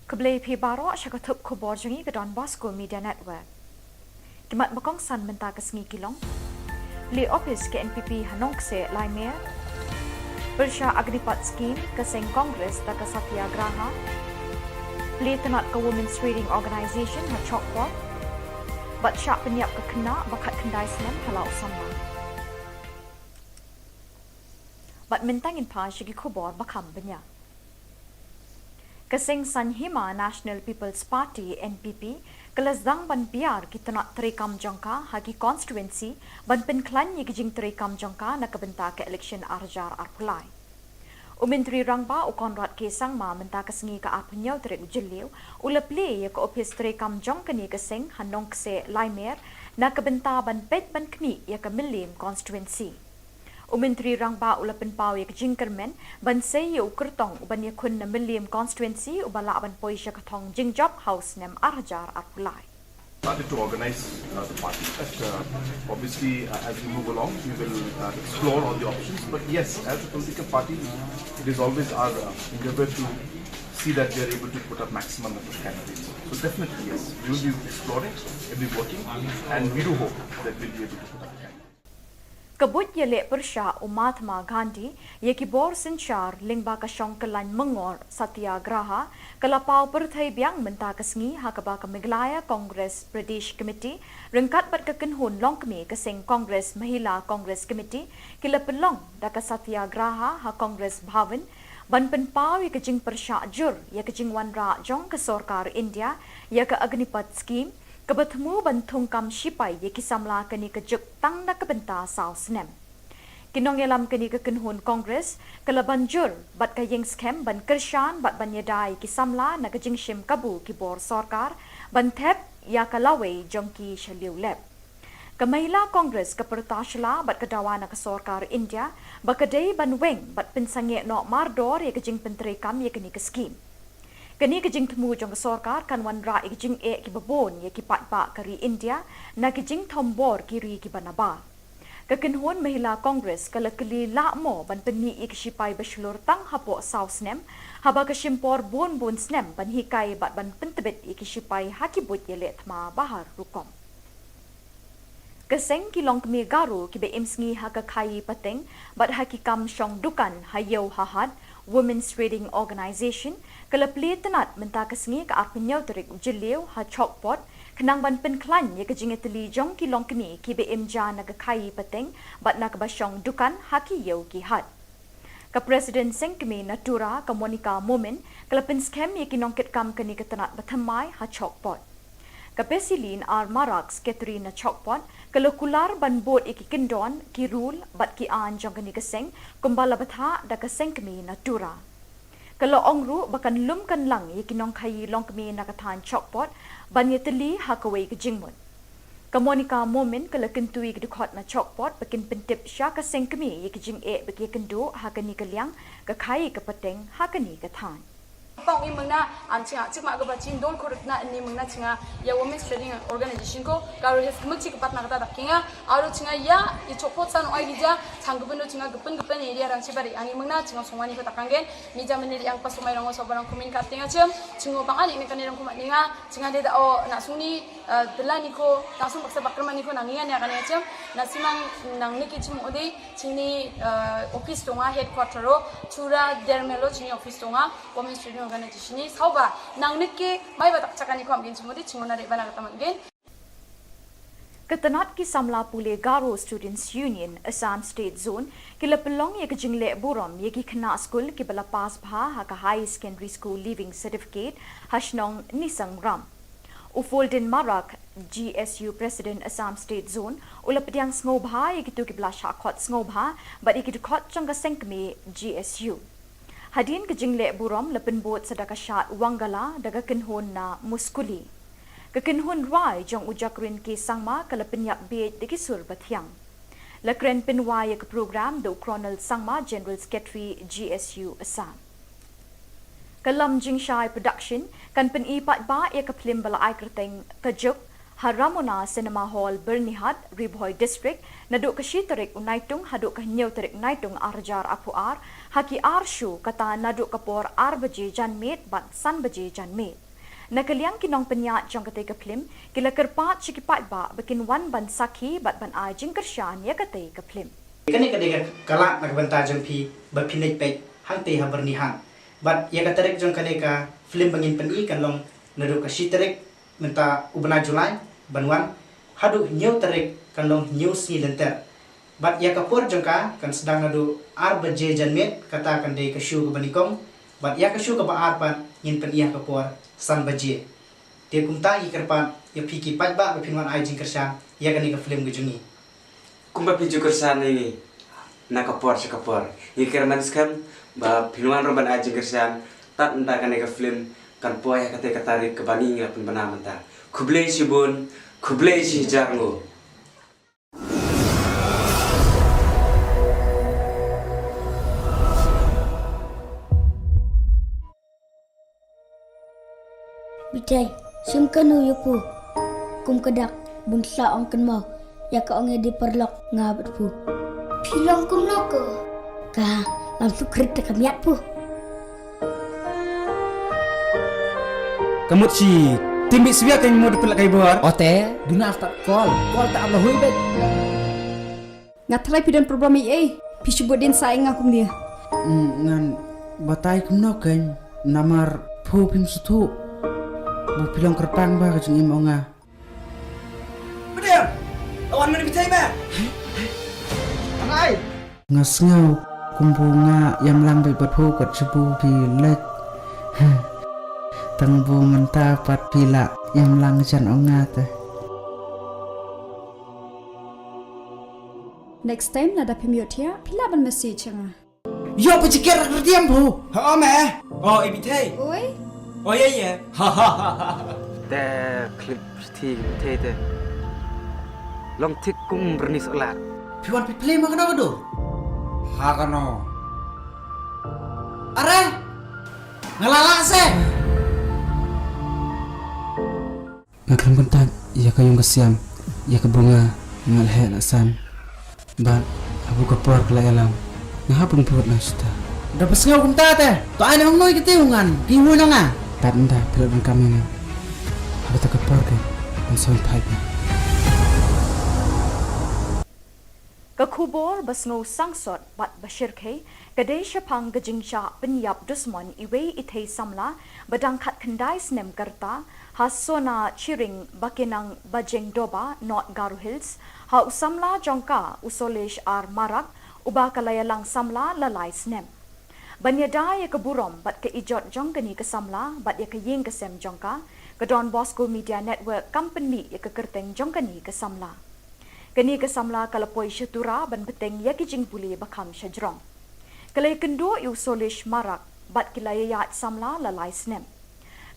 Keblai pi baro syakatup Khubor jengi ke Don Bosco Media Network. Kimat makong san menta ke sengi kilong. Li office ke NPP hanong se Laimir. Bersya agnipat skim ke seng Kongres da ke Satyagraha. Li tenat ke Women's Reading Organisation ha chokpot. Bat syak penyiap ke kena bakat kendai senam halau sama. Bat mentangin pa syagi Khubor bakam benya. Keseng Sanhima National People's Party NPP kelazang ban biar kita nak terekam jangka hagi constituency ban penklan ye kijing terekam jangka nak kebenta ke election arjar arpulai. Menteri Rangba Konrad Kesang ma menta kesengi ke apnyau terek ujeliu ulepli ye ke office terekam jangka ni keseng hanong kse Laimer nak kebenta ban pet ban kni ye ke Milim constituency. Menteri Rangba ulapan pau ye jingkermen ban sei ye ukertong uban ye kun na Milim constituency ubala ban poisha katong jingjop house nem arjar arpulai. Started to organize the party. But, obviously, as we move along, we will explore all the options. But yes, as a political party, it is always our endeavor to see that we are able to put up maximum number of candidates. So definitely yes, we will be exploring, we will be working, and we do hope that we will be able to put up candidates. Kabut ye le Persya Mahatma Gandhi ye Khubor sinchar lingba ka syongkelan mengor Satyagraha kalapau perthai biang menta kesengi hakaba ka Meghalaya Congress Pradesh Committee rengkat bat kekenhun longkmi keseng Congress Mahila Congress Committee kila pelong da ka Satyagraha ha Congress Bhavan ban penpau ye kejing Persya jur ye kejing wanra jong ke Sarkar India ye ke agnipat scheme kebertemu bantung kam sipai ye kisamla keni kejuk tang da kebenta saus nem. Kinong yelam keni kekenhun Kongres kala banjur bat kayeng scam ban kershan bat ban yedai kisamla na kejing shim kabu Khubor Sarkar ban thep ya kalawe jongki shaliu lep. Kamahila Kongres kepertashla bat kedawana ke Sarkar India bakadei ban weng bat pensange no mardor ye kejing penterekam ye keni ke scheme. Kini kejing temu jong Sarkar kan wanra kejing ki babon ye ki patba kari India na kejing tombor kiri ki banaba. Kekenhun Mahila Kongres kala keli lakmo ban peni ik sipai beslur tang hapo saus nem haba kesimpor bon snem ban hikai bat ban pentebet ik sipai hakibut ye letma bahar rukom. Keseng kilong kemi garu ki be imsngi haka kai pateng bat hakikam syong dukan hayau hahad Women's Reading Organisation kalapli tenat menta kesengi ke arpenyau terik ujeliu ha chokpot kenang ban penklan ye kejing eteli jong kilong kemi ki be imja na kai pateng bat na kebasyong dukan haki yau ki had. Ka Presiden Sengkemi Natura ka Monica Momen kalapin scam ye kinong ketkam keni ketenat batamai ha chokpot. Kapesilin ar maraks Katrina Chokpot kalokular ban bot iki kendon ki rule bat ki an jong kani keseng kumbala batha da keseng kemi Natura. Kalau ongru bakan lum kan lang iki nong kai long kemi nakathan Chokpot ban yeteli hakawai ke jingmut. Kamonika Momen kala kentui ke dukot na Chokpot bakin pentip sya keseng kemi iki jing baki kendo hakani kaliang ka kai ke peteng hakani ke than. Pong ni mengna ancinga cik mak gabacin dol kurutna ni mengna cinga ya women's trading organization ko karu hes kemci kepat nak kata kinga aru cinga ya I copot san oi gija changgupun cinga gepen area rang cibari ani mengna cinga songwani ko takanggen mija meniri yang pas sumai rango sobarang kumin katinga cem cingo pangali ni kanirang kumat ninga cinga deda o nasuni delani ko nasung paksa bakrman ni ko nangingan ya kan ya cem nasimang nang niki cem ode cini office tonga headquarter ro chura dermelo cini office tonga women's trading organization ni sauba nang niki mai batak cakani ko amgen cemudi cingona de bana katamangen Ketenat ki samla pule Garo Students Union Assam State Zone kila pelong ye kejingle burom ye ki kena school ki bala pas bha ha ka high secondary school leaving certificate hashnong nisang ram Ufoldin Marak GSU President Assam State Zone ulapdiang snobha ye kitu ki bala shakot snobha but ye kitu khot changa senkme GSU Hadin kejingle burom lepen bot sadaka shat wangala daga kenhon na muskuli Kekenhun rai jong ujakrin ki sangma kalapenyak bed de kisur bathyang. Lakren penwaya ke program do Colonel Sangma General Secretary GSU Assam. Kalam Jingshai Production kan pen ipat ba ya ke film bala ai kerteng kajuk Haramona Cinema Hall Bernihat Ribhoy District naduk ke shitarik unaitung haduk ke nyau tarik naitung arjar apuar haki arshu kata naduk kapor arbaje janmet bat san baje janmet. Nakaliang kinong penyat jong kate ke film kila kerpat cikipat ba bikin wan ban sakhi bat ban ai jing kershan ya kate ke film. Kani kadega kalak nak banta jong pi bapinai pe hang te ha bernihan. Bat ya katarek jong kadega film bangin peni kan long nadu ka shiterek menta ubna Julai banwan hadu nyau tarek kan long nyau si lenter. Bat ya kapor jong ka kan sedang nadu arbaje janmet kata kan de ka shu ka banikong bat ya ka shu ka ba arpan yin pen iya kapor san baje dia kumta ikerpan ya piki pajba bapinwan ai jing kershan ya kani ka film gejungi kumba piju kersan ini nakapor sekapor ikerman skam ba pinwan roban ai jing kersan tat nda kani ka film kan poya kate katarik ke bani ngapun banamanta kublei sibun kublei si jarngo Bitai, simkan yupu. Kum kedak bunsa ong kenmau. Ya ka ong di perlok ngabat pu. Pilong kum noko. Ka langsung kereta kamiat pu. Kamut si timbik siya kan mau dipelak kai bor. Ote, duna tak call tak Allah hui bet. Ngatlai pidan program pisu bodin saing akum dia. Ngan batai kum noken namar pu pim sutu. Bu pilong kerpang ba kajeng imonga. Bedem lawan mana bitai ba angai Ngasngau kumbunga yang lang bai bat pu kat sebu pilek. Tang bu menta pat pila yang lang jan onga teh. Next time nada pemiot ya, pila ban message nga. Yo pecikir kerdiam bu. ha me oh ibitai Oi, oh ya te klip ti te long tik kum bernis olat Piwan pi play makan apa tu? hakano Are ngalala se. Ngaklam bentak ia kayung kesiam ia ke bunga ngalhe nasam. Ba abu kapor kelayalam. Ngahapun perut nasta. Dapat sengau kumta teh. To ane ong noi ketiungan. Kiwu na nga. Tanda pilot ban kami nga. Aku tak kapor ke. Masam pipe. Ke Khubor basngo sangsot bat bashirke kadai syapang gejingcha penyap dusmon iwe ithei samla badangkat kendai snem karta hasona chiring bakinang bajeng doba not Garo Hills ha usamla jongka usolesh ar marak uba kalayalang samla lalai snem banyada ya ke burom bat ke ijot jongkani ke samla bat ya ke ying ke sem jongka ke Don Bosco Media Network company ya ke kerteng jongkani ke samla kini ke samla kalapoi syatura ban beteng ya kijing puli bakam syajrong kalai kendo yu solish marak bat kilayayat samla lalai snem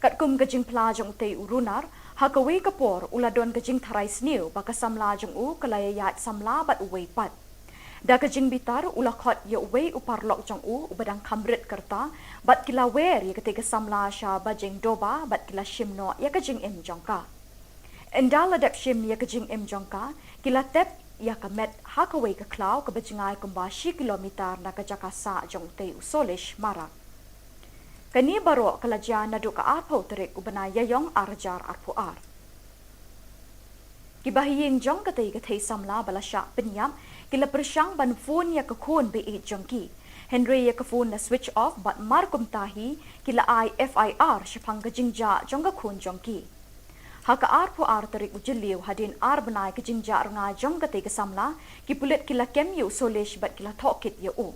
kat kum kejing pelajong tei urunar hakawi kapor uladon kejing tharai sniu baka samla jong u kalayayat samla bat uwei pat Da kajing bitar ulakot ye wei uparlok jong u ubadang kamrit kerta bat kila wer ye ketiga samla sha bajing doba bat kila shimno ye kajing im jongka. Endal adap shim ye kajing im jongka kila tep ya kamet hakaway ka klaw ka bajingay kumba 10 kilometer na kajakasa jong te usolish marak. Kani baro kalajya na do ka arpo terik ubana yayong arjar arpuar. Kibahiyin jong katay katay samla balasya penyam kila persyang ban phone ya kakun be jongki. Henry ya ka phone na switch off bat markum tahi kila FIR syapang kajingja jong kakun jongki. Haka arpo terik ujiliw hadin banay kajingja nga jong katay kasamla kipulit kila kem yu solish bat kila tokit yu u.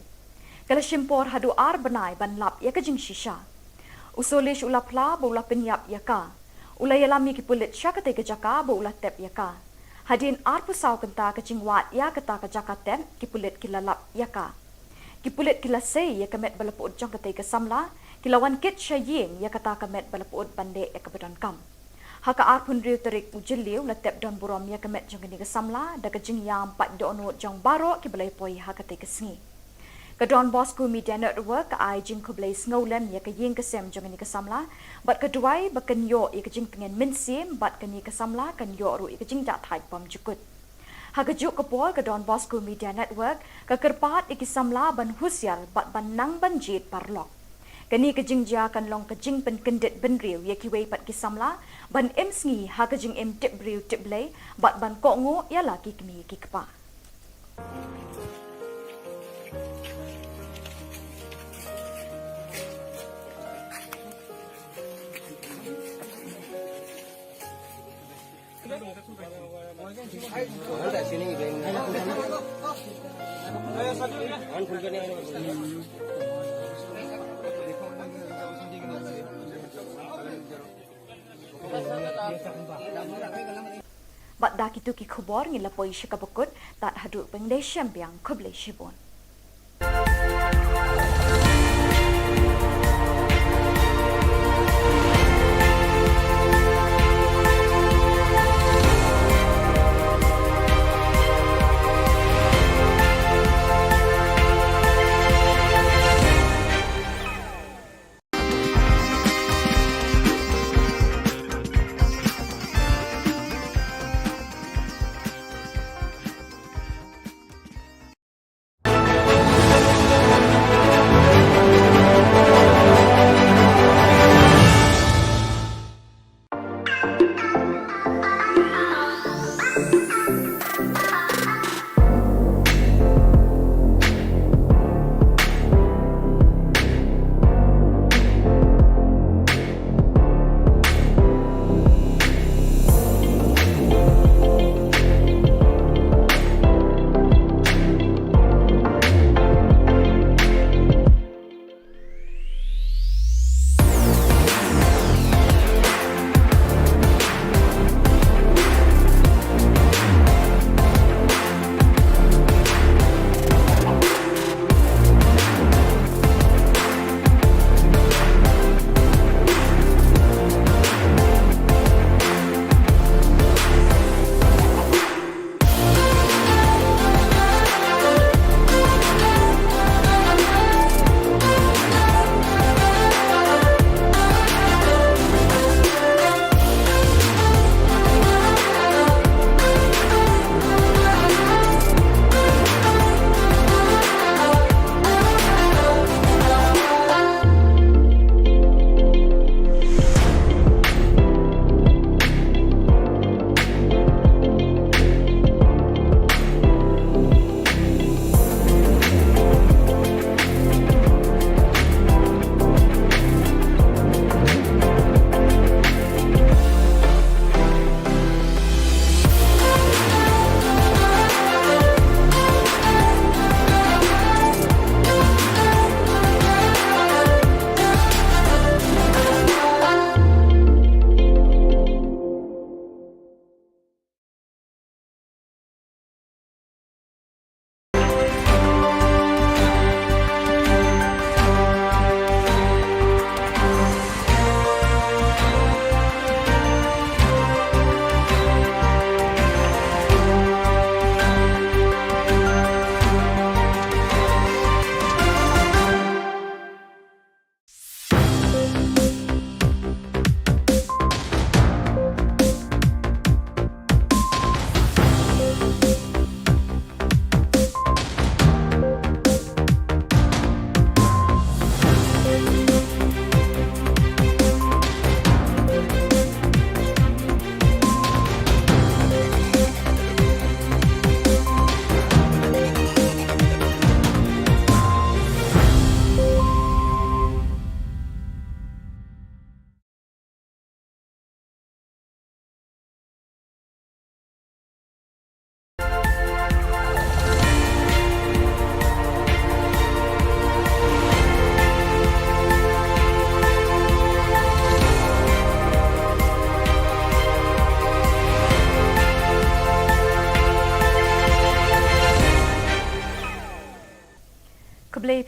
Kala shimpor hadu banay ban lap ya kajing shisha. Usolish ulapla ba ula penyap ya ka. Ula yalami kipulit siya katay kajaka ba ula tep ya ka. Hadin pusaw kanta kajing wat ya kata kajaka tep kipulit kila lap ya ka. Kipulit kila say ya kamet balapuod jong katay kasamla kilawan kit siya ying ya kata kamet balapuod bande ya kabadon kam. Haka arpun riu terik ujiliw na tep don burom ya kamet jong kini kasamla da kajing yam pat doono jong baro kibalay poy haka tay kasngi. Kadon Bosco Media Network ka ay jing kublay sngolan ya kaying kasem jong kini kasamla bat kaduay bakanyo ya kajing pengen minsim bat kani kasamla kanyo ru ya kajing datay pam jukut. Haka juk kapol kadon Bosco Media Network kakerpat ikisamla ban husyal bat ban nang banjit parlok. Kani kajing ja kan long kajing pen kendit ben riu ya kiway pat kisamla ban em sngi ha kajing em tip riu tip blay bat ban ko ngo ya laki kami kikpa. Bat da kitu ki khubor ngila poi shikabukut tat hadu pengdai syambiang kublai shibon.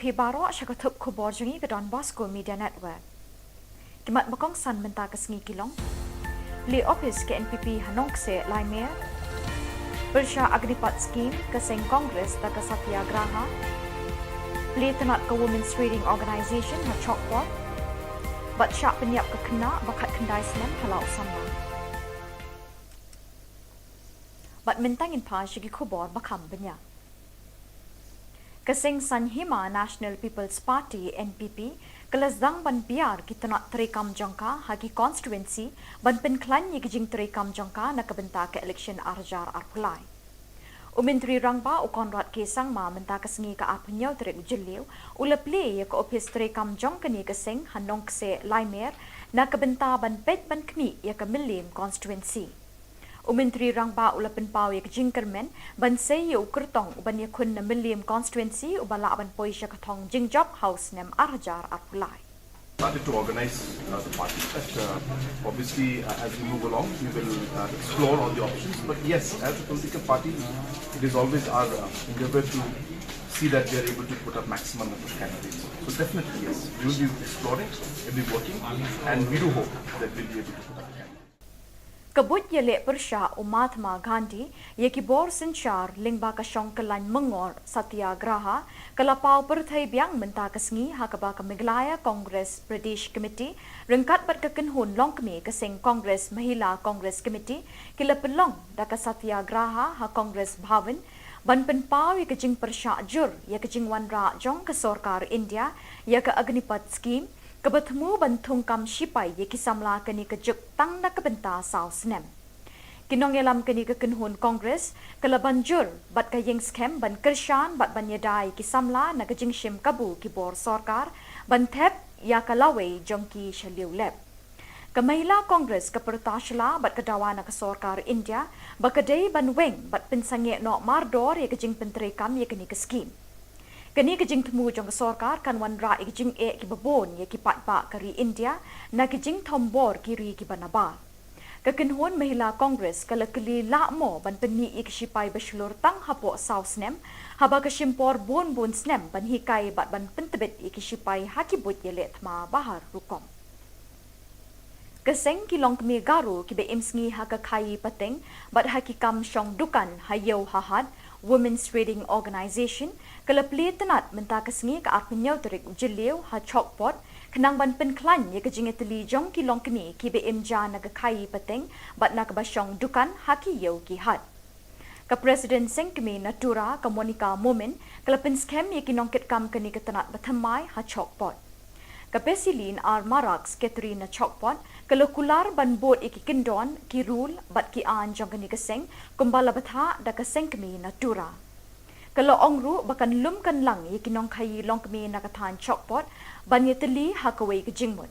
MP Baro syakatup Khubor jungi ke Don Bosco Media Network. Kimat bakong san menta ke sengi kilong. Li office ke NPP Hanong se Laimer. Bersya Agnipat Scheme ke Seng Kongres da ke Satyagraha. Li tenat ke Women's Trading Organisation ha Chokpot. Bat syak penyiap ke kena bakat kendai senem halau sama. Bat mentangin pa syagi Khubor bakam banyak. Keseng Sanhima National People's Party NPP kelasdang ban biar kita nak terekam jangka hagi constituency ban penklan ye kijing terekam jangka nak kebentak ke election arjar arpulai. Menteri Rangba u Konrad Kesang ma menta kesengi ke apnyau terek ujeliu ulaple ye ke office terekam jangka ni keseng hanong kse Laimer nak kebentak ban pet ban kmi ye ke Milim constituency. Menteri Rangba ula penpau ye kijing kermen ban sei ye ukertong ban ye kun na Milim constituency u bala ban poisha katong jingjob house nem arjar arpulai. Started to organize the party. But obviously, as we move along, we will explore all the options. But yes, as a political party, it is always our endeavor to see that we are able to put up maximum number of candidates. So definitely, yes, we will be exploring, we will be working, and we do hope that we will be able to put up candidates. Kabut Jylla Meghalaya Mahatma Gandhi ye Khubor Sinchar Lingba Kashong Kalan Mengor Satyagraha Kalapau Perthai Biang Menta Kasngi Hakaba Meghalaya Congress Pradesh Committee Rengkat Bat Kekenhun Longkmi Keseng Congress Mahila Congress Committee Kilapelong Daka Satyagraha Ha Congress Bhavan Ban Penpau ye Kejing Persyak Jur ye Kejing Wanra Jong ke Sorkar India ye ke Agnipat Scheme Kebertemu bantung kam sipai ye kisamla keni kejuk tang na kebenta sau senem. Kinong yelam keni kekenhun Kongres kelabanjur bat kayeng skem ban kershan bat ban yedai kisamla na kejing shim kabu kibor sorkar ban thep ya kalawe jongki shaliu lep. Kamahila Kongres kepertasla bat kedawa na kesorkar India bakadei ban weng bat pensange no mardor ye kejing penterekam ye keni keskim. Kini kejing temu jong sorkar kan wanra kejing ki babon ye ki patpa kari India na kejing tombor kiri ki banaba. Kekenhun Mahila Kongres kalakeli lakmo ban peni ik sipai beslur tang hapo sausnem haba kesimpor bon snem ban hikai bat ban pentebet ik sipai hakibut ye letma bahar rukom. Keseng kilong kemi garu ki be imsngi hakakai pateng bat hakikam syong dukan hayau hahad Women's Trading Organisation kelapli tenat menta kesengi ke arpenyau terik ujeliu ha chokpot kenang ban penklan ye kejing eteli jong kilong kemi ki be imja naga kai pateng bat nak basyong dukan haki yau ki hat. Ke Presiden Seng kemi Natura ke Monica Momen kelapin skem ye kinongket kam keni ke tenat batamai ha chokpot. Ke Pesilin ar marak sekretari na chokpot kelokular ban bot iki kendon ki rule bat ki an jong keni keseng kumbala batha da keseng kemi Natura. Kalau ongru bakan lum kan lang ye kinong kai long kemi nakatan chokpot ban ye teli hakawai ke jingmut.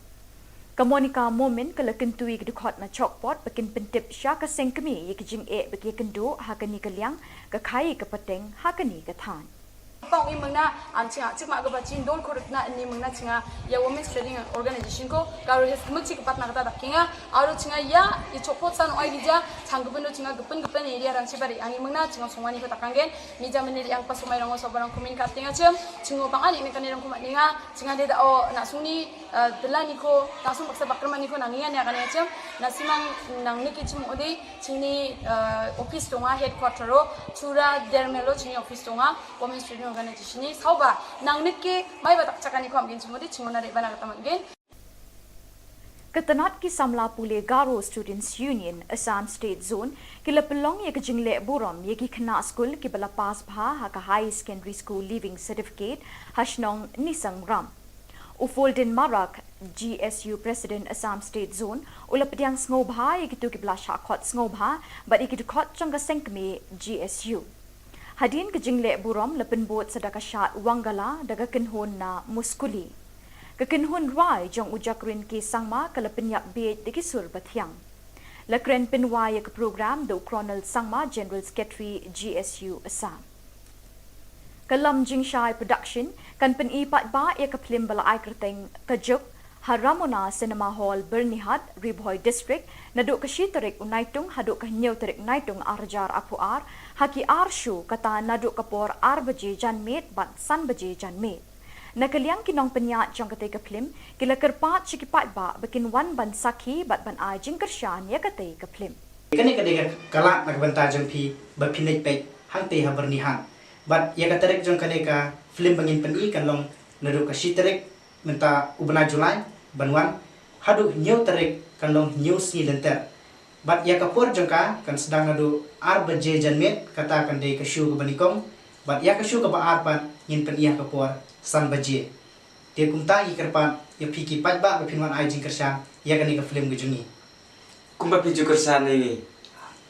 Ke Monica Momen kalau kentui ke dukot na chokpot bakin pentip sya ke seng kemi ye ke jing bagi kendu hakani ke liang ke kai ke peteng hakani ke tan. Pang ini mengna ancinga cik mak gapa cin dol korek na ini mengna cinga ya Women's Trading Organisation ko kalau hes kemuk kepat nak kata dakinga aru cinga ya i copot san oi dija canggupen do cinga gepen area rang cibari ani mengna cinga sumani ko takanggen ni jam meniri yang pas sumai rang sobarang komunikat tinga cem cingo pang ali mekan rang kumat ninga cinga de da o nak suni delani ko langsung paksa bakrman ni ko nangian ya kan ya cem nasimang nang niki cem odi cini office tonga headquarter ro chura dermelo cini office tonga Women's Trading Organisation ni sauba nang niki mai batak cakani ko amgin cumudi cingona de bana kata mangin. Ketenat ki samla pule Garo Students Union Assam State Zone kila pelong ye kejing le buram ye ki kena school ki bala pas bha ha ka high secondary school leaving certificate hashnong nisang ram. Ufolden Marak GSU President Assam State Zone ula pediang ngobha ye kitu ki bala shakot ngobha but ye kitu kot changa sengkme GSU. Hadin kejing le buram lepen bot sedaka syat wangala daga kenhon na muskuli. Kekenhun rai jong ujakrin ki sangma kala penyak bed deki sur bathiang. Lakren penwaya ke program do Colonel Sangma General Secretary GSU Assam. Kalam Jingshai Production kan penipat ba ya ke film bala ai kerteng kejuk Haramona Cinema Hall Bernihat Ribhoy District naduk ke shiterik unaitung haduk ke nyau terik naitung arjar apuar haki arshu kata naduk kapor ar baje janmet bat san baje janmet. Nakaliang kinong penyat jong kate ke film kila kerpat cikipat ba bikin wan ban sakhi bat ban ai jing kershan ya kate ke film. Kani kadega kalak nagbanta jong pi bapinit pek hang te habernihan. But ya katerek jong kaleka film bangin peni kan long naru ka shiterek menta ubna Julai banwan hadu new terek kan long new si lenter. But ya kapur jong ka kan sedang nadu arba je janmet kata kan de ka shu ka banikong. But ya ka shu ka ba arpan ngin pen iya kapur san baje. Dia kumta ikerpan ya piki pajba bapinwan ai jing kersang ya kani ka film gejungi. Kumba piju kersan ini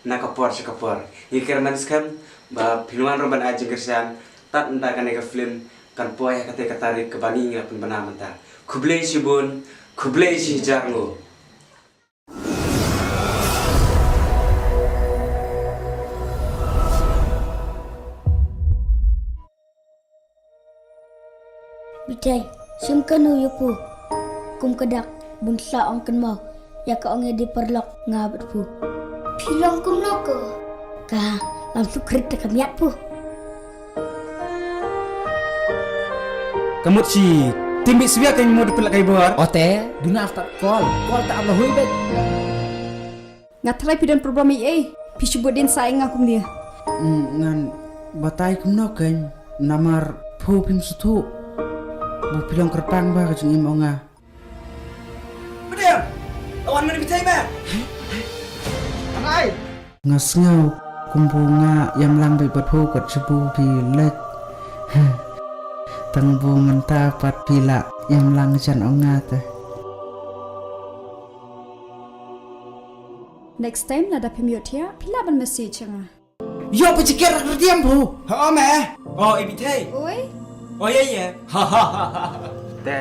nakapor sekapor. Ikir maniskan ba pinuan roban aja kersan tat entah kan ke film kan poya kate katarik ke bani ngapun bana menta. Kublei sibun, kublei si jarngo. Bitai, sim kanu yupu. Kum kedak bunsa ong ken mau. Ya ka ong di perlok ngabat pu. Pilong kum noko. Ka langsung krit ka miat pu. Kamu si timbi siya kan mau dipelak kai bor. Ote, duna after call tak Allah hui bet. Ngatrai pidan program i pisubodin saing akum dia. Ngan batai kumno kan namar pu pim sutu. Bu pilong kerpang ba kajeng imonga. Bedem. Awan mana bitai ba? Anai. Ngasngau kumbunga yang lambai berpu kat sebu bilet. Tengbu menta pat pila yang langjan ongat. Next time nada pemiot ya, pila ban message nga. Yo pecikir kerdiam bu. Ha me. Oh ibitai. Oi, Oh ya. Ha. Te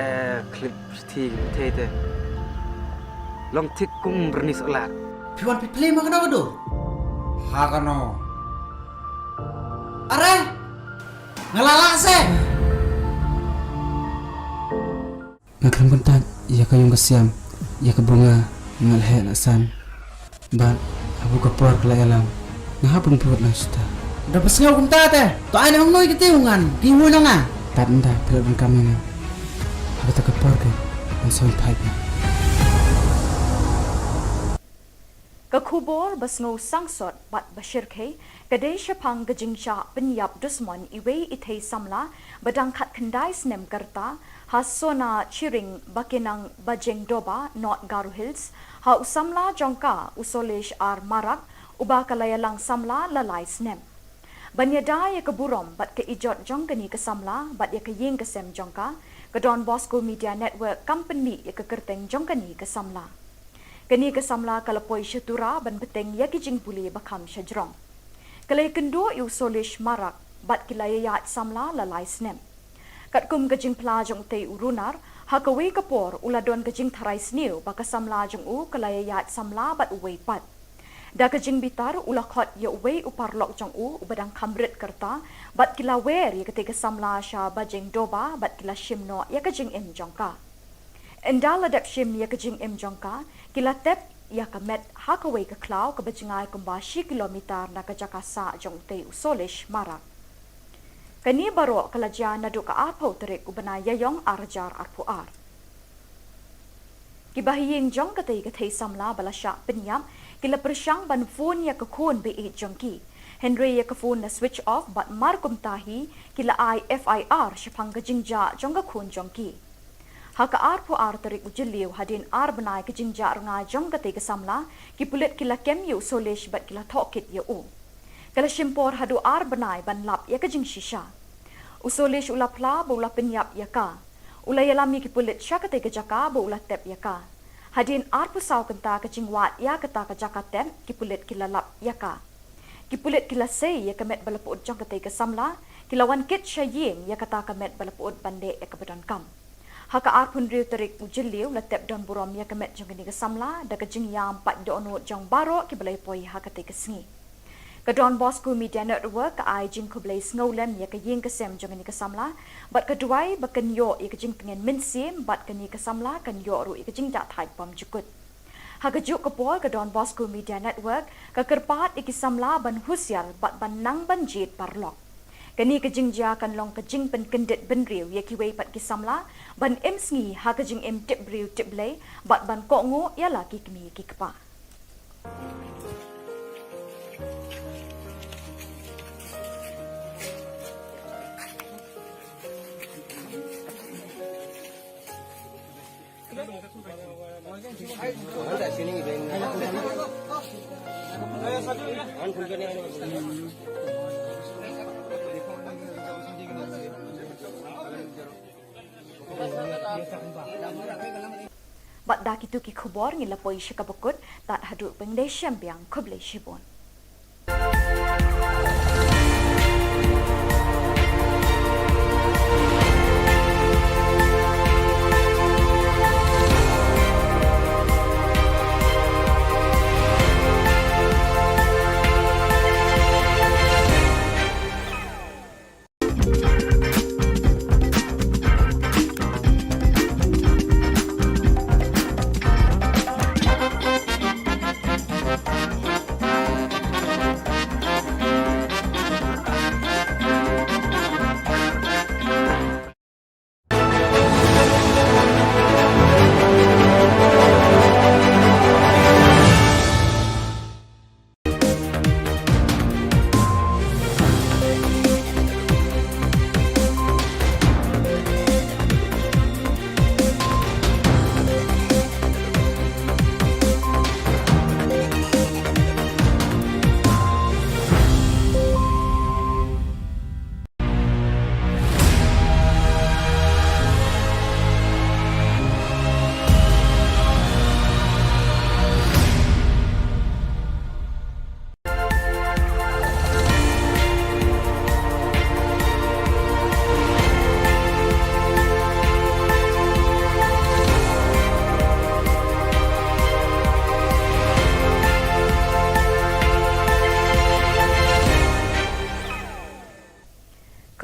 klip ti te. Long tik kum bernis elak. Piwan pi play makna kado. Ha kano. Are. Ngalala se. Ngakram bentak ya kayong kesiam ya kebunga ngalhe lasan. Ban abu kapor kelayalam. Ngahapun buat nasta. Dapat sengau kum tate. To ai nang noi ketiungan. Piwu nang ah. Tanda pelak kami na. Ada tak kapor ke? Ansoi pipe. Ke Khubor basngo sangsot bat bashir ke kadai syapang gejingcha penyap dusman iwe ithei samla badang khat khandai snem karta hasona chiring bakinang bajeng doba not Garu Hills ha usamla jongka usolesh ar marak uba kalayalang samla lalai snem banyada ya keburom bat ke ijot jongkani ke samla bat ya ke ying ke sem jongka ke Don Bosco Media Network company ya ke kerteng jongkani ke samla kani ke samla kalapoi syatura ban beteng ya kijing puli bakam syajrong kalai kendo yu solish marak bat kilaya yat samla lalai snem kat kum kajing plajong te urunar hakawe kapor uladon kajing tharai sniu baka samla jong u kalaya yat samla bat uwei pat da kajing bitar ulakhot ya uwei uparlok jong u ubadang kamrit kerta bat kila wer ya ketika samla sha bajeng doba bat kila shimno ya kajing im jongka endala dep shim ya kajing im jongka kila tep ya kamet hakawe ke klau ke bajingai kumbashi kilometer na kajakasa jong te usolish marak kani baro kalaja nadu ka arpo terik ubana yayong arjar arpuar kibahiying jong katay katay samla balasya penyam kila persyang ban phone ya kakun be jongki Henry ya phone na switch off bat markum tahi kila IFIR syapang kajingja jong kakun jongki haka arpuar terik ujiliu hadin ar banai kajingja rnga jong katay kasamla kipulit kila kemyu solish bat kila thokit ya u kala shimpor hadu ar banai ban lap ya kajing shisha usolish ulapla bola penyap ya ka ulayalami kipulit syakate kajaka bola tep ya ka hadin ar pusau kenta kajing wat ya kata kajaka tep kipulit kila lap ya ka kipulit kila sei ya kamet balapud jong kate kasamla kilawan kit syaying ya kata kamet balapud bande ya kabadan kam haka arpun riu terik ujiliu latep don burom ya kamet jong kini kasamla da kajing yam pat donut jong baro kibalai poi hakate kesengi ka Don Bosco Media Network ka ai jing kublai snowlem ya ka ying kasem jong ni kasamla bat ka duai ba kan yo ya ka jing pengen minsim bat kan ni kasamla kan yo ru ya ka jing da thai pam jukut ha ka juk ka pol ka Don Bosco Media Network ka kerpat ikisamla ban husyal bat ban nang ban jit parlok Kani kejingja kan long kejing pen kendit ben riu ya kiwei pat kisamla ban em sngi ha kejing em tip riu tip lei bat ban kok ngo ya la ki kemi ki kepa. Bat dah kitu ki Khubor ngila poi syakabukut tat haduk pengdai syambiang kublai shibon.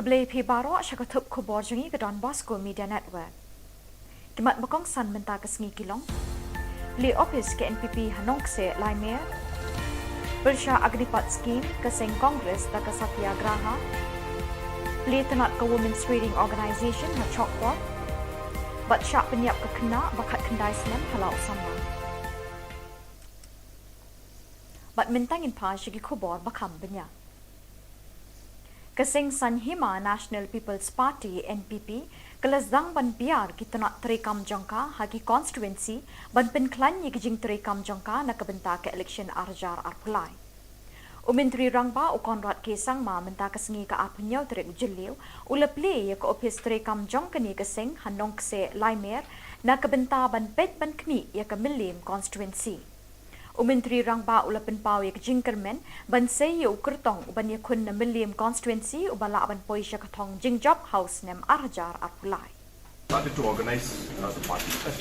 Keblai pi baro syakatup Khubor jengi ke Don Bosco Media Network. Kimat bakong san menta ke sengi kilong. Li office ke NPP Hanong se Laimer. Bersya Agnipat Scheme ke Seng Kongres da ke Satyagraha. Li tenat ke Women's Reading Organisation ha Chokpot. Bat syak penyiap ke kena bakat kendai senem halau sama. Bat mentangin pa syagi Khubor bakam banyak. Keseng Sanhima National People's Party NPP kelazang ban biar kita nak terekam jangka hagi constituency ban penklan ye kijing terekam jangka nak kebenta ke election arjar arpulai. Menteri Rangba Konrad Kesang ma menta kesengi ke apnyau terek jeliu ulepli ye ke office terekam jangka ni keseng Hanong se Laimer nak kebenta ban pet ban kni ye ke Milim constituency. Menteri Rangba ulapan pau ye jingkermen ban seyo kertong ban ye kun na Milim constituency ubala ban poi sya katong jingjob house nem arjar arpulai. Started to organize the party, but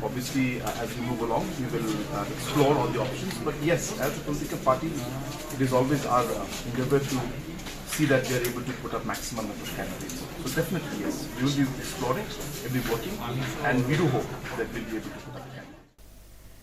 obviously as we move along we will explore all the options, but yes, as a political party it is always our endeavor to see that we are able to put up maximum number of candidates. So definitely yes, we will be exploring, we will be working, and we do hope that we will be able to put up candidates.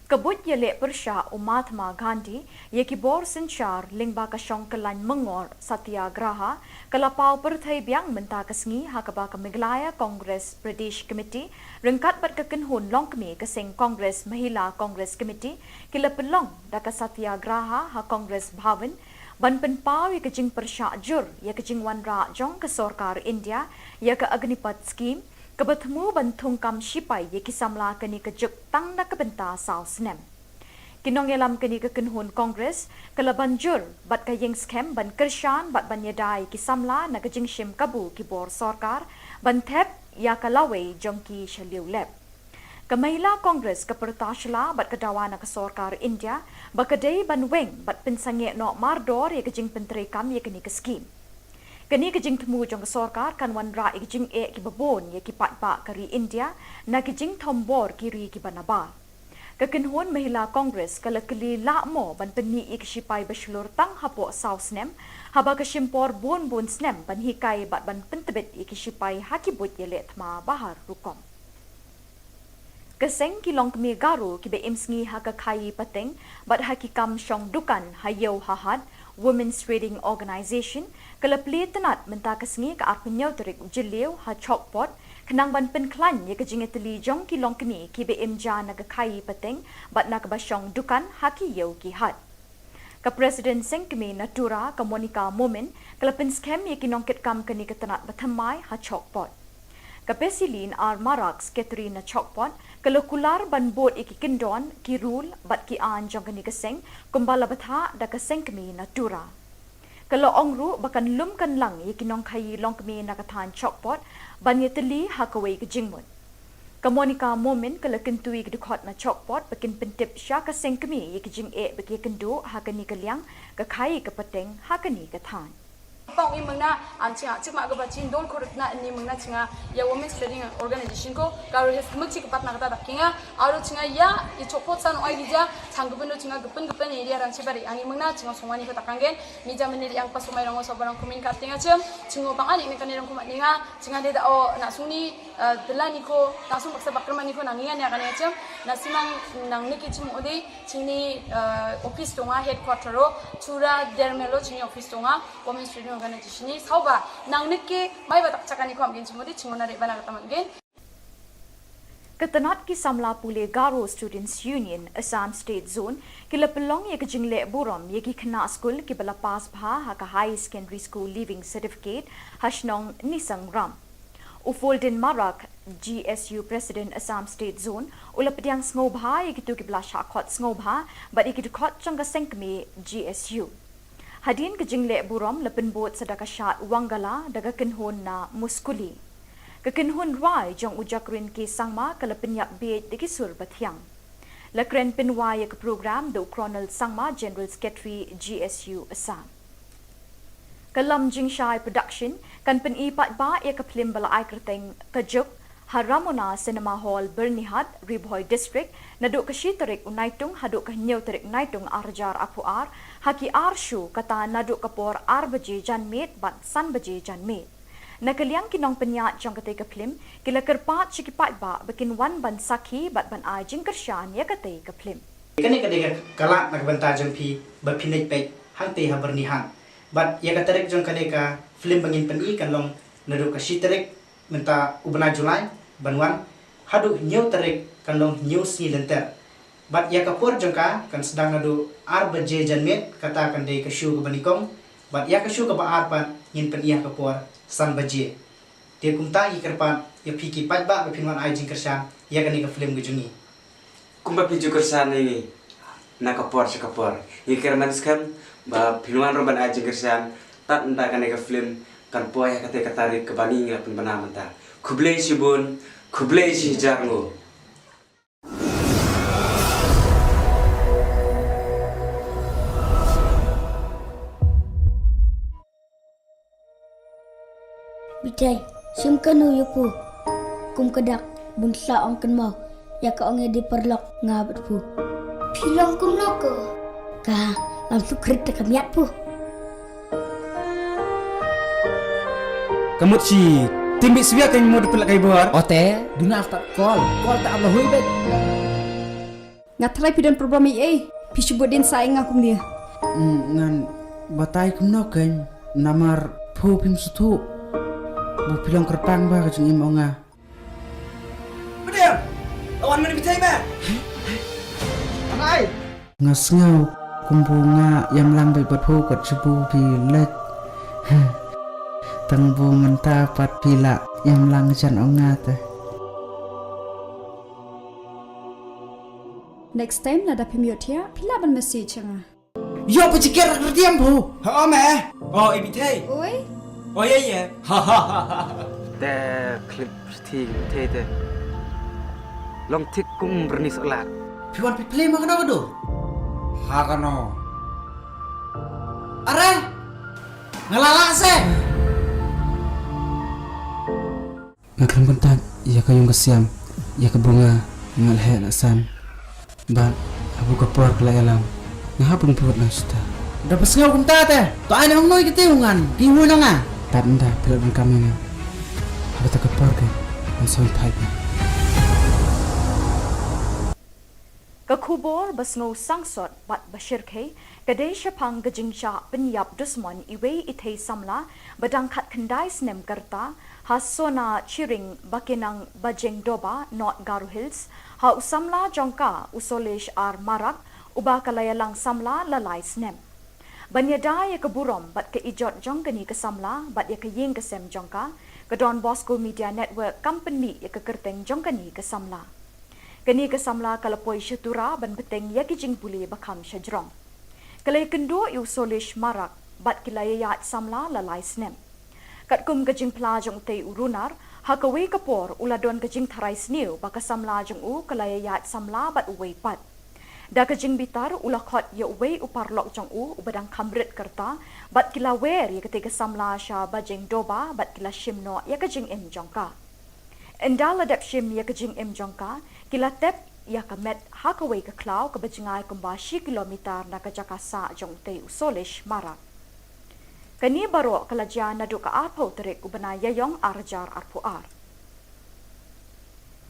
Kabut Jylla Persha Mahatma Gandhi ye Khubor Sinchar lingba ka Shongkalan Mengor Satyagraha kalapau perthai biang menta kesengi hakaba ka Meghalaya Congress Pradesh Committee rengkat bat kekenhun longkmi ke Seng Congress Mahila Congress Committee kila pelong da ka Satyagraha ha Congress Bhavan ban penpau ye kejing Persha jur ye kejing wanra jong ke Sarkar India ye ke Agnipat Scheme Kebertemu bantung kam sipai ye kisamla keni kejuk tang na kebenta sau senem. Kinong yelam keni kekenhun Kongres kelaban jur bat kayeng skem ban kershan bat ban yedai kisamla na kejing shim kabu kibor Sarkar ban thep ya kalawai jongki shaliu lep. Kamahila Kongres kepertashala bat kedawana ke Sarkar India bakadei ban weng bat pensange no mardor ye kejing penterekam ye keni ke skim. Kini kejing temu jong Sarkar kan wanra kejing ki babon ye ki pat kari India na kejing tombor kiri ki banaba. Kekenhuan Mahila Kongres kala keli lakmo ban peni ik sipai beslur tang hapo sausnem haba kesimpor bon snem ban hikai bat ban pentebet ik sipai hakibut ye letma bahar rukom. Keseng kilong kemi garu ki be imsngi hakakai pateng bat hakikam syong dukan hayo hahad Women's Reading Organisation Kelepli tenat mentah kesengi ke arpenyau terik jeliu ha chokpot kenang ban penklan ye kejingeteli jong ki long kini ki BM ja naga kai peteng bat nak basyong dukan haki yeu ki hat. Ke Presiden Sengkemi Natura ke Monica Momin kelepin skem ye ki nongket kam keni ketenat batamai ha chokpot. Ke Pesilin ar marak sekretari na chokpot kelokular ban bot iki kendon ki rule bat ki an jong keni keseng kumbala batha da ke Sengkemi Natura. Kalau ongru bahkan lum kan lang ye kinong kai long kemi nakatan chokpot ban ye teli hakawai ke jingmut. Ke Monica Momin kalau kentui ke dukot na chokpot bakin pentip sya ke seng kemi ye ke jing e bagi kendu hakani ke liang ke kai ke peteng hakani ke tan. Pang ini mengna ancinga cik mak kebaca dol korut na ini mengna cinga ya women's trading organization ko kalau hes mesti kepat nak kata kinga aru cinga ya i copot san oi dija canggupen cinga gepen ini dia ran sebari ani mengna cinga sumani ko takanggen mija meniri yang pas umai rango sabarang kumin katinga cinga pang ani mekan irang kumat ninga cinga dia o nak suni delani ko langsung paksa bakrman ko nangingan ya kan ya nasimang nang niki cim ode cini office tonga headquarter ro chura dermelo cini office tonga women's trading organization ni sauba nang niki mai batak cakani ko amgen cimodi cingona re bana katamangen. Ketenat ki samla pule Garo Students Union Assam State Zone kila pelong ye kejingle burom ye ki kena school ki bala pas bha ha ka high secondary school leaving certificate hashnong nisang ram. Ufoldin Marak GSU President Assam State Zone ulapdiang sngoba ye ki tu ki bala shakot sngoba but ye ki kot changa sengkme GSU. Hadin kejingle burom lepen bot sedaka syat wangala daga kenhon na muskuli. Kekenhon rai jong ujakrin ki sangma kelepen yak bej deki sur bathyang. Lekren penwai ke program do Colonel Sangma General Secretary GSU Assam. Kelam Jingshai Production kan pen ipat ba ya ke film bala ai kerteng kejuk Haramona Cinema Hall Bernihat Riboy District naduk ke Shiterik Unaitung haduk ke Nyau Terik Naitung Arjar Apuar haki arshu kata naduk kapor arbaje janmet bat san baje janmet. Nakaliang kinong penyat jong kate ke film kila kerpat cikipat ba bikin wan ban sakhi bat ban ai jingkersyan ya kate ke film. Kani kadega kalak nak banta jengpi bapinai pek hangte ha bernihan. Bat ya katarek jong kadega film bangin peni kan long naduk ke Shiterik menta ubna Julai banwan hadu new tarik kan long new si lenter bat ya kapur jengka kan sedang nadu arbaje janmet kata kan dei ke shu ke banikong bat ya ke shu ke ba arpat ngin pen iya kapur san baje dia kumta i kerpat ya piki pat ba pinwan ai jing kersan ya kan ke film gejungi Kumba piju kersan ini na kapor ye kerman skam ba pinwan roban ai jing kersan tat nda kan ke film kan poya kate katarik ke bani ngapun bana menta kublei sibun kublei si jarngo Bitai, simkanu yupu. Kum kedak bunsa ong kenmau. Ya ka ong di perlok ngabat pu. Pilong kum noko. Ka langsung kerita kamiat pu. Kamu si timbi siya kan mo dipelak kay buar. Ote, duna tak call tak Allah hui bet. Ngatrai pidan program EA. Pisubut din saing akum dia. Ngan batay kum no kan namar pu pim sutu. Bu pilang kerpang ba kajung imo nga. Bener. Lawan mana bitai ba? Anai. Ngasngaw kumbunga yang lambai pu kat sebu pilet. Tangbu menta pat pila yang lang jan onga teh. Next time nada pemiot ya, pila ban message nga. Yo pecikir kerdiam bu. Ha me. Oh ibitai. Oi. Oh ya. Te klip sting te. Long tik kum bernis olat. Piwan play makan apa tu? Ha kano. Are. Ngalala se. Ngakram kontak ia kayung kesiam, ia ke bunga ngalhe lasan. Ba abu kapor kelai alam. Ngahapun put nang suta. Dapat sengau kumta teh. Tu ai nang noi ketiungan. Kihu nang ah. Tanda pilot dan kami ni. Abu tak kapor ke. Ang soy pipe. Ka Khubor basngo sangsot bat bashirke kadai shapang gajingcha penyap dusmon iwe ithei samla badang khat khandai snem karta hasona chiring bakinang bajeng doba not Garu Hills ha usamla jongka usolesh ar marak uba kalayalang samla lalai snem banyada ya keburom bat ke ijot jongkani ke samla bat ya ke ying ke sem jongka ke Don Bosco Media Network company ya ke kerteng jongkani ke samla kani ke samla kalapoi syatura ban beteng ya kijing buli bakam syajrong. Kalai kendo yu solish marak bat kilayayat samla lalai snem. Kat kum kajing plajong tei urunar, hakawe kapor uladon kajing tharai sniu baka samla jong u kalayayat samla bat uwei pat. Da kajing bitar ulakot ya uwei uparlok jong u ubadang kamrit kerta bat kilawer ya ketika samla sya bajeng doba bat kila shimno ya kajing em jongka. Endal adap shim ya kajing em jongka kila tep ya kamet hakaway ka klaw ka bajingay kumbashi kilometer na kajakasa jong te usolish marak. Kani baro kalajya na do ka arpo terik ubana yayong arjar arpuar.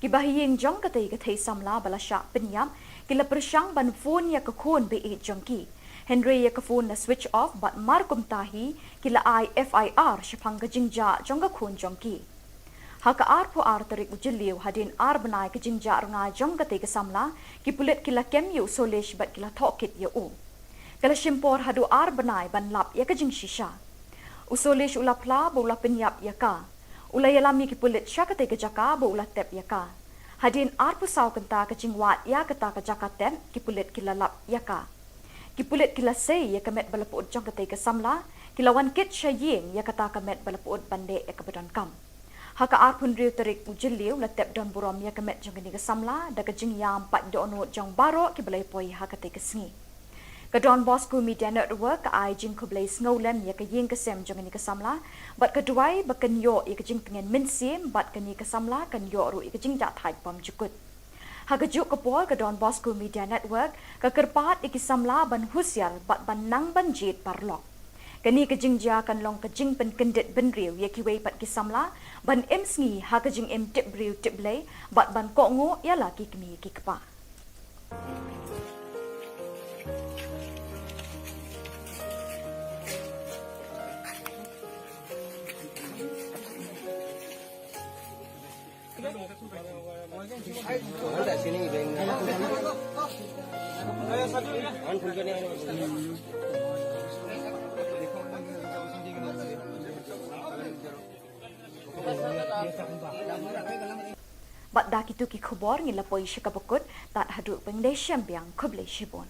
Kibahiying jong katay samla balasya penyam kila persyang ban phone ya kakun be jongki. Henry ya ka phone na switch off bat markum tahi kila FIR syapang kajingja jong kakun jongki. Haka arpo terik ujiliw hadin benai ke jingja renga jong kate ke samla ki pulit kila kem yu solish bat kila tokit ya u. Kala shimpor hadu benai ban lap ya ke jing shisha. Usolish ulapla bo ula penyap ya ka. Ula yalami ki pulit sya kate ke jaka bo ula tep ya ka. Hadin arpo saw kenta ke jingwat ya kata ke jaka tep ki pulit kila lap ya ka. Ki pulit kila say ya kemet balapud jong kate ke samla kila wan kit sya ying ya kata kemet balapud bande ya kebadan kam. Haka arpun riu terik ujiliw latep don burom ya kemet jong ni kesamla da kejing yam pat dono jong baro ki belai poi haka te kesngi. Ka Don Bosco Media Network ka ai jing ko belai snowlem ya ke ying kesem jong ni kesamla bat keduai baken yo ya kejing pengen minsim bat kani kesamla kan yo ru ya kejing ja thai pam jukut. Haka juk kapol ka Don Bosco Media Network ka kerpat ikisamla ban husyal bat ban nang ban jit parlok. Kani kajing ja kan long kajing pen kendit ben riu ya kiwei pat kisamla ban em sngi ha kajing em tip riu tip lay bat ban ko ngo ya la ki kmi ki kpa. Bat dak itu ki Khubor ngilapoi syakabukut tat haduk pengdai syambiang kublai shibon.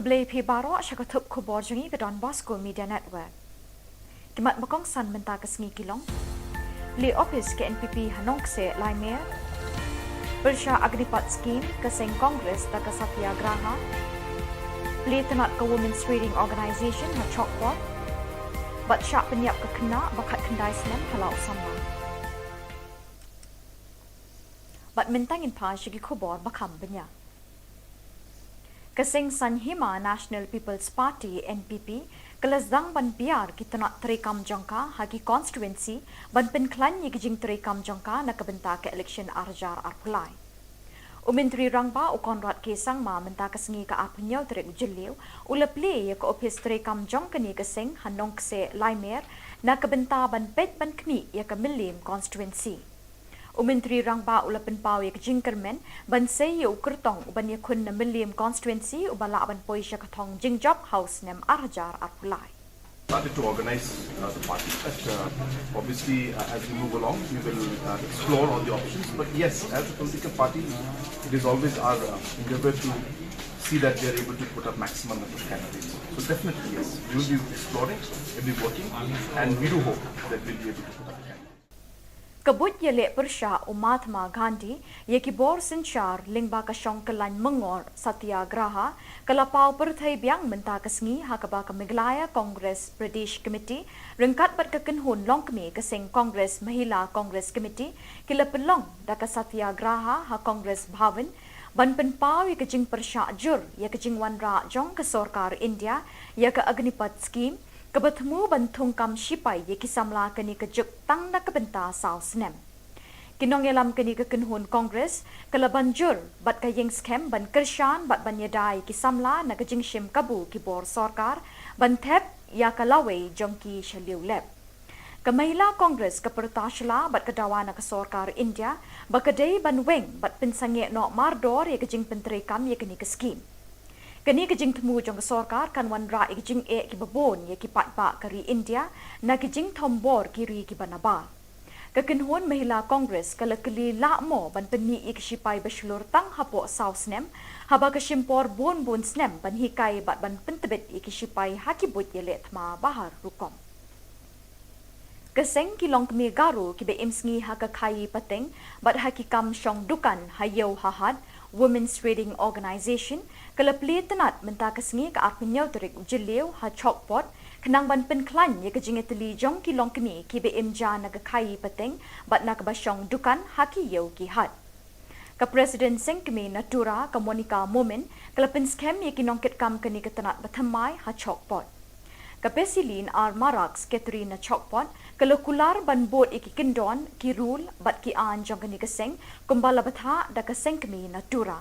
Keblai pi baro syakatup Khubor jengi ke Don Bosco Media Network. Kimat bakong san mentah ke sengi kilong. Li office ke NPP Hanong se Laimer. Bersya Agnipat Scheme ke Seng Kongres dan ke Satyagraha. Li tenat ke Women's Trading Organisation ha Chokpot. Bat syak penyiap ke kena bakat kendai senem halau sama. Bat mentangin pa syagi Khubor bakam banyak. Keseng Sanhima National People's Party NPP kelazang ban biar kita nak terekam jangka hagi constituency ban penklan ye kijing terekam jangka nak kebenta ke election arjar arpulai. Menteri Rangba Konrad Kesang ma menta kesengi ke apnyau terek jeliu ulepli ye ke office terekam jangka ni keseng Hanong se Laimer nak kebenta ban pet ban kni ye ke Milim constituency. Menteri Rangba ulapan pau ye jingkermen ban sei ye ukertong ban ye kun na Milim constituency ubala ban poi sya katong jingjop house nem arjar arpulai. Started to organize the party. But obviously, as we move along, we will explore all the options. But yes, as a political party, it is always our endeavor to see that we are able to put up maximum number of candidates. So definitely, yes, we will be exploring, we will be working, and we do hope that we will be able to put up a candidate. Kabut Jylla Meghalaya Mahatma Gandhi ye Khubor Sinchar Lingba Kashong Kalan Mengor Satyagraha Kalapau Perthai Biang Menta Kasngi Hakaba Meghalaya Congress Pradesh Committee Rengkat Bat Kekenhun Longkmi Keseng Congress Mahila Congress Committee Kilapelong Daka Satyagraha Ha Congress Bhavan Ban Penpau ye Kejing Persya Jur ye Kejing Wanra Jong ke Sorkar India ye ke Agnipat Scheme Kebertemu bantung kam sipai ye kisamla keni kejuk tang na kebenta sau senem. Kinong yelam keni kekenhun Kongres kelaban jur bat kayeng scam ban kershan bat ban yedai kisamla na kejing shim kabu kibor sorkar ban thep ya kalawai jongki shaliu lep. Kamahila Kongres kepertashala bat kedawa na kesorkar India bakadei ban weng bat pensange no mardor ye kejing penterekam ye keni ke scheme. Kini kejing temu jong kesorkar kan wanra kejing ki babon ye ki patpa kari India na kejing tombor kiri ki banaba. Kekenhun Mahila Kongres kalakeli lakmo ban peni ikisipai beslur tang hapo sau snem haba kesimpor bon snem ban hikai bat ban pentebet ikisipai hakibut ye letma bahar rukom. Keseng kilong kemi garu ki be imsngi hakakai pateng bat hakikam syong dukan hayau hahad Women's Trading Organisation kelapli tenat menta kesengi ke arpenyau terik jeliu ha chokpot kenang ban penklan ye kejingeteli jong kilong kemi ki be imja na kai pateng bat nak basyong dukan haki yau ki had. Ke Presiden Seng kemi Natura ke Monica Momen kelapin scam ye kinongket kam keni ke tenat batamai ha chokpot. Ke Pesilin ar Maraks Katrina Chokpot kelukular ban bot iki kendon ki rule bat ki an jong keni keseng kumbala batha da keseng kemi Natura.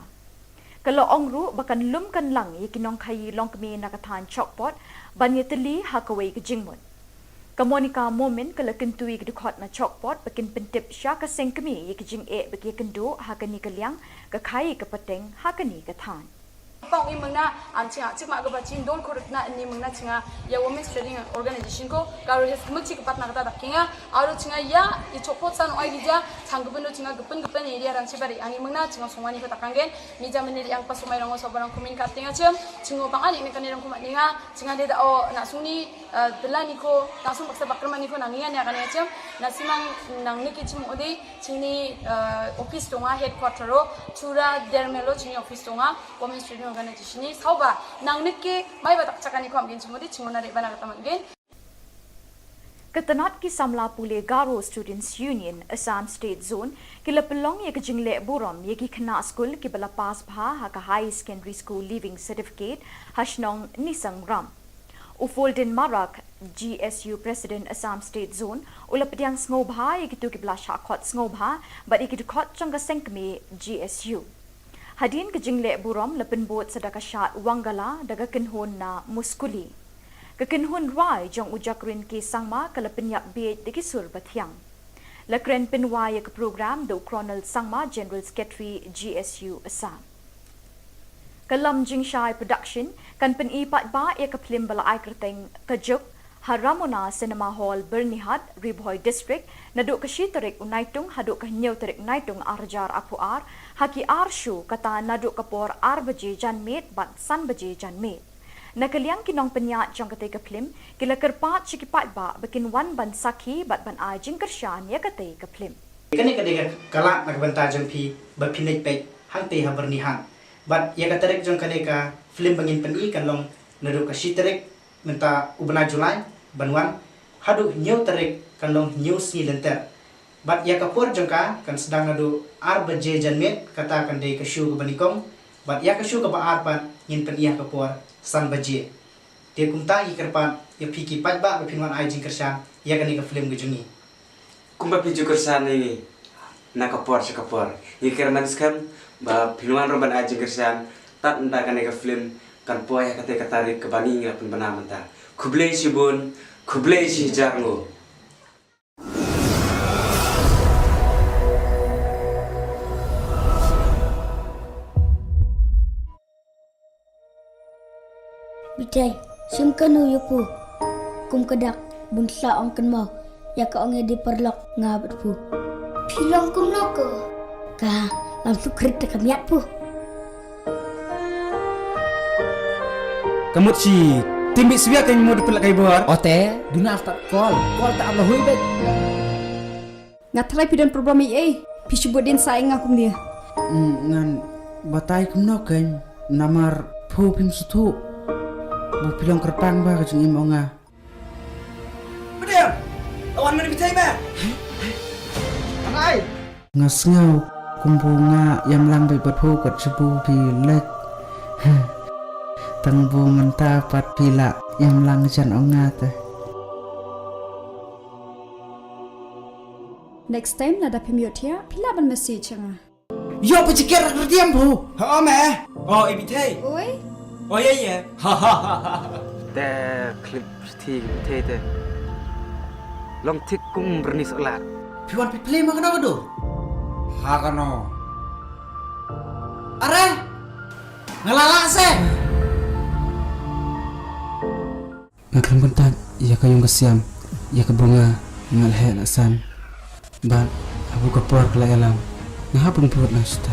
Kalau ongru bakan lum kan lang ye kinong kai long kemi nakatan Chokpot ban ye teli hakawai ke jingmut. Ke Monica Momen kalau kentui ke dukot na Chokpot bakin pentip sya keseng kemi ye ke jing bagi kendu hakani ke liang ke kai ke peteng hakani ke tan. Pang ini mengna ancinga cik mak kebaca don korek na ini mengna cinga ya Women's Trading Organisation ko kalau hes mesti kepat nak kata kinga aru cinga ya i copot san oi gija sanggupen cinga gepen area ran sibari ani mengna cinga sumani kata kangen ni jam ni yang pas sumai rango sobarang kumin katinga cinga pang ani ni kan irang kumat ninga cinga dia o nak suni delani ko langsung paksa bakrman ni ko nangian ya kan ya nasimang nang ni kicim odi cini office tonga headquarter ro chura dermelo cini office tonga Women's Trading Organisation ni sauba nang niki mai batak cakani ko amgin chumodi chingona re bana kata mangin. Ketenat ki samla pule Garo Students Union Assam State Zone kila pelong ye kejingle burom ye ki kena school ki bala pas bha ha ka high secondary school leaving certificate hashnong nisang ram. Ufolden Marak GSU President Assam State Zone ulapdiang snobha ye kitu ki bala shakot snobha but ye kitu khot changa sengkme GSU. Hadin kejingle burom lepen bot sedaka syat Wangala daga kenhun na muskuli. Kekenhun rai jong ujakrin ke sangma kelepen yak biet deki sur bathiang. Lekren penwa ye ke program do Colonel Sangma General Secretary GSU Assam. Kelam jingshai production kan pen ipat ba ye ke film bala ai kerteng kejuk Haramona Cinema Hall Bernihat Riboy District naduk ke Shiterik Unaitung haduk ke Nyau Terik Naitung Arjar Apuar haki Arshu kata naduk ke por Ar baje janmet bat san baje janmet. Nakaliang kinong penyak jong kate ke film, kila kerpat cikipat ba bikin wan ban sakhi bat ban ai jing kershan ya kate ke film. Kani kadega kalat nak benta jong pi bapinai pek hang te haber ni hang. Bat ya katerek jong kadega film bangin peni kan long neru ka shiterek menta ubna Julai banwan hadu new terek kan long new si lenter. Bat ya kapur jong ka kan sedang nadu ar baje janmet kata kan de ka shu ka banikong. Bat ya ka shu ka ba ar pan ngin pen iya kapur san baje. Dia kumta ikerpan ya piki pat ba bapinwan ai jing kershan ya kani ka film gejungi. Kumba piju kersan ini nakapor sekapor. Yikir manskam ba pinuan roban aja kersan tat enda kan eka film kan poya kate katarik ke bani ngapun bana menta. Kublei sibun, kublei si jarngo. Bitai, sumkanu yupu. Kum kedak bunsa ong kan mau. Ya ka ong di perlok ngabat pu. Pilong kum noko. Ka langsung krit kamiat pu. Kamu si timbi siya kan mau dipelak kai bor. Ote, duna start call tak Allah hui bet. Ngatrai pidan program EA. Pisubut din saing akum dia. Ngan batai kumno kan namar pu pim sutu. Bu pilong kerpang ba kajung imonga. Bediam. Lawan mana bitai ba? Angai. Ngasngau kumbunga yang lang bay pu kat sebu pilek. Tang bu menta pat pila yang lang jan onga teh. Next time nada pemiut ya. Pila ban message nga. Yo pecikir kerdiam bu. Ha meh. Oh, ibitai. Oi. Oh ya. Te klip ti te. Long tik kum bernis olat. Piwan play mah kena kado. Ha kano. Are. Ngalala se. Ngakram kontak ya kayong kasiam ya kebunga ngalhe lasan. Ba abu kapor kala alam. Ngahapon put na sta.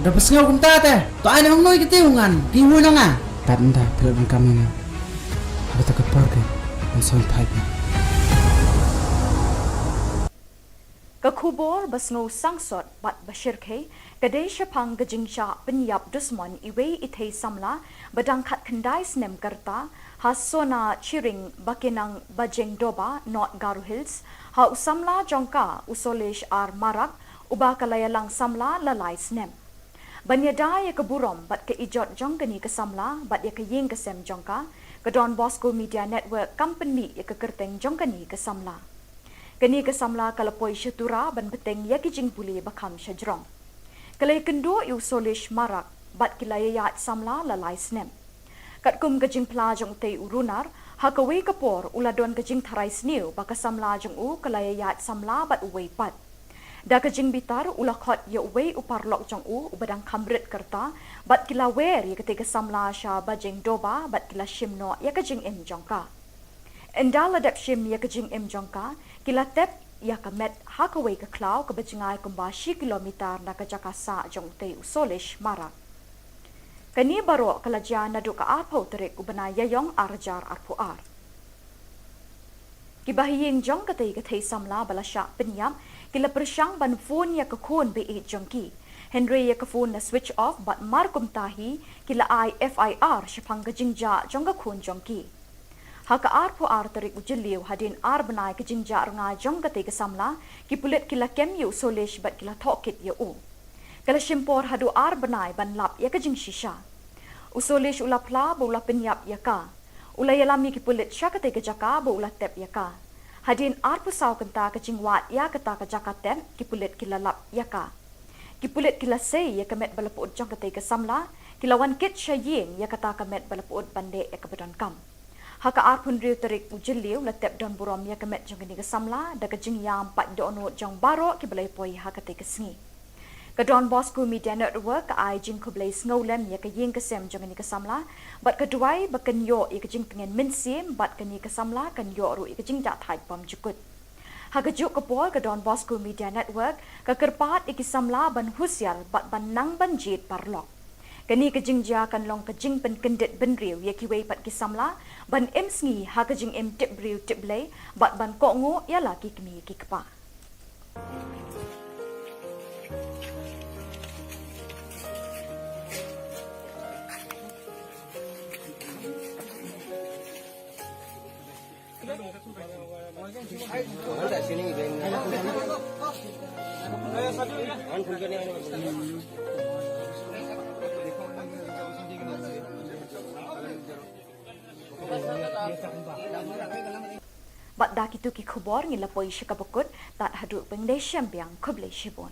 Dapat ngau kum ta teh. To ai nang noi ketiungan. Piwu na nga. Tanda pilot ng kami nga. Ako ta kapor ke. Ang son pipe. Ka Khubor basngo sangsot bat bashir ke kadai shapang gajingcha penyap dusman iwe ithei samla badang khat khandai snem karta hasona chiring bakinang bajeng doba not Garu Hills ha usamla jongka usolesh ar marak uba kalayalang samla lalai snem banyada ya keburom bat ke ijot jongkani ke samla bat ya ke ying ke sem jongka ke Don Bosco Media Network company ya ke kerteng jongkani ke samla kani ke samla kalapoi syatura ban beteng ya kijing puli bakam syajrong kalai kendo yu solish marak bat kilayayat samla lalai snem kat kum kajing pla jong tei urunar hakawe kapor uladon kajing tharai sniu baka samla jong u kalayayat samla bat uwei pat da kajing bitar ulakhot ya uwei uparlok jong u ubadang kamrit kerta bat kilawer ya ketika samla sha bajeng doba bat kila shimno ya kajing em jongka endala dap shim ya kajing em jongka kila tep ya kamet hakawe ke klau ke bajingai kumbashi kilometer na kajakasa jong tei usolish marak kani baro kalaja nadu ka arpo terik ubana yayong arjar arpuar kibahiyeng jong katei samla balasya penyam kila persyang ban phone ya kakun be jongki Henry ya phone na switch off bat markum tahi kila IFIR shapang gajingja jong kakun jongki haka arpuar terik ujeliu hadin ar banai kajingja ranga jong katei samla kipulet kila kemyu solish bat kila thokit ya u kala shimpor hadu ar banai ban lap ya kajing shisha usolish ulapla bola penyap ya ka ulayalami kipulit syakate kejaka bola tep ya ka hadin ar pusau kenta kajing wat ya kata kejaka tep kipulit kila lap ya ka kipulit kila sei ya kamet balaput jong katei samla kilawan kit syaying ya kata kamet balaput bande ya kabadon kam haka arpun riu terik ujeliu latep don burom ya kamet jong ni samla da kajing yam pat dono jong baro kibalai poi hakate kesngi ka Don Bosco Media Network ka ai jing kublai snolem ya ka ying kesem jong ni samla bat keduai bakan yo ya kajing pengen minsim bat kani samla kan yo ru ya kajing ja thai pam jukut haka juk kapol ka Don Bosco Media Network ka kerpat iki samla ban husyal bat ban nang ban jit parlok Kani kejing ja kan long kejing pen kendet ben riu ye kiwei pat kisamla ban em sngi ha kejing em tip riu tip lei bat ban ko ngo ya la ki kmi ki kpa. Bat dak itu ki khubor ngila poi shikabukut tat hadu pengde syambiang kuble shibon.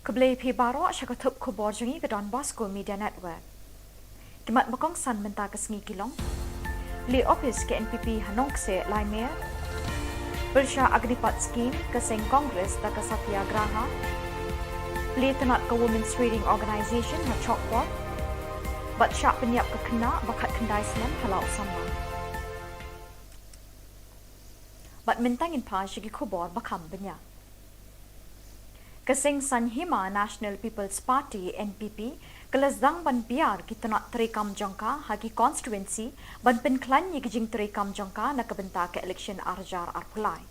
Kuble pi baro syakatup Khubor jungi ke Don Bosco Media Network. Kimat bakong san menta ke sengi kilong. Li office ke NPP Hanong se Laimer. Bersya Agripat Scheme ke Seng Congress da ke Satyagraha. Li tenat ke Women's Trading Organisation ha Chokpot. Bat syak penyiap ke kena bakat kendai senem halau sama. Bat mentangin pa syagi Khubor bakam banyak. Keseng Sanhima National People's Party NPP kelasdang ban biar kita nak terekam jangka hagi constituency ban penklan ye kijing terekam jangka nak kebenta ke election arjar arpulai.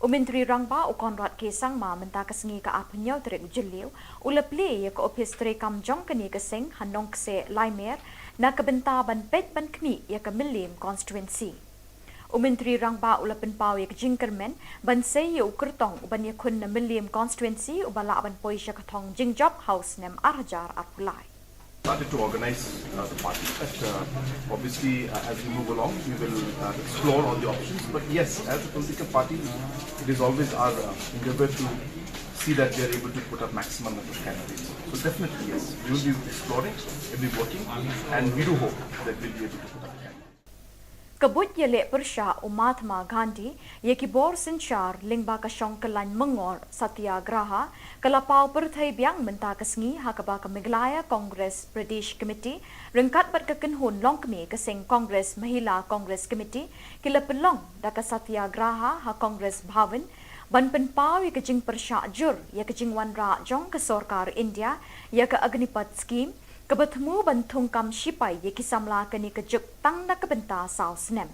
Menteri Rangba Konrad Kesang ma menta kesengi ke apnyau terek ujeliu uleple ye ke office terekam jangka ni keseng hanong kse Laimer nak kebenta ban pet ban kmi ye ke Milim constituency. Menteri Rangba ulapan pau ye jingkermen ban sei ye ukertong ban ye kun na Milim constituency ubala ban poi sya katong jingjob house nem arjar arpulai. Started to organize the party, but obviously as we move along we will explore all the options, but yes, as a political party it is always our endeavor to see that we are able to put up maximum number of candidates. So definitely yes, we will be exploring, we will be working, and we do hope that we will be able to put up candidates. Kabut Jylla Meghalaya Gandhi ye Khubor Sinchar Lingba Kashong Kalan Mengor Satyagraha Kalapau Perthai Biang Menta Kasngi Hakaba Meghalaya Congress Pradesh Committee Rengkat Bat Kekenhun Longkmi Keseng Congress Mahila Congress Committee Kilapelong Daka Satyagraha Ha Congress Bhavan Ban Penpau ye Kejing Persya Jur ye Kejing Wanra Jong ke Sorkar India ye ke Agnipat Scheme Kebertemu bantung kam sipai ye kisamla keni kejuk tang na kebenta sau senem.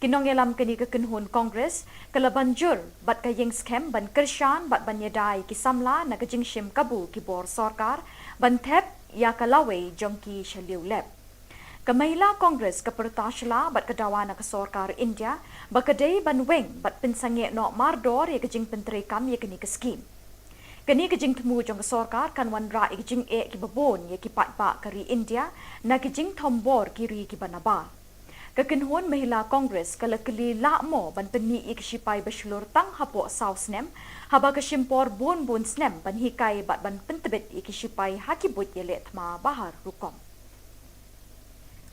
Kinong yelam keni kekenhun Kongres kelaban jur bat kayeng skem ban kershan bat ban yedai kisamla na kejing shim kabu kibor sorkar ban thep ya kalawe jongki shaliu lep. Kamahila Kongres kepertasla bat kedawa na kesorkar India bakadei ban weng bat pensange no mardor ye kejing penterekam ye keni ke skim. Kini kejing temu jong kesorkar kan wanra kejing ki babon ye ki patpa kari India na kejing tombor kiri ki banaba. Kekenhun Mahila Kongres kala keli lakmo ban peni ik sipai berselur tang hapo sausnem haba kesimpor bon snem ban hikai bat ban pentebet ik sipai hakibut ye letma bahar rukom.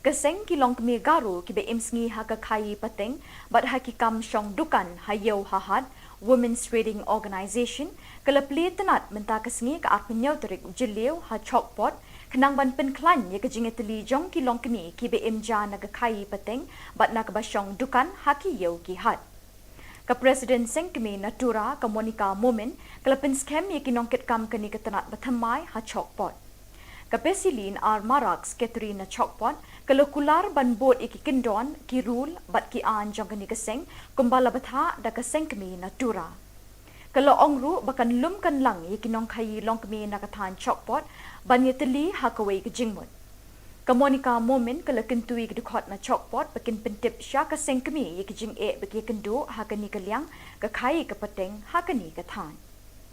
Keseng kilong kemi garu kibe imsngi haka kai pateng bat hakikam syong dukan hayo hahad Women's Trading Organization kelapli tenat menta kesngi ka art penyau terik jeliu ha chokpot kenang ban penklan ye kejingeteli jong kilong kemi kibe imja naga kai pateng bat nak basyong dukan haki yo kihat. Ka Presiden Sengkemi Natura ka Monica Momen kelapin scam ye kinongket kam kani ketenat batamai ha chokpot. Ka Pesilin ar Marax Katrina Chokpot kalau kular ban bot iki kendon ki rule bat ki an jong kani keseng kumbala batha da keseng kemi Natura. Kalau ongru bakan lum kan lang ye kinong kai long kemi nakathan Chokpot ban ye teli ha kawai ke jingmut. Ka Monica Momen kalau kentui ke dukot na Chokpot bakin pentip sya keseng kemi ye ki jing bagi kendu ha kani kaliang ka kai ke pateng ha kani kathan.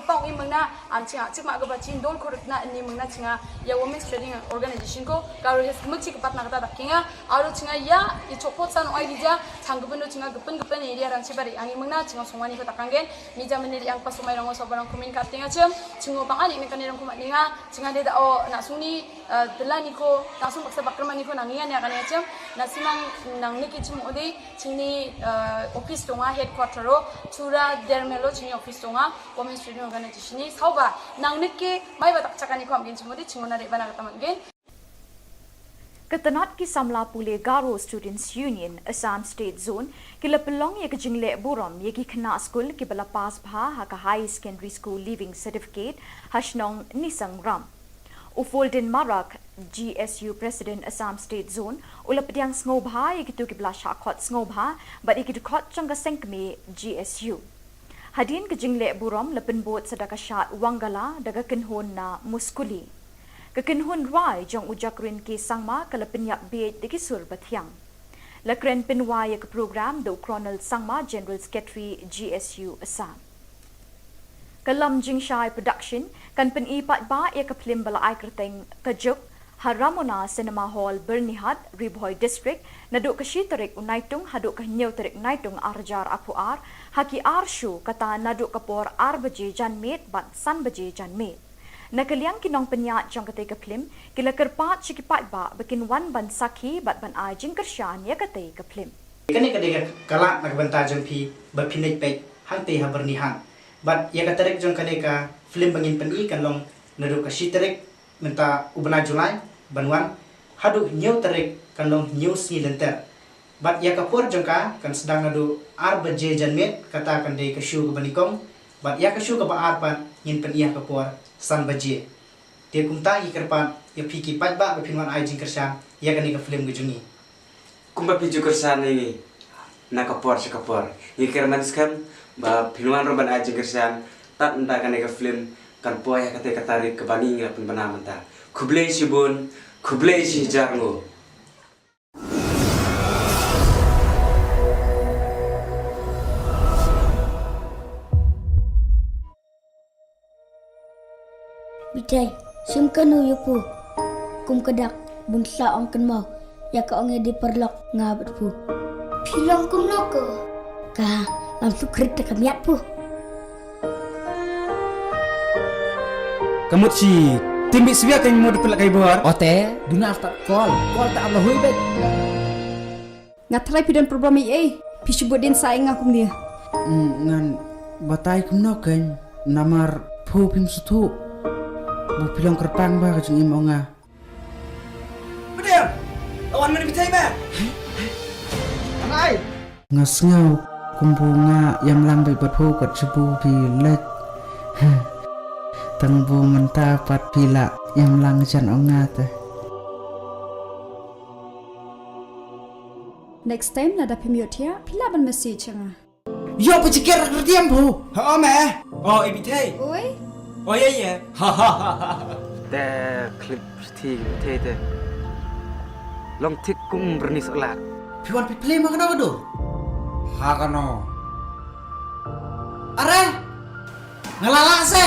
Pang ini mengna ancinga cik mak gaba cin dol korek na ini mengna cinga ya Women's Trading Organization ko kalau hes kemuk cik kepat nak kata dakinga aru cinga ya i copot san oi dija canggupen do cinga gepen area rang cibari ani mengna cinga sumani ko takanggen mija meniri yang pas sumai rango sobarang kumin katinga cingo pang ani nekani rang kumat ninga cinga de da o nak suni delani ko langsung paksa bakrman ni ko nangian ya kan ya na simang nang niki cimu ode cini office tonga headquarter ro chura dermelo cini office tonga Women's Trading Organization ni sauba nang niki mai batak cakani ko amgin cimudi cingona de bana kata mangin. Ketenat ki samla pule Garo Students Union Assam State Zone kila pelong ye kejingle buram ye ki kena school ki bala pass bha ha ka high secondary school leaving certificate hashnong nisang ram. Ufolden Marak GSU President Assam State Zone ulapdiang ngobha ye kitu ki bla shakot ngobha but ye kitu khot changa sengkme GSU. Hadin kejingle buram lepen bot sedaka syat wangala daga kenhon na muskuli. Kekenhon rai jong ujakrin ke sangma kalapen yak beit deki sur bathiang. Lakren penwai ke program do Colonel Sangma General Secretary GSU Assam. Kalam Jingshai Production kan pen ipat ba ya ke film bala ai kerteng kajuk Haramona Cinema Hall Bernihat Riboy District naduk ke shitarik unaitung haduk ke nyau tarik naitung arjar apuar haki arshu kata naduk kapor arbaje janmet bat san baje janmet. Nakaliang kinong penyat jong katay ka film kila kerpat sikipat ba bakin wan ban sakhi bat ban ai jing kersyan ya katay ka film. Kani kadega kala nagbanta jong pi ba pinay pek hangte ha bernihan. Bat ya katarek jong kaneka film bangin peni kan long naduk ka shitarik menta ubna Julai banwan hadu nyau tarik kan long nyau si lenter. Bat ya kapor jong ka kan sedang nadu arbaje janmet kata kan de ka shu ka banikong bat ya ka shu ka ba arpan ngin pen iya kapor san baje. Dia kumta ikerpan ya piki pajba bepinwan ai jing kersan ya kan ka film gejungi. Kumba piju kersan ini nakapor sekapor. Ikerman skam ba pinwan roban ai jing kersan tat enta kan ka film kan poya kate katarik ke bani ngapun banamanta. Kublei sibun, kublei si jarngo. Bitai, simkanu yupu. Kum kedak bunsa ong kenmau. Ya ka ong di perlok ngabat pu. Pilong kum noko. Ka langsung krit ka miat pu. Kamu si timbi siya kan mo dipelak kay buar. Ote, duna after call tak Allah hui bet. Ngatrai pidan program EA. Pisubudin saing akum dia. Ngan batay kum no kan namar phu pim sutu. Bu pilong kerpang ba kajung imonga. Bedem. Awan mana bitai ba? Anai. Ngasngau kumbunga yam lang bai bat phu kat sebu pi let. Tengbu menta pat pila yam lang jan onga teh. Next time nada pimiotia pila ban message nga. Yo pecikir kerdiam bu. Ha me. Oh ibitai. Oi. Oh ya. Te klip sthi te. Long tik kum bernis elat. Piwan pi play makna kado. Ha kano. Are. Ngalala se.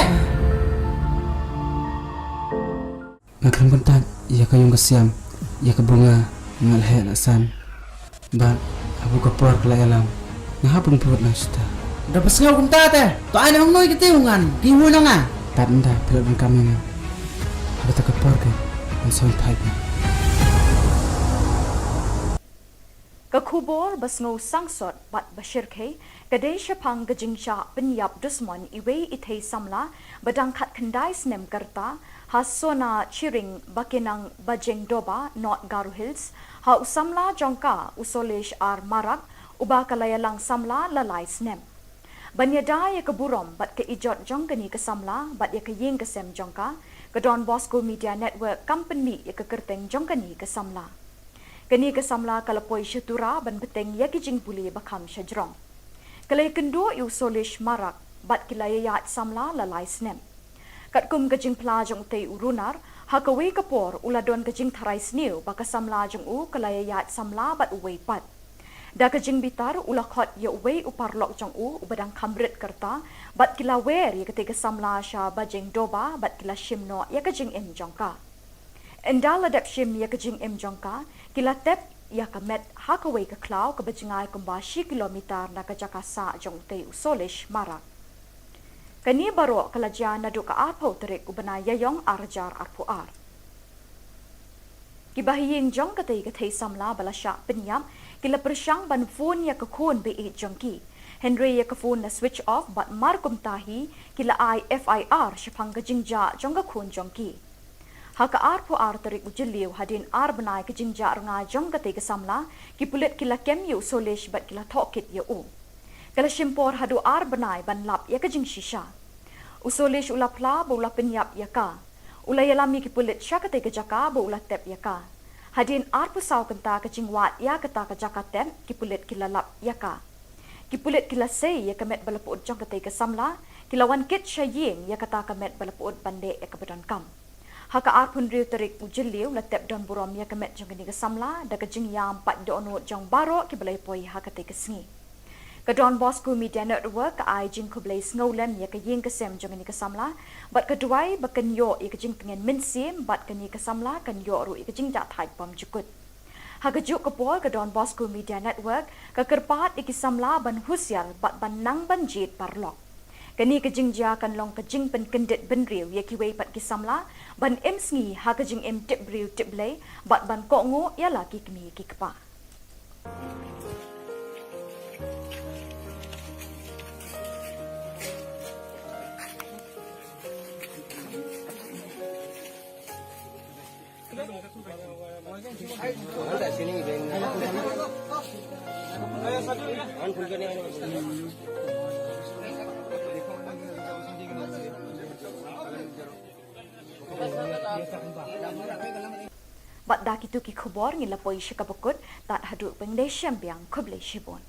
Ngakram bentak ya kayong kesiam ya ke bunga ngalhe lasan. Ba abu kapor kala alam. Ngahapun buat nasta. Dapat sengau kum tate. To ai nang noi ketiungan. Piwu nanga. Tanda pelak kami na. Ada tak kapor ke? Ansong type. Khubor basngo sangsot bat bashirke kadai shapang gajingcha penyap dusman iwe ithei samla badang khat khandai snem karta hasona chiring bakinang bajeng doba not Garu Hills ha usamla jongka usolesh ar marak uba kalayalang samla lalai snem banyada ya keburom bat ke ijot jongkani ke samla bat ya ke ying ke sem jongka ke Don Bosco Media Network company ya ke kerteng jongkani ke samla kani ke samla kalapoi syatura ban beteng ya kijing puli bakam syajrong. Kalai kendo yu solish marak bat kilayayat samla lalai snem. Kat kum kajing plajong te urunar, hakawi kapor uladon kajing tharai sniu baka samla jong u kalayayat samla bat uwei pat. Da kajing bitar ulakot ya uwei uparlok jong u ubadang kamrit kerta bat kilawer ya ketika samla sya bajeng doba bat kila shimno ya kajing im jongka. Endala dap shim ya kajing im jongka, kila tep ya kamet hakaway ka klaw ka bajingay kumbashi kilometer na kajakasa jong te usolish marak. Kani baro kalajya na do ka arpo terik ubana yayong arjar arpuar. Kibahiying jong katay samla balasya penyam kila persyang ban phone ya kakun be jongki. Henry ya ka phone na switch off bat markum tahi kila IFIR syapang kajingja jong kakun jongki. Haka arpo terik ujiliw hadin benai ke jingja runga jong kate ke samla ki pulit kila kem yu solish bat kila tokit ya u. Kala shimpor hadu benai ban lap ya ke jing shisha. Usolish ulap la bo ulap penyap ya ka. Ulayalami ki pulit sya kate ke jaka bo ulap tep ya ka. Hadin saw kenta ke jingwat ya kata ke jaka tep ki pulit kila lap ya ka. Ki pulit kila say ya kemet balapud jong kate ke samla kila wan kit sya ying ya kata kemet balapud bande ya kebedan kam. Haka arpun riu terik ujiliw latep don burom ya kemet jong kini kesamla da kejing yam pat donut jong baro ki belai poi haka te kesengi. Ka Don Bosco Media Network ka ai jing ko belai snowlem ya ke ying kesem jong kini kesamla bat keduai baken yo ya kejing pengen minsim bat kini kesamla kan yo ru ya kejing dak thai pam jukut. Haka juk kepol ka Don Bosco Media Network ka kerpat ikisamla ban husyal bat ban nang ban jit parlok. Kani kejingja kan long kejing pen kendit ben riu ya kiwei pat kisamla ban em sngi ha kejing em tip riu tip lay bat ban ko ngo ya laki kemi ki kepa. Bat dak itu ki Khubor ngila poi syakabukut tat haduk pengdai syambiang kublai shibon.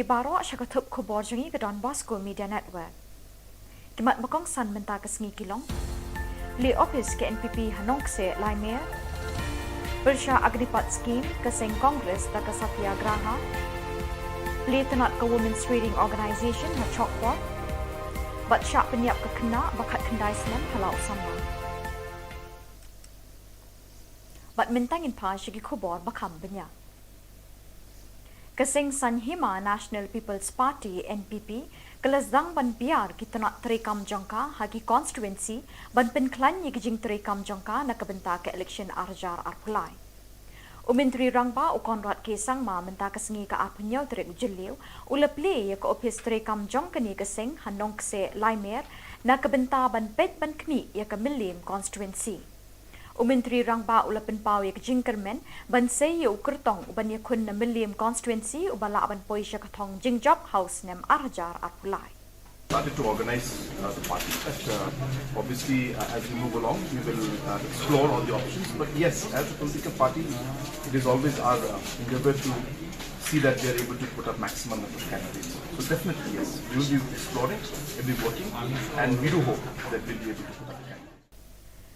baro syakatup Khubor jengi ke Don Bosco Media Network. Kimat makong san menta ke sengi kilong. Li office ke NPP Hanongse Laimir. Bersya Agnipat Scheme ke Seng Kongres da ke Satyagraha. Li tenat ke Women's Reading Organisation ha Chokpot. Bat syak penyiap ke kena bakat kendai senam halau sama. Bat mentangin pa syagi Khubor bakam banyak. Kesing San Hima National People's Party NPP kelasdang ban biar kita nak terekam jangka hagi constituency ban penklan ye kijing terekam jangka nak kebenta ke election arjar arpulai. Menteri Rangba Konrad Kesang ma menta kesengi ke arpunyau terek ujeliu ula play ye ke office terekam jangka ni kesing hanong kse Laimer nak kebenta ban pet ban kni ye ke Milim constituency. Menteri Rangba ula penpau ye jingkermen ban sei ye ukertong uban ye kun na Milim constituency ubala ban poisha katong jingjop house nem arjar arpulai. Started to organize the party. Obviously, as we move along, we will explore all the options. But yes, as a political party, it is always our endeavor to see that we are able to put up maximum number of candidates. So definitely yes, we will be exploring, we'll be working, and we do hope that we'll be able to put up candidates.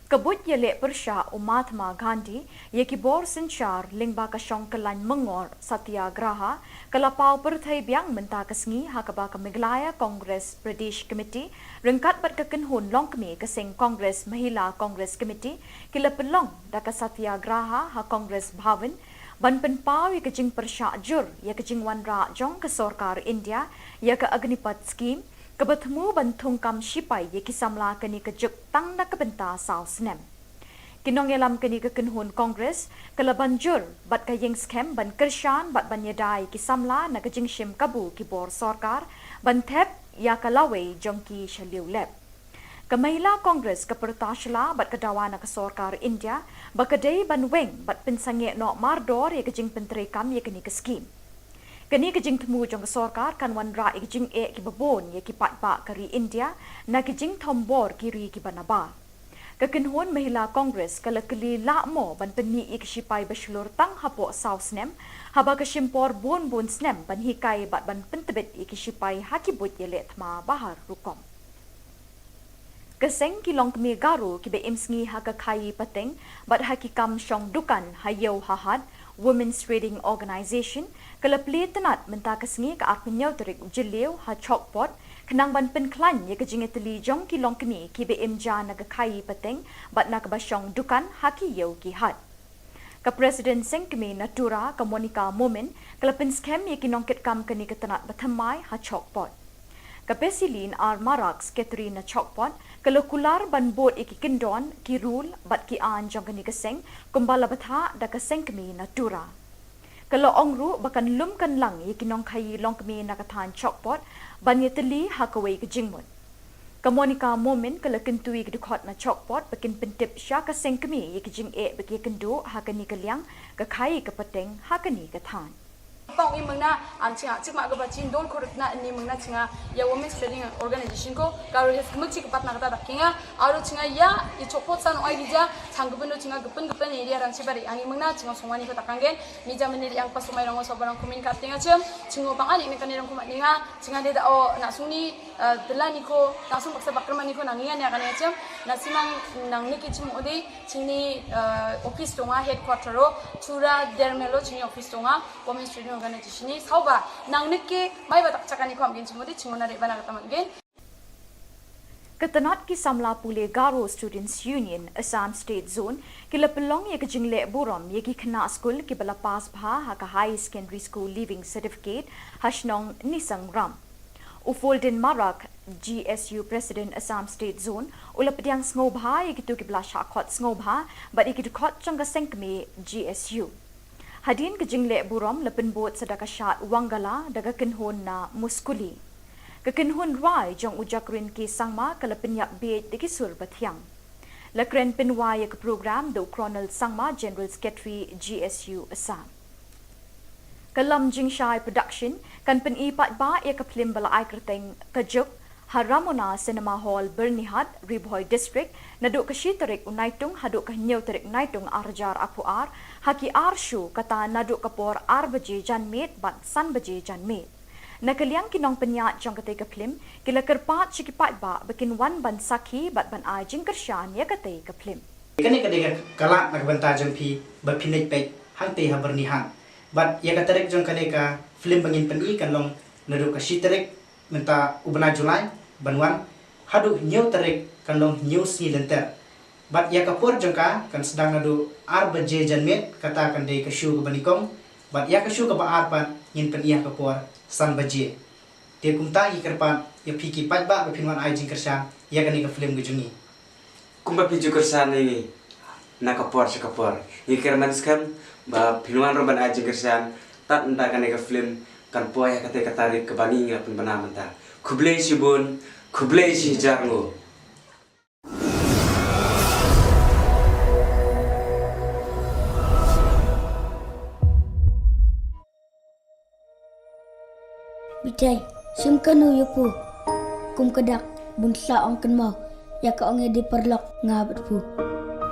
Kabut Jylla Meghalaya Mahatma Gandhi ye Khubor Sinchar Lingba Kashong Kalan Mengor Satyagraha Kalapau Perthai Biang Menta Kesengi Hakaba Meghalaya Congress Pradesh Committee Rengkat Bat Kekenhun Longkmi Keseng Congress Mahila Congress Committee Kila Pelong Daka Satyagraha Ha Congress Bhavan Ban Penpau ye Kejing Persya Jur ye Kejing Wanra Jong ke Sorkar India ye ke Agnipat Scheme Kebertemu bantung kam sipai ye kisamla keni kejuk tang na kebenta saus nem. Kinong elam keni kekenhun Kongres kala banjur bat kayeng scam ban kershan bat ban yedai kisamla na kejing shim kabu kibor sorkar ban thep ya kalawe jongki shaliu lep. Kamahila Kongres kepertashla bat kedawana ke sorkar India bakadei ban weng bat pensange no mardor ye kejing penterekam ye keni ke scheme. Kini kejing temu jong sorkar kan wan ra kejing ki babon ye ki pat ba kari India na kejing thombor kiri ki banaba. Kekenhun Mahila Kongres kala keli lakmo ban peni ik sipai baslur tang hapo saus nem haba kesimpor bon snem ban hikai bat ban pentebet ik sipai hakibut Jylla thma bahar rukom. Keseng kilong kemi garu ki be imsngi haka khai pateng bat hakikam shong dukan hayau hahad Women's Reading Organisation kala play tenat menta kesengi ke arpenyau terik ujeliu ha chokpot kenang ban penklan ye kejing eteli jong kilong kemi ki be imja na kai pateng bat na kebasyong dukan haki yau ki hat. Ke Presiden Seng kemi Natura ke Monica Momen kala pen scam ye kinong ket kam keni ke tenat bathamai ha chokpot. Ke Pesilin ar Maraks Katrina Chokpot kalau kular ban bot iki kendon ki rule bat ki an jong keni keseng kumbala batha da keseng kemi Natura. Kalau ongru bakan lum kan lang ye kinong khai long kemi nakathan Chokpot ban ye teli hakawai ke jingmut. Ke Monica Momen kalau kentui ke dukot na Chokpot bakin pentip sya ke seng kemi ye ke jing bagi kendu hakani ke liang ke khai ke peteng hakani ke than. Pang i mengna ancinga cik mak gaba cin don korutna ni mengna cinga ya Women's Reading Organisation ko karu hes kemci kepat nak kata kinga aru cinga ya i chopot san oi dija changgupendo cinga gepen area ran sibari ani mengna cinga songwani ko takanggen mija meniri yang pas sumai rango sobarang kumin kaptinga cem cingo pangani mekani rang kumat ninga cinga de o nak suni delani ko langsung paksa bakrmani ko nanginga ya kan cem nasimang nang niki cim ode cini office tonga headquarter ro chura dermelo cini office tonga Women's Reading Organisation ni sauba nang nike mai batak cakani ko amgen cimodi cimona de bana kata amgen. Ketenat ki samla pule Garo Students Union Assam State Zone kila pelong ye kejingle buram ye ki kena school ki bala pass bha ha ka high secondary school leaving certificate hashnong nisang ram. Ufolden Marak GSU President Assam State Zone ula pediang snobha ye kitu ki bala shakot snobha but ye kitu kot changa sengkme GSU. Hadin ke jingle buram lepen bot sedaka syat wangala daga kenhun na muskuli. Ke kenhun rai jong ujakrin ki sangma kala penyak bed de kisur bathiang. Lakren penwa ye ke program do Colonel Sangma General Secretary GSU Assam. Kalam Jingshai Production kan pen ipat ba ye ke film bala ai kerteng kejuk Haramona Cinema Hall Bernihat Ribhoy District naduk ke Shitarik Unaitung haduk ke Nyauterik Naitung Arjar Apuar haki Arshu kata naduk kapor Ar baje janmet bat san baje janmet. Nakaliang kinong penyat jong kate ke film kila kerpat cikipat ba bikin wan ban sakhi bat ban ai jing kershan ya kate ke film. Kani kadega kalak nagbanta jong pi bapinit pek hang te haberni hang. But ya katarek jong kadega film bangin peni kan long naru ka shiterek menta ubna Julai banwan hadu new tarek kan long new si lenter. But ya kapur jong ka kan sedang nadu arbaje janmet kata kan de ka shu ka banikong. But ya ka shu ka ba arpan ngin pen iya kapur san baje. Dia kumta ikerpan ya piki pat ba bapinwan ai jing kershan ya kani ka film gejungi. Kumba piju kersan ini nakapor sekapor. Ikir manskan ba pinuan roban aja kersan tat entah kan film kan poya kate katarik ke bani ngapun bana menta. Kublei si bun, kublei si jarngo. Bitai, simkanu yupu. Kum kedak bunsa ong kan mau. Ya ka ong di perlok ngabat pu.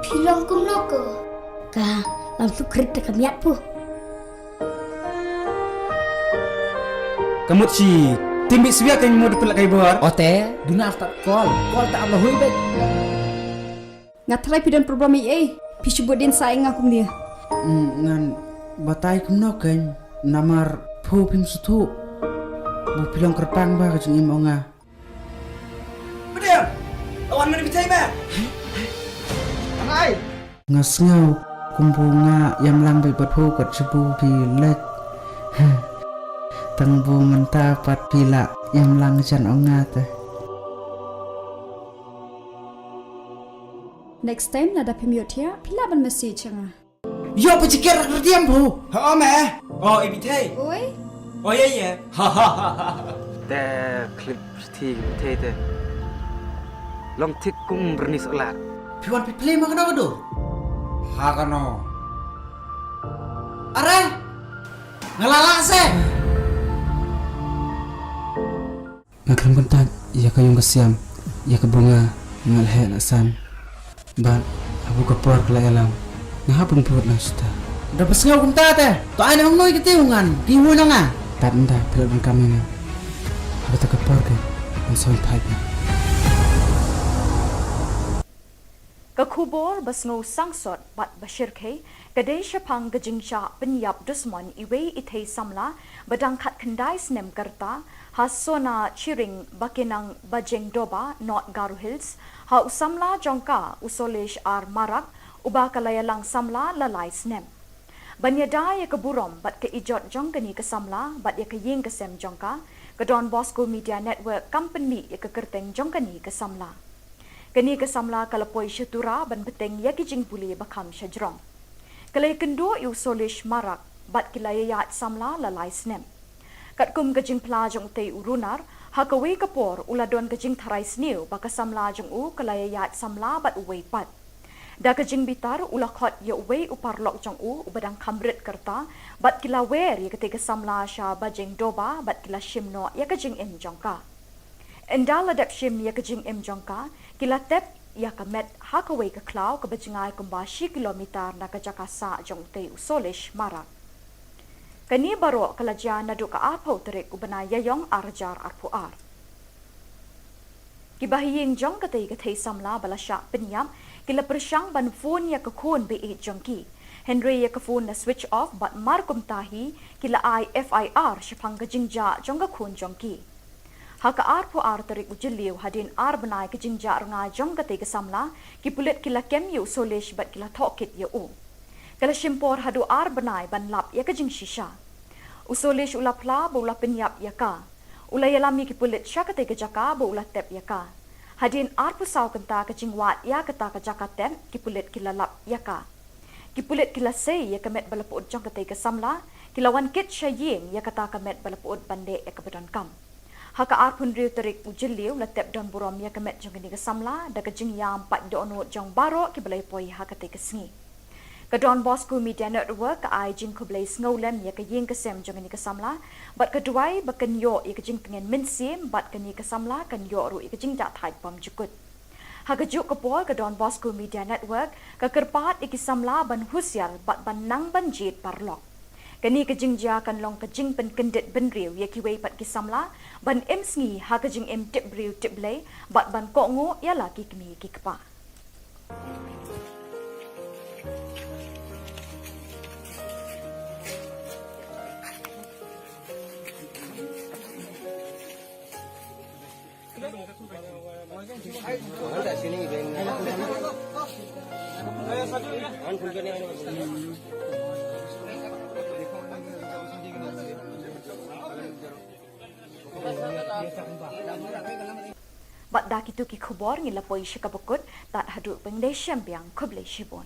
Pilong kum noko. Ka langsung krit kamiat pu. Kamut si timbik siya kan mau dipelak kai bor. Ote, duna start call tak Allah hui bet. Ngatrai pidan program i pisubut din saing akum dia. Ngan batai kumno kan namar phu pim sutu. Bu pilong kerpang ba kajeng imonga. Bediam. Lawan mana bitai ba? Angai. Ngasngau kumbunga yang lang bay phu kat sebu pilek. Tangbu menta pat pila yang lang jan ongat. Next time nada pemiut ya, pila ban message nga. Yo pecikir kerdiam bu. Ha me. Oh ibitai. Oi, Oh ya. Te klip ti te. Long tik kum bernis olat. Piwan pi play makan apa do? Hakano. Are. Ngalala se. Ngakram kontak ya kayong kasiam ya ke bunga ngalhe lasan. Ba abu kapor kala alam. Ngahapon put na sta. Dapat ngau kunta te. To ai nang noi kitiungan. Piwo na nga. Tanda pilon kami ni. Apa tak kapor ke? Ansoi pipe. Ka Khubor basngo sangsot bat bashir ke kadai shapang gajingcha penyap dusmon iwe ithei samla badang khat khandai snem karta hasona chiring bakinang bajeng doba not Garu Hills ha usamla jongka usolesh ar marak uba kalayalang samla lalai snem banyada ya keburom bat ke ijot jongkani ke samla bat ya ke ying ke sem jongka ke Don Bosco Media Network company ya ke kerteng jongkani ke samla kani ke samla kalapoi syatura ban beteng ya kijing puli bakam syajrong kalai kendo yu solish marak bat kilaya yat samla lalai snem kat kum kajing plajong te urunar hakawi kapor uladon kajing tharai sniu baka samla jong u kalaya yat samla bat uwei pat da kajing bitar ulakhot ya uwei uparlok jong u ubadang kamrit kerta bat kila wer ya ketika samla sha bajeng doba bat kila shimno ya kajing im jongka endala dap shim ya kajing im jongka kila tep ya kamet hakaway ka klaw ka bajingay kumbashi kilometer na kajakasa jong te usolish marak. Kani baro kalajya na do ka apaw terik ubana yayong arjar arpuar. Kibahiying jong katay katay samla balasya penyam kila persyang ban phone ya kakun be jong ki. Henry ya ka phone na switch off bat markum tahi kila FIR syapang kajingja jong kakun jong ki. Haka arpo terik ujiliw hadin benai ke jingja renga jong kate ke samla ki pulit kila kem yu solish bat kila tokit ya u. Kala shimpor hadu benai ban lap ya ke jing shisha. Usolish ulapla bo ula penyap ya ka. Ula yalami ki pulit sya kate ke jaka bo ula tep ya ka. Hadin arpo saw kenta ke jingwat ya kata ke jaka tem ki pulit kila lap ya ka. Ki pulit kila say ya kemet balapud jong kate ke samla kila wan kit sya ying ya kata kemet balapud bande ya kebedan kam. Haka arpun riu terik ujiliw latep don burom ya kemet jong kini kesamla da kejing yam pat dono jong baro ki balai poi haka te kesengi. Ka Don Bosco Media Network ka ai jing kublai sngolen ya ka ying kesem jong kini kesamla bat keduai bakan yo ya kejing pengen minsim bat kini kesamla kan yo ru ya kejing dak thai pam jukut. Haka juk kapol ka Don Bosco Media Network ka kerpat iki samla ban husyal bat ban nang ban jit parlok. Kani kejing ja kan long kejing pen kendit ben riu ya kiwei pat kisamla ban em sngi ha kejing em tip riu tip lay bat ban ko ngo ya la ki kmi ki kpa. Bat dak itu ki khubor ngila poi shikabukut tat haduk pengdai syambiang kublai shibon.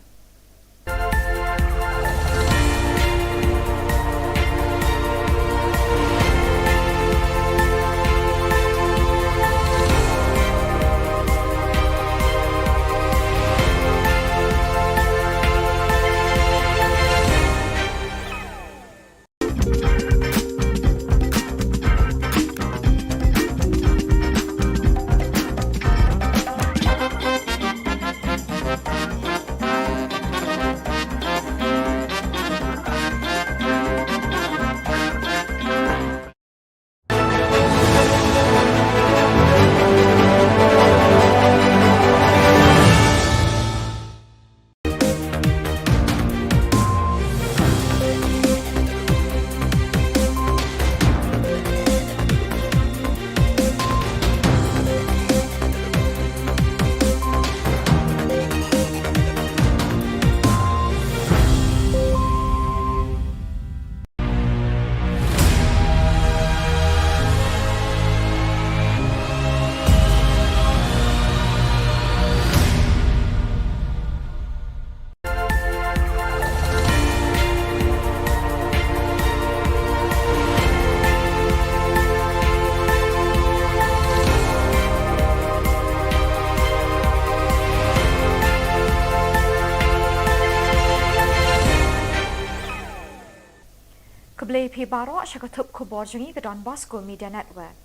Kublai pi baro syakatup Khubor jungi ke Don Bosco Media Network.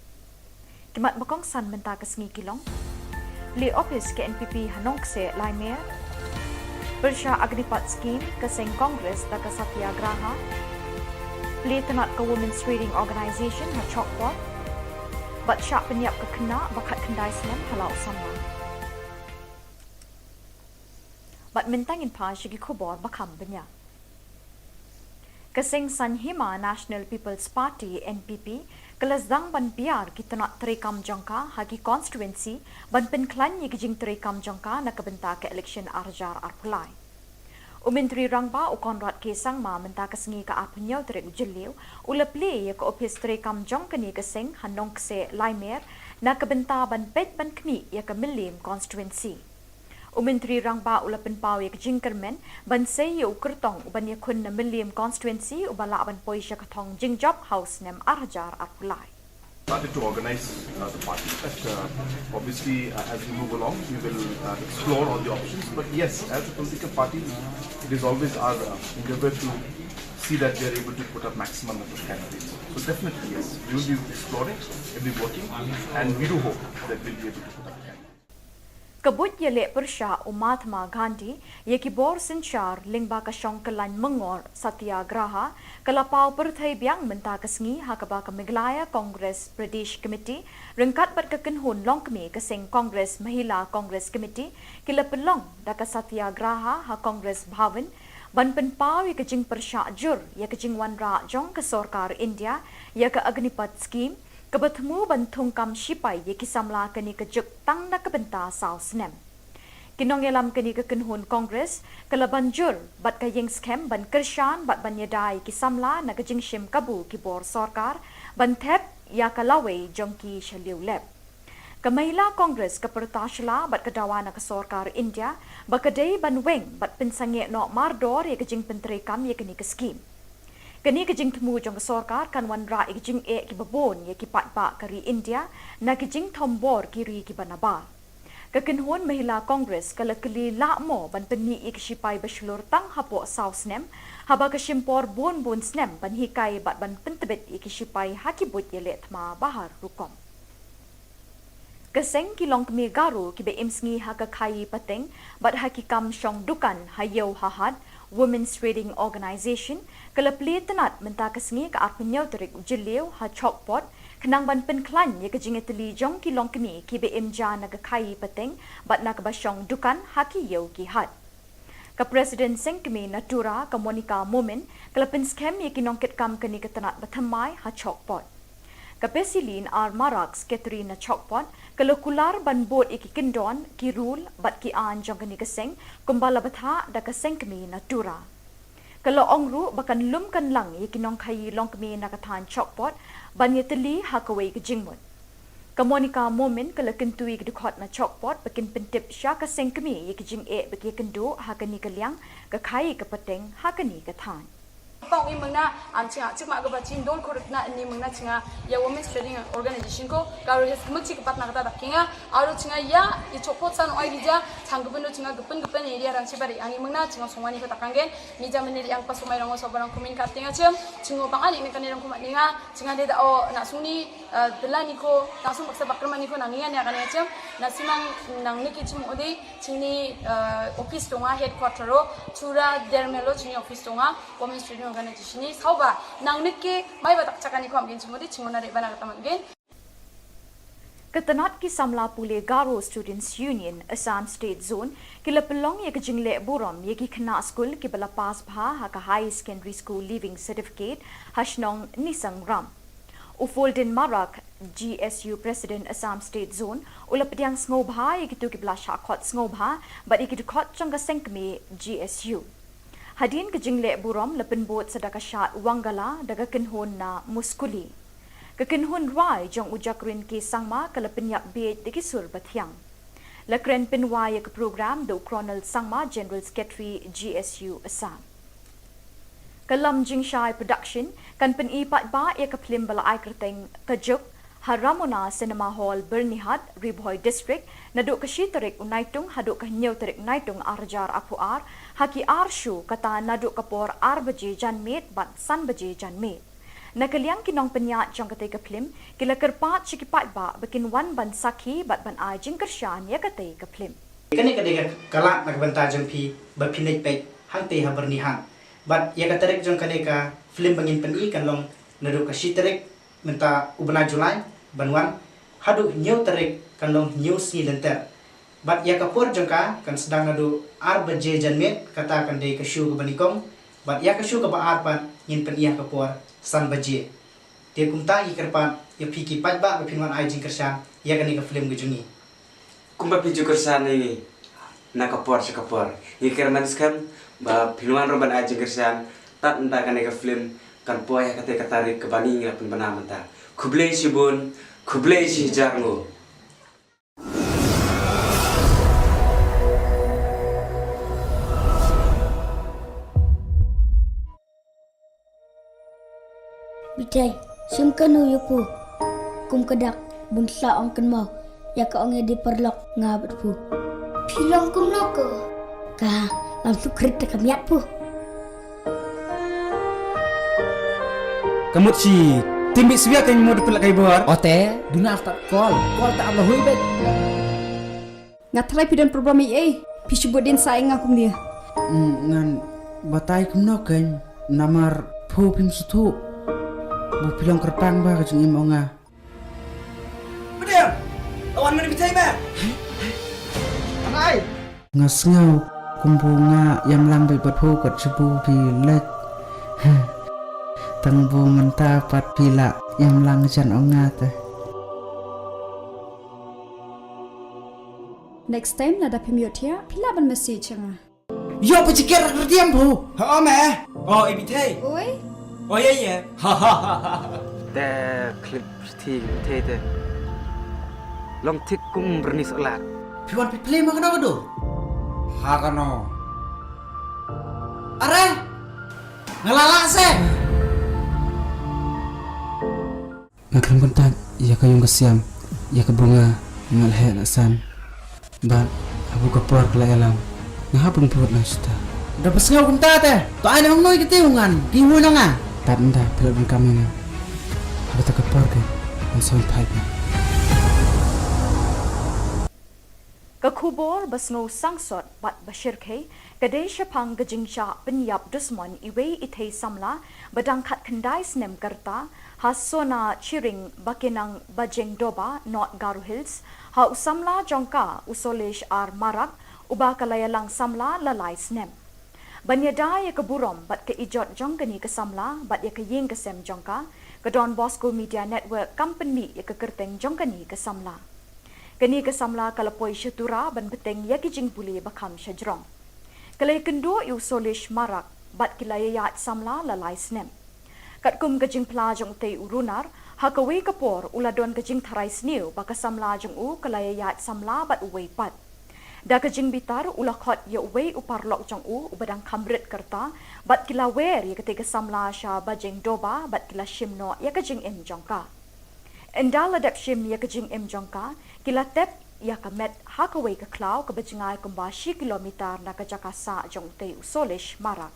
Kimat bakong san menta ke sengi kilong. Li office ke NPP Hanong se Laimer. Bersya Agnipat Scheme ke Seng Kongres da ke Satyagraha. Li tenat ke Women's Reading Organisation ha Chokpot. Bat syak penyiap ke kena bakat kendai selam halau sama. Bat mentangin pa syagi Khubor bakam banyak. Keseng Sanhima National People's Party NPP kelasdang ban biar kita nak terekam jangka hagi constituency ban penklan ye kijing terekam jangka nak kebenta ke election arjar arpulai. Umentri rangba u Konrad Kesang ma menta kesengi ke apunyau terek ujeliu uleple ye ke office terekam jangka ni keseng Hanong kse Laimer nak kebenta ban pet ban kmi ye ke Milim constituency. Umentri rangba ula penpau ye jingkermen ban sei ye ukertong ban ye kun na Milim constituency ubala ban poi sya katong jingjop house nem arjar arpulai. Started to organize the party, but obviously as we move along we will explore all the options, but yes, as a political party it is always our endeavor to see that we are able to put up maximum number of candidates. So definitely yes, we will be exploring, we will be working, and we do hope that we will be able to put up candidates. Kabut Jylla Meghalaya Gandhi yeki bor sinchar lingba ka shongkalan mengor satyagraha kalapau perthai biang menta kesngi hakaba ka Meghalaya Congress Pradesh Committee rengkat bat ka kenhun longkmi ka seng Congress Mahila Congress Committee kila pelong da ka satyagraha ha Congress Bhavan ban penpau ye kejing persya jur ye kejing wan ra jong ka Sarkar India ye ka Agnipat Scheme kebertemu bantung kam sipai ye kisamla kini kejuk tang nak kebenta saus nem. Kinong yelam kini ke kenhun Kongres kelaban jur bat kayeng scam ban kershan bat ban yadai kisamla nak kejing shim kabu kibor Sarkar ban thep ya kalawe jongki shaliu lep. Kamahila Kongres kepertasla bat kedawa nak Sarkar India bakadei ban weng bat pensange no mardor ye kejing penterekam ye kini ke scheme. Kini kejing temu jong Sarkar kan wan ra kejing ki babon ye ki pat pa kari India na kejing thombor kiri ki banaba. Kekenhun Mahila Congress kala keli lakmo ban peni ik sipai baslur tang hapo saus nem haba ke simpor bon snem ban hikai bat ban pentebet ik sipai hakibut ye let ma bahar rukom. Keseng kilong kemi garu kibe imsngi ha ka khai pateng bat hakikam shong dukan hayo hahad Women's Trading Organization kelapli tenat menta kesngi ka arpenyau terik jeliu ha chokpot kenang ban penklan ye kejingeteli jong kilong kemi kibe imja na ka khai pateng bat na ka bashong dukan haki yo ki hat. Ka Presiden Sengkemi Natura ka Monica Momin kelapin scam ye kinongket kam kani ketenat bathamai ha chokpot. Ka Pesilin ar Marax Katrina Chokpot kalau kular ban bot iki kendon ki rule bat ki an jong kani keseng kumbala batha da keseng kemi Natura. Kalau ongru bakan lum kan lang ye kinong khai long kemi nakathan Chokpot ban ye teli ha kawai ke jingmut. Ka Monica Momin kalau kentui ke dukot na Chokpot bakin pentip sya keseng kemi ye ki jing e bagi kendu ha kani kaliang ka khai ke peteng ha kani kathan. Pang ini mengna ancinga cik mak gaba cin don korek na ini mengna cinga ya Women's Trading Organization ko kalau hes kemuk cik kepat nak kata dakinga aru cinga ya i copot san oi dija canggupen do cinga gepen area rang cibari ani mengna cinga sumani ko takanggen ni jam meniri yang pas sumai rang so barang kumin katinga cem cingo pang ali ni kan rang kumat ninga cinga de da o nak suni delani ko langsung paksa bakrman ni ko nangian ya kan cem na simang nang niki cim odi cini office tonga headquarter ro chura dermelo cini office tonga Women's Trading Organization ni sauba nang niki mai batak cakani ko amgin cimodi cingona de bana kata mangin. Ketenat ki samla pule Garo Students Union Assam State Zone kila pelong ye kejingle buram ye ki kena school ki bala pas bha ha ka high secondary school leaving certificate hashnong nisang ram. Ufolden Marak GSU President Assam State Zone ulapdiang ngobha ye kitu ki bala shakot ngobha but ye kitu khot changa sengkme GSU. Hadin kejingle buram lepen bot sedaka syat wangala daga kenhon na muskuli. Kekenhon rai jong ujakrin ke sangma kelepen yak bed deki sur bathiang. Lekren penwai ke program do Colonel Sangma General Secretary GSU Assam. Kalam Jingshai Production kan pen ipat ba ya ke film bala ai kerteng kejuk Haramona Cinema Hall Bernihat Riboy District naduk ke shiterik unaitung haduk ke nyau terik naitung arjar apuar haki arshu kata naduk kapor arbaje janmet bat san baje janmet. Nakaliang kinong penyat jong katay ke film kila kerpat sikipat ba bikin wan ban sakhi bat ban ai jing kersyan ya katay ke film. Kani kadega kalak nagbanta jong pi bapinay pek hangte ha bernihan. Bat ya katarek jong kaneka film bangin peni kan long naduk ke shiterik menta ubna Julai banwan hadu nyau tarik kan long nyau si lenter. Bat ya kapor jongka kan sedang nadu arbaje janmet kata kan de kesyu ke banikong. Bat ya kesyu ke ba arpan yin pen iya kapor san baje. Dia kumta ikerpan ya piki pajba bapinwan ai jing kersan ya kan ke film gejungi. Kumpa piju kersan ini na kapor sekapor. Iker maniskan ba pinwan roban ai jing kersan tat entah kan ke film kan poya kata katarik ke bani ngapun bana menta. Kublai sibun, kublai si jarngo. Bitai, simkanu yupu. Kum kedak bunsa ong ken mau. Ya ka ong di perlok ngabat pu. Pilong kum noko. Ka langsung krit ka miat pu. Kamu si timbik siya kan mo dipelak kay buar. Ote, duna after call tak Allah hui bet. Ngatrai pidan program EA. Pisubudin saing akum dia. Ngan batay kum no kan namar phu pim sutu. Bu pilong kerpang ba kajung imo nga. Bedem, awan mana bitai ba? Anai. Ngasngaw kumbunga yam lambai bat phu kat sebu pilet. Tangbu menta pat pila yam lang jan ongata. Next time nada pimiotia pila ban message nga. Yo pecikir kerdiam bu. Ha me. Oh, ibitai. Oi. Oh ya. Ha ha ha ha. Te klip ti te. Long tik kum bernis elat. Piwan pi play makana kado. Hakano. Are. Ngalala se. Ngakram kontak ya kayong kasiam ya kabunga ngalhe lasan. Ba abu kapor kala alam. Ngahapon put na sta. Dapat sengaw kunta te. To ay namang noy kitiungan. Diwo na nga. Tanda pelabun kami na. Ada tak kapor ke. Ang sound pipe. Ke Khubor basngo sangsot bat bashirke kadai syapang gejingja penyap dusmon iwe ithei samla badang khat kendai snem karta hasona chiring bakinang bajeng doba not Garu Hills ha usamla jongka usolesh ar marak uba kalayalang samla lalai snem. Banyada ya keburom bat ke ijot jongkani ke samla bat ya ke ying ke sem jongka ke Don Bosco Media Network company ya ke kerteng jongkani ke samla. Kani ke samla kalapoi syatura ban beteng ya kijing buli bakam syajrong. Kalai kendo yu solish marak bat kilayayat samla lalai snem. Kat kum kajing pelajong te urunar ha kawe kapor uladon kajing tharai sniu baka samla jong u kalayayat samla bat uwei pat. Da kajing bitar ulakot ya uwei uparlok jong u ubadang kamrit kerta bat kilawer ya ketika samla sya bajeng doba bat kila shimno ya kajing im jongka. Endal adap shim ya kajing im jongka kila tep ya kamet hakaway ka klaw ka bajingay kumbashi kilometer na kajakasa jong te usolish marak.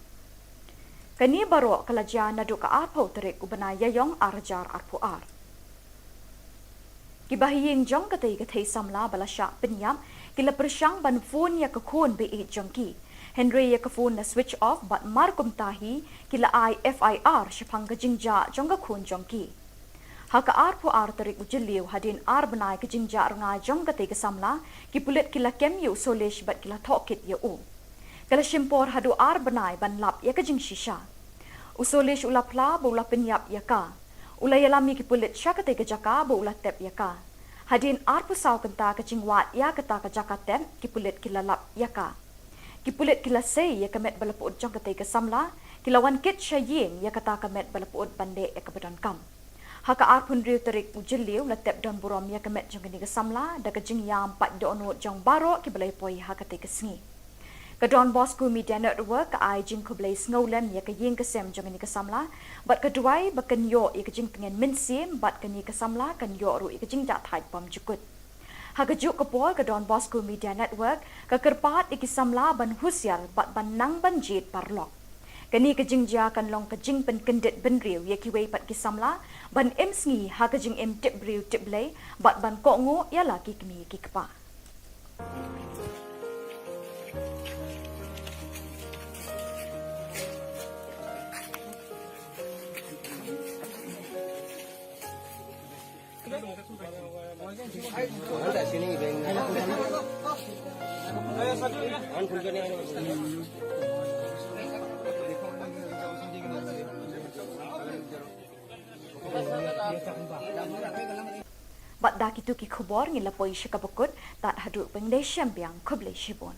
Kani baro kalajya na do ka arpo terik ubana yayong arjar arpuar. Kibahiying jong katay samla balasya penyam kila persyang ban phone ya kakun be jongki. Henry ya ka phone na switch off bat markum tahi kila IFIR syapang kajingja jong kakun jongki. Haka arpo terik ujiliw hadin benai kejingja renga jong katay kasamla kipulit kila kem yu solish bat kila tokit ya u. Kala shimpor hadu benai ban lap ya kejing shisha. Usolish ulapla ba ula penyap ya ka. Ula yalami kipulit sya katay kajaka ba ula tep ya ka. Hadin saw kenta kejing wat ya kata kajaka tep kipulit kila lap ya ka. Kipulit kila say ya kamet balapuod jong katay kasamla kilawan kit sya ying ya kata kamet balapuod bande ya kabadon kam. Haka arpun riu terik ujiliw latep don burom ya kemet jong kini kesamla da kejing yang pat donut jong baro ki balai poi haka te kesngi. Ka Don Bosco Media Network ka ai jing ko balai snowlem ya ka ying kesem jong kini kesamla bat keduai bakan yo ya kejing pengen minsim bat kini kesamla kan yo ru ya kejing dak thai pam jukut. Haka juk kapol ka Don Bosco Media Network ka kerpat ikisamla ban husyal bat ban nang ban jit parlok. Kani kejingja kan long kejing pen kendit ben riu ya kiwei pat kisamla ban em sngi ha kejing em tip riu tip lay bat ban ko ngo ya laki kemi ki kepa. Bat dah kitu ki Khubor ngila poi syakabukut tat haduk pengdai syambiang kublai shibon.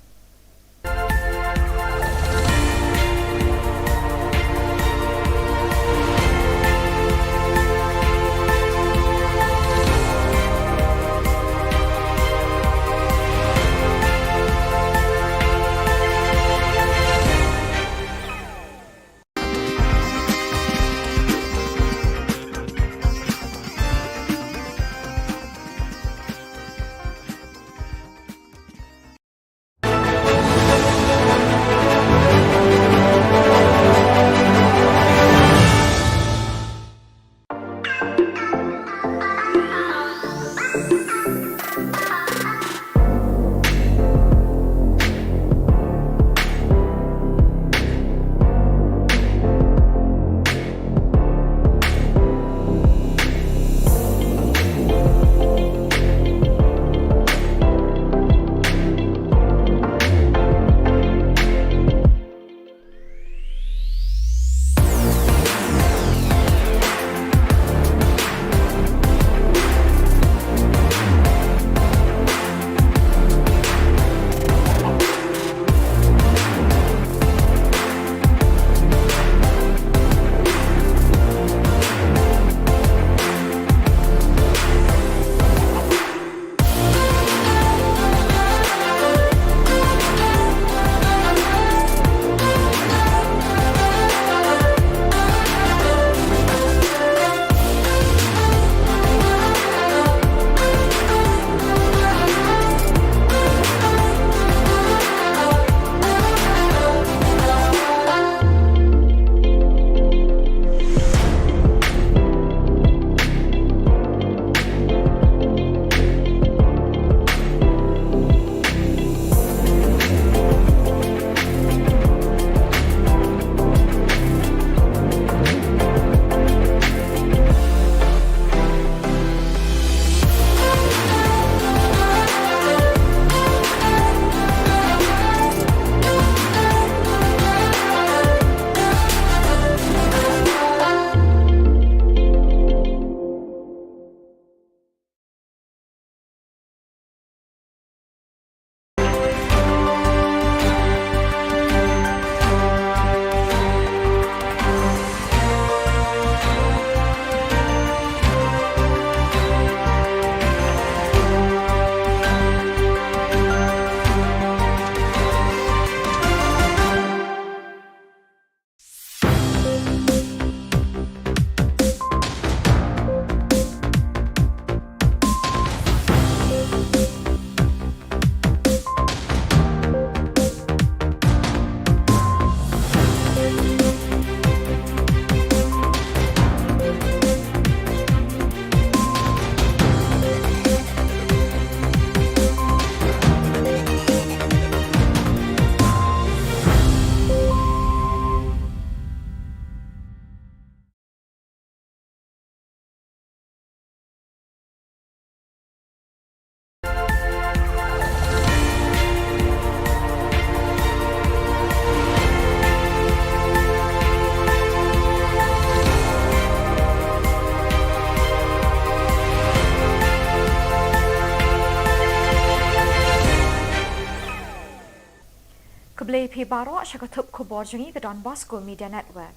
Keblai pi baro syakatup Khubor jengi ke Don Bosco Media Network.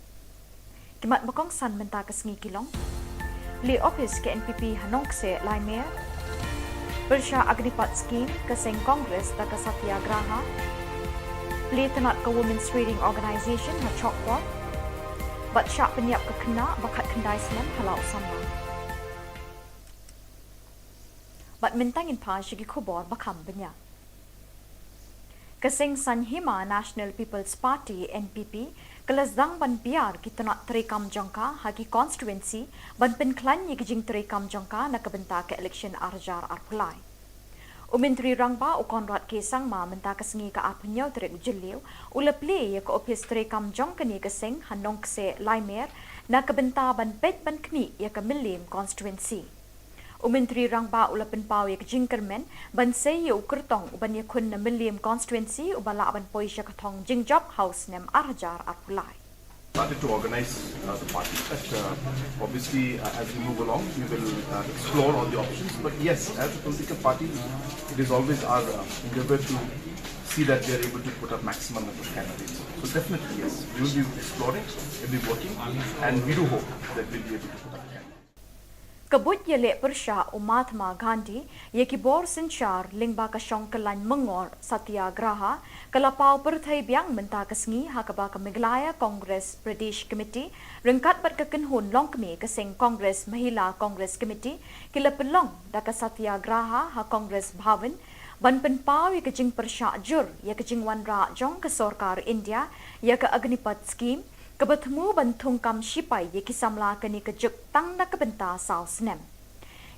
Kimat bakong san menta ke sengi kilong. Li office ke NPP Hanong se Laimer. Bersya Agnipat Scheme ke Seng Kongres da ke Satyagraha. Li tenat ke Women's Trading Organisation ha Chokpot. Bat syak penyiap ke kena bakat kendai selam halau sama. Bat mentangin pa syagi Khubor bakam banyak. Keseng Sanhima National People's Party NPP kelasdang ban biar kita nak terekam jangka hagi constituency ban penklan ye kijing terekam jangka nak kebenta ke election arjar arpulai. Menteri Rangba Konrad Kesang ma menta kesengi ke apnya terek jeliu ulepli ye ke office terekam jangka ni keseng hanong kese Laimer nak kebenta ban pet ban kni ye ke Milim constituency. Menteri Rangba ulapan pau ye kejingkermen ban sei ye ukertong uban ye kun na Milim constituency ubala ban poi sya katong jingjop house nem arjar arpulai. Started to organize the party, but obviously as we move along we will explore all the options, but yes, as a political party it is always our endeavor to see that we are able to put up maximum number of candidates. So definitely yes, we will be exploring, we will be working, and we do hope that we will be able to put up candidates. Kabut Jylla Persha Mahatma Gandhi ye Khubor Sinchar Lingba ka Shongkalan Mengor Satyagraha kalapau perthai biang menta kesengi hakaba ka Meghalaya Congress Pradesh Committee rengkat bat kekenhun longkmi ke Seng Congress Mahila Congress Committee kila pelong da ka Satyagraha ha Congress Bhavan ban penpau ye kejing Persha Jur ye kejing wanra jong ke Sarkar India ye ke Agnipat Scheme kebertemu bantung kam sipai ye kisamla keni kejuk tang na kebenta sau senem.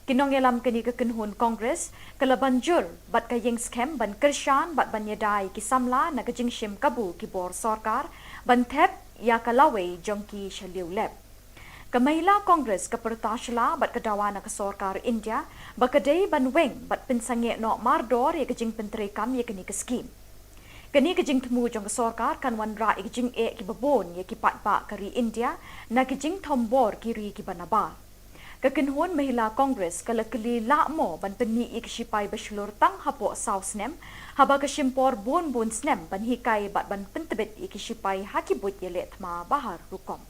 Kinong yelam keni kekenhun Kongres kelaban jur bat kayeng skem ban kershan bat ban yedai kisamla na kejing shim kabu Khubor Sarkar ban thep ya kalawai jongki shaliu lep. Kamahila Kongres kepertashala bat kedawa na ke Sarkar India bakadei ban weng bat pensange no mardor ye kejing penterekam ye keni ke scheme. Kini kejing temu jong Sarkar kan wanra kejing ki babon ye ki patpa kari India na kejing tombor kiri ki banaba. Kekenhun Mahila Kongres kalakeli lakmo ban peni ik sipai baslur tang hapo saus nem haba kesimpor bon snem ban hikai bat ban pentebet ik sipai hakibut ye letma bahar rukom.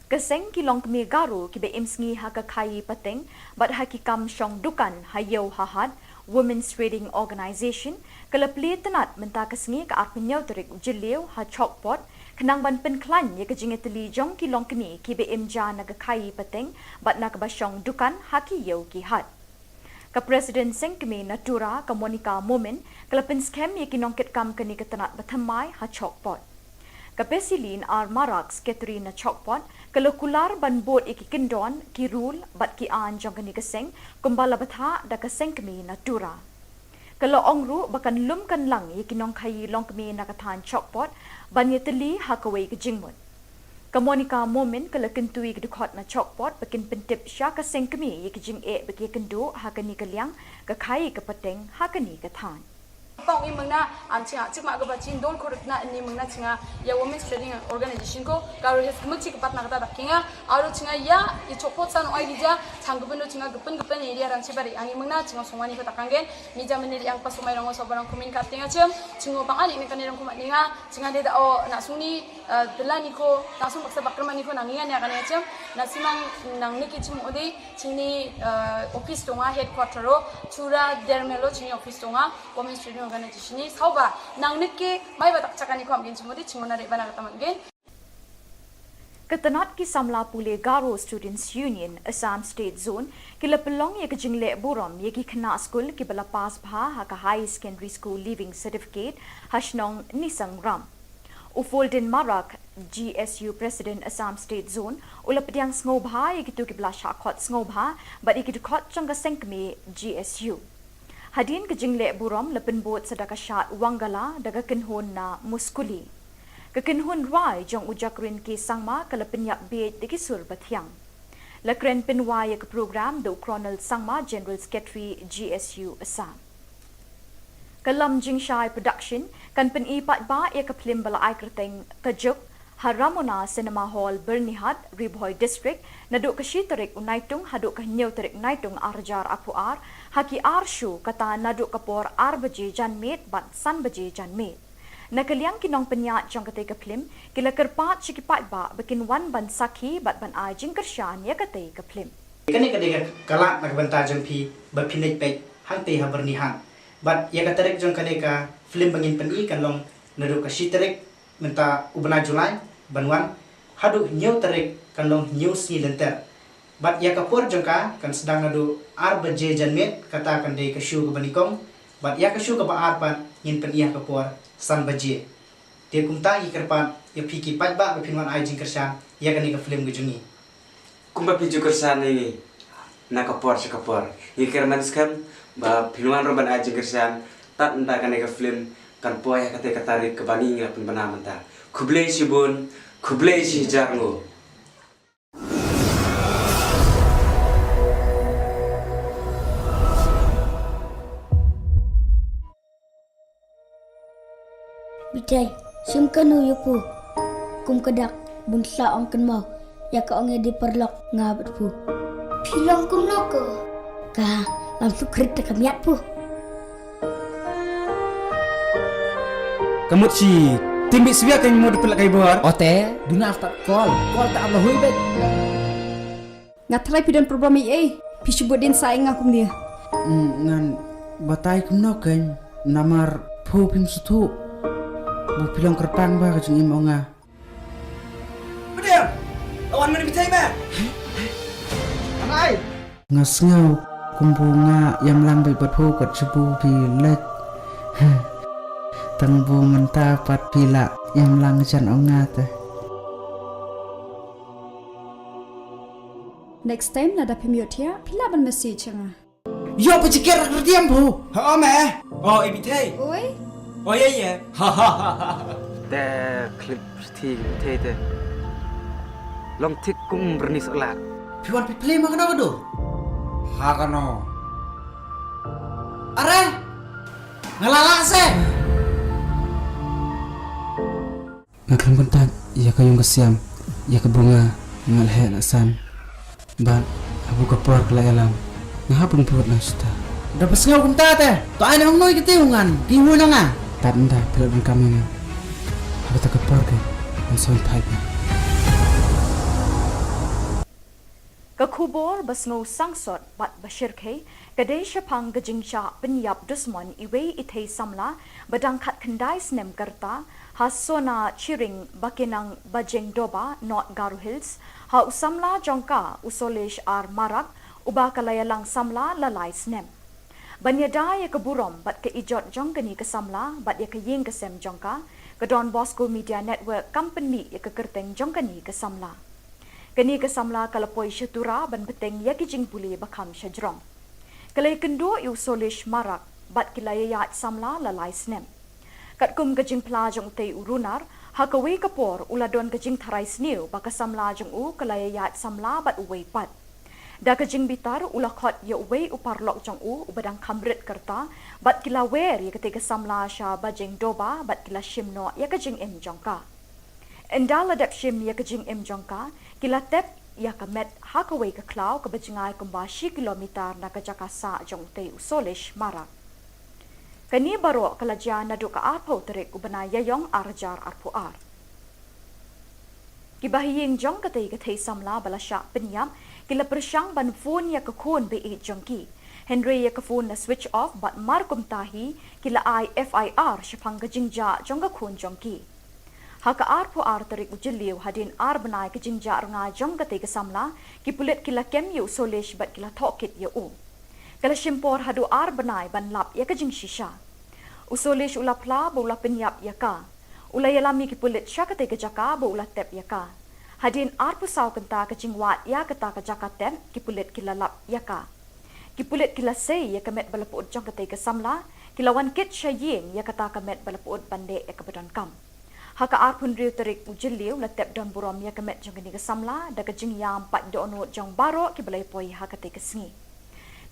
Keseng kilong kemi garu ki be imsngi hakakai pateng bat hakikam syong dukan hayo hahad Women's Trading Organisation kelapli tenat menta kesengi ke arpenyau terik jeliu ha chokpot kenang ban penklan ye kejing eteli jong kilong keni ki be imja na kai pateng bat na kebasyong dukan haki yau ki had. Ke Presiden Sengkemi Natura ke Monica Momin kelapin skem ye kinongket kam keni ke tenat batamai ha chokpot. Ke Pesilin ar marak sekretari na chokpot kelokular ban bot iki kendon ki rule bat ki an jong keni keseng kumbala batha da keseng kemi Natura. Kalau ongru bakan lum kan lang ye kinong kai long kemi nakatan chokpot ban ye teli hakawai ke jingmut. Ke Monica Momin kala kentui ke dukot na chokpot bakin pentip sya keseng kemi ye kijing bagi kendu hakani ke liang ke kai ke peteng hakani ke tan. Pang ini mengna ancinga cik mak kebaca don korek na ini mengna cinga ya Women's Trading Organisation ko kalau hes kemci kepat nak kata kinga aru cinga ya i copot san oi dija canggupen do cinga gepen area ran sebari angi mengna cinga sumani kata kanggen mija meniri yang pas sumai rango sobarang kumin kat tinga cem cinga pang ani kan irang kumat ninga cinga dia o nak suni delani ko langsung paksa bakrman ko nangingan ya kan ya cem nasimang nang niki cem odi cini office tonga headquarter ro chura dermelo cini office tonga Women's Trading Organisation ni sauba nang niki mai batak cakani ko amgin cemudi cingona rebana kata mangin. Ketenat ki samla pule Garo Students Union Assam State Zone kila pelong ye kejingle burom ye ki kena school ki bala pas bha ha ka high secondary school leaving certificate hashnong nisang ram. Ufoldin Marak GSU President Assam State Zone ulap diang ngobha ye kitu ki bala shakot ngobha but ye kitu khot changa sengkmi GSU. Hadin kejingle burom lepen bot sedaka syat wangala daga kenhon na muskuli. Kekenhun rai jong ujakrin ki sangma kalapen yak beit diki sur bathyang. Lakren pinwaya ke program do Colonel Sangma General Secretary GSU Assam. Kalam Jingshai Production kan penipat ba ya ke film bala ai kerteng kejuk Haramona Cinema Hall Bernihat Riboy District naduk ke Shiterik Unaitung haduk ke Nyau Terik Naitung Arjar Apuar haki Arshu kata naduk kapor Arbaji Janmit bat San Baji Janmit. Nakaliang kinong penyak jang kate ke plim kila kerpat cikipat ba bikin wan ban sakhi bat ban ajing kersyan ya kate ke plim. Kani kadega kalak nagbanta jang pi bapinit pek hang te habernihan. Bat ya katarek jang kadega film bangin peni kan long naduk ke Shiterik minta ubna Julai banwan hadu nyau tarik kan long nyau si lenter. Bat ya kapor jang ka kan sedang nadu Arbaji Janmit kata kan de ke shu ke banikong. Bat ya ke shu ke ba arpat ngin peni ya kapor San Baji. Dia kumta ikerpan ya piki patba bapinwan ajing kersan ya kani ke film gejungi. Kumba piju kersan ini nakapor sekapor. Iker manskam ba pinwan roban ajing kersan tat entah kani ke film kan poya kate katarik ke bani ngapun bana menta. Kublei sibun, kublei si jarngo. Bitai, simkanu yupu. Kum kedak bunsa ong kenmau. Ya ka ong di perlok ngabat pu. Pilong kum noko. Ka langsung kerita kamiat pu. Kamu si timbi siya kan mau dipelak kay bor. Ote, duna after call tak Allah hui bet. Ngatrai pidan program EA. Pisubut din saing akum dia. Ngan batay kum no kan namar pu pim sutu. Bu pilang kerpang ba kajung imo nga. Bediam. Lawan mana bitai ba? Anai. Ngasngaw kumbunga yam lang bay bat pu kat sebu pilet. Tang bu menta pat pila yam lang jan onga teh. Next time nada pemiot ya, pila ban message nga. Yo pecikir kerdiam bu. Ha me. Oh ibitai. Oi. Oh ya. Te klip ti te. Long tik kum bernis elak. Piwan piplay mah kena kado. Hakano. Are. Ngalala se. Ngakram kontak ya kayong kasiam ya kebunga ngalhe lasan. Ban abu kapor kelayalam. Ngahapun buat nasta. Dapat sengaw kunta teh. To ay nang noy kitiungan. Piwo na nga. Tanda pilot kami nga. Aku tak kapor ke. Ang son pipe. Ka Khubor basngo sangsot bat bashirke kadai syapang gejingcha penyap dusman iwe ithei samla badang khat khandai snem karta hasona chiring bakinang bajeng doba not Garu Hills ha usamla jongka usolesh ar marak uba kalayalang samla lalai snem banyada ya keburom bat ke ijot jongkani ke samla bat ya ke ying ke sem jongka ke Don Bosco Media Network company ya ke kerteng jongkani ke samla kani ke samla kalapoi syatura ban beteng ya kijing buli bakam syajrong kalai kendo yu solish marak bat kilayayat samla lalai snem kat kum kejing plajong tei urunar hakawe kapor uladon kejing tharai sniu baka samla jong u kalayayat samla bat uwei pat da kejing bitar ulakhot ya uwei uparlok jong u ubadang kamrit kerta bat kilawer ya ketika samla sha bajeng doba bat kila shimno ya kejing em jongka endala dap shim ya kejing em jongka kila tep ya kamet hakawe ke klau ke bajingai kumbashi kilometer na kajakasa jong tei usolish marak kani baro kalaja nadu ka arpo terik ubana yayong arjar arpuar kibahiying jong katei katei samla balasya penyam kila persyang ban phone ya kakun be jongki Henry ya phone na switch off bat markum tahi kila IFIR syapang gajingja jong kakun jongki haka arpuar terik ujiliu hadin ar banai kajingja ranga jong katei kesamla kipulit kila kem yu solish bat kila thokit ya u kala shimpor hadu ar banai ban lap ya kajing shisha usolish ulapla bola penyap ya ka ulayalami kipulit syakate kejaka bola tep ya ka hadin ar pusau kenta kajing wat ya kata kejaka tep kipulit kila lap ya ka kipulit kila sei ya kamet balapud jong katei kesamla kilawan kit syaying ya kata kamet balapud bande ya kabadon kam haka arpun riu terik ujiliu latep don burom ya kamet jong ni kesamla da kajing yam pat do onut jong baro ki balai poi haka te kesngi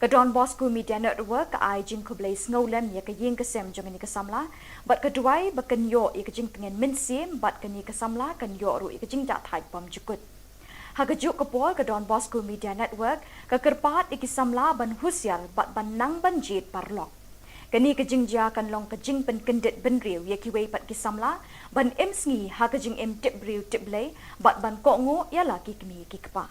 Kedon Bosku Media Network ai jing kublai snowlem ya ke ying kesem jangan ni kesamla bat keduai baken yo i ke jing pengen mensim bat keni kesamla kan yo ru i ke jing jak thai pam jukut ha ke juk kepol kedon Bosku Media Network ke kerpat i kesamla ban husial bat ban nang ban jit parlok keni ke jing ja kan long ke jing pen kendet ben riu ya ki wei pat kesamla ban em sngi ha ke jing em tip riu tip lei bat ban ko ngo ya la ki kemi ki kepa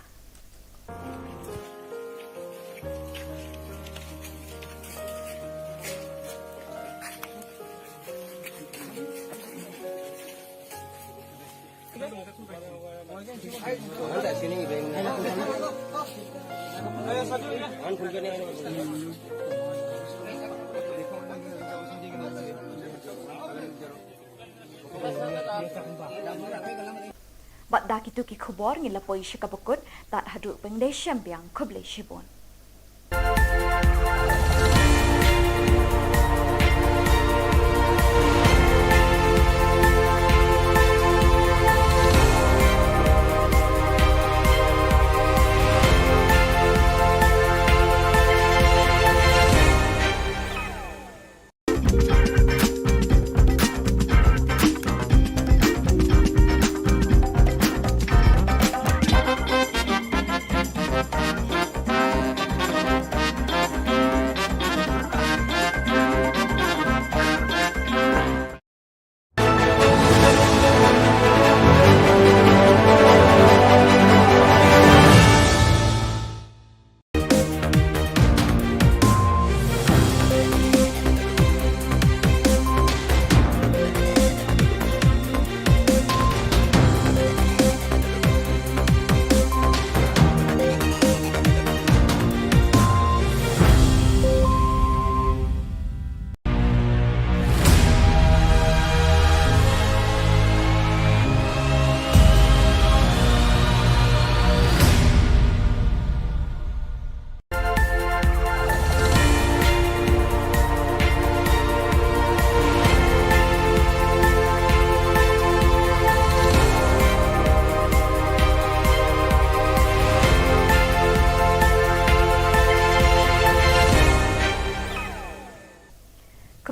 Bat dak itu ki Khubor ngila poi shikabukut tat hadu pengde syambiang kuble shibon.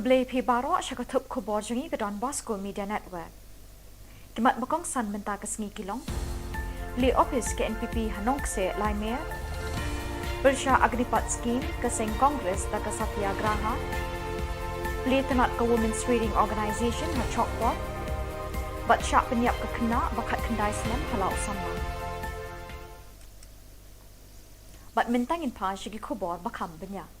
Keblai pi barok syakatup Khubor jangi ke Don Bosco Media Network. Kimat bakong san menta ke sengi kilong. Li office ke NPP Hanong se Laimer. Bersya Agnipat Scheme ke Seng Kongres da ke Satyagraha. Li tenat ke Women's Reading Organisation ha Chokpot. Bat syak penyiap ke kena bakat kendai selam halau sama. Bat mentangin pa syagi Khubor bakam banyak.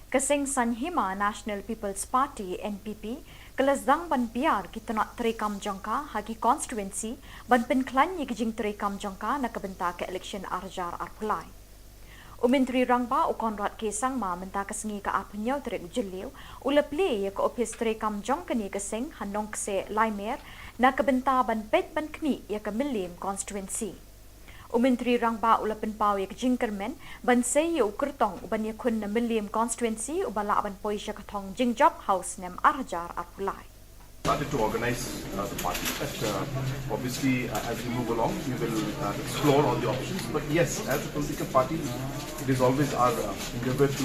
Keseng Sanhima National People's Party NPP kelasdang ban biar kita nak terekam jangka hagi constituency ban penklan ye kijing terekam jangka nak kebenta ke election arjar arpulai. Menteri Rangba Konrad Kesang ma menta kesengi ke apnyau terek jeliu ulepli ye ke office terekam jangka ni keseng Hanong se Laimer nak kebenta ban pet ban kni ye ke Milim constituency. Menteri Rangba ulapan pau ye jingkermen ban sei ye ukertong ban ye kun na Milim constituency ubala ban poi sya katong jingjop house nem arjar arpulai. Started to organize the party. But obviously, as we move along, we will explore all the options. But yes, as a political party, it is always our endeavor to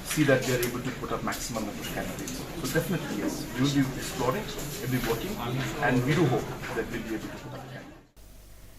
see that we are able to put up maximum number of candidates. So definitely, yes, we will be exploring, we will be working, and we do hope that we will be able to put up candidates.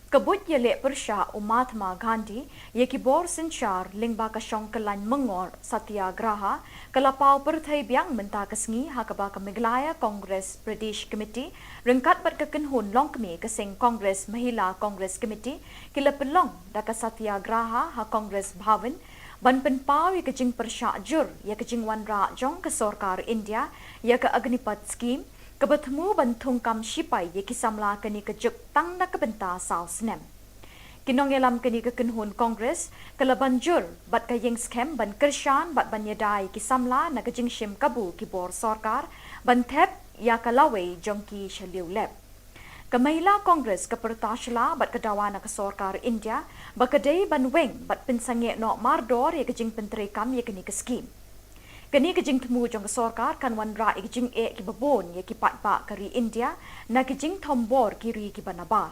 Kabut Jylla Persha Mahatma Gandhi ye Khubor Sinchar lingba ka Shongkalan Mengor Satyagraha kalapau perthai biang menta kesngi hakaba ka Meghalaya Congress Pradesh Committee rengkat bat kekenhun longkmi ke Seng Congress Mahila Congress Committee kilapelong da ka Satyagraha ha Congress Bhavan ban penpau ye kejing Persha jur ye kejing wanra jong ke Sarkar India ye ke Agnipat Scheme Kebertemu bantung kam sipai ye kisamla keni kejuk tang na kebenta sao senem. Kinong yelam keni kekenhun Kongres kelabanjur bat kayeng scam ban kershan bat ban yadai kisamla na kejing shim kabu kibor Sarkar ban thep ya kalawe jongki shaliu lep. Kamahila Kongres kepertashala bat kedawana ke Sarkar India bakadei ban weng bat pinsange no mardor ye kejing penterekam ye keni ke scheme. Kini kejing temu jong Sarkar kan wanra kejing ki babon ye ki patpa kari India na kejing tombor kiri ki banaba.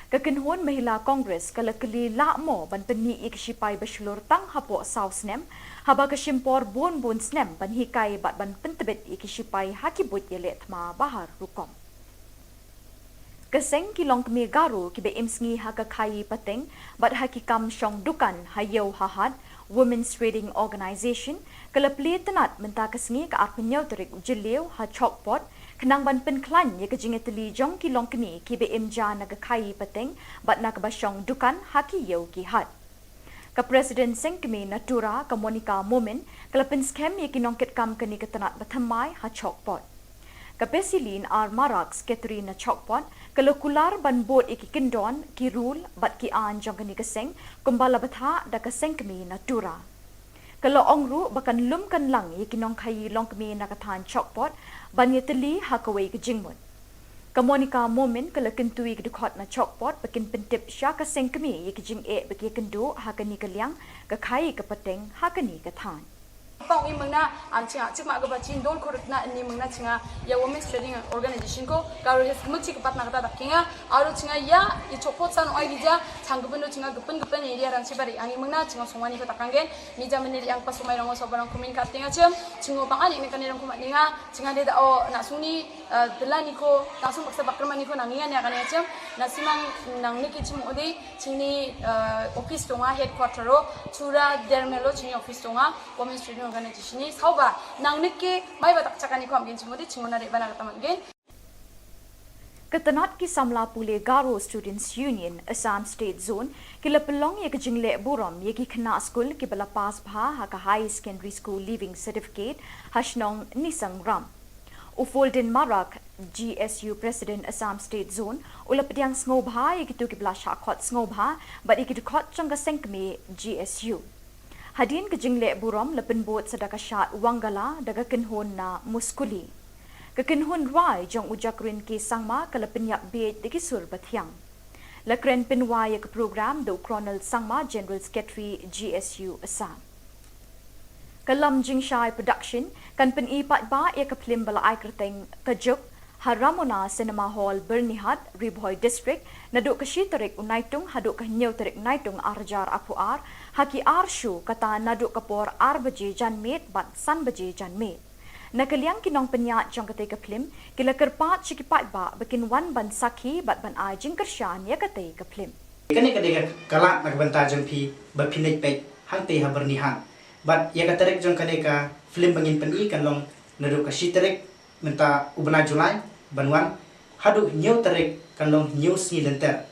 Kekenhuan Mahila Kongres kalakali lakmo ban peni ikisipai basulur tang hapo South Snem haba kesimpor bun snem ban hikai bat ban pentebet ikisipai hakibut yelet ma bahar rukom. Keseng kilong kemi garu kibe imsngi haka kai pateng bat hakikam syong dukan hayo hahad Women's Trading Organization kalapli tenat menta kesngi ka arpenyau terik jeliu ha chokpot kenang ban penklan ye kejingeteli jong kilong kemi kibe imja naga kai pateng bat nak basyong dukan haki yau ki hat. Ka Presiden Seng kemi Natura ka Monica Momen kalapin skem ye kinongket kam keni ketenat bathamai ha chokpot. Ka Pesilin ar Maraks Katrina chokpot kalau kular ban bot iki kendon ki rule bat ki an jong keni keseng kumbala batha da keseng kemi Natura. Kalau ongru bakan lum kan lang ye kinong kai long kemi nakathan chokpot ban ye teli hakawai ke jingmut. Ka Monica Momen kalau kentui ke dukot na chokpot bakin pentip sya ka seng kemi ye ke jing e baki kendo hakani kaliang ka kai ke peteng hakani ka than. Pang imangna ancinga cima agaba cin don korutna ini mangna cinga ya Women's Trading Organization ko karo hes kemci kepat nak kata dakinga aro cinga ya i chopot san oi gija changgupendo cinga gupen area ran sibari ani mangna cinga songwani ko takangen mija meniri ang pasumai rango sobarang kumin katinga cem cingo pangani ne kanirang kumat ninga cinga de da o nasuni delani ko langsung paksa bakrmani ko nanginga ne kannya cem nasimang nang niki cim odi cini office tonga headquarter ro chura dermelo cini office tonga Women's Trading Organization ni sauba nang niki mai batak cakani ko amgin cimodi cingona re bana katamangen. Ketenat ki samla pule Garo Students Union Assam State Zone kila pelong ye kejingle burom ye ki kena school ki bala pas bha ha ka high secondary school leaving certificate hashnong nisang ram. Ufoldin Marak GSU President Assam State Zone ulapdiang snobha ye kitu ki bala shakot snobha but ikitukot changa sengkme GSU. Hadin kejingle burom lepen bot sedaka syat wangala daga kenhon na muskuli. Kekenhon rai jong ujakrin ki sangma kalepen yak beit diki sur bathyang. Lakren penwa ye ke program do Colonel Sangma General Secretary GSU Assam. Kalam Jingshai Production kan pen ipat ba ye ke film bala ai kerteng kajuk Haramona Cinema Hall Bernihat Riboy District naduk ke Shitarik Unaitung haduk ke Nyau Tarik Naitung Arjar Apuar haki arshu kata naduk kapor arbaje janmet bat san baje janmet. Nakaliang kinong penyat jong kate ke film kila kerpat cikipat ba bikin wan ban sakhi bat ban ai jingkershan ya kate ke film. Kani kadega kalak nak banta jong pi bapinai pek hangte ha bernihan. Bat ya katarek jong kadega film bangin peni kan long naduk ke Shitarik menta ubna Julai banwan hadu nyau tarik kan long news ni lenter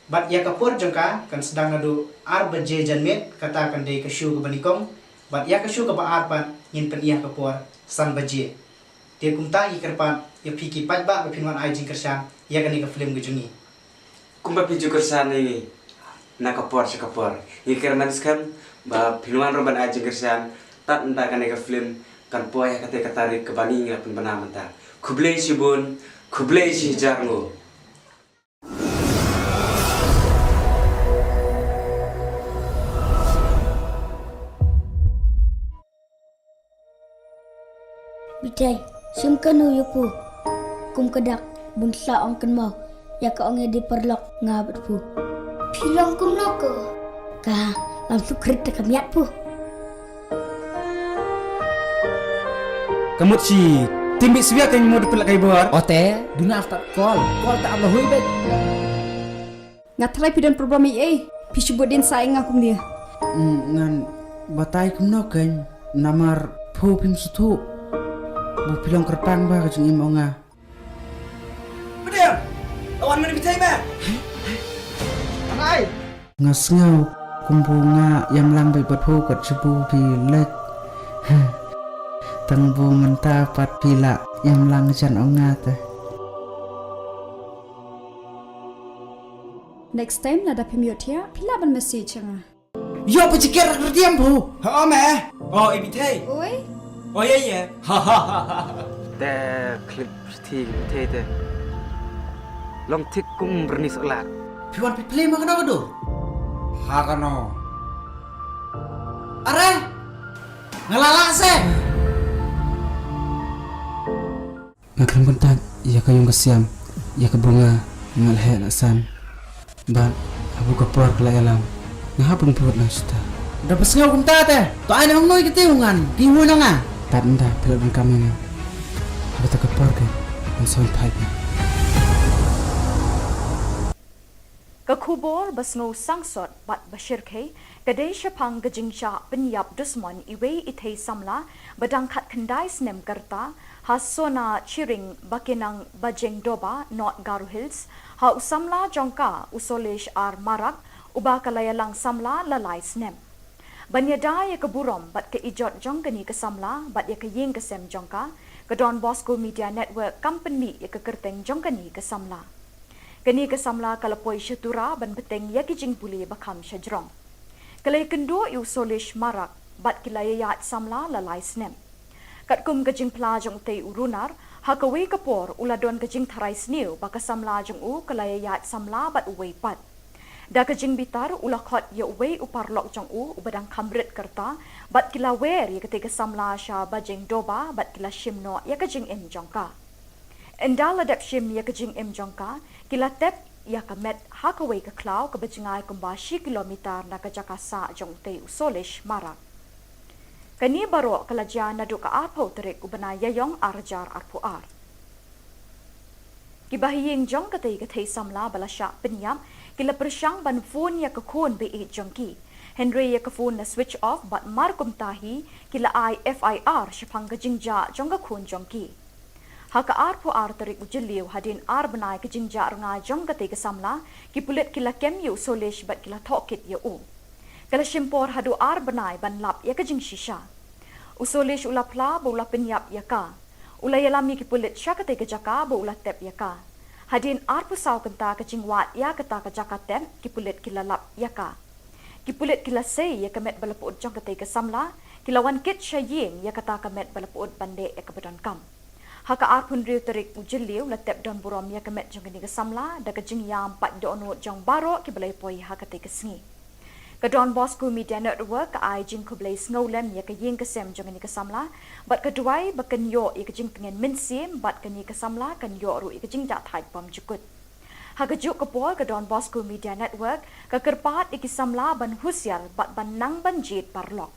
bat ya kapur jengka kan sedang nadu arbaje janmet kata kan dei kashu ke banikong bat ya kashu ke ba arpan ngin pen iya kapur san baje dia kumta i kerpan ya piki pat ba pinwan ai jing kersan ya kan ke film gejungi Kumba piju kersan ni nakapor sakapor ye kerman skam ba pinwan roban ai jing kersan tat nda kan ke film kan poya kate katarik ke bani ngapun bana menta kublei sibun kublei si jarngo Bitai, sumkanu yupu. Kum kedak bunsa ong kenmau. Ya ka ong di perlok ngabat pu. Pilong kum noko. Ka langsung kereta kamiat pu. Kamu si timbi siya kan mo dipelak kay buar. Ote, duna start call tak Allah hui bet. Ngatrai pidan program EA. Pisubut din saing akum dia. Ngan batay kum no kan namar phu pim sutu. Bu pilong kerpang ba kajung imo nga. Bener. Lawan mana bitai ba? anai Ngasngaw kumbunga yang lambai bat phu kat sebu pilek. Tangbu menta pat pila yang lang jan ongat. Next time nada pemiot ya. Pila ban message nga. Yo pecikir kerdiam bu. Ha me. Oh ibitai. Oi. Oh ya. Ha ha ha. te klip ti te long tik kum bernis olat Piwan play makan apa tu? Hakano. Are. Ngalala se. Ngakram kontak, ia kayong kasiam, ia ke bunga, ngalhe lasan. Ba abu kapor kala alam. Ngahapon pud na sta. Dapat ngaw kum tate. To ay nang noy kitiungan. Gihu na nga. Tanda pilot ng kami ni. Abu ta kapor ke. Ang son pipe. Ka Khubor basngo sangsot bat bashir ke kadai shapang gajing sha penyap dusman iwe ithei samla badang khat khandai snem karta ha sona chiring bakinang bajeng doba not Garu Hills ha usamla jongka usolesh ar marak uba kalayalang samla lalai snem banyada ya keburom bat ke ijot jongkani ke samla bat ya ke ying ke sem jongka ke Don Bosco Media Network company ya ke kerteng jongkani ke samla kani ke samla kalapoi syatura ban beteng ya kijing puli bakam syajrong kalai kendo yu solish marak bat kilayayat samla lalai snem kat kum kajing plajong tei urunar hakawe kapor uladon kajing tharai sniu baka samla jong u kalayayat samla bat uwei pat da kajing bitar ulakhot ya uwei uparlok jong u ubadang kamrit kerta bat kilawer ya ketika samla sha bajeng doba bat kila shimno ya kajing em jongka endal adap shim ya kajing em jongka kila tep ya kamet hakawe ke klau ke bajingai kumbashi kilometer na kajakasa jong tei usolish marak kani baro kalaja nadu ka arpo terik ubana yayong arjar arpuar kibahiyeng jong katei samla balasya penyam kila persyang ban phone ya kakun be jongki Henry ya phone na switch off bat markum tahi kila FIR syapang kajingja jong kakun jongki haka arpo terik ujiliu hadin benai kajingja renga jong katei samla kipulit kila kemyu solish bat kila tokit ya kala shimpor hadu benai ban lap ya kajing shisha usolish ulapla bola penyap ya ka ulayalami kipulit syakate kejaka bola tep ya ka hadin pusau kenta kajing wat ya kata kejaka tep kipulit kila lap ya ka kipulit kila sei ya kamet balapud jong katei samla kilawan kit syaying ya kata kamet balapud bande ya kabadan kam haka arpun riu terik ujiliu latep don burom ya kamet jong ni samla da kajing yam pat dono jong baro kibalai poi hakate kesngi ka Don Bosco Media Network ka ai jing kublai snowlem ya ka ying kesem jong ni samla bat kedua bakan yo ya kajing pengen minsim bat kani samla kan yo ru ya kajing tak thai pam jukut haka juk kapol ka Don Bosco Media Network ka kerpat samla ban husyal bat ban nang ban jit parlok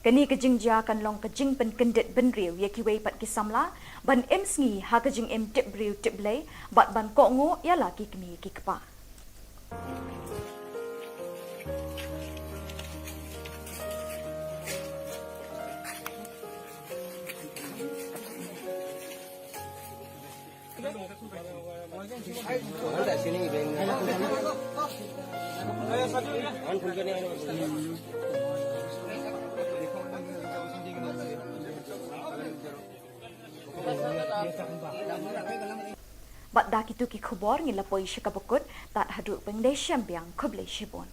kani kajing ja kan long kajing pen kendit ben riu ya kiwei pat samla ban em sngi ha kajing em tip riu tip lay bat ban ko ngo ya laki kemi ki kapa Bat dak itu ki Khubor ngilapoi syakabukut tat haduk pengdai syambiang kublai shibon.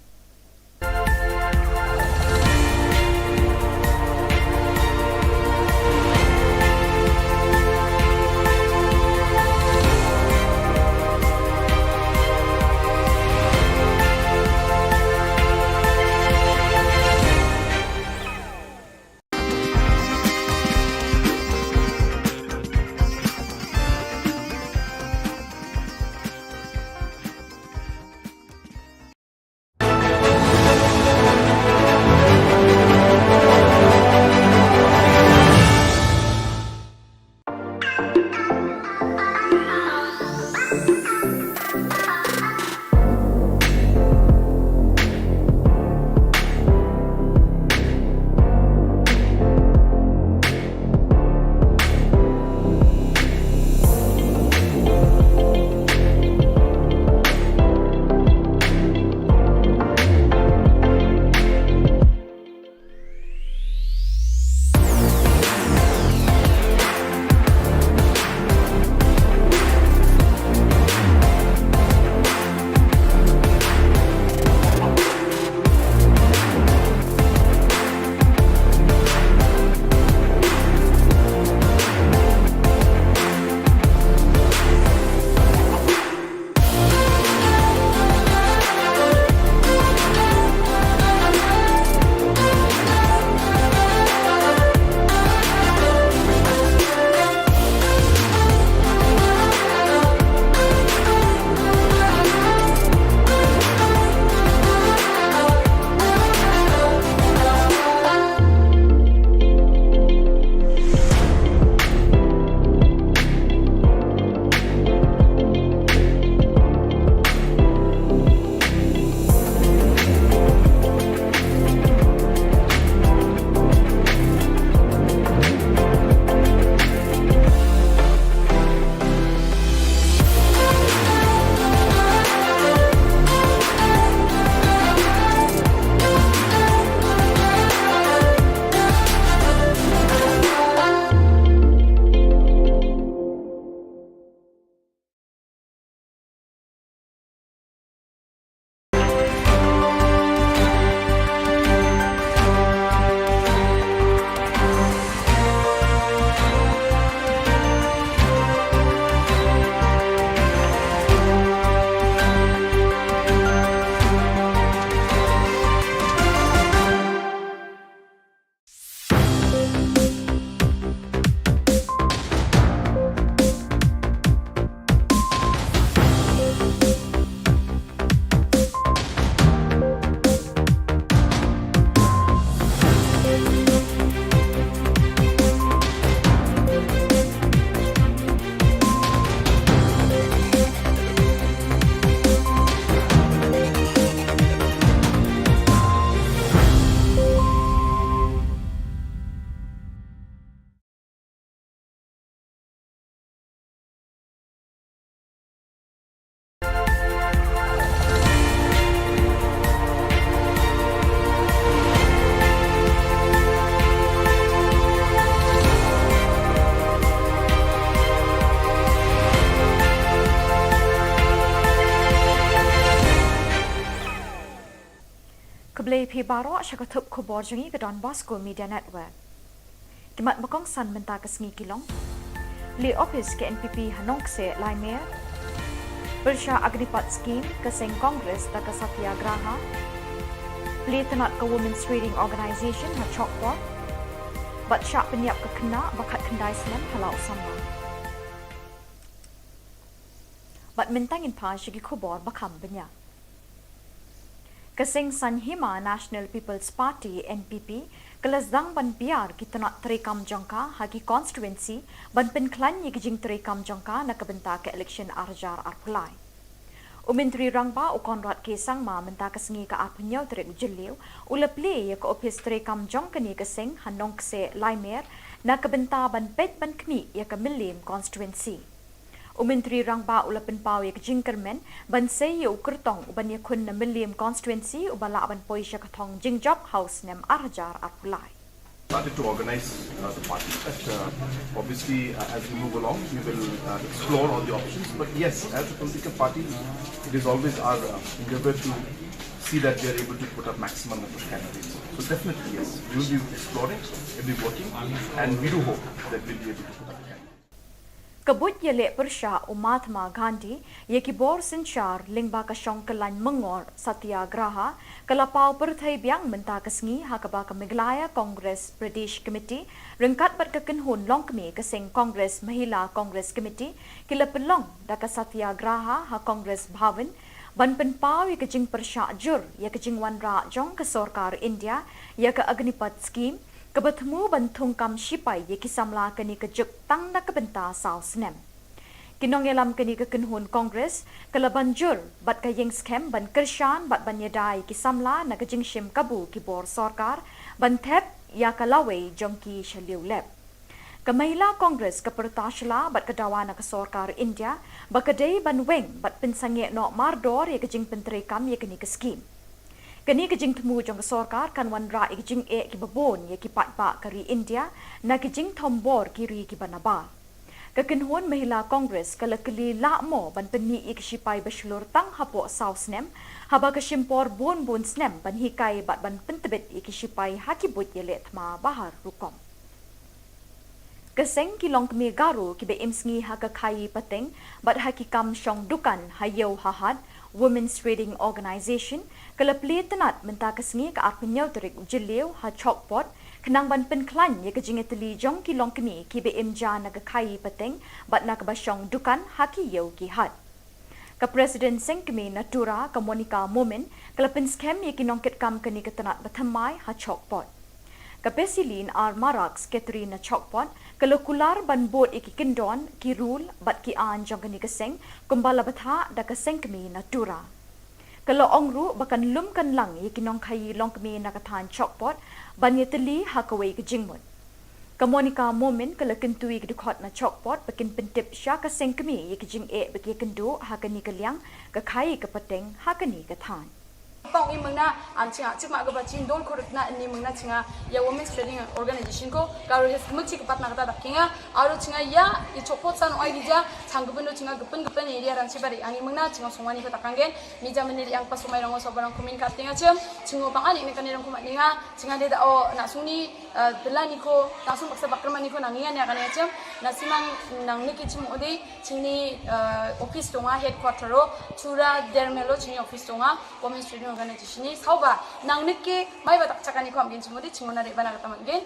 phi baro syakatup Khubor jangi ke Don Bosco Media Network. Kimat bakong san menta ke sengi kilong. Li office ke NPP Hanong se Laimer. Bersha Agnipat Scheme ke Seng Congress da ke Satyagraha. Li tenat ke Women's Trading Organisation ha Chokpot. Bat syak penyiap ke kena bakat kendai senem halau sama. Bat mentangin pa syagi Khubor bakam banyak. Kesing Sanhima National People's Party NPP kelasdang ban biar kita nak terekam jangka hagi constituency ban penklan ye kijing terekam jangka nak kebenta ke election arjar arpulai. Menteri Rangba Konrad Kesang ma menta kesengi ke apnyau terek jeliu ulepli ye ke office terekam jangka ni kesing Hanong se Laimer nak kebenta ban pet ban kni ye ke Milim constituency. Menteri Rangba ulapan pau ye jingkermen ban sei ye ukertong uban ye kun na Milim constituency ubala ban poi sya katong jingjob house nem arjar arpulai. Started to organize the party. But obviously, as we move along, we will explore all the options. But yes, as a political party, it is always our endeavor to see that we are able to put up maximum number of candidates. So definitely, yes, we will be exploring, we will be working, and we do hope that we will be able to put up candidates. Kabut Jylla Persha Mahatma Gandhi ye Khubor Sinchar lingba ka Shongkalan Mengor Satyagraha kalapau perthai biang menta kesengi hakaba ka Meghalaya Congress Pradesh Committee rengkat bat kekenhun longkmi ke Seng Congress Mahila Congress Committee kila pelong da ka Satyagraha ha Congress Bhavan ban penpau ye kejing Persha jur ye kejing wanra jong ke Sarkar India ye ke Agnipat Scheme kebertemu bantung kam sipai ye kisamla keni kejuk tang na kebenta sau senem. Kinong yelam keni kekenhun Kongres kala banjur bat kayeng scam ban kershan bat ban yedai kisamla na kejing shim kabu Khubor Sarkar ban thep ya kalawe jongki shaliu lep. Kamahila Kongres kepertashala bat kedawana ke Sarkar India bakadei ban weng bat pensange no mardor ye kejing penterekam ye keni ke scheme. Kini kejing temu jong Sarkar kan wanra kejing ki babon ye ki patpa kari India na kejing tombor kiri ki banaba. Kekenhuan Mahila Congress kala keli lakmo ban peni ki sipai beslur tang hapo sausnem haba ke simpor bon snem ban hikai bat ban pentebet ki sipai hakibut ye letma bahar rukom. Keseng kilong kemi garu ki be imsngi ha ka khai pateng bat hakikam syong dukan hayau hahad Women's Trading Organisation kala pli tenat menta kesengi ke arpenyau terik jeliu ha chokpot kenang ban penklan ye kejing eteli jong kilong kemi ki be imja na ka khai pateng bat na ka basyong dukan haki yau ki hat. Ka President Seng kemi Natura ka Monica Momen kala penskem ye kinongket kam keni ke tenat bathamai ha chokpot. Ka Pesilin ar Maraks Katrina Chokpot kalau kular ban bot iki kendon ki rule bat ki an jong keni keseng kumbala batha da keseng kemi Natura. Kalau ongru bakan lum kan lang ye kinong khai long kemi nakathan Chokpot ban ye teli hakawai ke jingmut. Ka Monica Momen kalau kentui ke dukot na Chokpot bakin pentip sya keseng kemi ye kijing bagi kendo hakani kaliang ka khai ke peteng hakani ke than. Pang imengna ancinga cik mak gabacin dol korutna ni mengna cinga ya Women's Trading Organisation ko karo hes mukci kepat nak kata dakinga aro cinga ya i chopot san oi dija changgupendo cinga gepen area ran sibari ani mengna cinga songwani ko takangen mija meniri yang pasumai rango sobarang kumin katinga cem cingo pangani ni kanirang kumat ninga cinga de da o nak suni belani ko langsung paksa bakrman ni ko nanginga ni akan cem nasimang nang niki cim ode cini office tonga headquarter ro chura dermelo cini office tonga Women's Trading Organisation ni sauba nang niki mai batak cakani ko amgin cimodi cingona re bana kata mangin.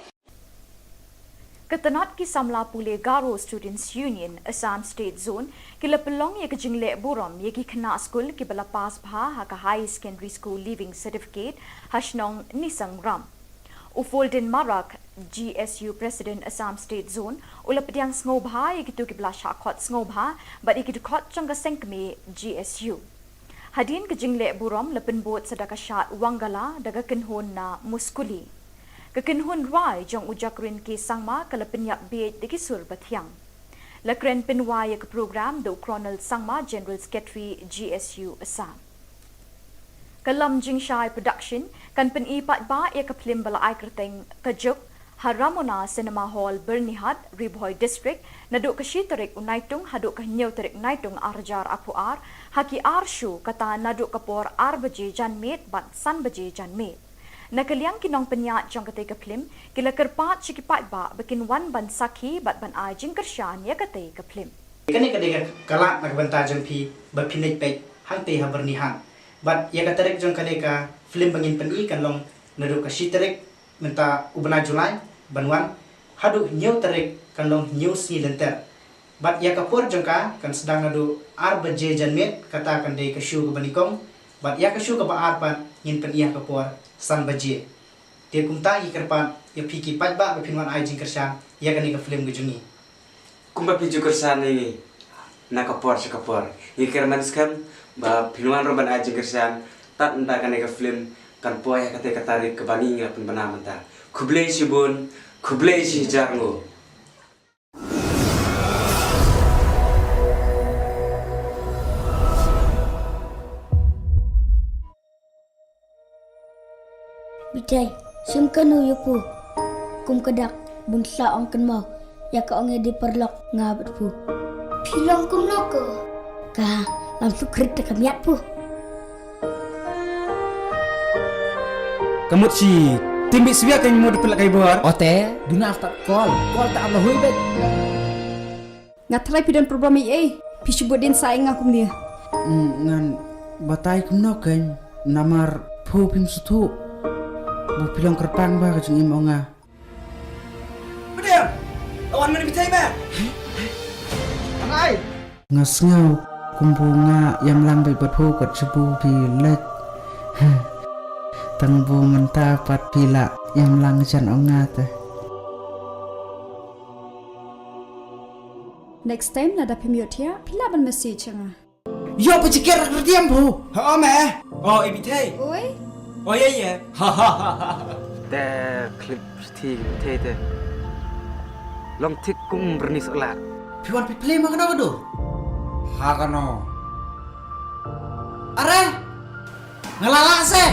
Ketenat ki samla pule Garo Students Union Assam State Zone kila pelong ye kejing le burom ye ki kena school ki bala pas bha ha ka high secondary school leaving certificate hashnong nisang ram. Ufolden Marak GSU President Assam State Zone ulapdiang snobha ye kitu ki bala shakot snobha but ikitu khot changa sengkme GSU. Hadin kejingle burom lepen bot sedaka syat wangala daga kenhun na muskuli. Kekenhun rai jong ujakrin ki sangma kalapen yak biet diki sur bathyang. Lakren penwaya ke program do Colonel Sangma General Secretary GSU Assam. Kalam Jingshai Production kan pen ipat ba ya kaplim bala ai kerteng kajuk Haramona Cinema Hall Bernihat Ribhoy District naduk kashitarik unaitung haduk kahnyau tarik naitung arjar apuar haki arshu kata naduk kapor ar baje janmet bat san baje janmet. Nakaliang kinong penyat jong kate kaplim, kila kerpat cikipat ba bikin wan ban sakhi bat ban ai jing kershan ya kate kaplim. Kani kadega kalat nagbanta jong pi bapinit pe hang te haber ni hang. Bat ya katarek jong kadega film bangin peni kan long nadu ka shiterek menta ubna Julai banwan hadu new terek kan long new si lenter. Bat ya kapur jong ka kan sedang nadu ar baje janmet kata kan de ka shu ka banikong. Bat ya ka shu ka ba ar pan ngin pen iya kapur san baje. Dia kumta i kerpan ya piki pat ba bapinwan ai jing kershan ya kani ka film gujungi. Kumba piju kersan ini nakapor sekapor. Ngikir manskam ba pinuan roban aja kersan tat enta kan ka film kan poya kate katarik ke bani ngapun bana menta. Kublei sibun, kublei si jarngo. Bitai, sumkanu yupu. Kum kedak bungsa ong kan mau. Ya ka ong di perlok ngabat pu. Pilong kum noko. Ka langsung krit kamiat pu. Kamu si timbi siya kan mo dipelak kay buar. Ote, duna tak call tak Allah hui bet. Ngatrai pidan program pisubut din saing akum dia. Ngan batay kum no kan namar pu pim sutu. Bu pilong kerpang ba kajung imo nga. Bener. Lawan mana bitai ba? Angai. Ngasngau kumbunga yang lambai pu kat sebu bilet. Tangbu menta pat pila yang lang jan onga teh. Next time nada pemiut ya, pila ban message nga. Yo pecikir kerdiam bu. Ha me. Oh ibitai. Oi, Oh ya. Te klip ti te. Long tik kum bernis olat. Piwan play makan apa tu? Hakano. Are. Ngalala se.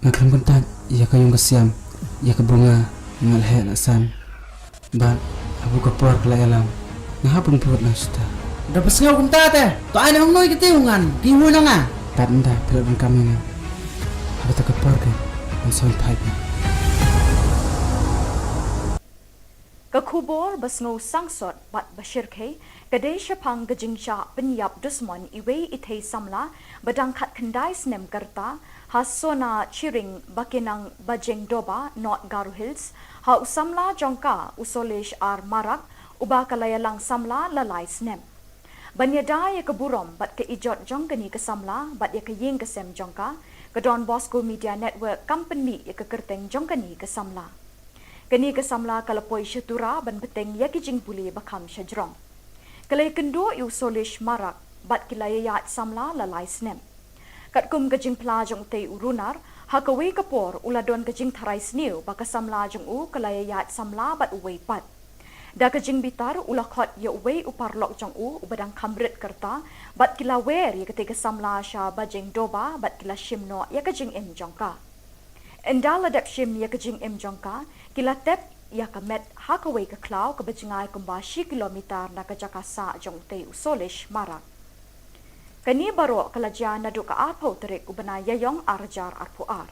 Ngakram kontak ya kayong kasiam, ya kebunga ngalhe lasan. Ban abu kapor kelayalam. Ngahapun put lang suta. Dapat sengaw kumta teh. To ay nang noy kitiungan. Piwo na nga. Tanda pilot kami nga. Habis tak kapor ke. Ang sound pipe. Ka Khubor basngo sangsot bat bashir kay kadai syapang gajingcha penyap dusmon iwe ithei samla badang khat khandai snem karta hasona chiring bakinang bajeng doba not Garu Hills ha usamla jongka usolesh ar marak uba kalayalang samla lalai snem banyada ya keburom bat ke ijot jongkani ke samla bat ya ke ying ke sem jongka ke Don Bosco Media Network company ya ke kerteng jongkani ke samla kani ke samla kalapoi syatura ban beteng ya kijing puli bakam syajrong kalai kendo yu solish marak bat kilayayat samla lalai snem kat kum kajing plajong tei urunar hakawe kapor uladon kajing tharai sniu baka samla jong u kalayayat samla bat uwei pat da kajing bitar ulakhot ya uwei uparlok jong u ubadang kamrit kerta bat kilawer ya ketika samla sha bajeng doba bat kila shimno ya kajing em jongka endala dap shim ya kajing em jongka kila tep ya kamet hakawe ke klau ke bajingai kumbashi kilometer na kajakasa jong tei usolish marak kani baro kalaja nadu ka arpo terik ubana yayong arjar arpuar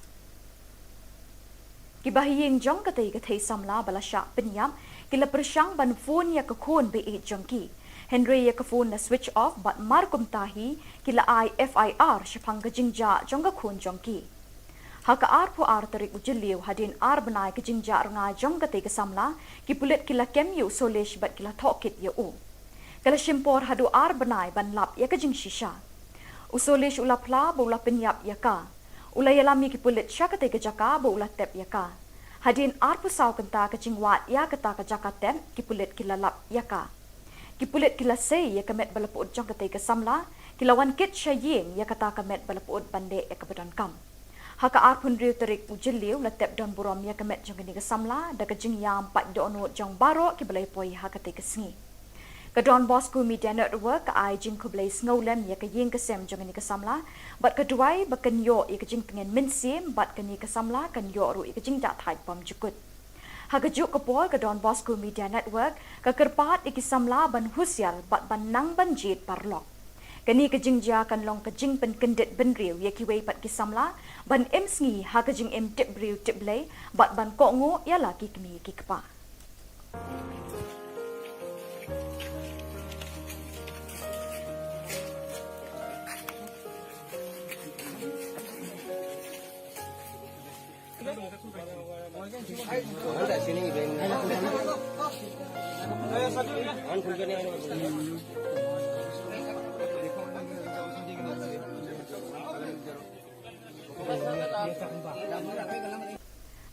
kibahiyeng jong katay samla balasya penyam kila persyang ban phone ya kakon be jongki Henry ya ka phone na switch off bat markum tahi kila FIR syapang gajingja jong kakon jongki haka arpuar terik ujiliw hadin arbanai gajingja ranga jong katay samla kipulit kila kemyu solish bat kila tokit ya u kala shimpor hadu arbanai ban lap ya kajing shisha usolish ulapla bola penyap ya ka ulayalami kipulit syakate kajaka bola tep ya ka hadin arpusaw kanta kajing wat ya kata kajaka tep kipulit kilalap ya ka kipulit kila say ya kamet balapud jong katay kasamla kilawan kit syaying ya kata kamet balapud bande ya kabadan kam haka arpun riu terik ujiliw latep don burom ya kamet jong kini kasamla da kajing yam pat dono jong baro kibalay poy hakate kasengi ka Don Bosco Media Network ka ay jing kublay snowlem ya kaying kasem jong ni kasamla bat kaduay bakan yo ya kajing pengen minsim bat kani kasamla kan yo ru ya kajing da thai pam jukut hagajuk ka pol ka Don Bosco Media Network ka kerpat ikisamla ban husyal bat ban nang banjit parlok Kani kejing ja kan long kejing pen kendet ben riu ye kiwei pat kisamla ban em sngi ha kejing em tip riu tip lay bat ban ko ngo ya la ki kmi ki kpa.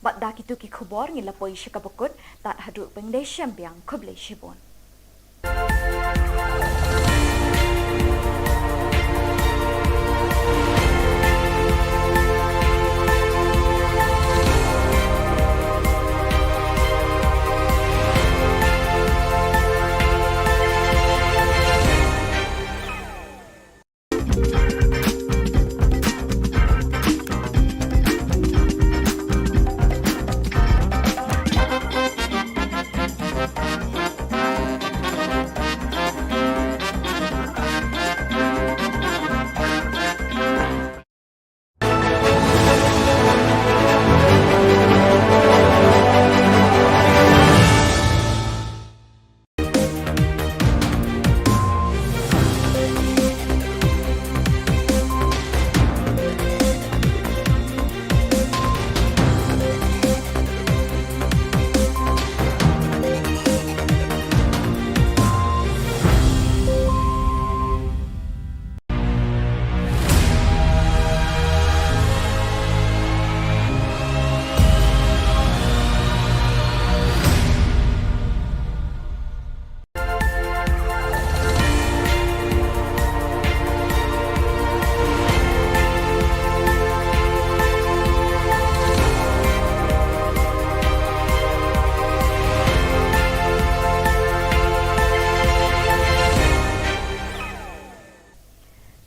Bat da kitu ki khubor ngila poi shikabukut tat hadu pengde syambiang kuble shibon.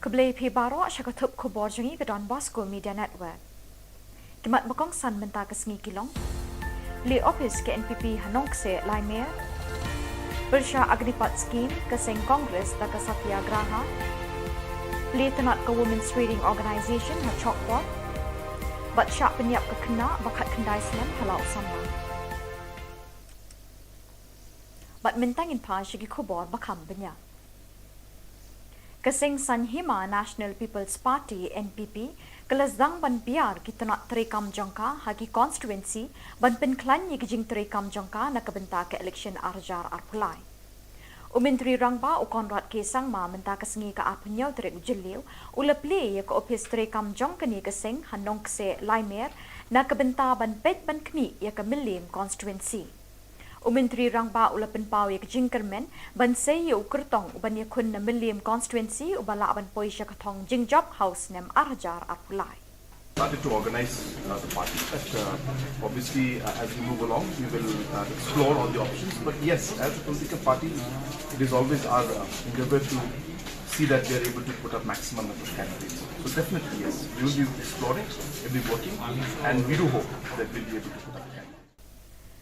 Keblai pi baro syakatup Khubor jangi ke Don Bosco Media Network. Kimat bakong san menta ke sengi kilong. Li office ke NPP Hanong se Laimer. Bersya Agnipat Scheme ke Seng Kongres da ke Satyagraha. Li tenat ke Women's Reading Organisation ha Chokpot. Bat syak penyiap ke kena bakat kendai senem halau sama. Bat mentangin pa syagi Khubor bakam banyak. Keseng Sanhima National People's Party NPP kelazang ban biar kita nak terekam jangka hagi constituency ban penklan ye kijing terekam jangka nak kebenta ke election arjar arpulai. Menteri Rangba Konrad Kesang ma menta kesengi ke apnyau terek jeliu ulepli ye ke office terekam jangka ni keseng Hanong se Laimer nak kebenta ban pet ban kni ye ke Milim constituency. Menteri Rangba ulapan pau ye jingkermen ban sei ye ukertong ban ye kun na Milim constituency ubala ban poi sya katong jingjob house nem arjar arpulai. Started to organize the party, but obviously as we move along we will explore all the options, but yes, as a political party it is always our endeavor to see that we are able to put up maximum number of candidates. So definitely yes, we will be exploring, we will be working, and we do hope that we will be able to put up candidates.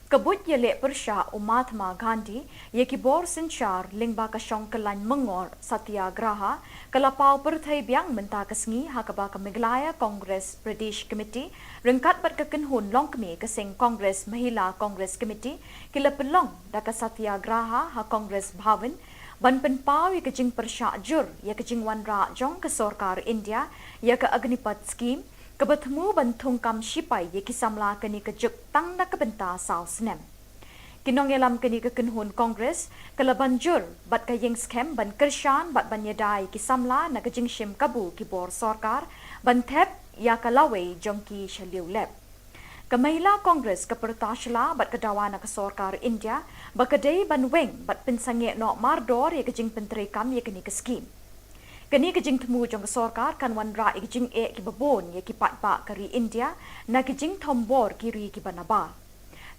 Kabut Jylla Persya Mahatma Gandhi ye Khubor Sinchar Lingba Kashong Kalan Mengor Satyagraha Kalapau Perthai Biang Menta Kesngi Hakaba Meghalaya Congress Pradesh Committee Rengkat Bat Kekenhun Long Kemi Keseng Congress Mahila Congress Committee Kila Pelong Daka Satyagraha Ha Congress Bhavan Ban Penpau ye Kejing Persya Jur ye Kejing Wanra Jong ke Sorkar India ye ke Agnipat Scheme Kebertemu bantung kam sipai ye kisamla keni kejuk tang na kebenta sau senem. Kinong yelam keni kekenhun kongres kelabanjur bat kayeng skem ban kershan bat ban yedai kisamla na kejing shim kabu kibor sorkar ban thep ya kalawai jongki shaliu lep. Kamahila kongres kepertashala bat kedawa na kesorkar India bakadei ban weng bat pensange no mardor ye kejing penterekam ye keni ke scheme. Kini kejing temu jong kesorkar kan wanra kejing ki babon ye ki patpa kari India na kejing tombor kiri ki banaba.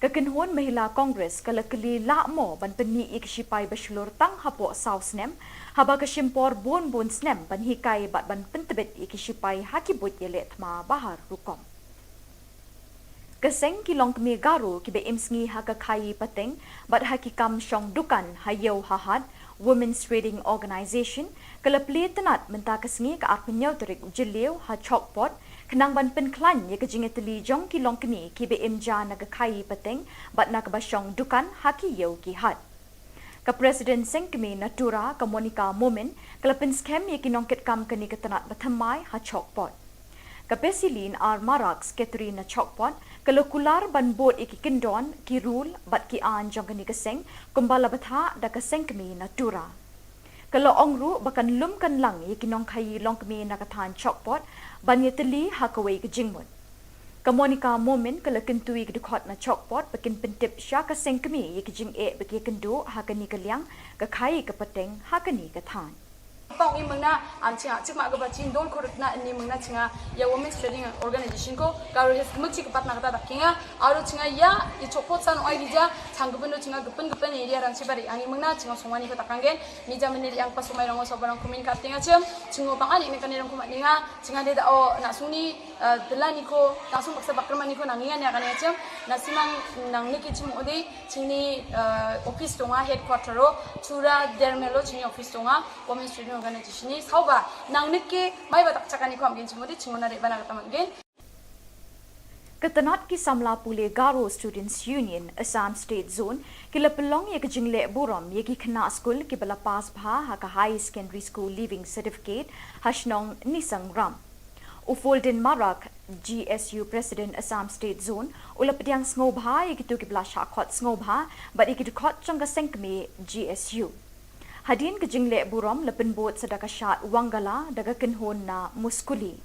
Kekenhuan Mahila Kongres kala keli lakmo ban peni ik sipai baslur tang hapo sausnem haba kesimpor bon snem ban hikai bat ban pentebet ik sipai hakibut ye letma bahar rukom. Keseng kilong kemi garu ki be imsngi haka kai pateng bat hakikam syong dukan hayo hahad Women's Trading Organization kelapli tenat mentakasngi ke arpenyau terik jeliu ha chokpot kenang ban penklan ye kejingeteli jong ki long kini ki be imja naga kai pateng bat nak basyong dukan haki yeu ki hat. Ka Presiden Sengkemi Natura ka Monica Momen kelapin scam ye kinongket kam kini ketenat bathamai ha chokpot. Ka Pesilin ar Marax Katrina chokpot kalau kular ban bot iki kendon ki rule bat ki an jong kini keseng kumbala batha da keseng kemi Natura. Kalau ongru bakan lum kan lang ye kinong kai long kemi nakathan chokpot ban ye teli hakawai ke jingmut. Ka Monica Momen kalau kentui ke dukot na chokpot bakin pentip sya keseng kemi ye ki jing e bagi kendo hakani kaliang ka kai ke peteng hakani ke than. Pang ini mengna ancinga cik mak gaba cin don korut na ini mengna cinga ya Women's Trading Organization ko karo hes kemci kepat nak kata kinga aru cinga ya i chopot san oi dija changgupendo cinga gepen area rang sibari ani mengna cinga songwani ko takanggen ni jamene yang pas sumai rang sobarang kumin katinga cem cingo pang ani ne kanirang kumat ninga cinga de da o nak suni delani ko langsung paksa bakrman ni ko nangingan ya kannya cem nasimang nang niki cim ode cini office tonga headquarter ro chura dermelo cini office tonga Women's Trading Organization ni sauba nang niki mai batak cakani ko amgen cimodi cingona re bana katamangen. Ketenat ki samla pule Garo Students Union Assam State Zone kila pelong ye kejingle burom ye ki kena school ki bala pas bha ha ka high secondary school leaving certificate hashnong nisang ram. Ufoldin Marak GSU President Assam State Zone ulapdiang sngoba ye ki tu ki bala shakot sngoba but ye ki dukot changa sengkme GSU. Hadin kejingle burom lepen bot sedaka syat Wangala daga kenhon na muskuli.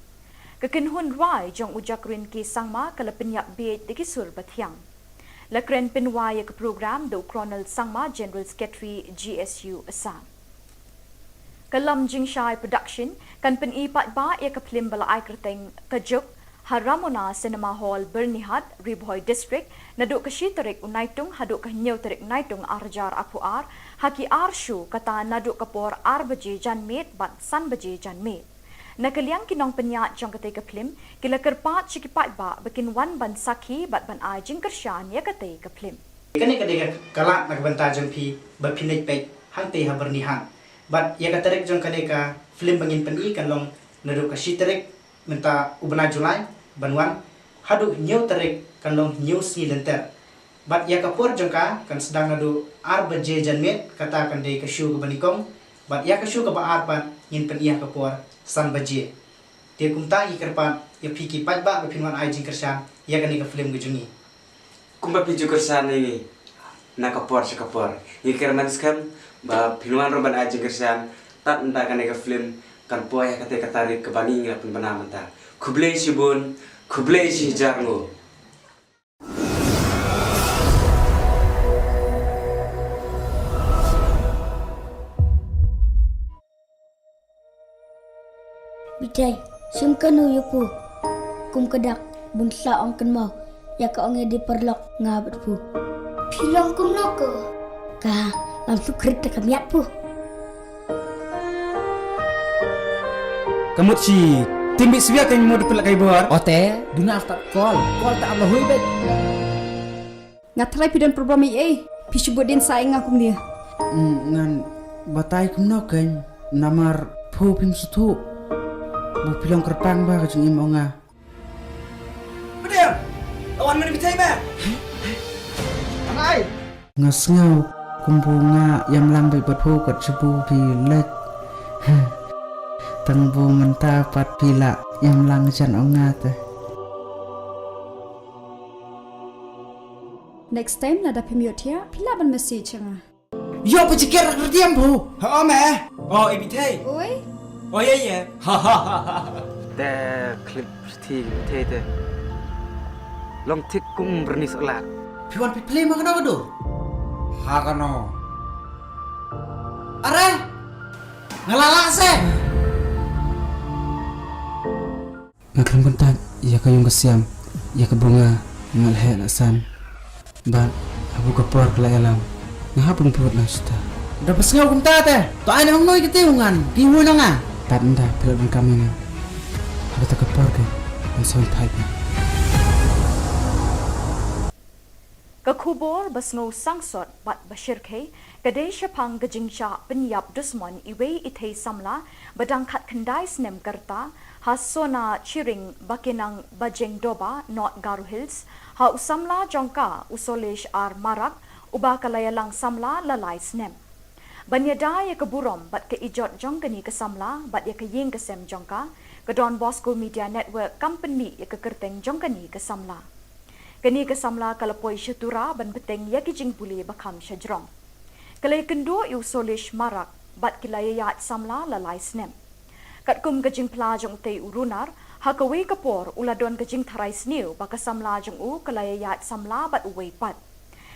Kekenhon rai jong ujakrin ki sangma kalepen yak beit diki sur bathyang. Lakren penwai ke program do Colonel Sangma General Secretary GSU Assam. Kalam Jingshai Production kan pen ipat ba ya kaplim bala ai kerteng kajuk Haramona Cinema Hall Bernihat Ribhoy District naduk kashitarik unaitung haduk kahnyau tarik naitung arjar akuar haki arshu kata naduk kapor arbaje janmet bat san baje janmet. Nakaliang kinong penyat jong kate kaplim kila kerpat chikipat ba bikin wan ban sakhi bat ban ai jingkershan ya kate kaplim. Kani kadega kala nagbanta jong pi bapinit pek hangte ha bernihan. Bat ya katarek jong kadega film bangin peni kan long naduk kashitarik minta ubna Julai banwan hadu nyau tarik kan long nyau si lenter bat ya kapor jongka kan sedang nadu arbaje janmet kata kan dei kashu ke banikong bat ya kashu ke ba arpan ngin pen iya kapor san baje dia kumta i kerpan ya piki pat ba pinwan ai jing kersan ya kan ke film gejungi Kumba piju kersan ini na kapor ye kerman skam ba pinwan roban ai jing kersan tat nda kan ke film kan poya kate katarik ke bani ngapun bana menta kublei sibun kublei si jarngo Bitai, sumkanu yupu. Kum kedak bunsa ong kenmau. Ya ka ong di perlok ngabat pu. Pilong kum noko. Ka langsung kerita kamiat pu. Kamu si timbi siya kan mo dipelak kay buar. Ote, duna tak call tak Allah hui bet. Ngatrai pidan program EA. Pisubut din saing akum dia. Ngan batay kum no kan namar pu pim sutu. Bu pilong kerpang ba kajung imo nga. Bener lawan mana bitai ba anai Ngasngaw kumbunga yam lang bay pu kat sebu pilek. Tangbu menta pat pila yam lang jan onga te. Next time nada pemiot ya. Pila ban message nga. Yo pecikir kerdiam bu. oh me oh ibitai Oi. oh ya Te klip ti te. Long tik kum bernis olat. Piwan piplay mo kana do. hakano Are. Ngalala se. Ngakram kontak ya kayong kasiam ya kabunga ngalhe lasan. Ba abu kapor kala alam. Ngahapon put na sta. Dapat ngaw kum tate. To ay nang noy kitiungan. Piwo na nga. Tanda pilon kami na. Habe ta kapor ke. Ang son type. Ka Khubor basngo sangsot bat bashir kay Kadai Shapang Gajingsha Penyap Dusmon Iwe Ite Samla Badangkat Kendai Snem Kerta Hasona Chiring Bakinang Bajeng Doba Not Garu Hills Ha Usamla Jongka Usolesh Ar Marak Uba Kalayalang Samla Lalai Snem Banyada ya keburom bat ke ijot jongkani ke samla bat ya ke ying ke sem jongka ke Don Bosco Media Network company ya ke kerteng jongkani ke samla. Kani ke samla kalapoi syatura ban beteng ya ki jing buli bakam syajrong. Kalai kendo yu solish marak bat kilayayat samla lalai snem. Kat kum ke jing pla jong te urunar ha ke wei kapor uladon ke jing tharai sniu baka samla jong u kilayayat samla bat uwei pat.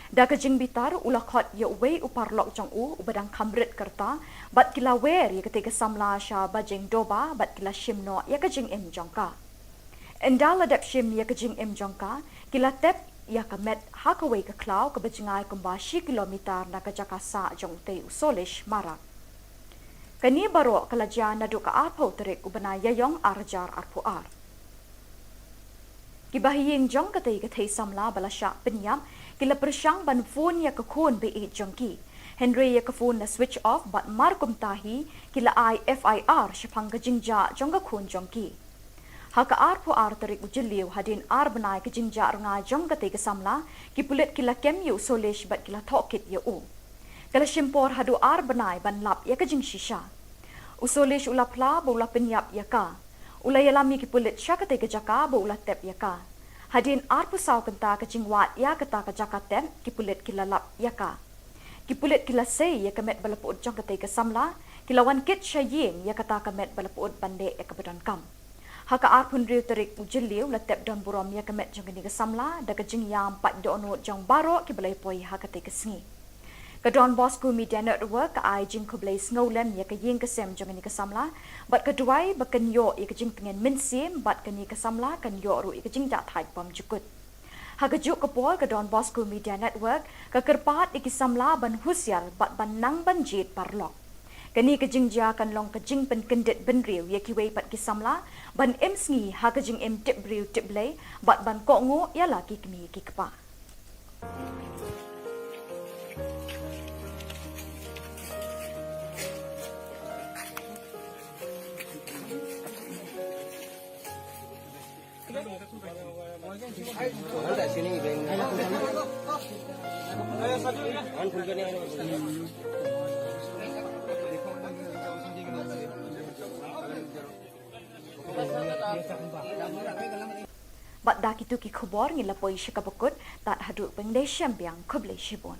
Da kejing bitar ulah khot ya uwei upar lok jong u ubadang kamrit kerta bat kila wer ya ketika samla sha bajeng doba bat kila shimno ya kejing im jongka. Endal adap shim ya kejing im jongka kila tep ya kamet ha ka wei ka klau ka bajingai kumba 10 kilometer na ka jakasa jong te usolish marak. Kani baro kalaja nadu ka arpo terik ubana yayong arjar arpuar. Kibahiying jong katay katay samla balasya penyam kila persyang ban phone ya kakun be jongki. Henry ya kafun na switch off bat markum tahi kila FIR syapang kajingja jongga kun jongki. Haka arpo ar tarik ujiliw hadin ar banay kajingja runga jong katay kasamla kipulit kila kemyu solish bat kila tokit ya u. Kala shimpor hadu ar banay ban lap ya kajing shisha. Usolish ulapla ba ula penyap ya ka. Ula yalami kipulit siya katay kajaka ba ula tep ya ka. Hadin arpo saw kanta kajingwat ya kata kajaka tep kipulit kila lap ya ka. Kipulit kila say ya kamet balapuod jong katay kasamla kilawan kit siya ying ya kata kamet balapuod bande ya kabadan kam. Haka arpun riu tarik ujiliw la tep don burom ya kamet jong kani kasamla da kajing yam pat doonot jong baro kibalay poy ha katay kasngi. Ka Don Bosco Media Network ka ay jing kublay snowlem ya kaying kasem jong ni kasamla bat kaduay bakanyo ya kajing pengen minsim bat kani kasamla kanyo ru ya kajing dathai pam jukut. Hagajuk kapol ka Don Bosco Media Network ka kerpat ikisamla ban husyal bat ban nang banjit parlok. Kani kajing ja kan long kajing pen kendit benriu ya kiway pat kisamla ban emsngi ha kajing em tip briu tip lay bat ban kongo ya laki kami kikpa. Bat dak itu ki khubor ngilapoi syakabukut tat haduk pengdai syambiang kublai shibon.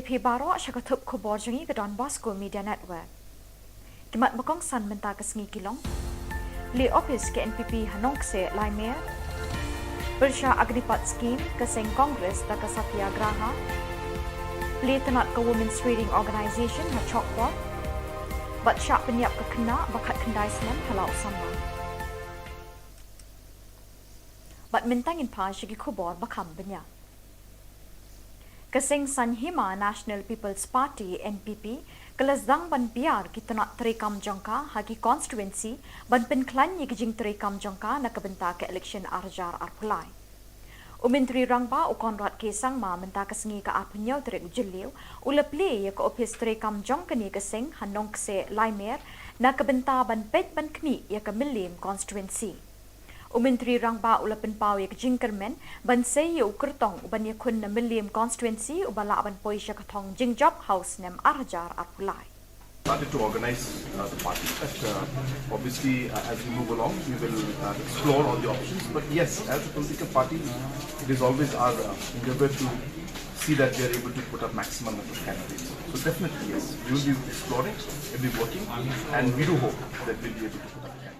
phi baro syakatuk Khubor jangi ke Don Bosco Media Network. Kimat bakong san menta ke sengi kilong. Li office ke NPP hanong se Laimer. Bersya agripat skim ke seng Kongres da ke Satyagraha. Li tenat ke Women's Reading Organisation ha Chokpot. Bat syak penyiap ke kena bakat kendai senem halau sama. Bat mentangin pa syagi Khubor bakam banyak. Keseng Sanhima National People's Party NPP kelasdang ban biar kita nak terekam jangka hagi constituency ban penklan ye kijing terekam jangka nak kebenta ke election arjar arpulai. Menteri Rangba u Konrad Kesang ma menta kesengi ke apunyau terek ujeliu uleple ye ke office terekam jangka ni keseng hanong kese Laimer nak kebenta ban pet ban kni ye ke Milim constituency. Menteri Rangba ula penpau ye kejingkermen ban sei ye ukertong ban ye kun na Milim constituency ubala ban poisya katong jingjop house nem arjar arpulai. Started to organize the party. Obviously, as we move along, we will explore all the options. But yes, as a political party, it is always our endeavor to see that we are able to put up maximum number of candidates. So definitely, yes, we will be exploring, we will be working, and we do hope that we will be able to put up candidates.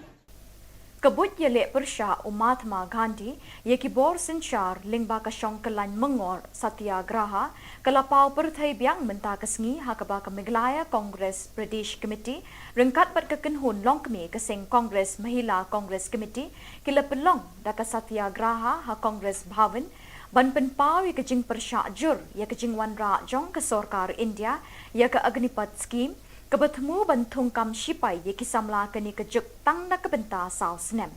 Kabut Jylla Persha Mahatma Gandhi ye Khubor Sinchar Lingba Kashong Kalan Mengor Satyagraha Kalapau Perthai Biang Menta Kesengi Hakaba Meghalaya Congress Pradesh Committee Rengkat Bat Kekenhun Longkmi Keseng Congress Mahila Congress Committee Kila Pelong Daka Satyagraha Ha Congress Bhavan Ban Penpau ye Kejing Persha Jur ye Kejing Wanra Jong ke Sorkar India ye ke Agnipat Scheme Kebertemu bantung kam sipai ye kisamla keni kejuk tang na kebenta sau senem.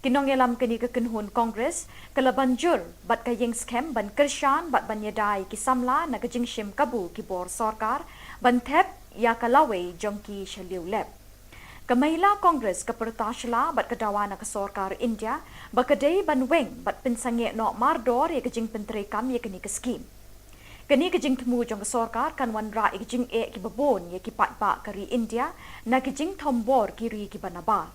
Kinong yelam keni kekenhun Kongres kelabanjur bat kayeng skem ban kershan bat ban yadai kisamla na kejing shim kabu Khubor Sorkar ban thep ya kalawe jongki shaliu lep. Kamahila Kongres kepertasla bat kedawa na ke Sorkar India bakadei ban weng bat pensange no mardor ye kejing penterekam ye keni ke skim. Kini kejing temu jong Sorkar kan wanra kejing ki babon ye ki patpa kari India na kejing tombor kiri ki banaba.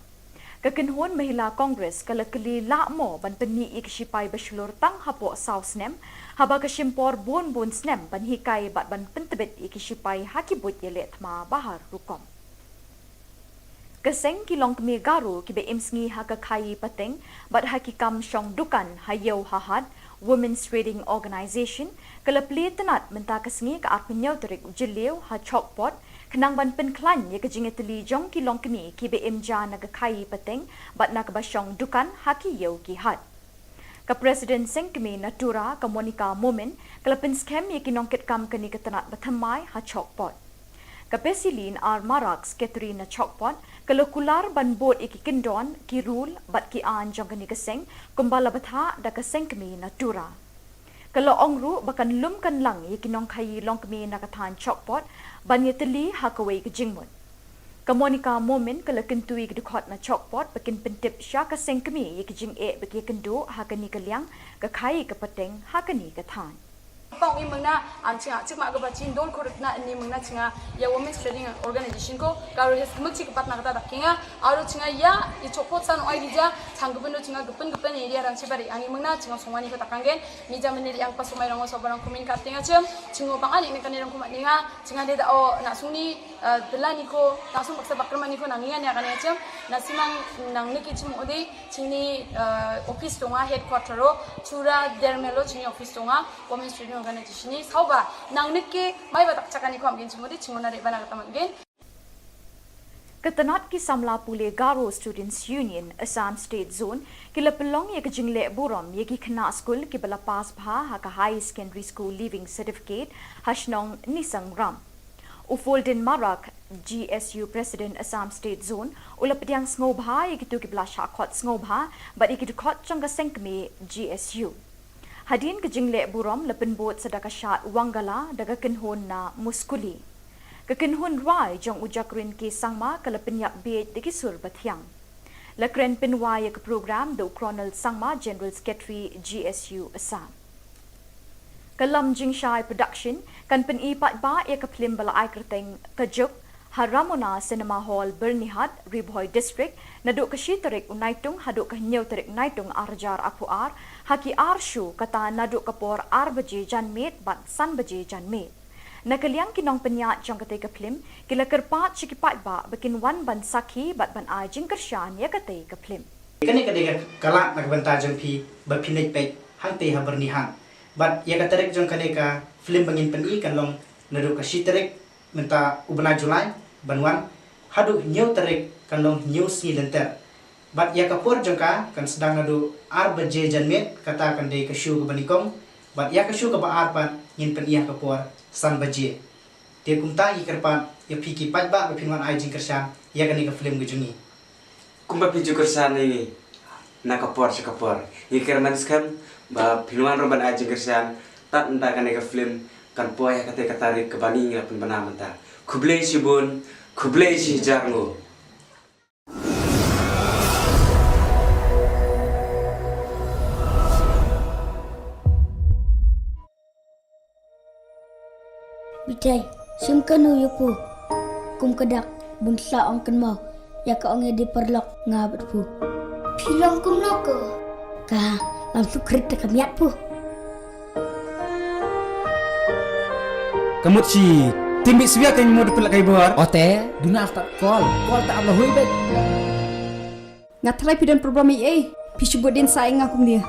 Kekenhun Mahila Kongres kalakeli lakmo ban peni ik sipai beslur tang hapo saus nem haba kesimpor bon snem ban hikai bat ban pentebet ik sipai hakibut ye letma bahar rukom. Keseng kilong kemi garu ki be imsngi hakakai pateng bat hakikam syong dukan hayau hahad Women's Reading Organisation kelapli tenat menta kesengi ke arpenyau terik ujeliu ha chokpot kenang ban penklan ye kejing eteli jong kilong kemi ki be imja na kai pateng bat na kebasyong dukan haki yau ki had. Ke Presiden Seng kemi Natura ke Monica Momen kelapin skem ye kinongket kam keni ketenat batamai ha chokpot. Ke Pesilin ar Maraks Katrina Chokpot kelokular ban bot iki kendon ki rule bat ki an jong keni keseng kumbala batha da keseng kemi Natura. Kalau ongru bakan lum kan lang ye kinong kai long kemi nakatan Chokpot ban ye teli hakawai ke jingmut. Ke Monica Momen kalau kentui ke dukot na Chokpot bakin pentip sya keseng kemi ye kijing bagi kendu hakani ke liang ke kai ke peteng hakani ke tan. Pang ini mengna ancinga cik mak gaba cin dol korek na ini mengna cinga ya Women's Reading Organisation ko kalau hes mukti kepat nak kata dakinga aru cinga ya i copot san oi dija sanggupen cinga gepen area rang cibari ani mengna cinga sumani ko takanggen ni jam meniri yang pas sumai rang sobarang kumin katinga cinga pang ani kan rang kumat ninga cinga dia o nak suni delani ko langsung paksa bakrman ni ko nangingan ya kan ya na simang nang niki cim odi cini office tonga headquarter ro chura dermelo cini office tonga Women's Reading Organisation ni sauba nang niki mai batak cakani ko amgin cimodi cingona re bana kata mangin. Ketenat ki samla pule Garo Students Union Assam State Zone kila pelong ye kejingle burom ye ki kena school ki bala pas bha ha ka high secondary school leaving certificate hashnong nisang ram. Ufolden Marak GSU President Assam State Zone ulap diang ngobha ye kitu ki bala shakot ngobha but ye kitu kot changa sengkme GSU. Hadin kejingle burom lepen bot sedaka syat wangala daga kenhon na muskuli. Kekenhun rai jong ujakrin ke sangma kelepen yak beit deki sur bathiang. Lekren penwai ke program do Colonel Sangma General Secretary GSU Assam. Kalam Jingshai Production kan pen ipat ba ya ke film bala ai kerteng kejuk Haramona Cinema Hall Bernihat Riboy District naduk ke shiterik unaitung haduk ke nyau terik naitung arjar apuar haki arshu kata naduk kapor ar baje janmet bat san baje janmet. Nakaliang kinong penyat jong katay ka film, kila kerpat sikipat ba bikin wan ban sakhi bat ban ai jing kershan ya katay ka film. Kani kadega kala nagbanta jong pi ba pinay pek hang te habar ni hang. But ya katarek jong kaneka film bangin peni kan long nadu ka shiterek menta ubna Julai banwan hadu new tarek kan long new si lenter. But ya kapur jong ka kan sedang nadu ar baje janmet kata kan de ka shu ka banikong. But ya ka shu ka ba ar pan ngin pen iya kapur san baje. Dia kumta ikerpan ya piki pat ba pinwan ai jing kershan ya kani ka film gujungi. Kumba piju kersan ini nakapor sekapor. Ikir maniskan ba piluan roban aja kersan tak entah kan ke film kan poya kata katarik ke bani ngapun bana menta. Kublai si bun, kublai si jarngo. Bitai, simkanu yupu. Kum kedak bunsa ong kan mau. Ya ka ong di perlok ngabat pu. Pilong kum noko. Ka langsung krit ka miat pu. Kamu si timbi siya kan mo dipelak kay buar. Ote, duna after call tak Allah hui bet. Ngatrai pidan program i pisubut din saing akum dia.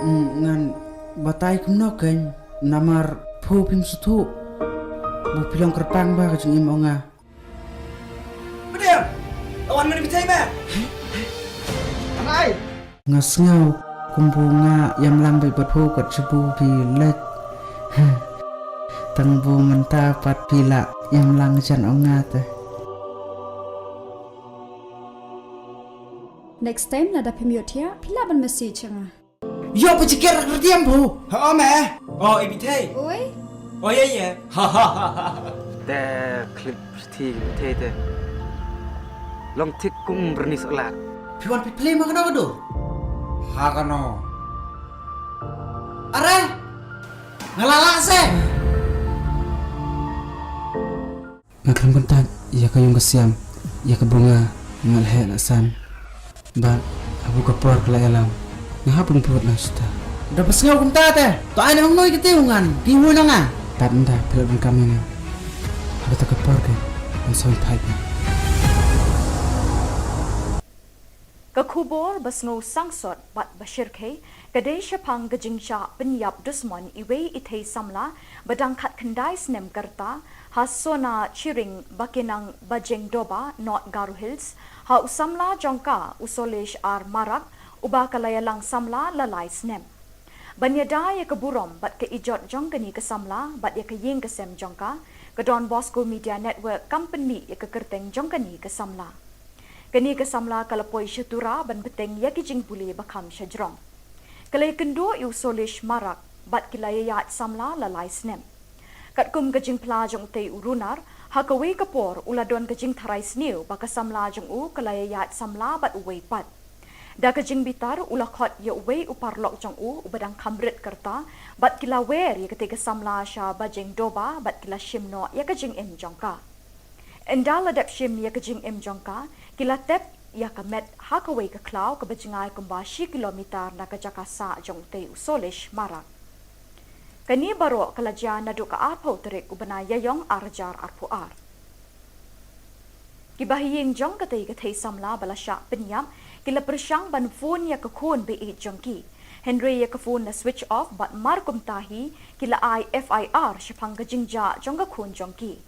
Ngan batay kum no kan namar pu pim sutu. Bu pilong kerpang ba kajung imo nga. Bedem. Awan mana bitai ba? Anai. Ngasngau kumbunga yam lambai bat pu kat sebu pilet. Tangbu menta pat pila yam lang jan onga teh. Next time nada pemiotia pila ban message nga. Yo pecikir kerdiam bu. Ha me. Oh ibitai. Oi. Oh ya. Ha ha ha. Te klip ti te. Long tik kum bernis elat. Piwan pi play makana kado. Hakano. Are. Ngalala se. Ngakram bentak ya kayung kesiam ya ke bunga ngalhe lasan. Ba abu kapor kala alam. Ngahapun buat nasta. Dapat sengau kum tate. To ana ngoy kitiungan. Piwo na nga. Tanda pelabun kami nga. Ada tak kapor ke. Ang soy pipe. Ka Khubor basngo sangsot bat bashirke kadai syapang gajingja penyap dusman iwe ithei samla badang khat khandai snem karta hasona chiring bakinang bajeng doba not Garu Hills ha usamla jongka usolesh ar marak uba kalayalang samla lalai snem banyada ya keburom bat ke ijot jongkani ke samla bat ya ke ying ke sem jongka ke Don Bosco Media Network company ya ke kerteng jongkani ke samla kani ke samla kalapoi syatura ban beteng ya kijing buli bakam syajrong kalai kendo yu solish marak bat kilayayat samla lalai snem kat kum kajing plajong te urunar hakawe kapor uladon kajing tharai sniu baka samla jong u kalayayat samla bat uwei pat da kajing bitar ulakhot ya uwei uparlok jong u ubadang kamrit kerta bat kilawer ya ketika samla sha bajeng doba bat kila shimno ya kajing em jongka endala dap shim ya kajing em jongka kila tep ya kamet hakawe ka klau ka bajingai kumbashi kilometer na kajakasa jong te usolish marak kani baro kalaja nadu ka arpo terik ubana yayong arjar arpuar kibahiying jong katay katay samla balasya penyam kila persyang ban phone ya kakun be jongki Henry ya kafun na switch off bat markum tahi kila IFIR syapang kajingja jong kakun jongki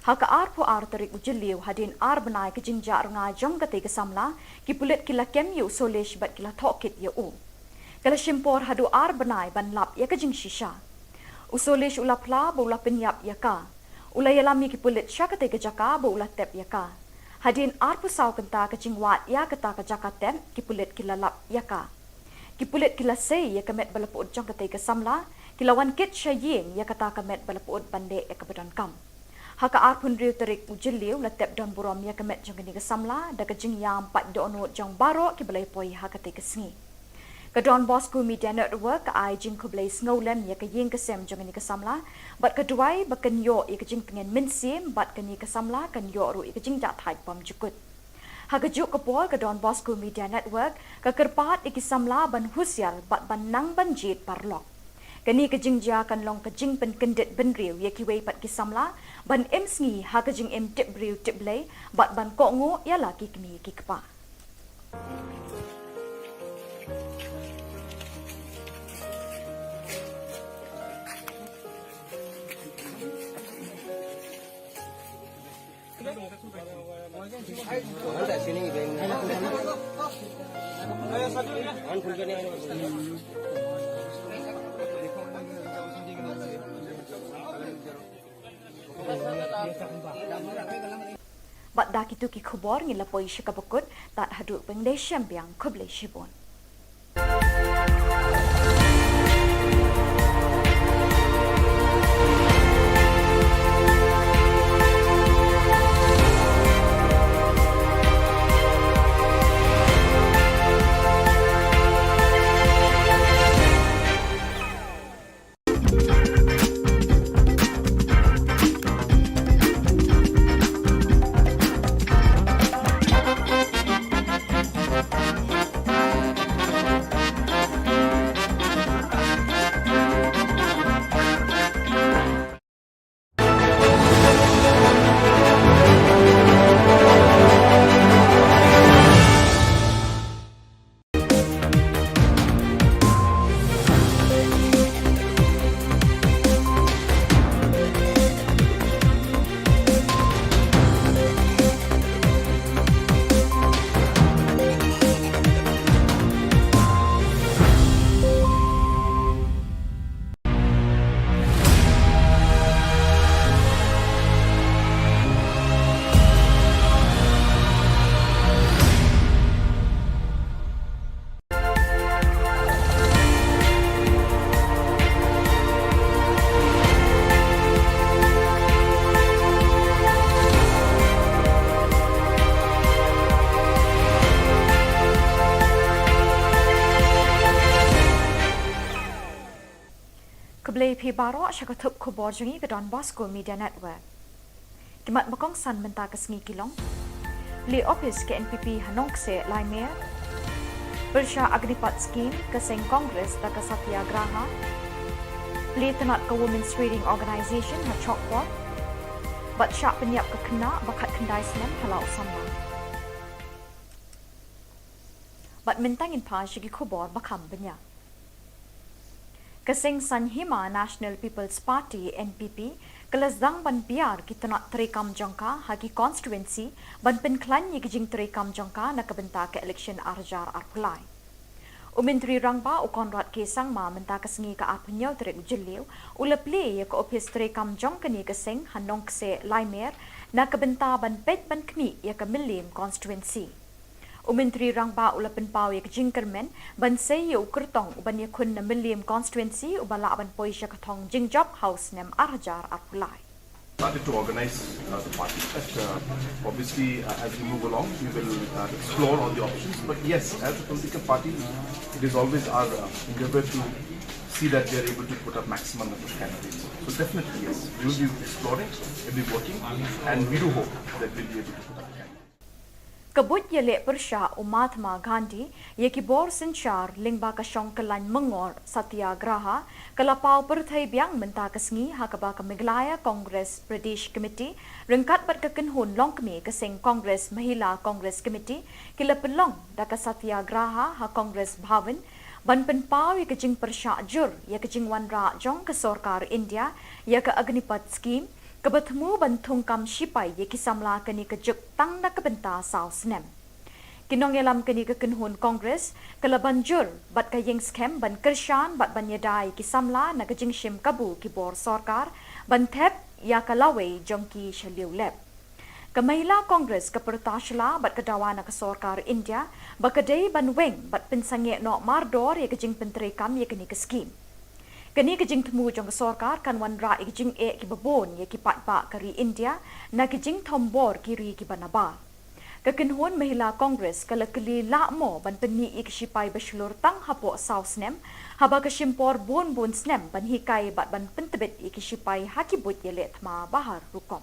haka arpuar terik ujiliw hadin ar banay kajingja nga jong katay kasamla kipulit kila kemyu solish bat kila thokit ya u kala shimpor hadu ar banay banlap ya kajing shisha usolish ulapla bola penyap ya ka ulayalami kipulit sya katay kajaka bola tep ya ka hadin ar pusaw kanta kajing wat ya kata kajaka tep kipulit kila lap ya ka kipulit kila say ya kamet balapuod jong katay kasamla kilawan kit sya ying ya kata kamet balapuod bande ya kabadon kam haka arpun riu terik ujiliw latep don burom ya kamet jong kini kasamla da kajing yam pat doonut jong baro kibalay poy hakate kasngi ka Don Bosco Media Network ka ay jing kublay snowlem ya kaying kasem jong kini kasamla bat kaduay bakan yo ya kajing pengen minsim bat kani kasamla kan yo ru ya kajing datay pam jukut haka juk kapol ka Don Bosco Media Network ka kerpat ikisamla ban husyal bat ban nang banjit parlok Kani kejing ja kan long kejing pen kendet ben riu ye ki wei pat ki samla ban em sngi ha kejing em tip riu tip lei bat ban ko ngo ya la ki kmi ki kpa. Bat dah kitu ki Khubor ngila poi syakabukut tat haduk pengde syambiang kuble shibon. Kuble pi baro syakatup Khubor jungi ke Don Bosco Media Network. Kimat makong san menta ke sengi kilong. Li office ke NPP Hanong se Laimir. Bersya Agnipat Scheme ke Seng Kongres da ke Satyagraha. Li tenat ke Women's Reading Organisation ha Chokpot. Bat syak penyiap ke kena bakat kendai senam halau sama. Bat mentangin pa syagi Khubor bakam banyak. Kesing Sanhima National People's Party NPP kelazang ban biar kita nak terekam jangka hagi constituency ban penklan ye kijing terekam jangka nak kebenta ke election arjar arpulai. Umentri rangba ukonrat kesang ma menta kesengi ke apnyo terek ujeliu ulepli ye ke office terekam jangka ni kesing hanong kse Laimer nak kebenta ban pet ban kmi ye ke milim constituency. Umentri rangba ulapen pau ye jingkermen ban sei ye ukertong uban ye kun na milim constituency ubala ban poi syakatong jingjob house nem arjar apulai. Started to organize the party. But obviously, as we move along, we will explore all the options. But yes, as a political party, it is always our endeavor to see that we are able to put up maximum number of candidates. So definitely, yes, we will be exploring, we will be working, and we do hope that we will be able to put up candidates. Kabut Jylla Meghalaya Mahatma Gandhi ye Khubor Sinchar Lingba Kashong Kalan Mengor Satyagraha Kalapau Perthai Biang Menta Kesngi Hakaba Meghalaya Congress Pradesh Committee Rengkat Bat Kekenhun Longkmi Kesing Congress Mahila Congress Committee Kila Pelong Daka Satyagraha Ha Congress Bhavan Ban Penpau ye Kejing Persyak Jur ye Kejing Wanra Jong ke Sorkar India ye ke Agnipat Scheme Kebertemu bantung kam sipai ye kisamla keni kejuk tang na kebenta saus nem. Kinong yelam keni kekenhun Kongres kala banjur bat kayeng scam ban kershan bat ban yedai kisamla na kejing shim kabu kibor sorkar ban thep ya kalawe jongki shaliu lep. Kamahila Kongres kepertashla bat kedawa na kesorkar India bakadei ban weng bat pensange no mardor ye kejing penterekam ye keni ke scheme. Kini kejing temu jong sorkar kan wanra kejing ki babon ye ki patba kari India na kejing tombor kiri ki banaba. Kekenhun Mahila Kongres kala keli lakmo ban peni ik sipai beslur tang hapo saus nem haba kesimpor bon snem ban hikai bat ban pentebet ik sipai hakibut yelet ma bahar rukom.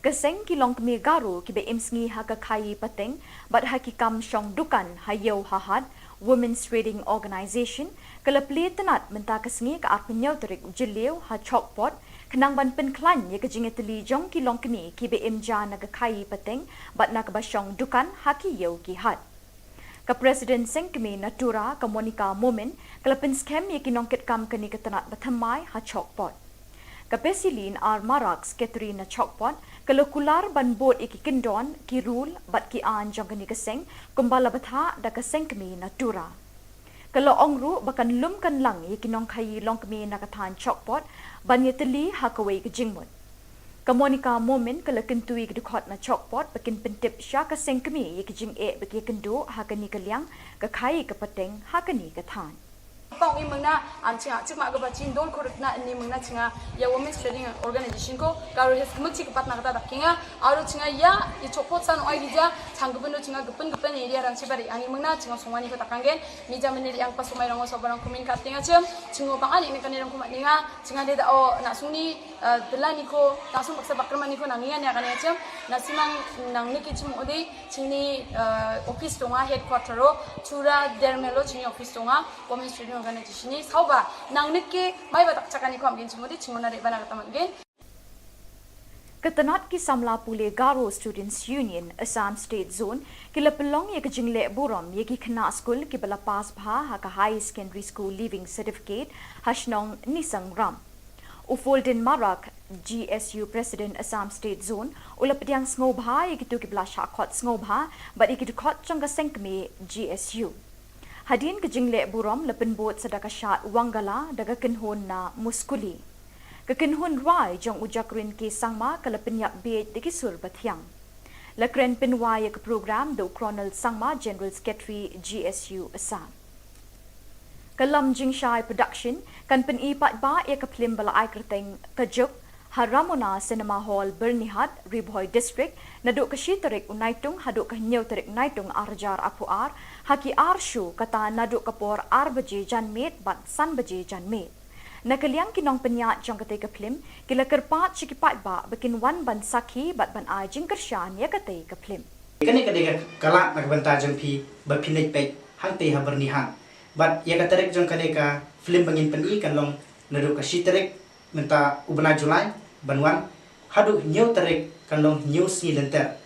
Keseng kilong kemi garu ki be imsngi haka kai pateng bat hakikam syong dukan hayau hahad Women's Trading Organisation kelapli tenat menta kesengi ke arpenyau terik jeliu ha chokpot kenang ban penklan ye kejingeteli jong kilong kini ki BMJ naga kai peteng bat nak basyong dukan haki yeu ki hat. Ke Presiden Sengkemi Natura ke Monica Momen kelapin scam ye kinongket kam kini ketenat batamai ha chokpot. Ke Pesilin ar Maraks Catherine chokpot kalau kular ban bot iki kendon ki rule bat ki an jong kini keseng kumbala batha da keseng kemi Natura. Kalau ongru bakan lum kan lang ye kinong kai long kemi nakatan chokpot ban ye teli hakawai ke jingmut. Ke Monica Momen kalau kentui ke dukot na chokpot bakin pentip sya keseng kemi ye ke jing bagi kendo hakani ke liang ke kai ke peteng hakani ke tan. Pang ni mengna ancinga cik mak gaba cin don korek na ni mengna cinga ya Women's Trading Organization ko karo hes kemci kepat nak kata dakinga aru cinga ya i chopot san oi gija changgupendo cinga gepen area ran sibari ani mengna cinga sumani ko takanggen mija meneri yang pas sumai rango sobarang kumin katinga cem cingo pangani ni kan rang kumat ninga cinga de da o nak suni delani ko langsung paksa bakrman ni ko nangian ya kan ya cem nasimang nang ni kicim ode cini office tonga headquarter ro chura dermelo cini office tonga Women's Trading Organisation ni sauba nang nikke mai batak cakani ko amgen cimodi cingona de bana kata amgen. Ketenat ki samla pule Garo Students Union Assam State Zone kila pelong ye kejingle buram ye ki kena school ki bala pas bha ha ka high secondary school leaving certificate hashnong nisang ram. Ufolden Marak GSU President Assam State Zone ulap diang snobha ye kitu ki bala shakot snobha but ye kitu kot changa sengkme GSU. Hadin ke jingle buram lepen bot sedaka syat wangala daga kenhon na muskuli. Ke kenhon rai jong ujakrin ke sangma ke lepen yak beit diki sur bathiang. Lekren penwai ke program do Colonel Sangma General Secretary GSU Assam. Kelam Jingshai Production kan pen ipat ba ye ke film bala ai kerteng kejuk Haramona Cinema Hall Bernihat Ribhoy District naduk ke shiterik unaitung haduk ke nyau terik naitung arjar apuar haki arshu kata naduk kapor ar baje janmet bat san baje janmet. Nakaliang kinong penyat jong kate ke film kila kerpat cikipat ba bikin wan ban sakhi bat ban ai jing kershan ya kate ke film. Kani kadega kalak nak banta jong pi bapinek pek hante ha bernihan. Bat ya katerek jong kadega film bangin peni kan long naduk ke shiterik menta ubna Julai banwan hadu nyau terik kan long nyau si lenter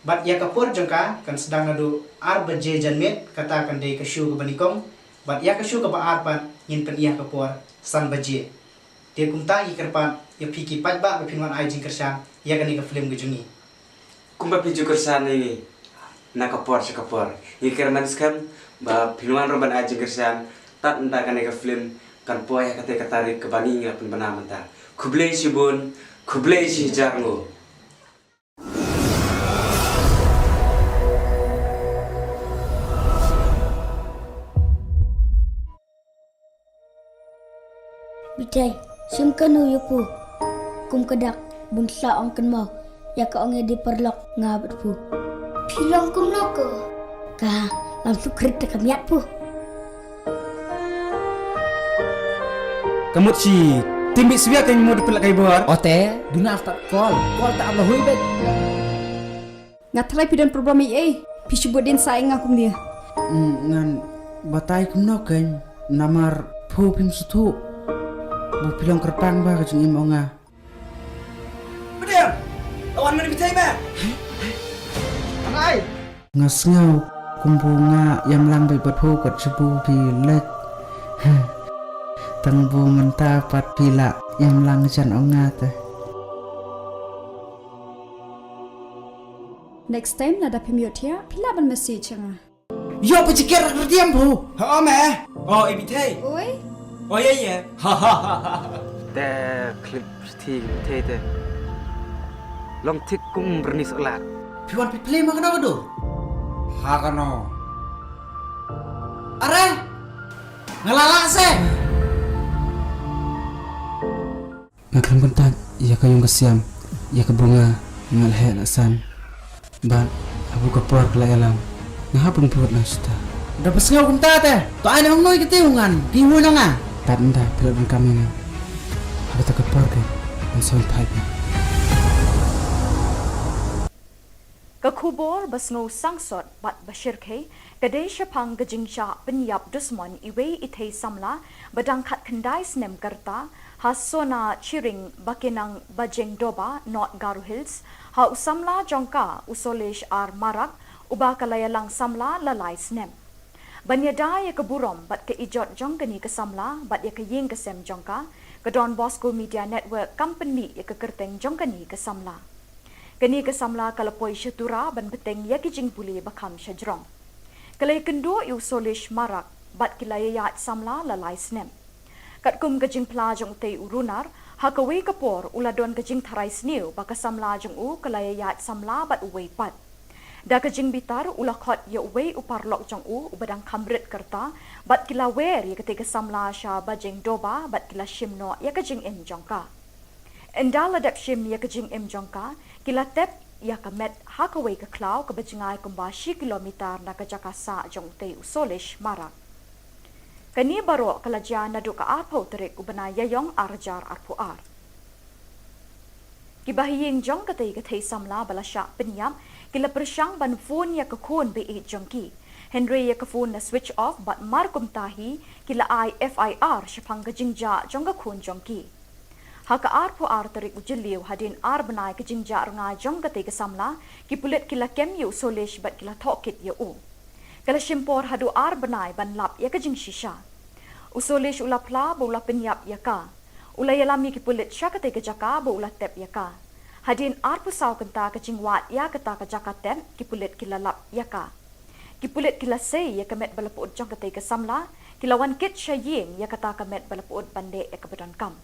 bat ya kapur jengka kan sedang nadu ar baje janmet kata kan dei ke shu ke banikong bat ya ke shu ke ba ar pan ngin pen iya kapur san baje dia kumta i kerpan ya piki pat ba pinwan ai jing kersan ya kan ke film gejungi Kumba piju kersan ini nak kapor ye kerman skam ba pinwan roban aji kersan tat enta kan ke film kan poy kate katarik ke bani ngapun bana menta kublei sibun kublei si jarngo. Bitai, simkanu yupu. Kum kedak bunsa ong kenmau. Ya ka ong di perlok ngabat pu. Pilong kum noko. Ka langsung krit kamiat pu. Kamut si timbi siya kan mo dipelak kay bor. Ote, duna after call tak Allah hui bet. Ngatlay pidan program pisubot din saing akum dia. Ngan batay kum no kan namar pu pim sutu. Bu pilong kerpang ba kajing imo nga. Bedem lawan mana bitai ba angai Ngasngaw kumbunga yang lang bay batho kat sebu pilek. Tangbu menta pat pila yang lang jan ongat. Next time nada pemiot ya, pila ban message nga. Yo pecikir kerdiam bu. ha me oh ibitai Oi, oh ya Te klip ti te. Long tik kum bernis olat. Piwan piple makan apa do? Hakano. Are ngalala se. Ngakram kontak ya kayong kasiam ya kabunga ngalhe lasan. Ban abu kapor kala alam. Ngahapon put lang suta. Dapat ngaw kumta te. To ay nang noy kitiungan. Piwo na nga. Tanda pilon kami nga. Ako ta kapor ke. Ang sound pipe. Ke Khubor basngo sangsot bat bashirke kadai syapang gejingcha penyap dusmon iwe ithei samla badangkat kendai snem kerta hasona chiring bakinang bajeng doba not Garu Hills ha usamla jongka usolesh ar marak uba kalayalang samla lalai snem. Banyada ya keburom bat ke ijot jongkani ke samla bat ya ke ying ke sem jongka ke Don Bosco Media Network company ya ke kerteng jongkani ke samla. Kini ke samla kalapoi syatura ban beteng ya kijing puli bakam syajrong. Kalai kendo yu solish marak bat kilaya yat samla lalai snem. Kat kum kejing pelajong tei urunar ha kawe kapor uladon kejing tharai sniu baka samla jong u kalaya yat samla bat uwe pat. Da kejing bitar ulah khot ya uwe uparlok jong u ubadang kamrit kerta bat kila wer ya ketika samla sya bajeng doba bat kila shimno ya kejing im jongka. Enda ladap shim ya kejing im jongka kila tep ya kamet ha kawe ke klau ke bajingai kumbashi kilometer na ke jakasa jong tei usolish marak. Kani baro kalaja nadu ka arpo terik ubana yayong arjar arpuar. Kibahiying jong katay katay samla balasya penyam kila persyang ban phone ya kakun be jongki. Henry ya phone na switch off bat markum tahi kila FIR syapang kajingja jong kakun jongki. Haka arpuar terik ujiliu hadin ar benai kajingja renga jong katay kasamla ki pulit kila kem yu solish bat kila tokit ya u. Kala shimpor hadu ar benai ban lap ya kajing shisha. Usolish ula pla bo ula penyap ya ka. Ula yalami ki pulit syakate ke jaka bo ula tep ya ka. Hadin ar pusau kenta kajing wat ya kata ke jaka tep ki pulit kila lap ya ka. Ki pulit kila say ya kamet balapud jong kate ke samla kila wan kit syaying ya kata kamet balapud bande ya kebedan kam.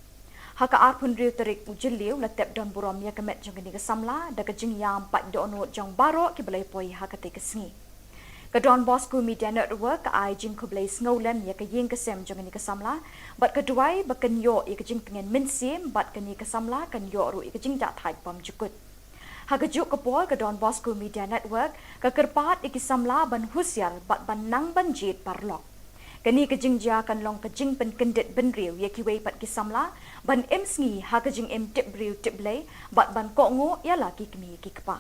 Haka ar pun riu terik ujiliu la tep don burom ya kamet jong kini ke samla da kajing yam pat dono jong baro ki balai poi hakate ke sngi. Ke Don Bosco Media Network ke ai jing kublai sngolen ya ke ying kesem jong ni ke samla bat keduai baken yo ya ke jing pengen minsim bat ke ni ke samla kan yo ru ya ke jing dak thai pam jukut. Ha ke juk ke pol ke Don Bosco Media Network ke kerpat iki samla ban husyar bat ban nang ban jit parlok. Kani ke jing ja kan long ke jing pen kendit ben riu ya ki wei pat ki samla ban em sngi ha ke jing em tip riu tip blai bat ban ko ngo ya la ki kmi ki kpa.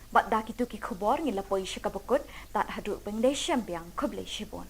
Bat dak itu ki Khubor ngila poi syakabukut tat haduk pengdai syambiang kublai shibon.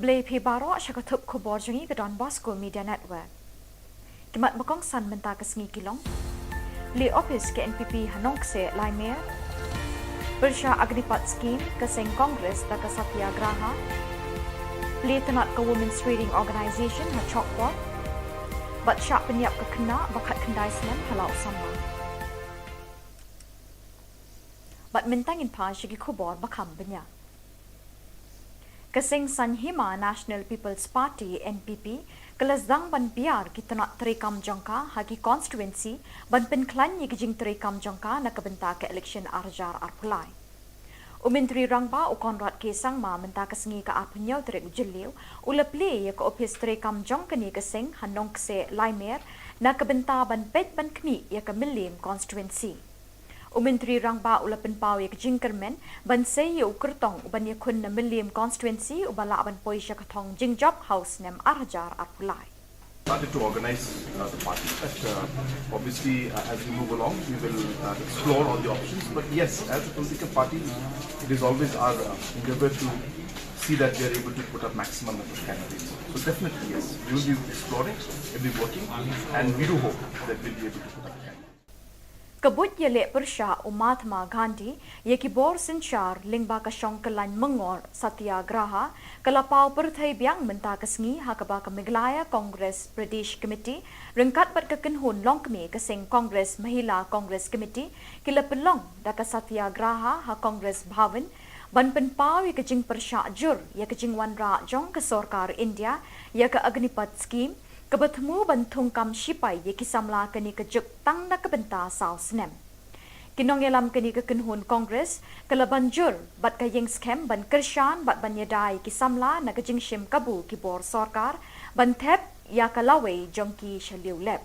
Keblai pi baro syakatup Khubor jengi ke Don Bosco Media Network. Kimat bakong san menta ke sengi kilong. Li office ke NPP Hanong se Laimer. Bersya Agnipat Scheme ke Seng Kongres da ke Satyagraha. Li tenat ke Women's Trading Organisation ha Chokpot. Bat syak penyiap ke kena bakat kendai senem halau sama. Bat mentangin pa syagi Khubor bakam banyak. Keseng Sanhima National People's Party NPP kelasdang ban biar kita nak terekam jangka hagi constituency ban penklan ye kijing terekam jangka nak kebenta ke election arjar arpulai. Umentri rangba u Konrad Kesang ma menta kesengi ke apnyau terek ujeliu uleple ye ke office terekam jangka ni keseng hanong kse Laimer nak kebenta ban pet ban kni ye ke Milim constituency. Umentri rangba ula penpau ye kijing kermen ban sei ye ukertong ban ye kun na Milim constituency ubala ban poisha katong jing job house nem arjar arpulai. Started to organize the party. But obviously, as we move along, we will explore all the options. But yes, as a political party, it is always our endeavor to see that we are able to put up maximum number of candidates. So definitely, yes, we will be exploring, we will be working, and we do hope that we will be able to put up candidates. Kebut Jylla Meghalaya Mahatma Gandhi ye Khubor Sinchar Lingba Kashong Kelan Mengor Satyagraha Kalapau Perthai Biang Menta Kesengi Hakaba Meghalaya Congress Pradesh Committee Rengkat Bat Kekenhun Longkmi Keseng Congress Mahila Congress Committee Kila Pelong Daka Satyagraha Ha Congress Bhavan Ban Penpau ye Kejing Persya Jur ye Kejing Wan Ra Jong ke Sorkar India ye ke Agnipat Scheme Kebertemu bantung kam sipai ye kisamla keni kejuk tang na kebenta sau senem. Kinong yelam keni kekenhun Kongres kelaban jur bat kayeng skem ban kersyan bat ban yedai kisamla na kejing shim kabu kibor sorkar ban thep ya kalawe jongki shaliu lep.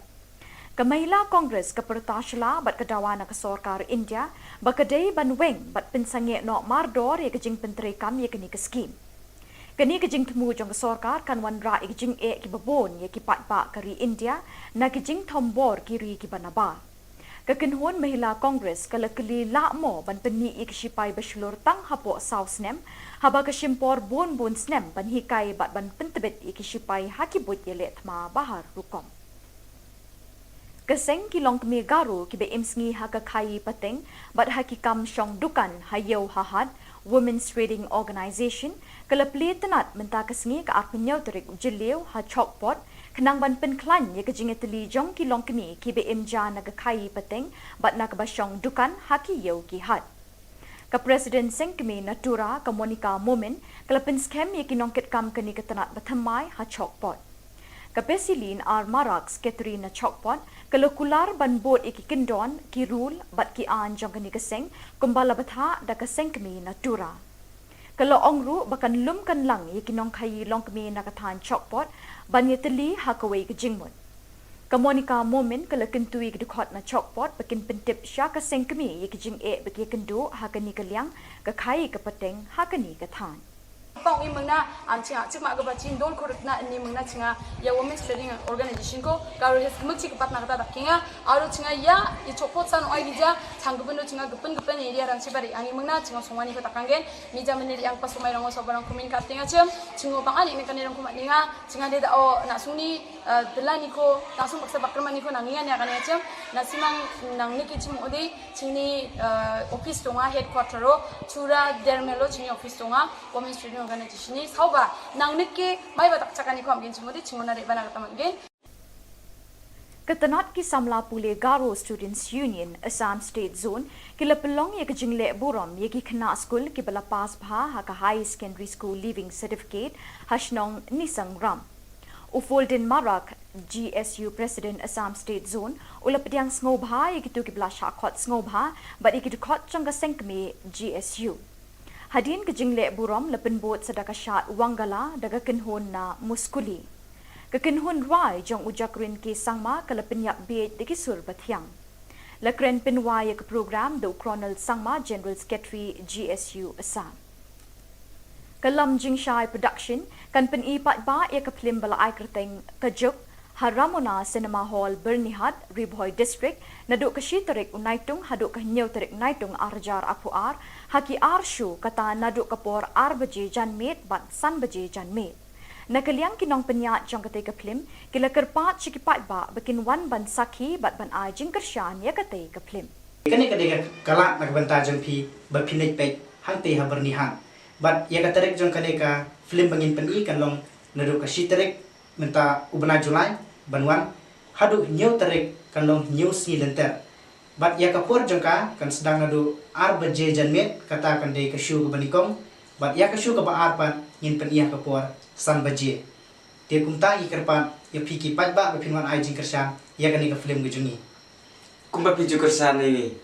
Kamahila Kongres kepertasla bat kedawa na kesorkar India bakadei ban weng bat pensange no mardor ye kejing penterekam ye keni keskim. Kini kejing temu jong sorkar kan wan ra kejing ki babon ye ki patpa kari India na kejing tombor kiri ki banaba. Kekenhun Mahila Kongres kala keli lakmo ban peni ik sipai beslur tang hapo sausnem haba kesimpor bon snem ban hikai bat ban pentebet ik sipai hakibut ye letma bahar rukom. Keseng kilong kemi garu ki be imsngi hakakai pateng bat hakikam syong dukan hayau hahad Women's Trading Organisation kelapli tenat menta kesengi ke arpenyau terik ujeliu ha chokpot kenang ban penklan ye kejingeteli jong kilong keni ki be imja naga kai pateng bat nak basyong dukan haki yau ki hat. Ke Presiden Sengkemi Natura ke Monica Momen kelapin skem ye kinongket kam keni ke tenat batamai ha chokpot. Ke Pesilin ar marak Catherine chokpot kelokular ban bot iki kendon ki rule bat ki an jong keni keseng kumbala batha da keseng kemi Natura. Kalau ongru bakan lum kan lang ye kinong kai long kemi nakatan chokpot ban ye teli hakawai ke jingmut. Ke Monica Momen kalau kentui ke dukot na chokpot bakin pentip sya ke seng kemi ye ke jing bagi kendu hakani ke liang ke kai ke peteng hakani ke tan. Pang imang na ancinga cuma agak bacin dol korek na ini mengna cinga ya Women's Trading Organization ko kalau hes kemuk cik pat nak kata dakinga aru cinga ya i copot san oi dija canggupen do cinga gupen area rang cibari ani mengna cinga songwani ko takanggen mija meniri yang pas umai rango sobarang kumin katinga cem cingo pang ani mekan irang kumat ninga cinga de da o nak suni delani ko langsung paksa bakrman ni ko nangingan ya kan ya cem nasimang nang niki cimu odi cini office tonga headquarter ro chura dermelo cini office tonga Women's Trading Organization ni sauba nang niki mai batak cakani ko amgin cimudi cingona de bana kata mangin. Ketenat ki samla pule Garo Students Union Assam State Zone kila pelong ye kejingle burom ye ki kena school ki bala pas bha ha ka high secondary school leaving certificate hashnong nisang ram. Ufolden Marak GSU President Assam State Zone ula pediang ngobha ye kitu ki bala shakot ngobha but ye kitu kot changa sengkme GSU. Hadin kejingle burom lepen bot sedaka syat wangala daga kenhon na muskuli. Kekenhun rai jong ujakrin ke sangma kala penyak bed de kisur bathiang. Lakren penwai ke program the Colonel Sangma General Secretary GSU Assam. Kalam Jingshai Production kan penipat ba ye ke film bala ai kerteng kejuk Haramona Cinema Hall Bernihat Ribhoy District naduk ke shitarik unaitung haduk ke nyau tarik naitung arjar apuar haki arshu kata naduk kapor ar baje janmet bat san baje janmet. Nakaliang kinong penyat jong kate ke film kila kerpat cikipat ba bikin wan ban sakhi bat ban ai jing kershan ya kate ke film. Kani kadega kalak nak banta jong pi bapinai pek hang te haberni hang. But ya katerek jong kadega film bangin peni kan long neru ka shiterek menta ubna Julai banwan hadu new terek kan long new si lenter. But ya kapur jong ka kan sedang nadu arbaje janmet kata kan de ka shu ka banikong. But ya ka shu ka ba arpan ngin pen iya kapur san baje. Dia kumta ikerpan ya piki pat ba bapinwan ai jing kershan ya kani ka film gejungi. Kumba piju kersan ini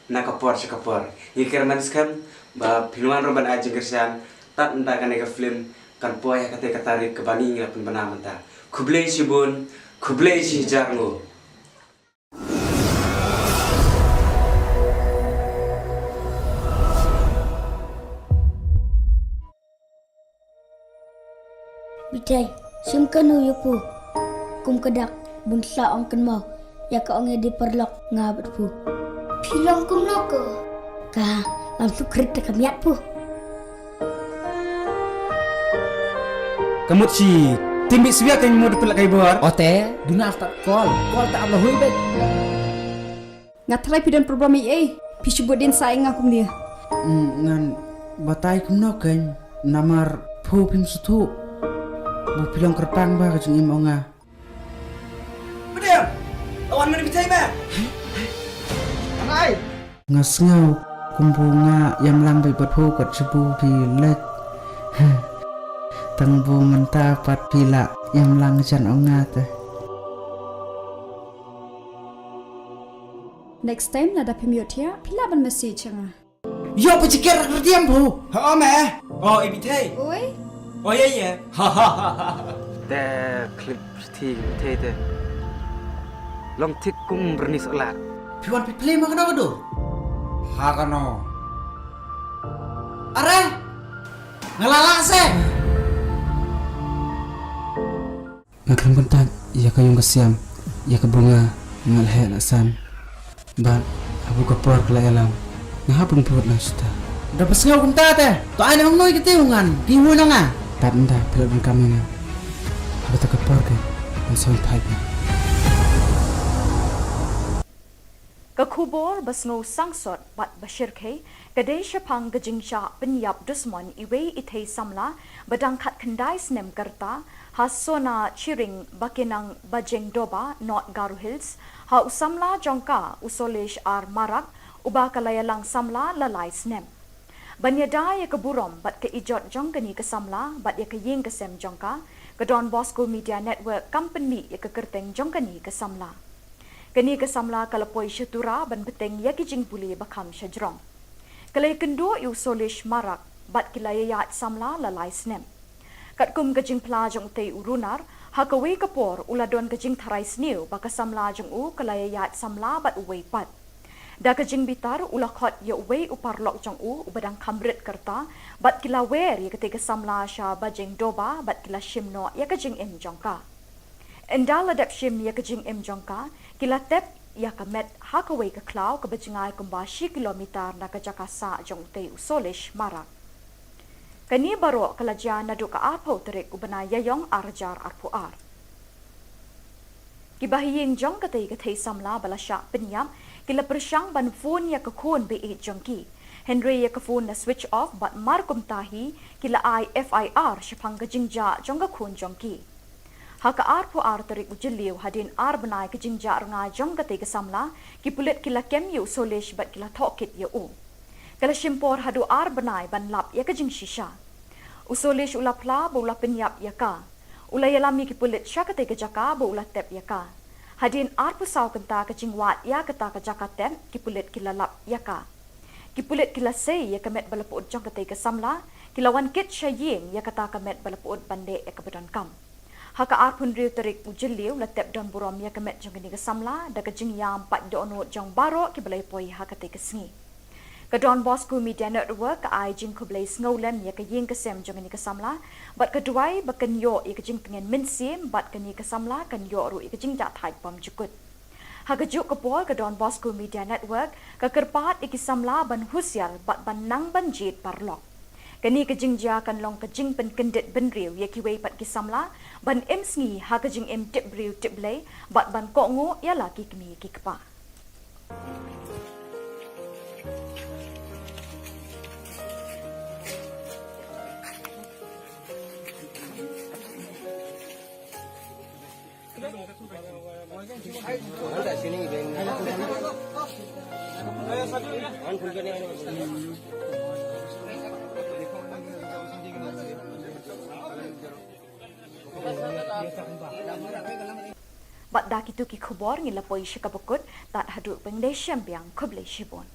nakapor sekapor. Ikir maniskan ba piluan roban aja kersan tak entah kan eka film kan poya kate katarik ke bani ngapun bana menta. Kublei sibun, kublei si jarngo. Bitai, simkanu yupu. Kum kedak bunsa ong kan mau. Ya ka ong di perlok ngabat pu. Pilong kum noko. Ka langsung kereta kamiat pu. Kamu si timbi siya kan mau dipelak kai bor. Ote, duna after call tak Allah hui baik. Ngatrai pidan program EA. Pisubut din saing akum dia. Ngan batai kumno kan namar pu pim sutu. Bu pilong kerpang ba kajung imonga. Bedem. Awan mana bitai ba? Anai. Ngasngau kumbunga yang lambai berpu kat sebu pilet. Tengbu menta pat pila yang langjan ongat. Next time nada pemiot ya, pila ban message nga. Yo pecikir kerdiam bu. Ha me. Oh ibitai. Oi, Oh ya. Te klip ti te. Long tik kum bernis elak. Piwan pi play makna kado. Hakano. Are. Ngalala se. Ngakram kontak ya kayong kasiam ya ke bunga ngalhe lasan. Ban abu kapor kala alam. Ngahapun puot na suta. Dapat sengau kunta te. To ana ngoy kitiungan. Diwo na nga. Tanda pelabun kami na. Abu tak kapor ke. Ang pipe. Ke Khubor basno sangsot bat bashir ke kadai syapang gejingcha penyap dusman iwe ithei samla badang khat khandai snem karta hasona chiring bakinang bajeng doba not Garu Hills ha usamla jongka usolesh ar marak uba kalayalang samla lalai snem banyada ya keburom bat ke ijot jongkani ke samla bat ya ke ying ke sem jongka ke Don Bosco Media Network company ya ke kerteng jongkani ke samla kani ke samla kalapoi syatura ban beteng ya ki jing puli bakam syajrong kalai kendo yu solish marak bat kilaya yat samla lalai snem kat kum ke jing pla jong te urunar ha ka we kapor uladon ke jing tharai sniu baka samla jong u kalaya yat samla bat uwei pat da ke jing bitar ulakhot ya uwei uparlok jong u ubadang kamrit kerta bat kila wer ya ke samla sha bajeng doba bat kila shimno ya ke jing em jongka endala dap shim ya ke jing em jongka kila tep ya kamet hakaway ka klaw kabajingay kumba 10 kilometer na kajakasa jong te usolish marak. Kani baro kalajya na duka arpo terik ubana yayong arjar arpuar. Kibahiying jong katay samla balasya penyam kila persyang ban phone ya kakun be jong ki. Henry ya ka phone na switch off bat markum tahi kila FIR syapang kajingja jong kakun jong ki. Haka arpo terik ujiliw hadin benai kejingja nga jong katay samla kipulit kila kemyu solish bat kila tokit ya u. Kala shimpor hadu benai ban lap ya kejing shisha. Usolish ulapla bo ula penyap ya ka. Ula yalami kipulit sya katay kejaka bo ula tep ya ka. Hadin saw kenta kejing wat ya kata kejaka tep kipulit kila lap ya ka. Kipulit kila say ya kamet balapud jong katay samla kilawan kit sya ying ya kata kamet balapud bande ya kabadon kam. Haka arpun riu terik ujiliw latep don burom ya kemet jong kini kesamla da kejing yam pat donut jong baro ki balai poi haka te kesengi. Ka Don Bosco Media Network ka ai jing kublai snowlem ya ka ying kesem jong kini kesamla bat keduai bakan yo ya kejing pengen minsim bat kini kesamla kan yo ru ya kejing ja thai pam jukut. Haka juk kapol ka Don Bosco Media Network ka kerpat ikisamla ban husyal bat ban nang ban jit parlok. Kani kejingja kan long kejing pen kendit ben riu ye ki wei pat ki samla ban em sngi ha kejing em tip riu tip lei bat ban ko ngo ya la ki kmi ki kpa. Bat dak itu ki Khubor ngila poi shikabukut tat hadu pengde syambiang kuble shibon.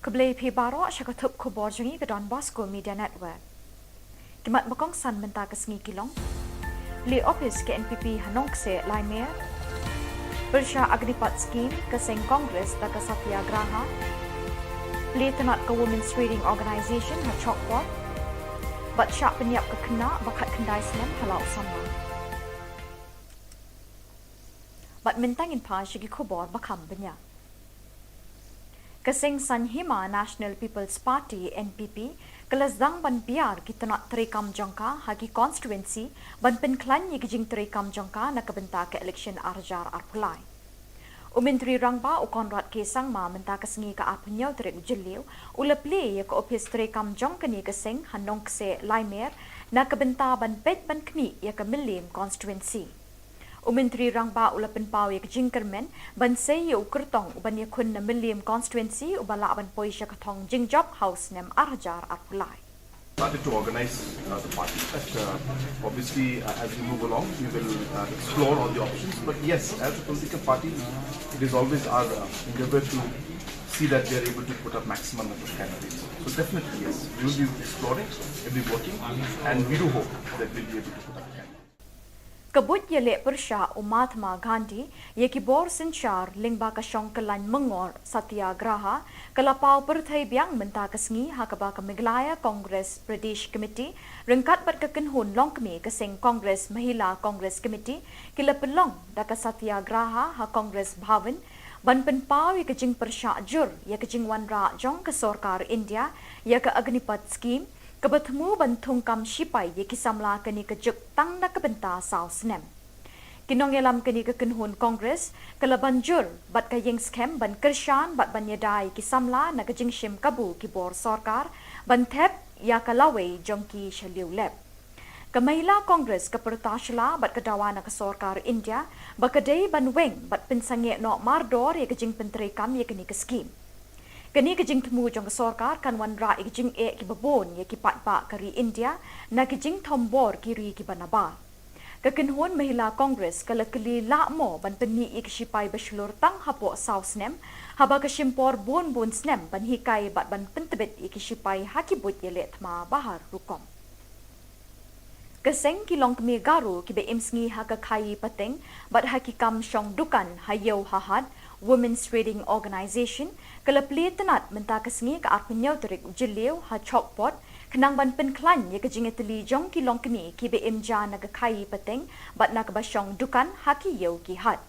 Kuble pi baro syakatup Khubor jangi ke Don Bosco Media Network. Kimat bakong san menta ke sengi kilong. Li office ke NPP Hanong se Laimer. Bersya Agnipat Scheme ke Seng Kongres da ke Satyagraha. Li tenat ke Women's Reading Organisation ha Chokpor. Bat syak penyiap ke kena bakat kendai senem halau sama. Bat mentangin pa syagi Khubor bakam banyak. Keseng Sanhima National People's Party NPP kelasdang ban biar kita nak terekam jangka hagi constituency ban penklan ye kijing terekam jangka nak kebenta ke election arjar arpulai. Umentri rangba u Konrad Kesang ma menta kesengi ke apunyau terek ujeliu uleple ye ke office terekam jangka ni keseng hanong kse Laimer nak kebenta ban pet ban kmi ye ke Milim constituency. Umentri rangba ula penpau ye jingkermen ban sei ye ukertong uban ye kun na Milim constituency ubala ban poisha katong jingjob house nem arjar arpulai. Started to organize the party. But obviously, as we move along, we will explore all the options. But yes, as a political party, it is always our endeavor to see that we are able to put up maximum number of candidates. So definitely, yes, we will be exploring, we will be working, and we do hope that we will be able to put up candidates. Kabut Jylla Meghalaya Mahatma Gandhi ye Khubor Sinchar lingba ka Shongkalan Mengor Satyagraha kalapau perthai biang menta kesengi hakaba ka Meghalaya Congress Pradesh Committee rengkat bat ka kenhun longkmi ka Seng Congress Mahila Congress Committee kila pelong da ka Satyagraha ha Congress Bhavan ban penpau ye kejing persya jur ye kejing wanra jong ka Sarkar India ye ka Agnipat Scheme kebertemu bantung kam sipai ye kisamla kini kejuk tang nak kebenta sau senem. Kinong yelam kini ke kenhun Kongres kala banjur bat kayeng scam ban kershan bat ban yadai kisamla nak kejing shim kabu Khubor Sarkar ban thep ya kalawe jongki shaliu lep. Kamahila Kongres kepertasla bat kedawa nak Sarkar India bakadei ban weng bat pensange no mardor ye kejing penterekam ye kini ke scheme. Kini kejing temu jong Sarkar kan wanra kejing ki babon ye ki patpa kari India na kejing tombor kiri ki banaba. Kekenhun Mahila Kongres kala keli lakmo ban peni ik sipai beslur tang hapo sausnem haba kesimpor bon snem ban hikai bat ban pentebet ik sipai hakibut ye letma bahar rukom. Keseng kilong kemi garu ki be imsngi ha ka khai pateng bat hakikam syong dukan hayau hahad Women's Trading Organisation kelapli tenat mentah kesengi ke arpenyau terik jeliu ha chokpot kenang ban penklan ye kejingeteli jong kilong kini ki BMJ naga kai peteng bat nak basyong dukan haki yeu ki hat.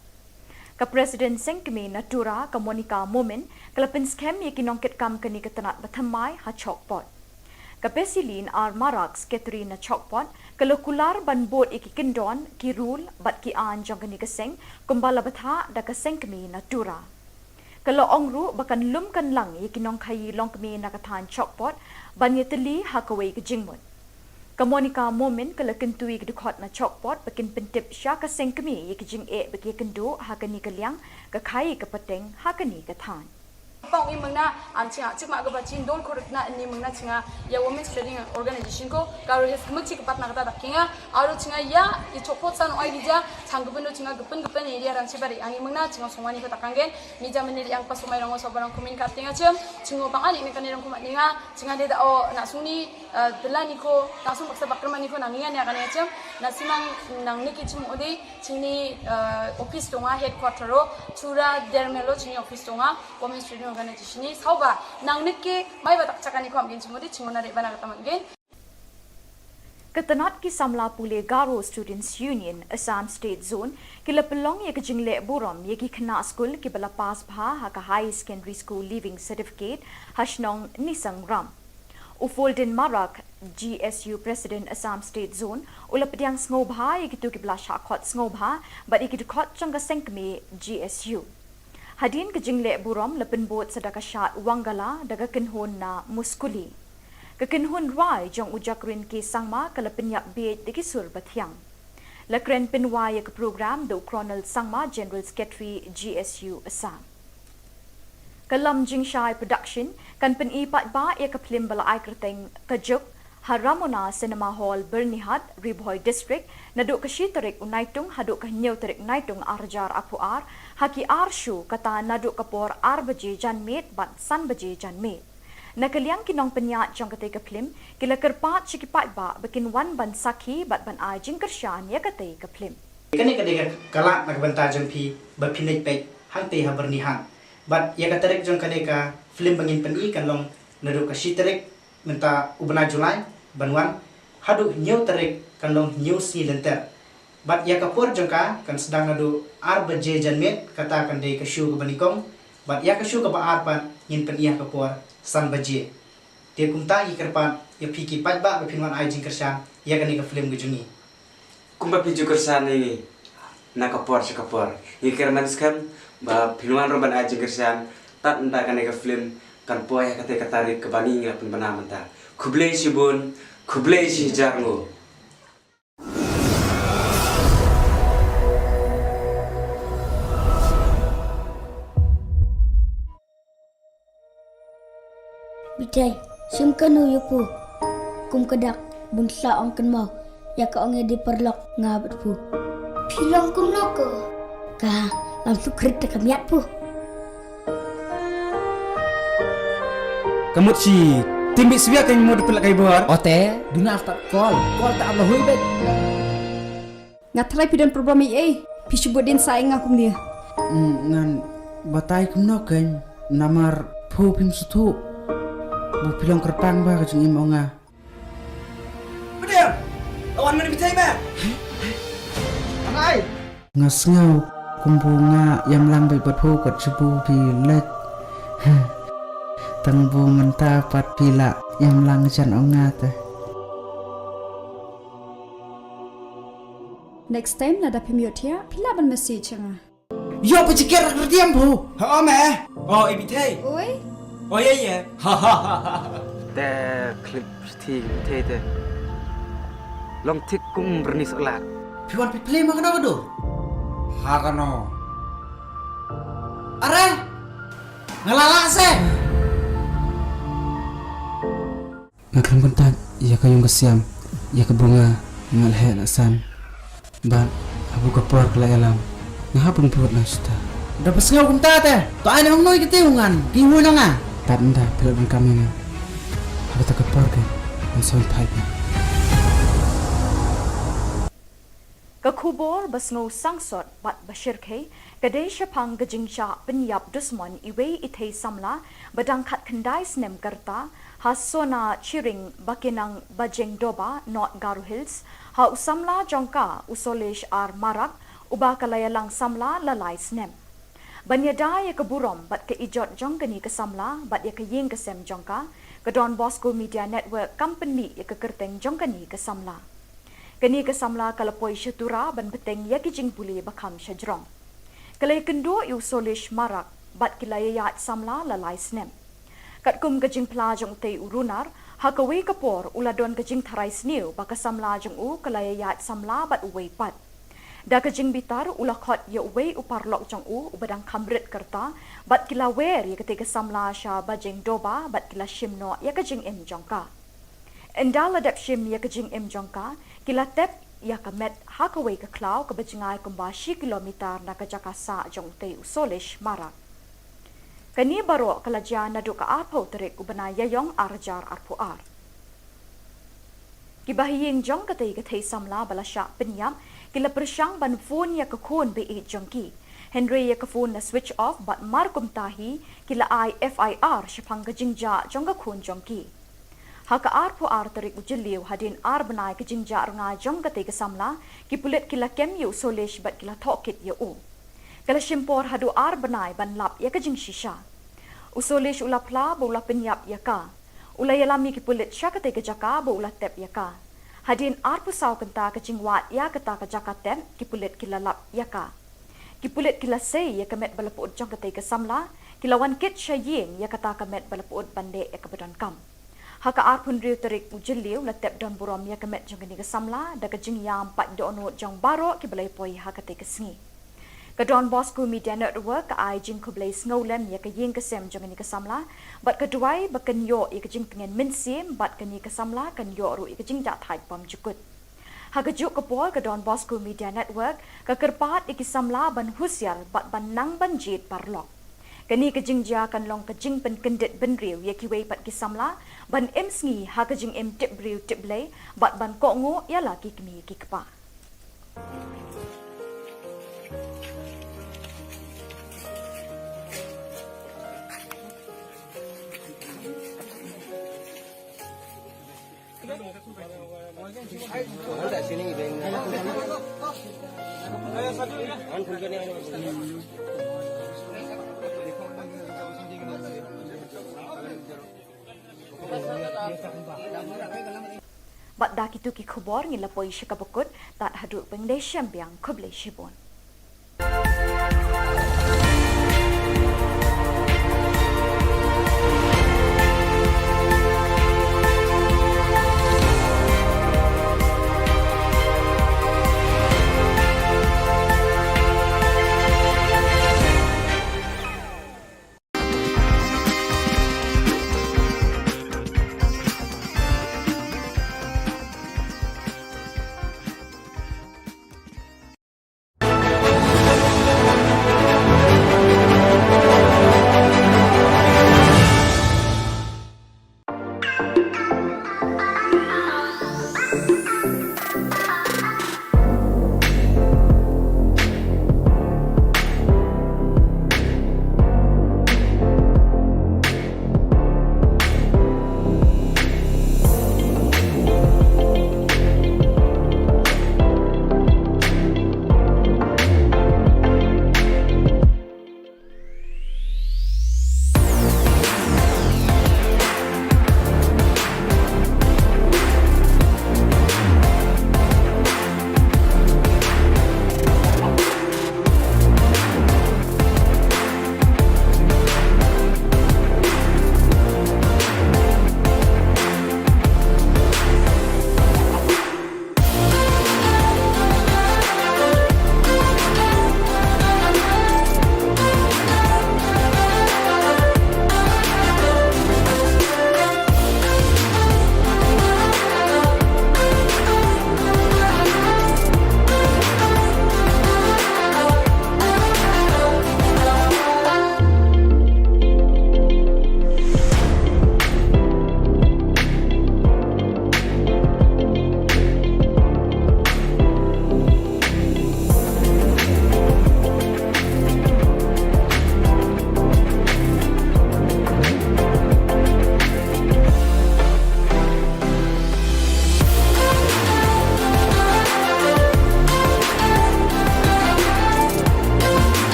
Ka Presiden Sengkemi Natura ka Monica Momen kelapin scam ye kinongket kam kini ketenat batamai ha chokpot. Ka Pesilin ar marak sketri na chokpot kelokular ban bot iki kendon ki rule bat ki an jong kini keseng kumbala batha da ka Sengkemi Natura. Kalau ongru bakan lum kan lang ye kinong kai long kemi nakatan chokpot ban ye teli hakawai ke jingmut. Ka Monica Momen kala kentui ke dukot na chokpot bakin pentip sya ka Sengkemi ye ke jing e bagi kendo hakani ke liang ka kai ke peteng hakani ke tan. Pang ini mengna ancinga cik mak gapa cin dol korek na ini mengna cinga ya Women's Trading Organization ko kalau hes kemuk cik kepat nak kata dakinga aru cinga ya i copot san oi dija canggupen do cinga gupen ini dia rang cibari ani mengna cinga sumani kata kanggen ni jam ini yang pas sumai rango sobarang kumin katinga cem cinga pang ali mekan rang kumat ninga cinga dia o nak suni delani ko langsung paksa bakrman ni ko nangingan ya kan ya cem nasimang nang niki cem odi cini office tonga headquarter ro chura dermelo cini office tonga Women's Trading Organisation ni sauba nang niki mai batak cakani ko amgin cimodi cingona re bana kata mangin. Ketenat ki Samla Pule Garo Students Union Assam State Zone kila pelong ye kejingle buram ye ki kena school ki bala pas bha ha ka high secondary school leaving certificate hashnong nisang ram. Ufolden Marak GSU President Assam State Zone ula pediang ngobha ye kitu ki bala shakot ngobha but ye kitu khot changa Sengkemi GSU. Hadin ke jingle buram lepen bot sedaka syat Wangala daga kenhon na muskuli. Ke kenhon rai jong ujakrin ke sangma ke lepen yak beit deki sur bathiang. Lekren penwai ke program do Colonel Sangma General Secretary GSU Assam. Kalam Jingshai Production kan pen ipat ba ya ke film bala ai kerteng kejuk Haramona Cinema Hall Bernihat Riboy District naduk ke shitarik unaitung haduk ke nyau tarik naitung arjar apuar haki arshu kata naduk kapor ar baje janmet bat san baje janmet. Nakaliang kinong penyat jong kate ke film kila kerpat cikipat ba bikin wan ban sakhi bat ban ai jingkershan ya kate ke film. Kani kadega kalak nak benta jong pi bapinai pek hante ha bernihan. Bat ya katarek jong kadega film bangin peni kan long naduk ke shitarik menta ubna Julai banwan hadu nyau tarik kan long nyau si lenter bat ya kapor jongka kan sedang nadu ar baje janmet kata kan dei kasyu ke banikong bat ya kasyu ke ba pan yin pen iya kapor san baje dia kumta i kerpan ya piki pat ba pinwan ai jing kersan ya kan ke film gejungi Kumba piju kersan ini na kapor ye kerman skam ba pinwan roban ai jing kersan tat entah kan ke film kan poya kate katarik ke bani ngapun banamanta kublei sibun kublei si jarngo. Bitai, simkanu yupu. Kum kedak bunsa ong kenmau. Ya ka ong di perlok ngabat pu. Pilong kum noko. Ka langsung kereta kamiat pu. Kamu si timbik siya kan mo dipelak kay buar. Ote, duna after call tak Allah hui bet. Ngatrai pidan program EA. Pisubodin saing akum dia. Ngan batay kum no kan namar pu pim sutu. Bu pilong kerpang ba kajung imo nga. Bedem, awan mana bitai ba? anai Ngasngaw kumbunga yam lambai bat pu kat subu pilet. Tangbu menta pat pila yang langjan ongata. Next time nada pimiotia pila ban message nga. Yo pecikir kerdiam bu. Ha me. Oh ibitai. Oi. Oh ya. Ha ha ha. Te klip ti te. Long tik kum bernis elak. Piwan pi play makana kado. Hakano. Are. Ngalala se. Ngakram bentat ya kayong kasiam ya kebunga ngalhe lasan. Ban abu kapor kala alam. Ngahapun buat nasta. Dapat sengaw kumta te. To ay namang noy kitiungan. Kiwo na nga. Tanda pilot kami nga. Habis kapor ke. Ang son pipe. Ke Khubor basngo sangsot bat bashirke kadai syapang gejingja penyap dusmon iwe ithei samla badang khat kendai snem karta hasona chiring bakinang bajeng doba not Garu Hills ha usamla jongka usolesh ar marak uba kalayalang samla lalai snem. Banyada ya keburom bat ke ijot jongkani ke samla bat ya ke ying ke sem jongka ke Don Bosco Media Network company ya ke kerteng jongkani ke samla. Kini ke samla kalapoi syatura ban beteng ya kijing puli bakam syajrong. Kalai kendo yu solish marak bat kilayayat samla lalai snem. Kat kum kejing pelajong te urunar ha kawe kapor uladon kejing tharai sniu baka samla jong u kalayayat samla bat uwei pat. Da kejing bitar ulakot ya uwei uparlok jong u ubadang kamrit kerta bat kilawer ya ketika samla sya bajeng doba bat kila shimno ya kejing im jongka. Endala dap shim ya kejing im jongka kila tep ya kamet hakaway ka klaw ka bajingay kumbashi kilometer na kajakasa jong te usolish marak. Kani baro kalajya na do ka arpo terik ubana yayong arjar arpuar. Kibahiying jong katay samla balasya penyam kila persyang ban phone ya kakun be jongki. Henry ya ka phone na switch off bat markum tahi kila IFIR syapang kajingja jong kakun jongki. Haka arpo terik ujiliw hadin benai kejingja nga jong katay kasamla kipulit kila kemyu solish bat kila tokit ya u. Kala shimpor hadu benai ban lap ya kejing shisha. Usolish ulapla ba ula penyap ya ka. Ula yalami kipulit sya katay kajaka ba ula tep ya ka. Hadin saw kenta kejing wat ya kata kajaka tep kipulit kila lap ya ka. Kipulit kila say ya kamet balapuod jong katay kasamla kila wan kit sya ying ya kata kamet balapuod bande ya kabadon kam. Haka arpun riu terik ujiliw latep don burom ya kemet jong ni kesamla da kejing yam pat dono jong baro ki balai poi haka te kesngi. Ka Don Bosco Media Network ka ai jing ko balai snowlem ya ka ying kesem jong ni kesamla bat keduai bakan yo ya kejing pengen minsim bat kani kesamla kan yo ru ya kejing dak thai pam jukut. Haka juk kapol ka Don Bosco Media Network ka kerpat ikisamla ban husyal bat ban nang ban jit parlok. Kani kejingja kan long kejing pen kendit ben riu ya kiwei pat kisamla ban em sngi ha kejing em tip riu tip lay bat ban ko ngo ya laki kemi ki kepa. Bat dak itu ki Khubor ngila poi syakabukut tat haduk pengdai syambiang kublai shibon.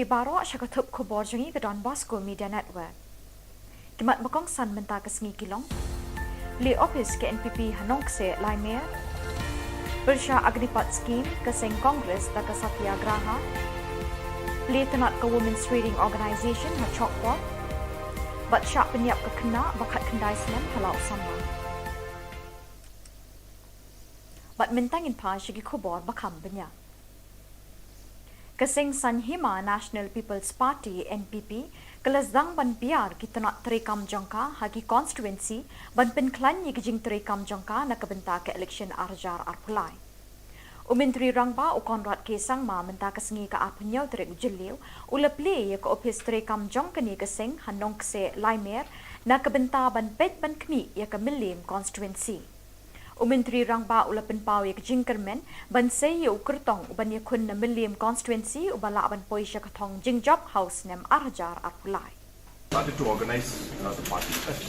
Baro syakatup Khubor jengi ke Don Bosco Media Network. Kimat makong san menta ke sengi kilong. Li office ke NPP Hanongse Laimer. Bersya Agnipat Scheme ke Seng Kongres da ke Satyagraha. Li tenat ke Women's Reading Organisation ha Chokpot. Bat syak penyiap ke kena bakat kendai senam halau sama. Bat mentangin pa syagi Khubor bakam banyak. Kasing Sanhima National People's Party NPP kelasdang ban biar kita nak terekam jangka hagi constituency ban penklan ye kijing terekam jangka nak kebenta ke election arjar arpulai. Umentri rangba ukonrat kesang ma menta kesengi ka apnyau terek ujeliu ulepli ye ke office terekam jangka ni kesing hanong kse laimer nak kebenta ban pet ban kmi ye ke milim constituency. Umentri rangba ulapan pau ye jingkermen ban sei ye ukertong uban ye kun na milim constituency ubala ban poisha katong jingjob house nem arjar arpulai. Started to organize the party. But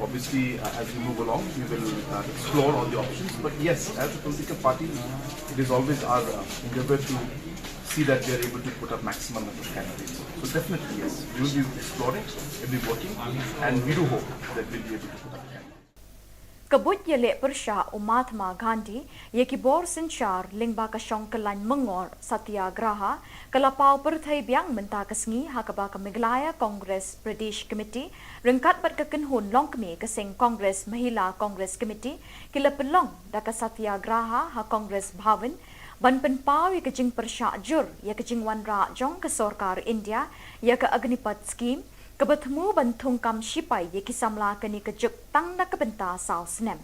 obviously, as we move along, we will explore all the options. But yes, as a political party, it is always our endeavor to see that we are able to put up maximum number of candidates. So definitely, yes, we will be exploring, we will be working, and we do hope that we will be able to put up candidates. Kabut Jylla Persha Mahatma Gandhi yeki bor sinchar lingba ka shongkalan mengor satyagraha kalapau perthai biang menta kesengi hakaba ka Meghalaya Congress Pradesh Committee rengkat bat ka kenhun longkmi ka sing Congress Mahila Congress Committee kila pelong da ka satyagraha ha Congress Bhavan ban penpau ye kejing persha jur ye kejing wanra jong ka Sarkar India ye ka Agnipat Scheme Kebertemu bantung kam sipai ye kisamla keni kejuk tang na kebenta saus nem.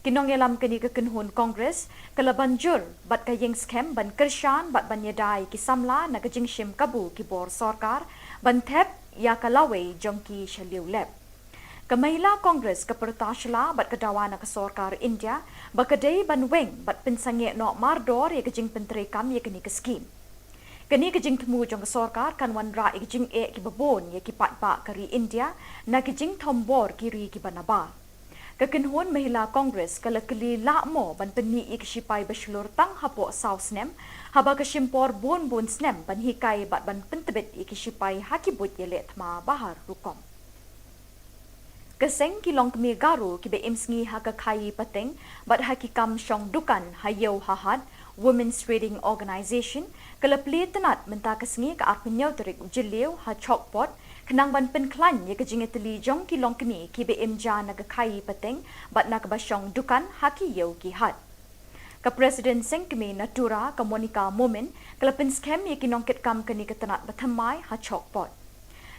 Kinong yelam keni ke kenhun Kongres kala banjur bat ka yeng scam ban kershan bat ban yedai kisamla na kejing shim kabu kibor Sarkar ban thep ya kalawe jongki shaliu lep. Kamahila Kongres ke pertashla bat kedawana ke Sarkar India bakadei ban weng bat pensange no mardor ye kejing penterekam ye keni ke scheme. Kini kejing temu jong Sarkar kan wanra kejing ki babon ye ki patba kari India na kejing tombor kiri ki banaba. Kekenhun Mahila Congress kala keli lakmo ban peni ik sipai beslur tang hapo saus nem haba kesimpor bon snem ban hikai bat ban pentebet ik sipai hakibut Jylla tma bahar rukom. Keseng kilong kemi garu ki be imsngi haka kai pateng bat hakikam syong dukan hayau hahad Women's Reading Organisation kalapli tenat menta kesengi ke arpenyau terik ujeliu ha chokpot kenang ban penklan ye kejing eteli jong kilong kemi ki be imja na kai pateng bat na basyong dukan haki yau ki hat. Ka President Sengkemi Natura ka Monica Momen kalapin scam ye kinong ketkam keni ketenat batamai ha chokpot.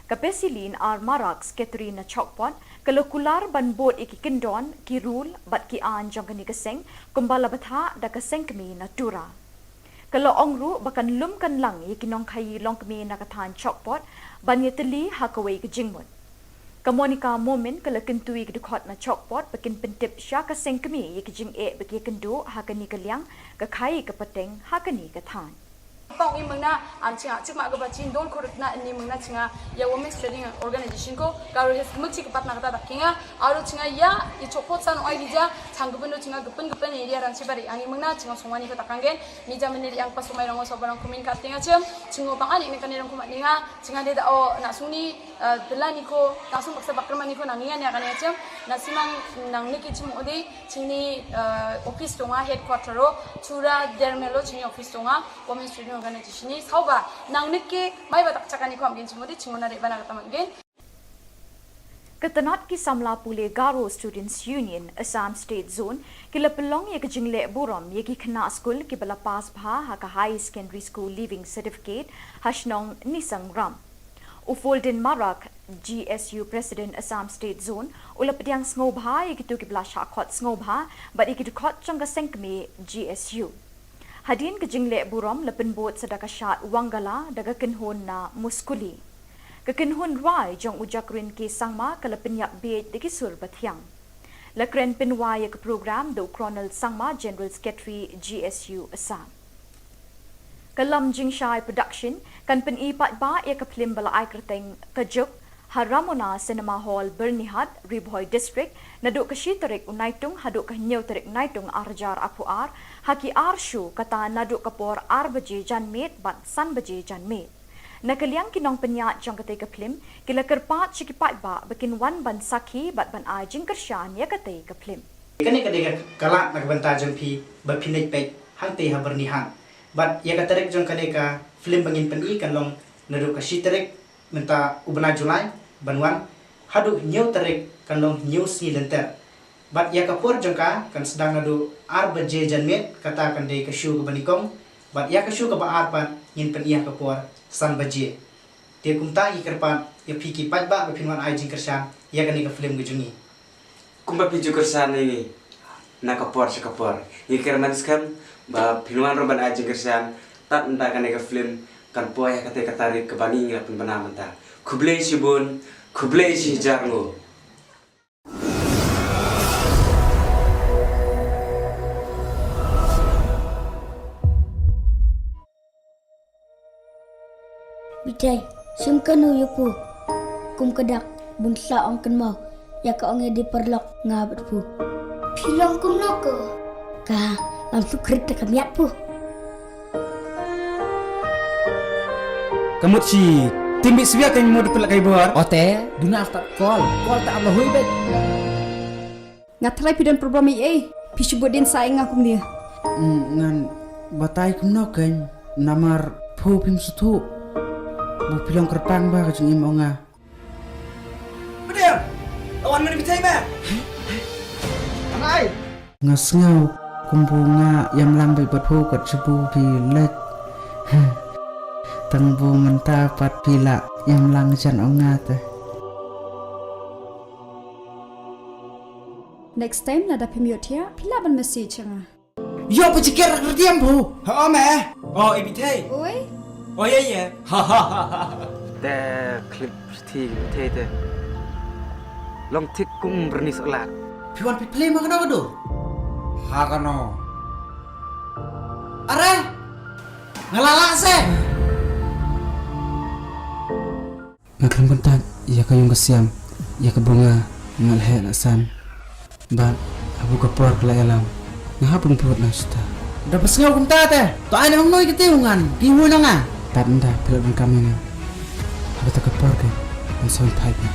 Kapesilin ar maraks Katrina Chokpot kalokular ban bot iki kendon ki rule bat ki an jong kani keseng kumbala batha da keseng kemi Natura. Kalau ongru bakan lum kan lang iki nong kai long kemi nakathan Chokpot ban yeteli hakawai ke jingmut. Kamonika Momen kala kentui ke dukot na Chokpot bakin pentip sya keseng kemi iki jing bagi kendu hakani kaliang ka kai ke peteng hakani ke than. Pong i mengna ancinga cik mak gaba cin don korutna ni mengna cinga ya Women's Trading Organization ko karu hes mukci kepat nak kata kinga aru cinga ya i chopot san oi dija changgupendo cinga gepen area ran sibari angi mengna cinga songwani ko takanggen ni jamin ni yang pasumai rango sobarang kumin katinga cem cingo pangani ni kanirang kumat ninga cinga de o nak suni delani ko langsung paksa bakrman ni ko nangian ya kan ya cem nasimang nang niki cim ode cini office tonga headquarter ro chura dermelo cini office tonga Women's Trading Organisation ni sauba nang nikke mai batak cakani ko amgen cimodi cimona de bana kata manggen. Ketenat ki samla pule Garo Students Union Assam State Zone kila pelong ye kejingle buram ye ki kena school ki bala pas bha ha ka high secondary school leaving certificate hashnong nisang ram. Ufoldin Marak GSU President Assam State Zone ulapdiang snobha ye kitu ki bala shakot snobha but ye kitu khot changa sengkme GSU. Hadin kejingle buram lepen bot sedaka syat wangala daga kenhun na muskuli. Kekenhun rai jong ujakrin ke sangma kalapen yak beit deki sur bathyang. Lakren penwaya ke program do Colonel Sangma General Secretary GSU Assam. Kalam Jingshai Production kan pen ipat ba ya kaplim bala ai kerteng kajuk Haramona Cinema Hall Bernihat Ribhoy District naduk kashitarik unaitung haduk kahnyaw tarik naitung arjar apuar haki arshu kata naduk kapor 8 baje janmet bat san baje janmet. Nakaliang kinong penyat jong kate ke film kila kerpat cikipat ba bikin wan ban sakhi bat ban ai jing kershan ya kate ke film. Kani kadega kalak nagbanta jong pi bapinit pek hangte habernihan. But ya katarek jong kadega film bangin peni kan long nadu ka shiterek menta ubna Julai banwan hadu new tarek kan long new si lenter. But ya kapur jong ka kan sedang nadu arbaje janmet kata kan de ka shu ka banikong. But ya ka shu ka ba arpan yin pen ya kapur san baje. Dia kumta ikerpan ya piki pat ba bapinwan ai jing kershan ya kani ka film gejungi. Kumba piju kersan ini nakapor sekapor. Ikir maniskan ba pinuan roban aja kersan tak entah kan film kan poya kata katarik ke bani ngapun bana menta. Kublai si bun, kublai si jarngo. Bitai, simkanu yupu. Kum kedak bungsa ong kan mau. Ya ka ong di perlok ngabat pu. Pilong kum noko. Ka langsung krit kamiat pu. Kamut si timbik siya kan mau dipelak kai bor. Ote, dunia tak call tak Allah hui bet. Ngatrai pidan program pi subut din saing akum dia. Ngan batai kumno kan namar phu pim sutu. Bu pilong kerpang ba kajing imonga. Bediam. Lawan mana bitai ba? Anai. Ngasngau kumbunga yang lambai buat phu kat sebu pilek. Tangbu menta pat pila yang lang jan ongat. Next time nada pemiot ya, pila ban message nga. Yo pecikir kerdiam bu. Ha me. Oh ibitai. Oi, Oh ya ya. Ha ha ha ha. Te klip te. Long tik kum berni solat. Piwan piple makan apa do? Hakano. Are. Ngalala se. Ngakram kontak ya kayong kasiam ya ke bunga ngalhe lasan. Ban abu kapor kala alam. Ngahapung put na sta. Dapat ngau kumta te. To ai nang noi kitiungan. Piwo na nga. Tanda pilon kami na. Abu ta kapor ke. Anson pipe.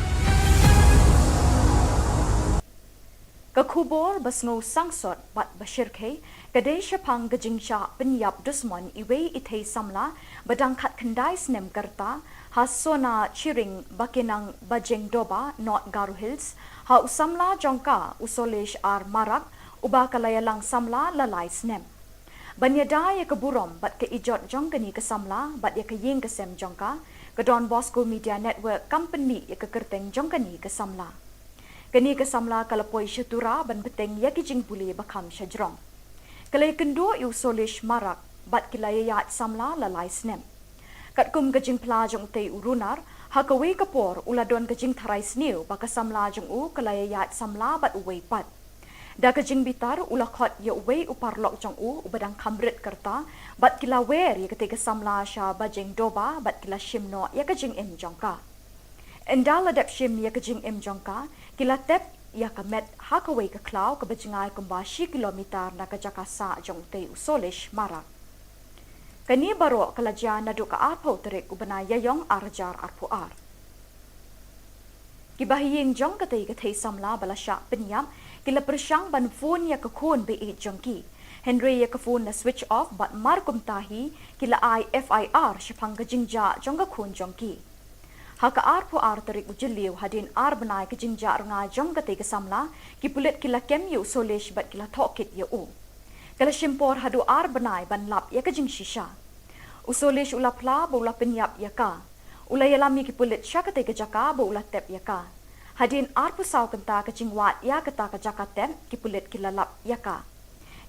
Ka Khubor basngo sangsot bat bashir ke kadai syapang gejingcha penyap dusmon iwe ithei samla badang khat khandai snem karta hasona chiring bakinang bajeng doba not Garu Hills ha usamla jongka usolesh ar marak uba kalayalang samla lalai snem banyada ya keburom bat ke ijot jongkani ke samla bat ya ke ying ke sem jongka ke Don Bosco Media Network company ya ke kerteng jongkani ke samla kani ke samla kalapoi syatura ban beteng ya kijing puli bakam syajrong kalai kendo usolesh marak bat kilayat samla lalai snem kat kum kajing pelajong tei urunar hakawe kapor uladon kajing tharai sniu baka samla jong u kalayat samla bat uwei pat da kajing bitar ulakhot ya uwei uparlok jong u ubadang kamrit kerta bat kilawer ya ketika samla sha bajeng doba bat kila shimno ya kajing im jongka endala dep shim ya kajing im jongka kila tep ya kamet hakawe ka klau ka bajingai kumbashi kilometer na kajakasa jong tei usolesh marak kani baro kalaja nadu ka arpo terik ubana yayong arjar arpo ar. Kibahiying jong katay samla balasya penyam kila persyang ban phone ya kakun be jongki. Henry ya kafun na switch off bat markum tahi kila FIR syapang kajingja jong kakun jongki. Haka arpo ar terik ujiliw hadin ar banay kajingja runga jong katay samla kipulit kila kem yu solesh bat kila tokit ya u. Kala shimpor hadu ar banay ban lap ya kajing shisha. Usolesh ula pla bo ula penyap ya ka. Ula yalami kipulit sya kate kajaka bo ula tep ya ka. Hadin ar pusaw kanta kajing wat ya kata kajaka tem kipulit kila lap ya ka.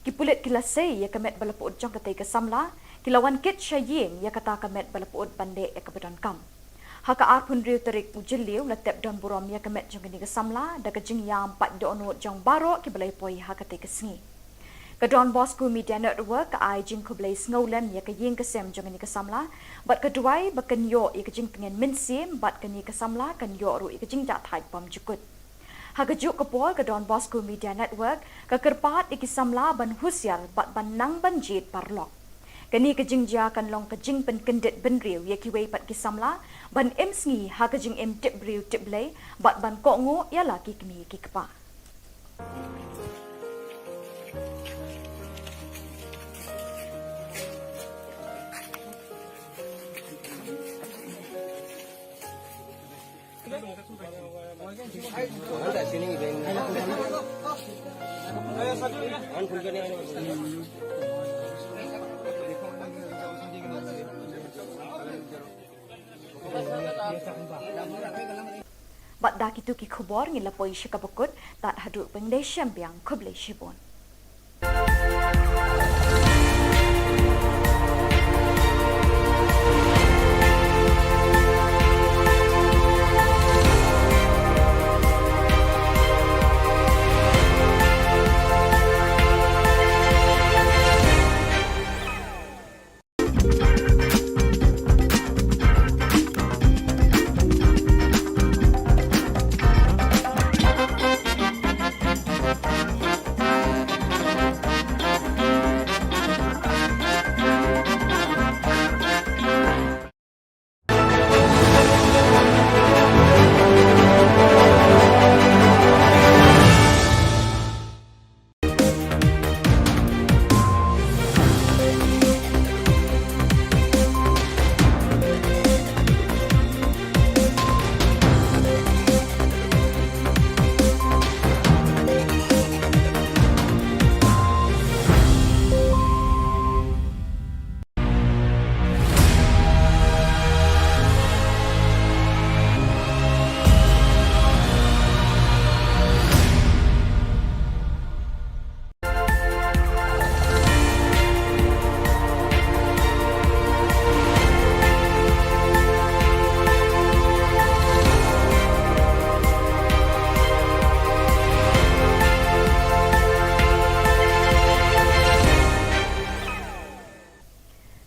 Kipulit kila say ya kamet balapod jong kate kasamla kilawan kit sya ying ya kata kamet balapod bande ya kabadon kam. Haka ar pun riu terik ujiliw la tep don burom ya kamet jong kini kasamla da kajing yam pat dono jong baro kibalay poy ha kate kasengi. Ka Don Bosco Media Network ka ay jing kublay snowlen ya ka ying kasem jong ni kasamla bat kaduay bakan yo ya ka jing pengen minsim bat kani kasamla kan yo ru ya ka jing ja thai pam jukut ha ka juk kapol ka Don Bosco Media Network ka kerpat ikisamla ban husyal bat ban nang ban jit parlok Kani kejing ja kan long kejing pen kendet ben riu ye ki wei pat ki samla ban em sngi ha kejing em tip riu tip lei bat ban ko ngo ya la ki kmi ki kpa. Bat da kitu ki khubor ngila poi shikabukut tat hadu pengdai syambiang khuble shibon.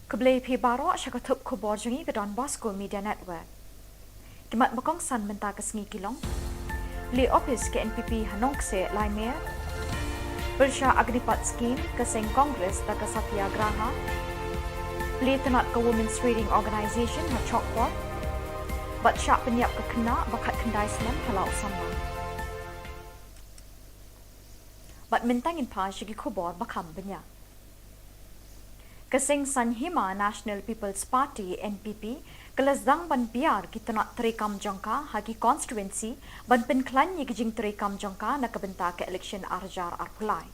Keblai pi baro syakatup Khubor jengi ke Don Bosco Media Network. Kimat makong san menta ke sengi kilong. Li office ke NPP Hanong se Laimir. Bersya Agnipat Scheme ke Seng Kongres da ke Satyagraha. Li tenat ke Women's Reading Organisation ha Chokpot. Bat syak penyiap ke kena bakat kendai senam halau sama. Bat mentangin pa syagi Khubor bakam banyak. Kesing Sanhima National People's Party NPP kelazang ban biar kita nak terekam jangka hagi constituency ban penklan ye kijing terekam jangka nak kebenta ke election arjar arpulai.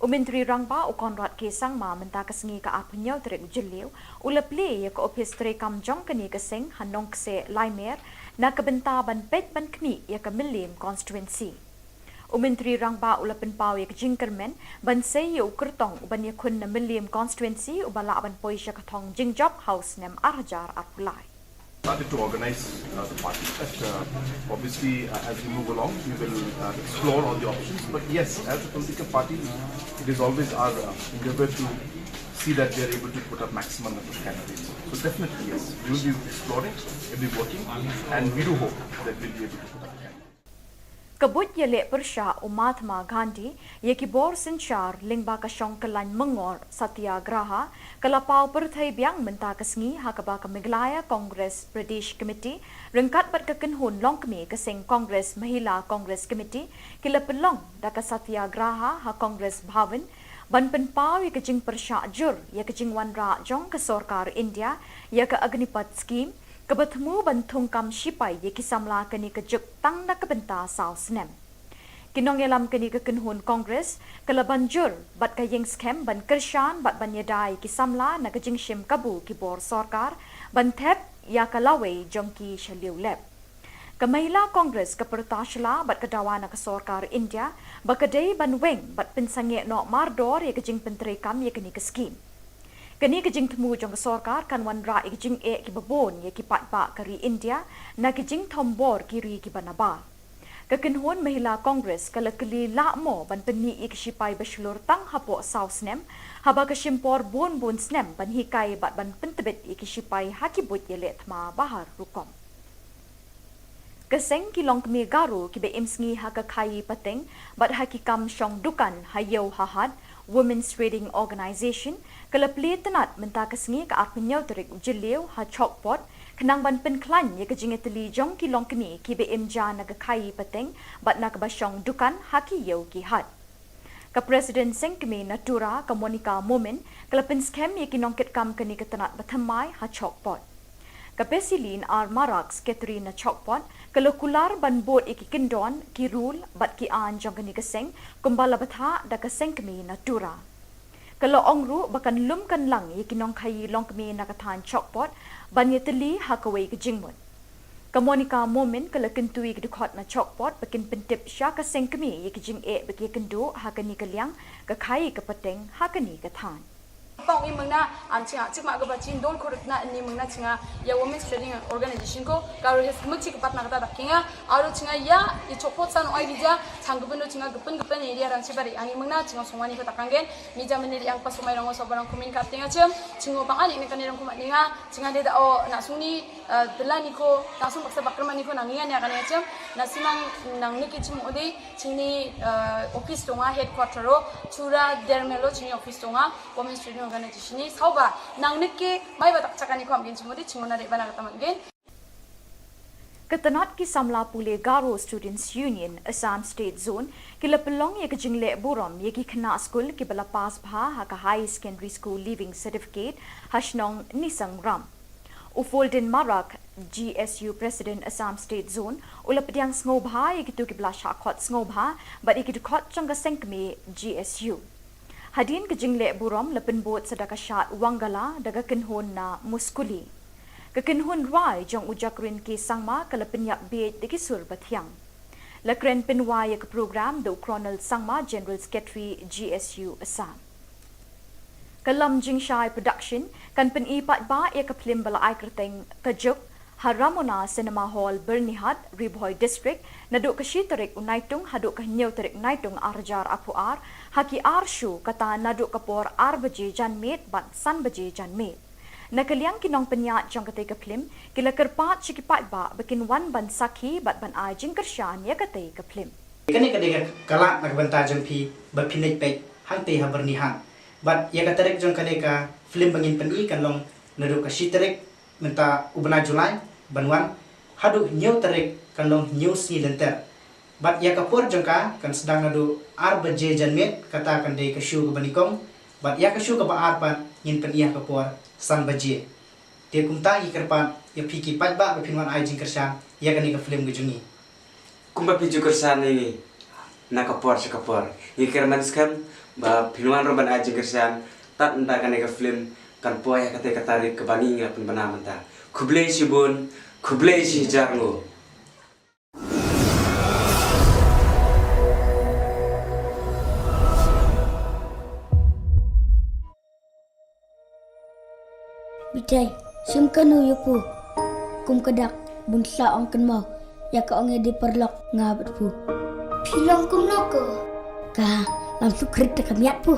Umentri rangba ukonrat kesang ma menta kesengi ka arpunyau terek jeliu ulepli ye ke office terekam jangka ni kesing hanong kse Laimer nak kebenta ban pet ban kni ye ke milim constituency. Umentri rangba ulapen pau ye jingkermen ban sei ye ukertong uban ye kun na milim constituency ubala ban poi syakatong jingjob house nem arjar arpulai. Started to organize the party. But, obviously, as we move along, we will explore all the options. But yes, as a political party, it is always our endeavor to see that we are able to put up maximum number of candidates. So definitely yes, we will be exploring, we will be working, and we do hope that we will be able to put up candidates. Kabut Jylla Meghalaya Mahatma Gandhi ye Khubor Sinchar Lingba Kashong Kalan Mengor Satyagraha Kalapau Perthai Biang Menta Kesngi Hakaba Meghalaya Congress Pradesh Committee Rengkat Bat Kekenhun Longkmi Kesing Congress Mahila Congress Committee Kila Pelong Daka Satyagraha Ha Congress Bhavan Ban Penpau ye Kejing Persyak Jur ye Kejing Wanra Jong ke Sorkar India ye ke Agnipat Scheme Kebertemu bantung kam sipai ye kisamla keni kejuk tang na kebenta saus nem. Kinong yelam keni kekenhun Kongres kala banjur bat kayeng scam ban kershan bat ban yedai kisamla na kejing shim kabu kibor sorkar ban thep ya kalawe jongki shaliu lep. Kamahila Kongres kepertashla bat kedawa na kesorkar India bakadei ban weng bat pensange no mardor ye kejing penterekam ye keni ke scheme. Kini kejing temu jong sorkar kan wan ra kejing ki babon ye ki patba kari India na kejing tombor kiri ki banaba. Kekenhun Mahila Kongres kala keli lakmo ban peni ik sipai beslur tang hapo saus nem haba kesimpor bon snem ban hikai bat ban pentebet ik sipai hakibut yelet ma bahar rukom. Keseng kilong kemi garu ki be imsngi haka kai pateng bat hakikam syong dukan hayau hahad Women's Trading Organisation kelapli tenat mentah kesengi ke arpenyau terik jeliu ha chokpot kenang ban penklan ye kejingeteli jong kilong kini ki BMJ naga kai peteng bat nak basyong dukan haki yeu ki hat. Ke Presiden Sengkemi Natura ke Monica Momen kelapin scam ye kinongket kam kini ketenat batamai ha chokpot. Ke Pesilin ar Maraks Catherine chokpot kalau kular ban bot iki kendon ki rule bat ki an jong kini keseng kumbala batha da keseng kemi Natura. Kalau ongru bakan lum kan lang ye kinong kai long kemi nakatan chokpot ban ye teli hakawai ke jingmut. Ke Monica Momen kalau kentui ke dukot na chokpot bakin pentip sya keseng kemi ye ki jing bagi kendu hakani ke liang ke kai ke peteng hakani ke tan. Pang ni mengna ancinga cik mak gabacin don korut na ni mengna cinga ya Women's Trading Organization ko karo hes mukci kepat na kata dakinga aru cinga ya I chopot san oi bija changgupendo cinga gepen area ran sibari ani mengna cinga songwani ko takanggen mija meneri yang pas sumai rango sobarang kumin kaptinga cem cingo pangani ne kanirang kumat ninga cinga de da o na suni delani ko langsung paksa bakrmani ko nanginga ne kan cem na simang nang niki cim ode cingni office tonga headquarter ro chura dermelo cingni office tonga Women's Trading Organisation ni sauba nang niki mai batak cakani ko amgen cimodi cingona de bana kata manggen. Ketenat ki Samla Pule Garo Students Union Assam State Zone kila pelong ye kejingle burom ye ki kena school ki bala pass bha ha ka high secondary school leaving certificate hashnong nisang ram. Ufolden Marak GSU President Assam State Zone ulap diang sngoba ye kitu ki bala shakot sngoba but ye kitu kot changa sengkme GSU. Hadin kejingle burom lepen bot sedaka syat wangala daga kenhon na muskuli. Kekenhun rai jong ujakrin ki sangma kalapen yak beit de kisur bathyang. Lakren penwa ke program do Colonel Sangma General Secretary GSU Assam. Kalam Jingshai Production kan pen ipat ba ya kaplim bala ai kerteng kajuk Haramona Cinema Hall Bernihat Ribhoy District naduk kashitarik unaitung haduk kahnyaw tarik naitung arjar apuar haki arshu kata naduk kapor arbaje janmet bat san baje janmet. Nakaliang kinong penyat jong katay kaplim kila kerpat sikipat ba bakin wan ban sakhi bat ban ai jing kersyan ya katay kaplim. Kani kadega kalak nagbanta jong pi bapinay pek hangte habernihan. Bat ya katarek jong kadega film bangin peni kanlong naduk kashitarik menta ubna Julai banwan hadu new tarik kanlong new si lenter bat ya kapur jengka kan sedang nadu arbaje janmet kata kan dei kasyu ke banikong bat ya kasyu ke ba arpan ngin pen iya kapur san baje dia kumta ikerpan ya piki pat ba pinwan ai jing kersan ya kan ke film gejungi Kumba piju kersan ini nak kapor sekapor ikerman skam ba pinwan roban ajing kersan tat enta kan ke film kan poya kata katarik ke bani ngapun bana menta kublei sibun kublei si jarngo. Bitai, simkanu yupu. Kum kedak bunsa ong kenmau. Ya ka ong di perlok ngabat pu. Pilong kum noko. Ka langsung krit kamiat pu.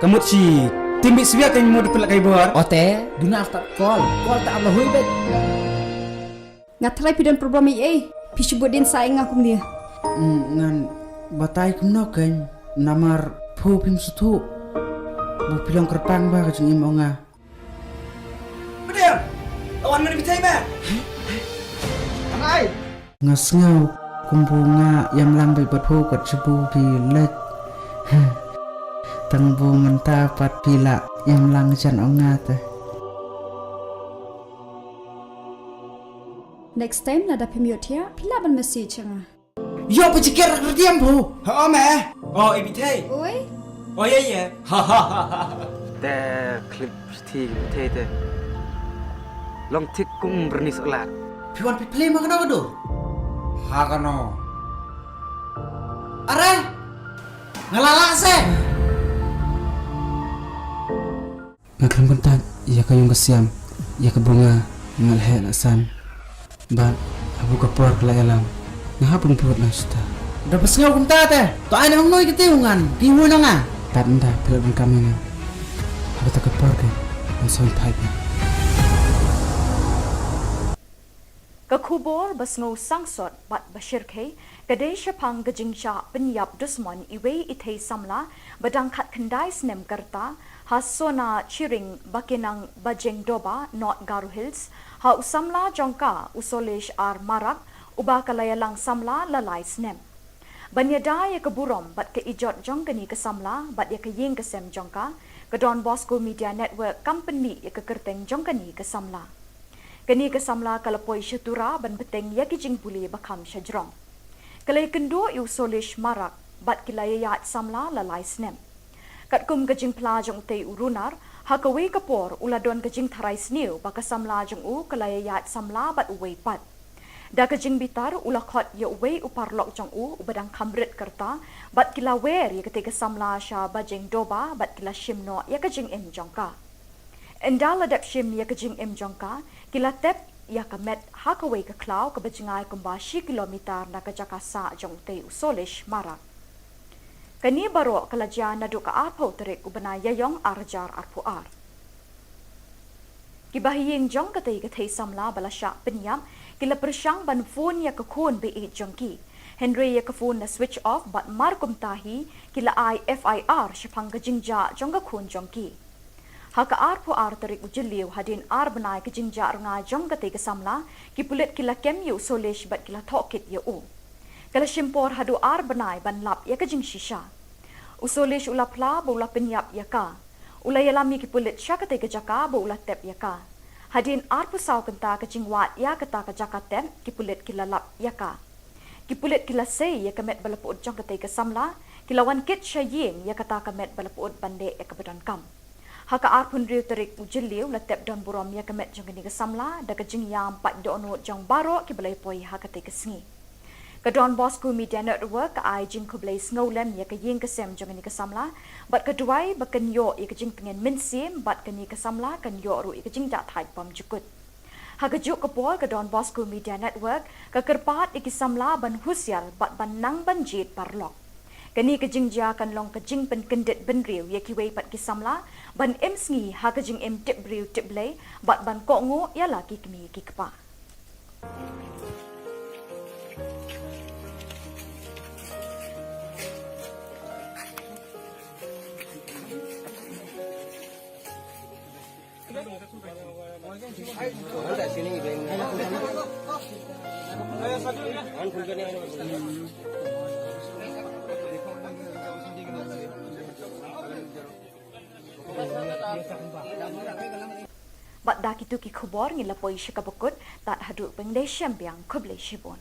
Kamu si timbi siya kan mau dipelak kai bor. Ote, duna start call tak Allah hui bet. Ngatlay pidan program pisubot din saing akum dia. Ngan batai kuno kan namar pu pim sutu. Bu pilong kerpang ba kajeng imonga. Bedem, lawan mana bitai ba? Angai Ngasngau kumbunga yang lang bay pu kat sebu pilek. Tangbu menta pat pila yang lang jan ongat. Next time nada pemiot ya, pila ban message nga. Yo pecikir kerdiam bu. Ha me. Oh, ibitai. Oi, Oh ya ya. Ha ha ha ha. Te klip ti te. Long tik kum bernis olat. Piwan play makan apa do? Hakano. Are. Ngalala se. Ngakram kontak ya kayong kasiam ya kabunga ngalhe lasan. Ba abu kapor kelayalam. Ngahapun put lang suta. Dapat ngau kunta te. To ay nang noy kitiungan. Piwo na nga. Tanda pilon kami nga. Abu tak kapor ke. Ang sound pipe. Ke Khubor basngo sangsot bat bashirke kadai shapang gajingcha penyap dusmon iwe ithei samla badang khat khandai snem karta hasona chiring bakinang bajeng doba not Garu Hills ha usamla jongka usolesh ar marak uba kalayalang samla lalai snem banyada ya keburom bat ke ijot jongkani ke samla bat ya ke ying ke sem jongka ke Don Bosco Media Network company ya ke kerteng jongkani ke samla kani ke samla kalapoi syatura ban beteng ya kijing puli bakam syajrong kalai kendo usolesh marak bat kilayayat samla lalai snem kat kum kajing plajong te urunar hakawi kapor uladon kajing tharai sniu baka samla jong u kalayayat samla bat uwei pat da kajing bitar ulakhot ya uwei uparlok jong u ubadang kamrit kerta bat kila wer ya ketika samla sha bajeng doba bat kila shimno ya kajing em jongka endala dap shim ya kajing em jongka kila tep ya kamet hakawi ke klau ke bajingai kumbashi kilometer na kajakasa jong te usolesh marak kani baro kalaja nadu ka arpo terik ubana yayong arjar arpuar kibahiying jong katay samla balasya penyam kila persyang ban phone ya kakun be jongki Henry ya ka phone na switch off bat markum tahi kila FIR syapang kajingja jong kakun jongki haka arpuar terik ujiliu hadin ar banai kajingja runga jong katay samla kipulit kila kem yu solesh bat kila thokit ya u kala shimpor hadu ar banai ban lap ya kajing shisha usolesh ula pla bo ula penyap ya ka ula yalami kipulit syakate kejaka bo ula tep ya ka hadin ar pusau kenta kajing wat ya kata kejaka tem kipulit kila lap ya ka kipulit kila sei ya kamet balapud jong kate ke samla kilawan kit syaying ya kata kamet balapud bande ya kebadan kam haka ar pun riu terik ujiliu la tep don burom ya kamet jong ni ke samla da kajing yam pat dono jong baro kibalai poi hakate ke sngi ka Don Bosco Media Network ka ai jing kublai sngolam ya ka ying kasem jong ni ka samla bat ka duai ba kan yo ya ka jing pengen minsim bat ka ni ka samla kan yo ru ya ka jing ja thai pam jukut ha ka juk ka pol ka Don Bosco Media Network ka kerpat iki samla ban husial bat ban nang ban jit parlok kani ka jing ja kan long ka jing pen kendit ben riu ya ki wei pat ki samla ban em sngi ha ka jing em tip riu tip blai bat ban ko ngo ya la ki kmi ki kpa Bat dak itu ki khubor ngila poi shikabukut tat haduk pengdai syambiang kublai shibon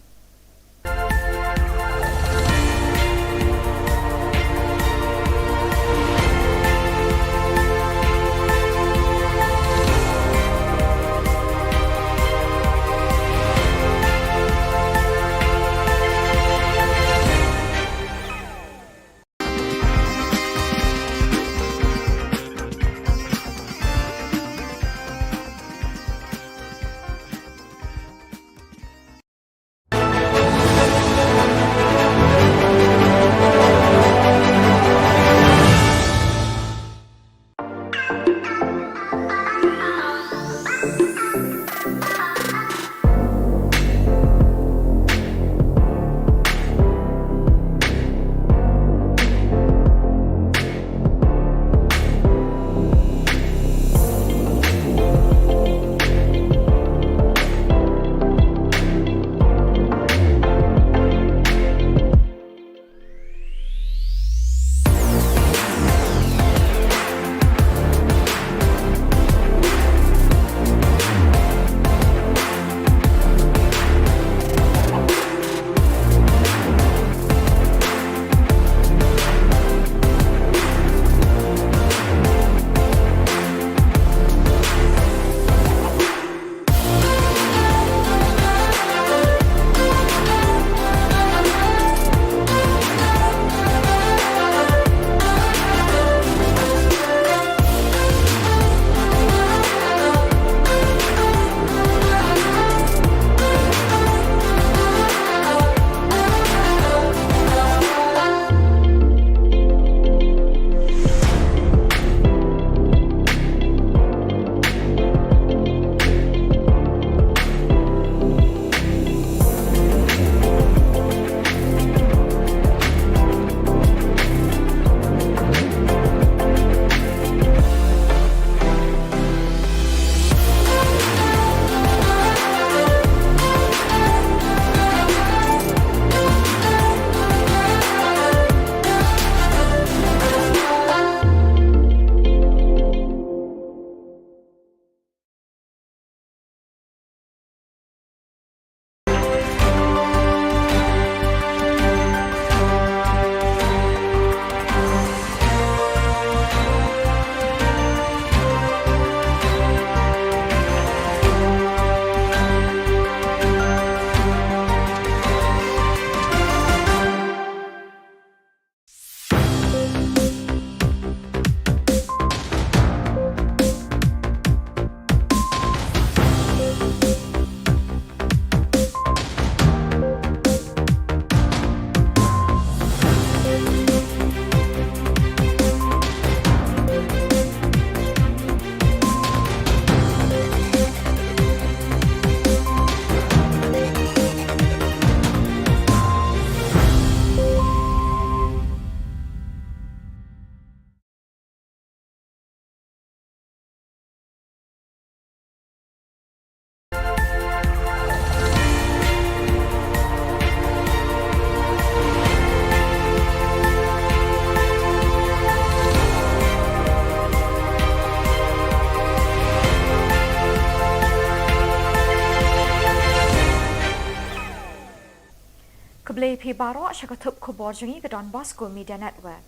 Keblai pi baro syakatup Khubor jengi ke Don Bosco Media Network.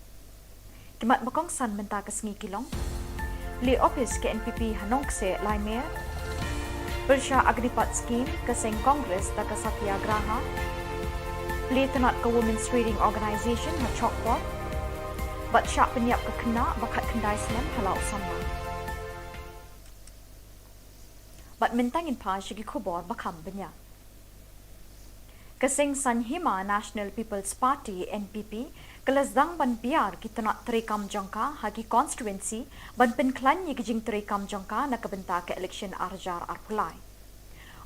Kimat bakong san mentah ke sengi kilong. Li office ke NPP Hanong se Laimer. Bersya agripat skim ke seng Kongres da ke Satyagraha. Li tenat ke Women's Trading Organisation na Chokpot. Bat syak penyiap ke kena bakat kendai senem halau sama. Bat mentangin pa syagi Khubor bakam banyak. Keseng Sanhima National People's Party NPP kelasdang ban biar kita nak terekam jangka hagi constituency ban penklan ye kijing terekam jangka nak kebentak ke election arjar arpulai.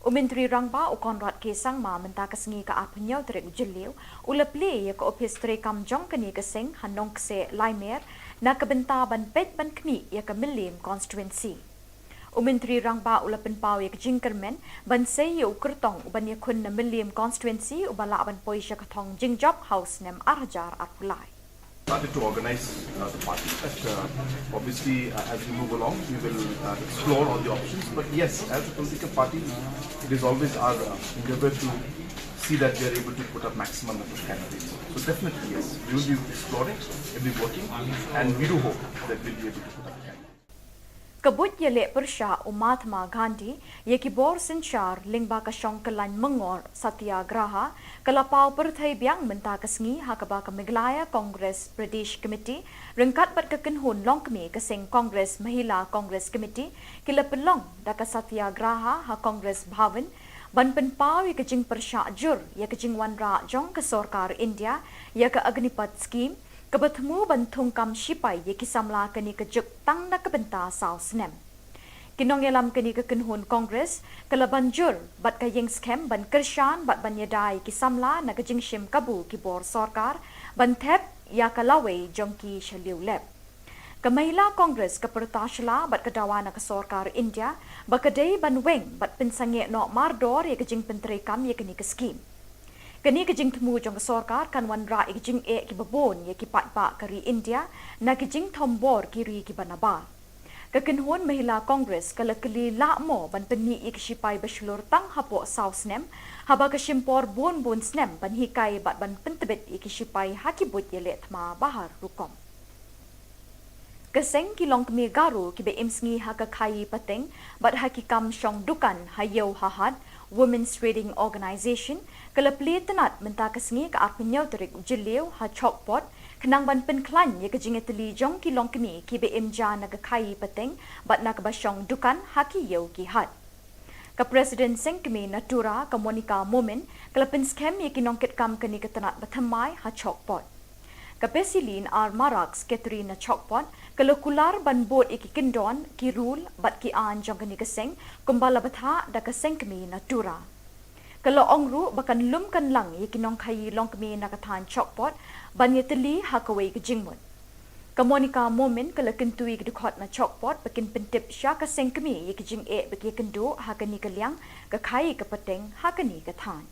Menteri Rangba u Konrad Kesang ma mentak kesengi ke apnyau terek ujeliu uleple ye ke office terekam jangka ni keseng hanong kse Laimer nak kebentak ban pet ban kmi ye ke Milim constituency. Menteri Rangba ula penpau ye kejingkermen ban sei ye ukertong ban ye kun na Milim constituency ubala ban poisya katong jingjop house nem arjar arpulai. Started to organize the party. Obviously, as we move along, we will explore all the options. But yes, as a political party, it is always our endeavor to see that we are able to put up maximum number of candidates. So definitely yes, we will be exploring, we will be working, and we do hope that we will be able to put up candidates. Kebut Jylla Meghalaya Mahatma Gandhi ye Khubor Sinchar Lingba Kashong Kelan Mengor Satyagraha Kalapau Perthai Biang Mentah Kesengi Hakaba Meghalaya Congress Pradesh Committee Rengkat Bat Kekenhun Longkmi Keseng Congress Mahila Congress Committee Kila Pelong Daka Satyagraha Ha Congress Bhavan Ban Penpau ye Kejing Persyak Jur ye Kejing Wanra Jong ke Sorkar India ye ke Agnipat Scheme Kebertemu bantung kam sipai ye kisamla keni kejuk tang na kebenta sau senem. Kinong yalam keni kekenhun Kongres kelaban jur bat kayeng skem ban kershan bat ban yadai kisamla na kejing shim kabu kibor sorkar ban thep ya kalawe jongki shaliu lep. Kemahila Kongres kepertasla bat kedawa na kesorkar India bakadei ban weng bat pensange no mardor ye kejing penterekam ye keni keskim. Kini kejing temu jong sorkar kan wanra kejing ki babon ye ki patpa kari India na kejing tombor kiri ki banaba. Kekenhun Mahila Kongres kalakeli lakmo ban peni ik sipai baslur tang hapo saus nem haba kesimpor bon snem ban hikai bat ban pentebet ik sipai hakibut ye letma bahar rukom. Keseng kilong kemi garu ki be imsngi hakakai pateng bat hakikam syong dukan hayau hahad Women's Trading Organisation kelapli tenat mentah kesengi ke arpenyau terik ujeliu ha chokpot kenang ban penklan ye kejing eteli jong kilong kemi ki be imja na kai pateng bat na kebasyong dukan haki yau ki had. Ke Presiden Seng kemi Natura ke Monica Momen kelapin skem ye kinongket kam keni ketenat batamai ha chokpot. Ke Pesilin ar Maraks Catherine Chokpot kelukular ban bot iki kendon ki rule bat ki an jong keni keseng kumbala batha da keseng kemi Natura. Kalau ongru bakan lum kan lang ye kinong kai long kemi nakatan Chokpot ban ye teli hakawai ke jingmut. Ke Monica Momen kalau kentui ke dukot na Chokpot bakin pentip sya keseng kemi ye ke jing bagi kendu hakani ke liang ke kai ke peteng hakani ke tan.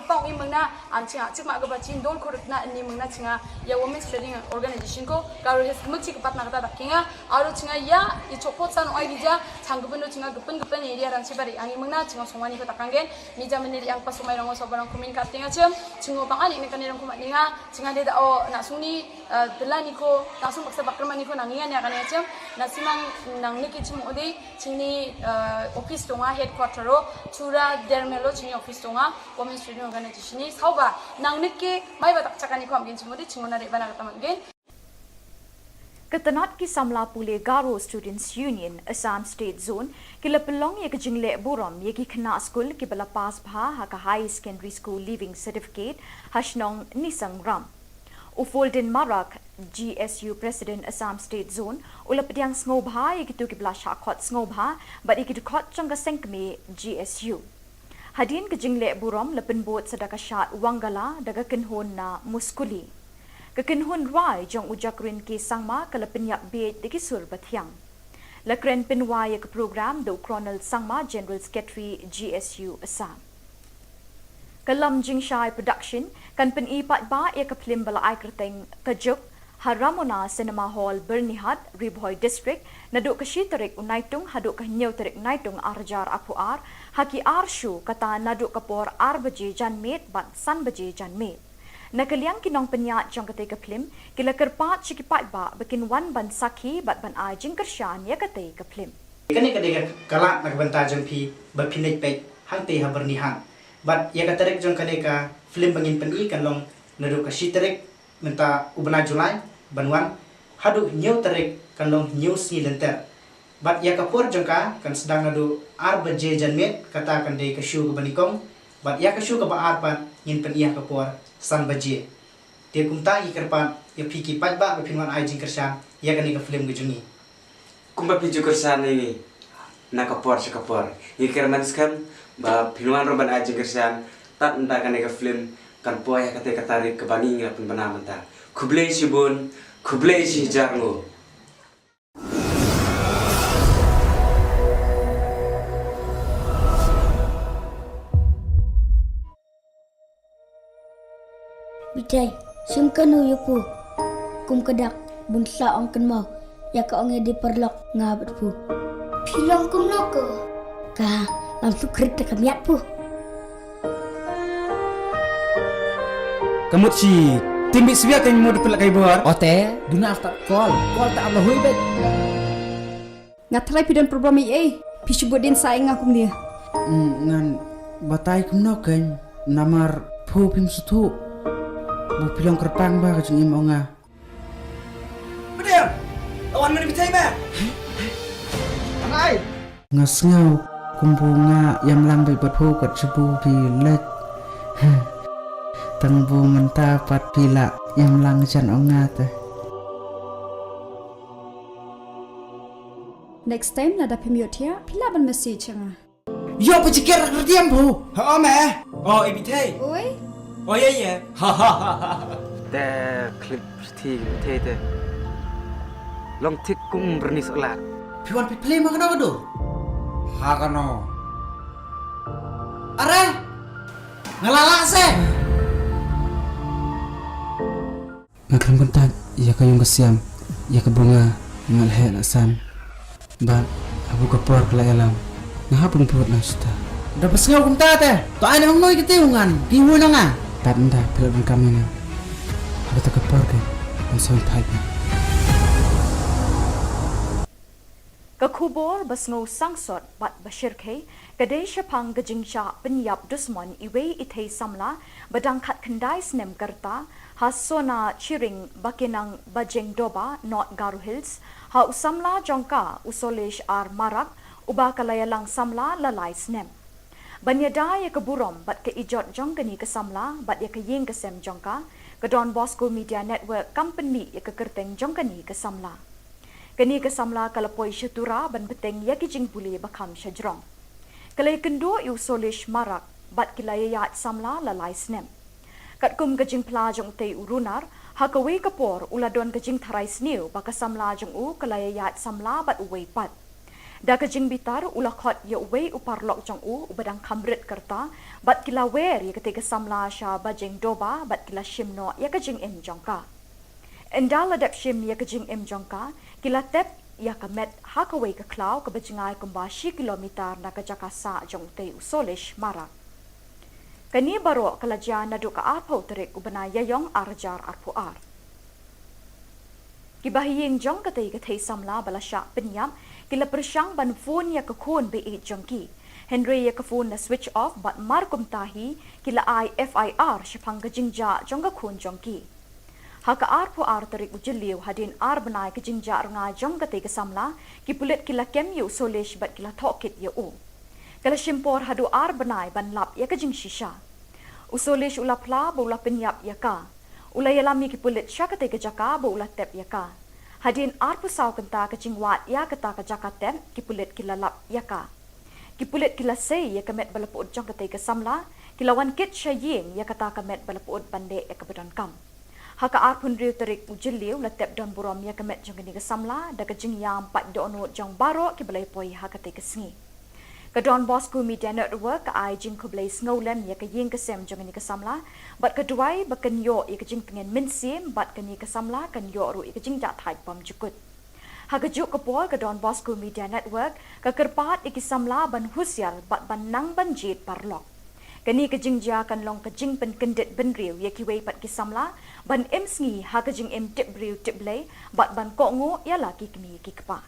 Pang ini mengna ancinga cik mak gaba cin dol korek na ini mengna cinga ya Women's Trading Organisation ko karo hes kemci kepat nak kata kinga aru cinga ya i chopot san oi dija changgupeno cinga gepen area rang sibari ani mengna cinga somani ko takanggen ni jameni yang pas sumai rango sobarang kumin katinga cem cingo pang ani nekani rang kumat ninga cinga de o nak suni delani ko langsung paksa bakrman ni ko nangian ya kan ya cem na simang nang niki cem odi cini office tonga headquarter ro chura dermelo cini office tonga Women's Trading Organisation ni sauba nang niki mai batak cakani ko amgin cemudi cingona de bana kata mangin. Ketenat ki samla pule Garo Students Union Assam State Zone kila pelong ye kejingle burom ye ki kena school ki bala pas bha ha ka high secondary school leaving certificate hashnong nisang ram. Ufolden Marak GSU President Assam State Zone ulap diang ngobha ye kitu ki bala shakot ngobha but ye kitu kot changa sengkme GSU. Hadin kejingle burom lepen bot sedaka syat Wangala daga kenhon na muskuli. Kekenhon rai jong ujakrin ke sangma kelepen yak bed deki sur bathiang. Lekren penwai ke program do Colonel Sangma General Secretary GSU Assam. Kelam Jingshai Production kan pen ipat ba ya ke film bala ai kerteng kejuk Haramona Cinema Hall Bernihat Riboy District naduk ke Shiterik Unaitung haduk ke Nyeuterik Naitung Arjar Apuar haki Arshu kata naduk kapor Arbaji Janmet bat Sanbaji Janmet. Nakaliang kinong penyat jong kate ke film kila kerpat cikipat ba bikin wan ban sakhi bat ban ai jingkershan ya kate ke film. Kani kadega kalak nagbanta jong pi bapinit pek hangte habernihan. Bat ya katerek jong kadega film bangin peni kan long naduk ke Shiterik menta ubna Julai banwan hadu nyeu terik kan long nyeu si lenter. Bat ya kapor jong ka kan sedang nadu Arbaji Janmet kata kan de ke shu ke banikong. Bat ya ke shu ke ba arpan ngin pen iya kapor San Baji. Dia kumta ikerpan ya piki pajba bapinwan ai jingkershan ya kani ke film gejungi. Kumba piju kersan ini nakapor sekapor. Iker maniskan ba pinuan roban aja kersan tak entah kan ke film kan poya kate katarik ke bani ngapun bana menta. Kublai sibun, kublai si jarngo. Bitai, simkanu yupu. Kum kedak bunsa ong kenmau. Ya ka ong di perlok ngabat pu. Pilong kum noko. Ka langsung krit te kamiat pu. Kamu si timbi siya kan mo dipelak kay buar. Ote, duna after call tak Allah hui bet. Ngatrai pidan program EA. Pisubut din saing akum dia. Ngan batay kum no kan namar pu pim sutu. Bu pilong kerpang ba kajung im onga. Bedem. Awan mana bitai ba? Anai. Ngasngau kumbunga yam lang bay bat pu kat sebu pilet. Tengbu menta pat pila yam lang jan onga teh. Next time nada pemiot ya, pila ban message nga. Yo pecikir kerdiam bu. Ha me. Oh ibitai. Oi, Oh ya. Ha ha ha. Te klip ti te. Long tik kum bernis ulat. Piwan pi play makana kado. Hakano. Are. Ngalala se. Ngakram bentak ya kayong kesiam ya ke bunga ngalhe lasan. Ban abu kapor kelayalam. Ngahapun buat nasta. Dapat sengau kum tate. To ana ngoy kitiungan. Piwo na nga. Tanda pelabang kami na. Ada tak kapor ke. Ang son pipe. Ke Khubor basngo sangsot bat bashirke kadai syapang gejingja penyap dusman iwe ithei samla badang khat khandai snem karta hasona chiring bakinang bajeng doba not Garu Hills ha usamla jongka usolesh ar marak uba kalayalang samla lalai snem banyada ya keburom bat ke ijot jongkani ke samla bat ya ke ying ke sem jongka ke Don Bosco Media Network company ya ke kerteng jongkani ke samla kani ke samla kalapoi syatura ban beteng ya ki jing buli bakam syajrong kalai kendo yu solish marak bat kilayat samla lalai snem kat kum ke jing pla jong te urunar ha ka we kapor uladon ke jing tharai sniu baka samla jong u kalayat samla bat uwe pat da ke jing bitar ulakhot ya uwe uparlok jong u ubadang kamrit kerta bat kila wer ya ketika samla sha bajeng doba bat kila shimno ya ke jing im jongka endala dap shim ya ke jing im jongka kila tep ya kamet hakaway ka klaw ka bajingay kumbashi kilometer na kajakasa jong te usolish marak. Kani baro kalajya na do ka arpaw terik ubana yayong arjar arpuar. Kibahiying jong katay katay samla balasya penyam kila persyang ban phone ya kakun be jong ki. Henry ya ka phone na switch off bat markum tahi kila FIR syapang kajingja jong kakun jong ki. Haka arpo terik ujiliw hadin benai ke jingja nga jong kate ke samla ki pulit kila kem yu solish bat kila tokit yu u. Kala shimpor hadu benai ban lap ya ke jing shisha. Usolish ulapla bo ula penyap ya ka. Ula yalami ki pulit sya kate ke jaka bo ula tep ya ka. Hadin saw kenta ke jingwat ya kata ke jaka tep ki pulit kila lap ya ka. Ki pulit kila say ya kemet balapud jong kate ke samla kila wan kit sya ying ya kata kemet balapud bande ya kebedan kam. Haka arpun riu terik ujiliw latep don burom ya kemet jong ni ke samla da ke jing yam pat do onut jong baro ki balai poi haka te ke sngi. Kedon Bosku Media Network ai jing kublai snowlem ya ke ying kesem jangan ni kesamla bat keduai baken yo ya ke jing pengen minsim bat keni kesamla kan yo ru ya ke jing jak thai pam jukut ha ke juk kepol kedon Bosku Media Network ke kerpat ya kesamla ban husial bat ban nang ban jit parlok keni ke jing ja kan long ke jing pen kendit ben riu ya ki wei pat kesamla ban em sngi ha ke jing em tip riu tip lei bat ban ko ngo ya la ki kemi ki kepa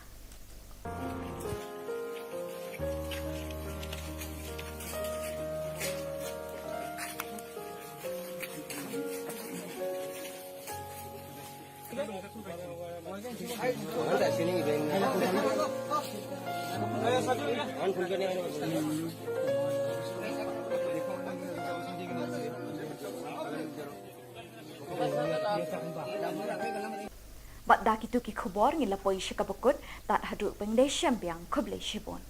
Bat dah kitu ki Khubor ngila poi shikabukut tat hadu pengdai syambiang kublai shibon.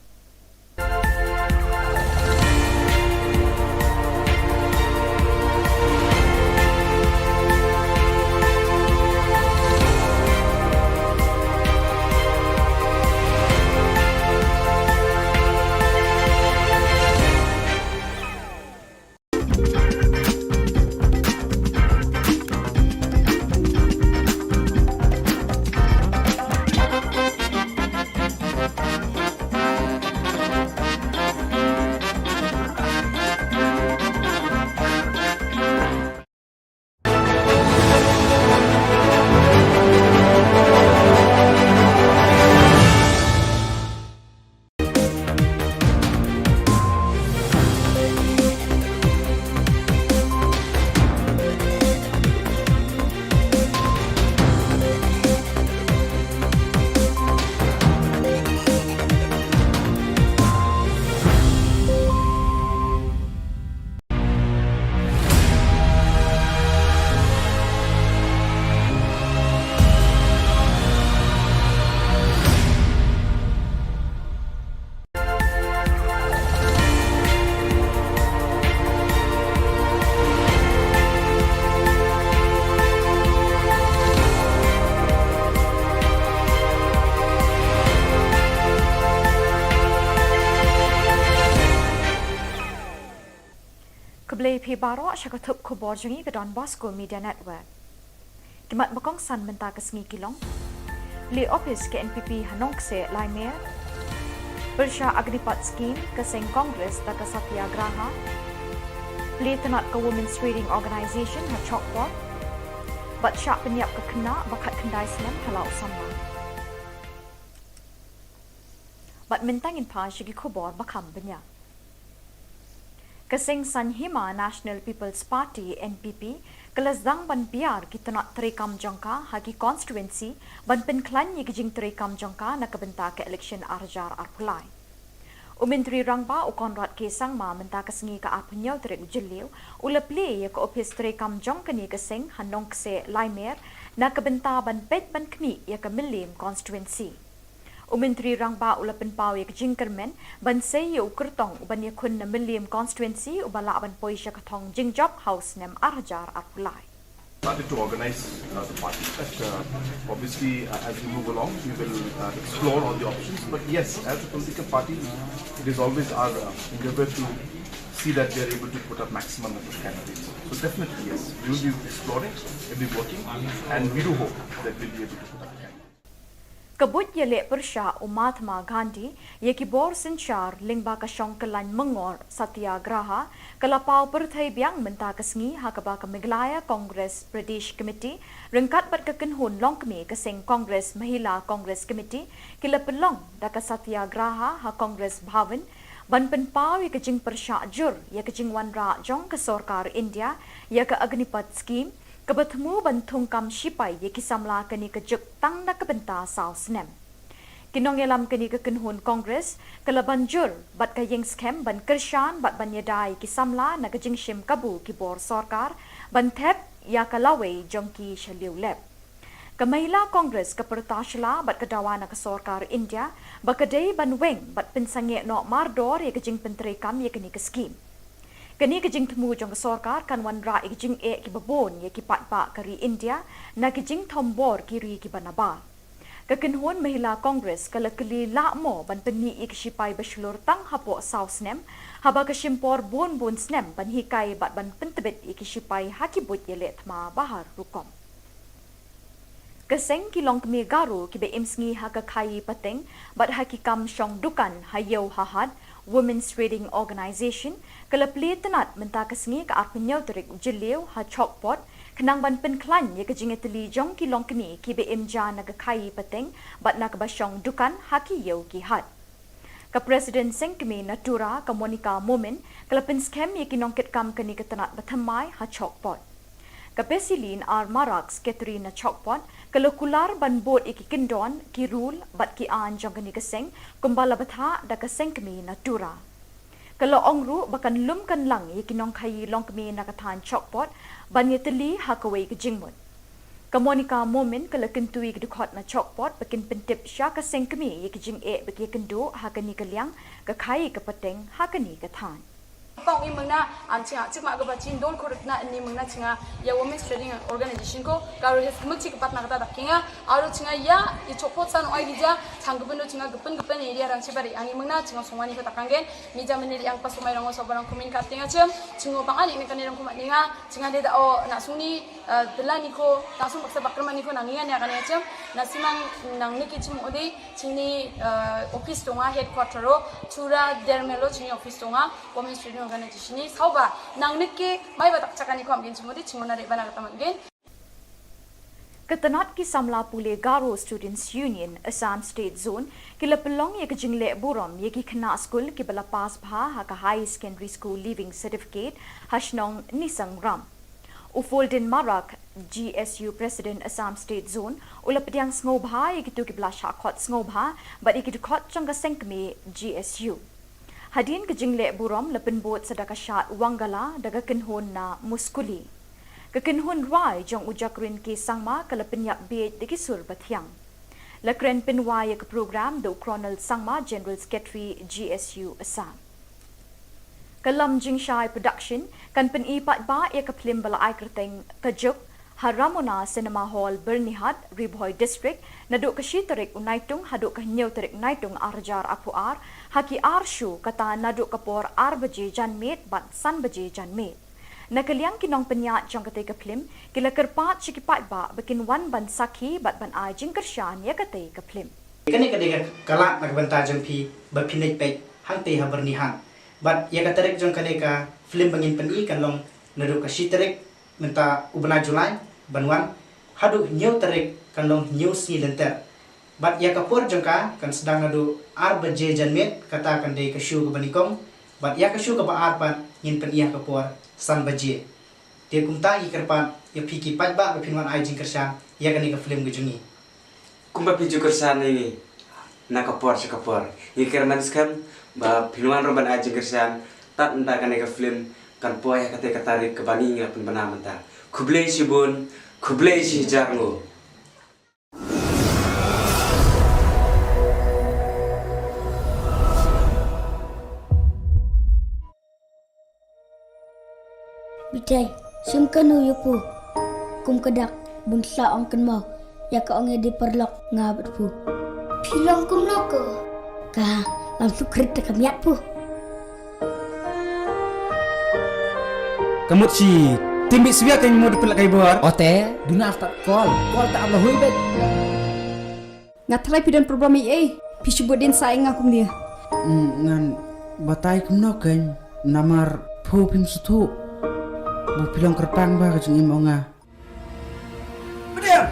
Kublai pi baro syakatup Khubor jungi ke Don Bosco Media Network. Kimat bakong san menta ke sengi kilong. Li office ke NPP Hanong se Laimer. Bersya Agnipat Scheme ke Seng Kongres da ke Satyagraha. Li tenat ke Women's Trading Organisation ha Chokpot. Bat syak penyiap ke kena bakat kendai senam halau sama. Bat mentangin pa syagi Khubor bakam banyak. Kesing Sanhima National People's Party NPP kelazang ban biar kita nak terekam jangka hagi constituency ban penklan ye kijing terekam jangka nak kebenta ke election arjar arpulai. Menteri Rangba Konrad Kesang ma menta kesengi ke apnyau terek ujeliu ulepli ye ke office terekam jangka ni kesing Hanong se Laimer nak kebenta ban pet ban kni ye ke Milim constituency. Menteri Rangba ulapan pau ye jingkermen ban sei ye ukertong ban ye kun na Milim constituency ubala ban poi sya katong jingjob house nem arjar apulai. Started to organize the party. But obviously, as we move along, we will explore all the options. But yes, as a political party, it is always our endeavor to see that we are able to put up maximum number of candidates. So definitely yes, we will be exploring, we will be working, and we do hope that we will be able to put up candidates. Kabut Jylla Persya Mahatma Gandhi ye Khubor Sinchar lingba ka Shongkalan Mengor Satyagraha kalapau perthai biang menta kesengi hakaba ka Meghalaya Congress Pradesh Committee rengkat bat kekenhun longkmi keseng Congress Mahila Congress Committee kila pelong da ka Satyagraha ha Congress Bhavan ban penpau ye kejing Persya jur ye kejing wanra jong ke Sarkar India ye ke Agnipat Scheme Kebertemu bantung kam sipai ye kisamla keni kejuk tang na kebenta sau senem. Kinong yelam keni kekenhun Kongres kala banjur bat kayeng scam ban kershan bat ban yadai kisamla na kejing shim kabu kibor sarkar ban thep ya kalawe jongki shaliu lep. Kamahila Kongres kepertashla bat kedawana ke Sarkar India bakadei ban weng bat pensange no mardor ye kejing penterekam ye keni ke scheme. Kini kejing temu jong Sarkar kan wanra kejing ki babon ye ki patpa kari India na kejing tombor kiri ki banaba. Kekenhuan Mahila Kongres kalakali lakmo ban peni ikisipai berselur tang hapo South Snem haba kesimpor bun snem ban hikai bat ban pentebet ikisipai hakibut yelet ma bahar rukom. Keseng kilong kemi garu kibe imsngi haka kai pateng bat hakikam syong dukan hayau hahad Women's Trading Organization kalapli tenat menta kesngi ke arpenyau terik jeliu ha chokpot kenang ban penklan ye kejingeteli jong kilong kemi kibe imja naga kai pateng bat nak basyong dukan haki yau ki had. Ka Presiden Sengkemi Natura ka Monica Momen kalapin skem ye kinongket kam keni ketenat bathamai ha chokpot. Ka Pesilin ar Maraks Catherine Chokpot kalukular ban bot iki kindon ki rule bat ki an jong keni keseng kumbala batha da keseng kemi Natura. Kalau ongru bakan lum kan lang ye kinong kai long kemi nakathan chokpot ban ye teli hakawai ke jingmut. Ka Monica Momen kala kentui ke dukot na chokpot bakin pentip sya ka seng kemi ye ke jing e baki kendo hakani kaliang ka kai ka pateng hakani ka than. Pang i mengna ancinga cik mak gaba cin don korek na ni mengna cinga ya Women's Trading Organization ko karo hes kemuk cik pat na kata dakinga aro cinga ya i chopot san oi dija changgupendo cinga gepen area ran sibari angi mengna cinga songwani ko takanggen mija meniri yang pas sumai rango sobarang kumin katinga cem cingo pangani ni kanirang kumat ninga cinga de da o na suni delani ko langsung paksa bakrman ni ko nangingan ya kannya cem na simang nang niki cim odi cini office tonga headquarter ro chura dermelo cini office tonga Women's Trading Organization ni sauba nang niki mai batak cakani ko amgen cimodi cimona re bana kata amgen. Ketenat ki samla pule Garo Students Union Assam State Zone kila pelong ye kejingle burom ye ki kena school ki bala pas bha ha ka high secondary school leaving certificate hashnong nisang ram. Ufoldin Marak GSU President Assam State Zone ulapdiang snobha ye kitu ki bala shakot snobha but ikitu khot changa sengkme GSU. Hadin kejingle burom lepin bot sedaka syat wangala daga kenhon na muskuli. Kekenhon rai jong ujakrin ki sangma kalapin yak beit diki sur bathyang. Lakren pinwaya ke program do Colonel Sangma General Secretary GSU Assam. Kalam Jingshai Production kan pen ipat ba ya kaplim bala ai kerteng kajuk Haramona Cinema Hall Bernihat Ribhoy District naduk kashitarik unaitung haduk kahnyau tarik naitung arjar apuar haki arshu kata naduk kapor arbaje janmet bat san baje janmet. Nakaliang kinong penyat jong kate kaplim kila kerpat sikipat ba bikin wan ban sakhi bat ban ai jingkershan ya kate kaplim. Kani kadega kala nagbanta jong pi bapinej pe hangte ha bernihan. Bat ya katarek jong kadega film bangin peni kan long naduk kashitarik menta ubna Julai banwan hadu nyau tarik kan long nyau si lenter bat ya kapur jongka kan sedang nadu arba je janmet kata kan dei kasyu ke banikong bat ya kasyu ke ba arpan ngin pen iya kapur san baje dia kumta i kerpan ya piki pat ba pinwan ai jing kersan ya kan ke film gejungi Kumba piju kersan ini na kapor ye kerman skam ba pinwan roban ai jing kersan tat enta kan ke film kan poya kate katarik ke bani ngapun banamenta kublei sibun kublei si jarngo Bitai, sumkanu yupu. Kum kedak bunsa ong kenmau. Ya ka ong di perlok ngabet pu. Pilong kum noko. Ka langsung kereta kamiat pu. Kamu si timbi siya kay mo dipelak kay buhat. Ote, duna tak call tak Allah hui bet. Ngatrai pidan program i pisubut din saing akum dia. Ngan batay kum no kan namar pu pim sutu. Bu pilong kerpang ba kajung imo nga. Bediam.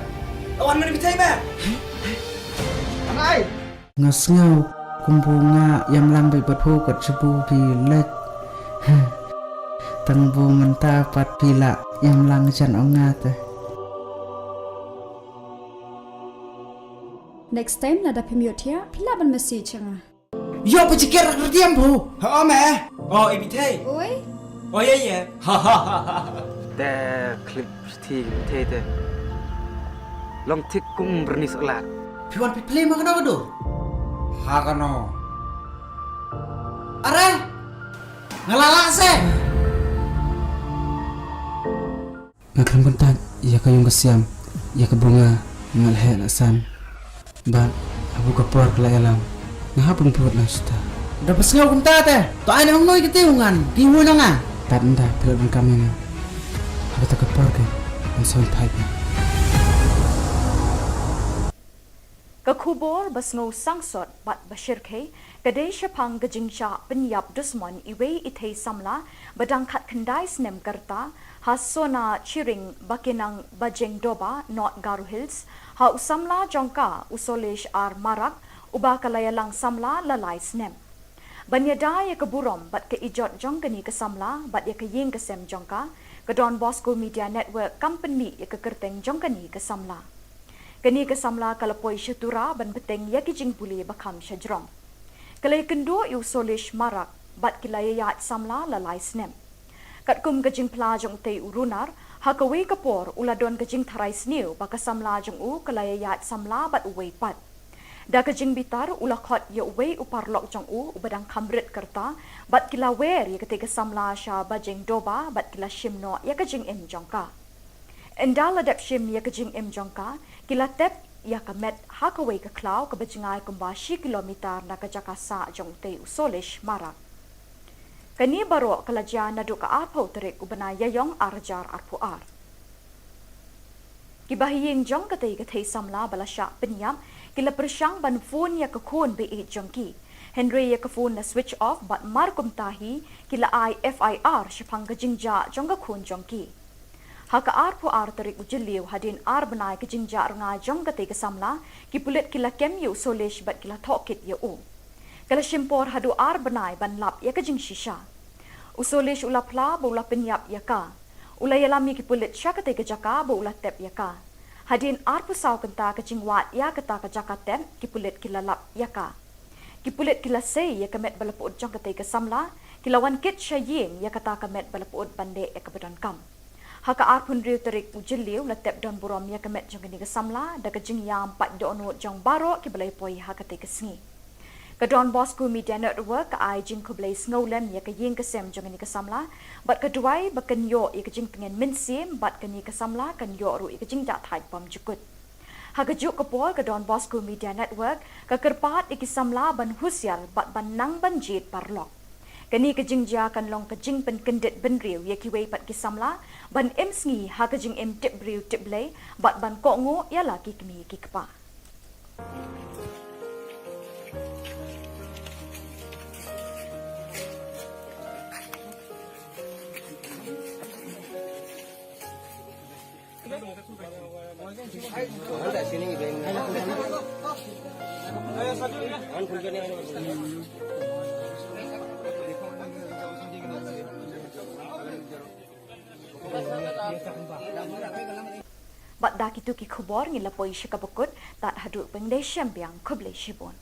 Lawan mana bitai ba? Angai. Ngasngau kumbunga yang lambai pu kat sebu pilet. Tangbu menta pat pila yang lang jan ongate. Next time nada pemiot ya, pila ban message nga. Yo pecikir kerdiam bu. Ha me. Oh ibitai. Oi, Oh ya. Ha ha ha.แต่คลิปที่เท่ๆลองทิกกุ้งบรนิสกลาด Piwan piplay makano kado. Ha kano. Are. Ngalala se. Ngakram kontak ya kayong kasiam ya ke bunga ngalhe lasan. But abu kapor kala alam ngahapon pud lang suta. Dapat ngaw kum tate. To ay nang noy kitiungan. Giho na nga. Tanda pilot kami na. Aku tak kapor ke. Ang sound pipe na. Ka Khubor basngo sangsot bat bashir ke kadai syapang gajingcha penyap dusman iwe ithei samla badangkat kendai snem karta hasona chiring bakinang bajeng doba not Garu Hills ha usamla jongka usolesh ar marak uba kalayalang samla lalai snem banyada ya keburom bat ke ijot jongkani ke samla bat ya ke ying ke sem jongka ke Don Bosco Media Network company ya ke kerteng jongkani ke samla kini ke samla kalapoi syatura ban beteng ya kijing puli bakam syajrong. Kalai kendo yu solish marak bat kilaya yat samla lalai snem. Kat kum kajing pelajong te urunar, hakawe kapor uladon kajing tharai sniu baka samla jong u kalaya yat samla bat uwe pat. Da kajing bitar ulakot ya uwe uparlok jong u ubadang kamrit kerta bat kila wer ya ketika samla sya bajeng doba bat kila shimno ya kajing im jongka. Endala dap shim ya kajing im jongka kila tep ya kamet hakawe ke klau ke bajingai kumbashi kilometer na ke jakasa jong te usolish marak. Kani baro kalaja nadu ka arpo terik ubana yayong arjar arpuar. Kibahiying jong katay katay samla balasya penyam kila persyang ban phone ya kakon be jongki. Henry ya ka phone na switch off bat markum tahi kila FIR syapang kajingja jong kakon jongki. Haka arpu terik ujiliu hadin benai ke jinja runga jong kate ke samla ki pulit kila kem yu solish bat kila tokit ya u. Kala shimpor hadu benai ban lap ya ke jing shisha. Usolish ulapla bo ula penyap ya ka. Ula yalami ki pulit sya kate ke jaka bo ula tep ya ka. Hadin arpu saw kenta ke jingwat ya kata ke jaka tep ki pulit kila lap ya ka. Ki pulit kila say ya kemet balapud jong kate ke samla kila wan kit sya ying ya kata kemet balapud bande ya kebedan kam. Haka arpun riu terik ujiliu latep don burom ya kemet jong kini ke samla da ke jing yam pat dono jong baro ki belai poi haka te ke sngi. Ke Don Bosco Media Network ke ai jing ko belai sngolen ya ke ying ke sem jong kini ke samla bat ke duai baken yo ya ke jing pengen minsim bat kini ke samla kan yo ru ya ke jing da thai pom jukut. Haka juk ke pol ke Don Bosco Media Network ke kerpat iki samla ban husial bat ban nang ban jit parlok. Kani kejingja kan long kejing pen kendit ben riu ya kiwei pat kisamla ban em sngi ha kejing em tip riu tip blay bat ban ko ngo ya la ki kmi ki kpa. Bat dak itu ki Khubor ngilapoi syakabukut tat haduk pengdai syambiang kublai shibon.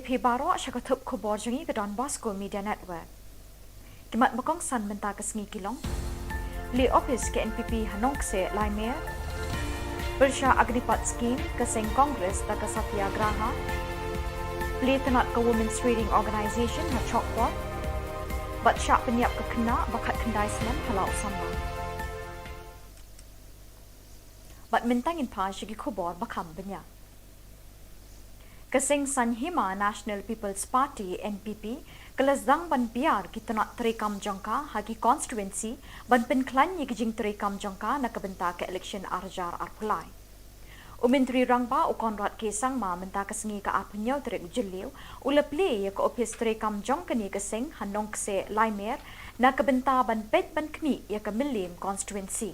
phi baro syakatup Khubor jangi ke Don Bosco Media Network. Kimat makong san menta ke sengi kilong. Li office ke NPP hanong se Laimer. Bersya Agnipat Scheme ke Seng Kongres da ke Satyagraha. Li tenat ke Women's Reading Organisation ha Chokpot. Bat syak penyiap ke kena bakat kendai senam halau sambang. Bat mentangin pa syagi Khubor bakam banyak. Kesing Sanhima National People's Party NPP kelasdang ban biar kita nak terekam jangka hagi constituency ban penklan ye kijing terekam jangka nak kebenta ke election arjar arpulai. Menteri Rangba Ukonrat Kesang ma menta kesengi ke apnyau terek jeliu ulepli ye ke office terekam jangka ni kesing hanong kse Laimer nak kebenta ban pet ban kmi ye ke Milim constituency.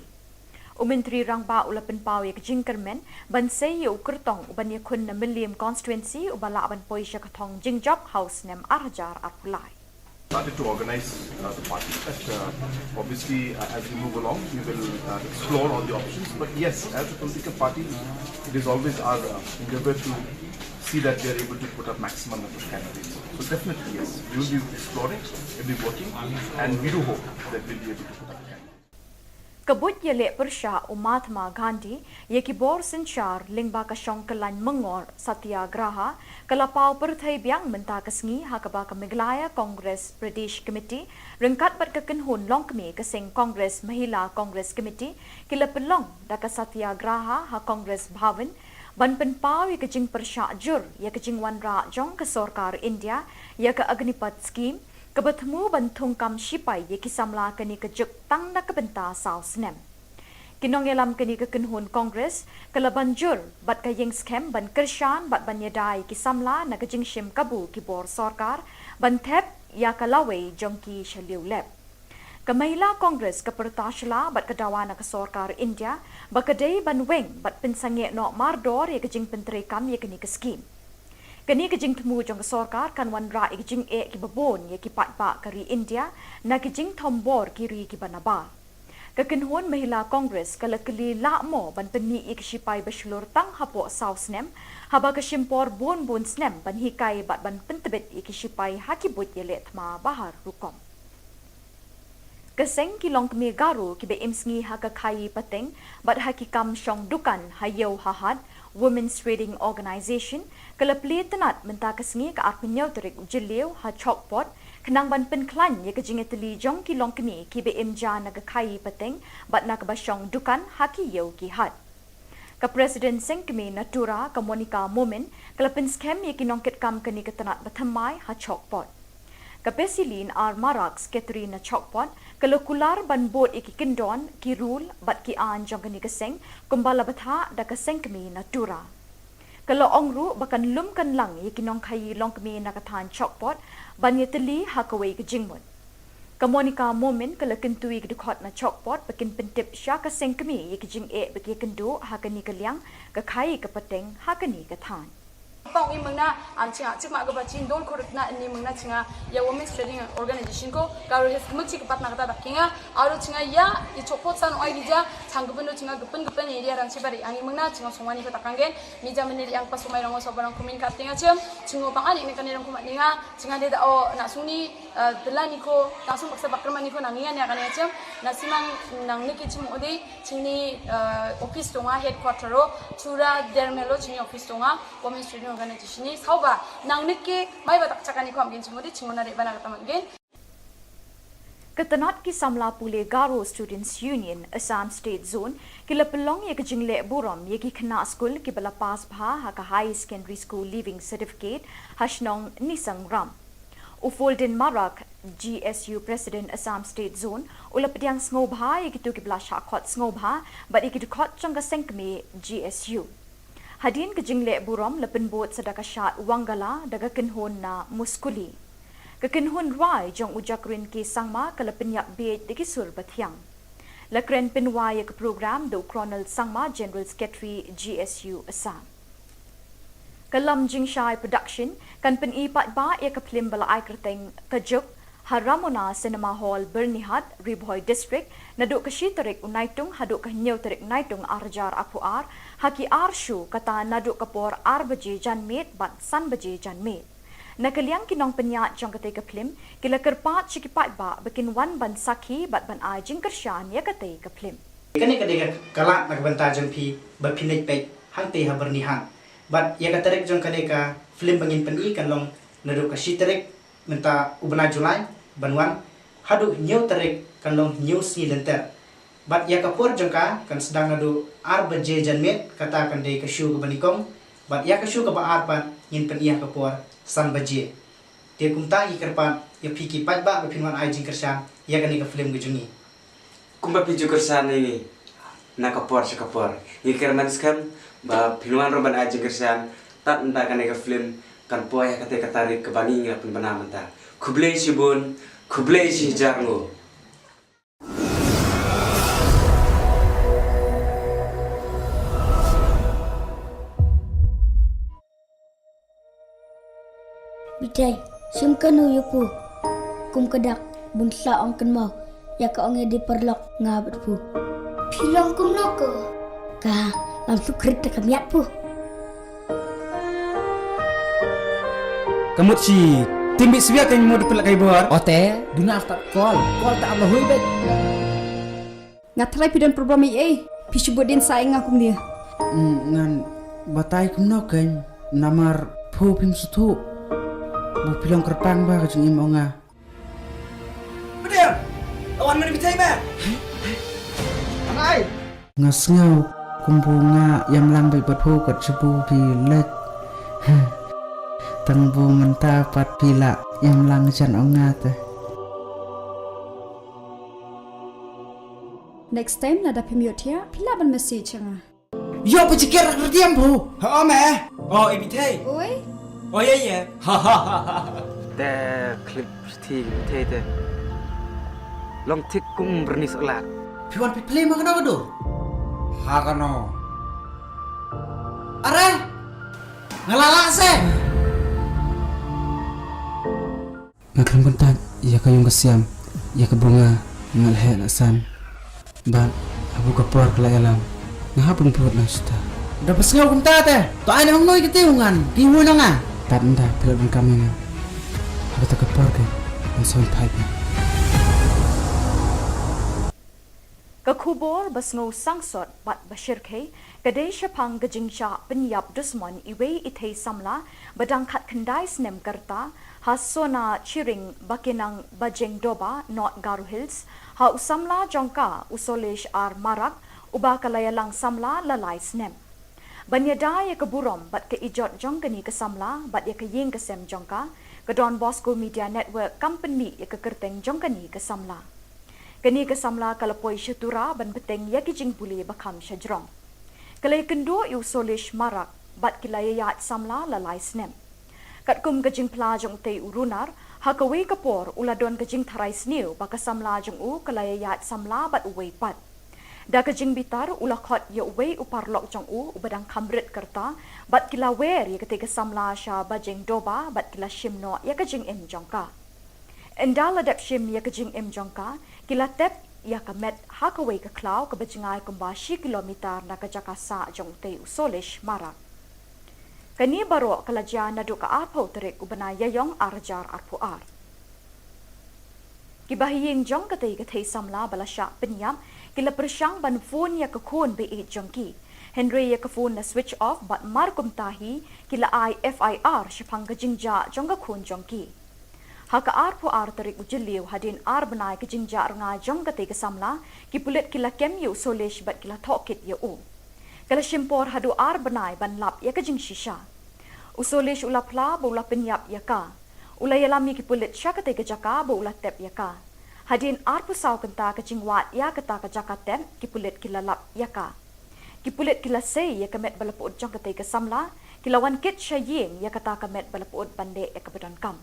Menteri Rangba ulapan pau ye jingkermen ban sei ye ukertong uban ye kun na Milim constituency ubala ban poisha katong jingjob house nem arjar apulai. Started to organize the party. But obviously, as we move along, we will explore all the options. But yes, as a political party, it is always our endeavor to see that we are able to put up maximum number of candidates. So definitely, yes, we will be exploring, we will be working, and we do hope that we will be able to put up candidates. Kabut Jylla Meghalaya Mahatma Gandhi ye Khubor Sinchar Lingba Kashong Kalan Mengor Satyagraha Kalapau Perthai Biang Menta Kesengi Hakaba Meghalaya Congress Pradesh Committee Rengkat Bat Kekenhun Longkmi Keseng Congress Mahila Congress Committee Kila Pelong Daka Satyagraha Ha Congress Bhavan Ban Penpau ye Kejing Persyak Jur ye Kejing Wanra Jong ke Sorkar India ye ke Agnipat Scheme Kebertemu bantung kam sipai ye kisamla keni kejuk tang na kebenta saus nem. Kinong yelam keni kekenhun Kongres kala banjur bat kayeng scam ban kershan bat ban yedai kisamla na kejing shim kabu kibor sorkar ban thep ya kalawe jongki shaliu lep. Kamahila Kongres kepertashla bat kedawana ke sorkar India bakadei ban weng bat pensange no mardor ye kejing penterekam ye keni ke scheme. Kini kejing temu jong sorkar kan wanra kejing ki babon ye ki patba kari India na kejing tombor kiri ki banaba. Kekenhun Mahila Kongres kala keli lakmo ban peni ik sipai beslur tang hapo saus nem haba kesimpor bon snem ban hikai bat ban pentebet ik sipai hakibut yelet ma bahar rukom. Keseng kilong kemi garu ki be imsngi haka kai pateng bat hakikam syong dukan hayau hahad Women's Reading Organisation kelapli tenat menta kesengi ke arpenyau terik jeliu ha chokpot kenang ban penklan ye kejing eteli jong kilong kemi ki be imja na kai pateng bat na kebasyong dukan haki yau ki had. Ke Presiden Sengkemi Natura ke Monica Momen kelapin scam ye kinong ketkam keni ketenat batamai ha chokpot. Kapesilin ar maraks Katrina Chokpot kelokular ban bot iki kendon ki rule bat ki an jong keni keseng kumbala batha da keseng kemi Natura. Kalau ongru bakan lum kan lang ye kinong kai long kemi nakathan Chokpot ban ye teli hakawai ke jingmut. Kamonika Momen kalau kentui ke dukot na Chokpot bakin pentip sya keseng kemi ye ki jing bagi kendo hakani keliang ke kai ke peteng hakani ke than. Pang ni mengna ancinga cik mak gaba cin dol korek na ni mengna cinga ya Women's Reading Organisation ko karo hes kemci kepat nak kata dakinga aru cinga ya i chopot san oi dija changgupendo cinga gepen area ran cibari ani mengna cinga somani ko takanggen mija meneri yang pas sumai rango sobarang kumin katinga cem cingo pang ani ni kanirang kumat ninga cinga de o nak suni delani ko langsung paksa bakrman ni ko nangian ya kan ya cem nasimang nang niki cim ode cini office tonga headquarter ro chura dermelo cini office tonga Women's Reading Organisation ni sauba nang nike mai batak cakani ko amgen cimodi cingona de bana kata amgen. Ketenat ki samla pule Garo Students Union Assam State Zone kila pelong ye kejingle buram ye ki kena school ki bala pas bha ha ka high secondary school leaving certificate hashnong nisang ram. Ufoldin Marak GSU President Assam State Zone ulapdiang snobha ye kitu ki bala shakot snobha but ye kitu khot changa sengkme GSU. Hadin kejingle buram lepen bot sedaka syat wangala daga kenhon na muskuli. Kekenhon rai jong ujakrin ki sangma kalapen yak beit deki sur bathyang. Lakren pinwaya ke program do Colonel Sangma General Secretary GSU Assam. Kalam Jingshai Production kan pen ipat ba ya kaplim bala ai kerteng kajuk Haramona Cinema Hall Bernihat Riboy District naduk kashitarik unaitung haduk kahnyaw tarik naitung arjar apuar haki arshu kata naduk kapor ar baje janmet bat san baje janmet. Nakaliang kinong penyat jong kate ke film kila kerpat cikipat ba bikin wan ban sakhi bat ban ai jing kershan ya kate ke film. Kani kadega kalak nagbanta jong pi bapinit pe hangte habernihan. Bat ya katarek jong kadega film bangin peni kan long nadu ka shiterek menta ubna Julai banwan hadu new tarek kan long new si lenter. Bat ya kapur jong ka kan sedang nadu arbaje janmet kata kan dei ka shu ka banikong. Bat ya ka shu ka ba arpan ngin pen iya kapur san baje. Dia kumta ikerpan ya piki pat ba bapinwan ai jing kershan ya kani ka film gejungi. Kumba piju kersan ini nakapor sekapor. Ngikir maniskan ba pinuan roban aja kersan tak entah kan ke film kan poya kate katarik ke bani ngapun banaman ta. Kublai si bun, kublai si jarngo. Bitai, simkanu yupu. Kum kedak bunsa ong kan mau. Ya ka ong di perlok ngabet pu. Pilong kum noko. Ka langsung krit kamiat pu. Kamut si timbik siya kan mau dipelak kai bor. Ote, duna tak call tak Allah hui bet. Ngatrai pidan program i pisubut din saing akum dia. Ngan batai kumno kan namar phu pim sutu. Bu pilong kerpang ba kajing imonga. Bediam. Lawan mana bitai ba? Anai. Ngasngau kumbunga yang lambai bat phu kat sebu pilek. Tangbu menta pat pila yang lang jan ongat. Next time nada pemiut ya, pila ban message nga. Yo pecikir kerdiam bu. Ha me. Oh ibitai. Oi, Oh ya ya. Ha ha ha ha. แต่คลิปที่เท่แต่ลองทิกกุ้งบรนิสลาก Piwan piplay makano kado. Hakano. Are. Ngalala se. Ngakram kontak ya kayong kasiam ya ke bunga ngalhe lasan. Ban abu kapor kala alam. Ngahapon put na sta. Dapat ngau kunta te. To ai nang noi kitiungan. Piwo na nga. Tanda pilon kami nga. Aku tak kapor ke. Masong pipe. Ka Khubor basngo sangsot bat bashir ke kadai shapang gajingcha penyap dusmon iwe ithei samla badang khat khandai snem karta hasona chiring bakinang bajeng doba not Garu Hills ha usamla jongka usolesh ar marak uba kalaya lang samla lalai snem banyada ya keburom bat ke ijot jongkani ke samla bat ya ke ying ke sem jongka ke Don Bosco Media Network company ya ke kerteng jongkani ke samla kini kesamla kalapoi syatura ban beteng ya kijing puli bakam syajrong. Kalai kendo yu solish marak bat kilaya yat samla lalai snem. Kat kum kajing pelajong te urunar, hakawe kapor uladon kajing tharai sniu baka samla jong u kalaya yat samla bat uwe pat. Da kajing bitar ulakhot ya uwe uparlok jong u ubadang kamrit kerta bat kilawer ya ketika samla sya bajeng doba bat kila shimno ya kajing im jongka. Endala dap shim ya kajing im jongka kila tep ya kamet hakaway ka klaw ka bajingay kumbashi kilometer na kajakasa jong te usolish marak. Kani baro kalajya na do ka arpo terik ubana yayong arjar arpuar. Kibahiying jong katay katay samla balasya penyam kila persyang ban phone ya kakun be jongki. Henry ya ka phone na switch off bat markum tahi kila FIR syapang kajingja jong kakun jongki. Haka arpo terik ujiliw hadin benai ke jinja nga jong kate kesamla ki pulit kila kem yu solish bat kila tokit yu u. Kala shimpor hadu benai ban lap ya ke jing shisha. Usolish ulapla bo ula penyap ya ka. Ula yalami ki pulit sya kate ke jaka bo ula tep ya ka. Hadin arpo saw kenta ke jingwat ya kata ke jaka tem ki pulit kila lap ya ka. Ki pulit kila say ya kemet balapud jong kate kesamla kila wan kit sya ying ya kata kemet balapud bande ya kebedan kam.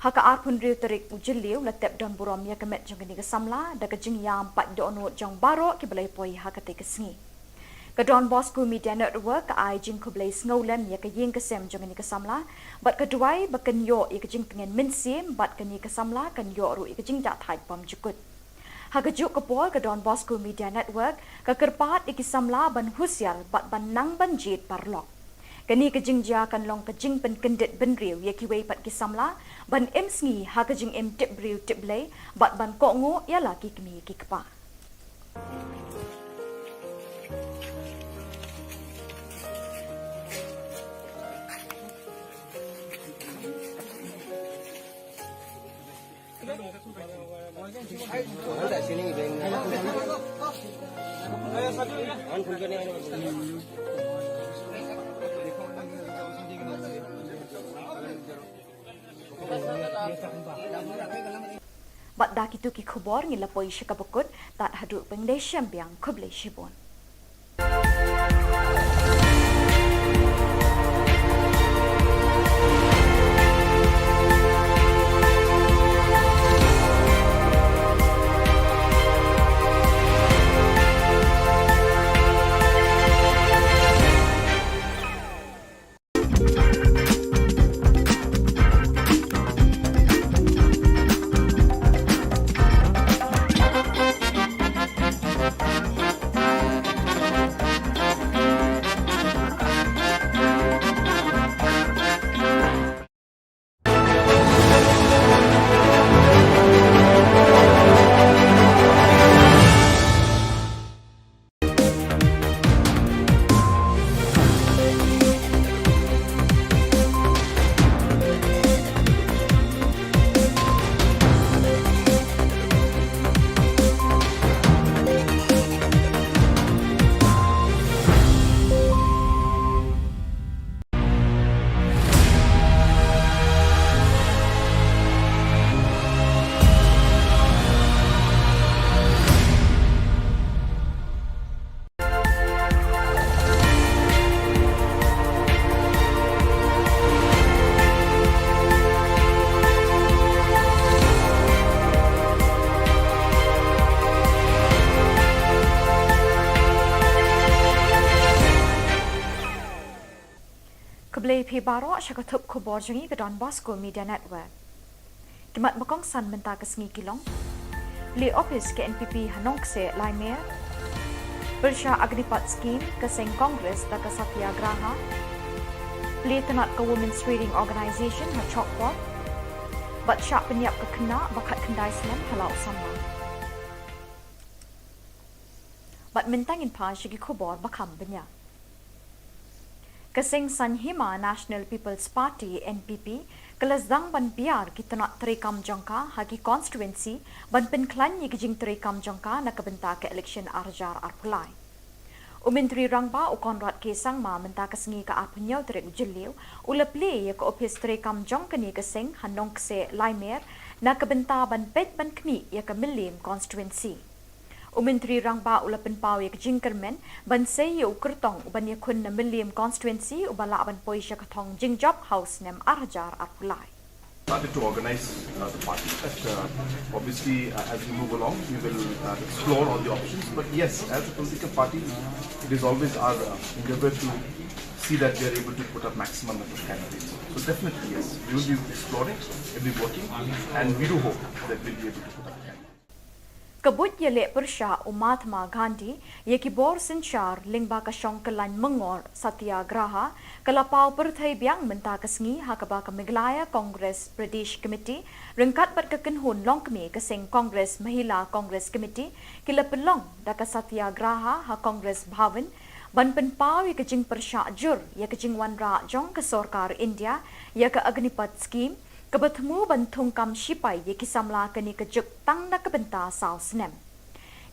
Haka arpun riu terik ujiliw latep don burom ya kemet jong kini kesamla da kajing yam pat dono jong baro ki balai poi haka te kesengi. Ka Don Bosco Media Network ka ai jing kublai sngolen ya ka ying kesem jong kini kesamla bat keduai bakan yo ya kajing pengen minsim bat kini kesamla kan yo ru ya kajing dak thai pam jukut. Haka juk kapol ka Don Bosco Media Network ka kerpat iki samla ban husyal bat ban nang ban jit parlok. Kani kejing ja kan long kejing pen kendet ben riu ye ki wei pat ki samla ban em sngi ha kejing em tip riu tip blai bat ban ko ngo ya la ki kmi ki kpa. Bat da kitu ki khubor ngila poi shikabukut tat hadu pengdai syambiang kuble shibon. Kublai pi baro syakatup Khubor jengi ke Don Bosco Media Network. Kimat makong san menta ke sengi kilong. Li office ke NPP Hanong se Laimer. Bersya Agnipat Scheme ke Seng Kongres da ke Satyagraha. Li tenat ke Women's Reading Organisation ha Chokpot. Bat syak penyiap ke kena bakat kendai selam halau sama. Bat mentangin pa syagi Khubor bakam benya. Kesing Sanhima National People's Party NPP kelasdang ban biar kita nak terikam jangka hagi constituency ban penklan ye kijing terikam jangka nak kebenta ke election arjar arpulai. Umentri rangba ukonrat kesang ma menta kesengi ke apnyau terik jeliu ulepli ye ke office terikam jangka ni kesing hanong kse Laimer nak kebenta ban pet ban kmi ye ke Milim constituency. Umentri rangba ulapan pau ye jingkermen ban sei ye ukertong uban ye kun na Milim constituency ubala ban poi sya katong jingjop house nem arjar apulai. Started to organize the party. But obviously, as we move along, we will explore all the options. But yes, as a political party, it is always our endeavor to see that we are able to put up maximum number of candidates. So definitely yes, we will be exploring, we'll be working, and we do hope that we'll be able to put up candidates. Kabut Jylla Meghalaya Mahatma Gandhi ye Khubor Sinchar Lingba Kashong Kalan Mengor Satyagraha Kalapau Perthai Biang Menta Kesengi Hakaba Meghalaya Congress Pradesh Committee Rengkat Bat Kekenhun Longkmi Keseng Congress Mahila Congress Committee Kila Pelong Daka Satyagraha Ha Congress Bhavan Ban Penpau ye Kejing Persyak Jur ye Kejing Wanra Jong ke Sorkar India ye ke Agnipat Scheme Kebertemu bantung kam sipai ye kisamla keni kejuk tang na kebenta saus nem.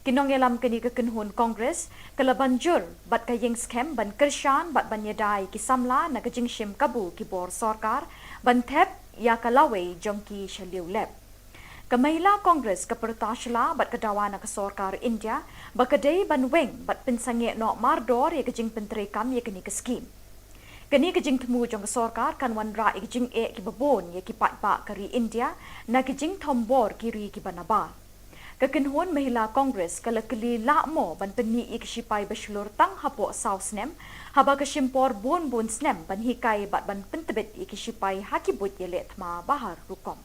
Kinong yelam keni kekenhun Kongres kala banjur bat kayeng scam ban kershan bat ban yedai kisamla na kejing shim kabu kibor sorkar ban thep ya kalawai jongki shaliu lep. Kamahila Kongres kepertashla bat kedawa na kesorkar India bakadai ban weng bat pensange no mardor ye kejing penterekam ye keni ke scheme. Kini kejing temu jong sorkar kan wanra kejing ki babon ye ki patba kari India na kejing tombor kiri ki banaba. Kekenhun Mahila Kongres kala keli lakmo ban peni sipai berselur tang hapo saus nem haba kesimpor bun snem ban hikai bat ban pentebet sipai hakibut Jylla tma bahar rukom.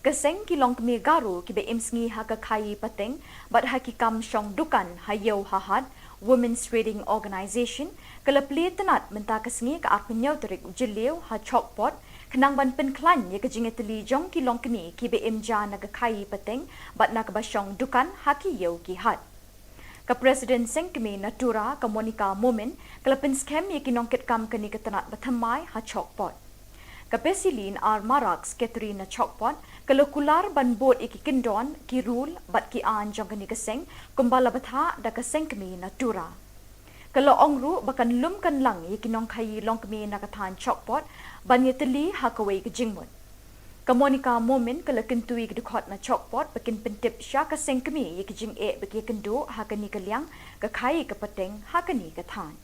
Keseng kilong kemi garu ki be imsngi haka kai pateng bat hakikam syong dukan hayau hahad Women's Trading Organization kelapli tenat menta kesengi ke arpenyau terik ujeliu ha chokpot kenang ban penklan ye kejingeteli jong kilong kini ki BMja naga kai peteng bat nak basyong dukan haki yeu ki hat. Ke Presiden Sengkemi Natura ke Monica Momen kelapin scam ye kinongket kam kini ketenat batamai ha chokpot. Ke Pesilin ar Maraks Catherine chokpot kalau kular ban bot iki kendon ki rule bat ki an jong kini keseng kumbala batha da keseng kemi Natura. Kalau ongru bakan lum kan lang ye kinong kai long kemi nakatan chokpot ban ye teli hakawai ke jingmut. Ke Monica Momen kalau kentui ke dukot na chokpot bakin pentip sya keseng kemi ye ke jing bagi kendo hakani ke liang ke kai ke peteng hakani ke tan.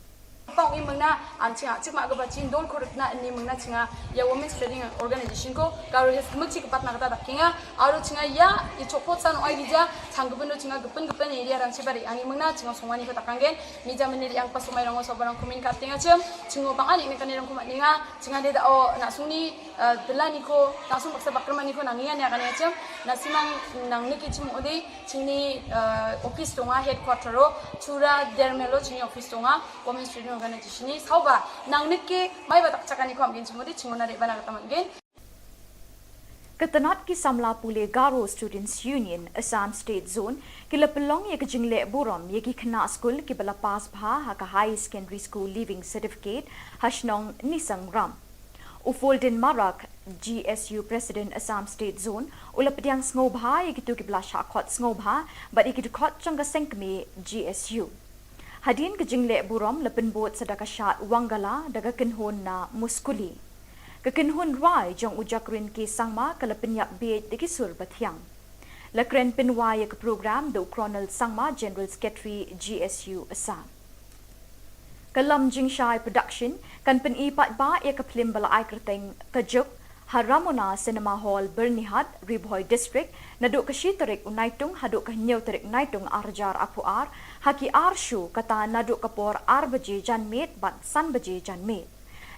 Pang i mengna ancinga cik mak gaba cin dol korutna ni mengna cinga ya Women's Trading Organization ko karo hes mukci kepat na kata dakinga aru cinga ya I chopot san oi dija changgupendo cinga gepen area ran sibari ani mengna cinga songwani ko takanggen mija meneri yang pas sumai rango sobarang kumin katinga cem cingo pangani ne kanirang kumat ninga cinga de da o na sungni delani ko langsung paksa bakrmani ko nangian ya kan ya cem na simang nang niki cim ode cingni office tonga headquarter ro chura dermelo cingni office tonga Women's Trading Organization ni sauba nang nike mai batak cakani ko amgen cimodi cingona de bana kata amgen. Ketenat ki samla pule Garo Students Union Assam State Zone kila pelong ye kejingle buram ye ki kena skul ki bala pas bha ha ka high secondary school leaving certificate hashnong nisang ram. Ufolden Marak GSU President Assam State Zone ulap diang snobha ye kitu ki bala shakot snobha but ye kitu kot changa sengkme GSU. Hadin kejingle buram lepen bot sedaka syat wangala daga kenhon na muskuli. Kekenhon rai jong ujakrin ki sangma kalapen yak beit de kisur bathyang. Lakren pinwa ke program do Colonel Sangma General Secretary GSU Assam. Kalam Jingshai Production kan pen ipat ba ye kaplim bala ai kerteng kajuk Haramona Cinema Hall Bernihat Ribhoy District naduk kashitarik unaitung haduk kahnyau tarik naitung arjar apuar haki arshu kata naduk kapor arbaje janmet bat sanbaje janmet.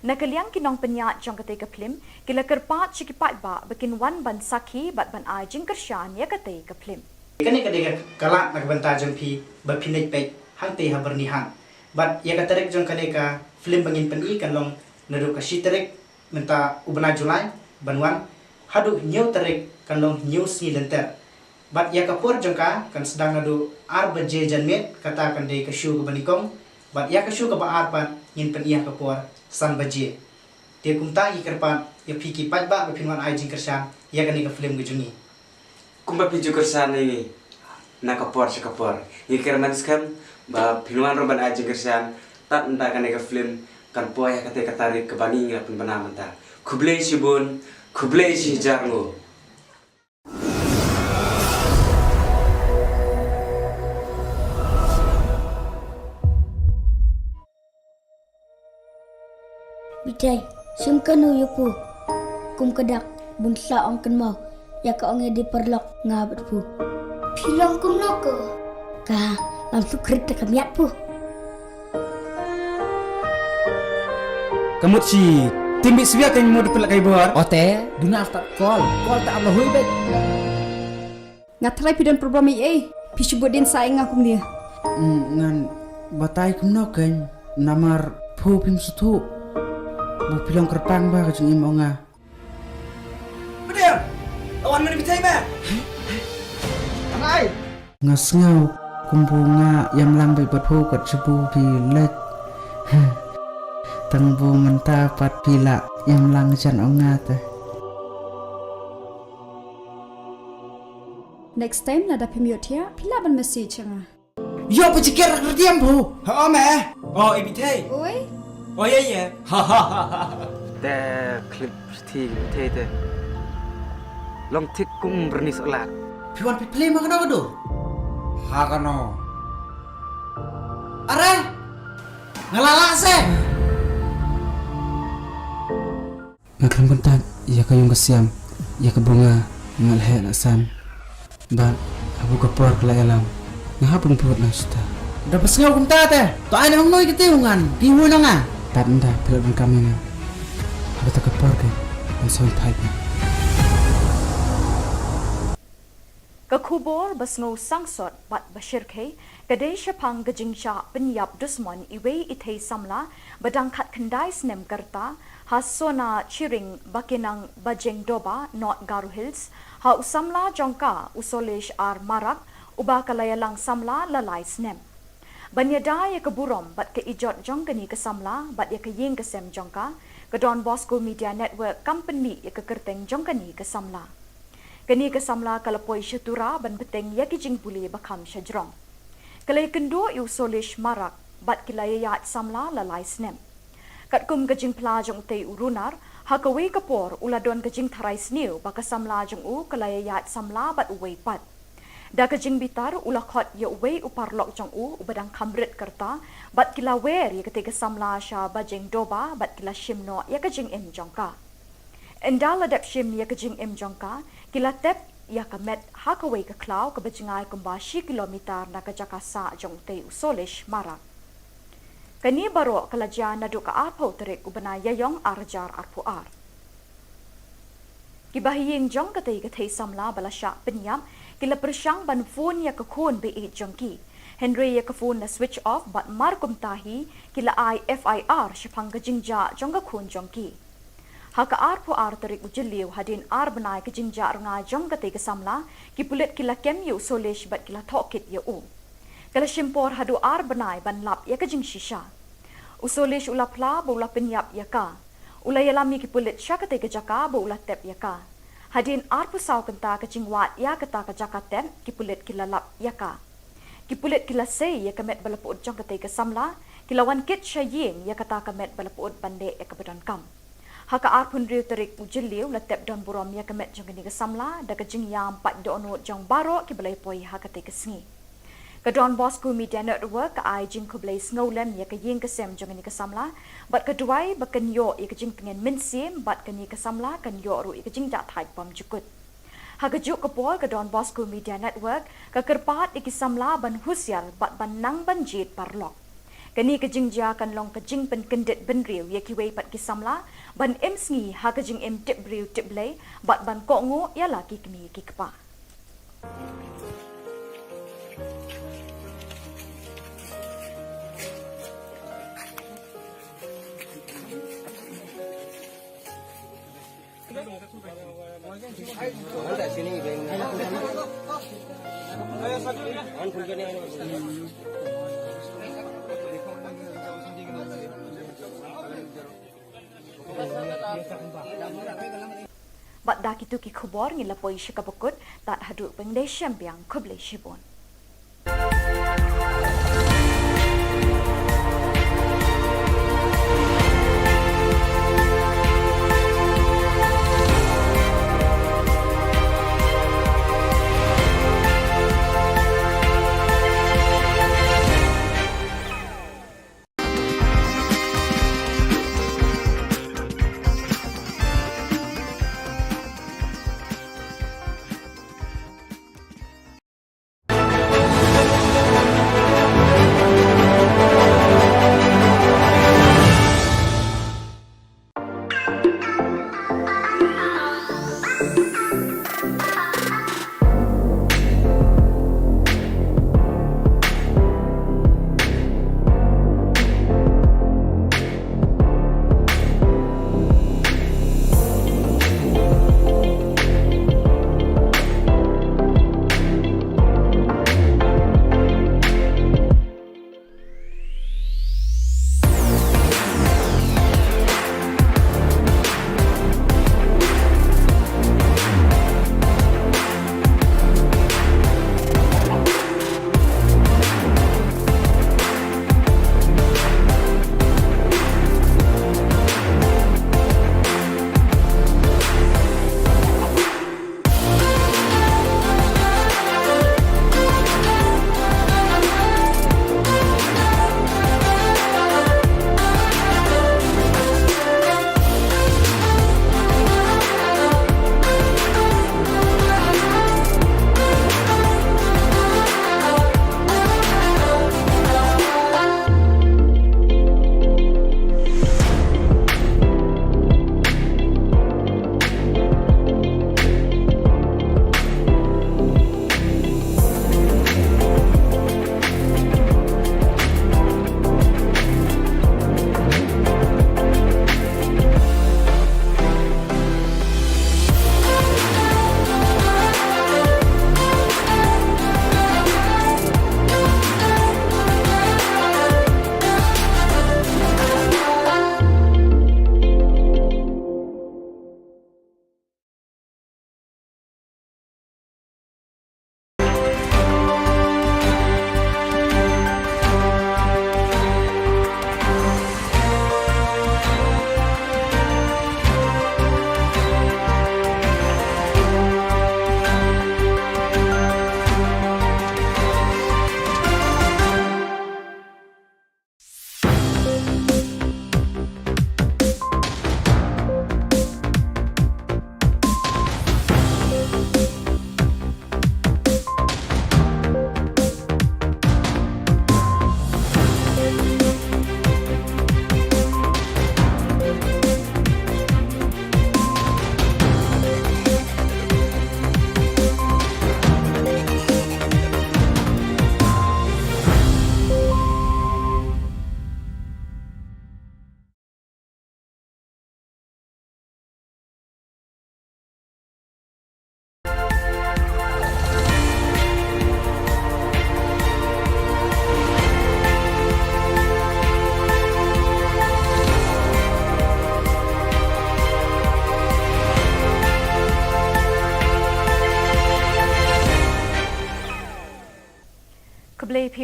Nakaliang kinong penyat jong katay kaplim kila kerpat sikipat ba bakin wan ban sakhi bat ban ai jing kersyan ya katay kaplim. Kani kadega kalak nagbanta jong pi bapinay pek hangte habernihan. Bat ya katarik jong kadega film bangin peni kanlong naduk kashitarik menta ubna Julai banwan hadu nyau tarik kanlong nyau si lenter bat ya kapur jongka kan sedang nadu arbaje janmet kata kan dei kasyu ke banikong bat ya kasyu ke ba arpan ngin pen iya kapur san baje dia kumta i kerpan ya piki pat ba pinwan ai jing kersan ya kan ke film gejungi Kumba piju kersan ini na kapor ye kerman skam ba pinwan roban ai jing kersan tat nda kan ke film kan poya kate katarik ke bani ngapun banamanta Kublai si bun, kublai si jarngo. Bitai, simkanu yupu. Kum kedak bunsa ong kenmau. Ya ka ong di perlok ngabat pu. Pilong kum noko. Ka, langsung krit kamiat pu. Kamu si timbi siya kan mo dipelak kay buar. Ote, duna start call tak Allah hui bet. Ngatrai pidan program pisubut din saing akum dia. Ngan batai kumno kan namar phu pim sutu. Bu pilong kerpang ba kajeng imo nga. Bedem lawan mana bitai ba anai Ngasngau kumbunga yang lambai bat phu kat sebu pilek. Tangbu menta pat pila yang lang jan ongat. Next time nada pemiot ya, pila ban message nga. Yo pecikir kerdiam bu. ha me oh ibitai Oi, oh yeแต่คลิปที่เท่ๆลองทิกกุ้งบรนิสอลาก Piwan piple makano kado. hakano Are. Ngalala se. Ngakram kontak ya kayong kasiam ya kabunga ngalhe na san. Ba abu kapor kala alam. Ngahapon put na sta. Dapat ngaw kumta te. To ay nang noy kitiungan. Piwo na nga. Tanda pilon kami na. Abu ta kapor ke. Ang soy pipe. Ke Khubor basngo sangsot bat bashirke kadai syapang gejingcha penyap dusmon iwe ithei samla badangkat kendai snem kerta hasona chiring bakinang bajeng doba not Garu Hills ha usamla jongka usolesh ar marak uba kalayalang samla lalai snem. Banyada ya keburom bat ke ijot jongkani ke samla bat ya ke ying ke sem jongka ke Don Bosco Media Network company ya ke kerteng jongkani ke samla. Kini ke samla kalapoi syatura ban beteng ya kijing puli bakam syajrong. Kalai kendo yu solish marak bat kilai yat samla lalai snem. Kat kum kejing pelajong tei urunar hakawi kapor uladon kejing tharai sniu baka samla jong u kalai yat samla bat uwei pat. Da kejing bitar ulakot ya uwei uparlok jong u ubadang kamrit kerta bat kila wer ya ketika samla sya bajeng doba bat kila shimno ya kejing im jongka. Endal adap shim ya kejing im jongka kila tep ya kamet hakaway ke klau ke bejingai kumbashi kilometer na ke jakasa jong tei usolish marak. Kani baro kalaja nadu ka arpo terik ubana yayong arjar arpuar. Kibahiying jong katay katay samla balasya penyam kila persyang ban phone ya kakun be jongki. Henry ya kafun na switch off bat markum tahi kila FIR syapang kejingja jong kakun jongki. Haka arpo ar terik ujiliu hadin ar benai ke jinja runga jong kate ke samla ki pulit kila kem yu solish bat kila tokit ya u. Kala shimpor hadu ar benai ban lap ya ke jing shisha. Usolish ula pla bo ula penyap ya ka. Ula yalami ki pulit sya kate ke jaka bo ula tep ya ka. Hadin ar pusau kenta ke jingwat ya kata ke jaka tem ki pulit kila lap ya ka. Ki pulit kila say ya kemet balapud jong kate ke samla kila wan kit sya ying ya kata kemet balapud bande ya kebedan kam. Haka arpun riu terik ujiliu latep don burom ya kemet jong kini ke samla da ke jing yam pat dono jong baro ki balai poi haka te ke sngi. Ke Don Bosco Media Network ka ai jing kublai sngolen ya ke ying ke sem jong kini ke samla bat ke duai ba ken yo ya ke jing pengen minsim bat kini ke samla kan yo ru ya ke jing ja thai pom jukut. Haka juk ke pol ke Don Bosco Media Network ke kerpat iki samla ban husyal bat ban nang ban jit parlok. Kani kejing ja kan long kejing pen kendit ben riu ya kiwei pat kisamla ban em sngi ha kejing em tip riu tip blai bat ban ko ngo ya la ki kmi ki kpa. Bat dak itu ki khubor ngila poi shikabukut tat haduk pengdai syampiang kublai shibon.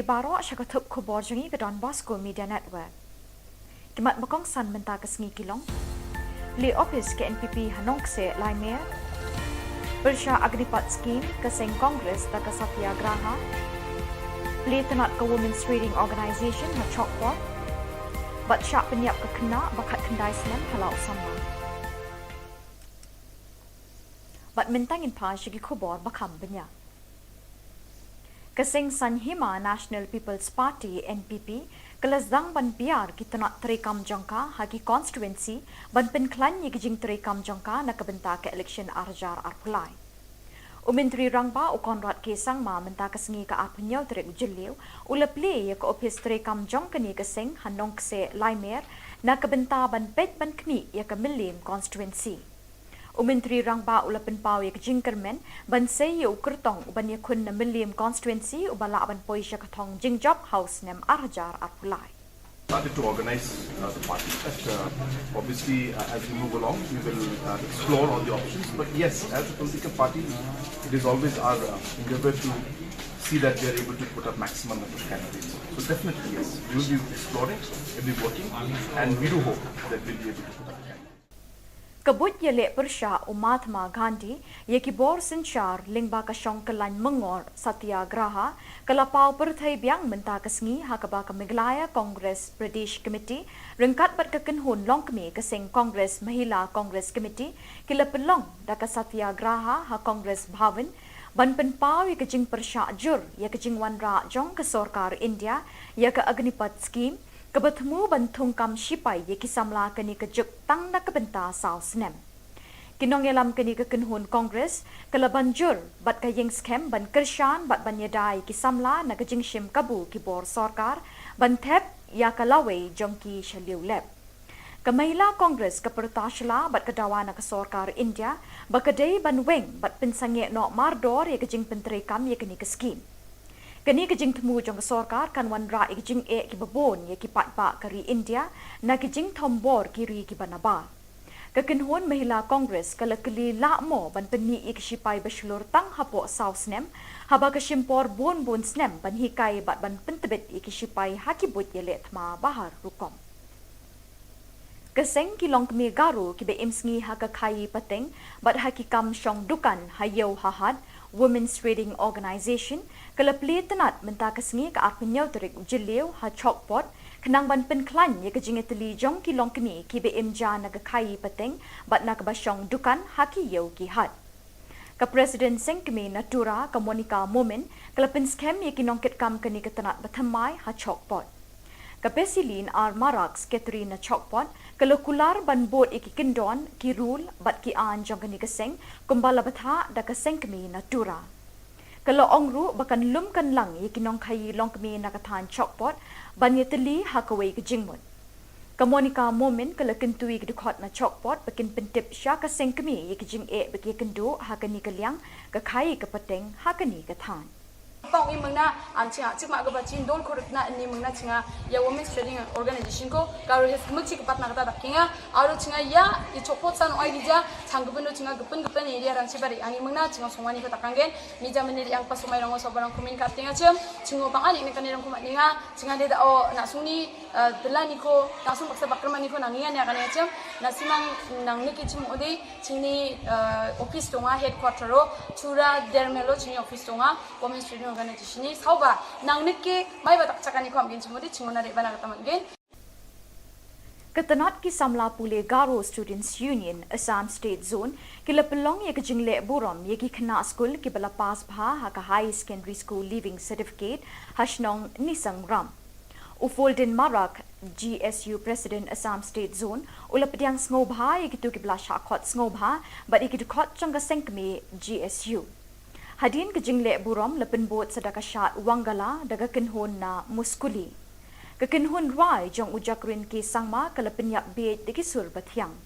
Baro syakatuk Khubor jengi ke Don Bosco Media Network. Kimat bakong san menta ke sengi kilong. Li office ke NPP Hanong se Laimer. Bersya Agnipat Scheme ke Seng Kongres da ke Satyagraha. Li tenat ke Women's Reading Organisation ha Chokpot. Bat syak penyiap ke kena bakat kendai senem halau sama. Bat mentangin pa syagi Khubor bakam banyak. Keseng Sanhima National People's Party NPP kelasdang ban biar kita nak terekam jangka hagi constituency ban penklan ye kijing terekam jangka nak kebenta ke election arjar arpulai. Menteri Rangba Konrad Kesang ma menta kesengi ke arpunyau terek ujeliu uleple ye ke office terekam jangka ni keseng hanong kse Laimer nak kebenta ban pet ban kni ye ke Milim constituency. Menteri Rangba ulapan pau ye kejingkermen ban sei ye ukertong ban ye kun na Milim constituency ubala ban poi sya katong jingjob house nem arjar arpulai. Started to organize the party. Obviously, as we move along, we will explore all the options. But yes, as a political party, it is always our endeavor to see that we are able to put up maximum number of candidates. So definitely yes, we will be exploring, we will be working, and we do hope that we will be able to put up. Kabut Jylla Meghalaya Mahatma Gandhi ye Khubor Sinchar Lingba Kashong Kalan Mengor Satyagraha Kalapau Perthai Biang Menta Kesengi Hakaba Meghalaya Congress Pradesh Committee Rengkat Bat Kekenhun Longkmi Keseng Congress Mahila Congress Committee Kila Pelong Daka Satyagraha Ha Congress Bhavan Ban Penpau ye Kejing Persya Jur ye Kejing Wanra Jong ke Sorkar India ye ke Agnipat Scheme Kebertemu bantung kam sipai ye kisamla keni kejuk tang na kebenta sau senem. Kinong yelam keni kekenhun Kongres kala banjur bat kayeng skem ban kersyan bat banyadai kisamla na kejing shim kabu kibor sorkar ban thep ya kalawe jongki shaliu lep. Kamahila Kongres kepertasla bat kedawa na sorkar India bakadei ban weng bat pensange no mardor ye kejing penterekam ye keni keskim. Kini kejing temu jong sorkar kan wanra kejing ki babon ye ki patpa kari India na kejing tombor kiri ki banaba. Kekenhun Mahila Kongres kala keli lakmo ban peni sipai berselur tang hapo saus nem haba kesimpor bon snem ban hikai bat ban pentebet sipai hakibut ye letma bahar rukom. Keseng kilong kemi garu ki be imsngi hakakai pateng bat hakikam syong dukan hayau hahad Women's Reading Organisation kelapli tenat menta kesengi ke arpenyau terik ujeliu ha chokpot kenang ban penklan ye kejingeteli jong kilong keni ki be imja na kai pateng bat na kebasyong dukan haki yau ki hat. Ke Presiden Sengkemi Natura ke Monica Momen kelapin skem ye kinongket kam keni ke tenat batamai ha chokpot. Ke Pesilin ar marak sekretari na chokpot kelokular ban bot iki kendon ki rule bat ki an jong keni keseng kumbala batha da keseng kemi Natura. Kalau ongru bakan lum kan lang ye kinong kai long kemi nakatan chokpot ban ye teli hakawai ke jingmut. Kamonika Momen kalau kentui ke dukot na chokpot bakin pentip sya ka seng kemi ye ke jing bagi kendu hakani ke liang ke kai ke peteng hakani ke tan. Pang i mengna ancinga cik mak gaba cin dol korek na ni mengna cinga ya Women's Reading Organisation ko karu hes kemci kepat nak kata dakinga aru cinga ya i chopot san oi dija changgupendo cinga gepen area ran sibari angi mengna cinga songwani ko takanggen mi jamene yang pasumai rango sobarang kumin katinga cem cingo pangani ne kanirang kumat ninga cinga de da o na suni delani ko langsung paksa bakrman ni ko nangian ya kan ya cem na simang nang niki cim odi cingni office tonga headquarter ro chura dermelo cingni office tonga Women's Reading Organisation ni sauba nang nike mai batak cakani ko amgen cimodi cingona de bana kata amgen. Ketenat ki samla pule Garo Students Union Assam State Zone kila pelong ye kejingle burom ye ki kena school ki bala pas bha ha ka high secondary school leaving certificate hashnong nisang ram. Ufolden Marak GSU President Assam State Zone ulapediang ngobha ye kitu ki bala shakot ngobha but ye kitu khot changa sengkme GSU. Hadin kejingle burom lepen bot sedaka syat wangala daga kenhon na muskuli. Kekenhun rai jong ujakrin ki sangma kala penyak bed de kisur bathiang.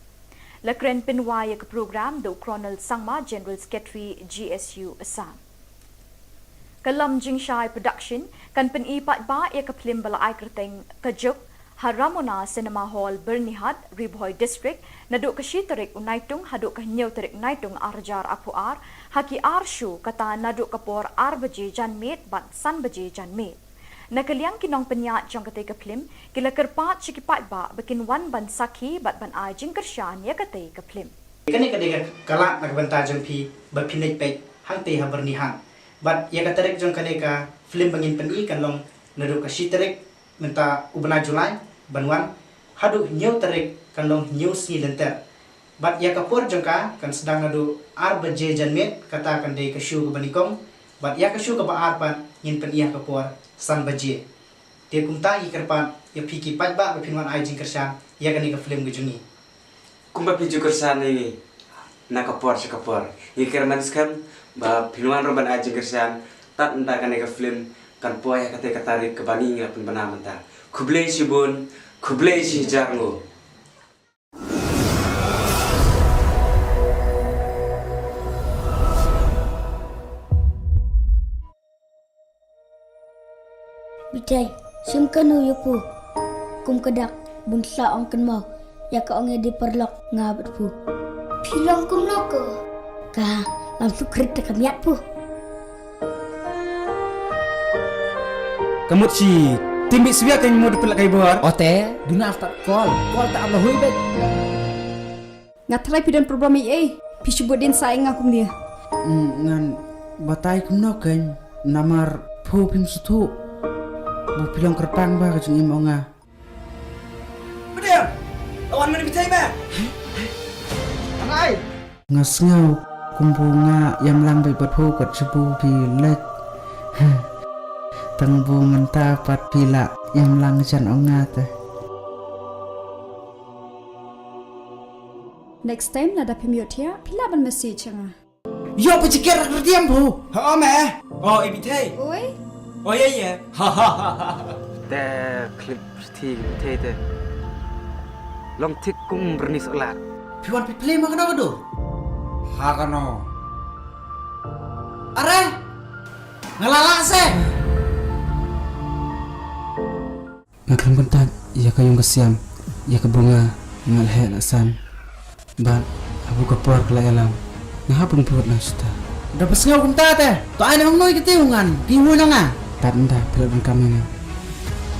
Lakren penwai ke program do Colonel Sangma General Secretary GSU Assam. Kalam Jingshai Production kan penipat ba ye ke film bala ai kerteng kejuk Haramona Cinema Hall Bernihat Riboy District naduk ke shiterik unaitung haduk ke nyau terik naitung arjar apuar haki arshu kata naduk kapor ar baje janmet bat san baje janmet. Nakaliang kinong penyat jong kate ke film kila kerpat cikipat ba bikin wan ban sakhi bat ban ai jing kershan ya kate ke film. Kani kadega kalat nak benta jong pi bapinai pek hang te haberni hang. Bat ya katerek jong kadega film bangin peni kan long neru ka shiterek menta ubna Julai banwan hadu new terek kan long new si lenter. Bat ya kapur jong ka kan sedang nadu arbaje janmet kata kan de ka shu ka banikong. Bat ya ka shu ka ba arpan ngin pen iya kapur san baje. Dia kumta ikerpan ya piki pat ba bapinwan ai jing kershan ya kani ka film gejungi. Kumba piju kersan ini nak kapor sekapor. Ikir manskan ba pinuan roban aja kersan tak entah kan eka film kan poya kate katarik ke bani ngapun bana menta. Kublei si bun, kublei si jarngo. Bitai, simkanu yupu. Kum kedak bungsa ong kan mau. Ya ka ong di perlok ngabat pu. Pilong kum noko. Ka langsung krit ka miat pu. Kamu si timbi siya kan mau dipelak kai bor. Ote, duna after call tak Allah hui bet. Ngatrai pidan program EA. Pisubut din saing akum dia. Ngan batai kuno kan namar pu pim sutu. Bu pilong kerpang ba kajung imonga. Bedem. Lawan mana bitai ba? Angai. Ngasngau kumbunga yang lambai berpu kat sebu pilek. Tengbu menta pat pila yang langjan ongat. Next time nada pemiut ya, pila ban message nga. Yo pecikir kerdiam bu. Ha me. Oh ibitai. Oi, Oh ya. Ha ha ha ha. แต่คลิปที่เท่ๆลองทิกกุ้งบรนิสอลา Piwan pi play makana kado. Hakano. Are. Ngalala se. Ngakram kontak ya kayong kasiam ya kabunga ngalhe lasan. Ban abu kapor kala alam. Ngahapon puot lang suta. Dapat ngau kunta te. To ay nang noy kitiungan. Diwo na nga. Tanda pilon kami na.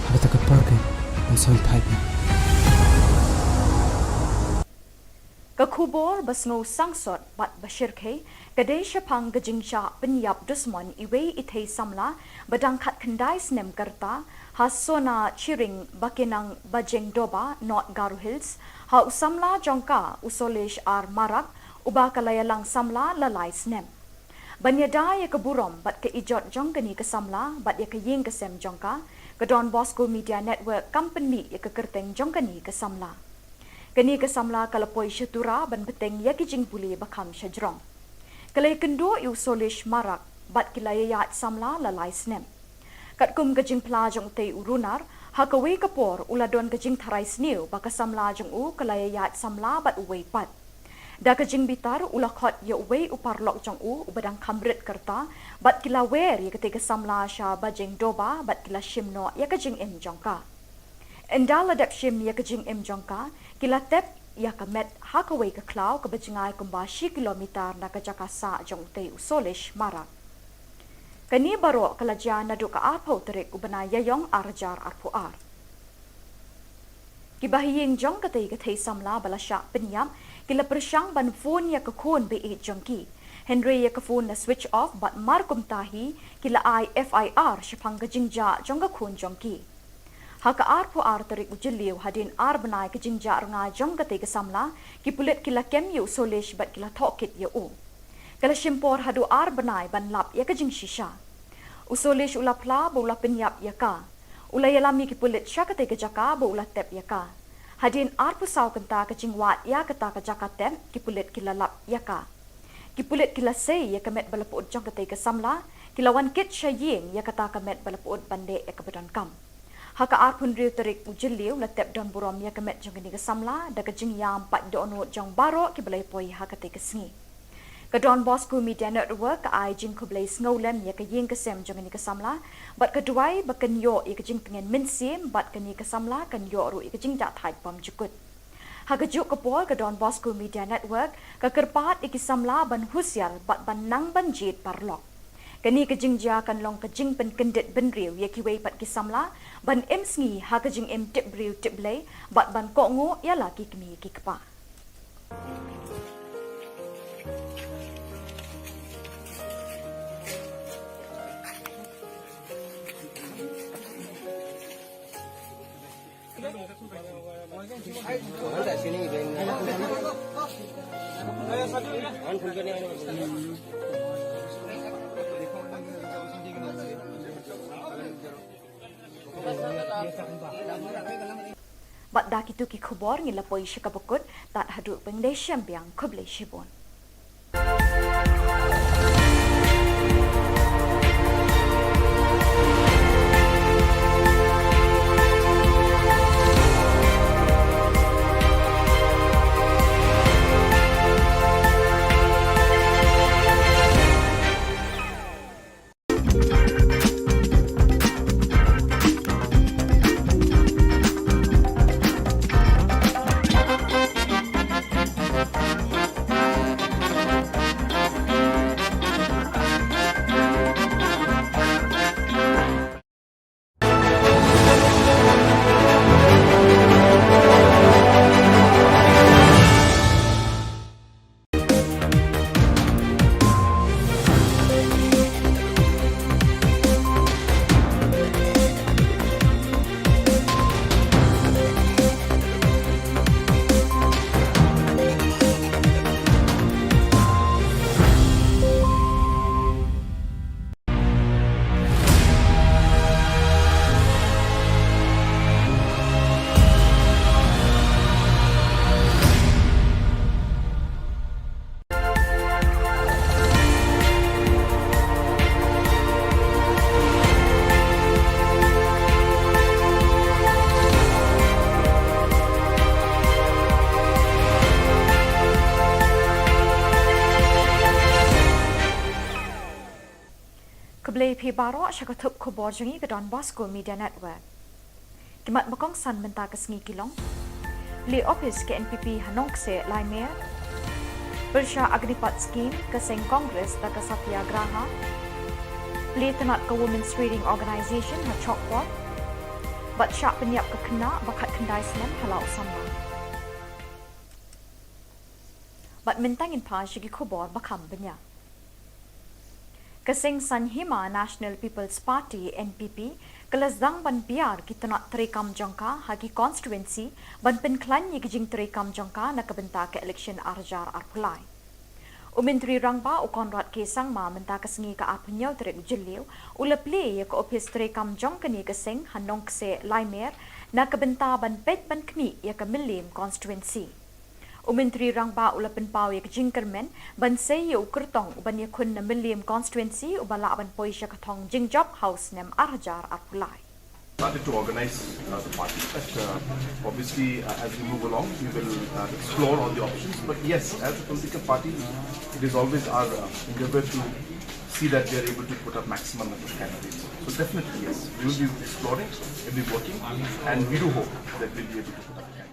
Habis tak kapor ke. Ang soy type. Ka Khubor basno sangsot bat bashir ke kadai syapang gejingcha penyap dusmon iwe ithei samla badang khat khandai snem karta hasona chiring bakinang bajeng doba not Garu Hills ha usamla jongka usolesh ar marak uba kalayalang samla lalai snem banyada ya keburom bat ke ijot jongkani ke samla bat ya ke ying ke sem jongka ke Don Bosco Media Network company ya ke kerteng jongkani ke samla kani ke samla kalapoi syatura ban beteng ya ki jing puli bakam syajrong kalai kendo yu solish marak bat kilaya yat samla lalai snem kat kum ke jing pla jong te urunar ha ka we kapor uladon ke jing tharai sniu ba ka samla jong u kalaya yat samla bat uwei pat da ke jing bitar ulakhot ya uwei upar lok jong u ubadang kamrit kerta bat kila wer ya ke samla sha bajeng doba bat kila shimno ya ke jing em jongka endala dap shim ya ke jing em jongka kila tep ya ka met hakaway ka klaw ka bajingay kumbashi kilometer na ka jakasa jong te usolish marak kani baro kalajya na do ka arpo terik ubana yayong arjar arpuar kibahiyeng jong ka te samla balasya penyam kila persyang ban phone ya ka khon be e jongki Henry ya ka phone na switch off bat markum tahi kila FIR syapang ka jingja jong ka khon jongki Haka arpo terik ujiliu hadin benai ke jingja nga jong kate ke samla ki pulit kila kem yu solish bat kila thokit ya u kala shimpor hadu benai ban lap ya ke jing shisha usolish ulapla bo ula penyap ya ka ula yalami ki pulit sha kate ke jaka bo ula tep ya ka hadin arpo saw kanta ke jingwat ya kata ke jaka tem ki pulit kila lap ya ka ki pulit kila sei ya kamet balapud jong kate ke samla kila wan kit shaying ya kata kamet balapud bande ya ke badan kam Haka arpun riu terik ujiliu la tep don burom ya kemet jong ni ke samla da ke jing yam pat dono jong baro ki belai poi haka te ke sngi. Ka Don Bosco Media Network ka ai jing ko belai sngolen ya ke ying ke sem jong ni ke samla bat ka duai ba kan yo ya ke jing pengen min sim bat ka ni ke samla kan yo ru ya ke jing da thai pam jukut. Haka juk ka pol ka Don Bosco Media Network ka kerpat iki samla ban husyal bat ban nang ban jit parlok. Kani kejingja kan long kejing pen kendet ben riu ya kiwei pat kisamla ban em sngi ha kejing em tip riu tip blai bat ban ko ngo ya la ki kmi ki kpa. Bat dah kitu ki Khubor ngila poi syakabukut tat haduk pengdai syambiang kublai shibon. Keblai pi barok syakatup Khubor jangi ke Don Bosco Media Network. Kimat bakong san menta ke sengi kilong. Li office ke NPP Hanong se Laimer. Bersya Agnipat Scheme ke Seng Kongres da ke Satyagraha. Li tenat ke Women's Trading Organisation ha Chokpot. Bat syak penyiap ke kena bakat kendai senem halau sama. Bat mentangin pa syagi Khubor bakam banyak. Keseng Sanhima National People's Party NPP kelazang ban biar kita nak terekam jangka hagi constituency ban penklan ye kijing terekam jangka nak kebenta ke election arjar arpulai. Menteri Rangba Ukonrat Kesang ma menta kesengi ke apnyau terek jeliu ulepli ye ke office terekam jangka ni keseng Hanong se Laimer nak kebenta ban pet ban kmi ye ke Milim constituency. Menteri Rangba ulapan pau ye kejingkermen ban sei ye ukertong ban ye kun na Milim constituency ubala ban poi sya katong jingjob house nem arjar arpulai. Started to organize the party, but obviously as we move along we will explore all the options, but yes, as a political party it is always our endeavor to see that we are able to put up maximum number of candidates. So definitely yes, we will be exploring, we will be working, and we do hope that we will be able to put up candidates.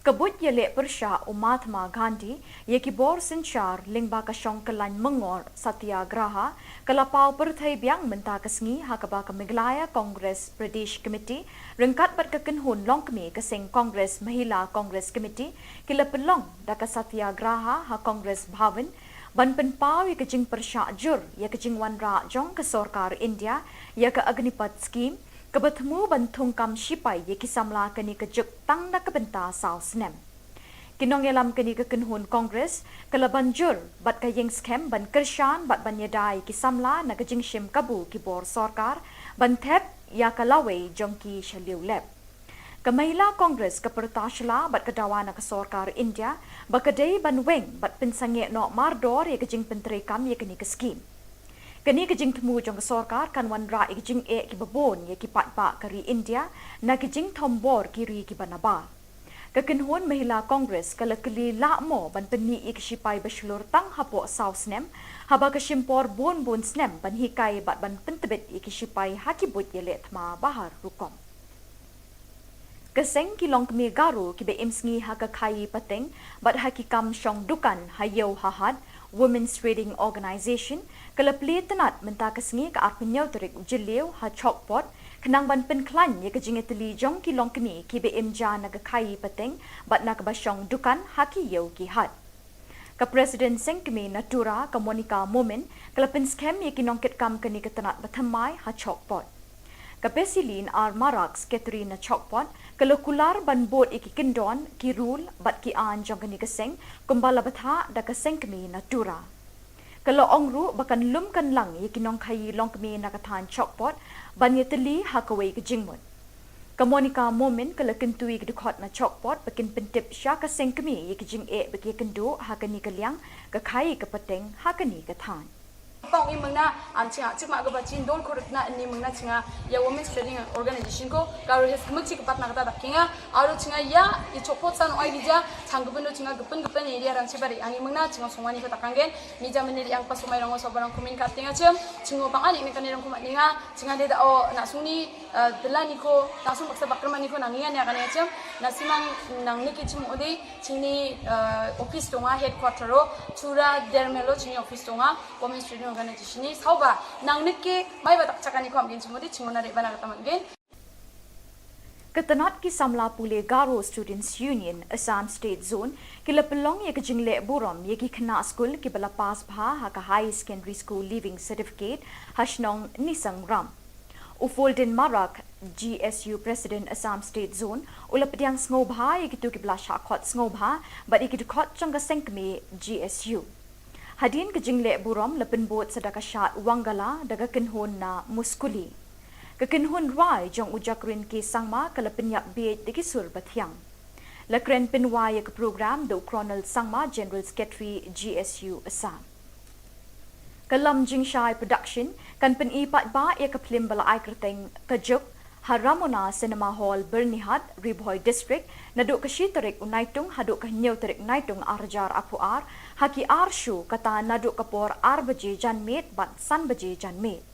Kabut Jylla Persha Mahatma Gandhi yeki bor sinchar lingba ka syongkelan mengor satyagraha kalapau perthai biang menta kesngi hakaba ka Meghalaya Congress Pradesh Committee rengkat bat kekenhun longkmi ke Seng Congress Mahila Congress Committee kila pelong da ka satyagraha ha Congress Bhavan ban penpau ye kejing persha jur ye kejing wanra jong ke Sarkar India ye ka Agnipat Scheme kebertemu bantung kam sipai ye kisamla keni kejuk tang na kebenta sau senem. Kinong yelam keni kekenhun Kongres kala banjur bat kayeng scam ban kershan bat ban yadai kisamla na kejing shim kabu kibor Sarkar ban thep ya kalawai jongki shaliu lep. Kamahila Kongres kepertashala bat kedawana ke Sarkar India bakadei ban weng bat pensange no mardor ye kejing penterekam ye keni ke scheme. Kini kejing temu jong Sarkar kan wanra kejing ki babon ye ki patpa kari India na kejing tombor kiri ki banaba. Kekenhun Mahila Kongres kala keli lakmo ban peni ik sipai beslur tang hapo sausnem haba kesimpor bon snem ban hikai bat ban pentebet ik sipai hakibut ye letma bahar rukom. Keseng kilong kemi garu ki be imsngi haka kai pateng bat hakikam syong dukan hayo hahad Women's Trading Organization kelapli tenat mentakasngi ke arpenyau terik jeliu ha chokpot kenang ban penklan ye kejingeteli jong ki long kemi ki be imja naga kai pateng bat nak basyong dukan haki yeu ki hat. Ka Presiden Sengkemi Natura ka Monica Momen kelapin scam ye kinongket kam keni ketenat bathamai ha chokpot. Ka Pesilin ar Marax Katrina chokpot kelokular ban bot iki kendon ki rule bat ki an jong keni keseng kumbala batha da ka Sengkemi Natura. Kalau ongru bakan lum kan lang ye kinong kai long kemi nakatan chokpot ban ye teli hakawai ke jingmut. Ka Monica Momen kala kentui ke dukot na chokpot bakin pentip sya ka sengkemi ye ke jing e bagi kendo hakani ke liang ka kai ke peteng hakani ke tan. Pang ini mengna ancinga cik mak gaba cin dol korek na ini mengna cinga ya Women's Trading Organization ko karo hes kemukci kepat nak kata kinga aru cinga ya i copot san oi bija canggupen do cinga gepen area ran sebari ani mengna cinga songwani kata kanggen mija meniri yang pas umai rango sobarang kumin katinga cingo pang ani mekan irang kumat ninga cinga de da o nak suni delani ko langsung paksa bakrman ko nangingan ya kan ya nasimang nang niki cim ode cini office tonga headquarter ro chura dermelo cini office tonga Women's Trading Organization ni sauba nang niki mai batak cakani ko amgin cimodi cingona re bana kata mangin. Ketenat ki Samla Pule Garo Students Union Assam State Zone kila pelong ye kejingle burom ye ki kena school ki bala pas bha ha ka high secondary school leaving certificate hashnong nisang ram. Ufolden Marak GSU President Assam State Zone ulap diang sngoba ye ki tu ki bala shakot sngoba but ye ki dukot changa sengkme GSU. Hadin kejingle burom lepen bot sedaka syat wangala daga kenhon na muskuli. Kekenhon rai jong ujakrin ki sangma kelepen yak biet diki sur bathyang. Lekren penwai ke program do Colonel Sangma General Secretary GSU Assam. Kalam Jingshai Production kan penipat ba ia keplim bala ai kerteng kejuk Haramona Cinema Hall Bernihat Riboy District naduk ke Shiterik Unaitung haduk ke Nyau Terik Naitung Arjar Apuar haki arshu kata naduk kapor arbaje janmet bat san baje janmet.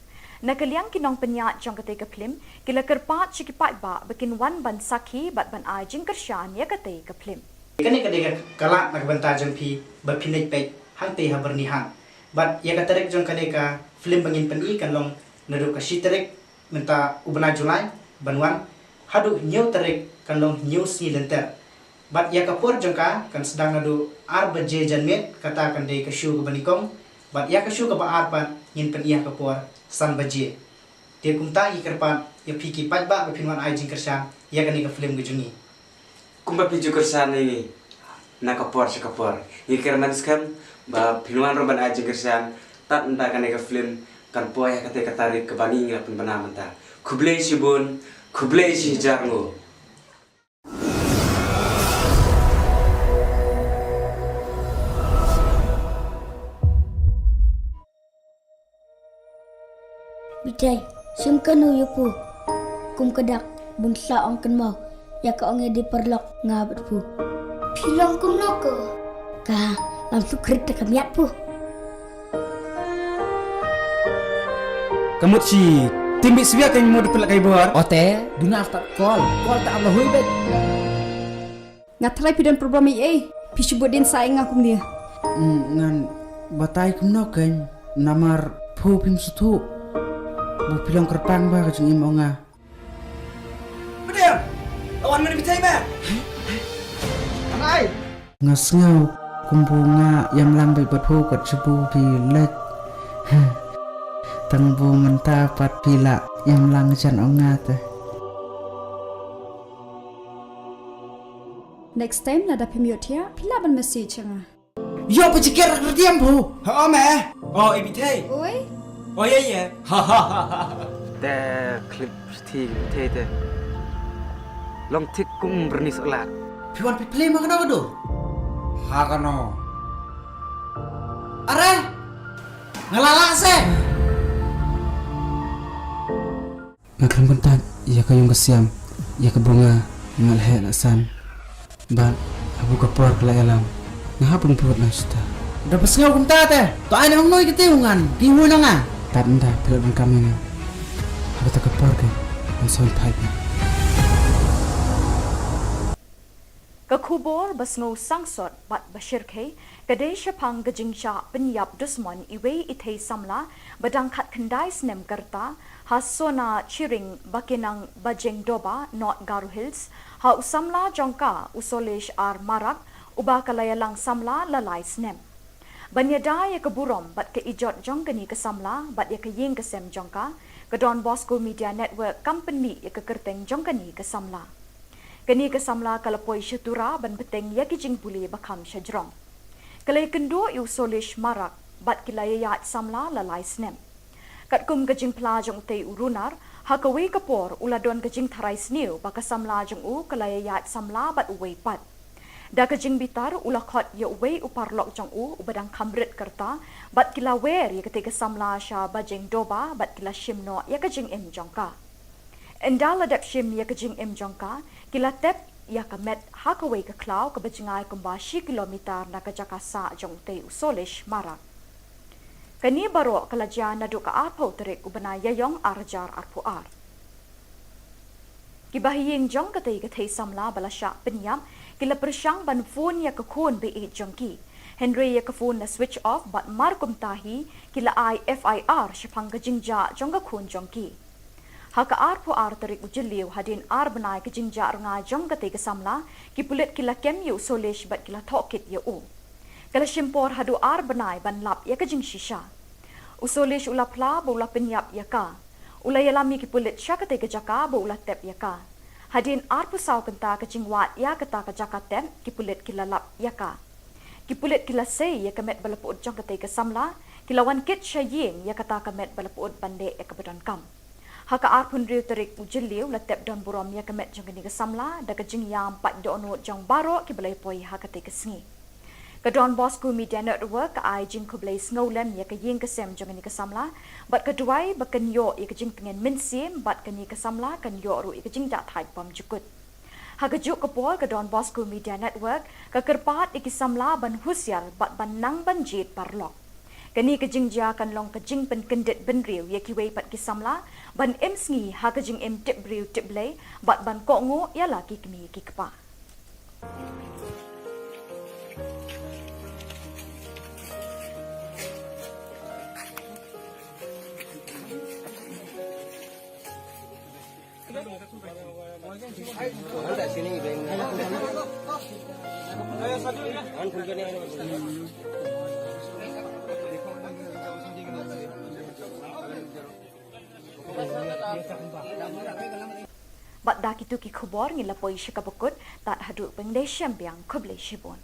Nakaliang kinong penyat jong kate keplim kila kerpat cikipat ba bikin wan ban sakhi bat ban ai jingkersyan ya kate keplim. Kani kadega kalak nak benta jengpi bapinai pek hangte ha bernihan. Bat ya katerek jong kadega film bangin peni kan long naduk ke Shiterik minta ubna Julai banwan hadu Nyau Terik kan long Nyau Si Lenter. Bat ya kapor jengka kan sedang nadu arbaje janmet kata kan dei kasyu ke banikong bat ya kasyu ke ba arpan ngin pen iya kapor san baje. Dia kumta i kerpan ya piki pat ba pinwan ai jing kersan ya kan ke film gejungi. Kumba piju kersan ini na kapor sekapor. Ye kerman skam ba pinwan roban ai jing kersan tat enta kan ke film kan poya kate katarik ke bani ngapun bana menta. Kublei sibun, kublei si jarngo. Bitai, sumkanu yupu. Kum kedak bungsa ong ken mau. Ya ka ong di perlok ngabat pu. Pilong kum noko. Ka langsung krit kamiat pu. Kamu si timbi siya kan mau dipelak kai bor. Ote, duna start call tak Allah hui bet. Ngatrai pidan program EA. Pisubut din saing akum dia. Ngan batai kumno kan namar pu pim sutu. Bu pilang kerpang ba kajung imonga. Bedem. Lawan mana bitai ba? Anai. Ngasngau kumbunga yang lambai pu kat sebu pilek. Tangbu menta pat pila yang lang jan onga teh. Next time nada pemiut ya, pila ban message nga. Yo pecikir kerdiam bu. Ha me. Oh ibitai. Oi. Oh ya. Ha ha ha ha. แต่คลิปที่เทเตลองทิกกุ้งบรนิสลาด Piwan play ma kana kado. Ha kano. Are. Ngalala se. Ngakram kontak ya kayong kasiam ya kabunga ngalhe lasan. Ban abu kapor kala alam. Ngahapon put na sta. Dapat ngau kumta te. To ay nang noy kitiungan. Piwo na nga. Tanda pero ng kami na. Abu ta kapor ke. Ang son pipe. Ka Khubor basngo sangsot bat bashirke kadai shapang gajingcha penyap dusmon iwe ithei samla badang khat khandai snem karta hasona chiring bakinang bajeng doba not Garu Hills ha usamla jongka usolesh ar marak uba kalayalang samla lalai snem banyada ya keburom bat ke ijot jongkani ke samla bat ya ke ying ke sem jongka ke Don Bosco Media Network company ya ke kerteng jongkani ke samla kani ke samla kalapoi syatura ban beteng ya kijing buli bakam syajrong. Kalai kendo yu solish marak bat kilayayat samla lalai snem. Kat kum kajing plajong te urunar, hakawe kapor uladon kajing tharai sniu baka samla jong u kalayayat samla bat uwe pat. Da kajing bitar ulakot ya uwe uparlok jong u ubadang kamrit kerta bat kilawer ya ketika samla sya bajeng doba bat kila shimno ya kajing im jongka. Endal adap shim ya kajing im jongka kila tep ya kamet hakawe ke klau ke bajingai kumbashi kilometer na kajakasa jong te usolish marak. Kani baro kalaja nadu ka arpo terik ubana yayong arjar arpuar. Kibahiying jong katay samla balasya penyam kila persyang ban phone ya kakun be jongki. Henry ya kafun na switch off bat markum tahi kila FIR syapang kajingja jong kakun jongki. Haka arpo terik ujiliu hadin benai kajingja renga jong katay samla kipulit kila kem yu solish bat kila tokit ya u. Kala shimpor hadu benai ban lap ya kajing shisha. Usolish ulapla ba ula penyap ya ka. Ula yalami kipulit sya katay kajaka ba ula tep ya ka. Hadin pusau kenta kajing wat ya kata kajaka tep kipulit kila lap ya ka. Kipulit kila say ya kamet balapuod jong katay samla kilawan kit sya ying ya kata kamet balapuod bande ya kabadon kam. Haka arpun riu terik ujiliu latep don burom ya kamet jong kini kesamla da kajing yam pat doonot jong baro kibalay poi hakate kesengi. Ka Don Bosco Media Network ka ay jing kublay snowlem ya kaying kasem jong kini kesamla bat kaduay bakan yo ya kajing pengen minsim bat kani kesamla kan yo ru ya kajing dat haid pam jukut. Haka juk kapol ka Don Bosco Media Network ka kerpat ikisamla ban husyal bat ban nang banjit parlok. Kani kajing ja kan long kajing pen kendit ben riu ya kiway pat kisamla ban em sngi ha kajing em tip riu tip lay bat ban ko ngo ya laki kemi kikpa. Bat dak itu ki Khubor ngilapoi syakabukut tat haduk pengdesham biang kublai shibon.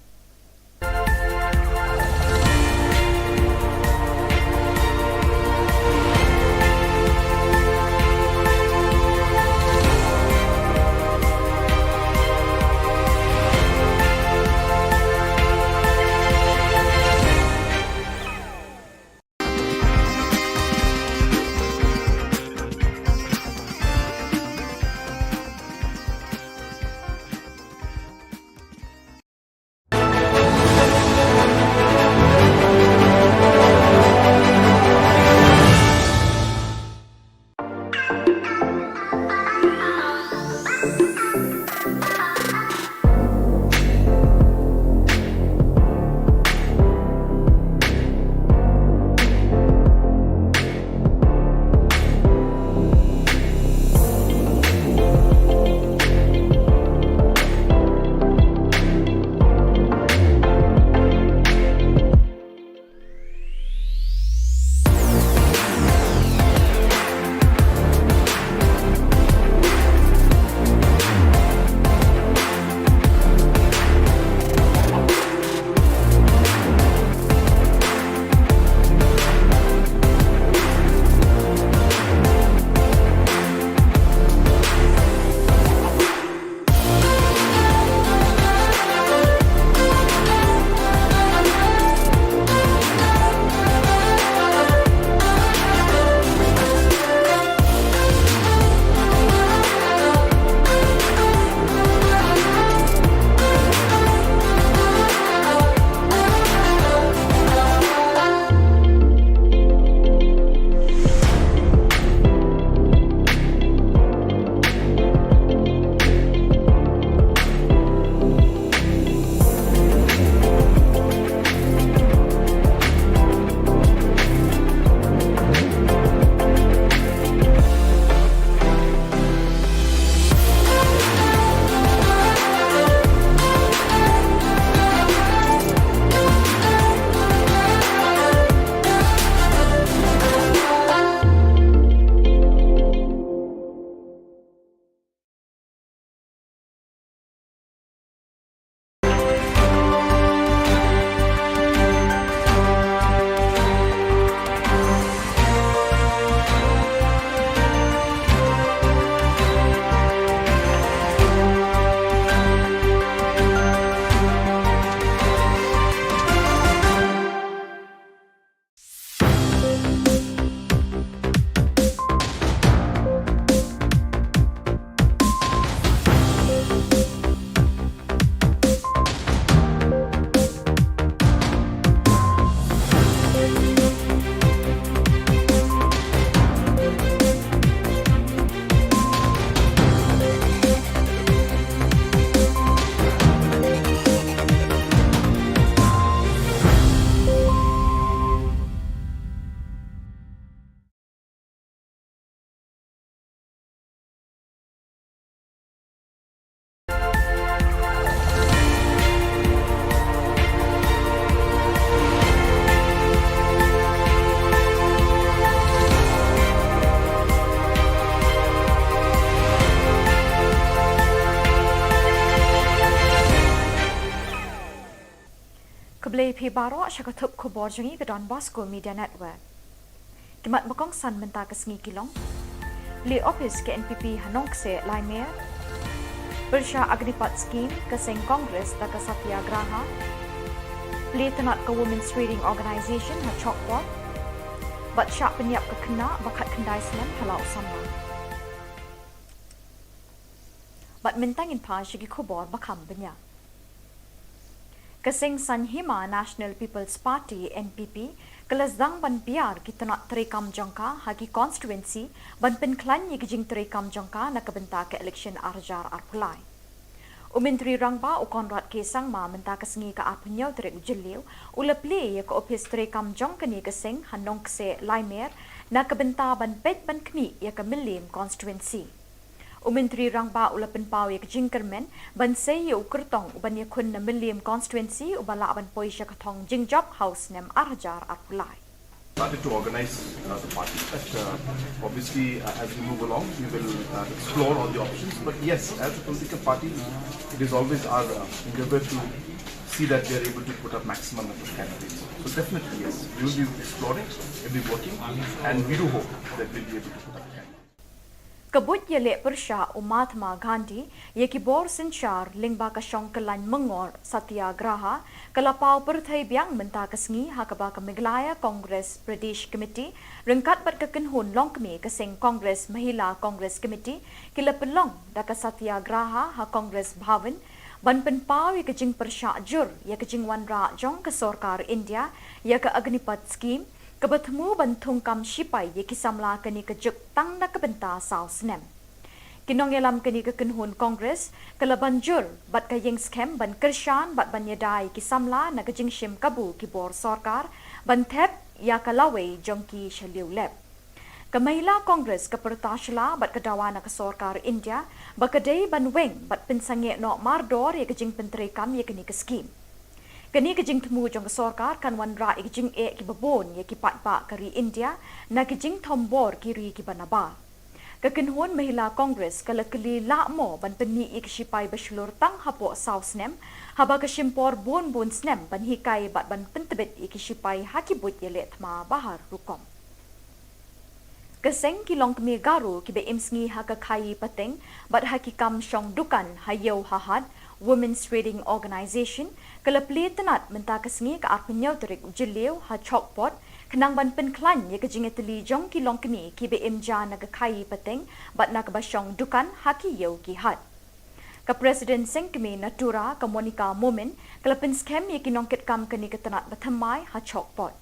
Phi Baro Shakatup Khubor Jangi ke Don Bosco Media Network. Kimat Makong San Menta ke Sengi Kilong. Li Office ke NPP Hanong Se Lai Mayor. Bersha Agnipat Scheme ke Seng Congress da ke Satyagraha. Li Tenat ke Women's Reading Organisation ha Chokpot. Bat syak penyiap ke kena bakat kendai selam halau sama. Bat mentangin pa syagi Khubor bakam banyak. Kesing San Hima National People's Party NPP kelazang ban biar kita nak terekam jangka hagi constituency ban penklan ye kijing terekam jangka nak kebenta ke election arjar arpulai. Menteri Rangba u Konrad Kesang ma menta kesengi ke apnyau terek ujeliu ulepli ye ke office terekam jangka ni kesing hanong kse laimer nak kebenta ban pet ban kmi ye ke milim constituency. Menteri Rangba ulapan pau ye jingkermen ban sei ye ukertong uban ye kun na milim constituency ubala ban poisha katong jingjop house nem arjar arpulai. Started to organize the party. But obviously, as we move along, we will explore all the options. But yes, as a political party, it is always our endeavor to see that we are able to put up maximum number of candidates. So definitely, yes, we will be exploring, we will be working, and we do hope that we will be able to put up candidates. Kabut Jylla Meghalaya Mahatma Gandhi ye Khubor Sinchar Lingba Kashong Kelan Mengor Satyagraha Kalapau Perthai Biang Menta Kesengi Hakaba Meghalaya Congress Pradesh Committee Rengkat Bat Kekenhun Longkmi Keseng Congress Mahila Congress Committee Kila Pelong Daka Satyagraha Ha Congress Bhavan Ban Penpau ye Kejing Persyak Jur ye Kejing Wanra Jong ke Sorkar India ye ke Agnipat Scheme Kebertemu bantung kam sipai ye kisamla keni kejuk tang na kebenta saus nem. Kinong yelam keni kekenhun Kongres kala banjur bat kayeng scam ban kershan bat ban yedai kisamla na kejing shim kabu kibor sorkar ban thep ya kalawe jongki shaliu lep. Kamahila Kongres kepertashla bat kedawa na kesorkar India bakadei ban weng bat pensange no mardor ye kejing penterekam ye keni ke scheme. Kini kejing temu jong kesorkar kan wanra kejing ki babon ye ki patpa kari India na kejing tombor kiri ki banaba. Kekenhun Mahila Kongres kala keli lakmo ban peni ik sipai beslur tang hapo saus nem haba kesimpor bon snem ban hikai bat ban pentebet ik sipai hakibut Jylla tma bahar rukom. Keseng kilong kemi garu ki be imsngi haka kai pateng bat hakikam syong dukan hayau hahad Women's Reading Organisation kalapli tenat menta kesengi ke arpenyau terik ujeliu ha chokpot kenang ban penklan ye kejingeteli jong kilong kemi ki be imja na kai pateng bat na kebasyong dukan haki yau ki hat. Ka Presiden Sengkemi Natura ka Monica Momen kalapin scam ye kinongket kam keni ketenat batamai ha chokpot.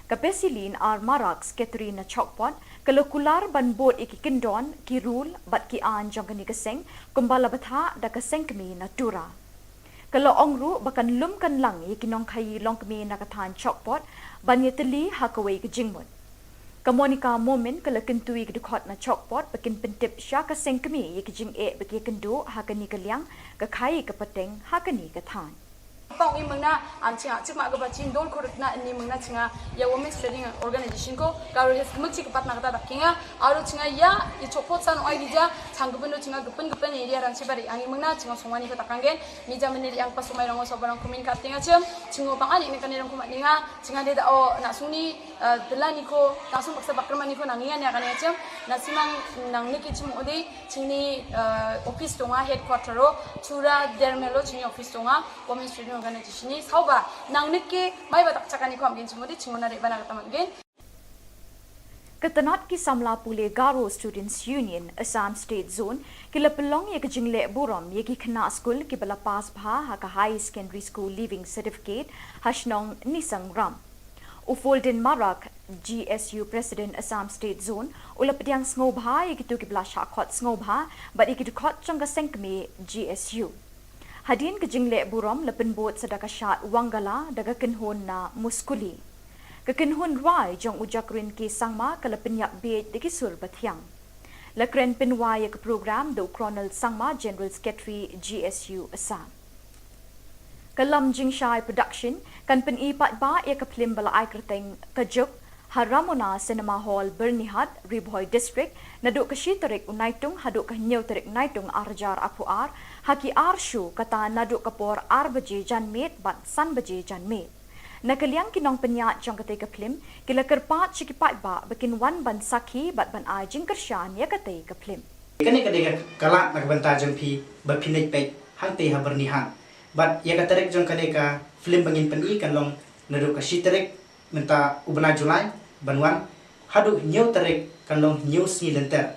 Kapesilin ar maraks Katrina Chokpot kalokular ban bot iki kendon ki rule bat ki an jong kani keseng kumbala batha da keseng kemi Natura. Kalau ongru bakan lum kan lang iki nong kai long kemi nakathan Chokpot ban yeteli hakawai ke jingmut. Kamonika Momen kala kentui ke dukot na Chokpot bakin pentip sya keseng kemi iki jing baki kendo hakani kaliang ka kai ke peteng hakani ke than. Pang ni mengna ancinga cik mak gaba cin don korut na ni mengna cinga ya Women's Reading Organisation ko karo hes mukci kepat nak kata dakinga aru cinga ya I chopot san oi dija changgupendo cinga gepen area ran sibari ani mengna cinga songwani ko takanggen mija meneri yang pas sumai rango sobarang kumin katinga cem cingo pangani ne kanirang kumat ninga cinga de da o na suni delani ko langsung paksa bakrmani ko nangian ya kan ya cem na simang nang niki cim ode cini office tonga headquarter ro chura dermelo cini office tonga Women's Reading Organisation ni sauba nang niki mai batak cakani ko amgen cimodi cingona de bana kata amgen. Ketenat ki samla pule Garo Students Union Assam State Zone kila pelong ye kejingle burom ye ki kena school ki bala pas bha ha ka high secondary school leaving certificate hashnong nisang ram. Ufolden Marak GSU President Assam State Zone ulapdiang snobha ye kitu ki bala shakot snobha but ye kitu khot changa sengkme GSU. Hadin kejingle burom lepen bot sedaka syat wangala daga kenhon na muskuli. Kekenhun rai jong ujakrin ki sangma kalapen yak beit diki sur bathiang. Lakren penwai ke program do Colonel Sangma General Secretary GSU Assam. Kalam Jingshai Production kan pen ipat ba ya kaplim bala ai kerteng kajuk Haramona Cinema Hall Bernihat Riboy District naduk kashitarik unaitung haduk kahnyaw tarik naitung arjar apuar haki arshu kata naduk kapor ar baje janmet bat san baje janmet. Nakaliang kinong penyat jong kate kaplim, kila kerpat cikipat ba bikin wan ban sakhi bat ban ai jing kershan ya kate kaplim. Kani kadega kalat nagbanta jong pi bapinit pek hante habernihan. But ya katarek jong kadega film bangin peni kan long nadu ka shiterek menta ubna Julai banwan hadu new tarek kan long new si lenter.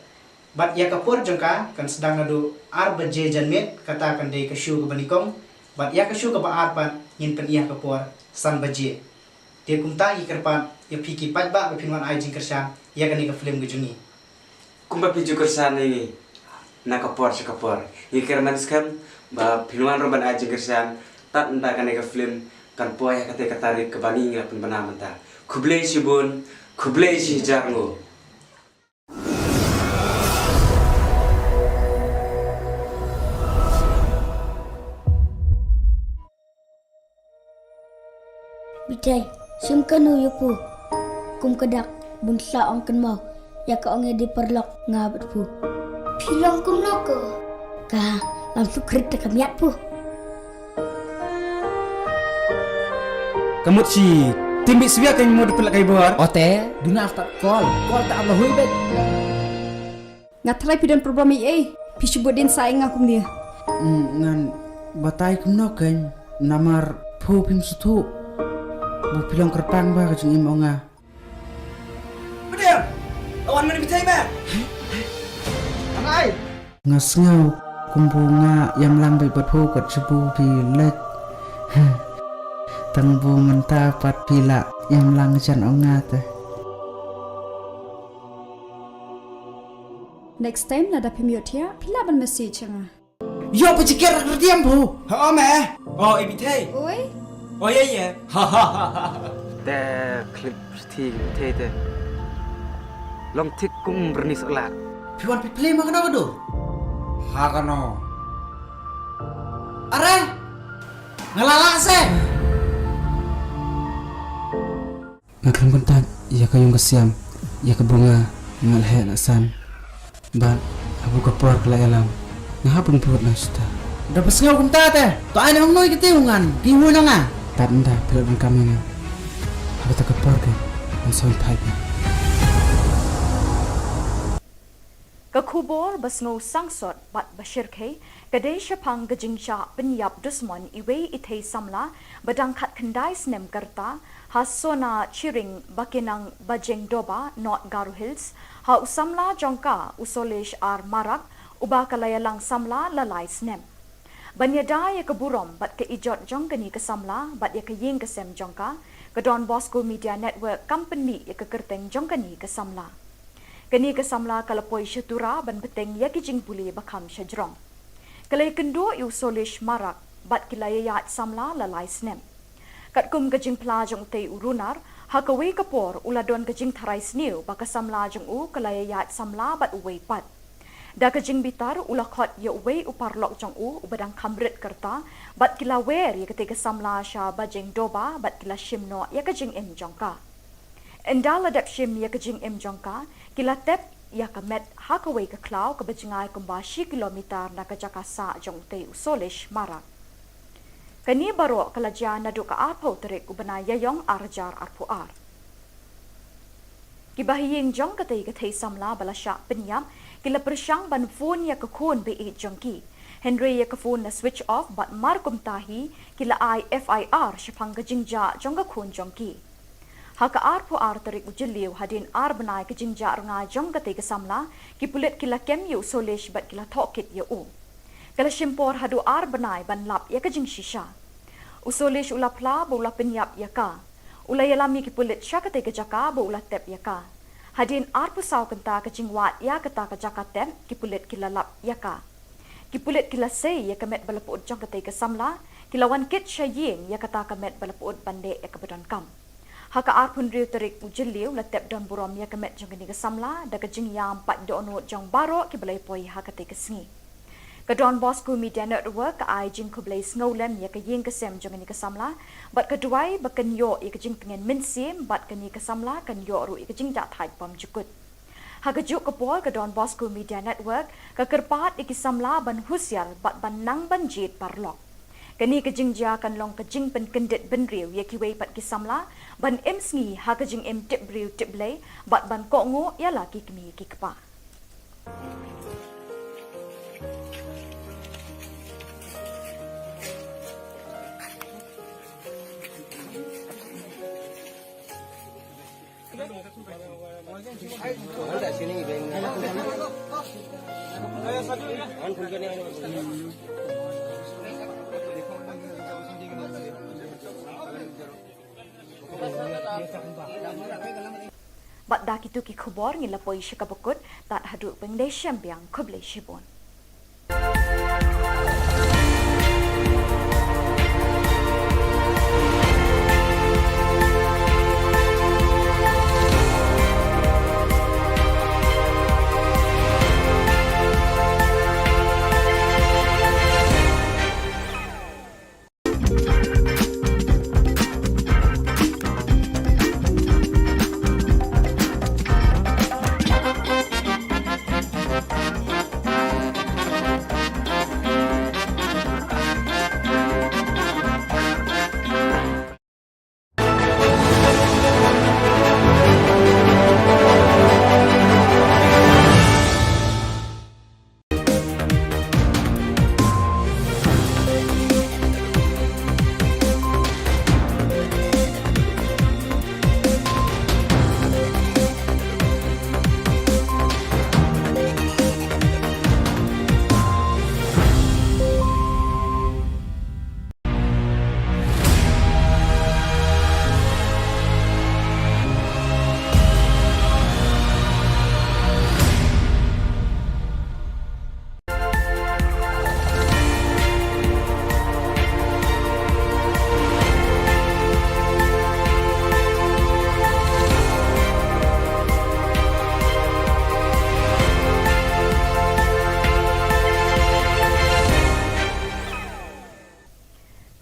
But ya kapur jong ka kan sedang nadu arbaje janmet kata kan de ka shu ka banikong. But ya ka shu ka ba arpan ngin pen iya kapur san baje. Dia kumta ikerpan ya piki pat ba bapinwan ai jing kershan ya kani ka film gejungi. Kumba piju kersan ini nakapor sekapor. Hikir maniskan ba pinuan roban aja kersan tat entah kan film kan poya kate katarik ke bani ngapun bana menta. Kublei sibun, kublei si jarngo. Bitai, sim kanu yupu. Kum kedak bunsa ong kan mau. Ya ka ong di perlok ngabat pu. Pilong kum noko. Ka langsung krit kamiat pu. Kamut si timbi siya kan mo dipelak kay bor. Ote, duna after call tak Allah hui bet. Ngatrai pidan program i pisubut din saing akum dia. Ngan batay kum no kan namar pu pim sutu. Bu pilong kerpang ba kajing imo nga. Bediam. Lawan mana bitai ba? Angai. Ngasngau kumbunga yang lambai buat pu kat sebu pilek. Tangbu menta pat pila yang lang jan ongat. Next time nada pemiot ya, pila ban message nga. Yo pecikir kerdiam bu. Ha me. Oh ibitai. Oi, Oh ya.แต่คลิปที่เท่ๆลองทิกกุ้งบรนิสอลา Piwan play makan apa tu? Hakano. Are. Ngalala se. Ngakram kontak ya kayong kasiam ya kabunga ngalhe lasan. Ba abu kapor kala alam. Ngahapon put na sta. Dapat ngau kontak te. To ai nang noi kitiungan. Piwo na nga. Tanda pelon kami nga. Abu tak kapor ke. Ang soy pipe. Ka Khubor basngo sangsot bat bashir kay kadai syapang gajingcha penyap dusmon iwe ithei samla badang khat khandai snem karta hasona chiring bakinang bajeng doba not Garu Hills ha usamla jongka usolesh ar marak uba kalayalang samla lalai snem banyada ya keburom bat ke ijot jongkani ke samla bat ya ke ying ke sem jongka ke Don Bosco Media Network company ya ke kerteng jongkani ke samla kini kesamla kalapoi syatura ban beteng ya kijing puli bakam syajrong. Kalai kendo yu solish marak bat kilaya yat samla lalai snem. Kat kum kajing plajong te urunar hakawi kapor uladon kajing tharai sniu baka samla jong u kalaya yat samla bat uwei pat. Da kajing bitar ulakhot ya uwei uparlok jong u ubadang kamrit kerta bat kila wer ya ketika samla sya bajeng doba bat kila shimno ya kajing im jongka. Endala dap shim ya kajing im jongka kila tep ya kamet hakaway ka klaw kabajingay kumbashi kilometer na kajakasa jong te usolish marak. Kani baro kalajya na do ka arpo terik ubana yayong arjar arpuar. Kibahiying jong katay samla balasya penyam kila persyang ban phone ya kakun be jong ki. Henry ya ka phone na switch off bat markum tahi kila FIR syapang kajingja jong kakun jong ki. Haka arpo terik ujiliw hadin benai kejingja rengai jong katay samla ki pulit kila kem yu solish bat kila tokit ya u. Kala shimpor hadu benai ban lap ya kejing shisha. Usolish ula pla bo ula penyap ya ka. Ula yalami ki pulit sya katay kejaka bo ula tep ya ka. Hadin pusaw kenta kejing wat ya kata kejaka tep ki pulit kila lap ya ka. Ki pulit kila say ya kamet balapud jong katay samla kila wan kit sya ying ya kata kamet balapud bande ya kabadon kam. Haka arpun riu terik ujiliw latep don burom ya kemet jong kini kesamla da kejing yam pat dono jong baro ki balai poi haka te kesengi. Ka Don Bosco Media Network ka ai jing kublai snowlem ya ka ying kesem jong kini kesamla bat keduai bakan yo ya kejing pengen minsim bat kini kesamla kan yo ru ya kejing tak thai pam jukut. Haka juk kapol ka Don Bosco Media Network ka kerpat iki samla ban husyar bat ban nang ban jit parlok. Kani kejing ja kan long kejing pen kendit ben riu ya kiwei pat kisamla ban em sngi ha kejing em tip riu tip lei bat ban ko ngo ya la ki kmi ki kpa. Bat dah kitu ki khubor ngila poi shikabukut tat haduk pengdai syambiang kublai shibon.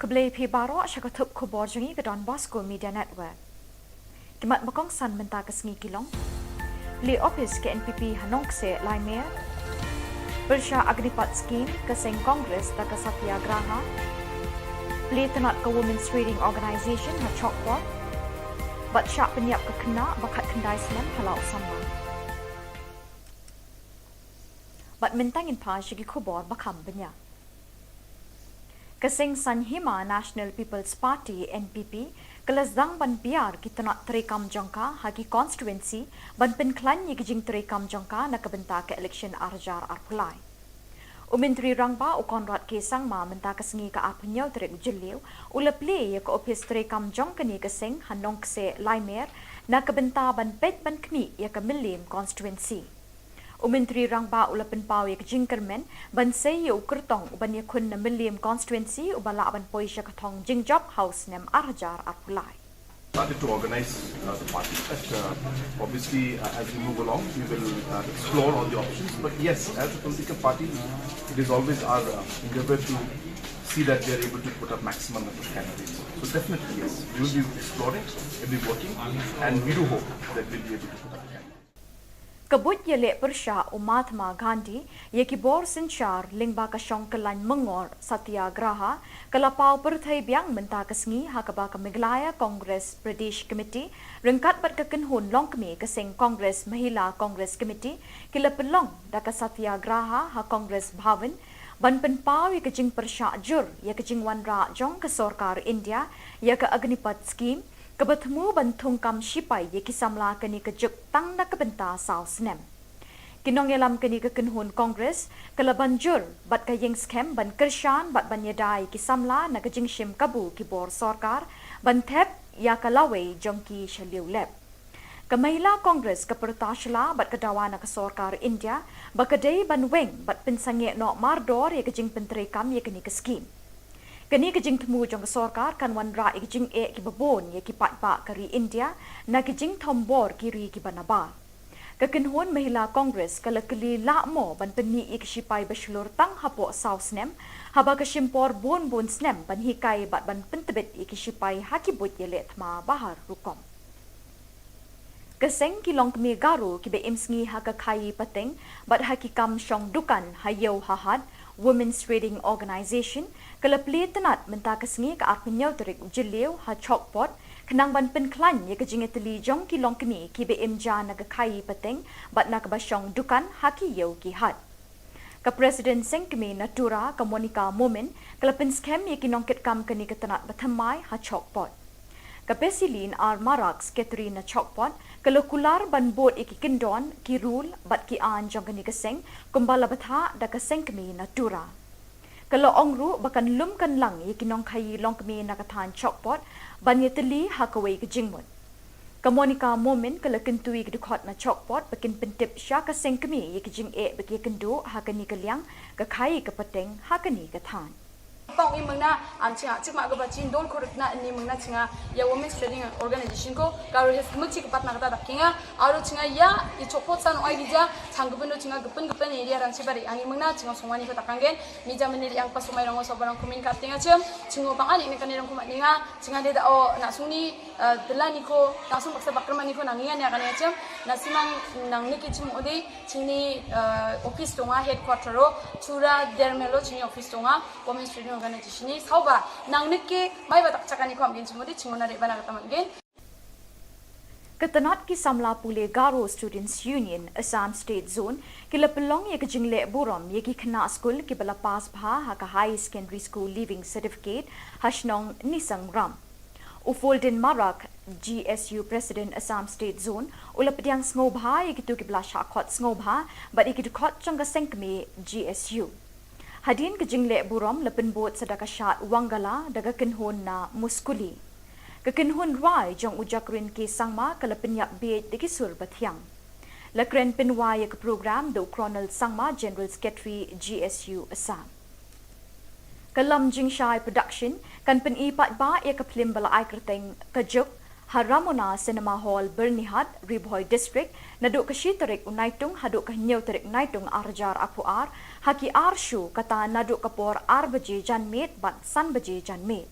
Kublai pi baro syakatup Khubor jengi ke Don Bosco Media Network. Kimat bakong san menta ke sengi kilong. Li office ke NPP Hanong se Laimer. Bersya Agnipat Scheme ke Seng Kongres da ke Satyagraha. Li tenat ke Women's Reading Organisation ha Chokpor. Bat syak penyiap ke kena bakat kendai selam halau sama. Bat mentangin pa syagi Khubor bakam banyak. Keseng Sanhima National People's Party NPP kelasdang ban biar kita nak terekam jangka hagi constituency ban penklan ye kijing terekam jangka nak kebenta ke election arjar arpulai. Umentri rangba u Konrad Kesang ma menta kesengi ke apnyau terek ujeliu ulaple ye ke office terekam jangka ni keseng hanong kese Laimer nak kebenta ban pet ban kmi ye ke Milim constituency. Umentri rangba ula penpau ye kijing kermen ban sei ye ukertong ban ye kun na Milim constituency ubala ban poisha katong jingjob house nem arjar arpulai. Started to organize the party. Obviously, as we move along, we will explore all the options. But yes, as a political party, it is always our endeavor to see that we are able to put up maximum number of candidates. So definitely, yes, we will be exploring, we will be working, and we do hope that we will be able to put up candidates. Kabut Jylla Persha Mahatma Gandhi ye Khubor Sinchar Lingba Kashong Kelan Mengor Satyagraha Kalapau Perthai Biang Menta Kesngi Hakaba Meghalaya Congress Pradesh Committee Rengkat Bat Kekenhun Longkmi Keseng Congress Mahila Congress Committee Kila Pelong Daka Satyagraha Ha Congress Bhavan Ban Penpau ye Kejing Persha Jur ye Kejing Wan Ra Jong ke Sorkar India ye ke Agnipat Scheme Kebatmu bantung kam sipai ye kisamla keni kejuk tang na kebenta sau senem. Kinong yalam keni kekenhun Kongres kelaban jur bat kayeng skem ban kershan bat ban yadai kisamla na kejing shim kabu kibor sorkar ban thep ya kalawe jongki shaliu lep. Kamahila Kongres kepertasla bat kedawa na kesorkar India bakadei ban weng bat pensange no mardor ye kejing penterekam ye keni keskim. Kini kejing temu jong sorkar kan wan ra kejing e ki babon ye ki pat pa kari India na kejing thombor kiri ki banaba. Kekenhun Mahila Kongres kala keli la mo ban peni ik sipai baslur tang hapo sausnem haba ke simpor bon snem ban hikai bat ban pentebet ik sipai hakibut ye let ma bahar rukom. Keseng kilong kemi garu kibe imsngi haka kai pateng but hakikam shong dukan hayo hahad Women's Trading Organization kelapli tenat menta kesngi ka arpenyau terik jeliu ha chokpot kenang ban penklan ye kejingeteli jong kilong kemi kibe imja naga kai pateng but nakaba shong dukan haki yo ki had. Ka Presiden Sengkemi Natura ka Monica Momen kelapin scam ye kinongket kam kani ketenat batamai ha chokpot. Ka Pesilin ar Marak Sketri na chokpot kalau kular ban bot iki kendon ki rule bat ki an jong kani keseng kumbala batha da keseng kemi Natura. Kalau ongru bakan lum kan lang ye kinong kai long kemi nakathan chokpot ban ye teli hakawai ke jingmut. Ka Monica Momen kalau kentui ke dukot na chokpot bakin pentip sya keseng kemi ye ki jing e baki kendo hakani kaliang ka kai ke peteng hakani ka than. Pang imang na ancinga cik mak gaba cin dol korek na ini mangna cinga ya Women's Trading Organization ko karo hes kemuk pat na kata dakinga aro cinga ya i chopot san oi gija changgupendo cinga gepen area rang cibari ang imang na cinga songwani ko takanggen ni jaman ni yang pas sumai rang sobarang kumin katinga cem cingo pang ani kan rang kumat ninga cinga de da o na sungni delani ko langsung paksa bakrman ni ko nanginga ni akan cem na simang nang niki cim odi cini office tonga headquarter ro chura dermelo cini office tonga Women's Trading Organization ni sauba nang niki mai batak cakani ko amgin cimodi cingona de bana kata mangin. Ketenat ki samla pule Garo Students Union Assam State Zone kila pelong ye kejingle buram ye ki kena school ki bala pas bha ha ka high secondary school leaving certificate hashnong nisang ram. Ufolden Marak GSU President Assam State Zone ula pediang ngobha ye kitu ki bala shakot ngobha but ye kitu khot changa sengkme GSU. Hadin ke jingle burom lepen bot sedaka syat wangala daga kenhon na muskuli. Ke kenhon rai jong ujakrin ke sangma ke lepen yak bej deki sur bathiang. Lekren penwai ke program do Colonel Sangma General Secretary GSU Assam. Kalam Jingshai Production kan pen ipat ba ya ke film bala ai kerteng kejuk Haramona Cinema Hall Bernihat Riboy District naduk ke shiterik unaitung haduk ke nyau terik naitung arjar apuar haki arshu kata naduk kapor ar baje janmet bat san baje janmet.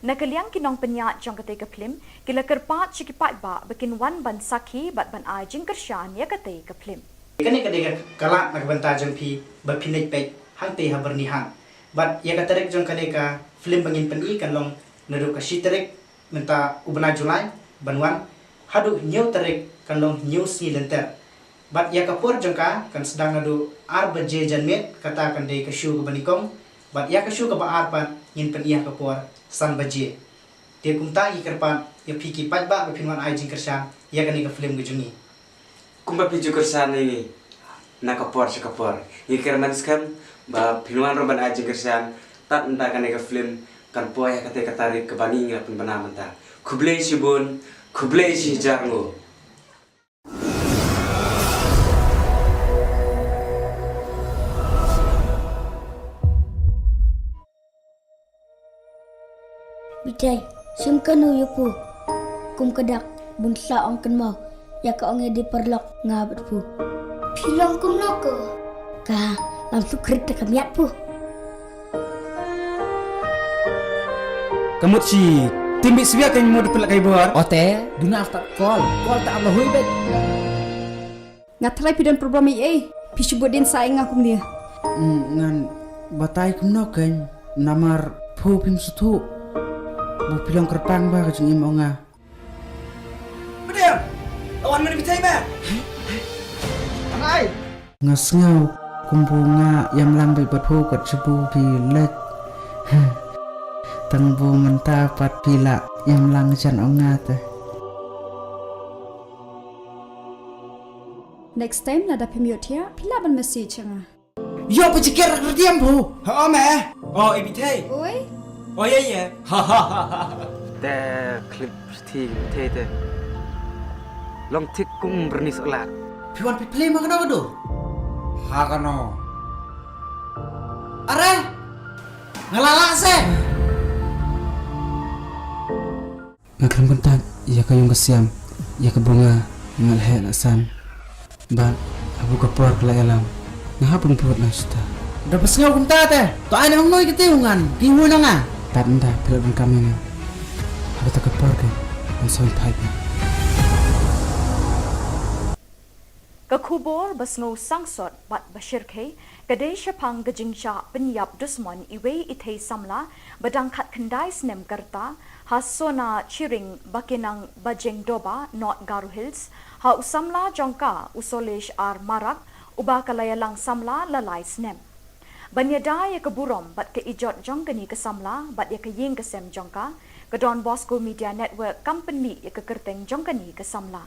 Nakaliang kinong penyat jong kate ke film kila kerpat cikipat ba bikin wan ban sakhi bat ban ai jingkershan ya kate ke film. Kani kadega kalak nagbanta jong pi bapinit pek hangte ha bernihan. Bat ya katerek jong kadega film bangin peni kan long naduk ke shiterik menta ubna Julai banwan hadu nyau tarik kan long nyau si lenter bat ya kapur jengka kan sedang nadu ar baje janmet kata kan de kasyu ke banikong bat ya kasyu ke ba pan yin pen iya kapur san baje dia kumta i kerpan ya piki pat ba pinwan ai jing kersan ya kan ke film gejungi Kumba piju kersan ini na kapor ye kerman skam ba pinwan roban ai jing kersan tat entah kan ke film kan poya kate katarik ke bani ngapun banamanta kublei sibun kublei si jarngo Bitai, simkanu yupu. Kum kedak bunsa ong kenmau. Ya ka ong di perlok ngabat pu. Pilong kum noko. Ka langsung krit kamiat pu. Kamu si timbik siya kan mo dipelak kay buar. Ote, duna after call tak Allah hui bet. Ngatrai pidan program i pisubodin saing akum dia. Ngan batay kum no kan namar phu pim sutu. Bu pilong kerpang ba kajung imo nga. Bedem lawan mana bitai ba angai Ngasngaw kumbunga yam lambai bathu kat sebu bilet. Tangbu menta pat pila yam lang jan onga te. Next time nada pemiot ya pila ban message nga. Yo pecikir kerdiam bu. ha me oh ibitai Oi, oh yaแต่คลิปที่เท่ๆลองทิกกุ้งบรนิสอลาด Piwan pi play makano kado. hakano Are. Ngalala se. Ngakram kontak ya kayong kasiam ya kabunga ngalhe lasan. Ban abu kapor kala alam. Ngahapon puot na sita. Dapat ngaw kunta te. To ay nang noy kitiungan. Kiwo na nga. Tanda pilon kami nga. Ada tak kapor ke. Ang soy pipe. Ke Khubor basngo sangsot bat bashirke kadai syapang gejingja penyap dusman iwe ithei samla badang khat kendai snem karta hasona chiring bakinang bajeng doba not Garu Hills ha usamla jongka usolesh ar marak uba kalayalang samla lalai snem. Banyada ya keburom bat ke ijot jongkani ke samla bat ya ke ying ke sem jongka ke Don Bosco Media Network company ya ke kerteng jongkani ke samla.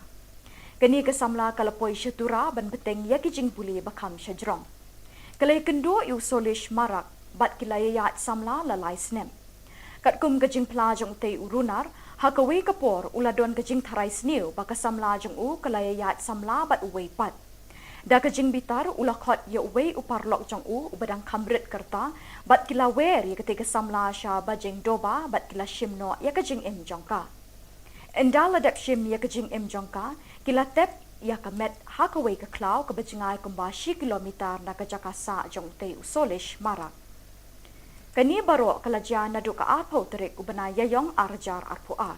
Kini ke samla kalapoi syatura ban beteng ya kijing puli bakam syajrong. Kalai kendo yu solish marak bat kilayayat samla lalai snem. Kat kum kejing pelajong te urunar ha kawe kapor uladon kejing tharai sniu baka samla jong u kalayayat samla bat uwei pat. Da kejing bitar ulakot ya uwei uparlok jong u ubadang kamrit kerta bat kilawer ya ketika samla sya bajeng doba bat kila shimno ya kejing im jongka. Endala dap shim ya kejing im jongka kila tep ya kamet ha kawe ke klau ke bejingai kumbashi kilometer na kejakasa jong te usolish marak. Kani baro kalaja nadu ka arpo terik ubana yayong arjar arpuar.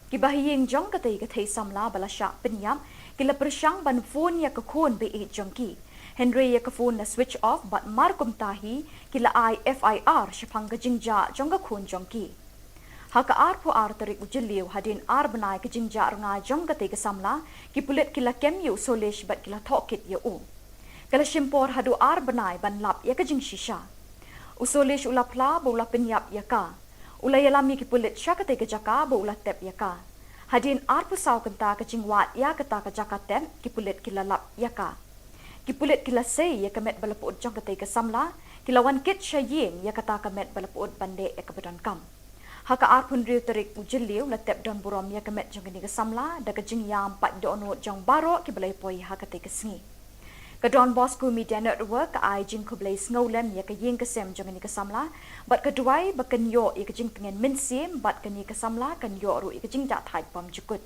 Kibahiying jong katay samla balasya penyam kila persyang ban phone ya kakun be jongki. Henry ya ka phone na switch off bat markum tahi kila IFIR syapang kajingja jong kakun jongki. Haka arpuar terik ujiliw hadin ar benai kajingja nga jong katay samla kipulit kila kemyu solish bat kila tokit ya u. Kala shimpor hadu ar benai ban lap ya kajing shisha. Usolish ulapla ba ula penyap ya ka. Ula yalami kipulit sya katay kajaka ba ula tep ya ka. Hadin ar pusaw kenta kajing wat ya kata kajaka tem kipulit kila lap ya ka. Kipulit kila say ya kamet balapuod jong katay kasamla kilawan kit sya ying ya kata kamet balapuod bande ya kabadan kam. Haka arpun riu terik ujiliw la tep don burom ya kamet jong kini kasamla da kajing yam pat doonot jong baro kibalay poy ha katay kasengi. Ka Don Bosco Media Network ka ay jing kublay snowlem ya ka ying kasem jong ni kasamla bat kaduay ba kanyo ya ka jing pengen minsim bat kani kasamla kanyo ru ya ka jing da thai pam jukut.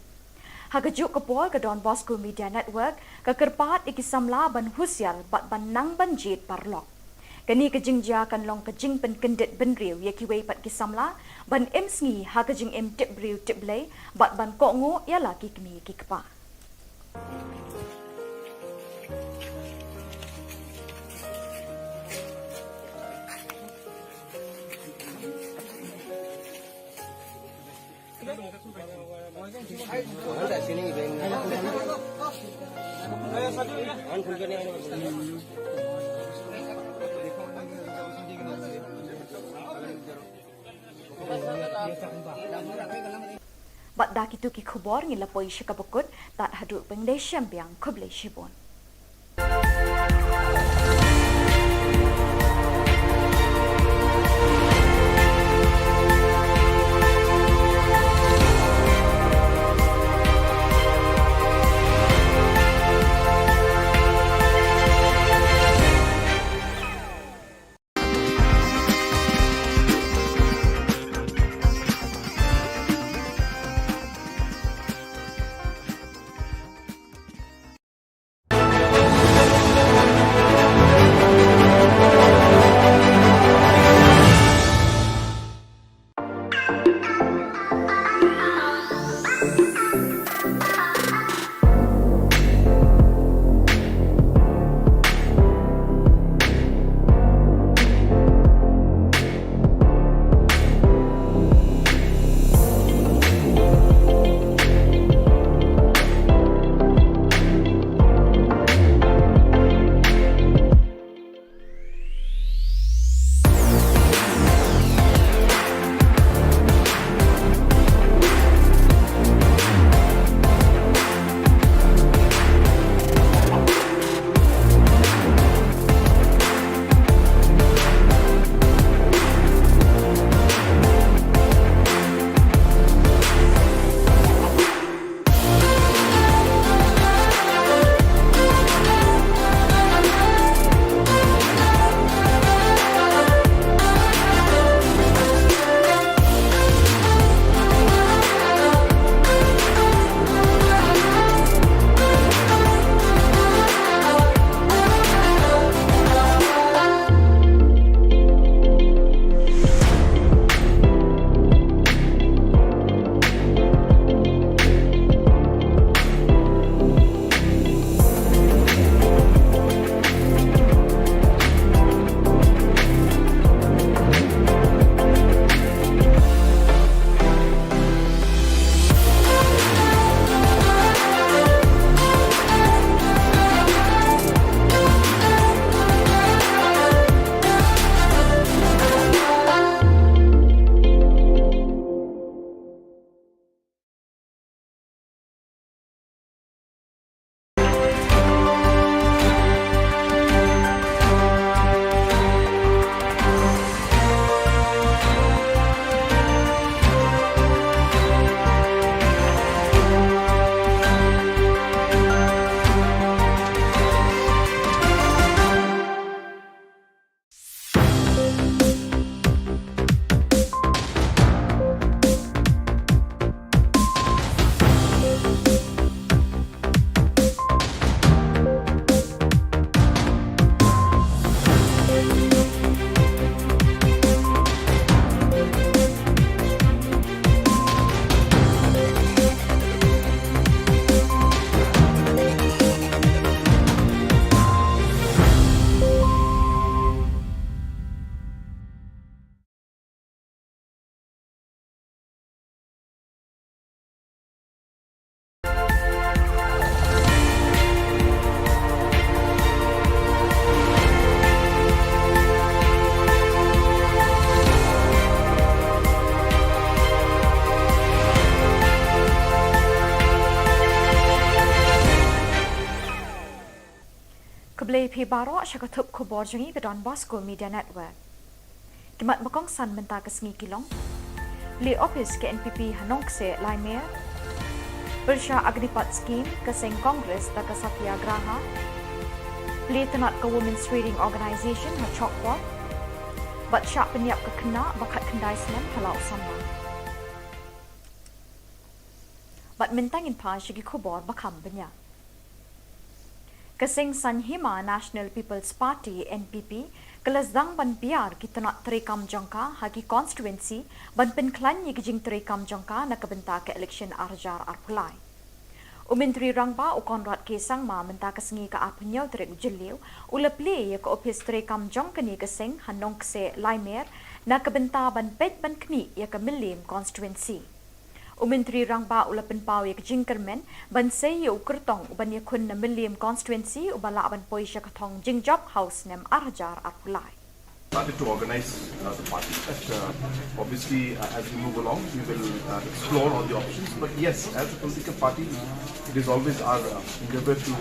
Ha ka juk kapol ka Don Bosco Media Network ka kerpat ikisamla ban husyal bat ban nang ban jit parlok. Kani ka jing ja kan long ka jing pen kendit ben riu ya kiway pat kisamla ban em sngi ha ka jing em tip riu tip lay bat ban ko ngo ya la ki kmi ki kpa. Bat dak itu ki Khubor ngila poi syakabukut tat hadu pengdai syambiang kublai shibon. Phi Baro Shakatup Khubor Jangi ke Don Bosco Media Network. Kimat Makong San Menta ke Sengi Kilong. Li Office ke NPP Hanong Se Laimir. Bersha Agnipat Scheme ke Seng Congress da ke Satyagraha. Li Tenat ke Women's Reading Organisation ha Chokpot. Bat syak penyiap ke kena bakat kendai semen halau sama. Bat mentangin pa Shigi Khubor bakam benya. Kesing Sanhima National People's Party NPP kelasdang ban biar kita nak terekam jangka hagi constituency ban penklan ye kijing terekam jangka nak kebenta ke election arjar arpulai. Menteri Rangba Konrad Kesang ma menta kesengi ke apnyau terek jeliu ulepli ye ke office terekam jangka ni kesing hanong kse laimer nak kebenta ban pet ban kni ye ke milim constituency. Menteri Rangba ulapan pau ye jingkermen ban sei ye ukertong uban ye kun na milim constituency ubala ban poi sya katong jingjob house nem arjar arpulai. Started to organize the party. Obviously, as we move along, we will explore all the options. But yes, as a political party, it is always our endeavor to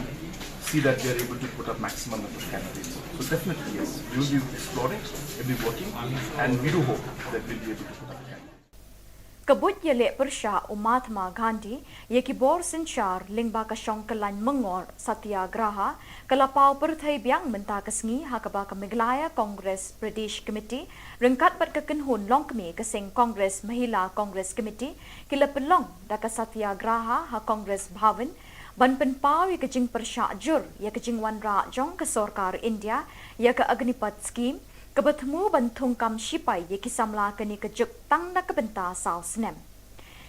see that we are able to put up maximum number of candidates. So definitely, yes, we will be exploring, we'll be working, and we do hope that we'll be able to put up a candidate. Kabut Jylla Persha Mahatma Gandhi ye Khubor Sinchar Lingba ka Shongkalan Mengor Satyagraha kalapau perthai biang menta kesengi hakaba ka Meghalaya Congress Pradesh Committee rengkat bat kekenhun longkmi keseng Congress Mahila Congress Committee kila pelong da ka Satyagraha ha Congress Bhavan ban penpau ye kejing Persha jur ye kejing wanra jong ke Sarkar India ye ka Agnipat Scheme Kebertemu bantung kam sipai ye kisamla keni kejuk tang na kebenta sau senem.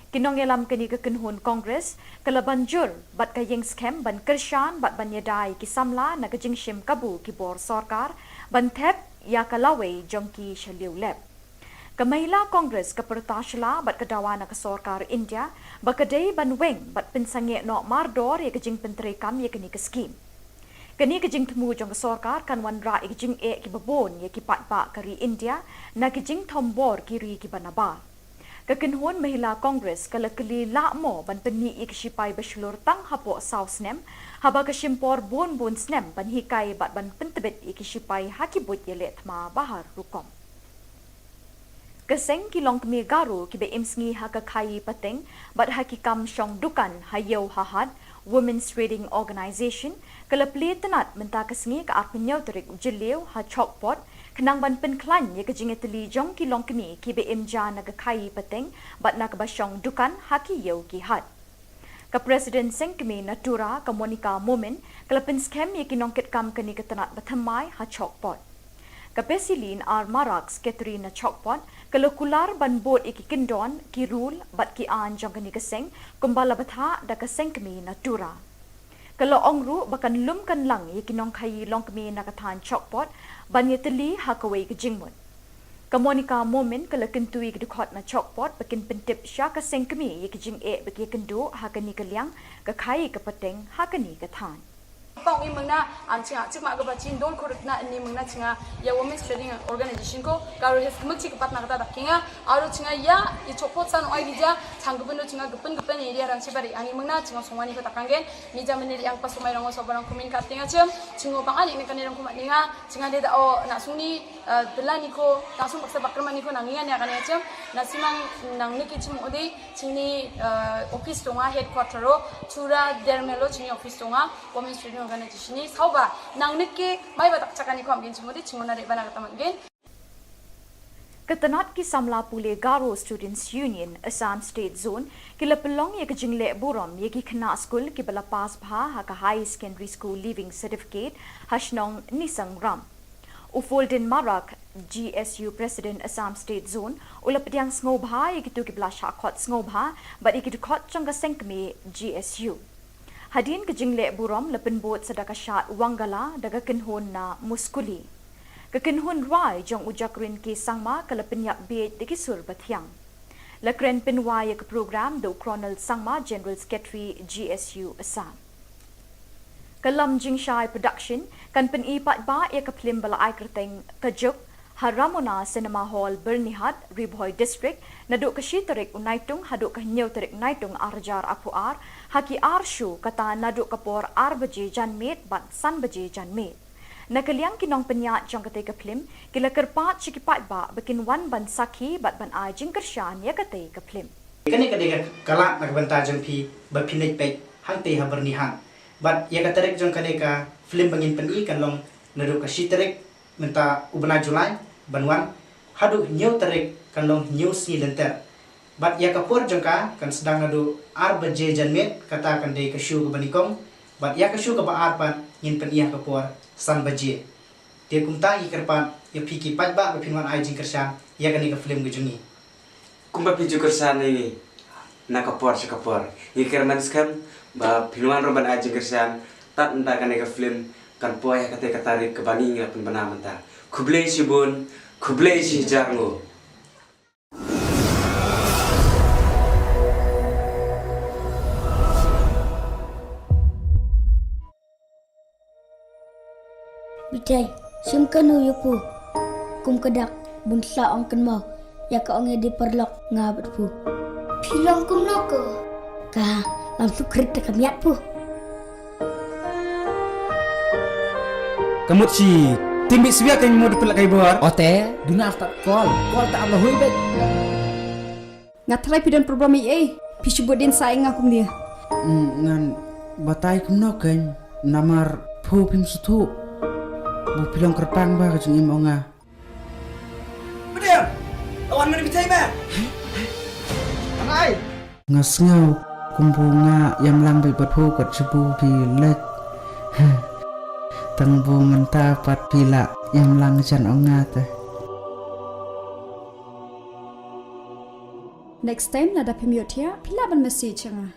Kinong yelam keni kekenhun Kongres kala banjur bat kayeng skem ban kershan bat ban yadai kisamla na kejing shim kabu kibor Sarkar ban thep ya kalawe jongki shaliu lep. Kamahila Kongres kepertashala bat kedawa na ke Sarkar India bakadei ban weng bat pensange no mardor ye kejing penterekam ye keni ke skim. Kini kejing temu jong Sarkar kan wanra kejing ki babon ye ki patpa kari India na kejing tombor kiri ki banabar. Kekenhun Mahila Congress kala keli lakmo ban peni ik sipai beslur tang hapo saus nem haba kesimpor bon snem ban hikai bat ban pentebet ik sipai hakibut yelet ma bahar rukom. Keseng kilong kemi garu ki be imsngi hakakai pateng bat hakikam syong dukan hayau hahad Women's Reading Organisation kala tenat menta kesengi ke arpenyau terik jeliu ha chokpot kenang ban penklan ye kejing eteli jong kilong kemi ki be imja na kai pateng bat na kebasyong dukan haki yau ki had. Ka Presiden Sengkemi Natura ka Monica Momen kala penskem ye kinongket kam keni ketenat batamai ha chokpot. Ka Pesilin ar Maraks Katrina Chokpot kalau kular ban bot iki kendon ki rule bat ki an jong keni keseng kumbala batha da keseng kemi Natura. Kalau ongru bakan lum kan lang ye kinong kai long kemi nakathan Chokpot ban ye teli hakawai ke jingmut. Ka Monica Momen kalau kentui ke dukot na Chokpot bakin pentip sya ka seng kemi ye ki jing e baki kendu hakani kaliang ka kai ke peteng hakani ka than. Pang i mengna ancinga cik mak gabacin don korutna ni mengna cinga ya women's trading organization ko karo hes kemci kepat nak kata kinga aru cinga ya i chopot san oi bija changgupeno cinga gepen area ran sibari ani mengna cinga songwani ko takanggen ni jamene yang pas sumai rango sobarang kumin katinga cem cingo pangani ni kanirang kumat ninga cinga de o nak suni belani ko langsung paksa bakrman ni ko nangingan ya kan ya cem nasimang nang niki cem odi cini office tonga headquarter ro chura dermelo cini office tonga women's trading organisation ni sauba nang niki mai batak cakani ko amgin cimodi cingona de bana katamangen. Ketenat ki samla pule Garo Students Union Assam State Zone kila pelong ye kejingle burom ye ki kena school ki bala pas bha ha ka high secondary school leaving certificate hashnong nisang ram. Ufoldin Marak GSU President Assam State Zone ulapdiang snobha ye kitu ki bala shakot snobha but ikitu khot changa sengkme GSU. Hadin kejingle burom lepen bot sedaka syat wangala daga kenhun na muskuli. Kekenhun rai jong ujakrin ki sangma kalapen yak beit diki sur bathyang. Lakren penwaya ke program do Colonel Sangma General Secretary GSU Assam. Kalam Jingshai Production kan penipat ba ya kaplim bala ay kerteng kajuk Haramona Cinema Hall Bernihat Ribhoy District naduk kashitarik unaitung haduk kahnyauterik naitung arjar apuar haki arshu kata naduk kapor ar baje janmet bat san baje janmet. Nakaliang kinong penyat jong kate kaplim, kila kerpat cikipat ba bikin wan ban saki bat ban ai jing kershan ya kate kaplim. Kani kadega kala nagbanta jong pi bapinit pe hang te haber ni hang. Bat ya katerek jong kadega film bangin peni kan long nadu ka shiterek menta ubna Julai banwan hadu new terek kan long new si lenter. Bat ya kapur jong ka kan sedang nadu arbaje janmet kata kan de ka shu ka banikong. Bat ya ka shu ka ba arpan ngin pen iya kapur san baje. Dia kumta ikerpan ya piki pat ba bapinwan ai jing kershan ya kani ka film gejungi. Kumba piju kersan ini nakapor sekapor. Ikir manskam ba pinuan roban aja kersan tat enta kan ke film kan poya kate katarik ke bani ngapun bana menta. Kublei sibun, kublei si jarngo. Bitai, simkanu yupu. Kum kedak bunsa ong kan mau. Ya ka ong di perlok ngabat pu. Pilong kum noko. Ka langsung kerita kamiat pu. Kamu si timbi siya kan mau dipelak kai bor. Ote, duna tak call tak Allah hui bet. Ngatrai pidan program Pisubut din saing akum dia. Ngan batai kumno kan namar pu pim sutu. Bu pilong kerpang ba kajeng imonga. Bedia, lawan mana bitai ba? Anai. Ngasngau kumbunga yang lambai pu kat sebu pilek. Tengbu menta pat pila yang lang jan ongat. Next time nada pemiot ya, pila ban message nga.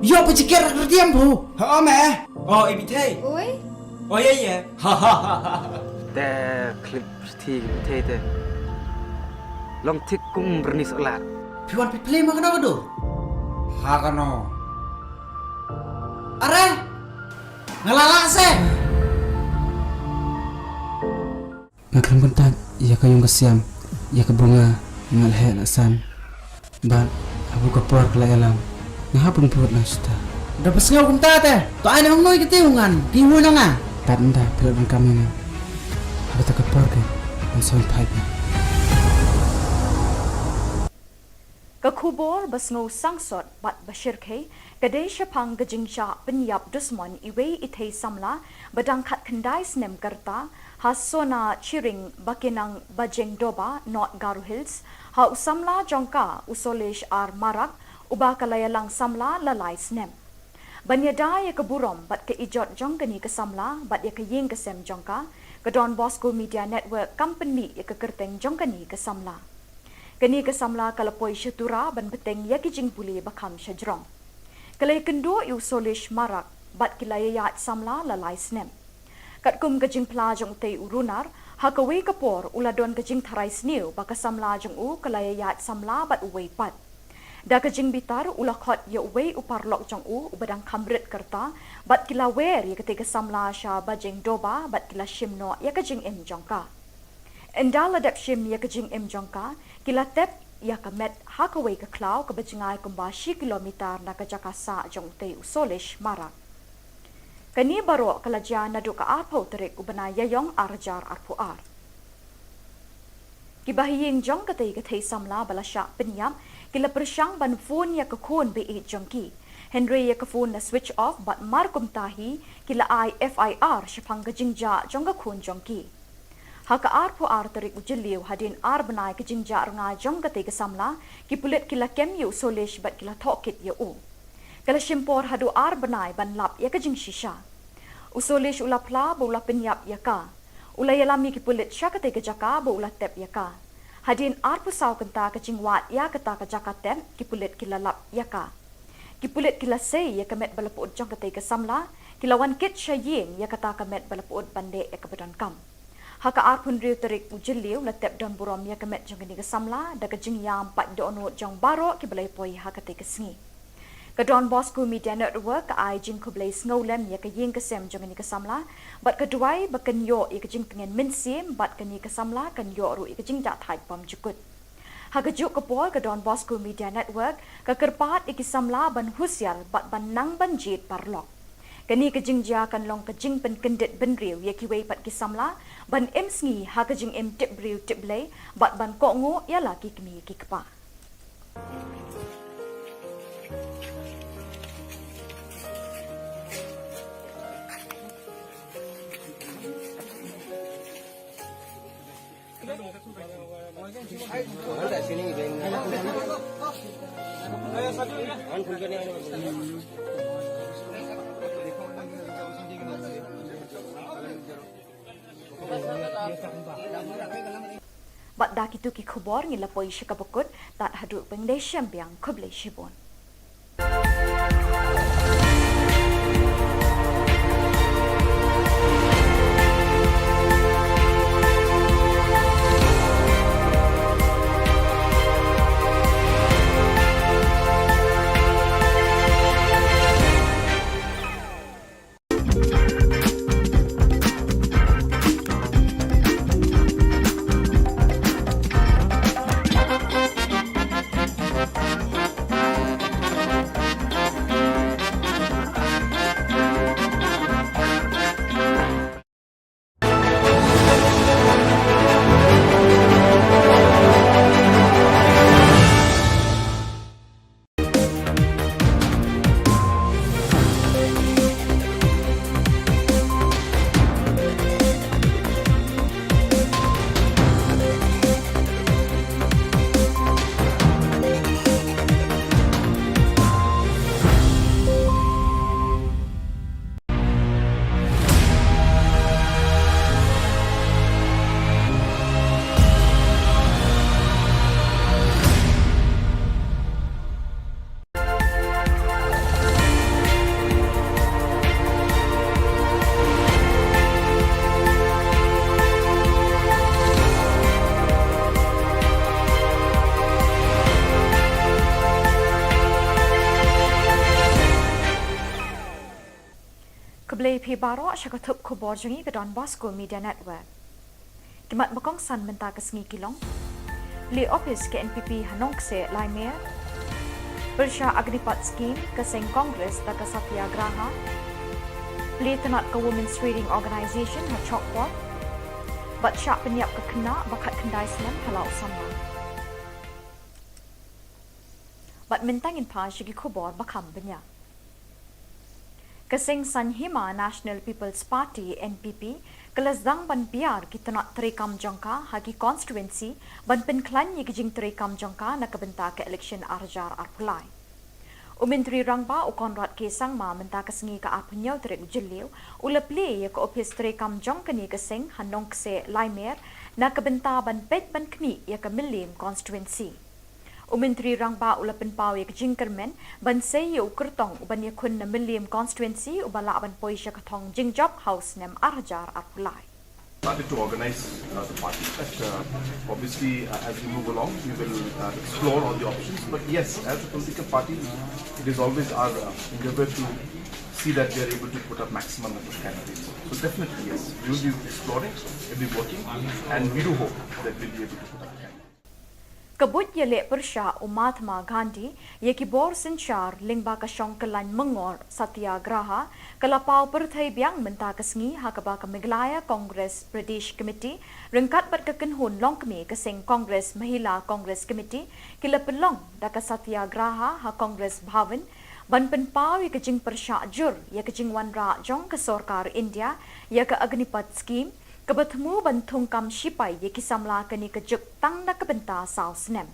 Yo pecikir kerdiam bu. Oh meh. Oh ibitai. Oi, Oh ya.แต่คลิปที่เท่ๆลองทิกกุ้งบรนิสอลาด Piwan piplay makan apa tu? Hakano. Are, ngelalak se. Ngakram kontak, ia kayung kesiam, ia kebunga, ngalhe lasan. Ban, abu kapor kelayalam, ngahapun perut nasta. Dapat sengau kontak teh, tu aina hong noi ketiungan, kihu nanga. Tak enda, pilot dan kami ni. Aku tak kapor ke, dan soal pipe. Ka Khubor basngo sangsot bat bashir ke kadai shapang gajingcha penyap dusmon iwe ithei samla badangkhat khandai snem karta hasona chiring bakinang bajeng doba not Garu Hills ha usamla jongka usolesh ar marak uba kalayalang samla lalai snem banyada ya keburom bat ke ijot jongkani ke samla bat ya ke ying ke sem jongka ke Don Bosco Media Network company ya ke kerteng jongkani ke samla kani ke samla kalapoi syatura ban beteng ya kijing puli bakam syajrong kalai kendo yu solish marak bat kilayayat samla lalai snem kat kum kajing plajong te urunar hakawe kapor uladon kajing tharai sniu baka samla jong u kalayayat samla bat uwei pat da kajing bitar ulakhot ya uwei uparlok jong u ubadang kamrit kerta bat kilawer ya ketika samla sha bajeng doba bat kila shimno ya kajing em jongka endala dap shim ya kajing em jongka kila tep ya kamet hakawe ke klau ke bajingai kumbashi kilometer na ke jakasa jong te usolish marak kani baro kalaja nadu ka arpo terik ubana yayong arjar arpuar kibahiying jong kate kate samla balasya penyam kila persyang ban phone ya ke khon be jongki Henry ya ke phone na switch off bat markum tahi kila FIR shapang gajingja jong ka khon jongki haka arpu terik ujeliu hadin benai ke jingja ranga jong kate ke samla ki pulit kila kem yu solish bat kila thokit ya u kala shimpor hadu benai ban lap ya ke jing shisha usolish ulapla bo ula penyap ya ka ula yalami ki pulit syakate ke jaka bo ula tep ya ka hadin arpu saw kenta ke jingwat ya kata ke jaka tem ki pulit kila lap ya ka ki pulit kila sei ya kemet balaput jong kate ke samla kila wan kit shaying ya kata kemet balaput bande ya ke badan kam haka arpun riu terik ujeliu latep don burom ya kemet jong ni ke samla da ke jing yam pat dono jong baro ki belai poi haka te ke sngi ke Don Bosco Media Network ka ai jing ko belai snolem ya ke ying ke sem jong ni ke samla bat ke duai ba ken yo ya ke jing pengen minsim bat ke ni ke samla kan yo ru ya ke jing da thai pam jukut haka juk ke pol ke Don Bosco Media Network ka kerpat iki samla ban husyal bat ban nang ban jit parlok Kani kejing ja kan long kejing pen kendet ben riu ye kiwei pat kisamla ban em sngi ha kejing em tip riu tip lei bat ban ko ngo ya la ki kmi ki kpa. Bat dak itu ki khubor ngila poi shikabukut tat haduk pengdei syambiang kublei shibon. Kublei pi baro syakatup Khubor jungi ke Don Bosco Media Network. Kimat bakong san menta ke sengi kilong. Li office ke NPP Hanong se Laimer. Bersya Agnipat Scheme ke Seng Kongres da ke Satyagraha. Li tenat ke Women's Reading Organisation ha Chokpor. Bat syak penyiap ke kena bakat kendai senem halau sama. Bat mentangin pa syagi Khubor bakam benyak. Keseng Sanhima National People's Party NPP kelasdang ban biar kita nak terekam jangka hagi constituency ban penklan ye kijing terekam jangka nak kebenta ke election arjar arpulai. Umentri rangba u Konrad Kesang ma menta kesengi ke apunyau terek ujeliu uleple ye ke office terekam jangka ni keseng hanong kese Laimer nak kebenta ban pet ban kmi ye ke Milim constituency. Umentri rangba ula penpau ye kijing kermen ban sei ye ukertong uban ye kun na Milim constituency ubala ban poi sya katong jingjob house nem arjar arpulai. Started to organize the party. But obviously, as we move along, we will explore all the options. But yes, as a political party, it is always our endeavor to see that we are able to put up maximum number of candidates. So definitely, yes, we will be exploring, we will be working, and we do hope that we will be able to put up candidates. Kabut Jylla Meghalaya Mahatma Gandhi ye Khubor Sinchar lingba ka Shongkalan Mengor Satyagraha kalapau perthai biang menta kesengi hakaba ka Meghalaya Congress Pradesh Committee rengkat bat ka kenhun longkmi ka Seng Congress Mahila Congress Committee kila pelong da ka Satyagraha ha Congress Bhavan ban penpau ye kejing persya jur ye kejing wan ra jong ka Sarkar India ye ka Agnipat Scheme kebertemu bantung kam sipai ye kisamla kini kejuk tang nak kebenta sau senem.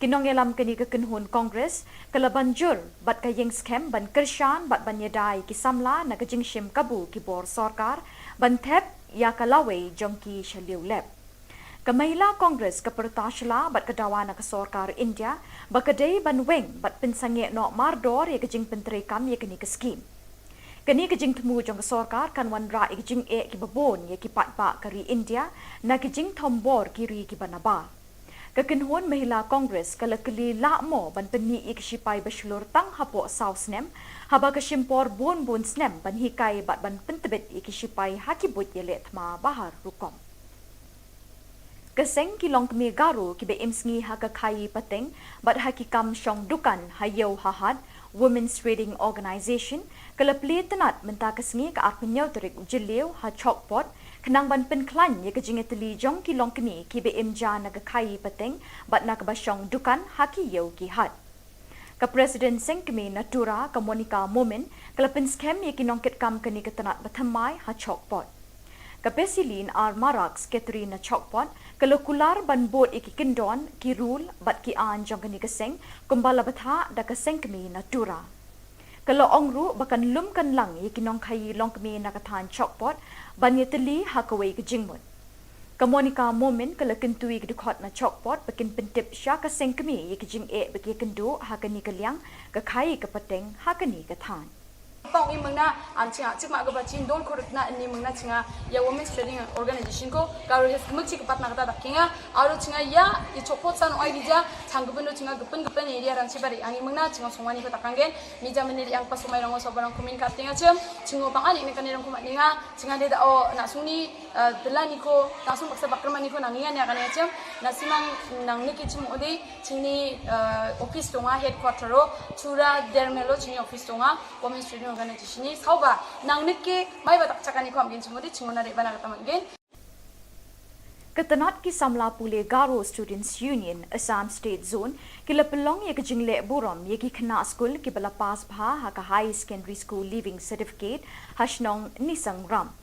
Kinong yelam kini kekenhun Kongres kelaban jur bat kayeng scam ban kersyan bat ban yedai kisamla nak kejing shim kabu kibor Sarkar ban thep ya kalawe jongki shaliu lep. Kamahila Kongres kepertasla bat kedawa nak Sarkar India bakadei ban weng bat pensange no mardor ye kejing penterekam ye kini ke scheme. Kini kejing temu jong Sarkar kan wan ra kejing e ki babon ye ki pat pa kari India na kejing thombor kiri ki banaba. Kekenhun Mahila Kongres kala keli lakmo ban peni ik sipai baslur tang hapo sausnem haba ke simpor bon snem ban hikai bat ban pentebet ik sipai hakibut ye letma bahar rukom. Keseng kilong kemi garu kibe imsngi haka kai pateng but hakikam shong dukan hayo hahad Women's Trading Organization kelepli tenat menta kesngi ke arpenyau terik ujeliu ha chokpot kenang ban penklan ye kejingeteli jong kilong kemi kibe imja naga kai pateng but nak bashong dukan haki yo ki had. Ka Presiden Sengkemi Natura ka Monica Momen kelepin skem ye kinongket kam keni ketenat batamai ha chokpot. Ka Pesilin ar marak sketri na chokpot kalau kular ban bot iki kendon ki rule bat ki an jong keni keseng kumbala batha da keseng kemi Natura. Kalau ongru bakan lum kan lang ye kinong kai long kemi nakatan chokpot ban ye teli ha kawai ke jingmut. Ka Monica Momen kalau kentui ke dukot na chokpot bakin pentip sya keseng kemi ye kijing bagi kendu ha keni keliang ka kai ke peteng ha keni katan. Pang ini mengna ancinga cik mak gapa cin don korek na ini mengna cinga ya Women's Trading Organization ko kalau hes kemuk cik kepat nak kata dakinga aru cinga ya i copot san oi dija canggupen do cinga gupen area rang cibari ani mengna cinga sumani ko takanggen mija meniri yang pas sumai rango sobarang kumin kaptinga cingo pang ali ni kan irang kumat ninga cinga de da o nak suni delani ko langsung paksa bakrman ni ko nangingan ya kan ya na simang nang niki cim odi cini office tonga headquarter ro chura dermelo cini office tonga Women's Trading Organization ni sauba nang niki mai batak cakani ko amgin cimodi cingona de bana kata mangin. Ketenat ki samla pule Garo Students Union Assam State Zone kila pelong ye kejingle burom ye ki kena school ki bala pas bha ha ka high secondary school leaving certificate hashnong nisang ram.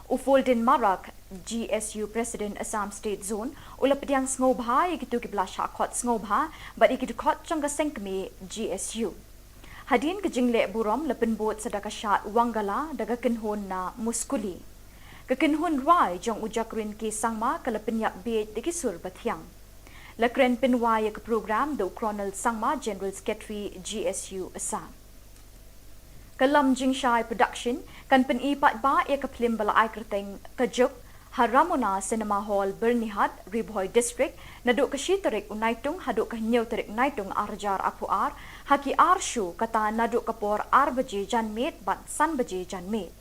Ufolden Marak GSU President Assam State Zone ulapdiang ngobha ye kitu ki bala shakot ngobha but ye kitu khot changa sengkme GSU. Hadin kejingle burom lepen bot sedaka syat wangala daga kenhon na muskuli. Kekenhon rai jong ujakrin ki sangma kelepen yak bej deki sur bathiang. Lekren penwai ke program do Colonel Sangma General Secretary GSU Assam. Kalam Jingshai Production kan pen ipat ba ya ke film bala ai kerteng kejuk Haramona Cinema Hall Bernihat Riboy District naduk ke shiterik unaitung haduk ke nyau terik naitung arjar apuar haki arshu kata naduk kapor arbaje janmet bat san baje janmet.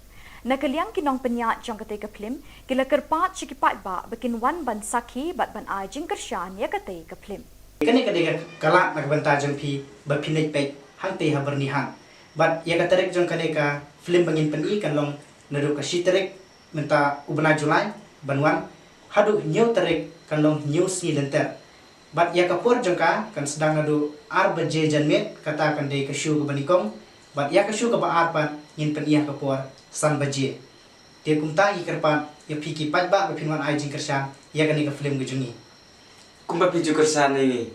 Nakaliang kinong penyat jong kate ke film kila kerpat cikipat ba bikin wan ban sakhi bat ban ai jing kershan ya kate ke film. Kani kadega kalak nak banta jong pi bapinai pek hang te ha bernihan. Bat ya katerek jong kaneka film bangin peni kan long naduk ke shiterik menta ubna Julai banwan hadu nyau terik kan long nyau si lenter. Bat ya kapor jong ka kan sedang nadu arbaje janmet kata kan de ke shu ke banikong bat ya ke shu ke ba arpan ngin pen iya kapor san baje. Dia kumta ikerpan ya piki pajba bapinwan ai jing kershan ya kan ke film gejungi. Kumba piju kersan ini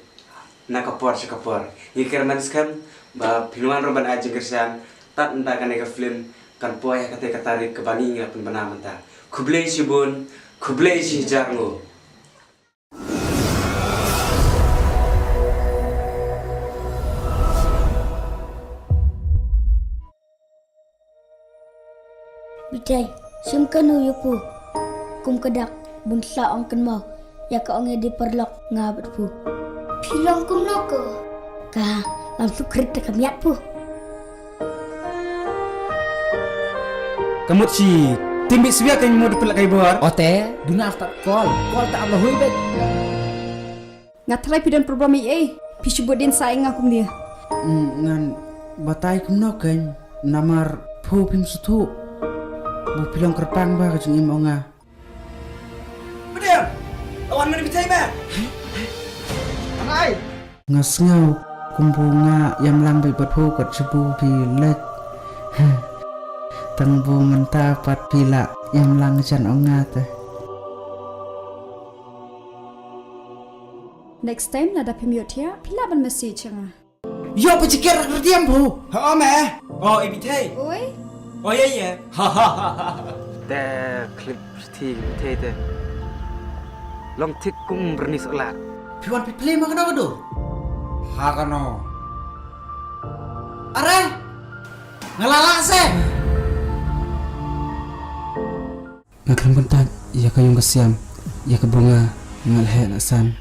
nak kapor sekapor. Iker maniskan ba pinwan roban ai jing kershan tat entah kan ke film kan poya kate katarik ke bani ngapun bana menta. Kublei sibun, kublei si jarngo. Bitai, simkanu yupu. Kum kedak bunsa ong kenmau. Ya ka ong di perlok ngabat pu. Pilong kum noko. Ka langsung kereta kamiat pu. Kamu si timbik siya kan mau dipelak kai bor. Ote, duna after call tak Allah hui bet. Ngatrai pidan program EA. Pisubudin saing akum dia. Ngan batai kumno kan namar pu pim sutu. Bu pilong kerpang ba kajung imonga. Bedem. Awan mana bitai ba? Anai. Ngasngau kumbunga yam lang bai bathu kat sebu pilet. Tengbu menta pat pila yam lang jan onga teh. Next time nada pemiot ya, pila ban message nga. Yo pecikir kerdiam bu. Ha me. Oh ibitai. Oi. Oh ya. Ha ha ha. แต่คลิปที่เท่แต่ลองทิกกุ้งบรนิสลาด Piwan pi play makano kado. Hakano. Are. Ngalala se. Ngakram bentat ya kayong kasiam ya kebunga ngalhe lasan.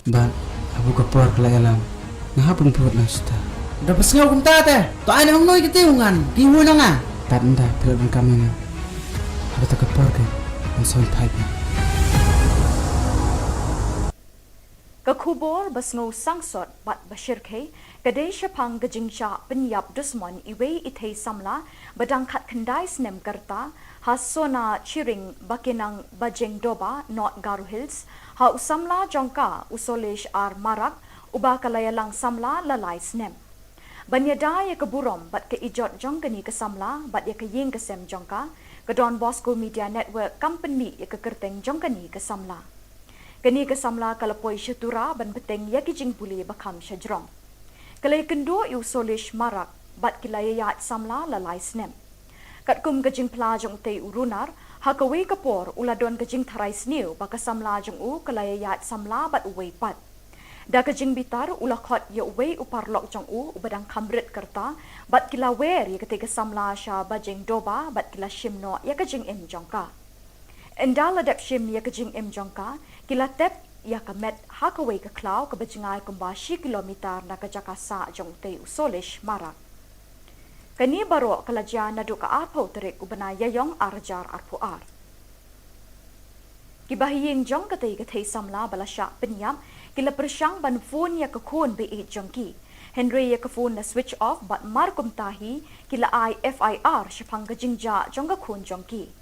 Ban abu kapor kelayalam. Ngahapun buat nasta. Dapat sengau kumta teh. To ai nang noi ketiungan. Piwu nanga. Tanda pelon kami nang. Ada tak kapor ke. Ang son pipe. Ke Khubor basngo sangsot bat bashirke kadai syapang gejingja penyap dusmon iwe ithei samla badang khat kendai snem karta hasona chiring bakinang bajeng doba not Garu Hills ha usamla jongka usolesh ar marak uba kalayalang samla lalai snem. Banyada ya keburom bat ke ijot jongkani ke samla bat ya ke ying ke sem jongka ke Don Bosco Media Network company ya ke kerteng jongkani ke samla. Kini ke samla kalapoi syatura ban beteng ya kijing puli bakam syajrong. Kalai kendo yu solish marak bat kilayayat samla lalai snem. Kat kum kejing pelajong te urunar ha kawe kapor uladon kejing tharai sniu baka samla jong u kalayayat samla bat uwei pat. Da kejing bitar ulakot ya uwei uparlok jong u ubadang kamrit kerta bat kilawer ya ketika samla sya bajeng doba bat kila shimno ya kejing im jongka. Endala dep shim ya kejing im jongka kila tep ya kamet hakawe ke klau ke bejingai kumbashi kilometer na kejaka sa jong te usolish marak. Kani baro kalaja nadu ka arpo terik ubana yayong arjar arpuar. Kibahiying jong katay samla balasya penyam kila persyang ban phone ya kakun be jongki. Henry ya ka phone na switch off bat markum tahi kila FIR syapang kejingja jong kakun jongki.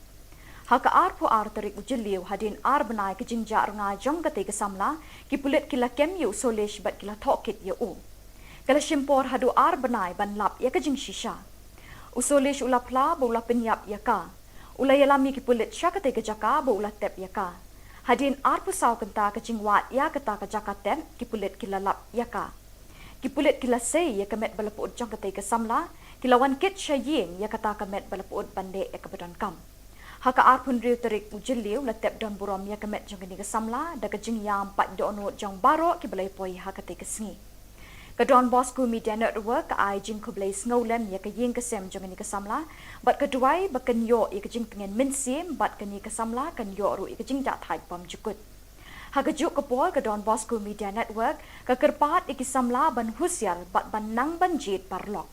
Haka arpo terik ujiliu hadin benai kejingja renga jong katay samla kipulit kila kemyu solish bat kila tokit ya u. Kala shimpor hadu benai ban lap ya kejing shisha. Usolish ulapla bola penyap ya ka. Ulayalami kipulit sya katay kejaka bola tep ya ka. Hadin pusaw kenta kejing wat ya kata kejaka tep kipulit kila lap ya ka. Kipulit kila say ya kamet balapud jong katay samla kilawan kit sya ying ya kata kamet balapud bande ya kabadon kam. Haka arpun riu terik ujiliu latep don burom ya kamet jong kini kesamla da kejing yang pat donut jong baro kibalai poi haka te kesengi. Ka Don Bosco Media Network ka ai jing kublai snowlem ya ka ying kesem jong kini kesamla bat keduai bakan yo ya kejing pengen minsim bat kini kesamla kan yo ru ya kejing dak thai pam jukut. Haka juk kepol ka Don Bosco Media Network ka kerpat ikisamla ban husyal bat ban nang ban jit parlok.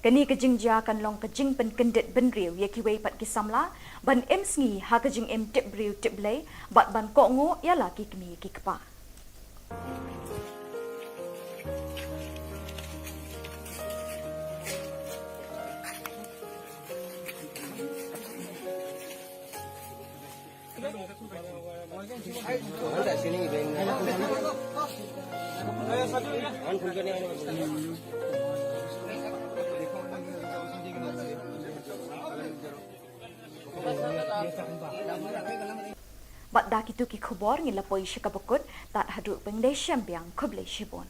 Kani kejing ja kan long kejing pen kendit ben riu ya kiwei pat kisamla ban em sngi ha kejing em tip riu tip blai bat ban ko ngo ya laki kemi ki kepa. Bat dak itu ki Khubor ngila poi syakabukut tat hadu pengdai syambiang kublai shibon.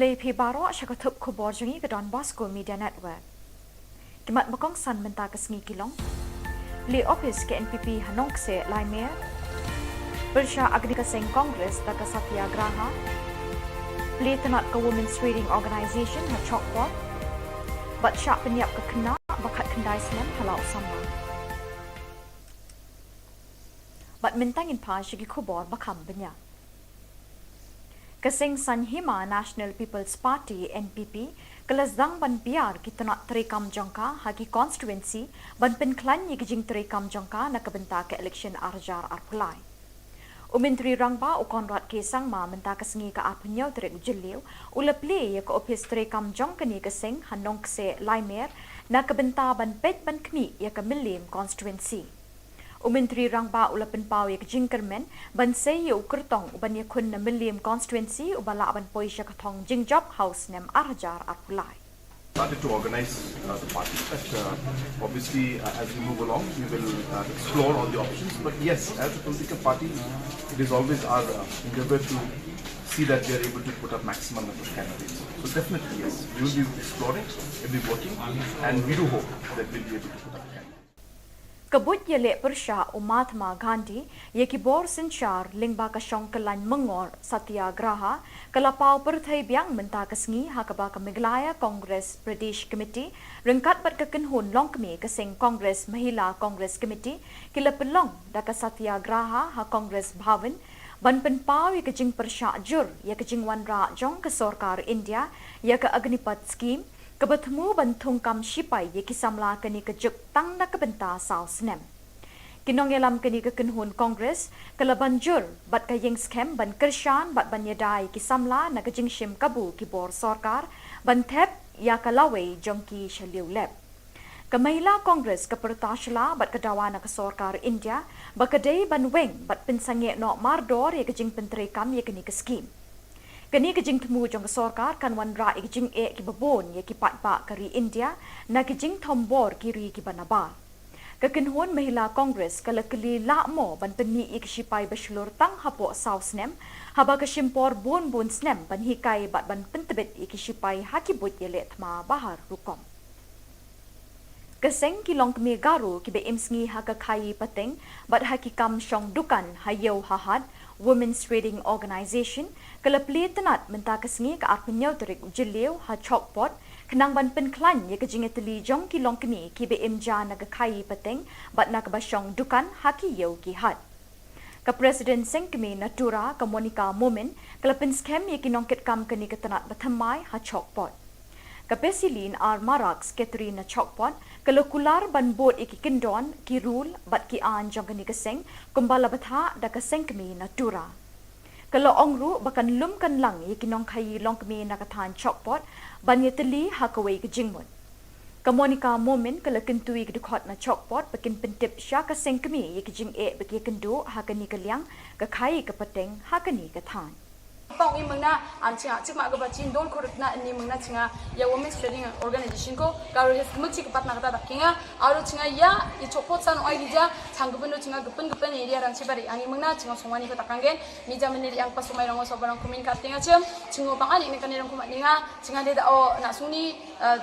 Play Pibaro Shakatup Khubor Jangi ke Don Bosco Media Network. Kimat Bakong San Menta ke Sengi Kilong. Li Office ke NPP Hanong Se Laimer. Bersha Agni ke Seng Congress da ke Satyagraha. Play Tenat ke Women's Trading Organisation ha Chokpot. Bat Syak Penyap ke Kena Bakat Kendai Senem Halau Sama. Bat Mentangin Pa Shigi Khubor Bakam Benya. Kasing Sanhima National People's Party NPP kelasdang ban biar kita nak terekam jangka hagi constituency ban penklan ye kijing terekam jangka nak kebenta ke election arjar arpulai. Menteri Rangba Ukonrat Kesang ma menta kesengi ke apunyau terek ujeliu uleple ye ke office terekam jangka ni keseng hanong kse laimer nak kebenta ban pet ban kni ye ke milim constituency. Menteri Rangba ulapan pau ye jingkermen ban sei ye ukertong uban ye kun na milim constituency ubala ban poisha katong jingjob house nem arjar arpulai. Started to organize the party, but obviously as we move along we will explore all the options, but yes, as a political party it is always our endeavor to see that we are able to put up maximum number of candidates. So definitely yes, we will be exploring, we will be working, and we do hope that we will be able to put up candidates. Kabut Jylla Meghalaya Mahatma Gandhi ye Khubor Sinchar Lingba Kashong Kalan Mengor Satyagraha Kalapau Perthai Biang Menta Kesengi Hakaba Meghalaya Congress Pradesh Committee Rengkat Bat Kekenhun Longkmi Keseng Congress Mahila Congress Committee Kila Pelong Daka Satyagraha Ha Congress Bhavan Ban Penpau ye Kejing Persya Jur ye Kejing Wanra Jong ke Sorkar India ye ke Agnipat Scheme Kebertemu bantung kam sipai ye kisamla keni kejuk tang na kebenta sau senem. Kinong yalam keni kekenhun Kongres kala banjur bat kayeng skem ban kershan bat ban yadai kisamla na kejing shim kabu kibor sorkar ban thep ya kalawe jongki shaliu lep. Kamahila Kongres kepertashala bat kedawa na sorkar India bakadei ban weng bat pensange no mardor ye kejing penterekam ye keni keskim. Kini kejing temu jong sorkar kan wanra kejing ki babon ye ki patpa kari India na kejing tombor kiri ki banaba. Kekenhun Mahila Congress kala keli lakmo ban peni sipai berselur tang hapo sausnem haba kesimpor bon snem ban hikai bat ban pentebet sipai hakibut ye letma bahar rukom. Keseng kilong kemi garu ki be imsngi hakakai pateng bat hakikam syong dukan hayau hahad Women's Trading Organisation kelapli tenat menta kesengi ke arpenyau terik ujeliu ha chokpot kenang ban penklan ye kejingeteli jong kilong keni ki be imja naga kai pateng bat nak basyong dukan haki yau ki hat. Ke Presiden Sengkemi Natura ke Monica Momen kelapin skem ye kinongket kam keni ke tenat batamai ha chokpot. Ke Pesilin ar Maraks Catherine Chokpot kalau kular ban bot iki kendon ki rule bat ki an jong keni keseng kumbala batha da keseng kemi Natura. Kalau ongru bakan lum kan lang ye kinong kai long kemi nakathan Chokpot ban ye teli hakawai ke jingmut. Ke Monica Momen kalau kentui ke dukot na Chokpot bakin pentip sya keseng kemi ye ke jing bagi kendu hakani ke liang ke kai ke peteng hakani ke than. Pang i mengna ancinga cik mak gaba cin don korutna ni mengna cinga ya women's trading organization ko karu hes mukci kepat nak kata kinga aru cinga ya i chopot san oi dija changgupendo cinga gepen area ran cibari angi mengna cinga songwani ko takanggen mija meniri yang pasumai rango sobarang komin katinga cem cingo pang ani nekan irang kumat ninga cinga de da o nasuni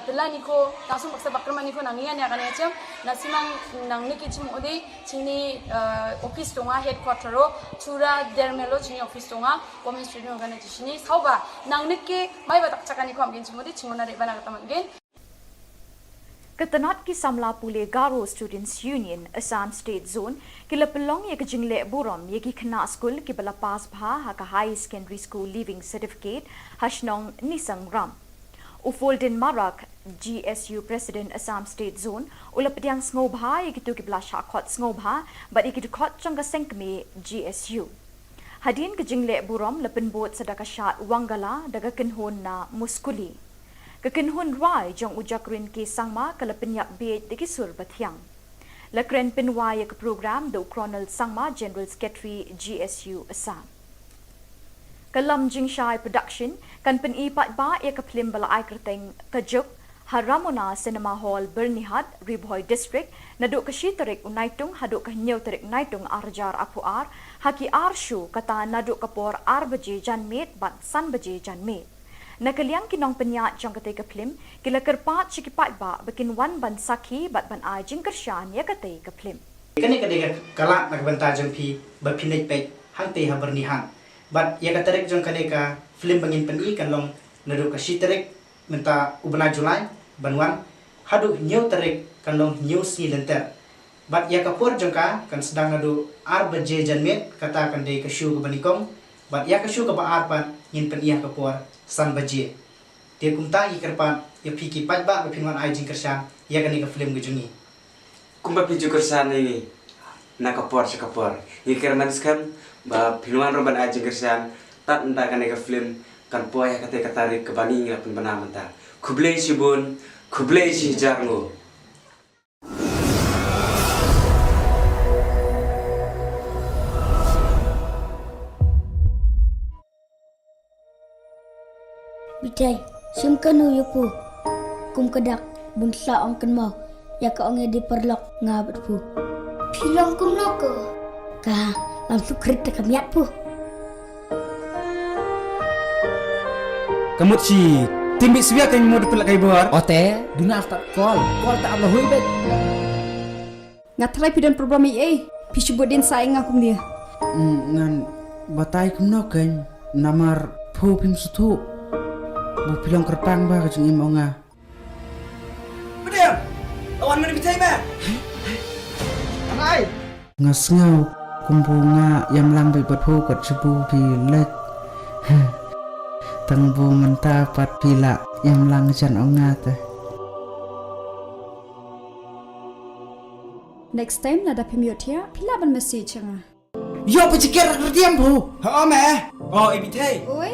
delani ko nasum baksa bakrman ko nangian ya kan ya cem nasimang nang niki cim odi cini office tonga headquarter ro chura dermelo cini office tonga women's trading organization ni sauba nang nikke mai batak cakani ko amgen cimodi cingona de bana kata manggen. Ketenat ki samla pule Garo Students Union Assam State Zone kila pelong ye kejingle burom ye ki kena school ki bala pas bha ha ka high secondary school leaving certificate hashnong nisang ram. Ufolden Marak GSU President Assam State Zone ulapdiang snobha ye kitu ki bala shakot snobha but ye kitu khot changa sengkme GSU. Hadin kejingle burom lepen bot sedaka syat wangala daga kenhun na muskuli. Kekenhun rai jong ujakrin ke sangma kala penyak bed deki sur bathiang. Lakren penwaya ke program do Colonel Sangma General Secretary GSU Assam. Kalam Jingshai Production kan penipat ba ya ke film bala ai kerteng kejuk Haramona Cinema Hall Bernihat Riboy District naduk ke shitarik unaitung haduk ke nyau tarik naitung arjar apuar haki arshu kata naduk kapor ar baje janmet bat san baje janmet. Nakaliang kinong penyat jong kate ke film kila kerpat cikipat ba bikin wan ban sakhi bat ban ai jing kershan ya kate ke film. Kani kadega kalak nak banta jong phi ba phinai pe hang te habar ni hang bat ya katarek jong kadega film bangin peni kan long nadu ka shiterek menta ubna Julai banwan hadu new tarek kan long new si lenter bat ya kapur jong ka kan sedang nadu ar baje janmet kata kan de ka shu ka banikong bat ya ka shu ka ba ar pan yin pen ya kapur san baje te kumta ikerpan ya phiki pat ba phinwan ai jing kershan ya kani ka film gejungi Kumba piju kersan ini nakapor sekapor. Ikir maniskan ba pinuan roban aja kersan tat entah kan eka film kan poya kate katarik ke bani ngapun bana menta. Kublei si bun, kublei si jarngo. Bitai, simkanu yupu. Kum kedak bungsa ong kan mau. Ya ka ong di perlok ngabat pu. Pilong kum noko. Ka langsung kereta kamiat pu. Kamu si timbik siya kan mau dipelak kai bor. Ote, dunia tak call tak Allah hui bet. Ngatrai pidan program EA. Pisubut din saing aku dia. Ngan batai kumno kan namar pu pim sutu. Bu pilong kerpang ba kajeng imonga. Bediam. Lawan mana bitai ba? anai Ngasngau kumbunga yang lambai berpu kat sebu pilek. Tangbu mentapat pila yang langjan ongat. Next time nada pemiot ya. Pila ban message nga. Yo pecikir kerdiam bu. Ha me. Oh ibitai. Oi.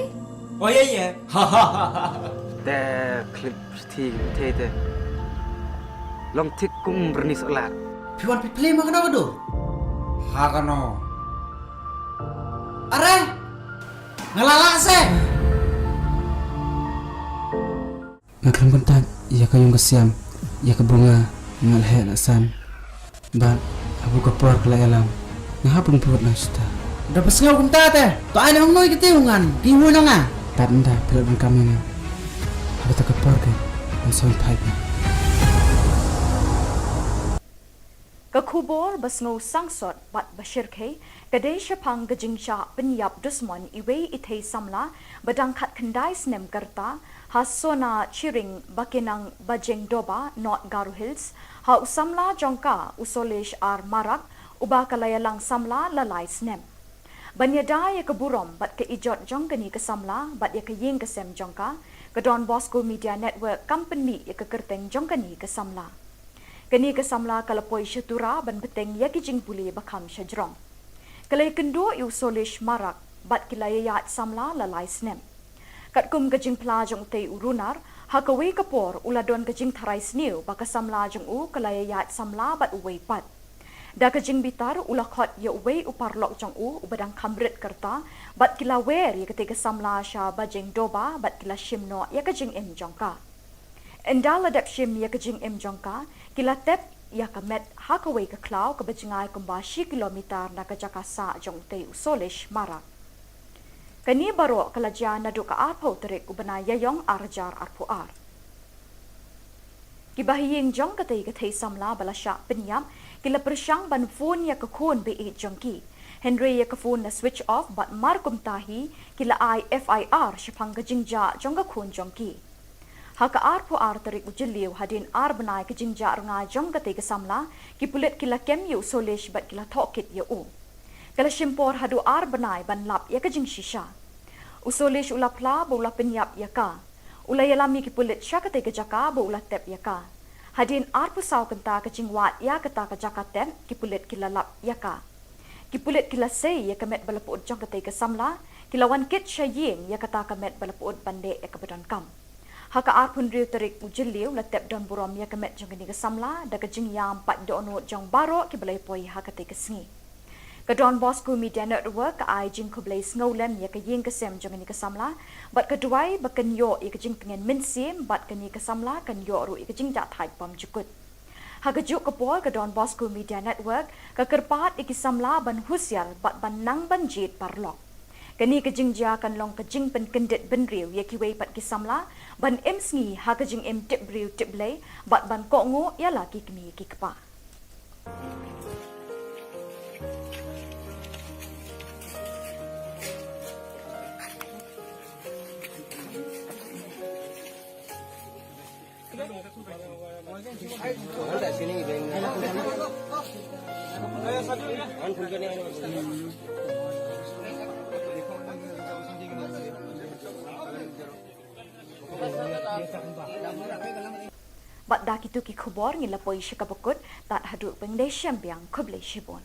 Oh ya. Ha ha ha. แต่คลิปที่เท่ๆลองทิกกุ้งบรนิสอลาด Piwan piplay mo kano do. Hakano. Are. Ngalala se. Ngakram kontak ya kayong kasiam ya kabunga ngalhe lasan. Ba abu kapor kala alam. Ngahapon puot na suta. Dapat ngaw kunta te. To ay nang noy kitiungan. Diwo na nga. Tanda pilon kami na. Habis tak kapor ke. Ang soy pipe. Ka Khubor basngo sangsot bat bashir ke kadai shapang gajingcha penyap dusmon iwe ithei samla badang khat khandai snem karta hasona chiring bakinang bajeng doba not Garu Hills ha usamla jongka usolesh ar marak uba kalayalang samla lalai snem banyada ya keburom bat ke ijot jongkani ke samla bat ya ke ying ke sem jongka ke Don Bosco Media Network company ya ke kerteng jongkani ke samla kani ke samla kalapoi syatura ban beteng ya kijing puli bakam syajrong kalai kendo yu solish marak bat kilaya yat samla lalai snem kat kum kajing pla jong te urunar hakawi kapor uladon kajing tharai sniu baka samla jong u kalaya yat samla bat uwei pat da kajing bitar ulakhot ya uwei uparlok jong u ubadang kamrit karta bat kila wer ya ketika samla sha bajeng doba bat kila shimno ya kajing em jongka endala dap shim ya kajing em jongka kila tep ya kamet hakaway ka klaw ka bajingay kumbashi kilometer na kajakasa jong te usolish marak kani baro kalajya na duka arpo terik ubana yayong arjar arpuar kibahiying jong katay samla balasya penyam kila persyang ban phone ya kakun be jongki Henry ya kafun na switch off bat markum tahi kila IFIR syapang kajingja jong kakun jongki haka arpo terik ujiliu hadin benai kejingja renga jong kate kesamla ki pulit kila kem yu solish bat kila thokit ya u kala shimpor hadu benai ban lap ya kejing shisha usolish ulapla bola penyap ya ka ulayalami ki pulit syakate kejaka bola tep ya ka hadin pusau kenta kejing wat ya kata kejaka tem ki pulit kila lap ya ka ki pulit kila sei ya kamet balapud jong kate kesamla kila wan kit syaying ya kata kamet balapud bande ya kebedan kam haka arpun riu terik ujiliu latep don burom ya kemet jong ni kesamla da kejing yam pat dono jong baro ki belai poi haka te kesngi ka Don Bosco Media Network ka ai jing kublai sngolen ya ka ying kesem jong ni kesamla bat ka duai bakan yo ya kejing pengen minsim bat ka ni kesamla kan yo ru ya kejing dat thai pam jukut haka juk ka pol ka Don Bosco Media Network ka kerpat ikisamla ban husyal bat ban nang ban jit parlok Kani kejing ja kan long kejing pen kendet ben riu ya ki wei pat ki samla ban em sngi ha kejing em tip riu tip lei bat ban ko ngo ya la ki kni ki kpa. Bat dah kitu ki Khubor ngila poi shikabukut tat haduk pengdai syambiang kublai shibon.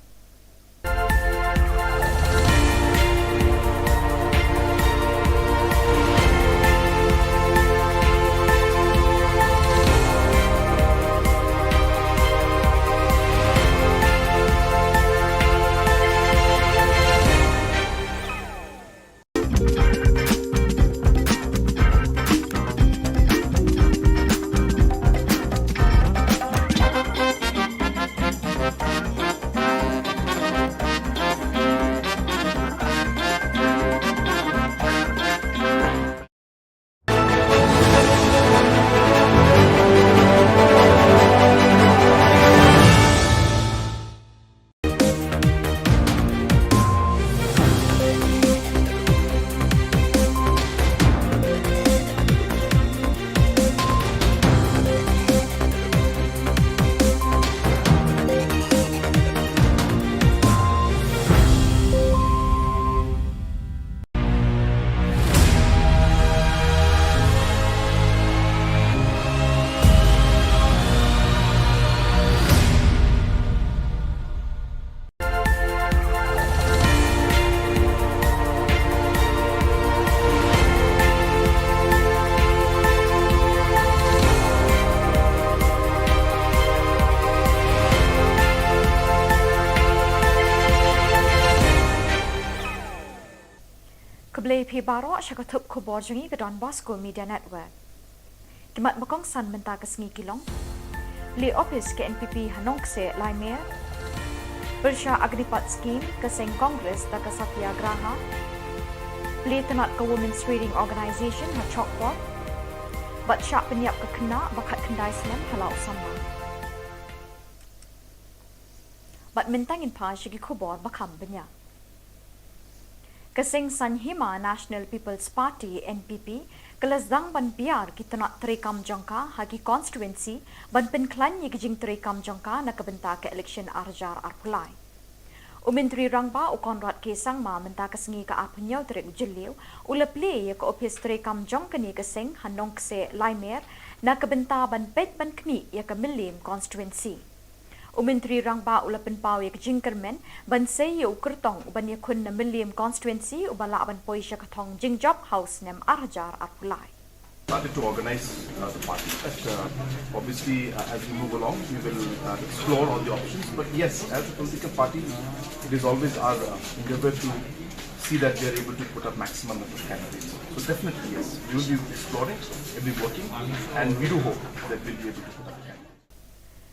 Keblai pi baro syakatup Khubor jengi ke Don Bosco Media Network. Kimat bakong san menta ke sengi kilong. Li office ke NPP Hanong se Laimer. Bersya Agripat Scheme ke Seng Kongres da ke Satyagraha. Li tenat ke Women's Reading Organisation ha Chokpot. Bat syak penyiap ke kena bakat kendai senem halau sama. Bat mentangin pa syagi Khubor bakam banyak. Kesing Sanhima National People's Party NPP kelazang ban biar kita nak terekam jangka hagi constituency ban penklan ye gijing terekam jangka nak kebenta ke election arjar arpulai. Menteri Rangba Konrad Kesang ma menta kesengi ke apnyau terek jeliu ulepli ye ke office terekam jangka ni kesing Hanong se Laimer nak kebenta ban pet ban kni ye ke Milim constituency. Menteri Rangba ulapan pau ye jingkermen ban sei ye ukertong ban ye kun na Milim constituency ubala ban poi sya katong jingjob house nem arjar arpulai. Started to organize the party. But obviously, as we move along, we will explore all the options. But yes, as a political party, it is always our endeavor to see that we are able to put up maximum number of candidates. So definitely, yes, we will be exploring, we'll be working, and we do hope that we'll be able to put up candidates.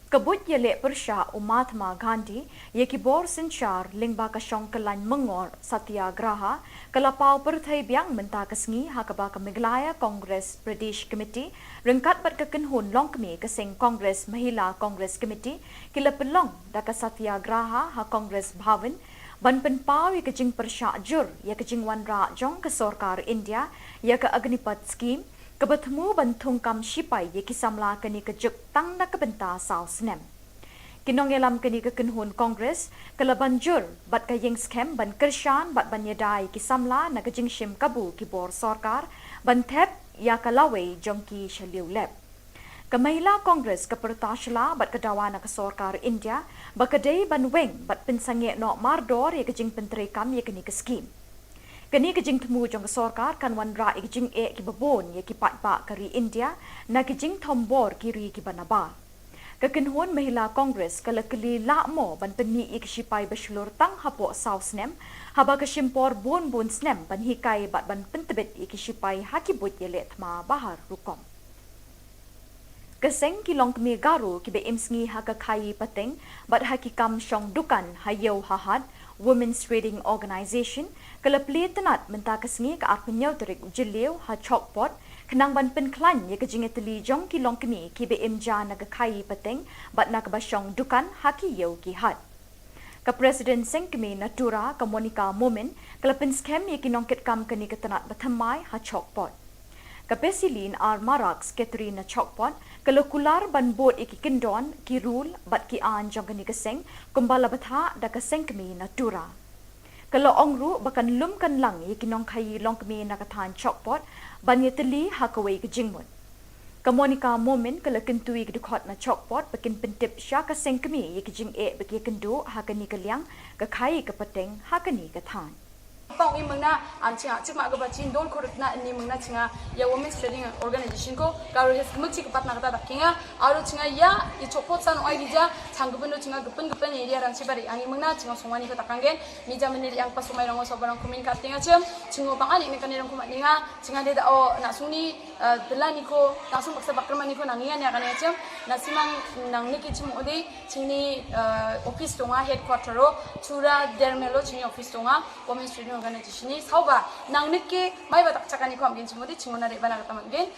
Kabut yele persya Mahatma Gandhi ye kibor sinchar lingba ka syongkelan mengor satyagraha kalapau perthai biang menta kesngi hakaba ka Meghalaya Congress Pradesh Committee rengkat bat kekenhun long kemi keseng Congress Mahila Congress Committee kila pelong da ka satyagraha ha Congress Bhavan ban penpau ye kejing persya jur ye kejing wanra jong ke Sarkar India ye ka Agnipat Scheme kebertemu bantung kam sipai ye kisamla keni kejuk tang na kebenta sau senem. Kinong yelam keni kekenhun Kongres kala banjur bat kayeng scam ban kershan bat ban yedai kisamla na kejing shim kabu kibor Sarkar ban thep ya kalawai jongki shaliu lep. Kamahila Kongres kepertashala bat kedawana ke Sarkar India bakadei ban weng bat pensange no mardor ye kejing penterekam ye keni ke scheme. Kini kejing temu jong Sarkar kan wanra kejing ki babon ye ki patpa kari India na kejing tombor kiri ki banaba. Kekenhun Mahila Kongres kala keli lakmo ban peni ik sipai beslur tang hapo sausnem haba kesimpor bon snem ban hikai bat ban pentebet ik sipai hakibut ye letma bahar rukom. Keseng kilong kemi garu ki be imsngi hakakai pateng bat hakikam syong dukan hayo hahad Women's Reading Organisation Kelepli tenat mentah kesengi ke arp menyau terik ujeliu ha chokpot kenang ban penklan ye kejingeteli jong ki long kini ki BM ja naga kai peteng bat nak basyong dukan haki yau ki hat. Ke Presiden Sengkemi Natura ke Monica Momen kelepin skem ye ki nongket kam keni ketenat batamai ha chokpot. Ke Pesilin ar marak sekretari na chokpot kelokular ban bot iki kendon ki rule bat ki an jong keni keseng kumbala batha da ke Sengkemi Natura. Kalau ongru bakan lum kan lang ye kinong kai long kemi nakatan chokpot ban ye teli hakawai ke jingmut. Ke Monica Momen kalau kentui ke dukot na chokpot bakin pentip sya ka seng kemi ye ke jing e bagi kendu hakani ke liang ke kai ke peteng hakani ke tan. Pang ini mengna ancinga cik mak kebaca don korek na ini mengna cinga ya women's trading organization ko kalau hes kemci kepat nak kata kinga aru cinga ya i copot san oi dija canggupen do cinga gepen area rang sibari ani mengna cinga songani ko takanggen mija meniri yang pas sumai rang sobarang komunikat tinga cinga pang ani mekan rang kumat ninga cinga de o nak suni belani ko langsung paksa bakrman ko nangian ya kan ya nasimang nang niki cim ode cini office tonga headquarter ro chura dermelo cini office tonga women's trading organization ni sauba nang niki mai batak cakani ko amgin cimodi cingona re bana katamangen.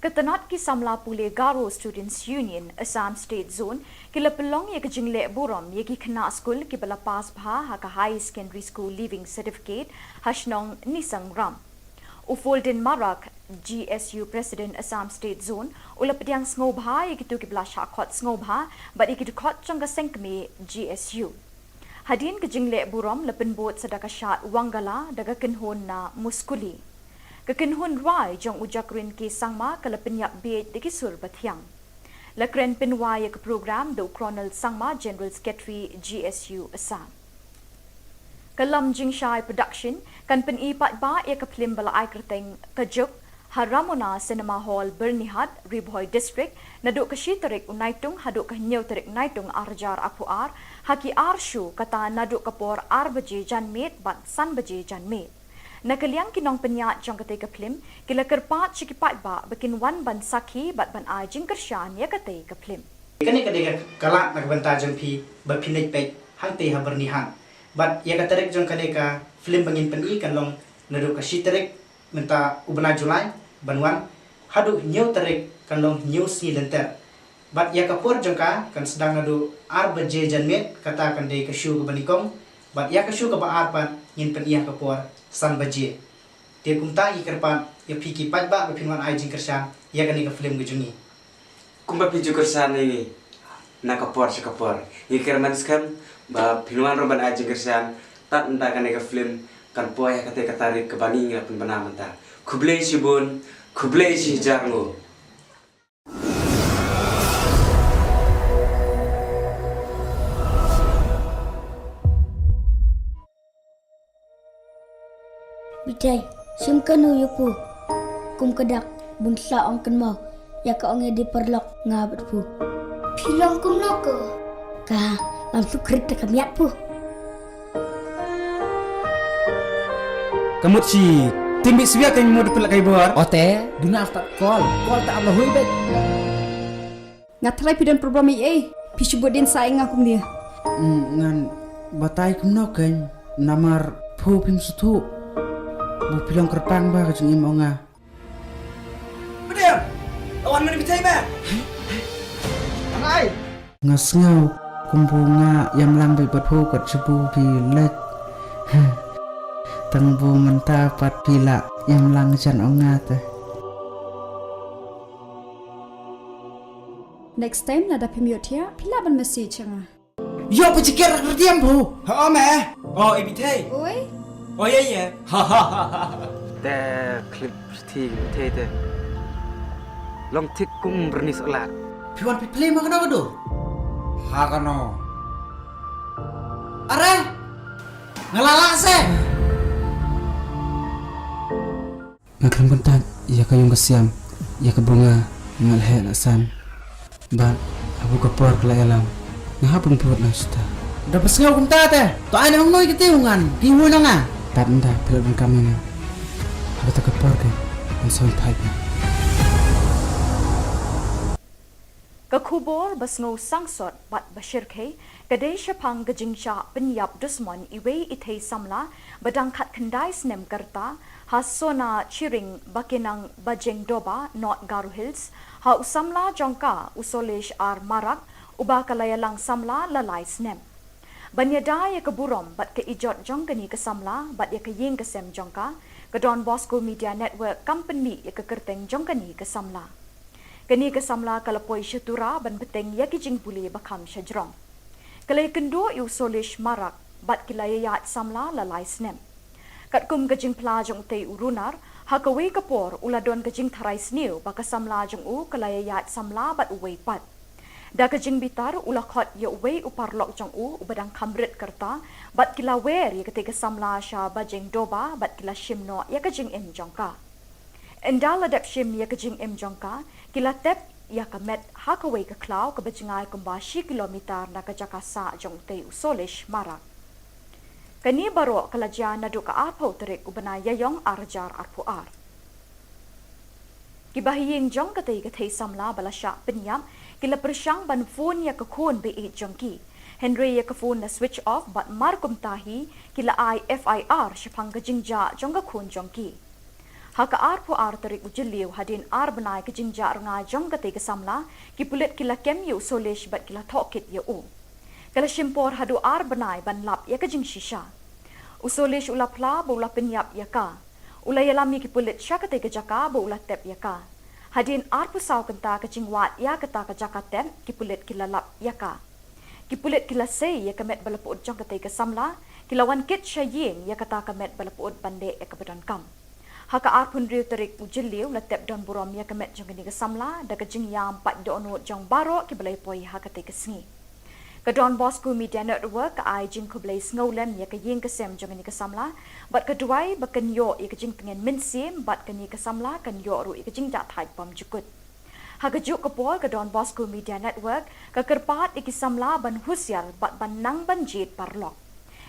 Ketenat ki samla pule Garo Students Union Assam State Zone kila pelong ye kejingle burom ye ki kena school ki bala pas bha ha ka high secondary school leaving certificate hashnong nisang ram. Ufolden Marak GSU President Assam State Zone ulapdiang sngoba ye ki tu ki bala shakot sngoba but ye ki kot changa sengkme GSU. Hadin kejingle burom lepen bot sedaka syat wangala daga kenhon na muskuli. Kekenhon rai jong ujakrin ki sangma kelepen yak beit diki sur bathyang. Lekren penwa ye ke program do Colonel Sangma General Secretary GSU Assam. Kelam Jingshai Production kan pen ipat ba ye ke film bala ai kerteng kejuk Haramona Cinema Hall Bernihat Riboy District naduk ke Shiterik Unaitung haduk ke Nyau Terik Naitung Arjar Apuar haki arshu kata naduk kapor arbaje janmet bat sanbaje janmet. Nakaliang kinong penyat jong kate ke film kila kerpat cikipat ba bikin wan ban sakhi bat ban ajing kersyan ya kate ke film. Kani kadega kalak nak benta jong pi bapinai pek hangte ha bernihan. Bat ya katarek jong kadega film bangin peni kan long naduk ke Shiterik menta ubna Julai banwan hadu nyau tarik kan long nyau si lenter bat ya kapor jongka kan sedang nadu arbaje janmet kata kan dei ke shu ke banikong bat ya ke shu ke ba arpan ngin pen iya kapor san baje te kumta i kerpan ya piki pat ba pinwan ai jing kersan ya kan ke film gejungi Kumba piju kersan ini na kapor ye kerman skam ba pinwan roban ai jing kersan tat enta kan ke film kan poya kate katarik ke bani ngapun banam enta kublei sibun kublei si jarngo. Bitai, simkanu yupu. Kum kedak bunsa ong kenmau. Ya ka ong di perlok ngabat pu. Pilong kum noko. Ka langsung kerita kamiat pu. Kamu si timbi siya kan mo dipelak kay buar. Ote, duna tak call tak Allah hui bet. Ngatrai pidan program EA. Pisubut din saing akum dia. Ngan batay kum no kan namar pu pim sutu. Bu pilong kerpang ba kajung imo nga. Bener. Lawan mana bitai ba? angai Ngasngaw kumbunga yam lang bay pu kat sebu pilet. Tengbu menta pat pila yam lang jan ongat. Next time nada pemiot ya, pila ban message nga. Yo pecikir kerdiam bu. Oh meh. Oh ibitai. Oi, Oh ya.แต่คลิปที่เท่แต่ลองทิกกุ้งบรนิสอลาด Piwan pi play ma kana kado. Hakano. Are. Ngalala se. Ngakram kontak ya kayong kasiam ya ke bunga ngalhe la san. Ba abu kapor kala alam. Ngahapon puot na sta. Dapat ngaw kum tate. To ay nang noy kitiungan. Giwo na nga. Tanda pilot ng kami na. Ako ta kapor kay ang soy pipe na. Ka Khubor basngo sangsot bat bashirke kadai shapang gajingcha penyap dusmon iwe ithei samla badangkat kendai snem karta hasona chiring bakinang bajeng doba not Garu Hills ha usamla jongka usolesh ar marak uba kalayalang samla lalai snem. Banyada ya keburom bat ke ijot jongkani ke samla bat ya ke ying ke sem jongka ke Don Bosco Media Network company ya ke kerteng jongkani ke samla. Kani ke samla kalapoi syatura ban beteng ya kijing buli bakam syajrong. Kalai kendo yu solish marak bat kilayayat samla lalai snem. Kat kum kajing pelajong tei urunar hakawe kapor uladon kajing tharai sniu baka samla jong u kalayayat samla bat uwei pat. Da kajing bitar ulakot ya uwei uparlok jong u ubadang kamrit kerta bat kilawer ya ketika samla sya bajeng doba bat kila shimno ya kajing em jongka. Endal adap shim ya kajing em jongka kila tep ya kamet hakaway ke klau ke bajingai kumbashi kilometer na kajakasa jong tei usolish marak. Kani baro kalaja nadu ka arpo terik ubana yayong arjar arpuar. Kibahiying jong katay katay samla balasya penyam kila persyang ban phone ya kakun be jongki. Henry ya kafun na switch off bat markum tahi kila FIR syapang kajingja jong kakun jongki. Haka arpu ar terik ujiliu hadin ar benai ke jingja renga jong kate ke samla ki pulit kila kem yu solish bat kila tokit ya u. Kala shimpor hadu ar benai ban lap ya ke jing shisha. Usolish ulap la ba ulap penyap ya ka. Ula yalami ki pulit sya kate ke jaka ba ulap tep ya ka. Hadin ar pusau kenta ke jingwat ya kata ke jaka tep ki pulit kila lap ya ka. Ki pulit kila say ya kemet balaput jong kate ke samla kila wan kit sya ying ya kata kemet balaput bande ya kebadan kam. Haka arpun riu terik ujiliu latep don burom ya kemet jong ni ke samla da ke jing yam pat dono jong baro ki belai poi haka te ke sngi. Ke Don Bosco Media Network ai jing ko belai sngolen ya ke ying ke sem jong ni ke samla bat ke duai baken yo ya ke jing pengen minsim bat ke ni ke samla kan yo ru ya ke jing ja thai pam jukut. Haka juk ke pol ke Don Bosco Media Network ke kerpat iki samla ban husyal bat ban nang ban jit parlok.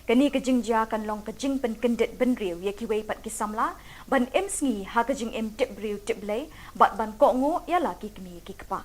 Kani kajing ja kan long kajing pen kendit ben riu ya kiwei pat kisamla ban em sngi ha kajing em tip riu tip lay bat ban ko ngo ya la ki kmi ki kpa.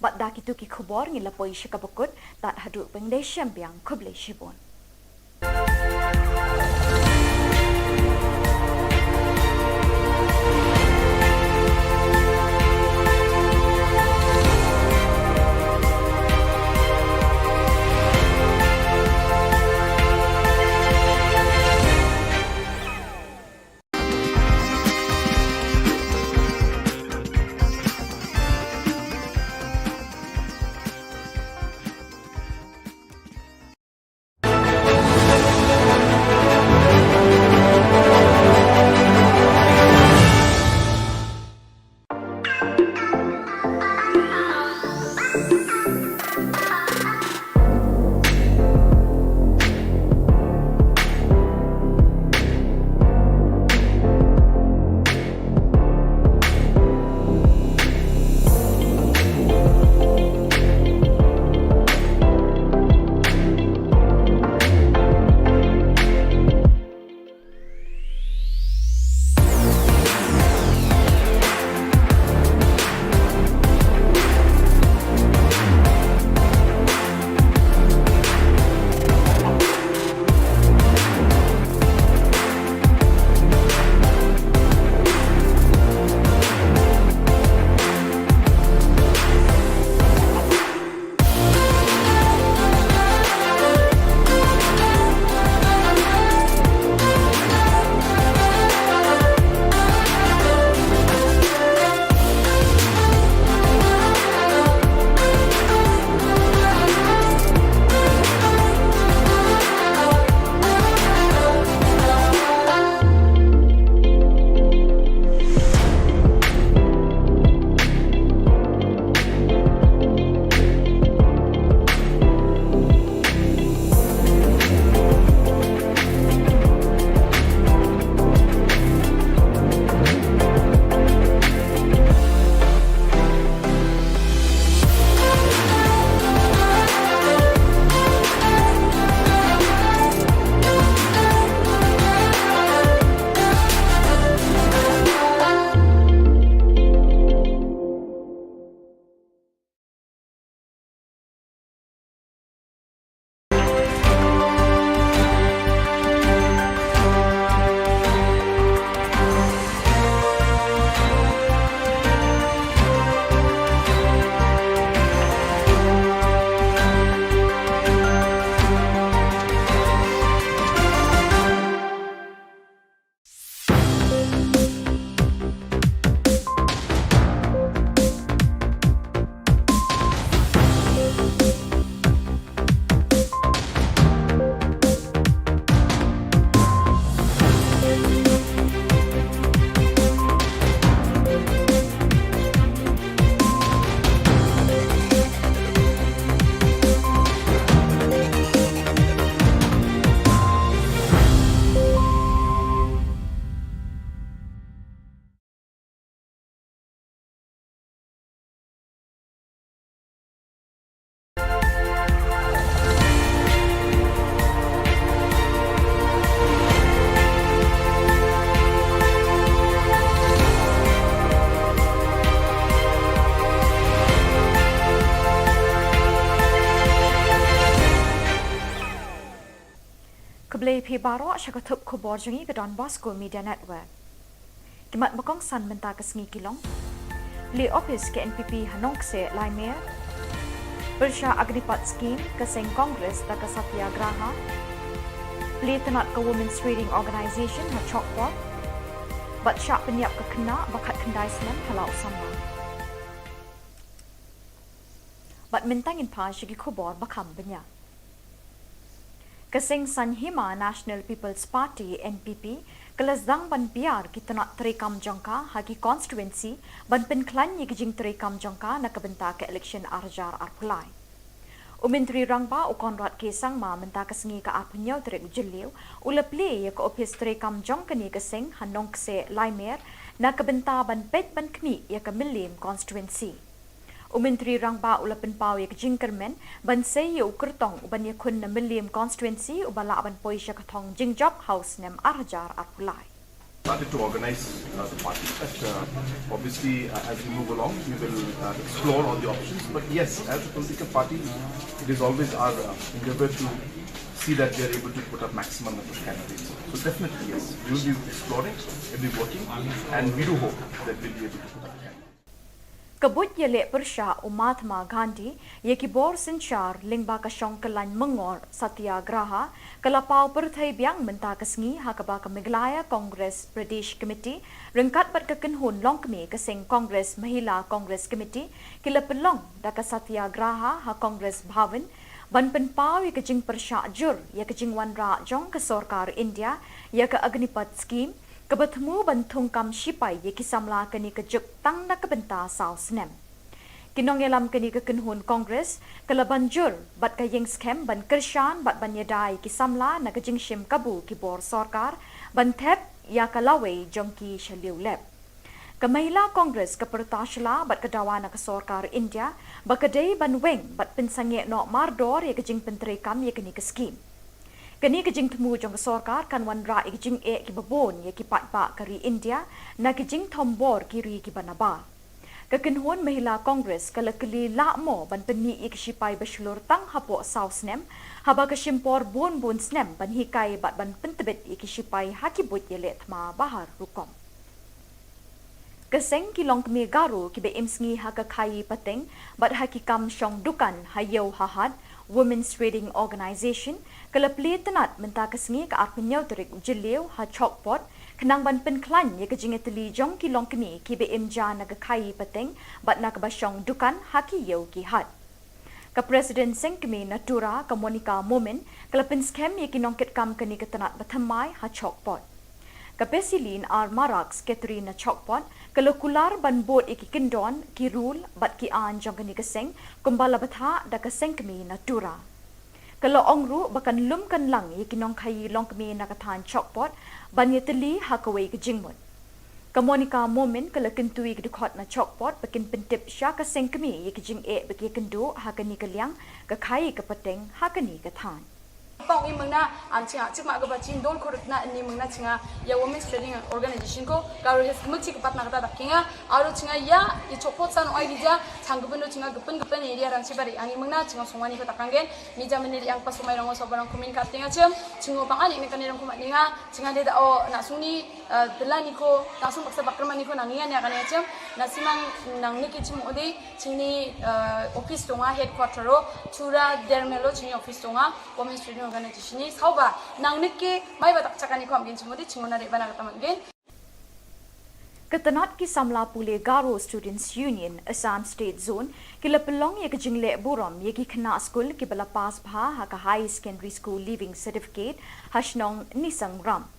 Bat dak itu ki khubor ngilapoi syakabukut tat haduk pengdai syambiang kublai shibon. Phi Baro syakatup Khubor jengi ke Don Bosco Media Network. Kimat bakong san menta ke sengi kilong. Li office ke NPP Hanong se Laimer. Bersya Agnipat Scheme ke Seng Kongres da ke Satyagraha. Li tenat ke Women's Reading Organisation ha Chokpot. Bat syak penyiap ke kena bakat kendai senem halau sama. Bat mentangin pa syagi Khubor bakam banyak. Keseng Sanhima National People's Party NPP kelasdang ban biar kita nak terekam jangka hagi constituency ban penklan ye kijing terekam jangka nak kebenta ke election arjar arpulai. Umentri rangba u Konrad Kesang ma menta kesengi ke apunyau terek ujeliu uleple ye ke office terekam jangka ni keseng hanong kese Laimer nak kebenta ban pet ban kemi ye ke Milim constituency. Umentri rangba ula penpau ye kejingkermen ban sei ye ukertong uban ye kun na Milim constituency ubala ban poisya katong jingjob house nem arjar arpulai. Started to organize the party. Obviously, as we move along, we will explore all the options. But yes, as a political party, it is always our endeavor to see that we are able to put up maximum number of candidates. So definitely yes, we will be exploring, we will be working, and we do hope that we will be able to put up candidates. Kabut Jylla Persha Mahatma Gandhi yeki bor sinchar lingba ka shongkalan mengor satyagraha kalapau perthai biang menta kesengi hakaba ka Meghalaya Congress Pradesh Committee rengkat bat ka kenhun longkmi ka seng Congress Mahila Congress Committee kila pelong da ka satyagraha ha Congress Bhavan ban penpau ye kejing persha jur ye kejing wanra jong ka Sarkar India ye ka Agnipat Scheme kebertemu bantung kam sipai ye kisamla keni kejuk tang na kebenta sau senem. Kinong yelam keni ke kenhun Kongres kala banjur bat ka yeng scam ban kershan bat ban yadai kisamla na kejing shim kabu kibor Sarkar ban thep ya kalawe jongki shaliu lep. Kamahila Kongres ke pertashala bat kedawa na ke Sarkar India bakadei ban weng bat pensange no mardor ye kejing penterekam ye keni ke scheme. Kini kejing temu jong Sarkar kan wanra kejing ki babon ye ki patpa kari India na kejing tombor kiri ki banaba. Kekenhun Mahila Congress kala keli lakmo ban peni ki sipai beslur tang hapo sausnem haba ke simpor bon snem ban hikai bat ban pentebet ki sipai hakibut ye letma bahar rukom. Keseng kilong kemi garu ki be imsngi haka kai pateng bat hakikam syong dukan hayau hahad Women's Reading Organisation kala pli tenat menta kesengi ke arpenyau terik ujeliu ha chokpot kenang ban penklan ye kejing eteli jong kilong kemi ki be imja na kai pateng bat nak basyong dukan haki yau ki hat. Ka President Seng kemi Natura ka Monica Momen kala pen scam ye kinongket kam keni ke tenat batamai ha chokpot. Ka Pesilin ar Maraks Katrina Chokpot kalau kular ban bot iki kendon ki rule bat ki an jong keni keseng kumbala batha da keseng kemi Natura. Kalau ongru bakan lum kan lang ye kinong kai long kemi nakathan Chokpot ban ye teli hakaway ke jingmut. Ka Monica Momen kalau kentui ke dukot na Chokpot bakin pentip sya keseng kemi ye kijing bagi kendo hakani kaliang ka kai ke peteng hakani ke than. Pang i mengna ancinga cuma ke bacin dol korek na ni mengna cinga ya Women's Reading Organisation ko karo hes kemuk cik pat nak kata dakinga aru cinga ya i chopot san oi dija changgupendo cinga gepen area rang cibari ani mengna cinga songwani ko takanggen ni jameni yang pas sumai rang sobarang kumin katinga cem cingo pang ani kan rang kumat ninga cinga de da o nak suni delani ko langsung paksa bakrman ni ko nangian ya kan ya cem nasimang nang niki cim odi cini office tonga headquarter ro chura dermelo cini office tonga Women's Reading Organisation ni sauba nang niki mai batak cakani ko amgin cimodi cingona de bana kata mangin. Ketenat ki samla pule Garo Students Union Assam State Zone kila pelong ye kejingle burom ye ki kena school ki bala pas bha ha ka high secondary school leaving certificate hashnong nisang ram.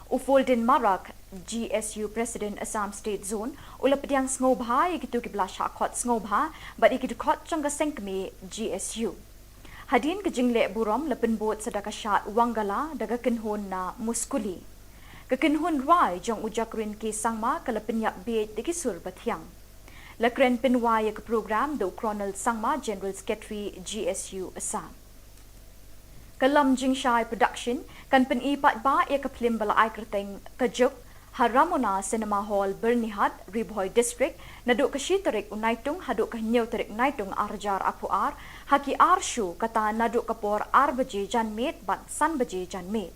Ufolden Marak GSU President Assam State Zone ula pediang ngobha ye kitu ki bala shakot ngobha but ye kitu khot changa sengkme GSU. Hadin kejingle burom lepen bot sedaka syat wangala daga kenhon na muskuli. Kekenhun rai jong ujakrin ke sangma kala penyak bed de kisur bathiang. Lakren penwaya ke program do Colonel Sangma General Secretary GSU Assam. Kalam Jingshai Production kan penipat ba ya ke film bala ai kerteng kejuk Haramona Cinema Hall Bernihat Ribhoy District naduk ke shitarik unaitung haduk ke nyau tarik naitung arjar apuar haki arshu kata naduk kapor ar baje janmet bat san baje janmet.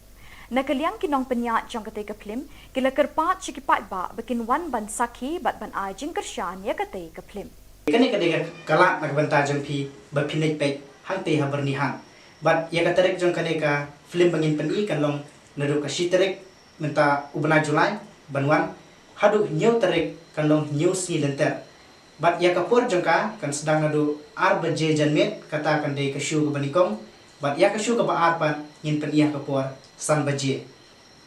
Nakaliang kinong penyat jong kate ke film kila kerpat cikipat ba bikin wan ban sakhi bat ban ai jing kershan ya kate ke film. Kani kadega kalak nagbanta jong pi bapinit pek hang te haberni hang. But ya katerek jong kaneka film bangin peni kan long naru ka shiterek menta ubna Julai banwan hadu new terek kan long new si lenter. But ya kapur jong ka kan sedang nadu arbaje janmet kata kan de ka shu ka banikong. But ya ka shu ka ba arpan ngin pen iya kapur san baje.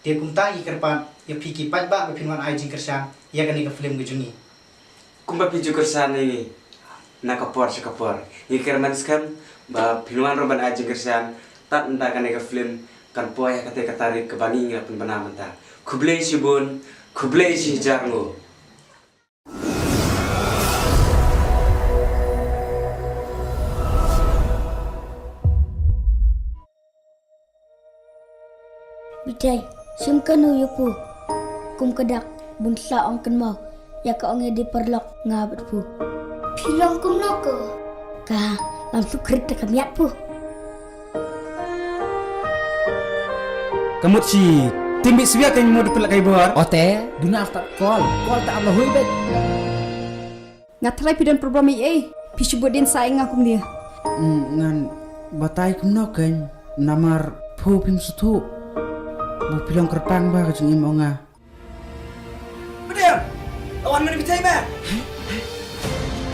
Dia kumta ikerpan ya piki pajba bapinwan ai jing kershan ya kaneka film gejungi. Kumba piju kersan ini nakapor sekapor. Ikir maniskan ba piluan roban aja kersan tak entah kan eka film kan poya kate katarik ke bani ngapun bana menta. Kublei si bun, kublei si jarngo. Bitai, simkanu yupu. Kum kedak bunsa ong kan mau. Ya ka ong di perlok ngabat pu. Pilong kum noko. Ka langsung kereta kamiat pu. Kamu si timbi siya kan mau dipelak kai bor. Ote, duna after call tak Allah hui bet. Ngatrai pidan program EA. Pisubut din saing akum dia. Ngan batai kumno kan namar pu pim sutu. Bu pilong kerpang ba kajeng imonga. Bedem. Awan mana bitai ba?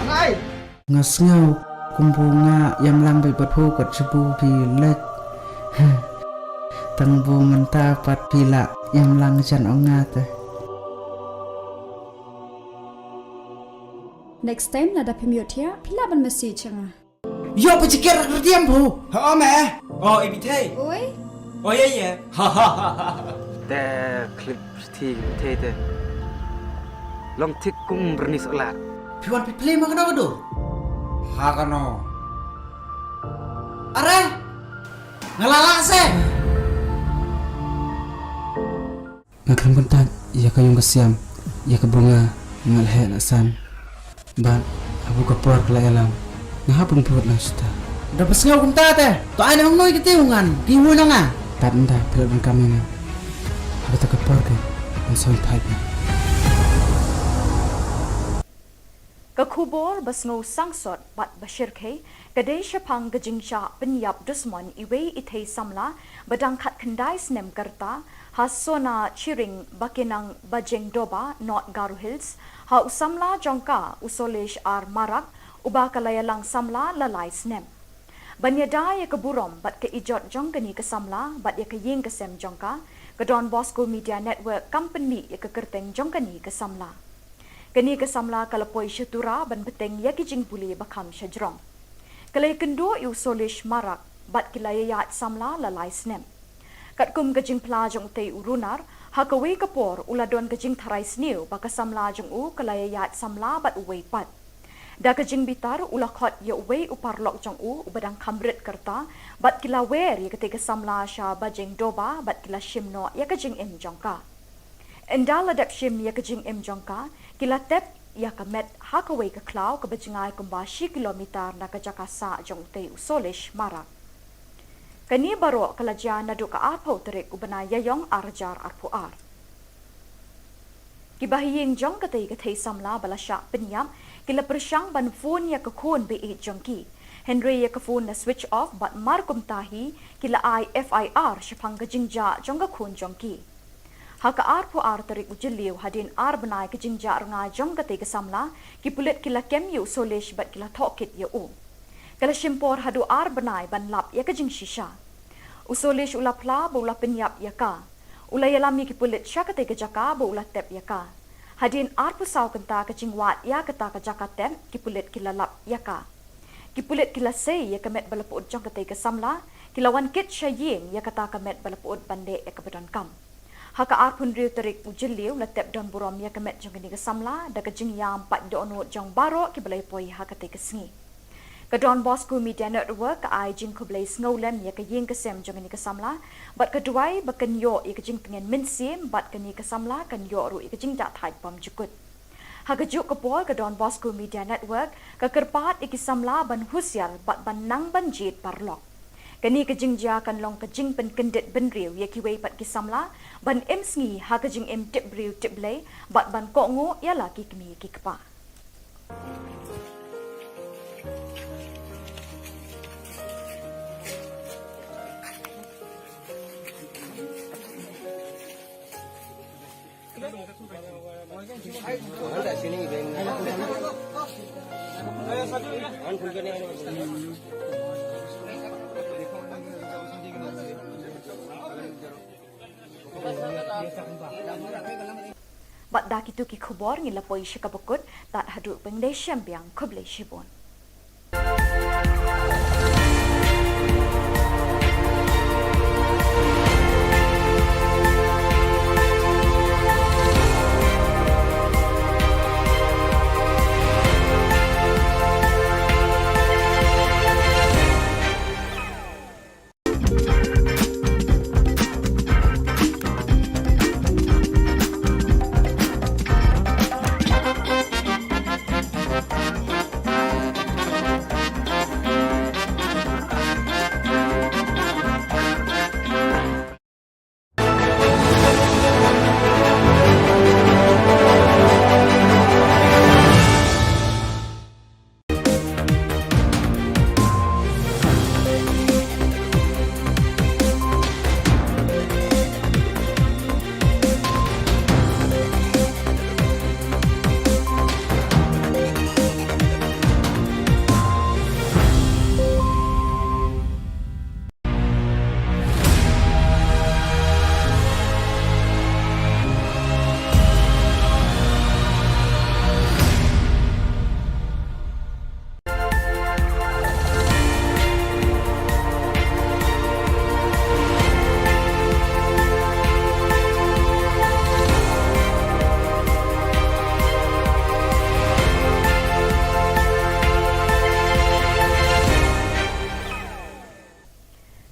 Angai. Ngasngau kumbunga yam lambai batho kat sebu pilet. Tangbu menta pat pila yam lang jan onga te. Next time nada pemiot ya, pila ban message nga. Yo pecikir kerdiam bu. Ha me. Oh ibitai. Oi, Oh ya. Ha ha ha. แต่คลิปที่เทลองทิกกุ้งบรนิสลาด Piwan pi play makana kado. Hakano. Are. Ngalala se. Ngakram kontak ya kayong kasiam ya kabunga ngalhe lasan. Ban abu kapor kala alam. Ngahapon puot lang suta. Dapat ngaw kunta te. To ay nang noy kitiungan. Tiwo na nga. Tanda pilon kami na. Ada kapor ke. Ang son type. Ka Khubor basngo sangsot bat bashir khe kadai shapang gajingcha penyap dusman iwe ithei samla badang khat khandai snem karta hasona chiring bakinang bajeng doba not Garu Hills ha usamla jongka usolesh ar marak uba kalayalang samla lalai snem banyada ya keburom bat ke ijot jongkani ke samla bat ya ke ying ke sem jongka ke Don Bosco Media Network company ya ke kerteng jongkani ke samla kani ke samla kalapoi syatura ban beteng ya kijing puli bakam syajrong kalai kendo yu solish marak bat kilayayat samla lalai snem kat kum kajing plajong te urunar hakawi kapor uladon kajing tharai sniu baka samla jong u kalayayat samla bat uwei pat da kajing bitar ulakhot ya uwei uparlok jong u ubadang kamrit kerta bat kilawer ya ketika samla sha bajing doba bat kila shimno ya kajing im jongka endala dap shim ya kajing im jongka kila tep ya kamet hakaway ka klaw ka bajingay kumbashi kilometer na kajakasa jong te usolish marak kani baro kalajya na do ka arpo terik ubana yayong arjar arpuar kibahiying jong katay katay samla balasya penyam kila persyang ban phone ya ka khon be e jongki Henry ya ka phone na switch off bat markum tahi kila IFIR syapang kajingja jong ka khon jongki haka arpo arterik ujiliu hadin ar benai ke jingja nga jong kate ke samla ki pulet kila kemyu solish bat kila thokit ya u kala shimpor hadu ar benai ban lap ya ke jing shisha usolish ulapla bola penyap ya ka ulayalami ki pulet syakate ke jaka bola tep ya ka hadin arpo saw kenta ke jingwat ya kata ke jaka tem ki pulet kila lap ya ka ki pulet kila sei ya kemet balapud jong kate ke samla kila wan kit shaying ya kata kemet balapud bande ya ke badan kam haka arpun riu terik ujiliu latep don burom ya kemet jong ni kesamla da kejing yam pat dono jong baro ki belai poi haka te kesngi ka Don Bosco Media Network ai jing ko belai snowlem ya ke ying kesem jong ni kesamla bat keduai baken yo ya kejing pengen minsim bat keni kesamla kan yo ru ya kejing dak thai pam jukut haka juk ke pol ka Don Bosco Media Network ka kerpat ikisamla ban husyal bat ban nang ban jit parlok Kani kejing ja kan long kejing pen kendet ben riu ye ki wei pat ki samla ban em sngi ha kejing em tip riu tip lei bat ban ko ngo ya la ki kmi ki kpa. Bat dak itu ki Khubor ngila poi shikabukut tat hadu pengdai syambiang kublai shibon.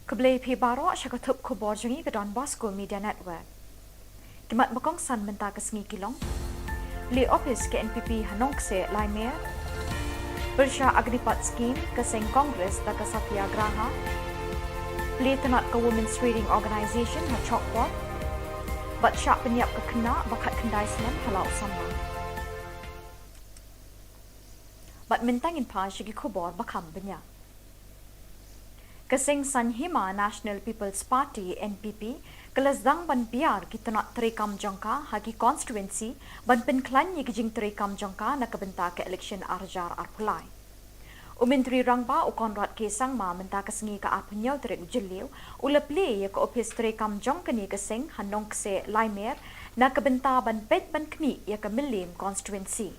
Kublai pi baro syakatup Khubor jengi ke Don Bosco Media Network. Kimat makong san menta ke sengi kilong. Li office ke NPP Hanong se lai mer. Bersya agripat skim ke seng Kongres da ke Satyagraha. Li tenat ke Women's Reading Organisation ha chokpot. Bat syak penyiap ke kena bakat kendai senem halau sama. Bat mentangin pa syagi Khubor bakam banyak. Keseng Sanhima National People's Party NPP kelazang ban biar kita nak terekam jangka hagi constituency ban penklan ye kijing terekam jangka nak kebenta ke election arjar arpulai. Umentri rangba ukonrat kesang ma menta kesengi ka apnyau terek ujeliu ulepli ye ke office terekam jangka ni keseng hanong kse laimer nak kebenta ban pet ban kmi ye ke milim constituency.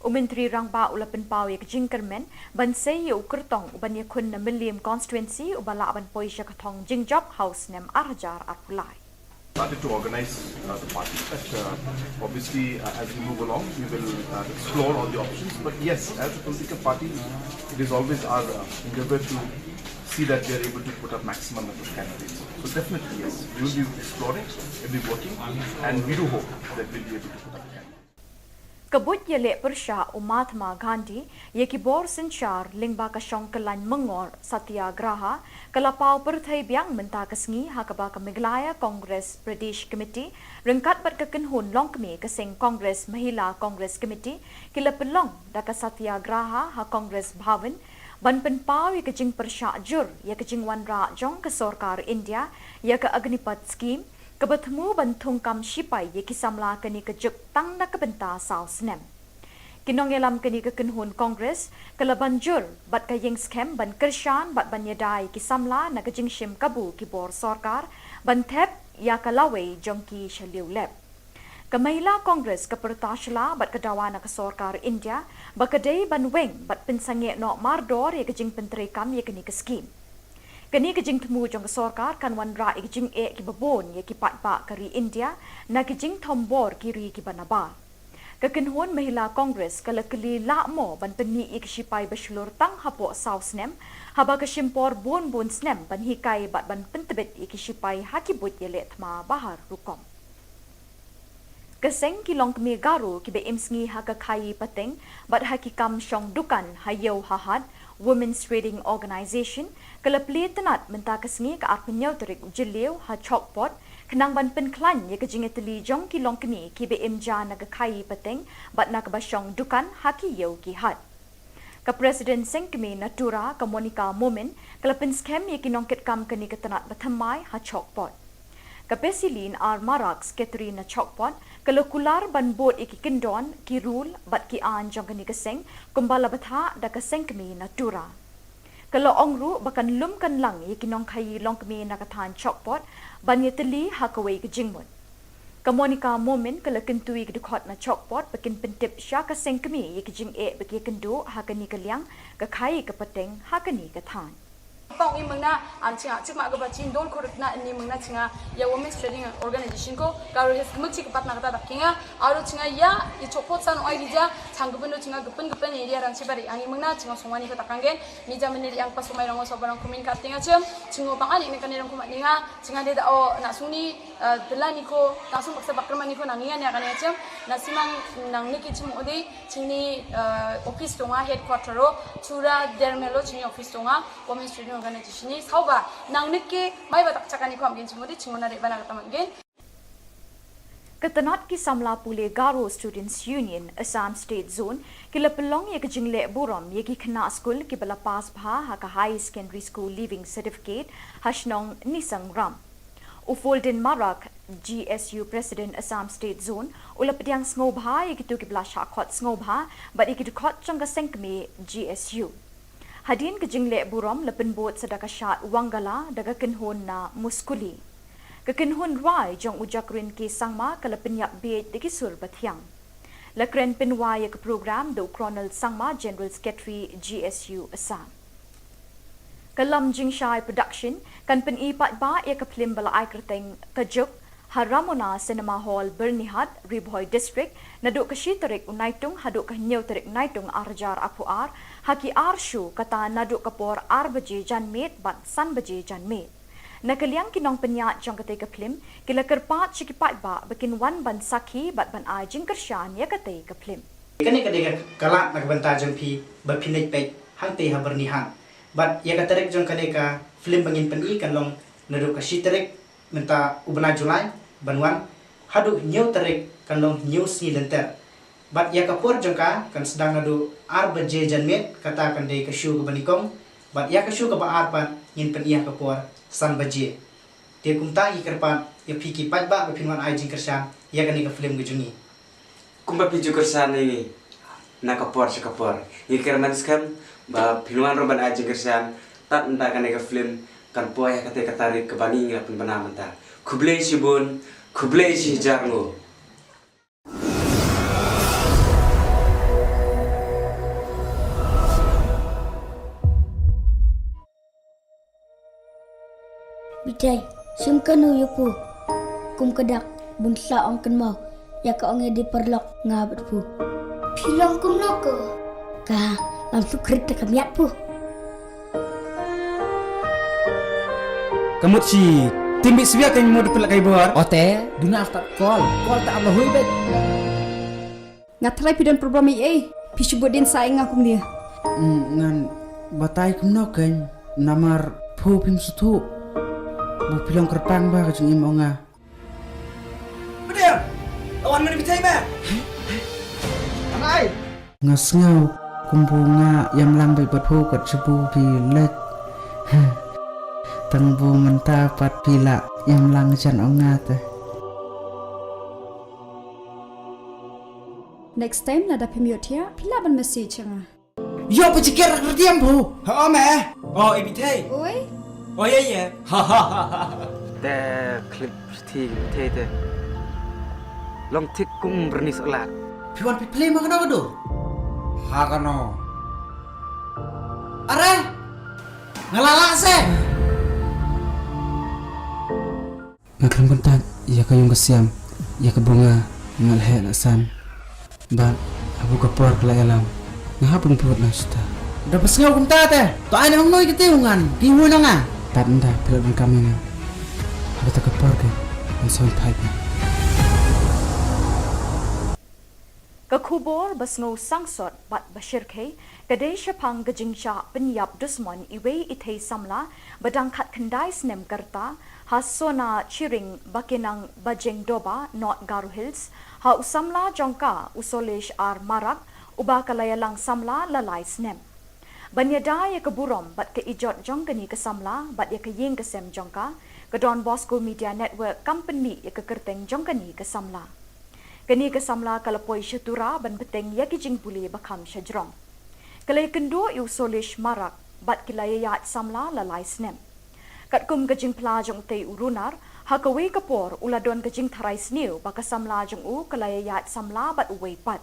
Umentri rangba ulapen pau ye jingkermen ban sei ye ukertong uban ye kun na milim constituency ubala ban poisha katong jingjob house nem arjar apulai. Started to organize the party, but obviously as we move along we will explore all the options, but yes, as a political party it is always our endeavor to see that we are able to put up maximum number of candidates. So definitely yes, we will be exploring, we will be working, and we do hope that we will be able to put up candidates. Kabut Jylla Meghalaya Mahatma Gandhi ye Khubor Sinchar Lingba Kashong Kalan Mengor Satyagraha Kalapau Perthai Biang Menta Kesngi Hakaba Meghalaya Congress Pradesh Committee Rengkat Bat Kekenhun Longkmi Keseng Congress Mahila Congress Committee Kila Pelong Daka Satyagraha Ha Congress Bhavan Ban Penpau ye Kejing Persyak Jur ye Kejing Wanra Jong ke Sorkar India ye ke Agnipat Scheme Kebertemu bantung kam sipai ye kisamla keni kejuk tang na kebenta sau senem. Kinong yelam keni kekenhun Kongres kala banjur bat kayeng skem ban kershan bat ban yedai kisamla na kejing shim kabu kibor sorkar ban thep ya kalawe jongki shaliu lep. Kamahila Kongres kepertashla bat kedawa na kesorkar India bakadei ban weng bat pensange no mardor ye kejing penterekam ye keni keskim. Kani kejing temu jong kesorkar kan wanra kejing ki babon ye ki patpa kari India na kejing tombor kiri ki banaba. Kekenhun Mahila Kongres kala keli lakmo ban peni ikisipai berselur tang hapo saus nem haba kesimpor bon snem ban hikai bat ban pentebet ikisipai hakibut ye letma bahar rukom. Keseng kilong kemi garu kibe imsngi haka kai pateng bat hakikam shong dukan hayo hahad Women's Trading Organization kelapli tenat menta kesngi ke arpenyau terik jeliu ha chokpot kenang ban penklan ye kejingeteli jong kilong kemi kibe imja naga kai pateng bat nak bashong dukan haki yo kihat. Ka Presiden Sengkemi Natura ka Monica Momen kelapin scam ye kinongket kam keni ketenat batamai ha chokpot. Kapesilin ar maraks Katrina Chokpot kalau kular ban bot iki kendon ki rule bat ki an jong kani keseng kumbala batha da keseng kemi natura. Kalau ongru bakan lum kan lang iki nong khai long kemi nakathan Chokpot ban yeteli hakawai ke jingmut. Kamonika Momen kalau kentui ke dukot na Chokpot bakin pentip sya keseng kemi iki jing bagi kendo hakani kaliang ka khai ke peteng hakani kathan. Pong i mengna ancinga cima agaba cin don korutna ni mengna cinga ya Women's Trading Organization ko karu hes muci kepat nak kata dakinga aru cinga ya i chopot san oi dija changgupendo cinga gepen area ran cibari angi mengna cinga songwani ko takanggen mija meneri ang pasumai rango sobarang kumin katinga cem cingo pangani mekan irang kumat ninga cinga de da o nasuni delani ko nasung baksa bakrmani ko nangian ya kan ya cem nasimang nang niki cim odi cini office tonga headquarter ro chura dermelo cini office tonga Women's Trading Organization ni sauba nang nikke mai batak cakani ko amgen cimodi cingona de bana katamangen. Ketenat ki samla pule Garo Students Union Assam State Zone kila pelong ye kejingle buram ye ki kena school ki bala pass bha ha ka high secondary school leaving certificate hashnong nisang ram. Ufolden Marak GSU President Assam State Zone ula pediang snobha ye kitu ki bala shakot snobha but ye kitu kot changa sengkme GSU. Hadin ke jingle buram lepen bot sedaka syat wangala daga kenhon na muskuli. Ke kenhon rai jong ujakrin ke sangma kalapen yak beit de kisur bathiang. Lakren penwaya ke program do Colonel Sangma General Secretary GSU Assam. Kalam Jingshai Production kan pen ipat ba ya ke film bala ai kerteng kajuk Haramona Cinema Hall Bernihat Ribhoy District naduk ke shitarik unaitung haduk ke nyau tarik naitung arjar apuar haki arshu kata naduk kapor ar baje janmet bat san baje janmet. Nakaliang kinong penyat jong kate ke film kila kerpat sikipat ba bikin wan ban sakhi bat ban ai jing kershan ya kate ke film. Kani kadega kalak nak banta jong pi bapinek pek hante ha bernihan. Bat ya katarek jong kadega film bangin pen kan long naduk ke shitarik menta ubna Julai banwan hadu nyau tarik kan long nyau si lenter bat ya kapur jengka kan sedang nadu ar baje janmet kata kan dei ke shu ke banikong bat ya ke shu ke ba ar pan ngin pen iya kapur san baje dia kumta i kerpan ya piki pat ba pinwan ai jing kersan ya kan ke film gejungi Kumba piju kersan ini nak kapor sekapor ni kerman skam ba pinwan roban ai jing kersan tat enta kan ke film kan poya kate katarik ke bani ngapun bana menta Kublai sibun, kublai si jarngo. Bitai, simkanu yupu. Kum kedak bunsa ong kenmau. Ya ka ong di perlok ngabat pu. Pilong kum noko. Ka, langsung kereta kamiat pu. Kamu si Timbi siya kan mo dipelak kay buar. Ote, duna after call tak Allah hui bet. Ngatrai pidan program pisubut din saing akum dia. Ngan batay kum no kan namar phu pim sutu. Bu pilong kerpang ba ka jung imo nga. Bedem lawan mana bitai ba anai Ngasngaw kumbunga yam lang bay bat phu kat subu pilek. Tangbu menta pat pila yang lang jan ongat. Next time nada pemiot ya, pila ban message nga. Yo pecikir kerdiam bu. ha me oh ibitai Oi, oh yaแต่คลิปที่เท่ๆลองทิกกุ้งบรนิสอลาด Piwan piple makana kado. hakano Are. Ngalala se. Ngakram kontak ya kayong kasiam ya kabunga ngalhe na san. Ba abu kapor kala alam. Ngahapon put na sta. Dapat ngaw kum tate. To ay nang noy kitiungan. Giwo na nga. Tanda pilon kami na. Habata kapor ke. Ang sound pipe. Ke Khubor basngo sangsot bat bashirke kadai syapang gejingcha penyap dusmon iwe ithei samla badangkat kendai snem kerta hasona chiring bakinang bajeng doba not Garu Hills ha usamla jongka usolesh ar marak uba kalayalang samla lalai snem. Banyada ya keburom bat ke ijot jongkani ke samla bat ya ke ying ke sem jongka ke Don Bosco Media Network company ya ke kerteng jongkani ke samla. Kini ke samla kalapoi syatura ban beteng ya kijing puli bakam syajrong. Kalai kendo yu solish marak bat kilaya yat samla lalai snem. Kat kum kejing pelajong tei urunar ha kawe kapor uladon kejing tharai sniu baka samla jong u kalaya yat samla bat uwei pat.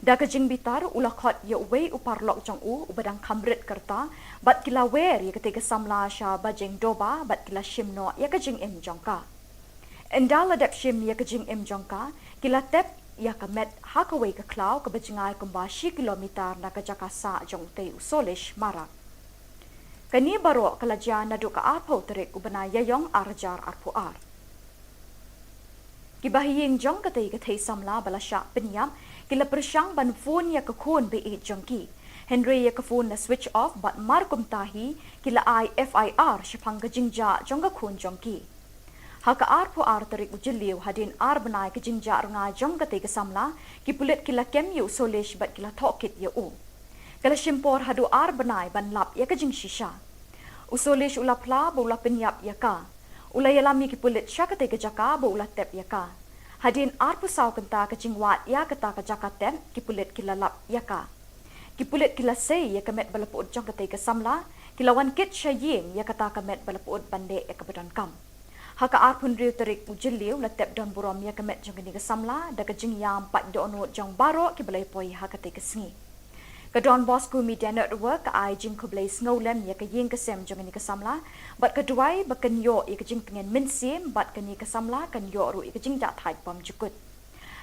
Da kejing bitar ulakot ya uwei uparlok jong u ubadang kamrit kerta bat kila wer ya ketiga samla sya bajeng doba bat kila shimno ya kejing im jongka. Endal adap shim ya kejing im jongka kila tep ya kamet ha kawe ke klau ke bajingai kumbashi kilometer na ke jakasa jong tei usolish marak. Kani baro kalaja nadu ka arpo terik ubana yayong arjar arpo ar. Kibahiying jong katay katay samla balasya penyam kila persyang ban phone ya kakun be jongki. Henry ya phone na switch off bat markum tahi kila FIR syapang kajingja jong kakun jongki. Haka arpo ar terik ujiliu hadin ar benai kajingja runga jong katay kasamla kipulit kila kem yu solish bat kila tokit ya u. Kala shimpor hadu ar benai ban lap ya kajing shisha. Usolish ula pla bo ula penyap ya ka. Ula yalami kipulit syakate kejaka bo ula tep ya ka. Hadin ar pusau kenta kajing wat ya kata kejaka tem kipulit kila lap ya ka. Kipulit kila say ya kamet balapud jong kate kasamla kila wan kit syaying ya kata kamet balapud bande ya kabadan kam. Haka ar pun riu terik ujiliu la tep don burom ya kamet jong kini kasamla da kajing yam pat dono jong baro kibalay poi hakate kasengi. Ke Don Bosco Media Network ke ai jing kublai snowlem ya ke ying kesem jong ini kesamla bat keduai baken yo ya ke jing pengen mensim bat keni kesamla kan yo ru ya ke jing dak thai pam jukut.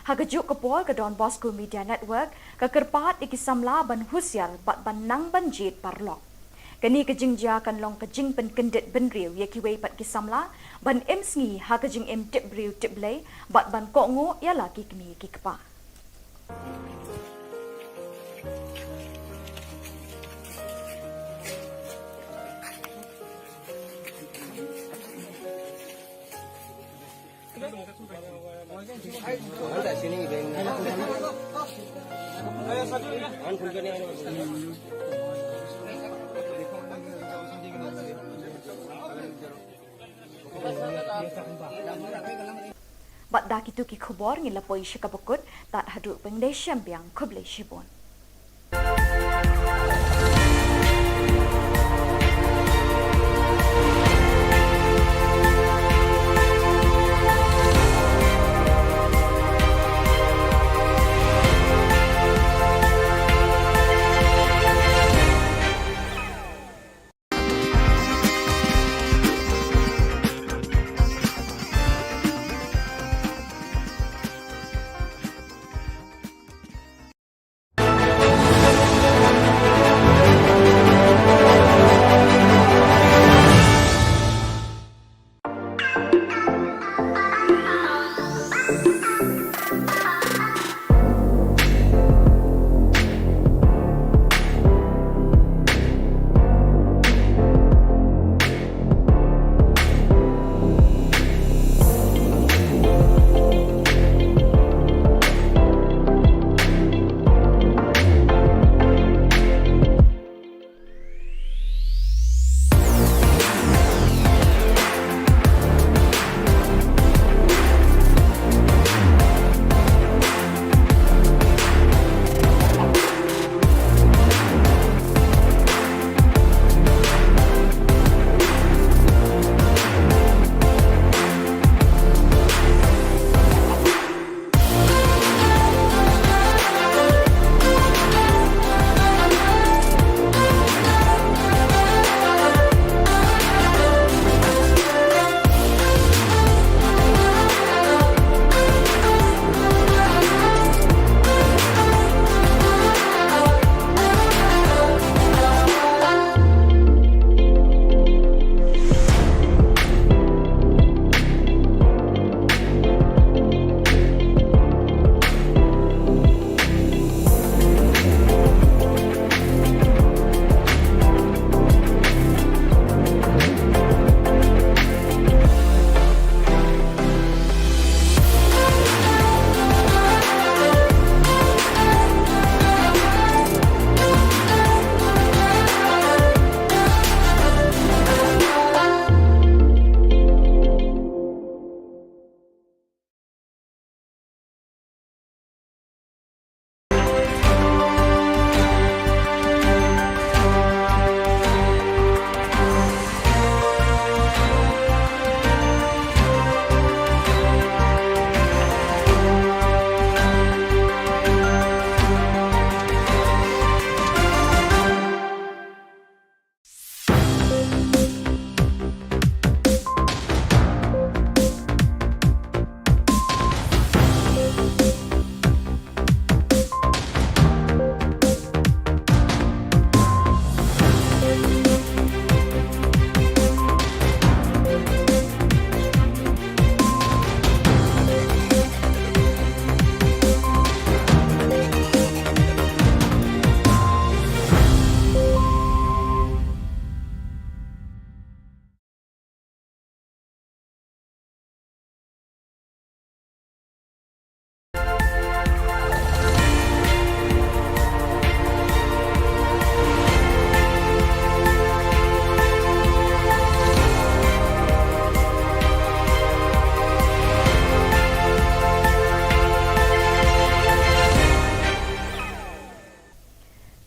Ha ke juk kepol ke Don Bosco Media Network ke kerpat iki samla ban husial bat ban nang ban jit parlok. Keni ke jing ja kan long ke jing pen kendit ben riu ya ki wei pat ki samla ban em sngi ha ke jing em tip riu tip blai bat ban ko ngo ya la ki kemi ki kepa. Bat dah kitu ki Khubor ngila poi syakabukut tat haduk pengdai syambiang kublai shibon.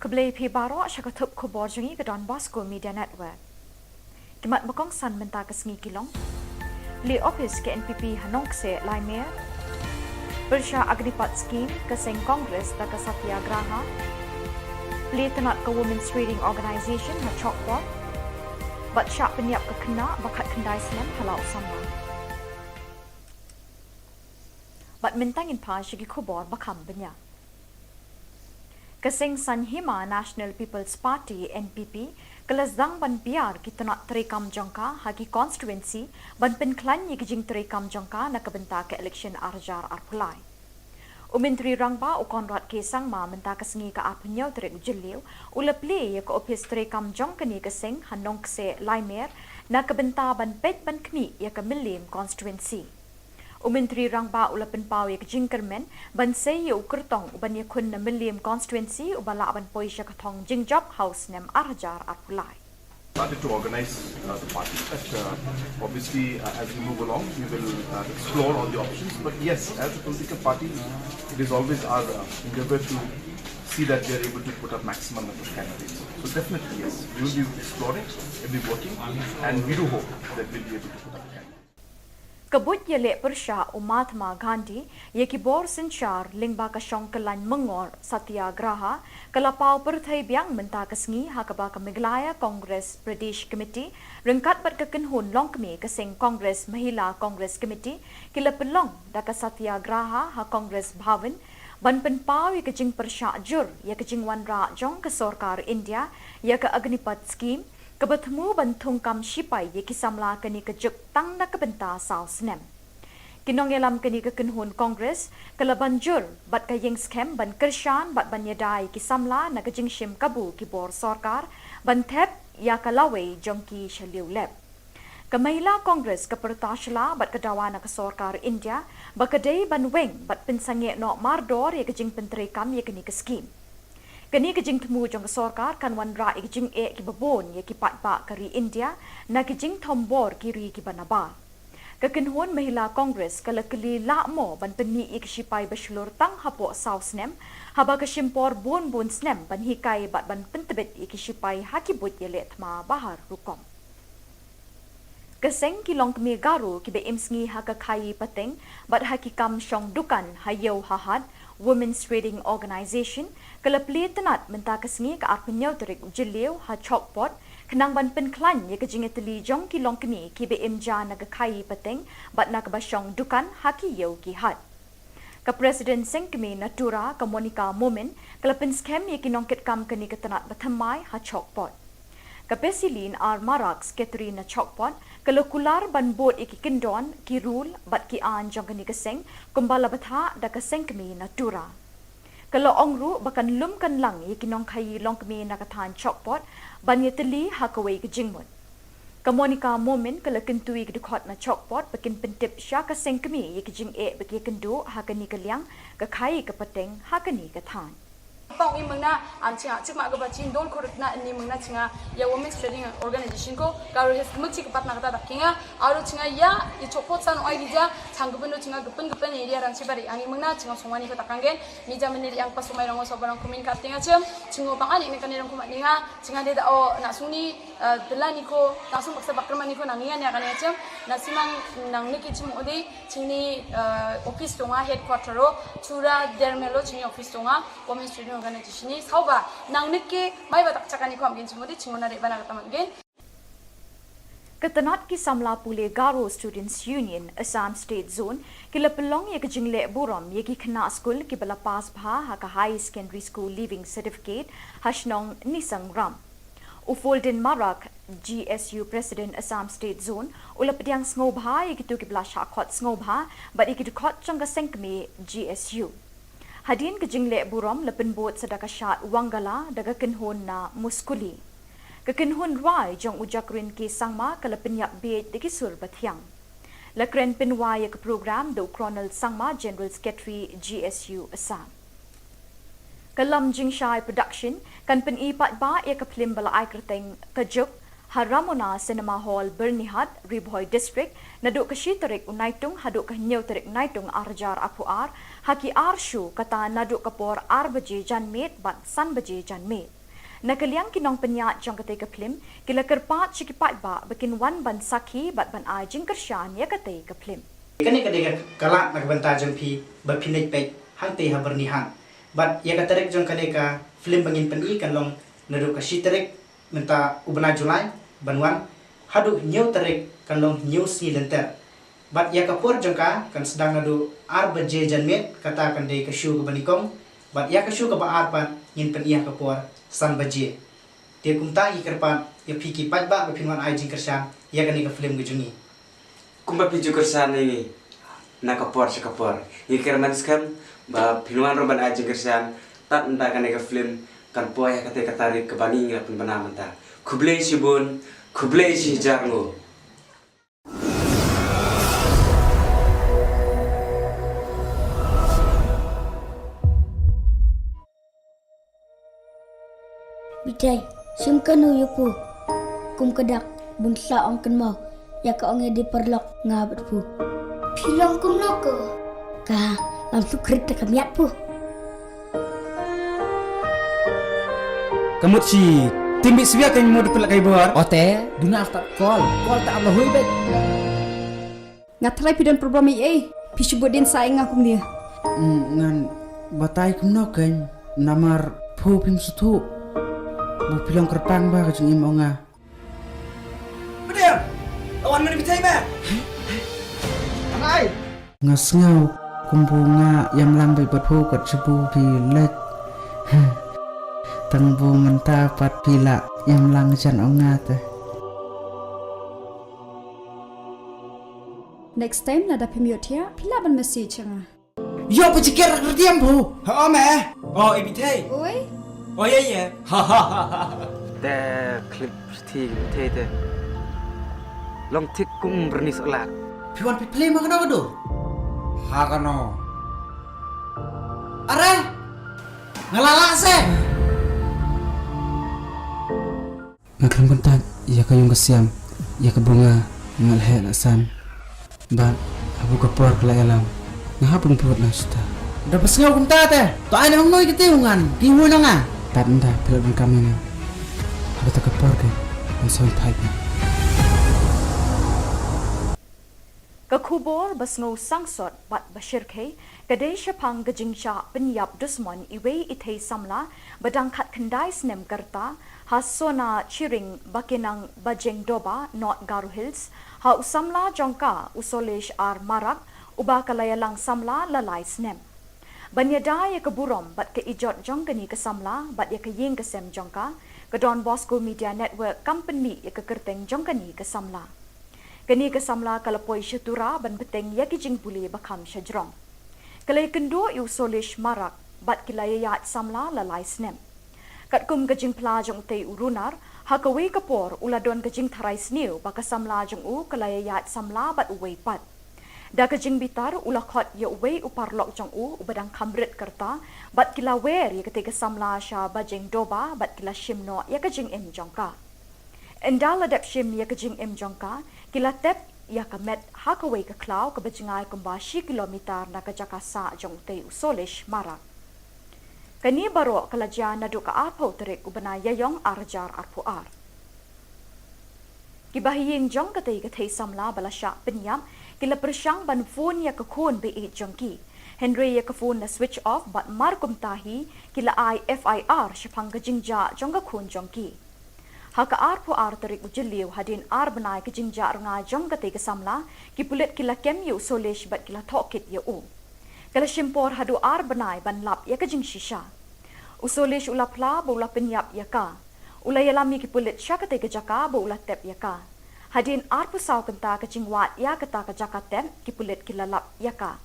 Keblai pi baro syakatup Khubor jengi ke Don Bosco Media Network. Kimat makong san menta ke sengi kilong. Li office ke NPP Hanongse Laimer. Bersya Agnipat Scheme ke Seng Kongres da ke Satyagraha. Li tenat ke Women's Reading Organisation ha Chokpot. Bat syak penyiap ke kena bakat kendai selam halau sama. Bat mentangin pa syagi Khubor bakam benya. Keseng San Hima National People's Party NPP kelasdang ban biar kita nak terekam jangka hagi constituency ban penklan ye kijing terekam jangka nak kebenta ke election arjar arpulai. Umentri rangba ukonrat kesang ma menta kesengi ke apnyau terek ujeliu ulepli ye ke office terekam jangka ni keseng hanong kse laimer nak kebenta ban pet ban kmi ye ke milim constituency. Umentri rangba ulapan pau ye jingkermen ban sei ye ukertong uban ye kun na milim constituency ubala ban poisha katong jingjop house nem arjar arpulai. Started to organize the party, but obviously as we move along we will explore all the options, but yes, as a political party it is always our endeavor to see that we are able to put up maximum number of candidates. So definitely yes, we will be exploring, we will be working, and we do hope that we will be able to put up candidates. Kabut Jylla Persya Mahatma Gandhi ye Khubor Sinchar Lingba Kashong Kelan Mengor Satyagraha Kalapau Perthai Biang Menta Kesengi Hakaba Meghalaya Congress Pradesh Committee Rengkat Bat Kekenhun Longkmi Keseng Congress Mahila Congress Committee Kila Pelong Daka Satyagraha Ha Congress Bhavan Ban Penpau ye Kejing Persya Jur ye Kejing Wanra Jong ke Sorkar India ye ke Agnipat Scheme Kebertemu bantung kam sipai ye kisamla keni kejuk tang na kebenta saus nem. Kinong yelam keni kekenhun kongres kala banjur bat kayeng scam ban kershan bat ban yadai kisamla na kejing shim kabu kibor sorkar ban thep ya kalawe jongki shaliu lep. Kamahila kongres kepertashla bat kedawana ke sorkar India bakadei ban weng bat pensange no mardor ye kejing penterekam ye keni ke scheme. Kini kejing temu jong sorkar kan wan ra kejing ki babon ye ki patba kari India na kejing tombor kiri ki banaba. Kekenhun Mahila Kongres kala keli lakmo ban peni ik sipai beslur tang hapo saus nem haba kesimpor bon snem ban hikai bat ban pentebet ik sipai hakibut yelet ma bahar rukom. Keseng kilong kemi garu ki be imsngi haka kai pateng bat hakikam syong dukan hayau hahad Women's Reading Organisation kalapli tenat menta kesengi ke arpenyau terik ujeliu ha chokpot kenang ban penklan ye kejingeteli jong kilong kemi ki be imja naga kai pateng bat nak basyong dukan haki yau ki hat. Ka Presiden Sengkemi Natura ka Monica Momen kalapin scam ye kinongket kam keni ketenat batamai ha chokpot. Kapesilin ar maraks Katrina Chokpot kalokular ban bot iki kendon ki rule bat ki an jong keni keseng kumbala batha da keseng kemi natura. Kalau ongru bakan lum kan lang iki nong kai long kemi nakathan Chokpot ban yeteli hakawai ke jingmut. Kamonika Momen kalau kentui ke dukot na Chokpot bakin pentip sya keseng kemi iki jing bagi kendu hakani keliang ke kai ke peteng hakani ke than. Pang i mengna ancinga cik mak gaba cin don korek na ni mengna cinga ya Women's Reading Organisation ko karu hes mukci kepat nak kata dakinga aru cinga ya i copot san oi dija canggupen do cinga gepen area ran cibari angi mengna cinga songwani ko takanggen mija meniri yang pas sumai rango sobarang kumin katinga cem cingo pangani ne kanirang kumat ninga cinga de da o nak suni delani ko langsung paksa bakrman ni ko nangian ya kan ya cem nasimang nang niki cim ode cini office tonga headquarter ro chura dermelo cini office tonga Women's Reading Organisation ni sauba nang nike mai batak cakani ko amgen cimodi cingona de bana kataman gen. Ketenat ki samla pule Garo Students Union Assam State Zone kila pelong ye kejingle buram ye ki kena school ki bala pas bha ha ka high secondary school leaving certificate hashnong nisang ram. Ufolden Marak GSU President Assam State Zone ulapdiang snobha ye kitu ki bala shakot snobha but ye kitu khot changa sengkme GSU. Hadin kejingle buram lepen bot sedaka syat wangala daga kenhun na muskuli. Kekenhun rai jong ujakrin ki sangma kalapen yak beit de kisur bathyang. Lakren pinwa ke program do Colonel Sangma General Secretary GSU Assam. Kalam Jingshai Production kan pen ipat ba ye kaplim bala ai kerteng kajuk Haramona Cinema Hall Bernihat Ribhoy District naduk ke Shitarik Unaitung haduk ke Nyauterik Naitung Arjar Apuar haki arshu kata naduk kapor arbaje janmet bat san baje janmet. Nakaliang kinong penyat jong kate kaplim kila kerpat cikipat ba bikin wan ban sakhi bat ban ajing kershan ya kate kaplim. Kani kadega kalak nagbanta jong pi bapinit pek hante habernihan. Bat ya katarek jong kadega film bangin peni kan long nadu ka shiterek menta ubna Julai banwan hadu nyau terek kan long nyau si lenter. Bat ya kapor jong ka kan sedang nadu arbaje janmet kata kan dei ka shu ka banikong. Bat ya ka shu ka ba arpan ngin pen iya kapor san baje. Dia kumta ikerpan ya piki pat ba bapinwan ajing kershan ya kani ka film gejungi. Kumba piju kersan ini nakapor sekapor. Ikir maniskan ba pinuan roban aja kersan tak entah kan film kan poya kate katarik ke bani ngapun banaman ta. Kublai si bun, kublai si jarngo. Bitai, simkanu yupu. Kum kedak bunsa ong kan mau. Ya ka ong di perlok ngabat pu. Pilong kum noko. Ka langsung krit kamiat pu. Kamut si timbi siya kan mo dipelak kay bor. Ote, duna tak call tak Allah hui bet. Ngatrai pidan program pisubut din saing akum dia. Ngan batai kumno kan namar pu pim sutu. Bu pilong kerpang ba kajeng imonga. Bediam. Lawan mana bitai ba? Anai. Ngasngau kumbunga yang lambai buat pu kat sebu pilek. Tangbu mentapat pila yang langjan ongat. Next time nada pemiot ya, pila ban message nga. Yo pecikir kerdiam bu. Ha me. Oh ibitai. Oi, Oh ya. Ha ha ha ha. แต่คลิปที่เท่ๆลองทิกกุ้งบรนิสอลาก Piwan piplay makan apa tu? Hakano. Are ngelalak se. Ngakram kontak ya kayung kesiam ya ke bunga ngalhe lasan. Bat abu kapor kala alam. Ngahapung put na suta. Dapat ngau kontak teh. To ai nang noi ketiungan. Kiwu nang ah. Tanda pelak kami ni. Aku tak kapor ke. Masih pipe. Ka Khubor basngo sangsot bat bashir ke kadai shapang gajingcha penyap dusmon iwe ithei samla badang khat khandai snem karta hasona chiring bakinang bajeng doba not Garu Hills ha usamla jongka usolesh ar marak uba kalayalang samla lalai snem banyada ya keburom bat ke ijot jongkani ke samla bat ya ke ying ke sem jongka ke Don Bosco Media Network company ya ke kerteng jongkani ke samla kini kesamla kalapoi syatura ban beteng ya kijing puli bakam syajrong. Kalai kendo yu solish marak bat kilaya yat samla lalai snem. Kat kum kajing pelajong tei urunar, hakawi kapor uladon kajing tharai sniu baka samla jong u kalaya yat samla bat uwei pat. Da kajing bitar ulakot ya uwei uparlok jong u ubadang kamrit kerta bat kilawer ya ketika samla sya bajeng doba bat kila shimno ya kajing im jongka. Endal adap shim ya kajing im jongka, kila tep ya kamet hakaway ka klaw ka bajingay kumbashi kilometer na kajakasa jong te usolish marak. Kani baro kalajya na duka arpo terik ubana yayong arjar arpuar. Kibahiying jong katay samla balasya penyam kila persyang ban phone ya kakun be jongki. Henry ya kafun na switch off bat markum tahi kila FIR syapang kajingja jong kakun jongki. Haka arpo terik ujiliw hadin benai kejingja runga jong katay samla ki pulit kila kem yu solish bat kila tokit ya u. Kala shimpor hadu benai ban lap ya kejing shisha. Usolish ulapla ba ula penyap ya ka. Ula yalami ki pulit sya katay kejaka ba ula tep ya ka. Hadin pusaw kenta kejing wat ya kata kejaka tem ki pulit kila lap ya ka.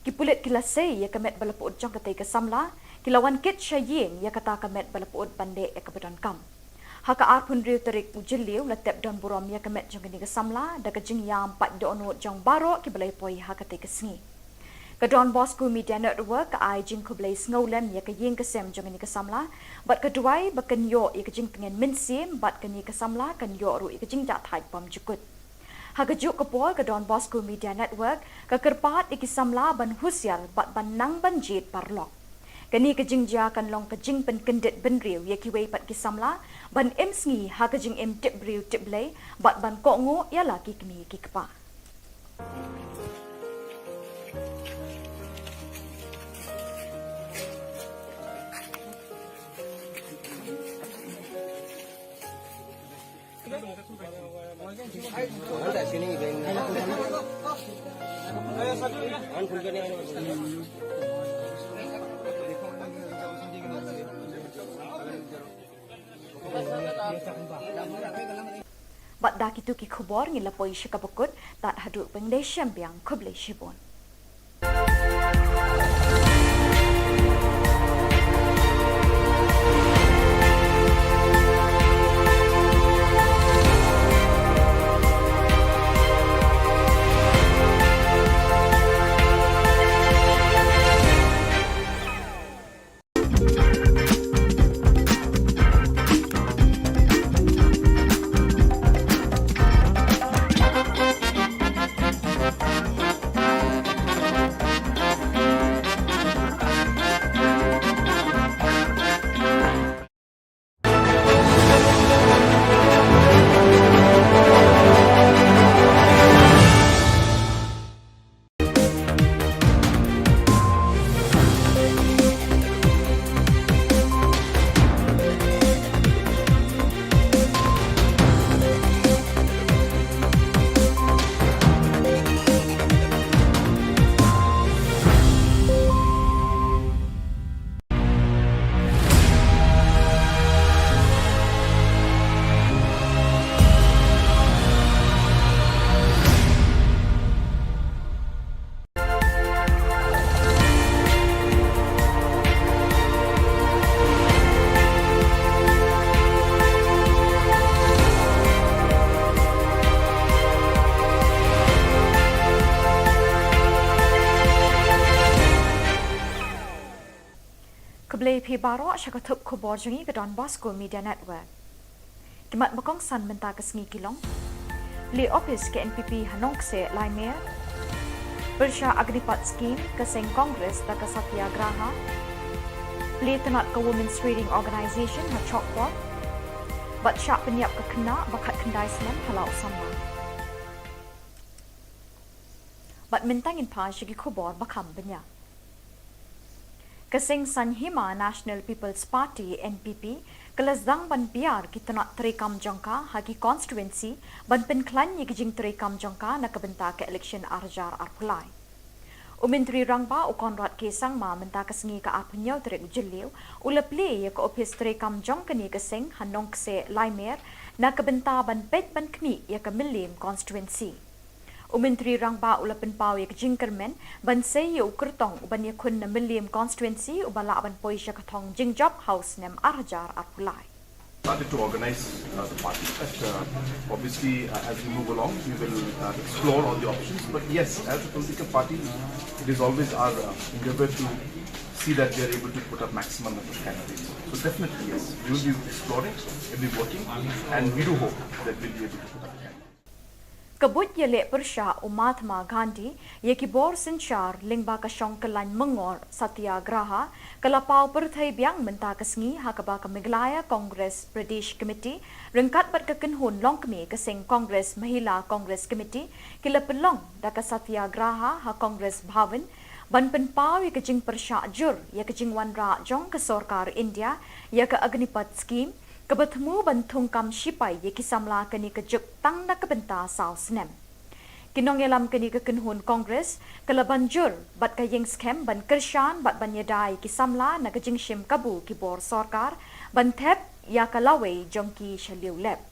Ki pulit kila say ya kamet balapod jong katay samla kila wan kit sya ying ya kata kamet balapod bande ya kabadan kam. Haka arpun riu terik ujiliw latep don burom ya kemet jong kini kesamla da kejing yam pat dono jong baro ki balai poi haka te kesengi. Ka Don Bosco Media Network ka ai jing kublai sngolen ya ka ying kesem jong kini kesamla bat keduai bakan yo ya kejing pengen minsim bat kini kesamla kan yo ru ya kejing ja thai pam jukut. Hagajuk Khubor ke Don Bosco Media Network ke kerpat ikisamla ban husial bat ban nang banjit parlok. Kani kejingja kan long kejing pen kendit benriu ye kiwei pat kisamla ban em sngi ha kejing em tip briu tip blay bat ban kok ngo ya laki kini ki kepa. Bat dak itu ki Khubor ngila poi syakabukut tat haduk pengdai syambiang kublai shibon. Keblai pi barok syakatup Khubor jengi ke Don Bosco Media Network. Kimat bakong san benta ke sengi kilong. Li office ke NPP Hanong se Laimer. Bersya Agripat Scheme ke Seng Kongres da ke Satyagraha. Li tenat ke Women's Reading Organisation ha Chokpot. Bat syak penyiap ke kena bakat kendai semen halau sama. Bat mentangin pa syagi Khubor bakam banyak. Kesing Sanhima National People's Party NPP kelazang ban biar kita nak terekam jangka hagi constituency ban penklan ye kijing terekam jangka nak kebenta ke election arjar arpulai. Menteri Rangba Konrad Kesang ma menta kesengi ke apnyau terek jeliu ulepli ye ke office terekam jangka ni kesing Hanong se Laimer nak kebenta ban pet ban kni ye ke Milim constituency. Menteri Rangba ulapan pau ye jingkermen ban sei ye ukertong ban ye kun na Milim constituency ubala ban poi sya katong jingjob house nem arjar arpulai. Started to organize the party, but obviously as we move along we will explore all the options, but yes, as a political party it is always our endeavor to see that we are able to put up maximum number of candidates. So definitely yes, we will be exploring, we will be working, and we do hope that we will be able to put up candidates. Kabut Jylla Persha Mahatma Gandhi ye Khubor Sinchar lingba ka Shongkalan Mengor Satyagraha kalapau perthai biang menta kesngi hakaba ka Meghalaya Congress Pradesh Committee rengkat bat kekenhun long kemi keseng Congress Mahila Congress Committee kila pelong da ka Satyagraha ha Congress Bhavan ban penpau ye kejing Persha jur ye kejing wanra jong ke Sarkar India ye ka Agnipat Scheme Kebertemu bantung kam sipai ye kisamla kini kejuk tang na kebenta sau senem. Kinong yelam kini kekenhun Kongres kelabanjur bat kayeng skem ban kershan bat ban yedai kisamla na kejing shim kabu kibor Sarkar ban thep ya kalawai jongki shaliu lep.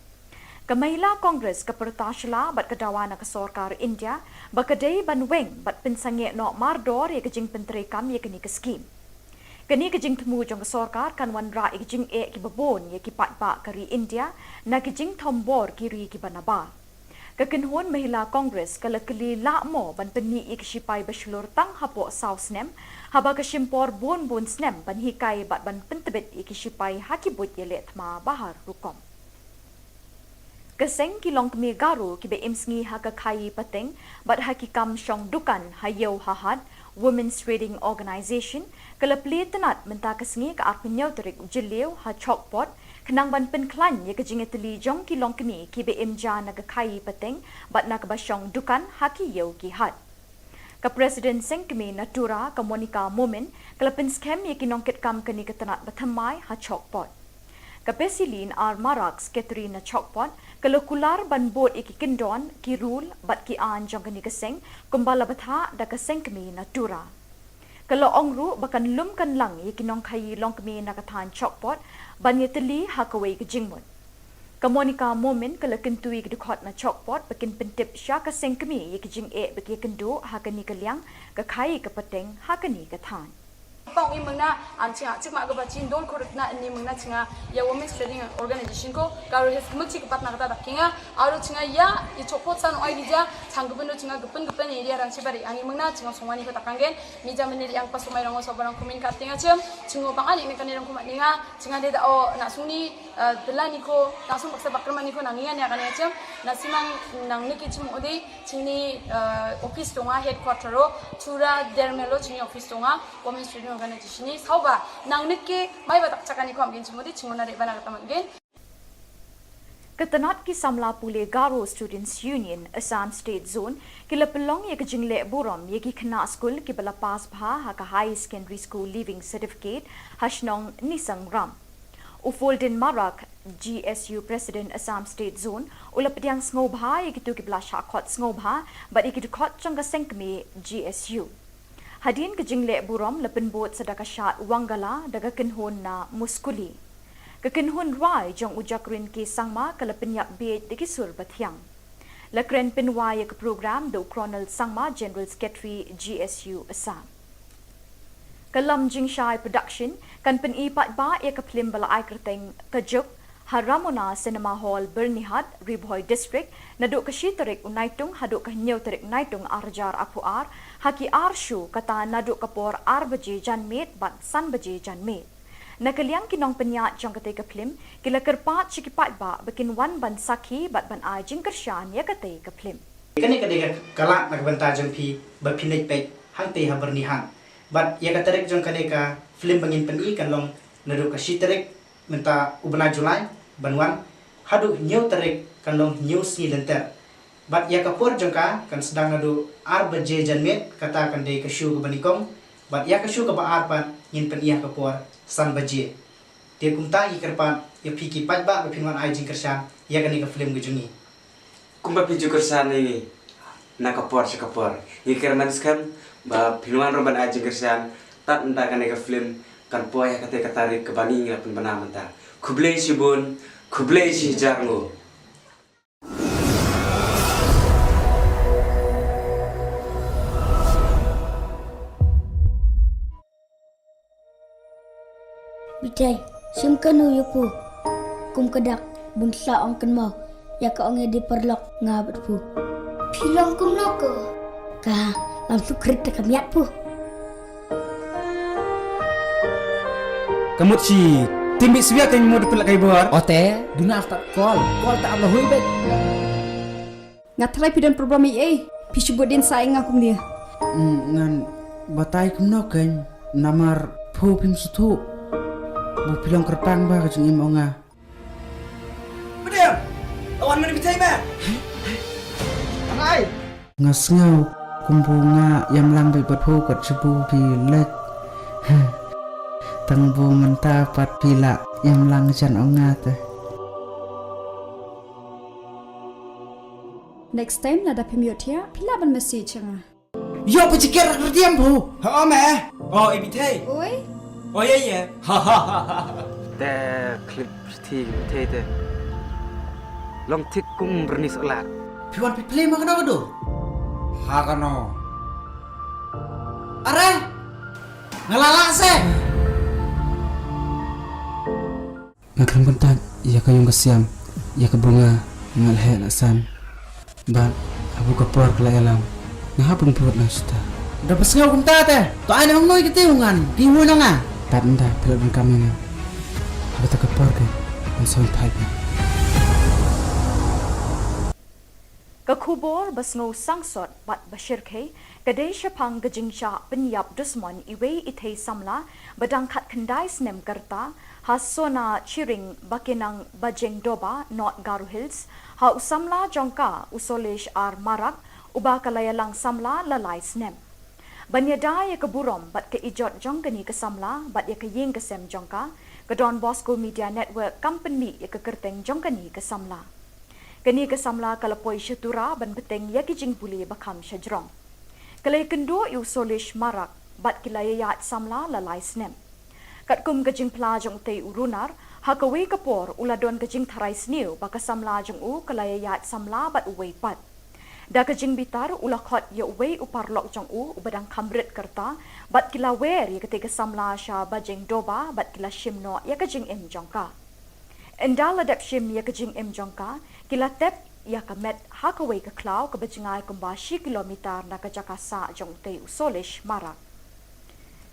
Kamahila Kongres kepertashala bat kedawana ke Sarkar India bakadai ban weng bat pensange no mardor ye kejing penterekam ye kini ke skim. Kini kejing temu jong Sarkar kan wanra kejing ki babon ye ki patpa kari India na kejing tombor kiri ki banaba. Kekenhun Mahila Kongres kalakeli lakmo ban peni ik sipai baslur tang hapo sau snem haba kesimpor bon snem ban hikai bat ban pentebet ik sipai hakibut ye letma bahar rukom. Keseng kilong kemi garu kibe imsngi haka kai pateng bat hakikam syong dukan hayo hahad Women's Trading Organization kelepli tenat menta kesngi ke arpenyau terik jeliu ha chokpot kenang ban penklan ye kejingeteli jong kilong kemi kibe imja naga kai pateng bat nak basyong dukan haki yo ki had. Ke Presiden Sengkemi Natura ke Monica Momen kelepin skem ye kinongket kam keni ketenat batamai ha chokpot. Kapesilin ar marak sekretari na chokpot kalau kular ban bot iki kendon ki rule bat ki an jong keni keseng kumbala batha da keseng kemi natura kalau ongru bakan lum kan lang iki nong khai long kemi na kathan chokpot ban yeteli hakawai ke jingmut kamonika moment kalau kentui ke dukot na chokpot bakin pentip sya keseng kemi iki jing e baki kendu hakani kaliang ka khai ke peteng hakani kathan Pang imangna ancinga cikma agaba cin don korutna ni mangna cinga ya Women's Trading Organization ko karo hes mukci kepat nakata dakinga aro cinga ya I chopot san oi dija changgubendo cinga gepen area rang sibari angi mangna cinga songwani ko takanggen mija meniri yang pasumai rango sobarang kumin katinga cem cingo pangani ne kanirang kumat ninga cinga de da o nasuni delani ko langsung paksa bakrmani ko nanginga ne kannya cem nasimang nang niki cim ode cingni office tonga headquarter ro tura dermelo cingi office tonga Women's Trading Organization ni sauba nang niki mai batak cakani ko amgin cimodi cingona re bana katamangen Ketenat ki Samla Pule Garo Students Union Assam State Zone kila pelong ye kejingle burom ye ki kena school ki bala pas bha ha ka high secondary school leaving certificate hashnong nisang ram Ufoldin Marak GSU President Assam State Zone ulapdiang sngoba ye ki tu ki bala shakot sngoba but ye ki khot changa sengkme GSU Hadin kejingle burom lepen bot sedaka syat wangala daga kenhon na muskuli. Kekenhon rai jong ujakrin ki sangma kelepen yak beit diki sur bathyang. Lekren penwai ke program do Colonel Sangma General Secretary GSU Assam. Kelam jingshai production kan pen ipat ba ya keplim bala ai kerteng kejuk Haramona Cinema Hall Bernihat Ribhoy District naduk ke Shiterik Unaitung haduk ke Nyau Terik Naitung Arjar Apuar haki arshu kata naduk kapor arbaje janmet bat san baje janmet nakaliang kinong penyat jong kate keplim kila kerpat cikipat ba bikin wan ban sakhi bat ban ajing kersyan ya kate keplim kani kadega kalak nak benta jong pi bapinai pek hangte ha bernihan bat ya katarek jong kadega film bangin peni kan long naduk ke Shiterik menta ubna Julai banwan hadu Nyau Terik kan long news ni lenter bat ya kapor jongka kan sedang nadu arbaje janmet kata kan de kashu ke banikong bat ya kashu ke ba arpan yin pen iya kapor san baje dia kumta i kerpan ya piki pat ba pinwan ai jing kersan ya kan ke film gejungi Kumba piju kersan ini na kapor ye kerman skam ba pinwan roban aji kersan tat enta kan ke film kan poya kate katarik ke bani ngapun bana menta kublei sibun kublei si jarngo Bitai, simkanu yupu. Kum kedak bunsa ong kenmau. Ya ka ong di perlok ngabat pu. Pilong kum noko. Ka langsung kerita kamiat pu. Kamu si timbi siya kan mo dipelak kay buar. Ote, duna start call tak Allah hui bet. Ngatrai pidan program EA. Pisubut din saing akum dia. Ngan batay kum no kan namar pu pim sutu. Bu pilong kerpang ba kajung imo nga. Bediam lawan mana bitai ba angai Ngasngaw kumbunga yam lang bay pu kat sebu pilek. Tangbu menta pat pila yam lang jan ongat. Next time nada pemiot ya. Pila ban message nga. Yo pecikir kerdiam bu. ha me oh ibitai Oi. oh yaแต่คลิปที่เทเตลองทิกกุ้งบรนิสลาด Piwan piple makano kado. hakano Are. Ngalala se. Ngakram kontak ya kayong kasiam ya kabunga ngalhe lasan. Ba abu kapor kelayalam. Ngahapon purut na suta. Dapat ngaw kum tate. To ay nang noy kitiungan. Kiwo na nga. Tanda pilot kami na. Habis kapor ke. Ang soy pipe. Ka Khubor basngo sangsot bat bashirke kadai syapang gejingcha penyap dusmon iwe ithei samla badang khat kendai snem karta hasona chiring bakinang bajeng doba not Garu Hills ha usamla jongka usolesh ar marak uba kalayalang samla lalai snem. Banyada ya keburom bat ke ijot jongkani ke samla bat ya ke ying ke sem jongka ke Don Bosco Media Network company ya ke kerteng jongkani ke samla. Kani ke samla kalapoi syatura ban beteng ya ki jing buli bakam syajrong. Kalai kendo yu solish marak bat kilayayat samla lalai snem. Kat kum ke jing pla jong tei urunar ha kawe kapor uladon ke jing tharai sniu baka samla jong u kalayayat samla bat uwei pat. Da ke jing bitar ula khot ya uwei uparlok jong u ubadang kamrit kerta bat kila wer ya ketika samla sya bajeng doba bat kila shimno ya ke jing em jongka. Endal adap shim ya ke jing em jongka kila tep ya kamet ha kawe ke klau ke bajingai kumbashi kilometer na ke jakasa jong tei usolish marak.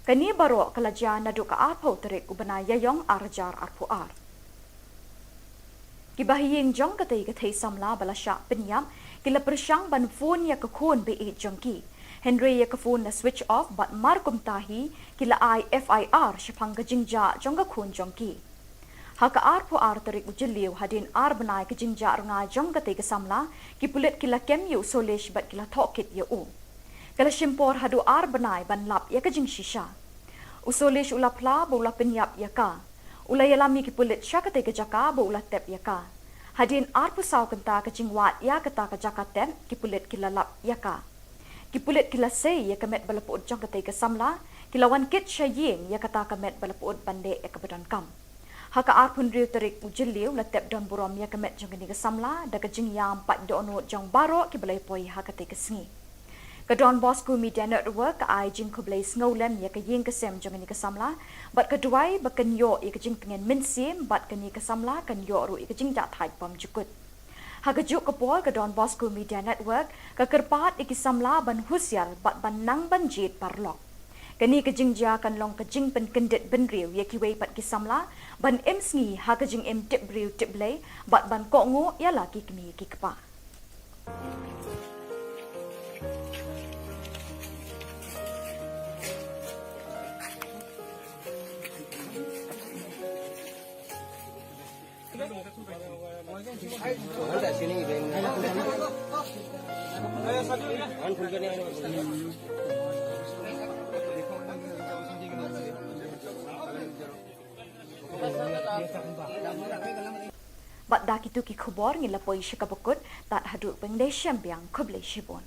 Kani baro kalaja nadu ka arpo terik ubana yayong arjar arpo ar. Kibahiying jong katay samla balasya penyam kila persyang ban phone ya kakun be jongki. Henry ya phone na switch off bat markum tahi kila FIR syapang gajingja jong kakun jongki. Haka arpo ar terik ujiliw hadin ar banai kajingja runga jong katay samla kipulit kila kemyu solish bat kila tokit ya u. Kala shimpor hadu ar banai ban lap ya kajing shisha. Usolish ulapla ba ula penyap ya ka. Ula yalami kipulit sya katay kajaka ba ula tep ya ka. Hadin ar pusaw kenta kajing wat ya kata kajaka tep kipulit kila lap ya ka. Kipulit kila say ya kamet balapuod jong katay kasamla kilawan kit sya ying ya kata kamet balapuod bande ya kabadan kam. Haka ar pun riu terik ujiliw la tep don burom ya kamet jong kini kasamla da kajing yam pat doonot jong baro kibalay poy ha katay kasengi. Ka Don Bosco Media Network ka ay jing kublay snowlem ya ka ying kasem jong ni kasamla bat kaduay bakan yo ya ka jing pengen minsim bat kani kasamla kan yo ru ya ka jing jathai pam jukut. Ha ka juk kapol ka Don Bosco Media Network ka kerpat ikisamla ban husyal bat ban nang ban jit parlok. Kani ka jing ja kan long ka jing pen kendit ben riu ya kiway pat kisamla ban em sngi ha ka jing em tip riu tip lay bat ban ko ngo ya laki kami kikpa. Bat dak itu ki Khubor ngilapoi syakabukut tat haduk pengdai syambiang kublai shibon.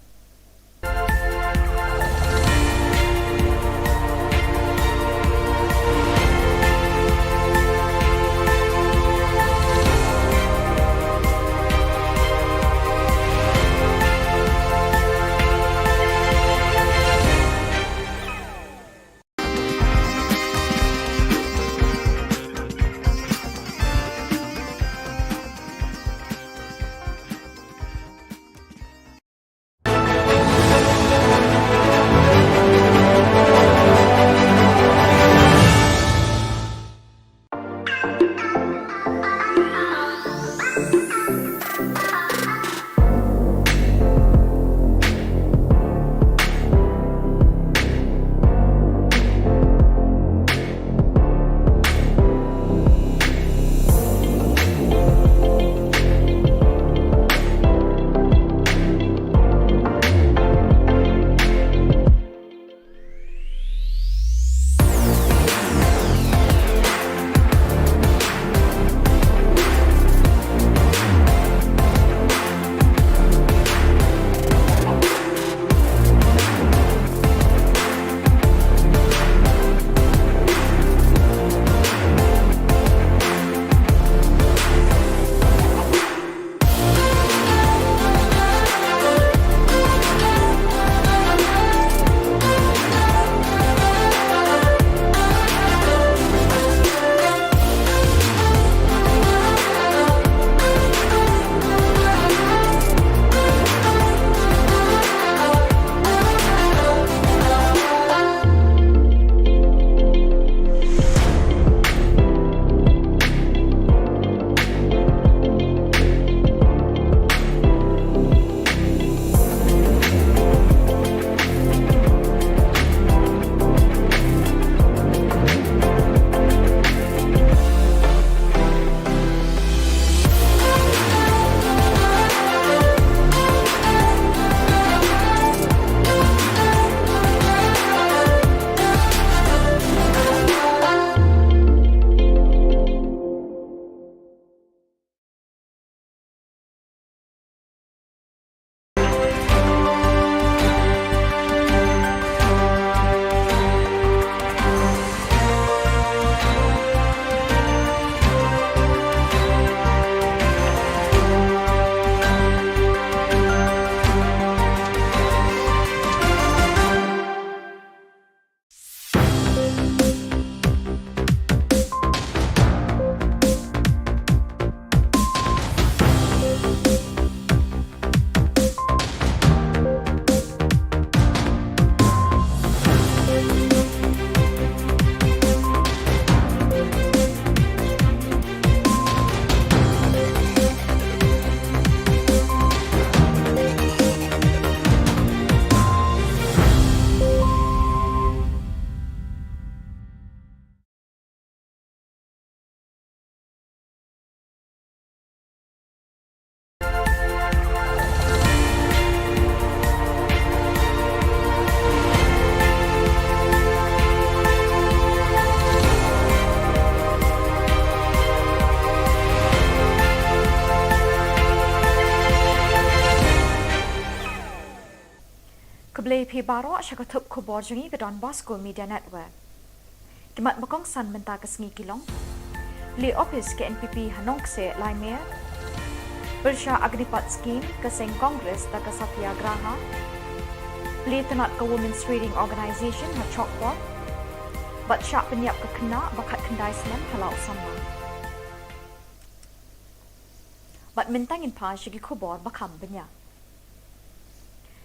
baro syakatup Khubor jengi ke Don Bosco Media Network. Kimat makong san menta ke sengi kilong. Li office ke NPP Hanongse Laimir. Bersya Agnipat Scheme ke Seng Kongres da ke Satyagraha. Li tenat ke Women's Reading Organisation ha Chokpot. Bat syak penyiap ke kena bakat kendai semen halau sama. Bat mentangin pa syagi Khubor bakam banyak.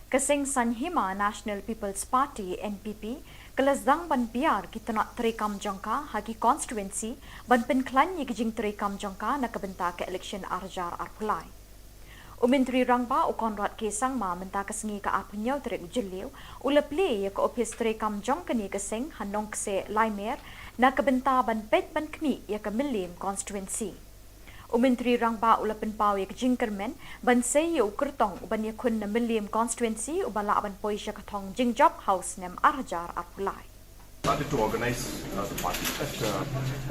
Kasing Sanhima National People's Party NPP kelasdang ban biar kita nak terikam jangka hagi constituency ban penklan ye kijing terikam jangka nak kebenta ke election arjar arpulai. Umentri rangba ukonrat kesang ma menta kesengi ka apnyau terik ujeliu ulepli ye ke office terikam jangka ni kesing hanong kse laimer nak kebenta ban pet ban kmi ye ke milim constituency. Umentri rangba ulapan pau ye jingkermen ban sei ukertong uban ye kun na milim constituency ubala ban poisha katong jingjop house nem arjar apulai. Started to organize the party. But,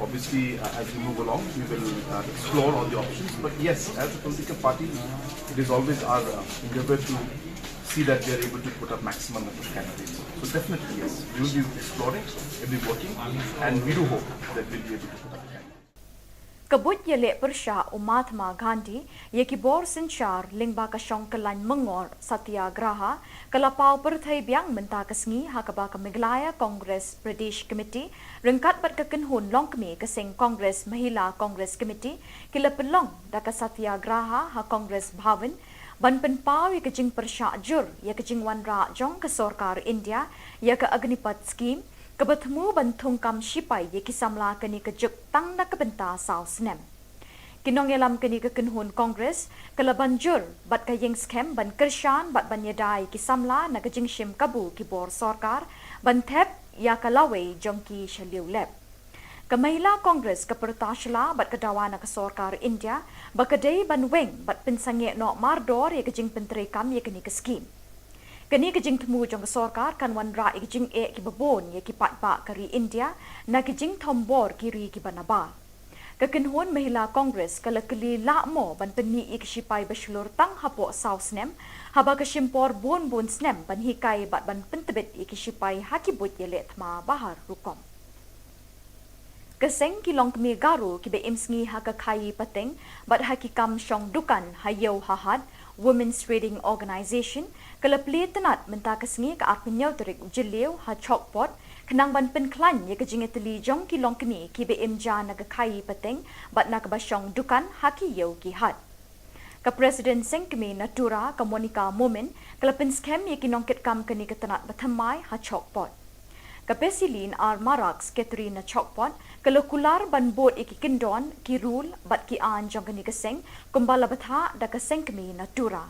obviously, as we move along, we will explore all the options. But yes, as a political party, it is always our endeavor to see that we are able to put up maximum number of candidates. So definitely yes, we will be exploring, we will be working, and we do hope that we will be able to put up candidates. Kabut Jylla Meghalaya Mahatma Gandhi yeki bor sinchar lingba ka syongkelan mengor satyagraha kalapau perthai biang menta kesengi hakaba ka Meghalaya Congress Pradesh Committee rengkat bat kekenhun longkmi keseng Congress Mahila Congress Committee kila pelong da ka satyagraha ha Congress Bhavan ban penpau ye kejing persya jur ye kejing wanra jong ke Sarkar India ye ke Agnipat Scheme kebertemu bantung kam sipai ye kisamla keni kejuk tang na kebenta saus nem. Kinong elam keni kekenhun Kongres kala banjur bat kayeng scam ban kershan bat ban yedai kisamla na kejing shim kabu kibor Sarkar ban thep ya kalawe jongki shaliu lep. Kamahila Kongres kepertashla bat kedawa na ke Sarkar India bakadei ban weng bat pensange no mardor ye kejing penterekam ye keni ke scheme. Kini kejing temu jong Sarkar kan wanra kejing ki babon ye ki patba kari India na kejing tombor kiri ki banaba. Kekenhun Mahila Congress kala keli lakmo ban peni ik sipai baslur tang hapo saus nem haba kesimpor bon snem ban hikai bat ban pentebet ik sipai hakibut Jylla thma bahar rukom. Keseng kilong kemi garu ki be imsngi haka khai pateng bat hakikam syong dukan hayau hahad Women's Reading Organisation kalapli tenat menta kesengi ke arpenyau terik ujeliu ha chokpot kenang ban penklan ye kejingeteli jong kilong kemi ki be imja na kai pateng bat na kebasyong dukan haki yau ki had. Ka Presiden Sengkemi Natura ka Monica Momen kalapin scam ye kinong ketkam keni ketenat bathamai ha chokpot. Kapesilin ar maraks Katrina Chokpot kalokular ban bot iki kindon ki rule bat ki an jong kani keseng kumbala batha da keseng kemi Natura.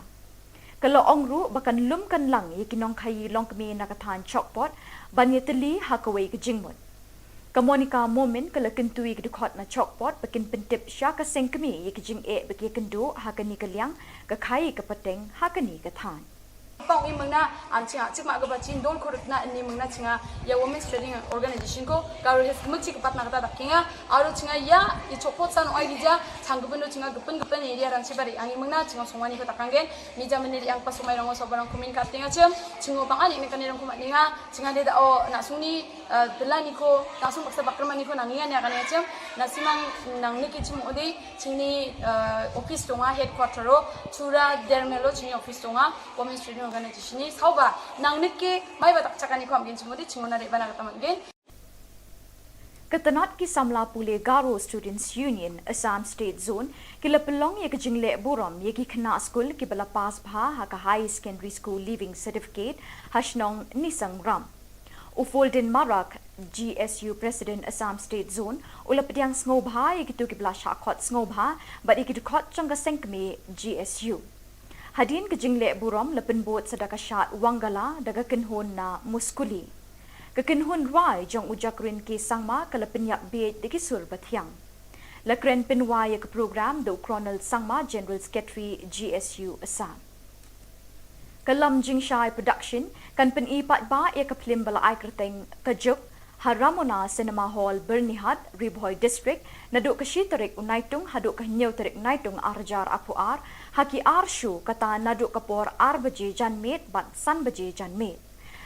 Kalau ongru bakan lum kan lang ye kinong khai long kemi nakathan Chokpot ban yeteli hakaway ke jingmut. Kamonika Momen kala kentui ke dukot na Chokpot bakin pentip sya ka seng kemi ye kijing baki kendu hakani kaliang ka khai ka pateng hakani ka than. Pang i mengna ancinga cik mak gaba cin don korutna ni mengna cinga ya Women's Trading Organization ko karu hes kemci kepat nak kata kinga aru cinga ya i chopot san oi gija changgupendo cinga gepen area ran sibari angi mengna cinga songwani ko takanggen mija meneri yang pasumai rango sobarang kumin katinga cem cingo pang ali mekan rang kumat ninga cinga de da o nak suni belani ko langsung paksa bakrman ni ko nangingan ya kan ya cem nasimang nang niki cim ode cini office tonga headquarter ro chura dermelo cini office tonga Women's Trading Organisation ni sauba nang nike mai batak cakani ko amgen cimodi cingona de bana kata amgen. Ketenat ki samla pule Garo Students Union Assam State Zone kila pelong ye kejingle buram ye ki kena school ki bala pas bha ha ka high secondary school leaving certificate hashnong nisang ram. Ufolden Marak GSU President Assam State Zone ulapdiang snobha ye kitu ki bala shakot snobha but ye kitu khot changa sengkme GSU. Hadin kejingle buram lepen bot sedaka syat wangala daga kenhun na muskuli. Kekenhun rai jong ujakrin ke sangma kalapen yak beit de kisur bathiang. Lakren penwa ke program do Colonel Sangma General Secretary GSU Assam. Kalam Jingshai Production kan pen ipat ba ye kaplim bala ai kerteng kajuk Haramona Cinema Hall Bernihat Ribhoy District naduk kashitarik unaitung haduk kahnyaw tarik naitung arjar apuar haki arshu kata naduk kapor ar baje janmet bat san baje janmet.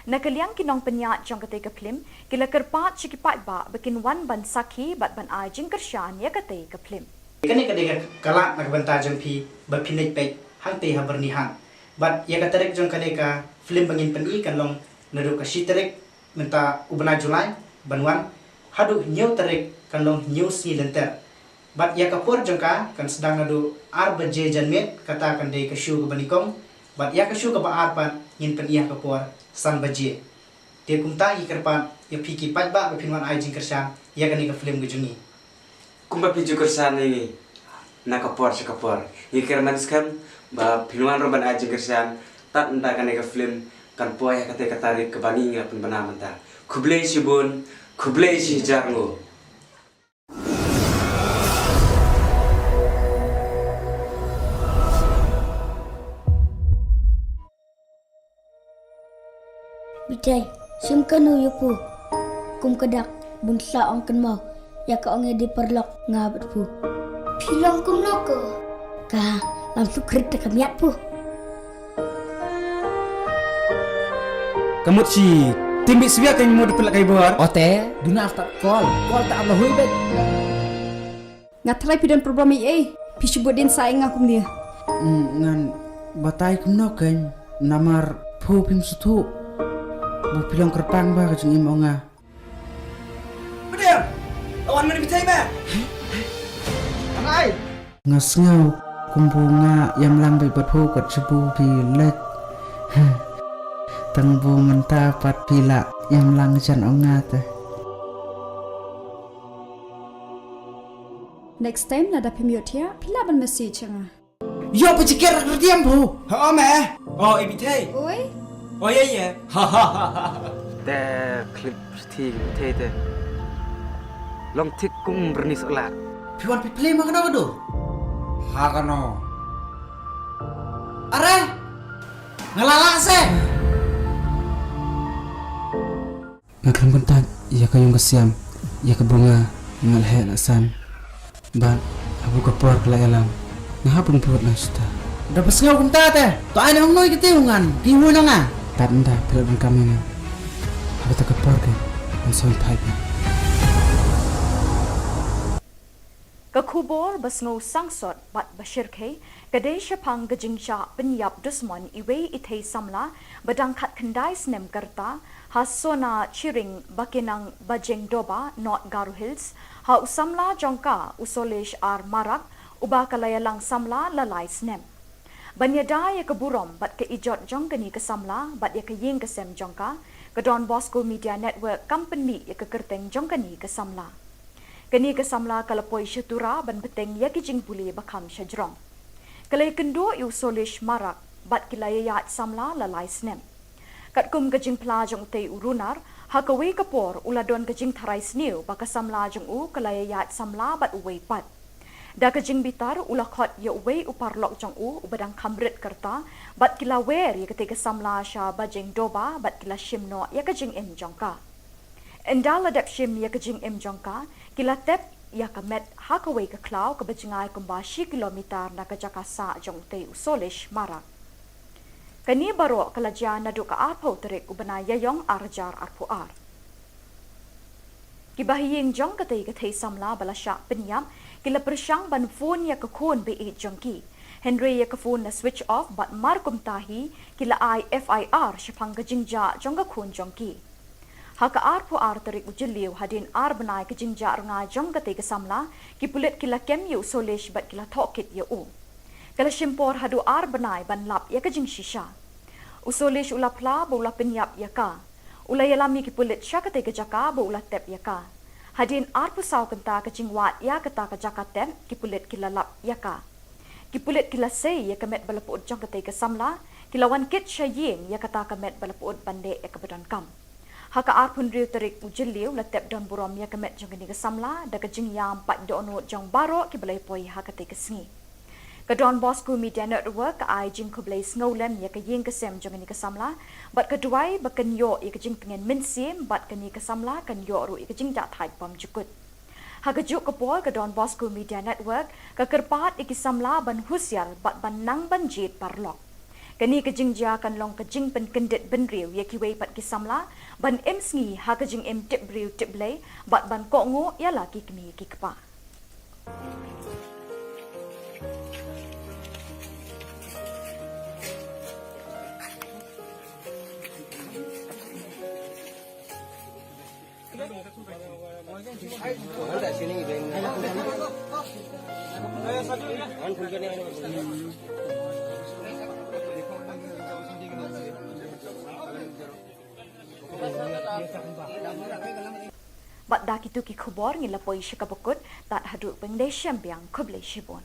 Nakaliang kinong penyat jong kate ke film kila kerpat cikipat ba bikin wan ban sakhi bat ban ai jing kershan ya kate ke film. Kani kadega kalak nagbanta jong pi bapinit pe hangte habernihan. But ya katerek jong kadega film bangin peni kan long naru ka shiterek menta ubna Julai banwan hadu new terek kan long new si lenter. But ya kapur jong ka kan sedang nadu arbaje janmet kata kan de ka shu ka banikong. But ya ka shu ka ba arpan ngin pen iya kapur san baje. Dia kumta ikerpan ya piki pat ba bapinwan ai jing kershan ya kani ka film gejungi. Kumba piju kersan ini nakapor sekapor. Hikir maniskan ba pinuan roban aja kersan tak entah kan film kan poya kata katarik ke bani ngapun bana menta. Kublai si bun, kublai si jarngo. Bitai, simkanu yupu. Kum kedak bunsa ong kan mau. Ya ka ong di perlok ngabat pu. Pilong kum noko. Ka langsung krit kamiat pu. Kamu si timbi siya kan mau dipelak kai bor. Ote, duna after call tak Allah hui bet. Ngatrai pidan program EA. Pisubut din saing akum dia. Ngan batai kumno kan namar pu pim sutu. Bu pilong kerpang ba kajeng imonga. Bediam. Lawan mana bitai ba? Angai. Ngasngau kumbunga yang lang bay pu kat sebu pilet. Tangbu menta pat pila yang lang jan ongat. Next time nada pemiut ya, pila ban message nga. Yo pecikir kerdiam bu. Ha me. Oh ibitai. Oi, Oh ya.แต่คลิปที่เท่ๆลองทิกกุ้งบรนิสละ Piwan pi play makana kado. Ha kano. Are. Ngalala se. Ngakram kontak ya kayong kasiam ya kabunga ngalhe lasan. Ba abu kapor kala alam. Ngahapon put lang sta. Dapat ngau kumta te. To ay nang noy kitiungan. Piwo na nga. Tanda pilon kami nga. Apa tak kapor ke? Ang sound pipe. Ka Khubor basngo sangsot bat bashir ke kadai shapang gajingcha penyap dusmon iwe ithei samla badang khat khandai snem karta hasona chiring bakinang bajeng doba not Garu Hills ha usamla jongka usolesh ar marak uba kalaya lang samla lalai snem banyada ya keburom bat ke ijot jongkani ke samla bat ya ke ying ke sem jongka ke Don Bosco Media Network company ya ke kerteng jongkani ke samla kini kesamla kalapoi syatura ban beteng ya kijing puli bakam syajrong. Kalai kendo yu solish marak bat kilaya yat samla lalai snem. Kat kum kajing pelajong te urunar, hakawi kapor uladon kajing tharai sniu baka samla jong u kalaya yat samla bat uwei pat. Da kajing bitar ulakot ya uwei uparlok jong u ubadang kamrit kerta bat kila wer ya ketika samla sya bajing doba bat kila shimno ya kajing im jongka. Endal adap shim ya kajing im jongka, kila tep ya kamet hakaway ka klaw ka bajingay kumbashi kilometer na kajakasa jong te usolish marak. Kani baro kalajya na do ka arpo terik ubana yayong arjar arpuar. Kibahiying jong katay samla balasya penyam kila persyang ban phone ya kakun be jong ki. Henry ya ka phone na switch off bat markum tahi kila FIR syapang kajingja jong kakun jong ki. Haka arpo terik ujiliw hadin benai kejingja renga jong kate kesamla ki pulit kila kem yu solish bat kila tokit ya u. Kala shimpor hadu benai ban lap ya kejing shisha. Usolish ulapla bo ula penyap ya ka. Ula yalami ki pulit sya kate kejaka bo ula tep ya ka. Hadin pusaw kenta kejing wat ya kata kejaka tem ki pulit kila lap ya ka. Ki pulit kila say ya kamet balapud jong kate kesamla kila wan kit sya ying ya kata kamet balapud bande ya kabadan kam. Haka arpun riu terik ujiliw latep don burom ya kemet jong kini kesamla da kejing yam pat dono jong baro ki balai poi haka te kesengi. Ka Don Bosco Media Network ka ai jing kublai sngolen ya ka ying kesem jong kini kesamla bat keduai bakan yo ya kejing pengen minsim bat kini kesamla kan yo ru ya kejing dak thai pam jukut. Haka juk kapol ka Don Bosco Media Network ka kerpat ikisamla ban husyal bat ban nang ban jit parlok. Kani kejing ja kan long kejing pen kendit ben riu ya ki wei pat ki samla ban em sngi ha kejing em tip riu tip lei bat ban ko ngo ya la ki kmi ki kpa. Bat da kitu ki khubor ngi lapoi shikabukut tat haduk pengdai syambiang kublai shibon.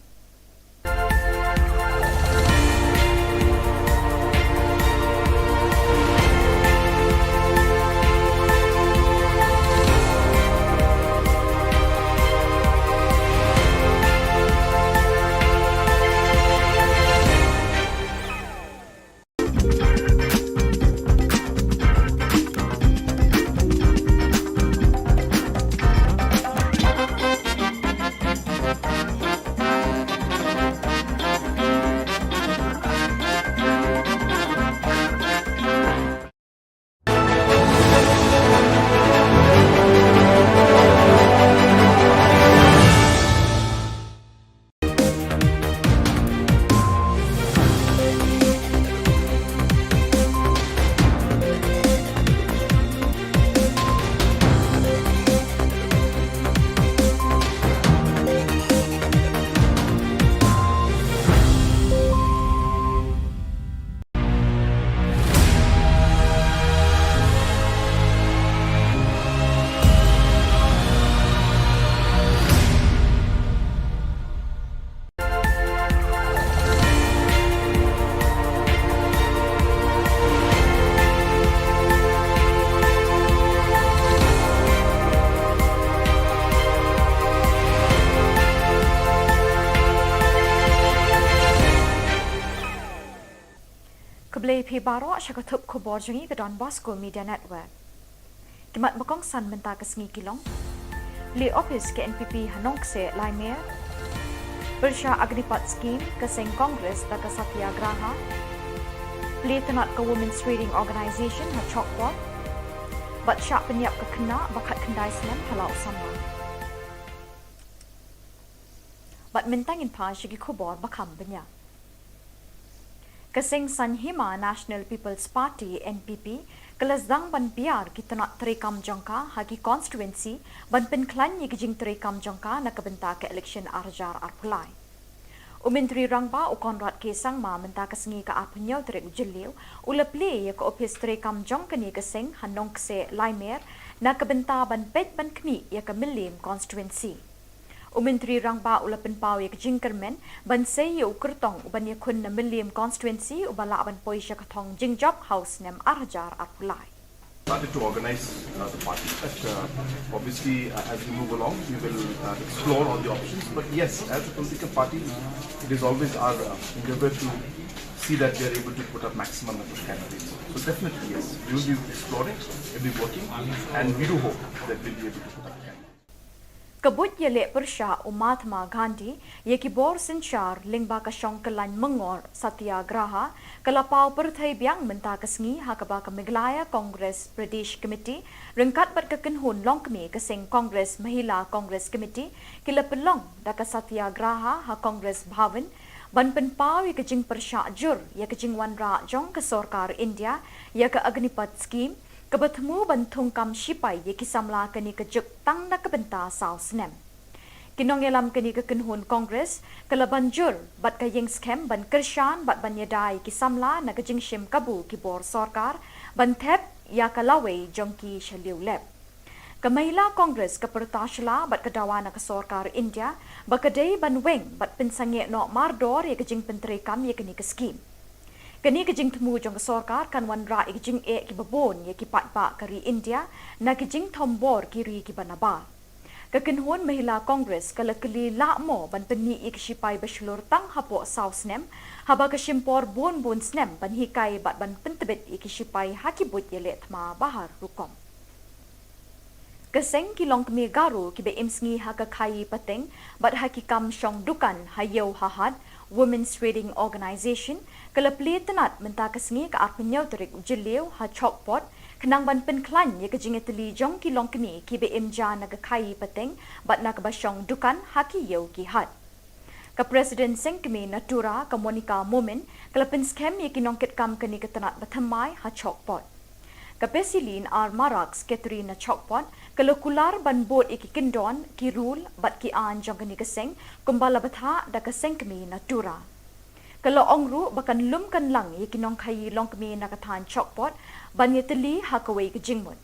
Keblai pi baro syakatup Khubor jengi ke Don Bosco Media Network. Kimat bakong san menta ke sengi kilong. Li office ke NPP Hanong se Laimer. Bersya Agnipat Scheme ke Seng Kongres da ke Satyagraha. Li tenat ke Women's Reading Organisation ha Chokpot. Bat syak penyiap ke kena bakat kendai senem halau sama. Bat mentangin pa syagi Khubor bakam banyak. Kesing Sanhima National People's Party NPP kelasdang ban biar kita nak terekam jangka hagi constituency ban penklan ye kijing terekam jangka nak kebenta ke election arjar arpulai. Menteri Rangba Konrad Kesang ma menta kesengi ke apnyau terek jeliu uleple ye ke office terekam jangka ni kesing Hanong se Laimer nak kebenta ban pet ban kni ye ke Milim constituency. Menteri Rangba ulapan pau ye jingkermen ban sei ye ukertong uban ye kun na Milim constituency ubala ban poi sya katong jingjob house nem arjar apulai. Started to organize the party, but obviously as we move along we will explore all the options, but yes, as a political party it is always our endeavor to see that we are able to put up maximum number of candidates. So definitely yes, we will be exploring, we will be working, and we do hope that we will be able to put up candidates. Kabut Jylla Persya Mahatma Gandhi ye Khubor Sinchar lingba ka Shongkalan Mengor Satyagraha kalapau perthai biang menta kesengi hakaba ka Meghalaya Congress Pradesh Committee rengkat bat kekenhun long kemi keseng Congress Mahila Congress Committee kila pelong da ka Satyagraha ha Congress Bhavan ban penpau ye kejing Persya jur ye kejing wanra jong ke Sarkar India ye ke Agnipat Scheme kebertemu bantung kam sipai ye kisamla kini kejuk tang nak kebenta sau senem. Kinong yelam kini kekenhun Kongres kala banjur bat kayeng skem ban kershan bat ban yadai kisamla nak kejing shim kabu Khubor Sarkar ban thep ya kalawai jongki shaliu lep. Kamahila Kongres kepertashala bat kedawana ke Sarkar India bakadai ban weng bat pensange no mardor ye kejing penterekam ye kini ke skim. Kini kejing temu jong Sarkar kan wanra kejing ki babon ye ki patpa kari India na kejing tombor kiri ki banaba. Kekenhun Mahila Kongres kala keli lakmo ban peni ik sipai beslur tang hapo saus nem haba kesimpor bon snem ban hikai bat ban pentebet ik sipai hakibut Jylla tma bahar rukom. Keseng kilong kemi garu ki be imsngi haka kai pateng bat hakikam syong dukan hayau hahad Women's Trading Organization kelapli tenat mentakasngi ke arpenyau terik jeliu ha chokpot kenang ban penklan ye kejingeteli jong ki long kini ki be imja naga kai pateng bat naga basyong dukan haki yeu ki hat. Ka Presiden Sengkemi Natura ka Monica Momen kelapin scam ye ki nongket kam kini ketenat bathamai ha chokpot. Kapesilin ar maraks Katrina Chokpot kelokular ban bot iki kendon ki rule bat ki an jong kini keseng kumbala batha da keseng kemi natura. Kalau ongru bakan lum kan lang iki nong kai long kemi nakathan Chokpot ban yeteli hakawai ke jingmut.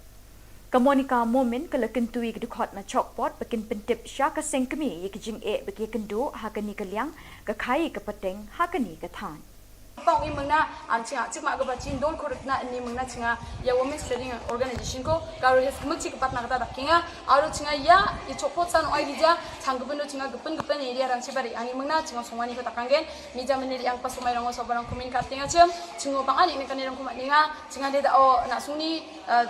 Kamonika Momen kalau kentui ke dukot na Chokpot bakin pentip sya keseng kemi iki jing e baki kendo hakani keliang ke kai ke peteng hakani ke than. Pang ini mengna ancinga cik mak kebaca don korek na ini mengna cinga ya Women's Trading Organization ko kalau hes kemci kepat nak kata kinga aru cinga ya icopot san oi dija canggupendo cinga gepen ini dia ranci bari ani mengna cinga somani ko takanggen mija meniri yang pas somai rango sobarang komunikat tinga cem cinga pang ani kan irang kumat ninga cinga dia o nak suni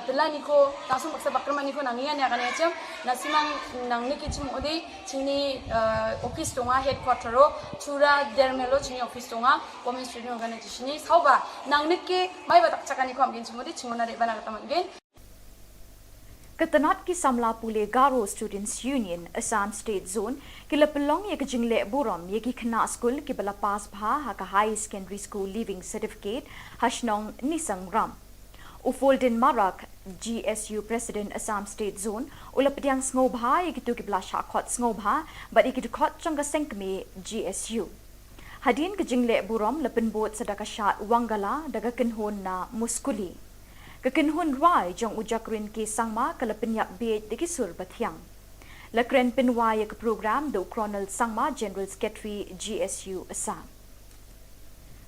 delani ko langsung paksa bakrman ko nangian ya kan ya cem nasimang nang niki cem odi cini office tonga headquarter ro chura dermelo cini office tonga Women's Trading Organization ni sauba nang niki mai batak cakani ko amgin cimodi cingonare bana katamangen. Ketenat ki samla pule Garo Students Union Assam State Zone kila pelong ye kejingle burom ye ki kena school ki bala pas bha ha ka high secondary school leaving certificate hashnong nisang ram. Ufolden Marak GSU President Assam State Zone ulapdiang sngoba ye ki tu ki bala shakot sngoba but ye ki dukot changa sengkme GSU. Hadin kejingle burom lepen bot sedaka syat wanggala daga kenhon na muskuli. Kekenhon rai jong ujakrin ki sangma kelepen yak bej deki sur bathyang. Lekren penwai ke program do Colonel Sangma General Secretary GSU Assam.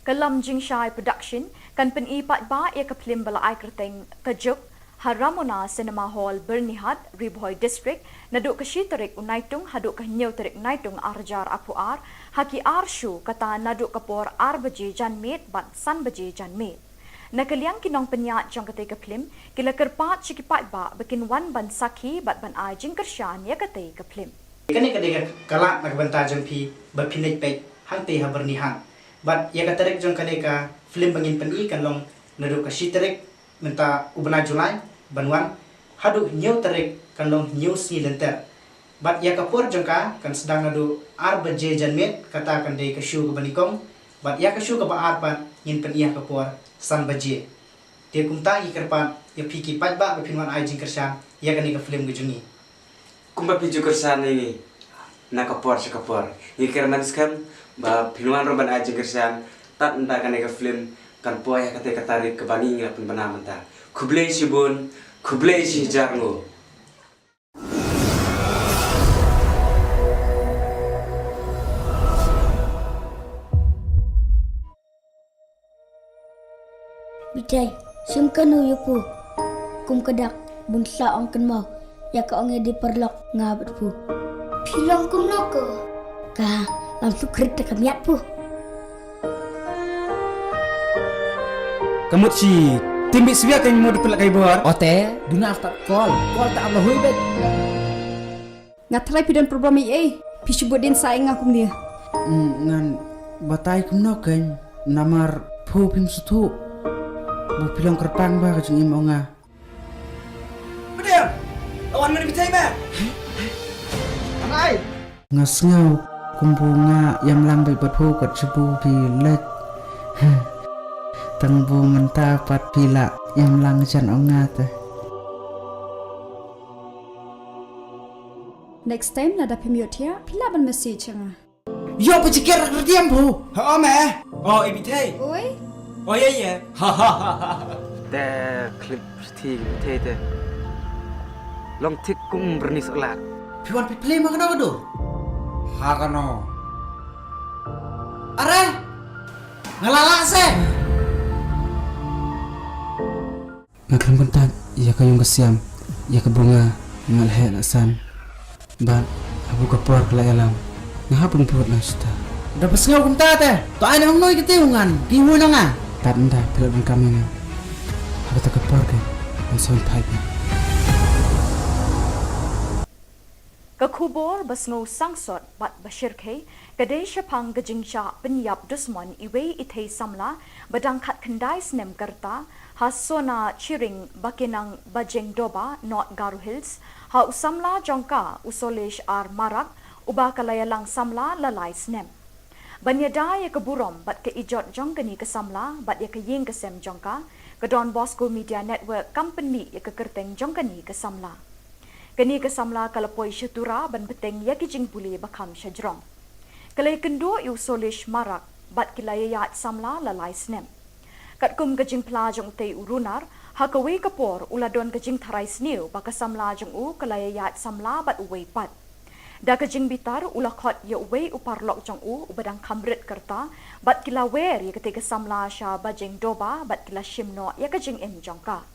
Kalam Jingshai Production kan pen ipat ba ya keplim bala ai kerteng kejuk Haramona Cinema Hall Bernihat Ribhoy District naduk ke Shiterik Unaitung haduk ke Nyau Terik Naitung Arjar Apuar haki arshu kata naduk kapor arbaje janmet bat sanbaje janmet. Nakaliang kinong penyat jong kate keplim kila kerpat cikipat ba bikin wan ban sakhi bat ban ai jingkershan ya kate keplim. Kani kadega kalak nak banta jong pi bapinit pe hangte ha bernihan. Bat ya katarek jong kadega film bangin peni kan long naduk ke Shiterik minta ubna Julai banwan hadu new tarik kan long new si lenter bat ya kapur jengka kan sedang nadu arbaje janmet kata kan dei ke shu ke banikong bat ya ke shu ke ba arpan yin pen iya kapur san baje dia kumta i kerpan ya piki pat ba pinwan ai jing kersan ya kan ke film gejungi Kumba piju kersan ini na kapur ni kerman skam ba pinwan roban ai jing kersan tat nda kan ke film kan poya kate katarik ke bani ngapun banamanta kublei sibun kublei si jarngo Bitai, sumkanu yupu. Kum kedak bunsa ong kenmau. Ya ka ong di perlok ngabat pu. Pilong kum noko. Ka langsung kereta kamiat pu. Kamu si timbi siya kay mo dipelak kay buar. Ote, duna start call tak Allah hui bet. Ngatrai pidan program EA. Pisubut din saing akum dia. Ngan batay kum no kan namar pu pim sutu. Bu pilong kerpang ba kajung imo nga. Bedia. Lawan mana bitai ba? anai Ngasngaw kumbunga yang lambai pu kat sebu pilek. Tangbu menta pat pila yang lang jan ongat. Next time nada pemiot ya, pila ban message nga. Yo pecikir kerdiam bu. Ha me. Oh ibitai. Oi, Oh ya. Ha ha ha. แต่คลิปที่เท่ๆลองทิกกุ้งบรนิสลาด Piwan piple makan apa tu? Harano. Are. Ngalala se. Ngakram kontak ya kayong kasiam ya kabunga ngalhe lasan. Ban abu kapor kelayalam. Ngahapun put lang suta. Dapat sengaw kumta te. To ay nang noy kitiungan. Giwo na nga. Tanda pilot ng kami nga. Habis tak kapor ke. Ang sound pipe. Ka Khubor basngo sangsot bat bashirke kadai shapang gajingcha penyap dusmon iwe ithei samla badangkat kendai snem karta hasona chiring bakinang bajeng doba not Garu Hills ha usamla jongka usolesh ar marak uba kalayalang samla lalai snem. Banyada ya keburom bat ke ijot jongkani ke samla bat ya ke ying ke sem jongka ke Don Bosco Media Network company ya ke kerteng jongkani ke samla. Kini ke samla kalapoi syatura ban beteng ya kijing buli bakam syajrong. Kalai kendo yu solish marak bat kilayayat samla lalai snem. Kat kum kajing pelajong tei urunar, hakawe kapor uladon kajing tharai sniu baka samla jong u kalayayat samla bat uwe pat. Da kajing bitar ulakot ya uwe uparlok jong u ubadang kamrit kerta bat kilawer ya ketika samla sya bajeng doba bat kila shimno ya kajing em jongka.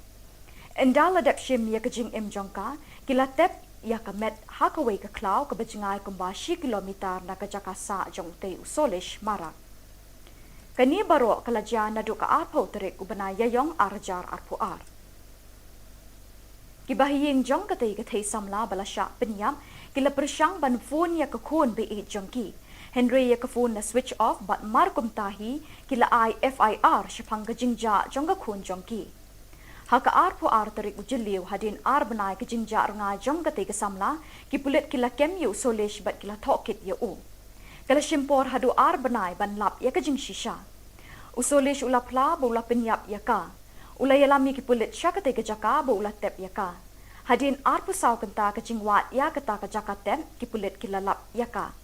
Endal adap shim ya kajing em jongka kila tep ya kamet hakawe ke klau ke bajingai kumbashi kilometer na kajakasa jong tei usolish marak. Kani baro kalaja nadu ka arpo terik ubana yayong arjar arpo ar. Kibahiying jong katay samla balasya penyam kila persyang ban phone ya kakon be jongki. Henry ya phone na switch off bat markum tahi kila FIR syapang kajingja jong kakon jongki. Haka arpo ar terik ujiliw hadin ar benai kajingja renga jong katay samla kipulit kila kemyu solish bat kila tokit ya u. Kala shimpor hadu ar benai ban lap ya kajing shisha. Usolish ulapla ba ula penyap ya ka. Ula yalami kipulit sya katay kajaka ba ula tep ya ka. Hadin ar pusaw kenta kajing wat ya kata kajaka tem kipulit kila lap ya ka.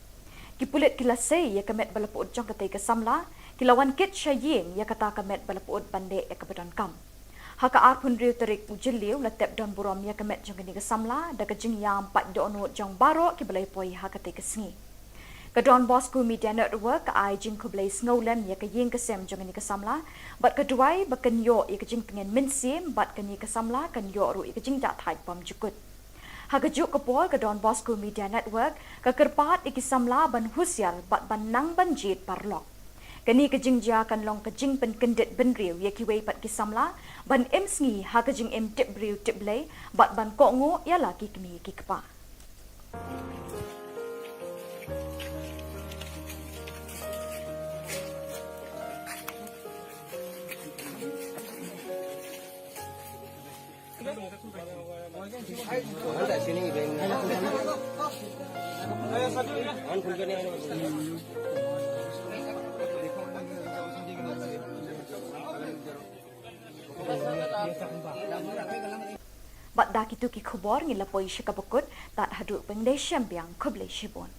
Kipulit kila say ya kamet balapuod jong katay kasamla kilawan kit sya ying ya kata kamet balapuod bande ya kabadan kam. Haka ar pun riu terik ujiliw la tep don burom ya kamet jong kini kasamla da kajing yam pat doonot jong baro kibalay poy ha katay kasengi. Ka Don Bosco Media Network ka ay jing kublay snowlem ya ka ying kasem jong ni kasamla bat kaduay bakan yo ya kajing pengen minsim bat kani kasamla kan yo ru ya kajing da thai pam jukut. Ha kajuk ka pol ka Don Bosco Media Network ka kerpat ikisamla ban husyal bat ban nang ban jit parlok. Kani kajing ja kan long kajing pen kendit ben riu ya kiway pat kisamla ban em sngi ha kajing em tip riu tip lay bat ban ko ngo ya laki kmi kikpa. Bat dak itu ki Khubor ngilapoi syakabukut tat haduk pengdai syambiang kublai shibon.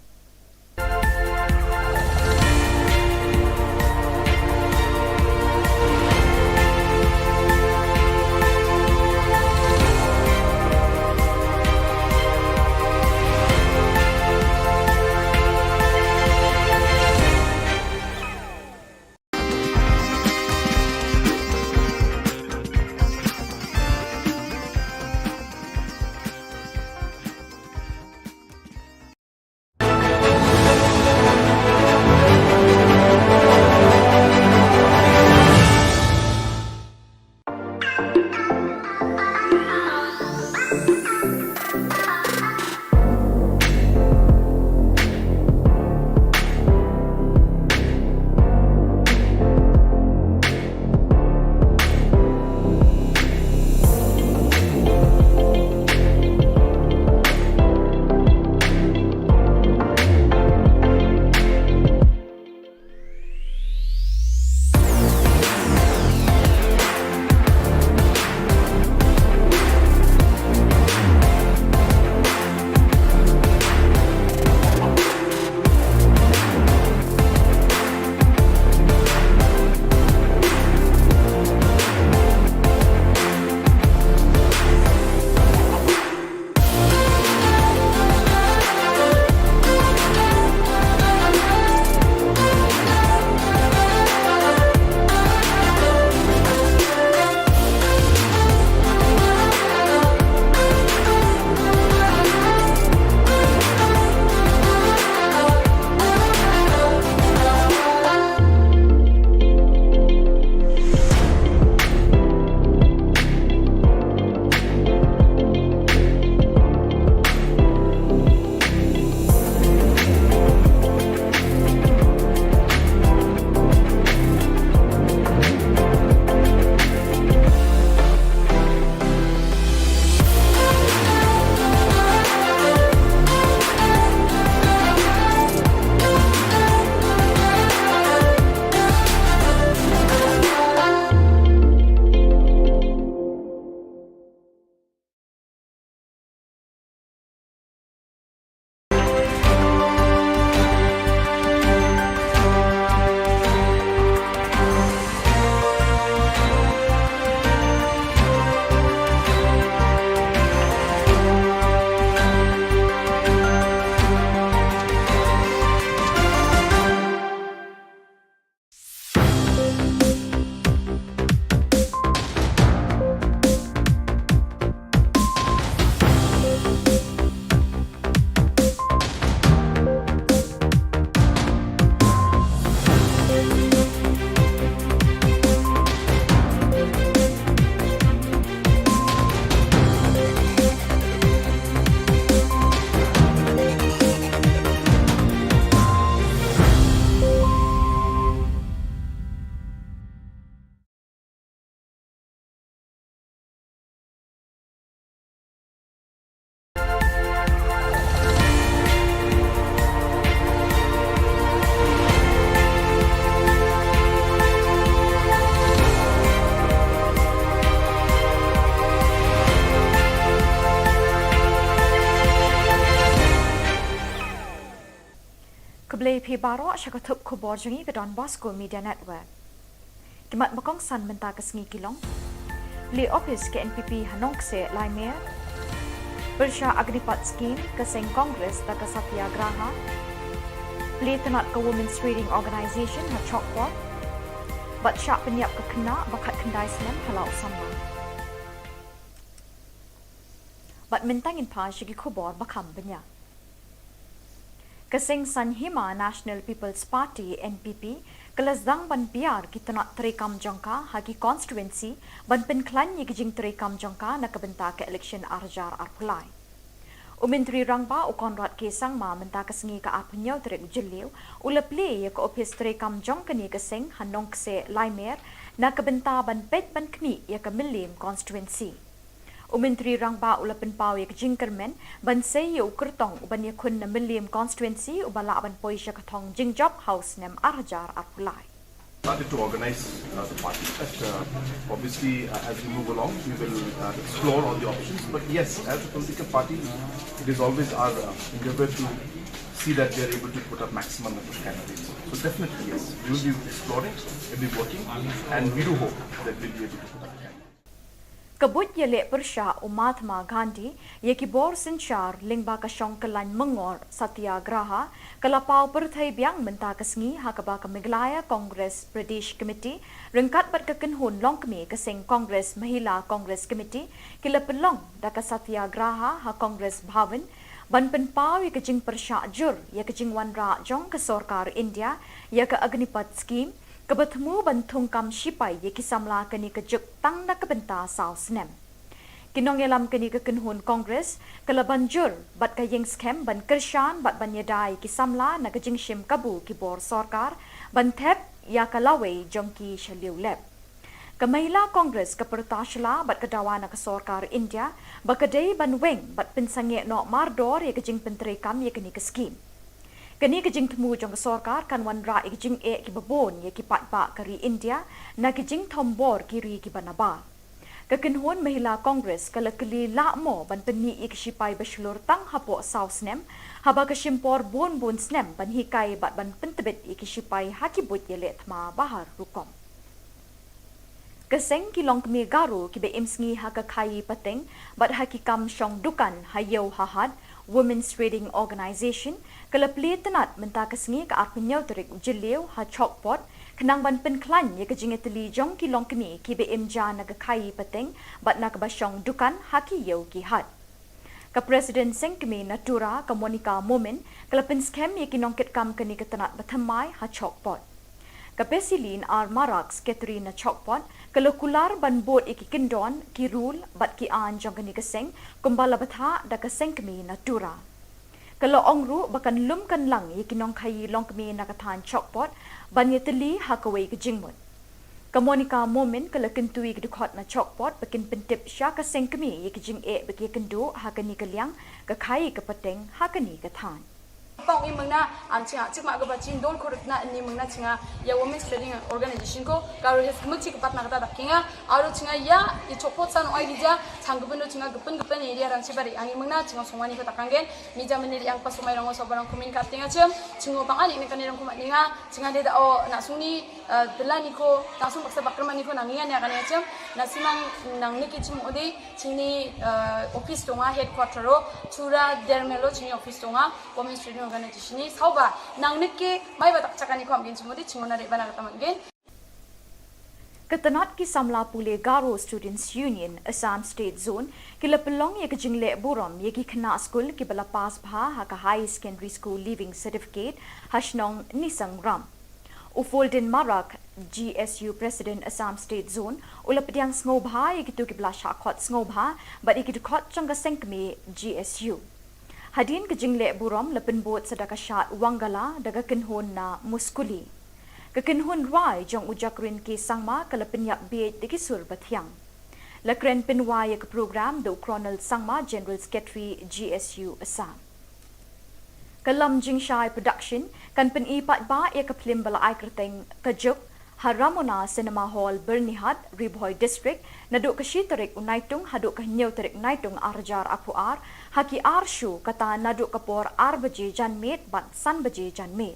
Baro syakatup Khubor jengi ke Don Bosco Media Network. Kimat makong san menta ke sengi kilong. Li office ke NPP Hanongse Laimer. Bersya Agnipat Scheme ke Seng Kongres da ke Satyagraha. Li tenat ke Women's Reading Organisation ha Chokpot. Bat syak penyiap ke kena bakat kendai senem halau sama. Bat mentangin pa syagi Khubor bakam banyak. Keseng San Hima National People's Party NPP kelasdang ban biar kita nak terekam jangka hagi constituency ban penklan ye kijing terekam jangka nak kebenta ke election arjar arpulai. Menteri Rangba Konrad Kesang ma menta kesengi ke apnyo terek jeliu ulepli ye ke office terekam jangka ni keseng hanong kse laimer nak kebenta ban pet ban kni ye ke milim constituency. Menteri Rangba ulapan pau ye jingkermen ban sei ye ukertong uban ye kun na milim constituency ubala ban poisha katong jingjob house nem arjar apulai. Started to organize the party. But obviously, as we move along, we will explore all the options. But yes, as a political party, it is always our endeavor to see that we are able to put up maximum number of candidates. So definitely yes, we will be exploring, we will be working, and we do hope that we will be able to put up candidates. Kabut Jylla Meghalaya Mahatma Gandhi yeki bor sinchar lingba ka syongkelan mengor satyagraha kalapau perthai biang menta kesengi hakaba ka Meghalaya Congress Pradesh Committee rengkat bat kekenhun longkmi keseng Congress Mahila Congress Committee kila pelong da ka satyagraha ha Congress Bhavan ban penpau ye kejing persyak jur ye kejing wanra jong ke Sarkar India ye ke Agnipat Scheme kebertemu bantung kam sipai ye kisamla keni kejuk tang na kebenta saus nem. Kinong elam keni kekenhun Kongres kala banjur bat kayeng scam ban kershan bat ban yedai kisamla na kejing shim kabu kibor Sarkar ban thep ya kalawe jongki shaliu lep. Kamahila Kongres kepertashla bat kedawana ke Sarkar India bakadei ban weng bat pensange no mardor ye kejing penterekam ye keni ke scheme. Kini kejing temu jong Sarkar kan wanra kejing ki babon ye ki patba kari India na kejing tombor kiri ki banaba. Kekenhun Mahila Congress kala keli lakmo ban peni ik sipai beslur tang hapo saus nem haba kesimpor bon snem ban hikai bat ban pentebet ik sipai hakibut Jylla thma bahar rukom. Keseng kilong kemi garu ki be imsngi haka khai pateng bat hakikam syong dukan hayau hahad Women's Reading Organisation kalapli tenat menta kesengi ke arpenyo terik jeliu ha chokpot kenang ban penklan ye kejingeteli jong kilong kemi ki be imja naga khai pateng bat nak basyong dukan haki yau ki had. Ka Presiden Seng kemi Natura ka Monica Momen kalapin scam ye kinongket kam keni ketenat bathamai ha chokpot. Kapesilin ar maraks Katrina Chokpot kalokular ban bot iki kendon ki rule bat ki an jong kani keseng kumbala batha da keseng kemi Natura. Kalau ongru bakan lum kan lang iki nong khai long kemi nakathan Chokpot ban yeteli hakawai ke jingmut. Kamonika Momen kala kentui ke dukot na Chokpot bakin pentip sya keseng kemi iki jing baki kendo hakani kaliang ka khai ke pateng hakani ka than. Pang i mengna ancinga cik mak gaba cin don korutna ni mengna cinga ya Women's Reading Organisation ko karu hes kemci kepat nak kata kinga aru cinga ya i chopot san oi dija changgupendo cinga gepen area ran sibari angi mengna cinga songwani ko takanggen mija meniri yang pas sumai rango sobarang kumin kaptinga cem cingo pangali ne kanirang kumat ninga cinga de o nak suni delani ko langsung paksa bakrman ni ko nangian ya kan ya cem nasimang nang niki cim ode cini office tonga headquarter ro chura dermelo cini office tonga Women's Reading Organisation ni sauba nang nike mai batak cakani ko amgen cimodi cingona de bana kata manggen. Ketenat ki samla pule Garo Students Union Assam State Zone kila pelong ye kejingle burom ye ki kena school ki bala pas bha ha ka high secondary school leaving certificate hashnong nisang ram. Ufolden Marak GSU President Assam State Zone ulapdiang ngobha ye kitu ki bala shakot ngobha but ikitu kot changa sengkme GSU. Hadin kejingle burom lepen bot sedaka syat wangala daga kenhun na muskuli. Kekenhun rai jong ujakrin ki sangma kalapen yak biet diki sur bathyang. Lakren penwa ke program do Colonel Sangma General Secretary GSU Assam. Kalam Jingshai Production kan pen ipat ba ya kaplim bala ai kerteng kajuk Haramona Cinema Hall Bernihat Ribhoy District naduk kashitarik unaitung haduk kahnyaw tarik naitung arjar apuar haki arshu kata naduk kapor ar baje janmet bat san baje janmet.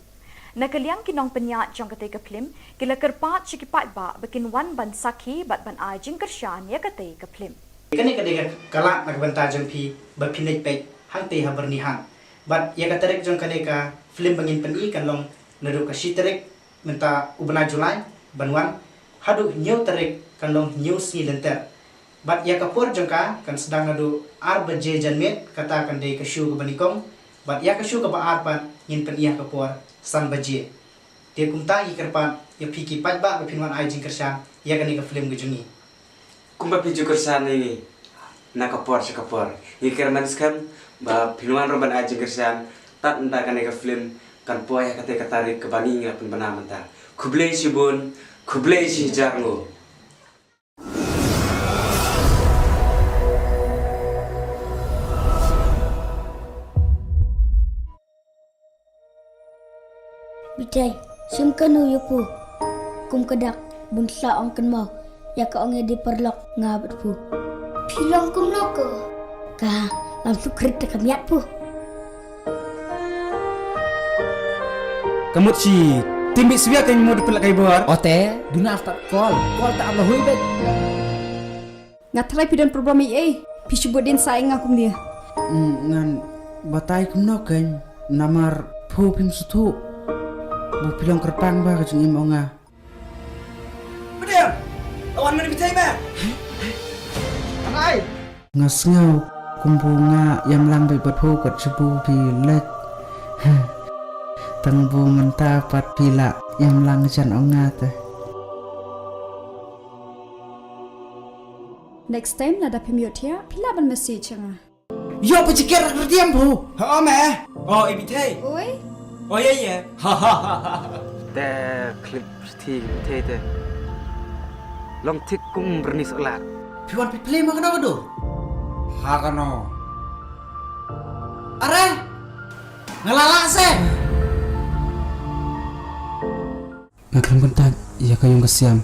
Nakaliang kinong penyak jong kate ke film kila kerpat cikipat ba bikin wan ban sakhi bat ban ai jing kershan ya kate ke film. Kani kadega kalak nagbanta jong pi bapinit pek hangte habernihan. But ya katerek jong kadega film bangin peni kan long nadu ka shiterek menta ubna Julai banwan hadu new terek kan long new si lenter. But ya kapur jong ka kan sedang nadu arbaje janmet kata kan de ka shu ka banikong. But ya ka shu ka ba arpan ngin pen iya kapur san baje. Dia kumta ikerpan ya piki pat ba bapinwan ai jing kershan ya kani ka film gejungi. Kumba piju kersan ini nakapor sekapor. Hikir manskan ba pinuan roban aja kersan tat entah kan film kan poya kate katarik ke bani ngapun bana menta. Kublai si bun, kublai si jarngo. Bitai, simkanu yupu. Kum kedak bunsa ong kan mau. Ya ka ong di perlok ngabat pu. Pilong kum noko. Ka langsung krit kamiat pu. Kamut si timbi siya kan mau dipelak kai bor. Ote, duna start call tak Allah hui bet. Ngatrai pidan program i pisubut din saing akum dia. Ngan batai kumno kan namar pu pim sutu. Bu pilong kerpang ba kajeng imonga. Bediam. Lawan mana bitai ba? Anai. Ngasngau kumbunga yang lang bay pu kat sebu pilek. Tangbu menta pat pila yang lang jan ongat. Next time nada pemiut ya, pila ban message nga. Yo pecikir kerdiam bu. Ha me. Oh ibitai. Oi, Oh ya.แต่คลิปที่เท่ๆลองทิกกุ้งบรนิสอลา Piwan piplay makan apa tu? Hakano. Are. Ngalala se. Ngakram kontak ya kayong kasiam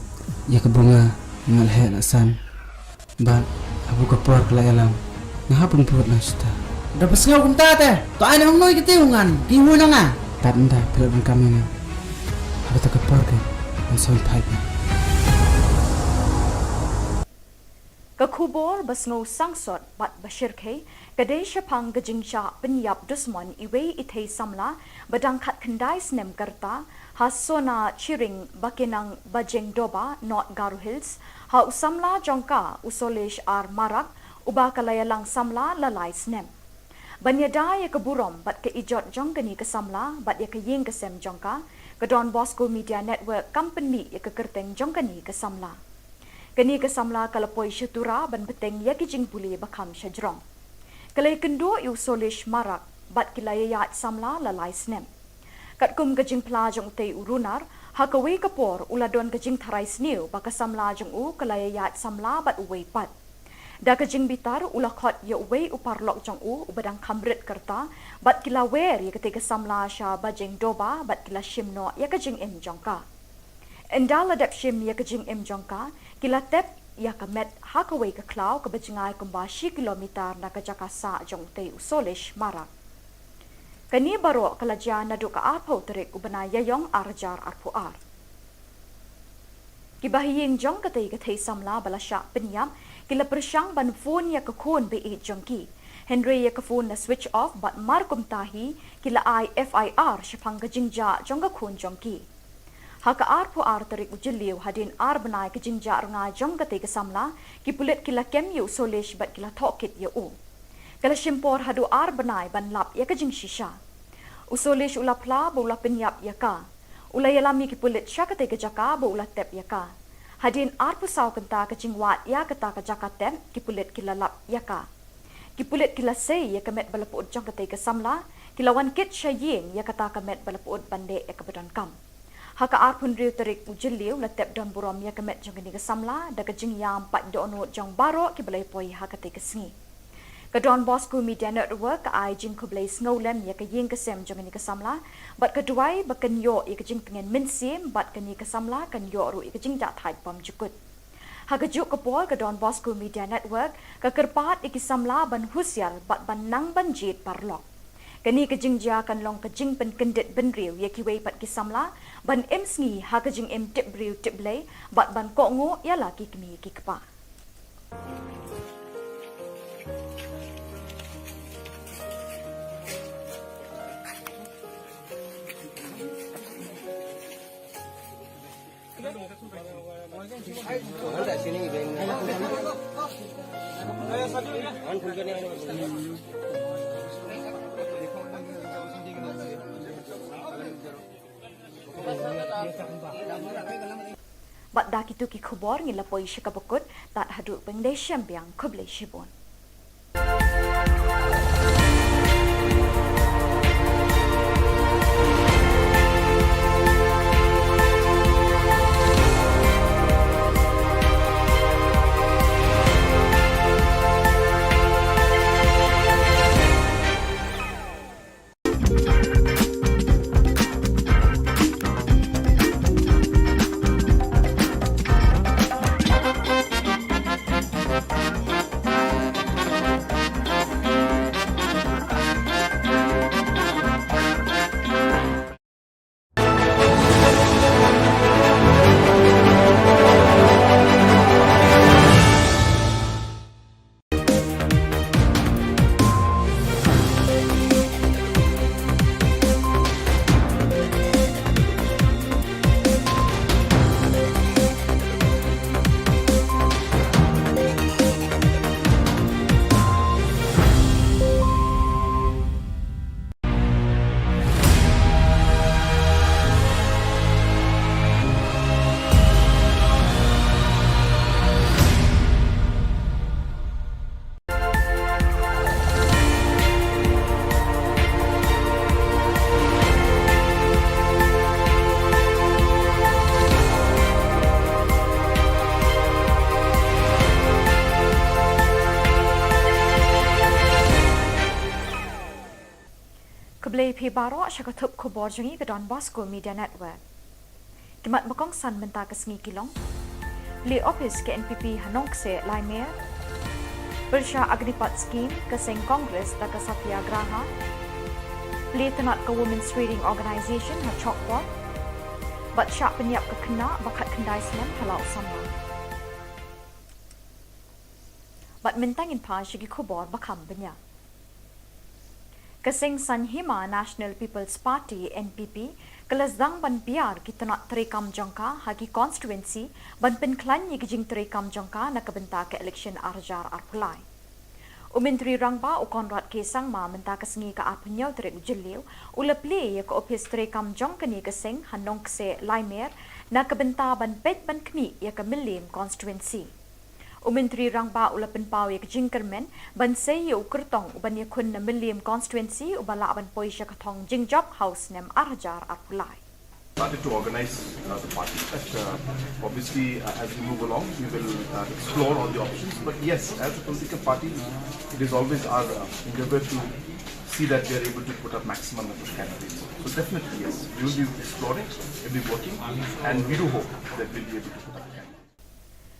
ya kebunga ngalhe lasan. Ban abu kapor kelayalam. Ngahapun put lang suta. Dapat ngau kontak teh. To ana ngoy kitiungan. Piwo na nga. Tanda pilon kami nga. Apa tak kapor ke? Ansong pipe. Ka Khubor basngo sangsot bat bashir ke kadai shapang gajingcha penyap dusman iwe ithei samla badang khat khandai snem karta hasona chiring bakinang bajeng doba not Garu Hills ha usamla jongka usolesh ar marak uba kalayalang samla lalai snem banyada ya keburom bat ke ijot jongkani ke samla bat ya ke ying ke sem jongka ke Don Bosco Media Network company ya ke kerteng jongkani ke samla kini kesamla kalapoi syutura ban beteng ya kijing puli bakam syajrong. Kalai kendo yu solish marak bat kilaya yat samla lalai snem. Kat kum kajing pelajong te urunar, hakawi kapor uladon kajing tharai sniu baka samla jong u kalaya yat samla bat uwei pat. Da kajing bitar ulakot ya uwei uparlok jong u ubadang kamrit kerta bat kila wer ya ketika samla sya bajeng doba bat kila shimno ya kajing im jongka. Endal adap shim ya kajing im jongka, kila tep ya kamet hakaway ka klaw ka bajingay kumbashi kilometer na kajakasa jong te usolish marak. Kani baro kalajya na do ka arpo terik ubana yayong arjar arpuar. Kibahiyin jong katay samla balasya penyam kila persyang ban phone ya kakun be jong ki. Henry ya ka phone na switch off bat markum tahi kila FIR syapang kajingja jong kakun jong ki. Haka arpo terik ujiliw hadin benai kejingja renga jong kate kesamla ki pulit kila kem yu solish bat kila tokit ya u. Kala shimpor hadu benai ban lap ya kejing shisha. Usolish ula pla bo ula penyap ya ka. Ula yalami ki pulit sya kate kejaka bo ula tep ya ka. Hadin pusaw kenta kejing wat ya kata kejaka tem ki pulit kila lap ya ka. Ki pulit kila say ya kamet balapud jong kate kesamla kila wan kit sya ying ya kata kamet balapud bande ya kabadan kam. Haka arpun riu terik ujiliw latep don burom ya kemet jong kini kesamla da kejing yam pat dono jong baro ki balai poi haka te kesengi. Ka Don Bosco Media Network ka ai jing kublai snowlem ya ka ying kesem jong kini kesamla bat keduai bakan yo ya kejing pengen minsim bat kini kesamla kan yo ru ya kejing dak thai pam jukut. Haka juk kapol ka Don Bosco Media Network ka kerpat ikisamla ban husyal bat ban nang ban jit parlok. Kani kejing ja kan long kejing pen kendit ben riu ye ki wei pat ki samla ban em sngi ha kejing em tip riu tip lei bat ban ko ngo ya la ki kmi ki kpa. Bat da kitu ki khubor ngila poi shikabukut tat hadu pengdai syambiang kublai shibon. Keblai pi baro syakatup Khubor jengi ke Don Bosco Media Network. Kimat bakong san menta ke sengi kilong. Li office ke NPP Hanong se Laimer. Bersya Agnipat Scheme ke Seng Kongres da ke Satyagraha. Li tenat ke Women's Reading Organisation ha Chokpot. Bat syak penyiap ke kena bakat kendai semen halau sama. Bat mentangin pa syagi Khubor bakam banyak. Kesing Sanhima National People's Party NPP kelazang ban biar kita nak terekam jangka hagi constituency ban penklan ye kijing terekam jangka nak kebenta ke election arjar arpulai. Menteri Rangba Konrad Kesang ma menta kesengi ke apnyau terek jeliu ulepli ye ke office terekam jangka ni kesing Hanong se Laimer nak kebenta ban pet ban kni ye ke Milim constituency. Menteri Rangba ulapan pau ye jingkermen ban sei ye ukertong uban ye kun na Milim constituency ubala ban poi sya katong jingjob house nem arjar apulai. Started to organize the party. But obviously, as we move along, we will explore all the options. But yes, as a political party, it is always our endeavor to see that we are able to put up maximum number of candidates. So definitely, yes, we will be exploring, we will be working, and we do hope that we will be able to put up candidates.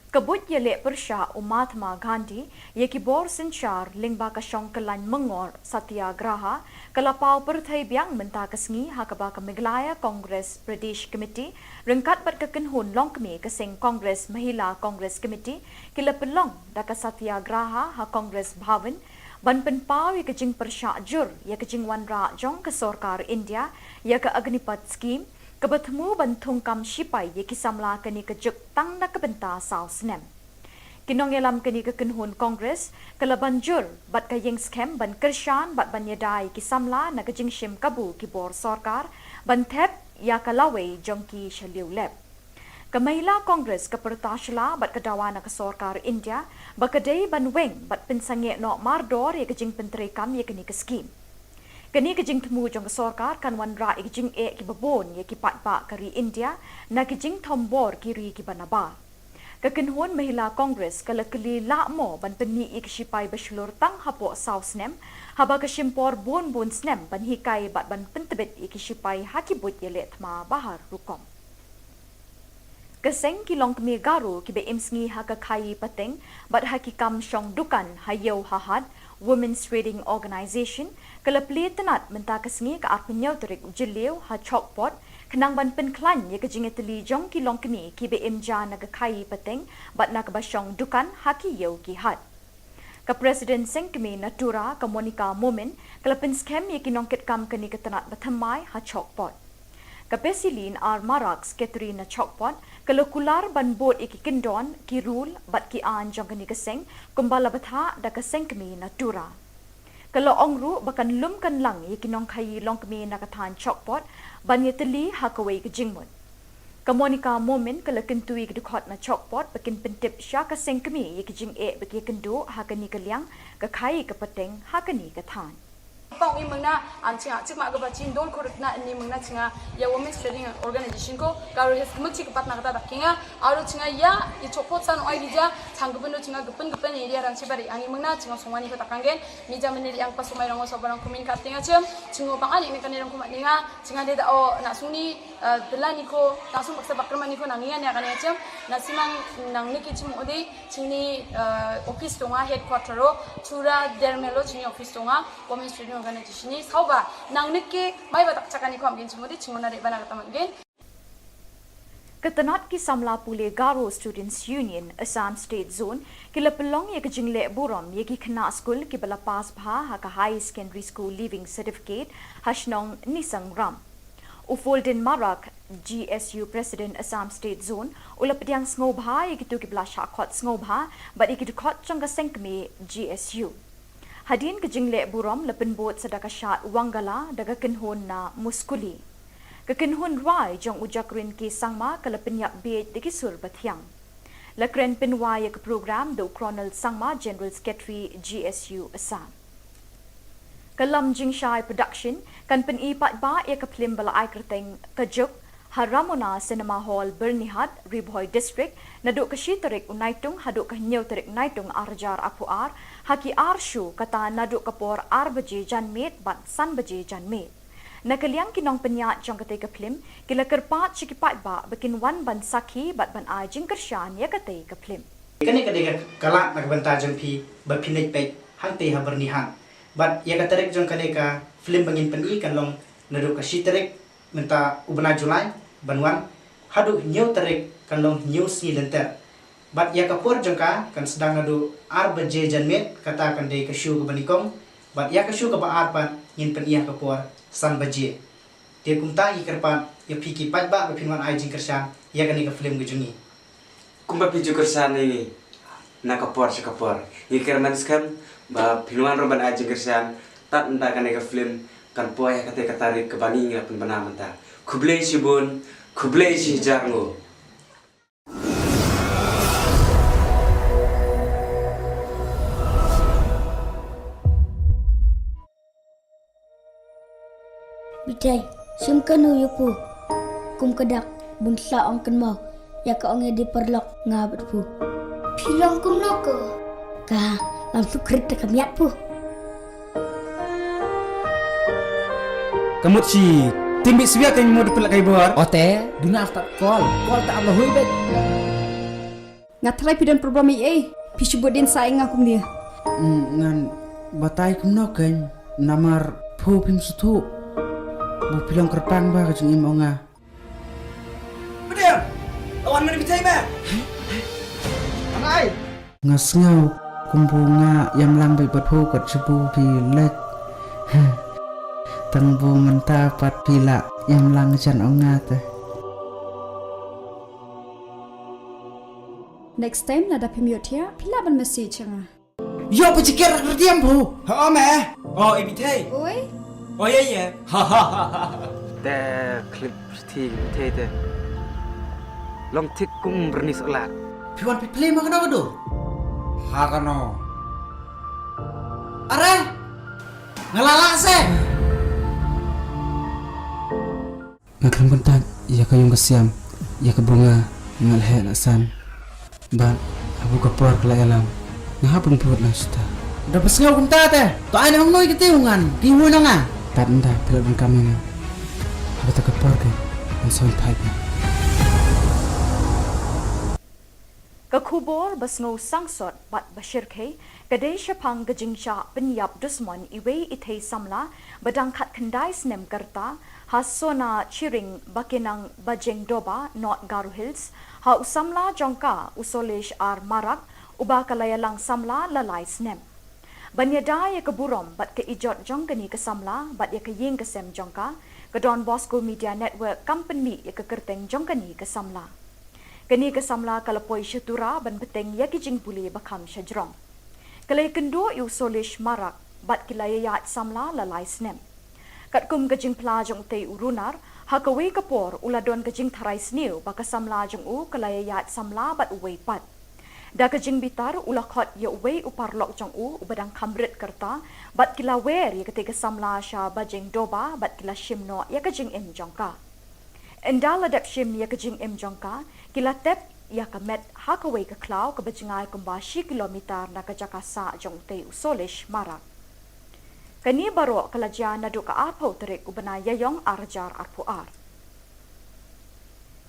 Kabut Jylla Persya Mahatma Gandhi ye ki bor sinchar lingba ka syongkelan mengor satyagraha kalapau perthai biang menta kesngi hakaba ka Meghalaya Congress Pradesh Committee rengkat bat kekenhun longkmi ke Seng Congress Mahila Congress Committee kila pelong da ka satyagraha ha Congress Bhavan ban penpau ye kejing Persya jur ye kejing wanra jong ke Sarkar India ye ke Agnipat Scheme kebertemu bantung kam sipai ye kisamla kini kejuk tang nak kebenta sau senem. Kinong yelam kini kekenhun Kongres kelaban jur bat kayeng skem ban kershan bat ban yadai kisamla nak kejing shim kabu kibor Sarkar ban thep ya kalawai jongki shaliu lep. Kamahila Kongres kepertasla bat kedawana ke Sarkar India bakadai ban weng bat pensange no mardor ye kejing penterekam ye kini ke skim. Kini kejing temu jong Sarkar kan wanra kejing ki babon ye ki patpa kari India na kejing tombor kiri ki banaba. Kekenhuan Mahila Kongres kala keli lakmo ban peni ik sipai beslur tang hapo sausnem haba kesimpor bon snem ban hikai bat ban pentebet ik sipai hakibut ye letma bahar rukom. Keseng kilong kemi garu kibe imsngi haka kai pateng bat hakikam syong dukan hayo hahad Women's Trading Organization kelepli tenat menta kesngi ke arpenyau terik jeliu ha chokpot kenang ban penklan ye kejingeteli jong kilong kemi kibe imja naga kai pateng bat naga basyong dukan haki yo ki had. Ke Presiden Sengkemi Natura ke Monica Momin kelepin skem ye kinongket kam keni ketenat batamai ha chokpot. Kapesilin ar marak sekretari na chokpot kalau kular ban bot iki kendon ki rule bat ki an jong keni keseng kumbala batha da keseng kemi natura. Kalau ongru bakan lum kan lang iki nong kai long kemi nakatan chokpot ban ye teli hakawai ke jingmut. Kamonika momen kalau kentui ke dukot na chokpot bakin pentip sya keseng kemi iki jing e bagi kendo hakani keliang ke kai ke peteng hakani ke tan. Pang ini mengna anjing cik mak kebaca don korek na ini mengna cinga ya Women's Trading Organization ko kalau hes kemci kepat nak kata kinga aru cinga ya icopot san oi dija canggupen do cinga gepen ini dia ranci bari angin mengna cinga sumani ko takanggen mija meniri yang pas sumai rango sobarang komunikat tinga cinga pang ani kan irang kumat ninga cinga dia o nak suni belani ko langsung paksa bakrman ko nangian ya kan ya nasimang nang niki cim odi cini office tonga headquarter ro chura dermelo cini office tonga Women's Trading Organization ni sauba nang niki mai batak cakani ko amgin cimodi cingonari bana katamangen. Ketenat ki samla pule Garo Students Union Assam State Zone kila pelong ye kejingle burom ye ki kena school ki bala pas bha ha ka high secondary school leaving certificate hashnong nisang ram. Ufolden Marak GSU President Assam State Zone ulapdiang sngoba ye ki tu ki bala shakot sngoba but ye ki dukot changa sengkme GSU. Hadin kejingle burom lepen bot sedaka syat wanggala daga kenhon na muskuli. Kekenhon rai jong ujakrin ki sangma kelepen yak bej diki sur bathyang. Lekren penwai ke program do Colonel Sangma General Secretary GSU Assam. Kelam Jingshai Production kan pen ipat ba ya keplim bala ai kerteng kejuk Haramona Cinema Hall Bernihat Ribhoy District naduk ke Shiterik Unaitung haduk ke Nyau Terik Naitung Arjar Apuar haki arshu kata naduk kapor arbaje janmet bat san baje janmet. Nakaliang kinong penyat jong kate keplim kila kerpat cikipat ba bikin wan ban saki bat ban ai jingkersyan ya kate keplim. Kani kadega kalak nak benta jong pi bapinit pe hangte ha bernihan. Bat ya katerek jong kadega film bangin peni kan long naduk ke Shiterik menta ubna Julai banwan hadu Nyau Terik kan long Nyau Si Lenter. Bat ya kapor jengka kan sedang nadu arbaje janmet kata kan dei kasyu ke banikong bat ya kasyu ke ba arpan ngin pen iya kapor san baje. Dia kumta i kerpan ya piki pat ba pinwan ai jing kersan ya kan ke film gejungi. Kumba piju kersan ini na kapor sa kapor. Ni kerman skam ba pinwan roban ai jing kersan tat nda kan ke film kan poya kate katarik ke bani ngapun banaman ta. Kublai sibun, kublai si jarngo. Bitai, sumkanu yupu. Kum kedak bungsa ong kenmau. Ya ka ong di perlok ngabat pu. Pilong kum noko. Ka langsung krit kamiat pu. Kamu si timbi siya kan mo dipelak kay buar. Ote, duna start call tak Allah hui bet. Ngatrai pidan program EA. Pisubut din saing akum dia. Ngan batay kum no kan namar pu pim sutu. Bu pilong kerpang ba kajung imo nga. Bener. Lawan mana bitai ba? Angai. Ngasngaw kumbunga yang lambai bat pu kat sebu pilek. Tangbu menta pat pila yang lang jan ongat. Next time nada pemiot ya, pila ban message nga. Yo pecikir kerdiam bu. Ha me. Oh ibitai. Oi, Oh ya. Ha ha ha. แต่คลิปที่เท่แต่ลองทิกกุ้งบรนิสลาด Piwan piple makan apa do? Harano. Are. Ngalala se. Ngakram kontak ya kayong kasiam ya kabunga ngalhe lasan. Ban abu kapor kala alam. Ngahapon put lang sta. Dapat ngaw kunta te. To ay nang noy kitiungan. Kiwo na nga. Tanda pila din kami nga. Habata kapor kay ang sound pipe. Ka Khubor basngo sangsot bat bashirke kadai shapang gajingcha penyap dusmon iwe ithei samla badangkat kendai snem kerta hasona chiring bakinang bajeng doba not Garu Hills ha usamla jongka usolesh ar marak uba kalayalang samla lalai snem. Banyada ya keburom bat ke ijot jongkani ke samla bat ya ke ying ke sem jongka ke Don Bosco Media Network company ya ke kerteng jongkani ke samla. Kini ke samla kalapoi syatura ban beteng ya kijing puli bakam syajrong. Kalai kendo yu solish marak bat kilai yat samla lalai snem. Kat kum kejing pelajong tei urunar ha kawe kapor uladon kejing tharai sniu baka samla jong u kalai yat samla bat uwei pat. Da kejing bitar ulakot ya uwei uparlok jong u ubadang kamrit kerta bat kila wer ya ketika samla sya bajeng doba bat kila shimno ya kejing im jongka. Endal adap shim ya kejing im jongka kila tep ya kamet hakaway ke klau ke bajingai kumbashi kilometer na ke jakasa jong tei usolish marak. Kani baro kalaja nadu ka arpo terik ubana yayong arjar arpuar.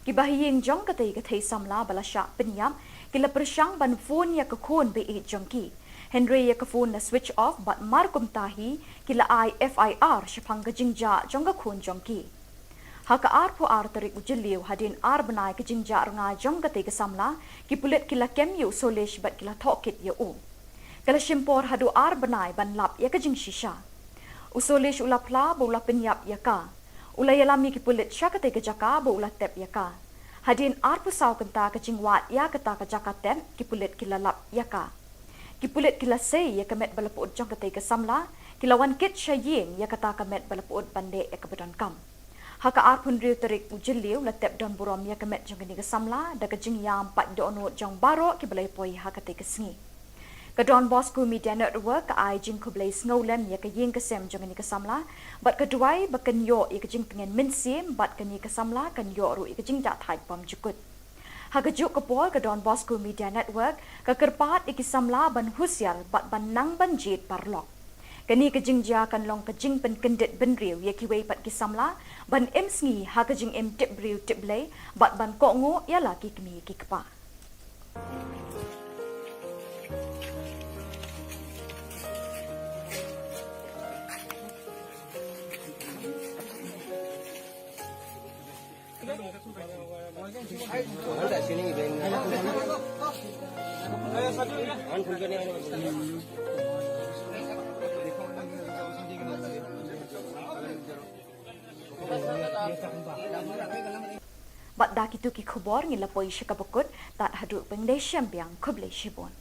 Kibahiying jong katei katei samla balasya penyam kila persyang ban phone ya ke khon be jongki. Henry ya ke phone na switch off bat markum tahi kila FIR syapang kejingja jong ke khon jongki. Haka arpu terik ujeliu hadin benai ke jingja renga jong kate ke samla ki pulit kila kem yu solish bat kila tokit ya u. Kala shimpor hadu benai ban lap ya ke jing shisha. Usolish ulapla bo ula penyap ya ka. Ula yalami ki pulit sya kate ke jaka bo ula tep ya ka. Hadin arpu saw kenta ke jingwat ya kata ke jaka tep ki pulit kila lap ya ka. Ki pulit kila say ya kemet balaput jong kate ke samla kila wan kit sya ying ya kata kemet balaput bande ya kebedan kam. Haka arpun riu terik ujeliu latep don burom ya kemet jong kini ke samla da ke jing yam pat dono jong baro ki belai poi haka te ke sengi. Ke Don Bosco Media Network ka ai jing ko belai snowlem ya ke ying ke sem jong kini ke samla bat keduai baken yo ya ke jing pengen minsim bat kini ke samla kan yo ru ya ke jing dat hai pam jukut. Haka juk ke pol ke Don Bosco Media Network ke kerpat iki samla ban husial bat ban nang ban jit parlok. Kani kejing ja kan long kejing pen kendit ben riu ya kiwei pat kisamla ban em sngi ha kejing em tip riu tip lay bat ban ko ngo ya la ki kmi ki kpa. Bat da kitu ki khubor ngila poi shikabukut tat hadu pengdai syambiang kublai shibon.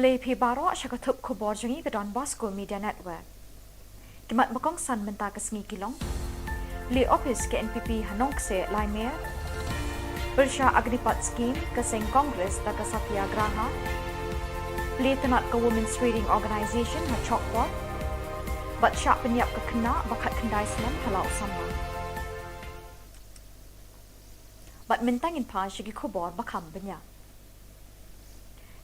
Keblai pi baro syakatup Khubor jengi ke Don Bosco Media Network. Kimat bakong san menta ke sengi kilong. Li office ke NPP Hanong se Laimer. Bersya Agnipat Scheme ke Seng Kongres da ke Satyagraha. Li tenat ke Women's Trading Organisation ha Chokpot. Bat syak penyiap ke kena bakat kendai selam halau sama. Bat mentangin pa syagi Khubor bakam banyak.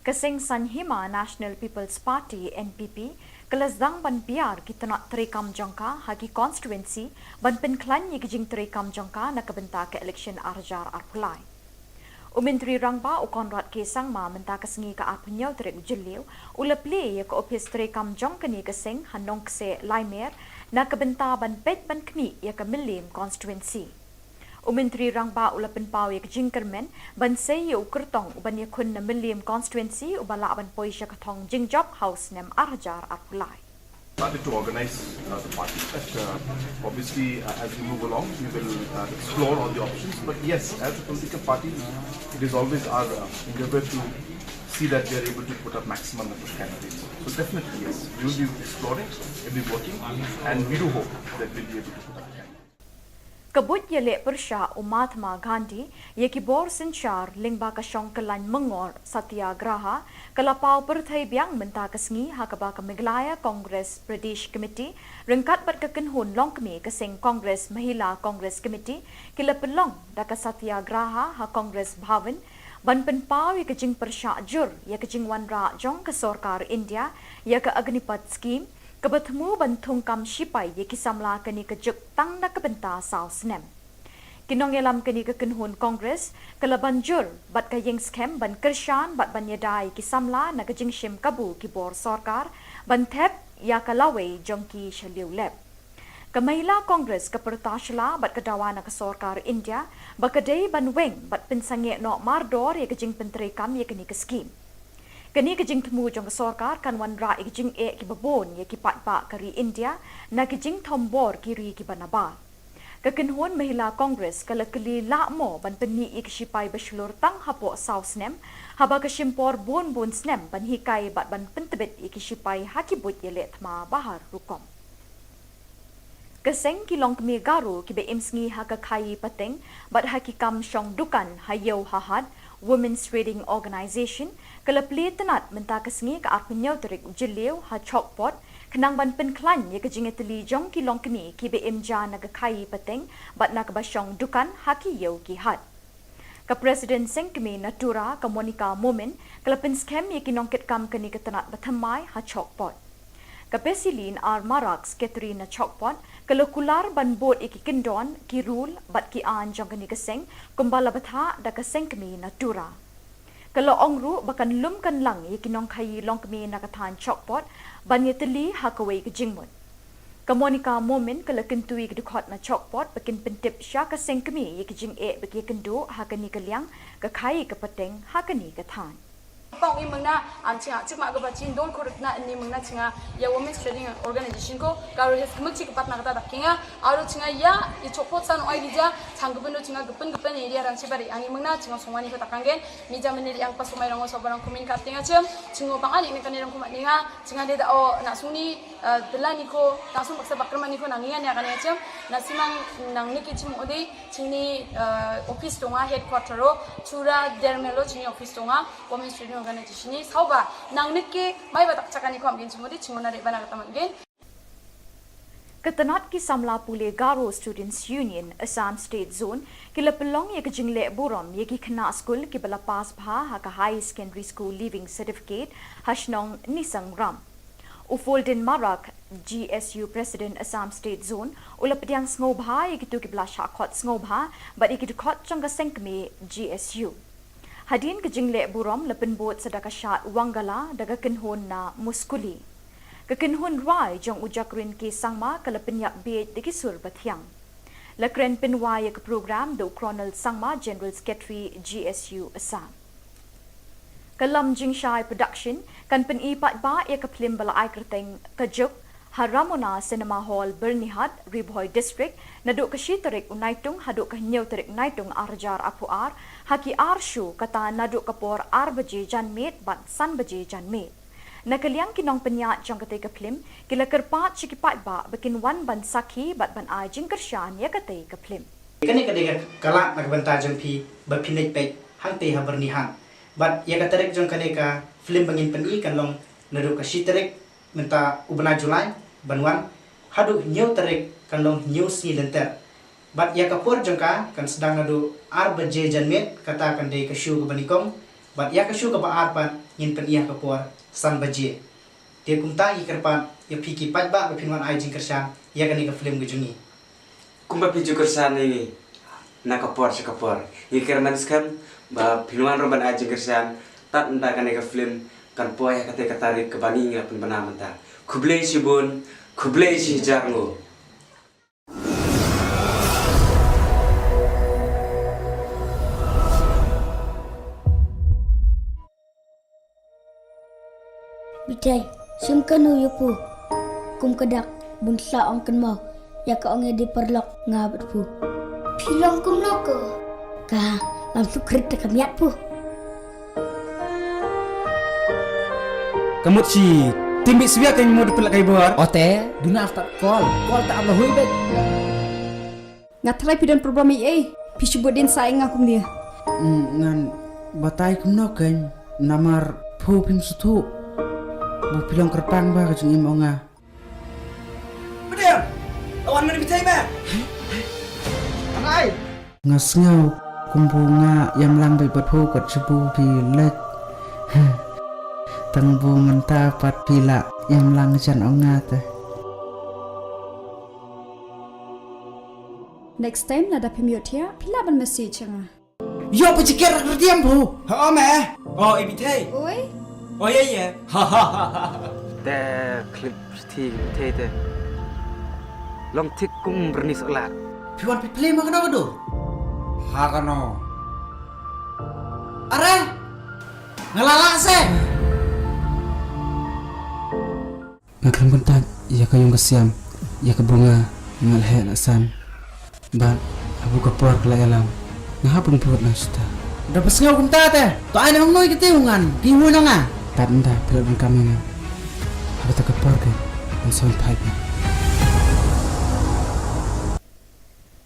Keseng Sanhima National People's Party NPP kelasdang ban biar kita nak terekam jangka hagi constituency ban penklan ye kijing terekam jangka nak kebenta ke election arjar arpulai. Menteri Rangba u Konrad Kesang ma menta kesengi ke apunyau terek ujeliu uleple ye ke office terekam jangka ni keseng hanong kese Laimer nak kebenta ban pet ban kemi ye ke Milim constituency. Menteri Rangba ula penpau ye kejingkermen ban sei ye ukertong ban ye kun na Milim constituency ubala ban poisya katong jingjop house nem arjar arpulai. Started to organize the party. Obviously, as we move along, we will explore all the options. But yes, as a political party, it is always our endeavor to see that we are able to put up maximum number of candidates. So definitely, yes, we will be exploring, we will be working, and we do hope that we will be able to put up candidates. Kebut Jylla Meghalaya Mahatma Gandhi ye Khubor Sinchar Lingba Kashong Kelan Mengor Satyagraha Kalapau Perthai Biang Menta Kesengi Hakaba Meghalaya Congress Pradesh Committee Rengkat Bat Kekenhun Longkemi Keseng Congress Mahila Congress Committee Kila Pelong Daka Satyagraha Ha Congress Bhavan Ban Penpau ye Kejing Persyak Jur ye Kejing Wan Ra Jong ke Sorkar India ye ke Agnipat Scheme Kebertemu bantung kam sipai ye kisamla keni kejuk tang na kebenta sau senem. Kinong yelam keni kekenhun Kongres kelaban jur bat kayeng skem ban kershan bat ban yedai kisamla na kejing shim kabu kibor sorkar ban thep ya kalawe jongki shaliu lep. Kamahila Kongres kepertasla bat kedawa na kesorkar India bakadei ban weng bat pensange no mardor ye kejing penterekam ye keni keskim. Kini kejing temu jong sorkar kan wan ra kejing ki babon ye ki pat kari India na kejing tombor kiri ki banaba. Kekenhun Mahila Kongres kala keli lakmo ban peni ik sipai beslur tang hapo sausnem haba kesimpor bon snem ban hikai bat ban pentebet ik sipai hakibut ye letma bahar rukom. Keseng kilong kemi garu ki be imsngi hakakai pateng bat hakikam syong dukan hayau hahad Women's Trading Organisation kelapli tenat menta kesengi ke arpenyau terik ujeliu ha chokpot kenang ban penklan ye kejingeteli jong kilong kemi ki be imja naga kai pateng bat nak basyong dukan haki yau ki hat. Ke Presiden Sengkemi Natura ke Monica Momen kelapin skem ye kinongket kam keni ke tenat batamai ha chokpot. Ke Pesilin ar marak sekretari na chokpot kelokular ban bot iki kendon ki rule bat ki an jong keni keseng kumbala batha da keseng kemi Natura. Kalau ongru bakan lum kan lang ye kinong kai long kemi nakatan chokpot ban ye teli hakawai ke jingmut. Ke Monica Momen kalau kentui ke dukot na chokpot bakin pentip sya ke seng kemi ye ke jing bagi kendu hakani ke liang ke kai ke peteng hakani ke tan. Pang ini mengna ancinga cik mak gapa cin don korek na ini mengna cinga ya Women's Trading Organisation ko kalau hes kemuk cik pat nak kata dakinga aru cinga ya i chopot san oi dija changgupendo cinga gepen area rang cibari ani mengna cinga songwani ko takanggen ni jaman ni yang pas kumai rango sobarang kumin katinga cem cingo pang ali ni kan rang kumat ninga cinga dia o nak suni delani ko langsung paksa bakrman ni ko nanginga ni akan cem nasimang nang niki cim odi cini office tonga headquarter ro chura dermelo cini office tonga Women's Trading Organisation ni sauba nang niki mai batak cakani ko amgin cimodi cingona de bana kata mangin. Ketenat ki samla pule Garo Students Union Assam State Zone kila pelong ye kejingle burom ye ki kena school ki bala pas bha ha ka high secondary school leaving certificate hashnong nisang ram. Ufolden Marak GSU President Assam State Zone ula pediang ngobha ye kitu ki bala shakot ngobha but ye kitu khot changa sengkme GSU. Hadin kejingle burom lepen bot sedaka syat wangala daga kenhon na muskuli. Kekenhun rai jong ujakrin ke sangma kala penyak bed deki sur bathiang. Lakren penwaya ke program do Colonel Sangma General Secretary GSU Assam. Kalam Jingshai Production kan penipat ba ya ke film bala ai kerteng kejuk Haramona Cinema Hall Bernihat Riboy District naduk ke shitarik unaitung haduk ke nyau tarik naitung arjar apuar haki arshu kata naduk kapor ar baje janmet bat san baje janmet. Nakaliang kinong penyat jong kate ke film kila kerpat cikipat ba bikin wan ban sakhi bat ban ai jing kershan ya kate ke film. Kani kadega kalak nak banta jong pi bapinai pek hang te haberni hang. But ya katerek jong kaneka film bangin peni kan long naru ka shiterek menta ubna Julai banwan hadu new terek kan long new si lenter. But ya kapur jong ka kan sedang nadu arbaje janmet kata kan de ka shu ka banikong. But ya ka shu ka ba arpan ngin pen iya kapur san baje. Dia kumta ikerpan ya piki patba bapinwan ai jing kershan ya kaneka film gejungi. Kumba piju kersan ini nakapor sekapor. Ikir maniskan ba pinuan roban aja kersan tat entah kan eka film kan poya kate katarik ke bani ngapun bana menta. Kublei si bun, kublei si jarngo. Bitai, simkanu yupu. Kum kedak bunsa ong kan mau. Ya ka ong di perlok ngabat pu. Pilong kum noko. Ka langsung kereta kamiat pu. Kamu si timbi siya kan mau dipelak kai bor. Ote, duna after call tak Allah hui bet. Ngatrai pidan program EA. Pisubodin saing akum dia. Ngan batai kumno kan namar pu pim sutu. Bu pilong kerpang ba kajung imonga. Bedem. Awan mana bitai ba? Anai. Ngasngau kumbunga yang lambai berpu kat sebu pilet. Tengbu menta pat pila yang langjan ongat. Next time nada pemiot ya, pila ban message nga. Yo pecikir kerdiam bu. Ha me. Oh ibitai. Oi. Oh ya. Ha ha ha. แต่คลิปที่เท่แต่ลองทิกกุ้งบรนิสลาด Piwan pi play makano kado. Hakano. Are. Ngalala se. Ngakram kontak ya kayong kasiam ya kabunga ngalhe lasan. Ba abu kapor kala alam. Ngahapon puot na sta. Dapat ngaw kunta te. To ay nang noy kitiungan. Piwo na nga. Tanda pelon kami nga. Ada tak kapor ke. Ang son pipe.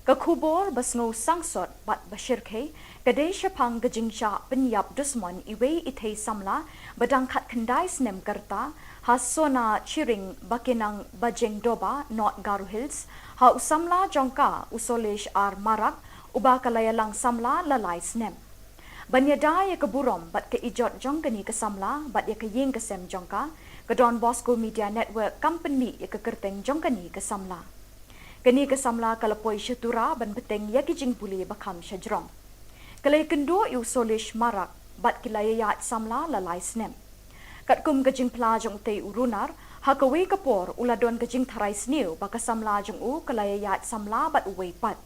Ka Khubor basngo sangsot bat bashir ke kadai syapang gejingja penyap dusman iwe ithei samla badang khat khandai snem karta hasona chiring bakinang bajeng doba not Garu Hills ha usamla jongka usolesh ar marak uba kalayalang samla lalai snem banyada ya keburom bat ke ijot jongkani ke samla bat ya ke ying ke sem jongka ke Don Bosco Media Network company ya ke kerteng jongkani ke samla kani ke samla kalapoi syatura ban beteng ya kijing puli bakam syajrong kalai kendo yu solish marak bat kilayayat samla lalai snem kat kum kajing plajong te urunar hakawe kapor uladon kajing tharai sniu baka samla jong u kalayayat samla bat uwei pat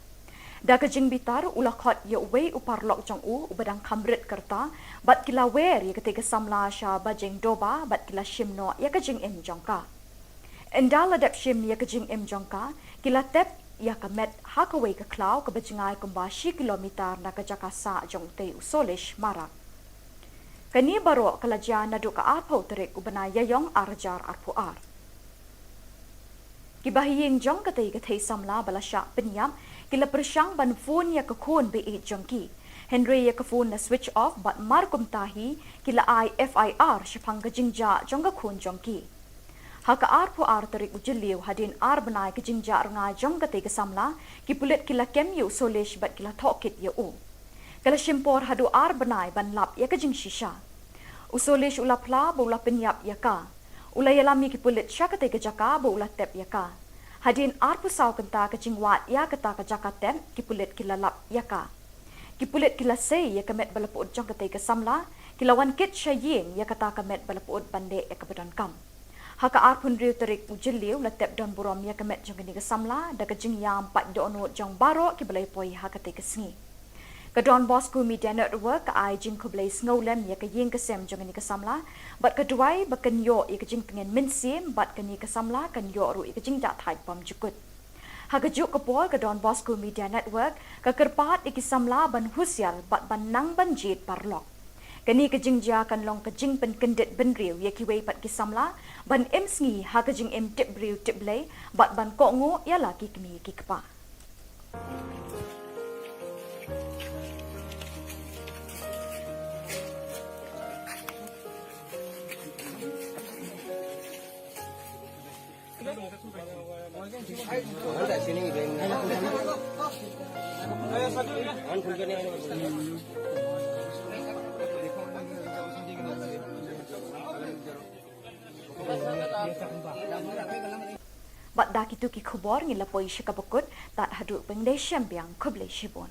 da kajing bitar ulakhot ya uwei uparlok jong u ubadang kamrit kerta bat kilawer ya ketika samla sha bajeng doba bat kila shimno ya kajing em jongka endala dap shim ya kajing em jongka kila tep ya kamet hakawe ka klau ka bajingai kumbashi kilometer na kajaka sa jong te usolish marak kani baro kalaja nadu ka arpo terik ubana yayong arjar arpuar kibahiyeng jong katay katay samla balasya penyam kila persyang ban phone ya ka khon be e jongki Henry ya ka phone na switch off bat markum tahi kila IFIR syapang kajingja jong ka khon jongki haka arpo arterik ujiliu hadin ar banai ke jingja rnga jong kate ke samla ki pulet kila kemyu solish bat kila thokit ye u kala shimpor hadu ar banai ban lap ya ke jing shisha usolish ulapla bola penyap ya ka ulayalami ki pulet syakate ke jaka bola tep ya ka hadin arpo saw kenta ke jingwat ya kata ke jaka tem ki pulet kila lap ya ka ki pulet kila sei ya kemet balapud jong kate ke samla kila wan kit shaying ya kata kemet balapud bande ya ke badan kam haka arpun riu terik ujiliu latep don burom ya kemet jong ni ke samla da ke jing yam pat do onut jong baro ki belai poi haka te ke sngi ke Don Bosco Media Network ai jing ko belai snolem ya ke ying ke sem jong ni ke samla bat ke duai ba ken yo ya ke jing pengen min sim bat ke ni ke samla kan yo ru ya ke jing da thai pam jukut haka juk ke pol ke Don Bosco Media Network ke kerpat iki samla ban husial bat ban nang ban jit parlok Kani kejing ja kan long kejing pen kendet ben riu ya ki wei pat ki samla ban em sngi ha kejing em tip riu tip lei bat ban ko ngo ya la ki kmi ki kpa. Bat dak itu ki Khubor ngila poi shikabukut tat hadu pengde syambiang kuble shibon.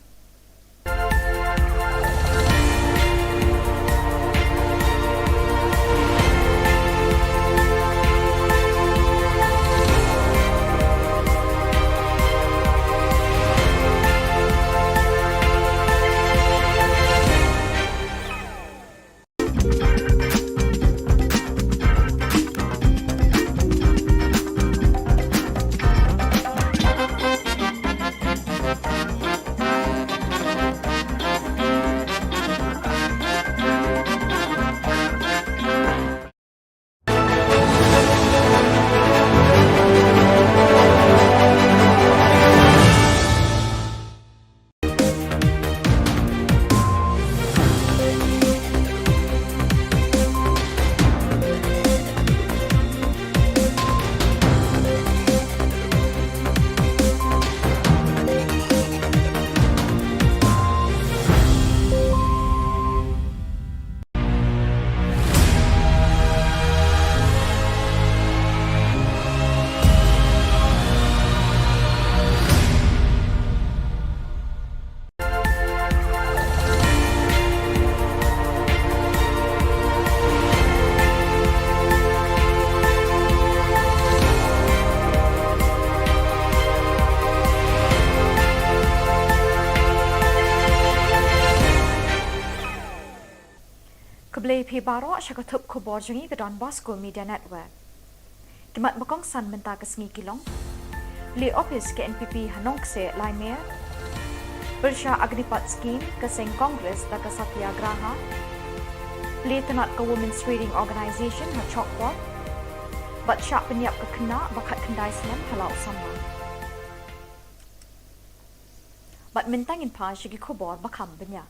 Kuble pi baro syakatup Khubor jungi ke Don Bosco Media Network. Kimat makong san menta ke sengi kilong. Li office ke NPP hanong se Laimer. Bersya Agnipat Scheme ke Seng Kongres da ke Satyagraha. Li tenat ke Women's Reading Organisation ha Chokpot. Bat syak penyiap ke kena bakat kendai selam halau sama. Bat mentangin pa syagi Khubor bakam benya.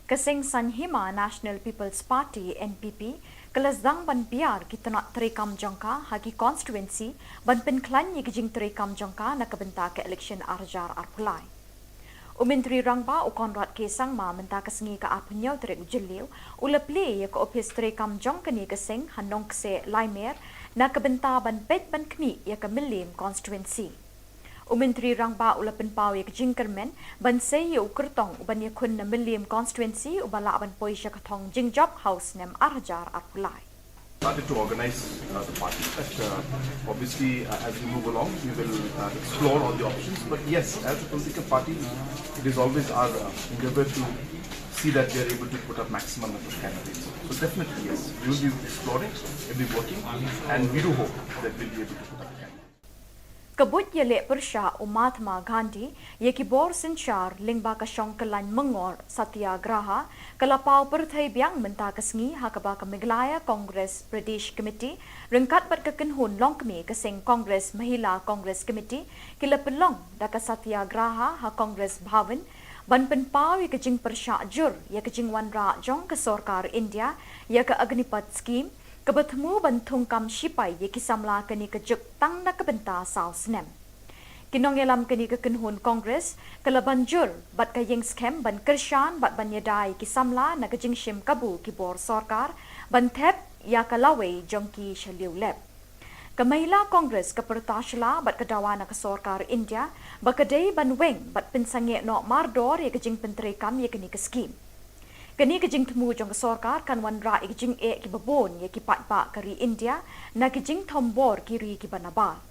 Keseng Sanhima National People's Party NPP kelasdang ban biar kita nak terekam jangka hagi constituency ban penklan ye kijing terekam jangka nak kebenta ke election arjar arpulai. Umentri rangba ukonrat kesang ma menta kesengi ke apunyau terek ujeliu ulepli ye ke office terekam jangka ni keseng hanong kse Laimer nak kebenta ban pet ban kmi ye ke milim constituency. Umentri rangba ulapen pau ye jingkermen ban sei ye ukertong uban ye kun na milim constituency ubala ban poi syakatong jingjob house nem arjar apulai. Started to organize the party. But obviously, as we move along, we will explore all the options. But yes, as a political party, it is always our endeavor to see that we are able to put up maximum number of candidates. So definitely yes, we will be exploring, we will be working, and we do hope that we will be able to put up candidates. Kabut Jylla Meghalaya Mahatma Gandhi ye Khubor Sinchar Lingba Kashong Kalan Mengor Satyagraha Kalapau Perthai Biang Menta Kasngi Hakaba Meghalaya Congress Pradesh Committee Rengkat Bat Kekenhun Longkmi Keseng Congress Mahila Congress Committee Kila Pelong Daka Satyagraha Ha Congress Bhavan Ban Penpau ye Kejing Persyak Jur ye Kejing Wanra Jong ke Sorkar India ye ke Agnipat Scheme Kebertemu bantung kam sipai ye kisamla keni kejuk tang na kebenta saus nem. Kinong yelam keni kekenhun Kongres kala banjur bat kayeng scam ban kershan bat ban yedai kisamla na kejing shim kabu kibor sorkar ban thep ya kalawe jongki shaliu lep. Kamahila Kongres kepertashla bat kedawana ke sorkar India bakadei ban weng bat pensange no mardor ye kejing penterekam ye keni ke scheme. Kini kejing temu jong sorkar kan wanra kejing ki babon ye ki patpa kari India na kejing tombor kiri ki banaba.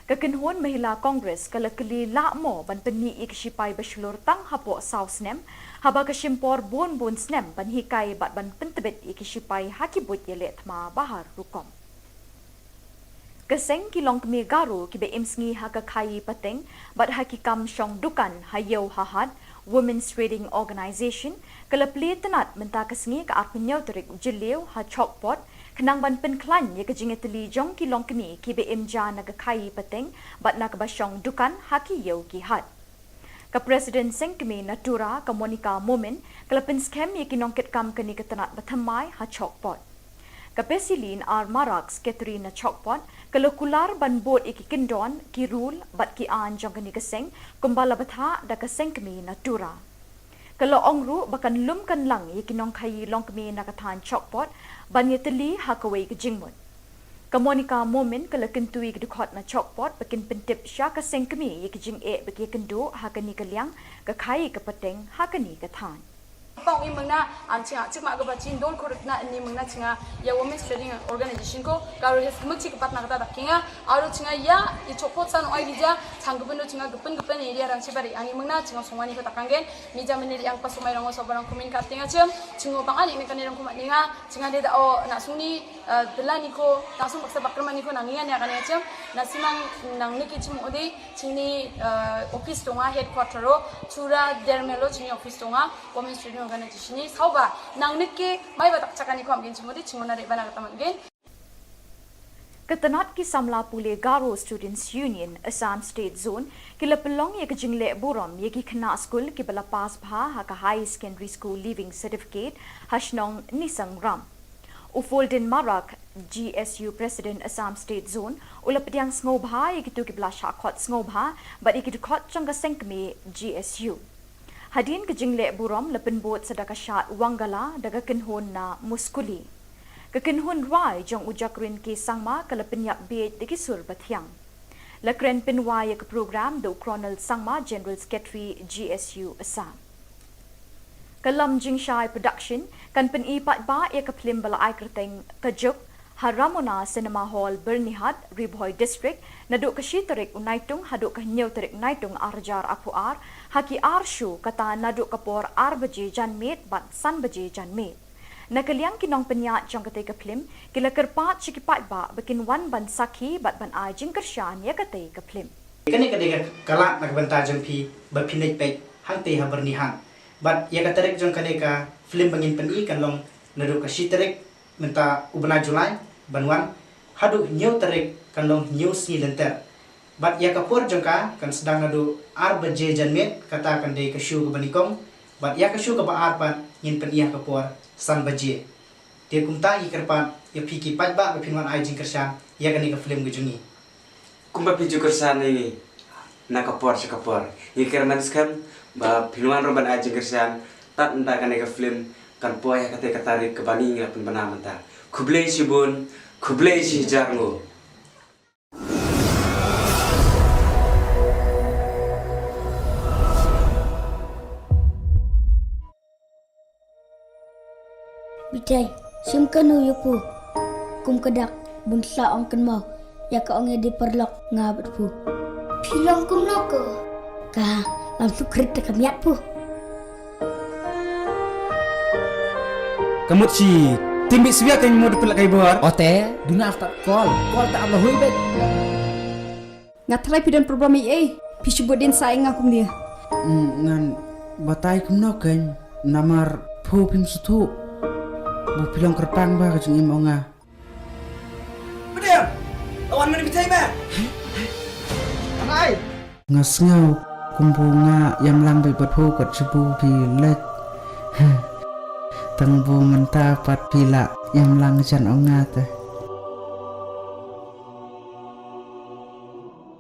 Kekenhun Mahila Kongres kala keli lakmo ban peni ik sipai beslur tang hapo saus nem haba kesimpor bon snem ban hikai bat ban pentebet ik sipai hakibut yelet ma bahar rukom. Keseng kilong kemi garu ki be imsngi haka kai pateng bat hakikam syong dukan hayau hahad Women's Trading Organization kelapli tenat menta kesengi ke arpenyau terik jeliu ha chokpot kenang ban penklan ye kejingeteli jong kilong kini ki BMJ naga kai peteng bat nak basyong dukan haki yeu ki hat. Ka Presiden Sengkemi Natura ka Monica Momen kelapin scam ye kinongket kam kini ketenat batamai ha chokpot. Ka Pesilin ar Marax Katrina chokpot kelokular ban bot iki kendon ki rule bat ki an jong kini keseng kumbala batha da ka Sengkemi Natura. Kalau ongru bahkan lum kan lang ye kinong kai long kemi nakatan chokpot ban ye teli hakawai ke jingmut. Kamonika Momen kalau kentui ke dukot na chokpot bakin pentip sya ka sengkemi ye ke jing e bagi kendo hakani ke liang ke kai ke peteng hakani ke tan. Pang i mengna ancinga cik mak gaba cin don korek na ni mengna cinga ya Women's Trading Organization ko karu hes mukci kepat nak kata kinga aru cinga ya i chopot san oi dija changgupendo cinga gepen area rang cibari ani mengna cinga songwani ko takanggen mija meneri yang pas sumai rango sobarang kumin kaptinga cem cingo pang ali mekan rang kumat ninga cinga de da o na suni delani ko langsung paksa bakrman ni ko nangian ya kan ya cem na simang nang niki cim odi cini office tonga headquarter ro chura dermelo cini office tonga Women's Trading Organization ni sauba nang niki mai batak cakani ko amgen cimodi cingona de bana kata amgen. Ketenat ki samla pule Garo Students Union Assam State Zone kila pelong ye kejingle buram ye ki kena school ki bala pas bha ha ka high secondary school leaving certificate hashnong nisang ram. Ufolden Marak GSU President Assam State Zone ula pediang sngoba ye kitu ki bala shakot sngoba but ye kitu kot changa sengkme GSU. Hadin kejingle buram lepen bot sedaka syat wangala daga kenhon na muskuli. Kekenhun rai jong ujakrin ki sangma kalapen yak beit diki sur bathiang. Lakren pinwai ke program do Colonel Sangma General Secretary GSU Assam. Kalam Jingshai Production kan pen ipat ba ya ke film bala ai kerteng kajuk Haramona Cinema Hall Bernihat Ribhoy District naduk ke shitarik unaitung haduk ke nyau tarik naitung arjar apuar haki arshu kata naduk kapor arbaje janmet bat san baje janmet. Nakaliang kinong penyat jong kate ke film kila kerpat cikipat ba bikin wan ban sakhi bat ban ai jing kersyan ya kate ke film. Kani kadega kalak nak banta jengpi berpinit pek hante ha bernihan. Bat ya katarik jong kadega film bangin peni kan long naduk ke shitarik menta ubna Julai banwan hadu nyau tarik kan long nyau si lenter bat ya kapur jongka kan sedang nadu arbaje janmet kata kan dei ke shu ke banikong bat ya ke shu ke ba arpat ngin pen iya kapur san baje dia kumta i kerpat ya piki pat ba pinwan ai jing kersan ya kan ke film gejungi Kumba piju kersan ini nak kapor sekapor ni kerman skam ba pinwan roban ai jing kersan tat enta kan ke film kan poya kate katarik ke bani ngapun bana menta Khublei sibun Khublei si jarngo. Bitai, simkanu yupu. Kum kedak bunsa ong kenmau. Ya ka ong di perlok ngabat pu. Pilong kum noko. Ka langsung krit kamiat pu. Kamu si timbi siya kan mo dipelak kay buar. Ote, duna tak call tak Allah hui bet. Ngatrai pidan program i pisubut din saing akum dia. Ngan batai kumno kan namar phu pim sutu. Bu pilong kerpang ba ka jeng imo nga. Bediam. Lawan mana bitai ba? Anai. Ngasngau kumbunga yam lang bay bat phu kat sibu pilek. Tangbu menta pat pila yang lang jan ongata.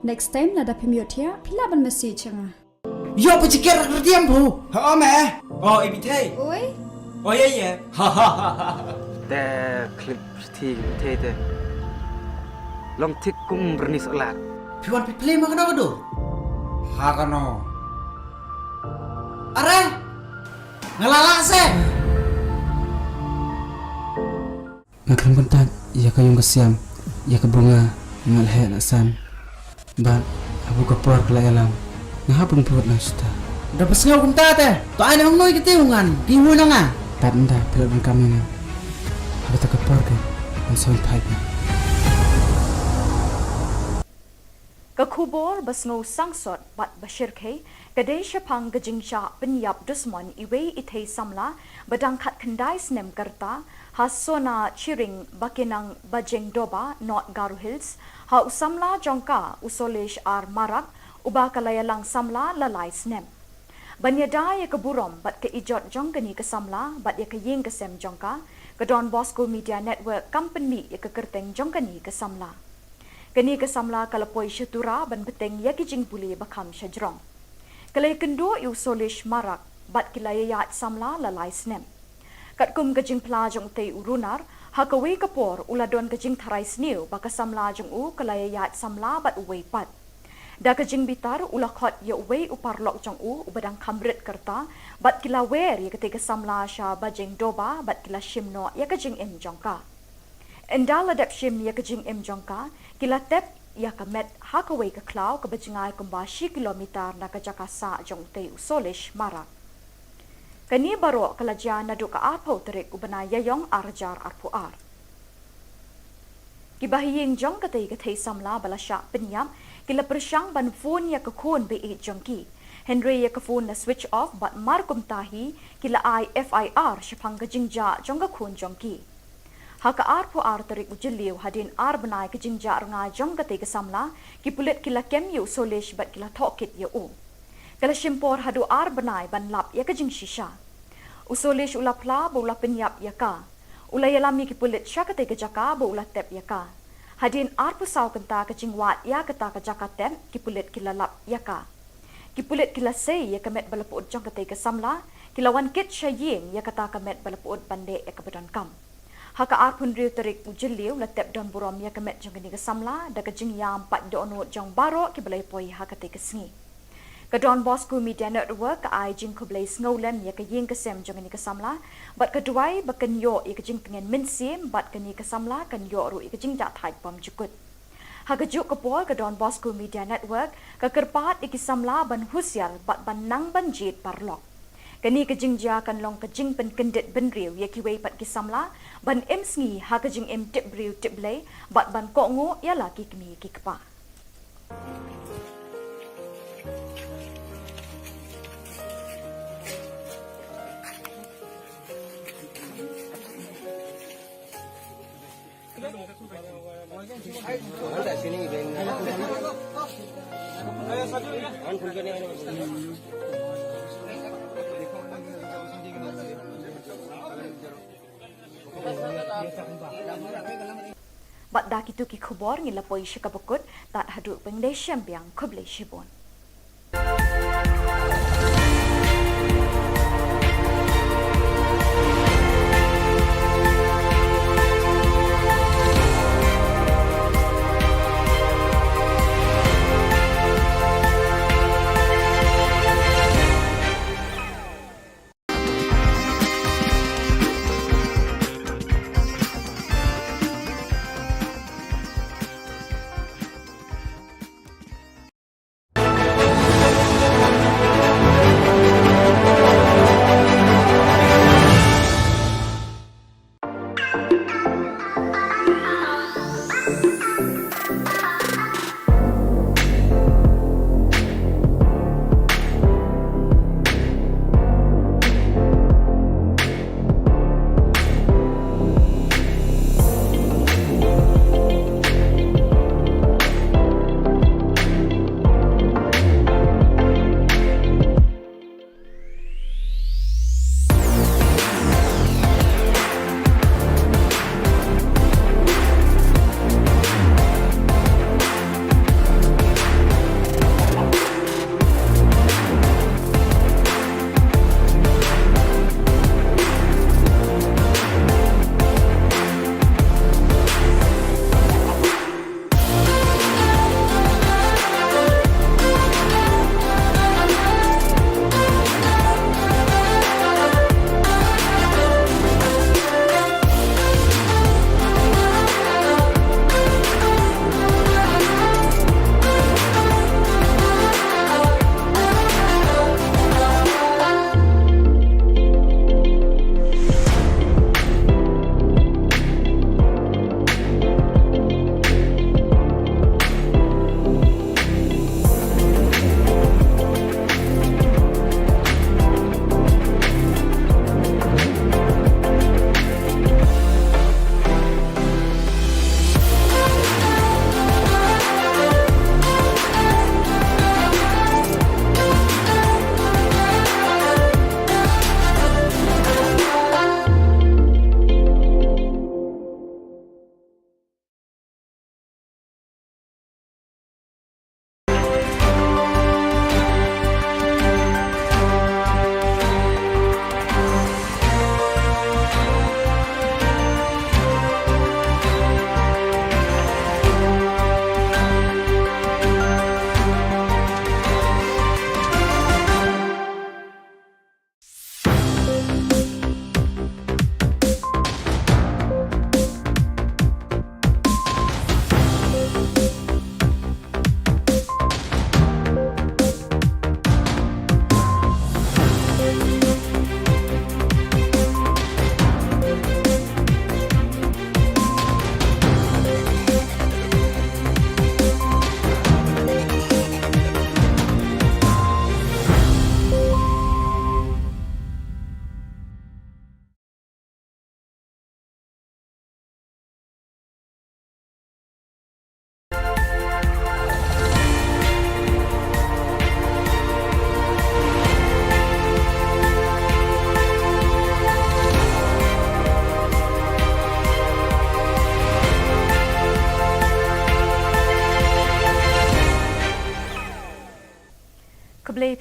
Next time nada pemiot ya, pila ban message nga. Yo pecikir kerdiam bu. Ha me. Oh ibitai. Oi. Oh ya. Ha ha ha ha. แต่คลิปที่เท่ๆลองทิกกุ้งบรนิสอลา Piwan pi play makana kado. Ha kano. Are. Ngalala se. Ngakram kontak ya kayong kasiam ya ke bunga ngalhe na san. Ba abu kapor kala alam. Ngahapon put na sta. Dapat ngaw kunta te. To ay nang noy kitiungan. Piwo na nga. Tanda pila ban kami na. Abu ta kapor ke. Ang sound pipe na. Ka Khubor basngo sangsot bat bashir kay Kadai Shapang Gajingsha Penyap Dusmon Iwe Ite Samla Badangkat Kendai Snem Kerta Hasona Chiring Bakinang Bajeng Doba Not Garu Hills Ha Usamla Jongka Usolesh Ar Marak Uba Kalayalang Samla Lalai Snem Banyada ya keburom bat ke ijot jongkani ke samla bat ya ke ying ke sem jongka ke Don Bosco Media Network company ya ke kerteng jongkani ke samla. Kani ke samla kalapoi syatura ban beteng ya ki jing puli bakam syajrong. Kalai kendo yu solish marak bat kilaya yat samla lalai snem. Kat kum ke jing pla jong te urunar ha ke wei kapor uladon ke jing tharai sniu baka samla jong u kalaya yat samla bat uwei pat. Da kejing bitar ulakot ya uwei uparlok jong u ubadang kamrit kerta bat kila wer ya ketika samla sha bajeng doba bat kila shimno ya kejing im jongka. Endal adap shim ya kejing im jongka kila tep ya kamet hakawei ke klau ke bajingai kumbashi kilometer na ke jakasa jong te usolish marak. Kani baro kalaja nadu ka arpo terik ubana yayong arjar arpuar. Kibahiying jong katay katay samla balasya penyam kila persyang ban phone ya kakun be jongki. Henry ya phone na switch off bat markum tahi kila FIR syapang kejingja jong kakun jongki. Haka arpo ar terik ujiliu hadin ar benai kejingja rengai jong katay kasamla ki pulit kila kem yu solish bat kila tokit ya u. Kala shimpor hadu ar benai ban lap ya kejing shisha. Usolish ulapla bo ula penyap ya ka. Ula yalami ki pulit syakatay kejaka bo ula tep ya ka. Hadin arpo saw kenta kejingwat ya kata kejakatem ki pulit kila lap ya ka. Ki pulit kila say ya kamet balapud jong katay kasamla kila wan kit syaying ya kata kamet balapud bande ya kabadon kam. Haka arpun riu terik ujiliu la tep don burom ya kamet jong kini kasamla da kejing yam pat dono jong baro ki balay poi ha katay kasngi. Ka Don Bosco Media Network ka ay jing kublay snowlem ya ka ying kasem jong kini kasamla bat kaduay bakan yo ya kejing pengen minsim bat kini kasamla kan yo ru ya kejing dat haid pam jukut. Haka juk kapol ka Don Bosco Media Network ka kerpat ikisamla ban husyal bat ban nang ban jit parlok. Kani kejing ja kan long kejing pen kendit ben riu ya kiwei pat kisamla ban em sngi ha kejing em tip riu tip blay bat ban ko ngo ya laki kemi ki kapa. Bat dak itu ki Khubor ngila poi syakabukut tat haduk pengdai syambiang kublai shibon.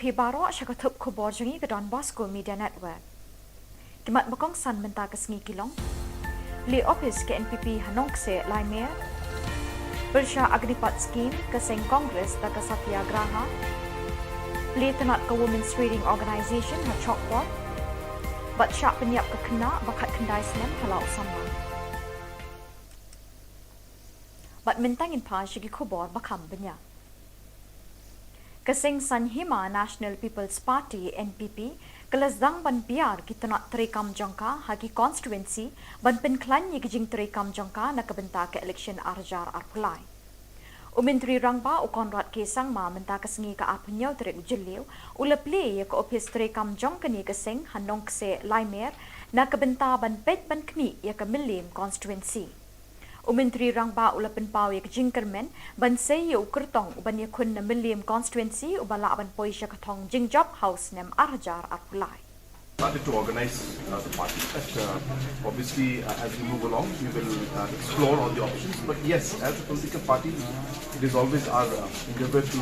Hi baro syakatup Khubor jangi ke Don Bosco Media Network. Kimat bakong san menta ke sengi kilong. Li office ke NPP Hanong se Laimer. Bersya Agnipat Scheme ke Seng Kongres da ke Satyagraha. Li tenat ke Women's Trading Organisation ha Chokpot. Bat syak penyiap ke kena bakat kendai senem halau sama. Bat mentangin pa syagi Khubor bakam banyak. Keseng Sanhima National People's Party NPP kelasdang ban biar kita nak terekam jangka hagi constituency ban penklan ye kijing terekam jangka nak kebenta ke election arjar arpulai. Menteri Rangba Ukonrat Kesang ma menta kesengi ke apnyau terek ujeliu uleple ye ke office terekam jangka ni keseng hanong kse Laimer nak kebenta ban pet ban kni ye ke Milim constituency. Menteri Rangba ulapan pau ye jingkermen ban sei ye ukertong ban ye kun na Milim constituency ubala ban poisha katong jingjop house nem arjar arpulai. Started to organize the party. Obviously, as we move along, we will explore all the options. But yes, as a political party, it is always our endeavor to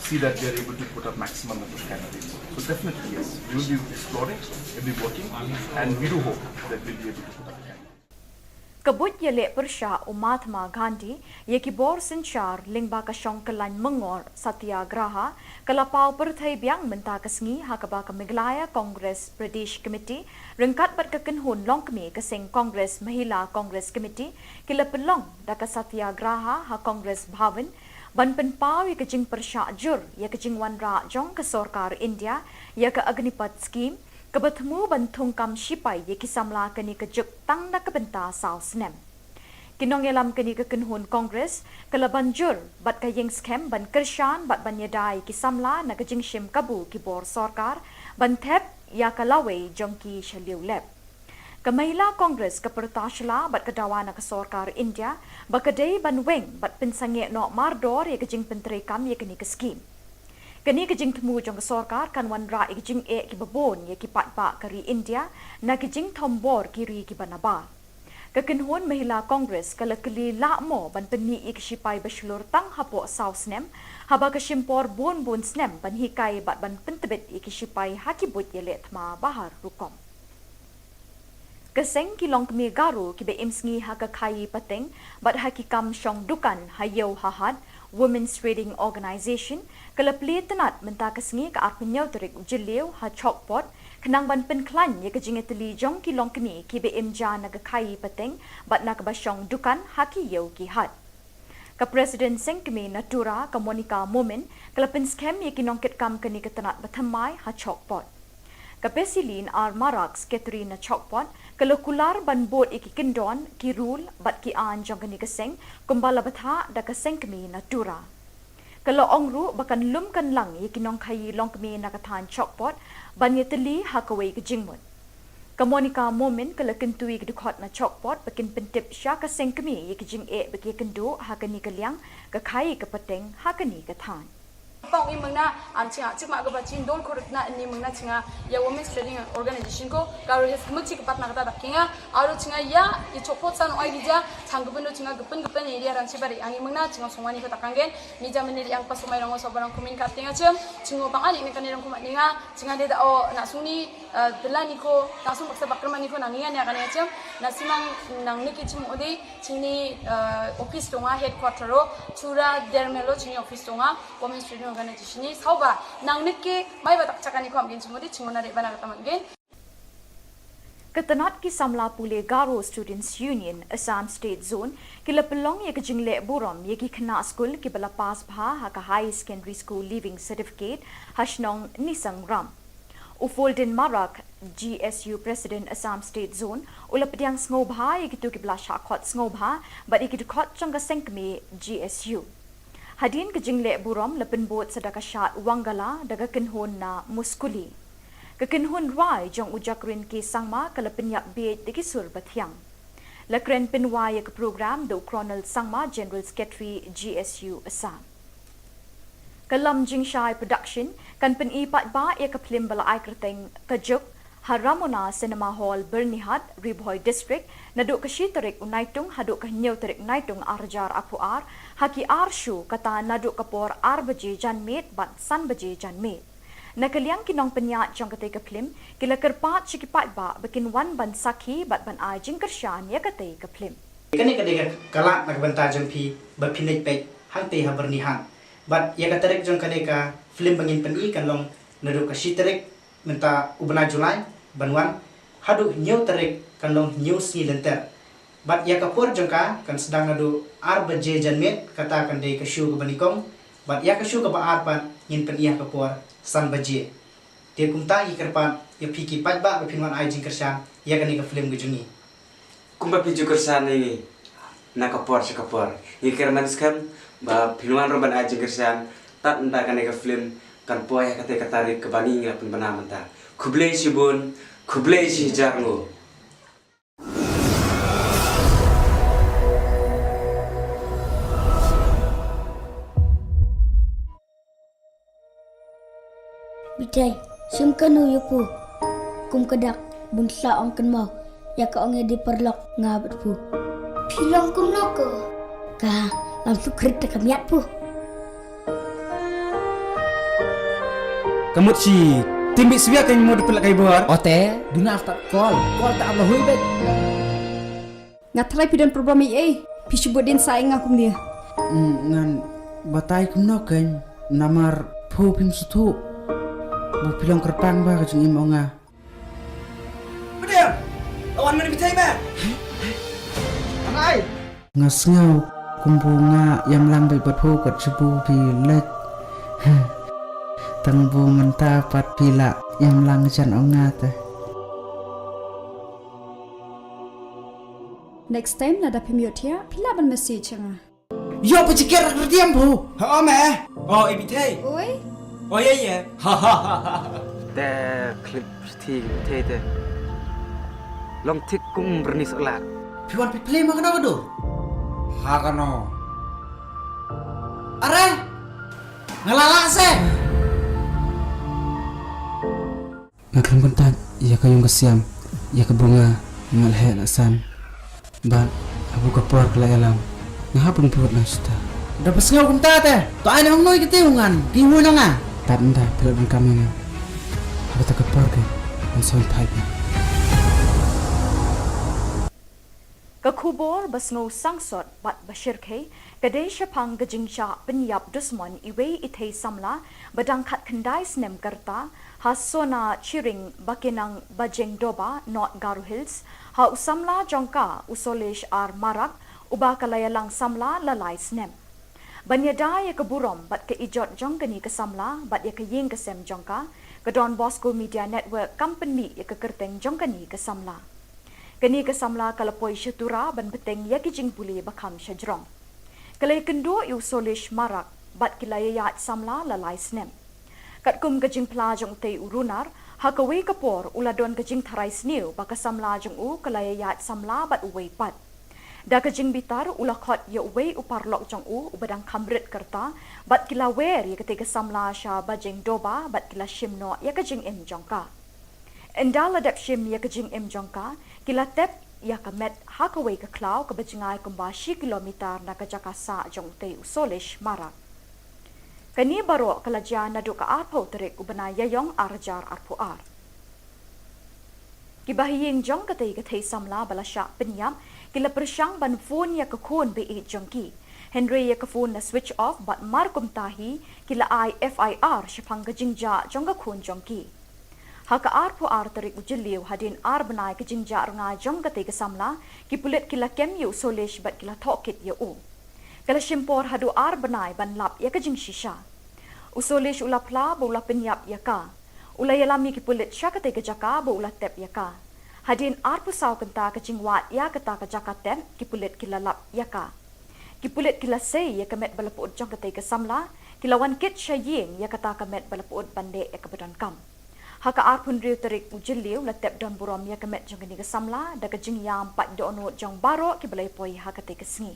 see that we are able to put up maximum number of candidates. So definitely, yes, we will be exploring, we will be working, and we do hope that we will be able to put up a candidate. Kabut Jylla Meghalaya Gandhi yeki bor sinchar lingba ka shongkalan mengor satyagraha kalapau perthai biang menta kesengi hakaba ka Meghalaya Congress Pradesh Committee rengkat bat ka kenhun longkmi ka seng Congress Mahila Congress Committee kila pelong da ka satyagraha ha Congress Bhavan ban penpau ye kejing persya jur ye kejing wanra jong ka Sarkar India ye ka Agnipat Scheme kebertemu bantung kam sipai ye kisamla kini kejuk tang na kebenta sau senem. Kinong yelam kini ke kenhun Kongres kelaban jur bat kayeng skem ban kershan bat ban yadai kisamla na kejing shim kabu kibor Sarkar ban thep ya kalawe jongki shaliu lep. Kamahila Kongres kepertasla bat kedawa na ke Sarkar India bakadei ban weng bat pensange no mardor ye kejing penterekam ye kini ke skim. Kini kejing temu jong Sarkar kan wanra kejing ki babon ye ki patpa kari India na kejing tombor kiri ki banaba. Kekenhun Mahila Congress kala keli lakmo ban peni ik sipai baslur tang hapo sausnem haba kesimpor bon snem ban hikai bat ban pentebet ik sipai hakibut ye letma bahar rukom. Keseng kilong kemi garu kibe imsngi haka kai pateng bat hakikam syong dukan hayau hahad Women's Trading Organisation kelapli tenat menta kesengi ke arpenyau terik ujeliu ha chokpot kenang ban penklan ye kejing eteli jong kilong keni kibe imja naga kai pateng bat nak basyong dukan haki yau ki had. Ka Presiden Sengkemi Natura ka Monica Momen kelapin skem ye kinongket kam keni ke tenat batamai ha chokpot. Ka Pesilin ar marak sketri na chokpot kalau kular ban bot iki kendon ki rule bat ki an jong keni keseng kumbala batha da keseng kemi Natura. Kalau ongru bakan lum kan lang ye kinong kai long kemi nakatan chokpot ban ye teli hakawai ke jingmut. Ka Monica Momen kalau kentui ke dukot na chokpot bakin pentip sya keseng kemi ye ke jing bagi kendu hakani ke liang ka kai ke peteng hakani ke tan. Pang ini mengna ancinga cik mak gapa cin dol korek na ini mengna cinga ya Women's Trading Organisation ko kalau hes kemuk cik kepat nak kata dakinga aru cinga ya i copot san oi dija canggupen do cinga gepen ini dia ranci bari ani mengna cinga sumani ko takanggen ni jam ini yang pas sumai rango sobarang kumin katinga cinga pang ali ni kan irang kumat ninga cinga dia o nak suni delani ko langsung paksa bakrman ni ko nangingan ya kan ya na simang nang niki cim odi cini office tonga headquarter ro chura dermelo cini office tonga Women's Trading Organisation ni sauba nang niki mai batak cakani ko amgin cimodi cingona de bana kata mangin. Ketenat ki samla pule Garo Students Union Assam State Zone kila pelong ye kejingle burom ye ki kena school ki bala pas bha ha ka high secondary school leaving certificate hashnong nisang ram. Ufolden Marak GSU President Assam State Zone ulapdiang ngobha ye kitu ki bala shakot ngobha but ye kitu khot changa sengkme GSU. Hadin kejingle burom lepen bot sedaka syat wangala daga kenhon na muskuli. Kekenhon rai jong ujakrin ke sangma kalapen yak beit deki sur bathiang. Lakren penwai ke program do Colonel Sangma General Secretary GSU Assam. Kalam Jingshai Production kan pen ipat ba ya ke film bala ai kerteng kejuk Haramona Cinema Hall Bernihat Riboy District naduk ke shitarik unaitung haduk ke nyau tarik naitung arjar apuar haki arshu kata naduk kapor ar baje janmet bat san baje janmet. Nakaliang kinong penyat jong kate ke film kila kerpat cikipat ba bikin wan ban sakhi bat ban ai jing kershan ya kate ke film. Kani kadega kalak nagbanta jong pi bapinit pek hang te habernihan. But ya katerek jong kaneka film bangin peni kan long nadu ka shiterek menta ubna Julai banwan hadu new terek kan long new si lenter. But ya kapur jong ka kan sedang nadu arbaje janmet kata kan de ka shu ka banikong. But ya ka shu ka ba arpan ngin pen iya kapur san baje. Dia kumta ikerpan ya piki patba bapinwan ai jing kershan ya kaneka film gejungi. Kumba piju kersan ini nakapor sekapor. Ikir maniskan ba piluan roban aja kersan tak entah kan eka film kan poya kate katarik ke bani ngapun bana menta. Kublei sibun, kublei si jarngo. Bitai, simkanu yupu. Kum kedak bunsa ong kan mau. Ya ka ong di perlok ngabat pu. Pilong kum noko. Ka langsung kereta kamiat pu. Kamu si timbik siya kan mau dipelak kai bor. Ote, duna after call tak Allah hui bet. Ngatrai pidan program EA. Pisubodin saing akum dia. Ngan batai kumno kan namar phu pim sutu. Bu pilong kerpang ba kajung imonga. Bedem. Lawan mana bitai ba? Anai. Ngasngau kumbunga yam lambai bat phu kat subu pi let. Tang bu menta pat pila yam lang jan onga ta. Next time nada pimiot ya, pila ban message nga. Yo pecikir kerdiam bu. Ha me. Oh ibitai. Oi, Oh ya. Ha ha ha. แต่คลิปที่เทลองทิกกุ้งบรนิสลาด Piwan pi play makana kado. Hakano. Are. Ngalala se. Ngakram kontak ya kayong kasiam ya kabunga ngalhe lasan. Ba abu kapor kala alam. Ngahapon puot lang sita. Dapat ngau kunta te. To ay nang noy kitiungan. Kiwo na nga. Tanda pelabang kami nga. Aku tak kapor ke. Ang son pipe. Ka Khubor basngo sangsot bat bashir ke kadai shapang gajingcha penyap dusman iwe ithei samla badang khat khandai snem karta hasona chiring bakinang bajeng doba not Garu Hills ha usamla jongka usolesh ar marak uba kalayalang samla lalai snem banyada ya keburom bat ke ijot jongkani ke samla bat ya ke ying ke sem jongka ke Don Bosco Media Network company ya ke kerteng jongkani ke samla kani ke samla kalapoi syatura ban beteng ya kijing puli bakam syajrong kalai kendo yu solish marak bat kilayayat samla lalai snem kat kum kajing plajong te urunar hakawi kapor uladon kajing tharai sniu baka samla jong u kalayayat samla bat uwei pat da kajing bitar ulakhot ya uwei uparlok jong u ubadang kamrit kerta bat kilawer ya ketika samla sha bajing doba bat kila shimno ya kajing im jongka endala dep shim ya kajing im jongka kila tep ya kamet hakaway ka klaw ka bajingay kumbashi kilometer na kajaka sa jong te usolish marak kani baro kalajya na do ka arpo terik ubana yayong arjar arpuar kibahiying jong katay katay samla balasya penyam kila persyang ban phone ya ka khon be e jongki Henry ya ka phone na switch off bat markum tahi kila IFIR shapang kajingja jong ka khon jongki haka arpo arterik ujiliu hadin ar banai ke jingja nga jong kate ke samla ki pulet kila kemyu solish bat kila thokit ye u kala shimpor hadu ar banai ban lap ya ke jing shisha usolish ulapla bola penyap ya ka ulayalami ki pulet shakate ke jaka bo ulatep ya ka hadin arpo saw kanta ke jingwat ya kata ke jakatem ki pulet kila lap ya ka ki pulet kila sei ya kemet balapud jong kate ke samla kila wan kit shaying ya kata kemet balapud bande ya ke badan kam haka arpun riu terik ujiliu latep don burom ya kemet jong ni kesamla da kejing yam pat do onut jong baro ki belai poi haka te kesngi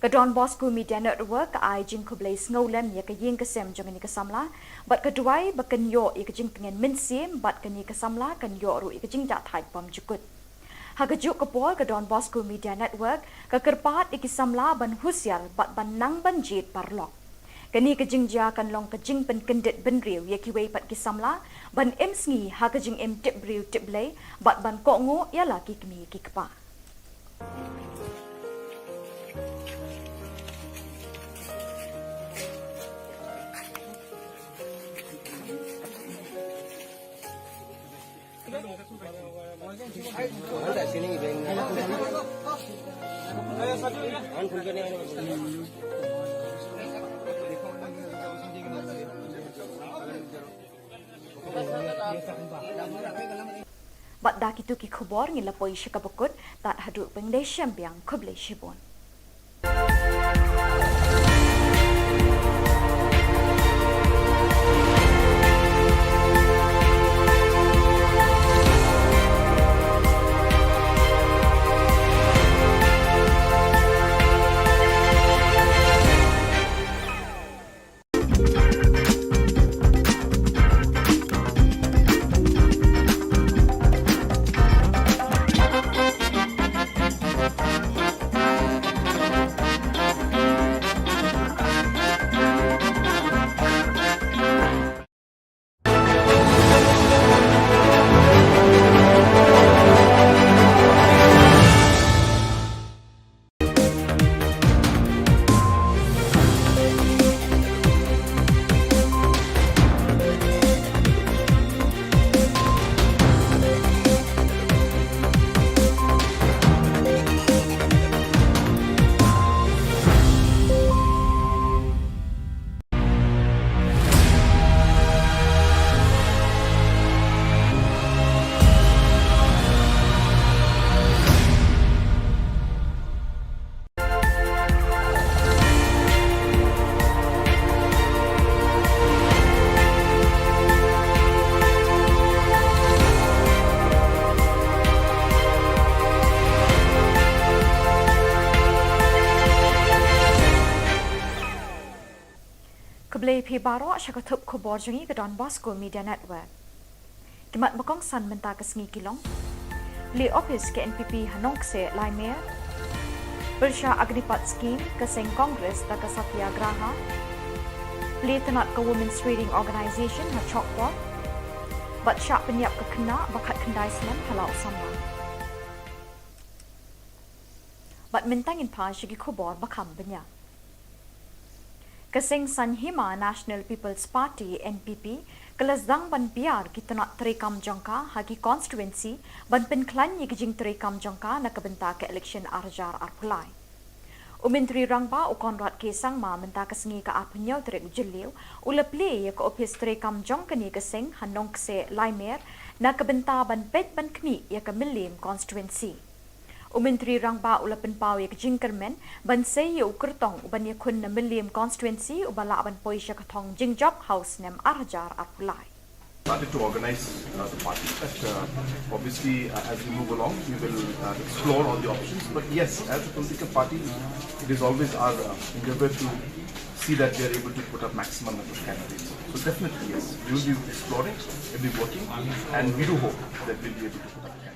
ka Don Bosco Media Network ka ai jing ko belai snowlem ya ka ying kesem jong ni kesamla bat keduai baken yo ya kejing pengen minsim bat kani kesamla kan yo ru ya kejing dak thai pam jukut haka juk ka pol ka Don Bosco Media Network ka kerpat ikisamla ban husyal bat ban nang ban jit parlok Kani kejing ja kan long kejing pen kendet ben riu ya ki wei pat ki samla ban em sngi ha kejing em tip riu tip lei bat ban ko ngo ya la ki kmi ki kpa. Bat dah kitu ki Khubor ngi lapoi syakabukut tat haduk pengdai syambiang kublai shibon. Kublai pi baro syakatup Khubor jungi ke Don Bosco Media Network. Kimat makong san menta ke sengi kilong. Li office ke NPP Hanong se Lai Mayor. Bersya Agnipat Scheme ke Seng Kongres da ke Satyagraha. Li tenat ke Women's Reading Organisation ha Chokpot. Bat syak penyiap ke kena bakat kendai senam halau samlang. Bat mentangin pa syagi Khubor bakam banyak. Keseng San Hima National People's Party NPP kelasdang ban biar kita nak terekam jangka hagi constituency ban penklan ye kijing terekam jangka nak kebenta ke election arjar arpulai. Umentri rangba ukonrat kesang ma menta kesengi ka apnyo terek jeliu uleple ye ke office terekam jangka ni keseng hanong kse laimer nak kebenta ban pet ban kmi ye ke milim constituency. Umentri rangba ulapen pau ye jingkermen ban sei ye ukertong uban ye kun na milim constituency ubala ban poisha katong jingjop house nem arjar apulai. Started to organize the party. But obviously, as we move along, we will explore all the options. But yes, as a political party, it is always our endeavor to see that we are able to put up maximum number of candidates. So definitely, yes, we will be exploring, we will be working, and we do hope that we will be able to put up candidates.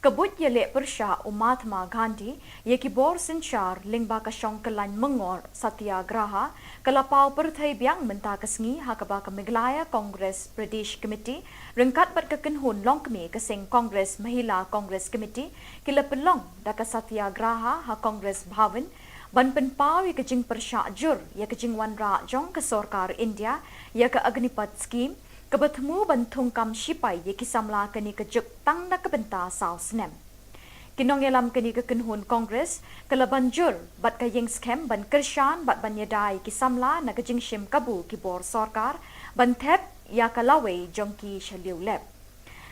Kabut Jylla Meghalaya Mahatma Gandhi ye Khubor sinchar lingba ka syongkelan mengor satyagraha kalapau perthai biang menta kesengi hakaba ka Meghalaya Congress Pradesh Committee rengkat bat kekenhun longkmi keseng Congress Mahila Congress Committee kila pelong da ka satyagraha ha Congress Bhavan ban penpau ye kejing persya jur ye kejing wanra jong ke Sarkar India ye ke Agnipat Scheme kebertemu bantung kam sipai ye kisamla keni kejuk tang na kebenta saus nem. Kinong yelam keni kekenhun Kongres kala banjur bat kayeng scam ban kershan bat ban yadai kisamla na kejing shim kabu kibor Sarkar ban thep ya kalawe jongki shaliu lep.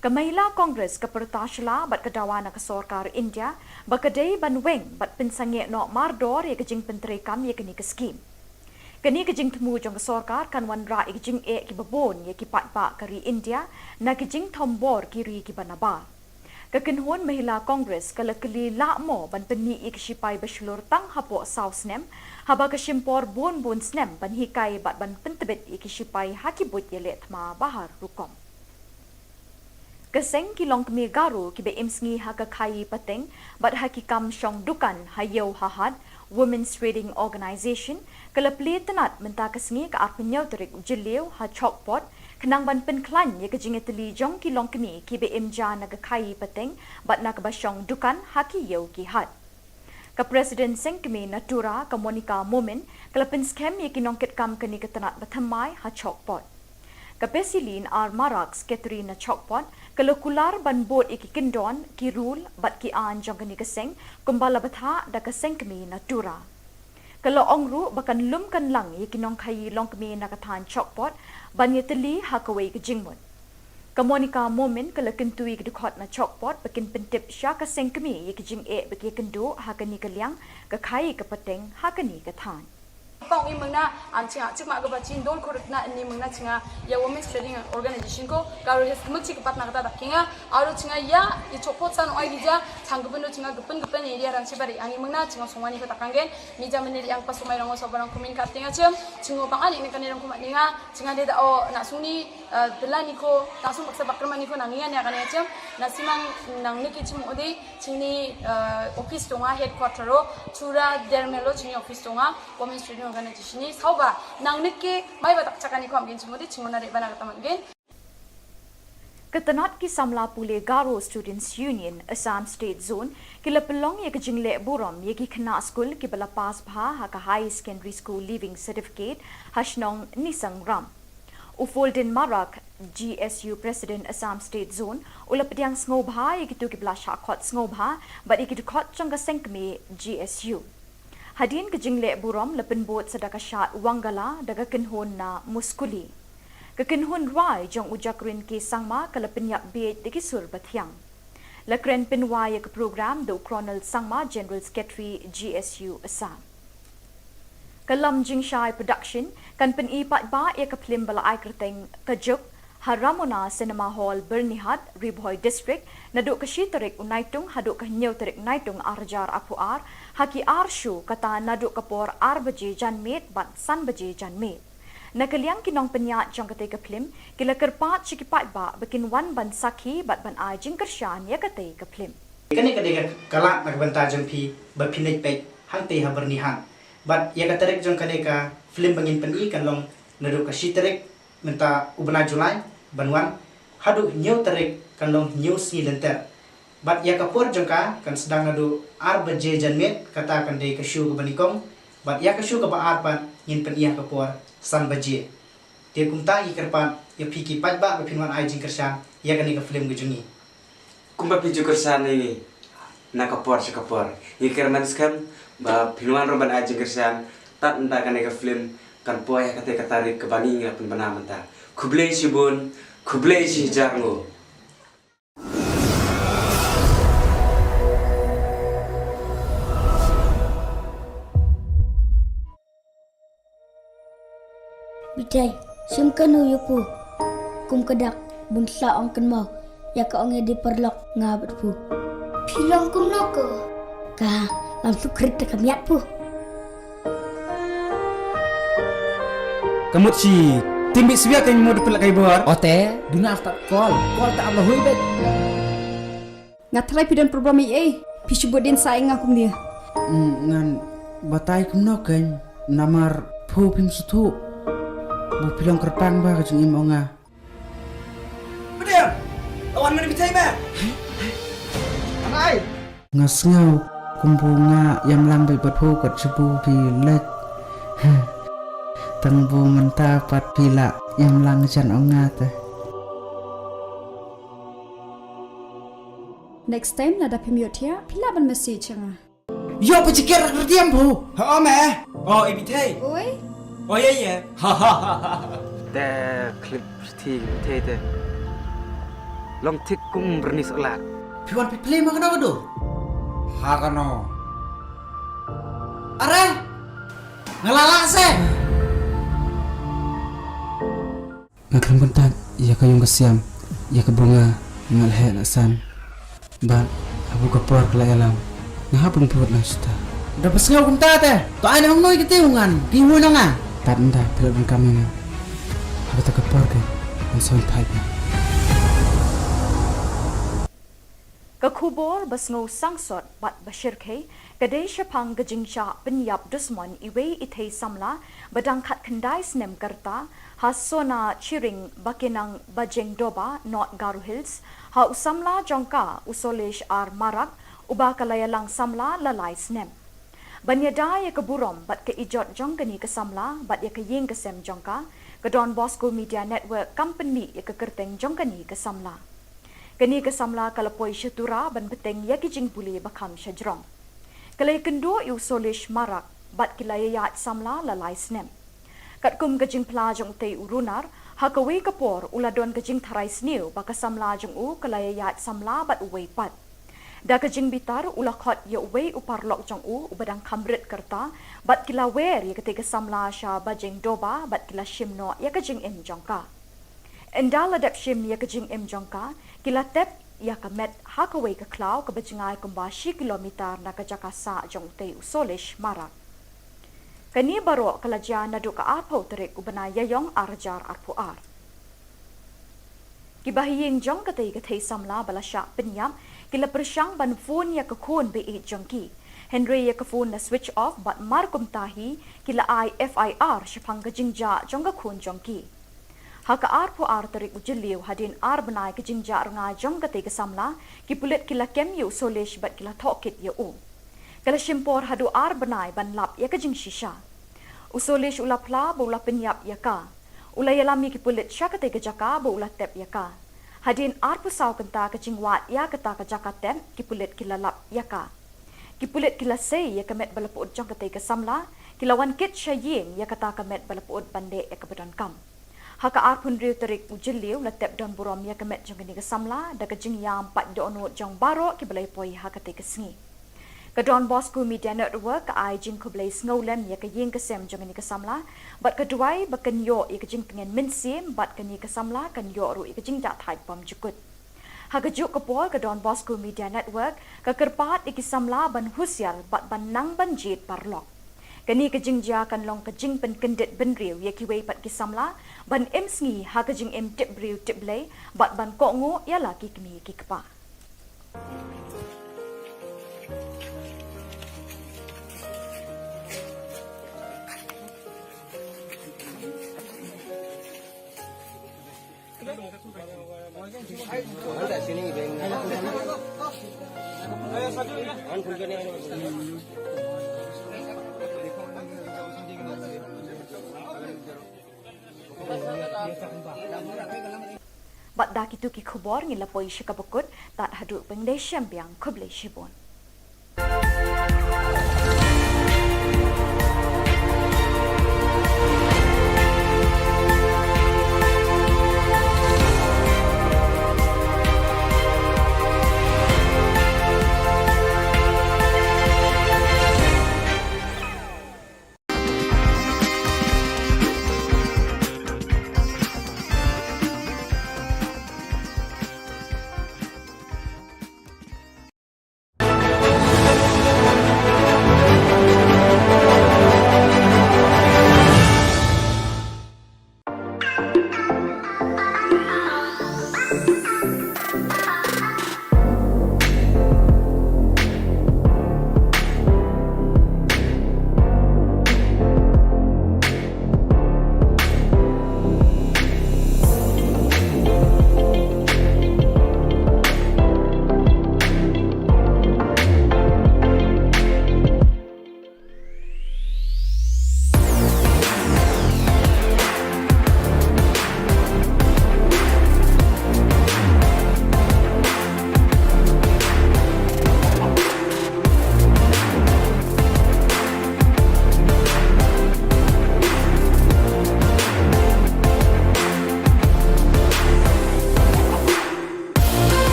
Kamahila Kongres kepertashla bat kedawa na ke Sarkar India bakadei ban weng bat pinsange no mardor ye kejing penterekam ye keni ke scheme. Kani kejing temu jong Sarkar kan wanra kejing ki babon ye ki patpa kari India na kejing tombor kiri ki banaba. Kekenhun Mahila Congress kala keli lakmo ban peni ik sipai beslur tang hapo saus nem haba kesimpor bon snem ban hikai bat ban pentebet ik sipai hakibut yelet ma bahar rukom. Keseng kilong kemi garu ki be imsngi haka kai pateng bat hakikam syong dukan hayau hahad Women's Trading Organisation kelapli tenat menta kesengi ke arpenyau terik jeliu ha chokpot kenang ban penklan ye kejingeteli jong kilong kini ki BMJ naga kai peteng bat nak basyong dukan haki yeu ki hat. Ka Presiden Sengkemi Natura ka Monica Momen kelapin scam ye kinongket kam kini ketenat batamai ha chokpot. Ka Pesilin ar Maraks Katrina Chokpot kalau kular ban bot iki kendon ki rule bat ki an jong kini keseng kumbala batha da keseng kemi Natura. Kalau ongru bakan lum kan lang ye kinong kai long kemi nakatan Chokpot ban ye teli hakawai ke jingmut. Ka Monica Momen kalau kentui ke dukot na Chokpot bakin pentip sya keseng kemi ye ke jing bagi kendo hakani ke liang ke kai ke peteng hakani ke tan. Pang ni mengna ancinga cik mak gaba cin don korut na ni mengna cinga ya Women's Trading Organization ko karu hes mukci kepat nak kata dakinga aru cinga ya i chopot san oi gija changgupendo cinga gepen area ran sibari ani mengna cinga sumani ko takanggen mija meneri yang pas sumai rango sobarang kumin katinga cem cingo pangani ni kanirang kumat ninga cinga de da o nak suni delani ko langsung paksa bakrman ni ko nangian ya kan ya cem nasimang nang niki cim odi cini office tonga headquarter ro chura dermelo cini office tonga Women's Trading Organisation ni sauba nang niki mai batak cakani ko amgen cimodi cingona de bana kata manggen. Ketenat ki samla pule Garo Students Union Assam State Zone kila pelong ye kejingle buram ye ki kena school ki bala pas bha ha ka high secondary school leaving certificate hashnong nisang ram. Ufolden Marak GSU President Assam State Zone ula pediang sngoba ye kitu ki bala shakot sngoba but ye kitu kot changa sengkme GSU. Hadin kejingle buram lepen bot sedaka syat wangala daga kenhon na muskuli. Kekenhon rai jong ujakrin ki sangma kalapen yak beit de kisur bathyang. Lakren pinwa ke program do Colonel Sangma General Secretary GSU Assam. Kalam Jingshai Production kan pen ipat ba ye kaplim bala ai kerteng kajuk Haramona Cinema Hall Bernihat Ribhoy District naduk kashitarik unaitung haduk kahnyaw tarik naitung arjar apuar haki arshu kata naduk kapor arbaje janmet bat sanbaje janmet. Nakaliang kinong penyat jong kate kaplim kila kerpat sikipat ba bikin wan ban sakhi bat ban ai jingkershan ya kate kaplim. Kani kadega kalak nagbanta jong pi bapinit pek hante ha bernihan. Bat ya katarek jong kadega film bangin peni kan long naduk kashitarik menta ubna Julai banwan hadu new tarik kan long new si lenter bat ya kapur jongka kan sedang nadu arbaje janmet kata kan de kasyu ke banikong bat ya kasyu ke ba arpan ngin pen iya kapur san baje dia kumta ikerpan ya piki pat ba pinwan ai jing kersan ya kan ke film gejungi Kumba piju kersan ini nak kapur sekapur iker manskam ba pinwan roban ai jing kersan tat enta kan ke film kan poy kate katarik ke bani ngapun bana menta Khublei sibun, khublei si jarngo. Bitai, simkanu yupu. Kum kedak bunsa ong kenmau. Ya ka ong di perlok ngabat pu. Pilong kum noko. Ka langsung kerja kamiat pu. Kamu si Timbi siya kayo mo dipelak kay buhar. Ote, duna tak call tak Allah hui bet. Ngatrai pidan program pisubut din saing akum dia. Ngan batay kum no kan namar phu pim sutu. Bu pilong kerpang ba kajung imo nga. Bediam lawan mana bitai ba anai Ngasngaw kumbunga yam lambai bat phu kat subu pilek. Tangbu menta pat pila yang lang jan ongat. Next time nada pemiot ya, pila ban message nga. Yo pecikir kerdiam bu. Ha me. Oh ibitay. Oi. Oh ye. Ha ha ha ha.แต่คลิปที่เท่ๆลองทิกกุ้งบรนิสอลา Piwan pi play makana do. Ha kano. Are. Ngalala se. Ngakram kontak ya kayong kasiam ya kabunga ngalhe lasan ba abu kapor kala alam ngahapon put lang sta dapat ngaw kumta te to ay nang noy kitiungan piwo na nga tanda pero bang kami nga habata kapor ke ang sound pipe Ke Khubor basngo sangsot bat bashirke kadai syapang gejingcha penyap dusmon iwe ithei samla badangkat kendai snem kerta hasona chiring bakinang bajeng doba not Garu Hills ha usamla jongka usolesh ar marak uba kalayalang samla lalai snem. Banyada ya keburom bat ke ijot jongkani ke samla bat ya ke ying ke sem jongka ke Don Bosco Media Network company ya ke kerteng jongkani ke samla. Kini ke samla kalapoi syatura ban peteng ya kijing puli bakam syajrong. Kalai kendo yu solish marak bat kilaya yat samla lalai snem. Kat kum kejing pelajong te urunar ha kawi kapor uladon kejing tharai sniu baka samla jong u kalaya yat samla bat uwei pat. Da kejing bitar ulakot ya uwei uparlok jong u ubadang kamrit kerta bat kila wer ya ketika samla sya bajeng doba bat kila shimno ya kejing im jongka. Endal adap shim ya kejing im jongka kila tep ya kamet ha kawi ke klau ke bejingai kumbashi kilometer na ke jakasa jong te usolish marak. Kani baro kalaja nadu ka arpo terik ubana yayong arjar arpuar. Kibahiying jong katay samla balasya penyam kila persyang ban phone ya kakun be jongki. Henry ya phone na switch off bat markum tahi kila FIR syapang kejingja jong kakun jongki. Haka arpuar terik ujiliu hadin ar benai kejingja rengai jong katay samla ki pulit kila kem yu solish bat kila tokit ya u. Kala shimpor hadu ar benai ban lap ya kejing shisha. Usolish ula pla bo ula penyap ya ka. Ula yalami ki pulit syakate kejaka bo ula tep ya ka. Hadin ar pusau kenta kejing wat ya kata kejaka tem ki pulit kila lap ya ka. Ki pulit kila say ya kamet balapud jong kate kesamla kila wan kit syaying ya kata kamet balapud bande ya kebedan kam. Haka ar pun riu terik ujiliu la tep don burom ya kamet jong kini kesamla da kejing yam pat dono jong baro ki balai poi hakate kesengi. Ke Don Bosco Media Network ke ai jing kublai snowlem ya ke ying kesem jong ini kesamla bat keduai baken yo ya ke jing pengen mensim bat keni kesamla kan yo ru ya ke jing tak thai pam jukut. Ha ke juk kepol ke Don Bosco Media Network ke kerpat iki samla ban husial bat ban nang ban jit parlok. Keni ke jing ja kan long ke jing pen kendit ben riu ya ki wei pat ki samla ban em sngi ha ke jing em tip riu tip blai bat ban ko ngo ya la ki kemi ki kepa. Bat dak itu ki Khubor ngila poi syakabukut tat haduk pengdai syambiang kublai shibon.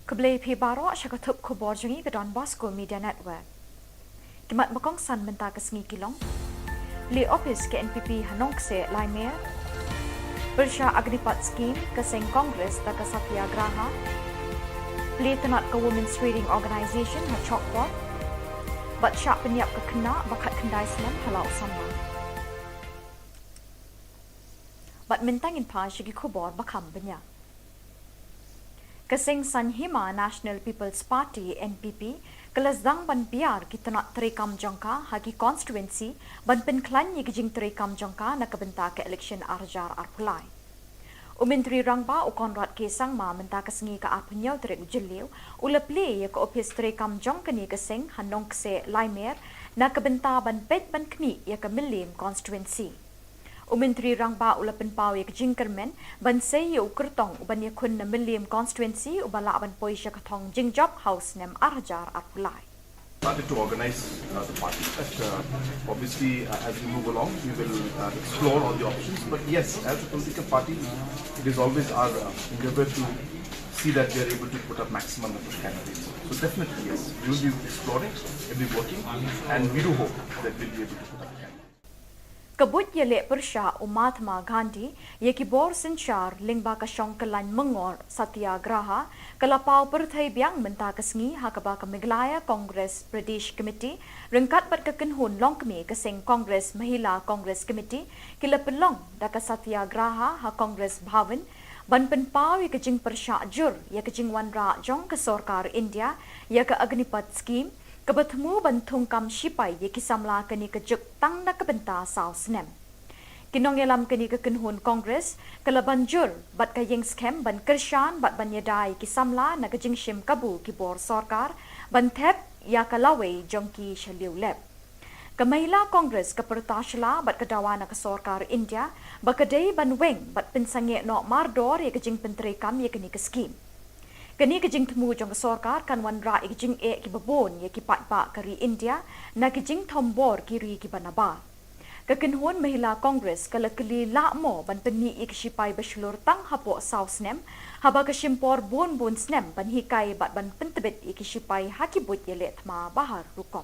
Keblai pi baro syakatup Khubor jengi ke Don Bosco Media Network. Kimat makong san mentah ke sengi kilong. Li office ke NPP Hanong se Laimir. Bersya agripat skim ke Seng Kongres dan ke Satyagraha. Li tenat ke Women's Trading Organisation ha Chokpot. Bat syak penyiap ke kena bakat kendai senam halau sama. Bat mentangin pa syagi Khubor bakam banyak. Kesing Sanhima National People's Party NPP kelazang ban biar kita nak terekam jangka hagi constituency ban penklan ye gijing terekam jangka nak kebenta ke election arjar arpulai. Menteri Rangba Konrad Kesang ma menta kesengi ke apnyau terek jeliu ulepli ye ke office terekam jangka ni kesing Hanong se Laimer nak kebenta ban pet ban kni ye ke Milim constituency. Menteri Rangba ulapan pau ye jingkermen ban sei ye ukertong uban ye kun na Milim constituency ubala ban poi sya katong jingjob house nem arjar arpulai. Started to organize the party. But obviously, as we move along, we will explore all the options. But yes, as a political party, it is always our endeavor to see that we are able to put up maximum number of candidates. So definitely, yes, we will be exploring, we'll be working, and we do hope that we'll be able to put up candidates. Kabut Jylla Persha Mahatma Gandhi ye Khubor Sinchar lingba ka Shongkalan Mengor Satyagraha kalapau perthai biang menta kesengi hakaba ka Meghalaya Congress Pradesh Committee rengkat bat kekenhun longkmi ke Seng Congress Mahila Congress Committee kila pelong da ka Satyagraha ha Congress Bhavan ban penpau ye kejing Persha jur ye kejing wanra jong ke Sarkar India ye ke agnipat scheme Kebertemu bantung kam sipai ye kisamla kini kejuk tang na kebenta sau senem. Kinong yelam kini kekenhun Kongres kelabanjur bat kayeng skem ban kershan bat ban yedai kisamla na kejing shim kabu Khubor Sarkar ban thep ya kalawai jongki shaliu lep. Kamahila Kongres kepertashala bat kedawana ke Sarkar India bakadei ban weng bat pensange no mardor ye kejing penterekam ye kini ke skim. Kini kejing temu jong Sarkar kan wanra kejing ki babon ye ki pat kari India na kejing tombor kiri ki banaba. Kekenhuan Mahila Kongres kala keli lakmo ban peni ik sipai beslur tang hapo sausnem haba kesimpor bon snem ban hikai bat ban pentebet ik sipai hakibut yelet ma bahar rukom.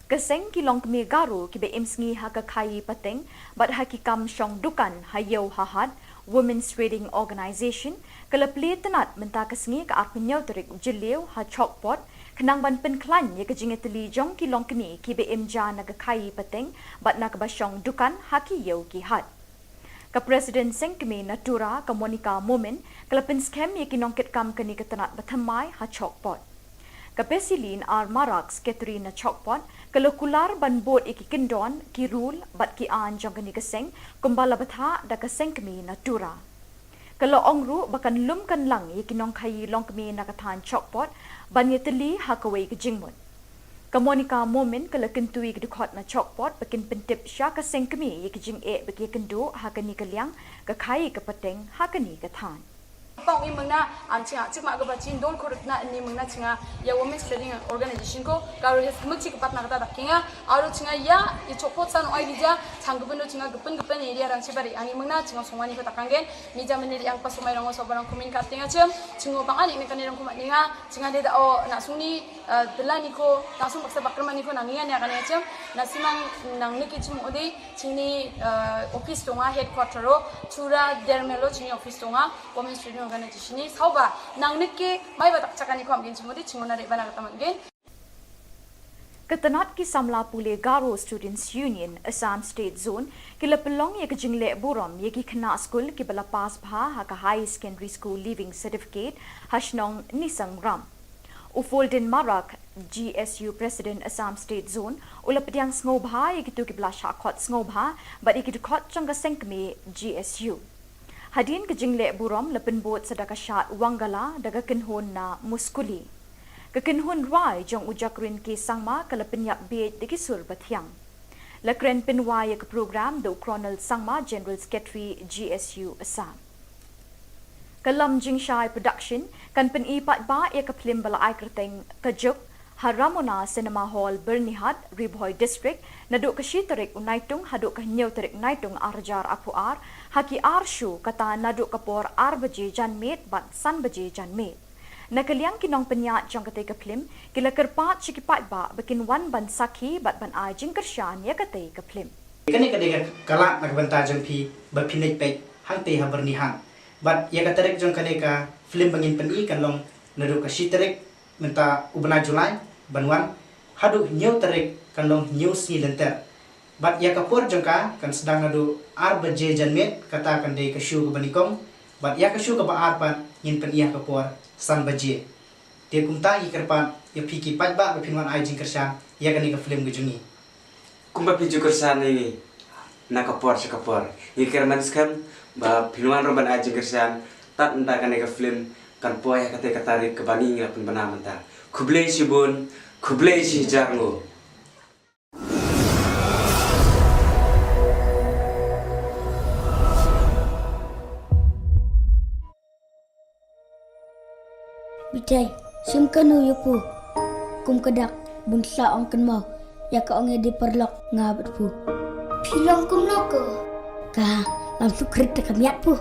Keseng kilong kemi garu ki be imsngi hakakai pateng bat hakikam syong dukan hayo hahad Women's Trading Organisation kelapli tenat menta kesengi ke arpenyau terik jeliu ha chokpot kenang ban penklan ye kejing eteli jong kilong kemi ki be imja na kai pateng bat na kebasyong dukan haki yau ki had. Ke Presiden Seng kemi Natura ke Monica Momen kelapin skem ye kinongket kam keni ke tenat batamai ha chokpot. Ke Pesilin ar Maraks Katrina Chokpot kelokular ban bot iki kendon ki rule bat ki an jong keni keseng kumbala batha da keseng kemi Natura. Kalau ongru bakan lum kan lang ye kinong kai long kemi nakatan Chokpot ban ye teli hakawai ke jingmut. Ke Monica Momen kala kentui ke dukot na Chokpot bakin pentip sya keseng kemi ye kijing bagi kendu hakani keliang ke kai ke peteng hakani ke tan. Pang ini mengna ancinga cik mak kebaca don korut na ini mengna cinga ya Women's Trading Organisation ko kalau hes mesti kepat nak kata kinga aru cinga ya icopot san oi dija canggupen do cinga gupen ini dia orang sibari ani mengna cinga songwani ko takanggen mija meniri yang pasumai rango sobarang komunikat tinga cinga pang ani mekan irang kumat ninga cinga dia o nak suni belani ko langsung paksa bakrman ko nangian ya kan ya nasimang nang niki cim odi cini office tonga headquarter ro chura dermelo cini office tonga Women's Trading Organisation ni sauba nang niki mai batak cakani ko amgin cimodi cingona re bana katamangen. Ketenat ki samla pule Garo Students Union Assam State Zone kila pelong ye kejingle burom ye ki kena school ki bala pas bha ha ka high secondary school leaving certificate hashnong nisang ram. Ufoldin Marak GSU President Assam State Zone ulapdiang snobha ye kitu ki bala shakot snobha but ye kitu kot changa sengkme GSU. Hadin kejingle burom lepen bot sedaka syat wangala daga kenhun na muskuli. Kekenhun rai jong ujakrin ki sangma kalapen yak beit dikisur bathyang. Lakren penwaya ke program do Colonel Sangma General Secretary GSU Assam. Kalam Jingshai Production kan pen ipat ba ya ke film bala ai kerteng kejuk Haramona Cinema Hall Bernihat Riboy District naduk kashitarik unaitung haduk kahnyauterik naitung arjar apuar haki arshu kata naduk kapor arbaji janmet bat sanbaji janmet. Nakaliang kinong penyak jang kate kaplim kila kerpat cikipat ba bikin wan ban sakhi bat ban ajing kersyan ya kate kaplim. Kani kadega kala nagbanta jang pi bapinit pe hangte habernihan. Bat ya katarek jang kadega film bangin peni kan long naduk kashitarik minta ubna Julai banwan hadu new tarik kan long new si lenter bat ya kapor jangka kan sedang nadu arbaje janmet kata kan dei kashu banikong bat ya kashu ka ba arpan yin pen iya kapor san baje te kumta i kerpan ya piki pat ba pinwan ai jing kersa ya kan ka film gejungi Kumba piju kersan ini na kapor ni kerman skam ba pinwan roban aji kersan tat nda kan ka film kan poya kate katarik ke bani ngapun bana menta kublei sibun kublei si jango Bitai, simkanu yupu. Kum kedak bunsa ong kenmau. Ya ka ong di perlok ngabat pu. Pilong kum noko. Ka langsung kerita kamiat pu.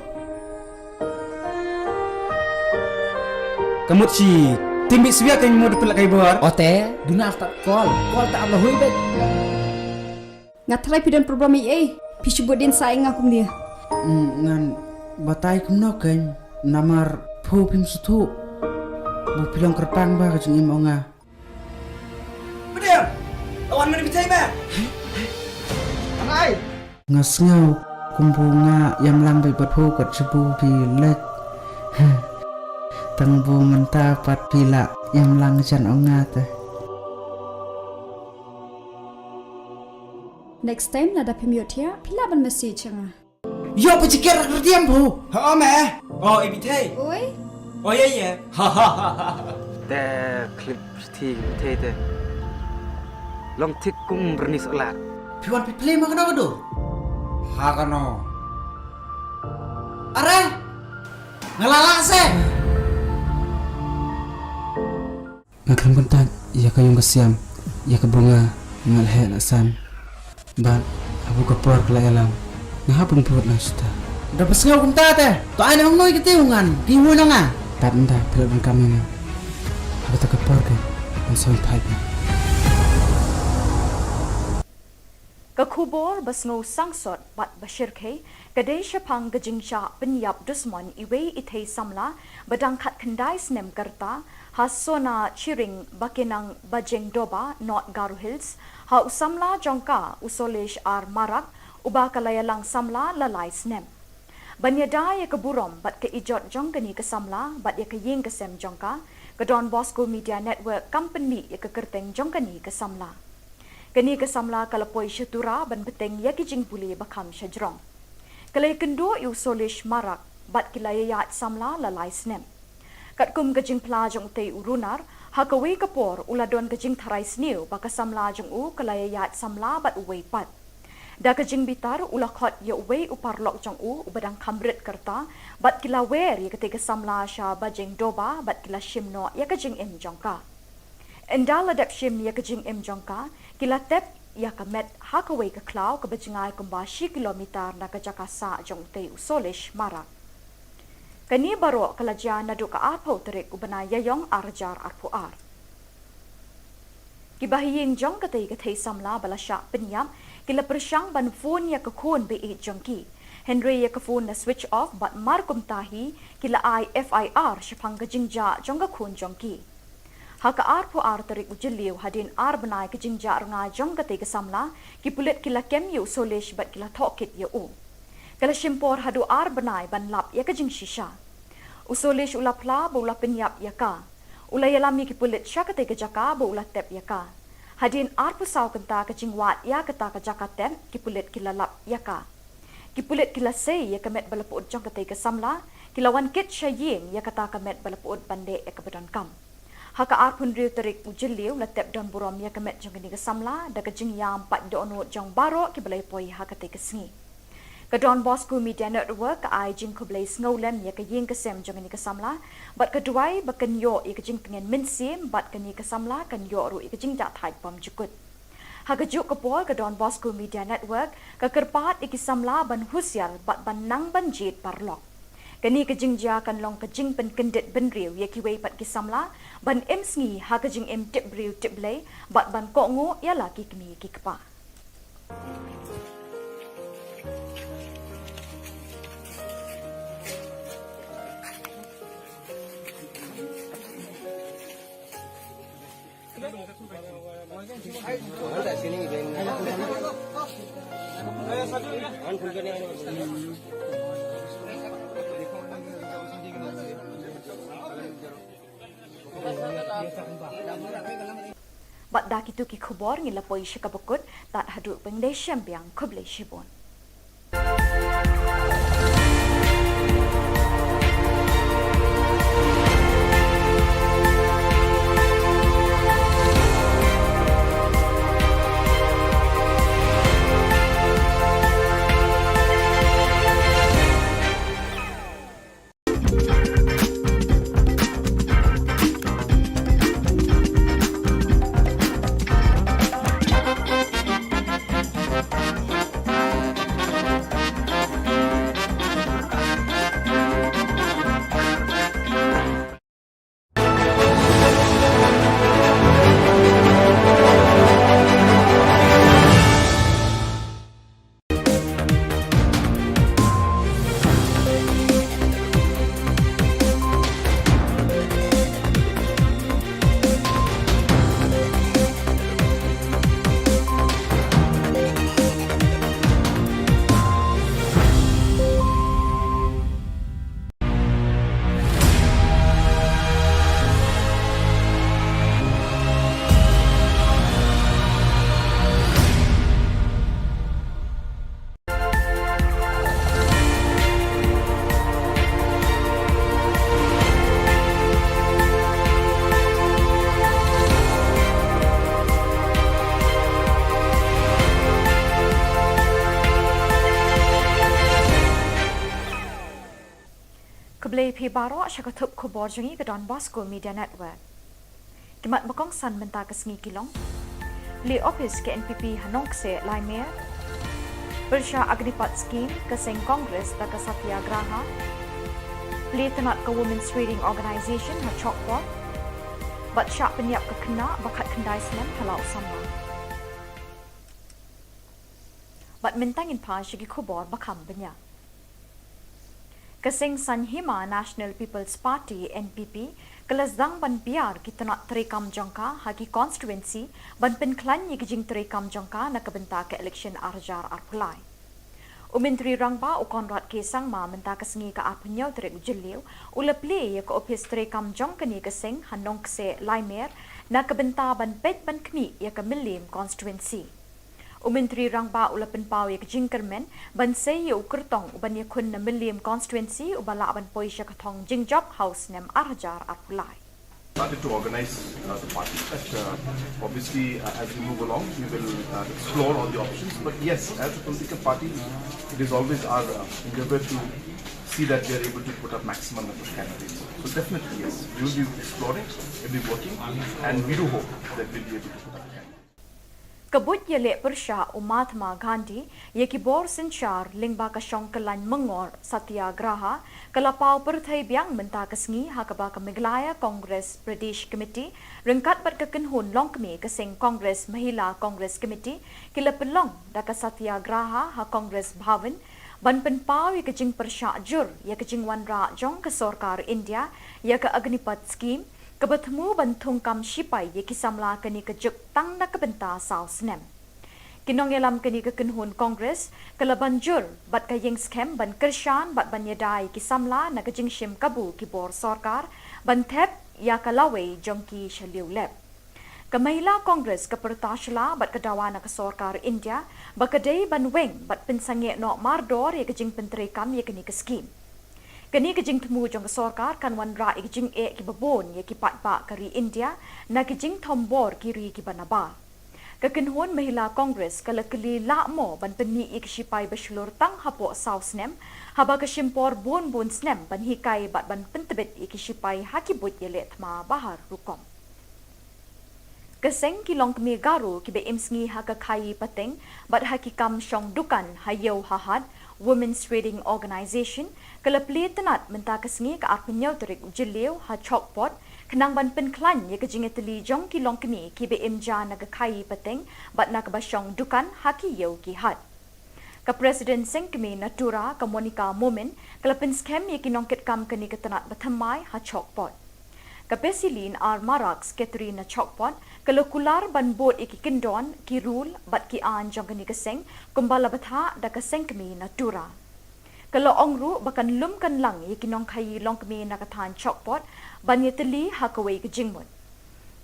Kamu si timbi sebiak yang mau dipelak kai bor. Ote, duna tak call tak Allah hui bet. Ngatrai pidan program pisubut din saing akum dia. Ngan batai kumno kan namar pu pim sutu. Bu pilong kerpang ba kajeng imonga. Bener. Lawan mana bitai ba? angai Ngasngau kumbunga yang lambai pu kat sebu pilek. Tengbu menta pat pila yang lang jan onga teh. Next time nada pemiut ya, pila ban message nga. Yo pecikir kerdiam bu. Ha me. Oh ibitai. Oi, Oh ya.แต่คลิปที่เท่แต่ลองทิกกุ้งบรนิสอลาด Piwan piple makano kado. Hakano. Are. Ngalala se. Ngakram kontak ya kayong kasiam ya kabunga ngalhe lasan. Ban abu kapor kelayalam. Ngahapun put na suta. Dapat ngau kumta teh. To ai nang noi ketiungan. Piwo na nga. Tanda pilot kami ni. Aku tak kapor ke. Masih pipe. Ka Khubor basngo sangsot bat bashir ke kadai shapang gajingcha penyap dusman iwe ithei samla badang khat khandai snem karta hasona chiring bakinang bajeng doba not Garu Hills ha usamla jongka usolesh ar marak uba kalayalang samla lalai snem banyada ya keburom bat ke ijot jongkani ke samla bat ya ke ying ke sem jongka ke Don Bosco Media Network company ya ke kerteng jongkani ke samla kani ke samla kalapoi syatura ban beteng ya kijing buli bakam syajrong kalai kendo yu solish marak bat kilayat samla lalai snem kat kum kajing plajong tei urunar hakawe kapor uladon kajing tharai sniu baka samla jong u kalayat samla bat uwei pat da kajing bitar ulakhot ya uwei uparlok jong u ubadang kamrit kerta bat kilawer ya ketika samla sha bajeng doba bat kila shimno ya kajing em jongka endala dap shim ya kajing em jongka kila tep ya kamet hakawe ke klau ke bajingai kumbashi kilometer na kajakasa jong tei usolish marak kani baro kalaja nadu ka arpo terik ubana yayong arjar arpuar kibahiying jong katay samla balasya penyam kila persyang ban phone ya kakun be jongki Henry ya phone na switch off bat markum tahi kila FIR syapang kajingja jongga kun jongki haka arpuar terik ujeliu hadin ar banai kajingja ranga jong katay samla kipulit kila kemyu solish bat kila thokit ya u kala shimpor hadu ar banai ban lap ya kajing shisha usolish ulapla bola penyap ya ka ulayalami kipulit syakate kajaka bola tep ya ka hadin ar pusau kenta kajing wat ya kata kajaka tep kipulit kila lap ya ka kipulit kila sei ya kamet balapud jong katay samla kilawan kit syaying ya kata kamet balapud bande ya kabadan kam haka ar pun riu terik ujeliu la tep don burom ya kamet jong ni samla da kajing yam pat dono jong baro kibalay poi hakate kesngi Kedon Bosco Media Network ai jing kublai snowlem ya ke ying kesem jong ni kesamla bat keduai baken yo ik jing pengen minsim bat keni kesamla kan yo ru ik jing ja thai pam jukut. Hagajuk Khubor Kedon Bosco Media Network kekerpat ikisamla ban husial bat ban nang banjit parlok. Keni kejing ja kan long kejing pen kendet ben riu ye kiwei pat kisamla ban em sngi ha kejing em tip riu tip blai bat ban ko ngo ya la ki kemi ki kpa. Bat dak itu ki Khubor ngila poi shikabukut tat haduk pengdai syambiang kublai shibon. Kublai pi baro syakatup Khubor jengi Kedon Bosco Media Network. Kimat bakong san menta kesngi kilong. Li office ke NPP Hanong se Laimer. Bersya Agnipat Scheme keseng Kongres da ke Satyagraha. Li tenat ke Women's Reading Organisation ha Chokpor. Bat syak penyiap ke kena bakat kendai senem halau sama. Bat mentangin pa syagi Khubor bakam banyak. Keseng Sanhima National People's Party NPP kelasdang ban biar kita nak terekam jangka hagi constituency ban penklan ye kijing terekam jangka nak kebenta ke election arjar arpulai. Umentri rangba u Konrad Kesang ma menta kesengi ka apunyau terek ujeliu uleple ye ke office terekam jangka ni keseng hanong kse Laimer nak kebenta ban pet ban kmi ye ke Milim constituency. Umentri rangba ulapen pau ye kijing kermen ban sei ye ukertong uban ye kun na Milim constituency ubala ban poi sya katong jingjob house nem arjar arpulai. Started to organize the party. Obviously, as we move along, we will explore all the options. But yes, as a political party, it is always our endeavor to see that we are able to put up maximum number of candidates. So definitely, yes, we will be exploring, we will be working, and we do hope that we will be able to put up a candidate. Kabut yele persya Mahatma Gandhi yeki bor senchar lingba ka syongkelan mengor satyagraha kalapau perthai biang menta kesngi hakaba ka Meghalaya Congress Pradesh Committee rengkat bat ka kenhun longkmi keseng Congress Mahila Congress Committee kila pelong da ka satyagraha ha Congress Bhavan ban penpau ye kejing persya jur ye kejing wanra jong ka Sarkar India ye ka Agnipat Scheme kebertemu bantung kam sipai ye kisamla keni kejuk tang na kebenta sau senem. Kinong yalam keni kekenhun Kongres kelaban jur bat kayeng skem ban kershan bat ban yadai kisamla na kejing shim kabu kibor Sarkar ban thep ya kalawe jongki shaliu lep. Kamahila Kongres kepertasla bat kedawa na ke Sarkar India bakadei ban weng bat pensange no mardor ye kejing penterekam ye keni ke skim. Kini kejing temu jong Sarkar kan wanra kejing ki babon ye ki patpa kari India na kejing tombor kiri ki banaba. Kekenhun Mahila Kongres kalakali lakmo ban peni ikisipai basulur tang hapo sausnem haba kesimpor bon snem ban hikai bat ban pentebet ikisipai hakibut yelet ma bahar rukom. Keseng kilong kemi garu kibe imsngi haka kai pateng bat hakikam syong dukan hayo hahad Women's Trading Organization kalapli tenat menta kesngi ka arpenyau terik jeliu ha chokpot kenang ban penklan ye kejingeteli jong kilong kemi kibe imja naga kai pateng bat nak basyong dukan haki yau ki hat. Ka Presiden Seng kemi Natura ka Monica Momen kalapin skem ye kinongket kam kani ketenat batamai ha chokpot. Ka Pesilin ar Marax Katrina Chokpot kalokular ban bot iki kendon ki rule bat ki an jong kani keseng kumbala batha da keseng kemi Natura. Kalau ongru bakan lum kan lang ye kinong kai long kemi nakatan Chokpot ban ye teli hakawai ke jingmut.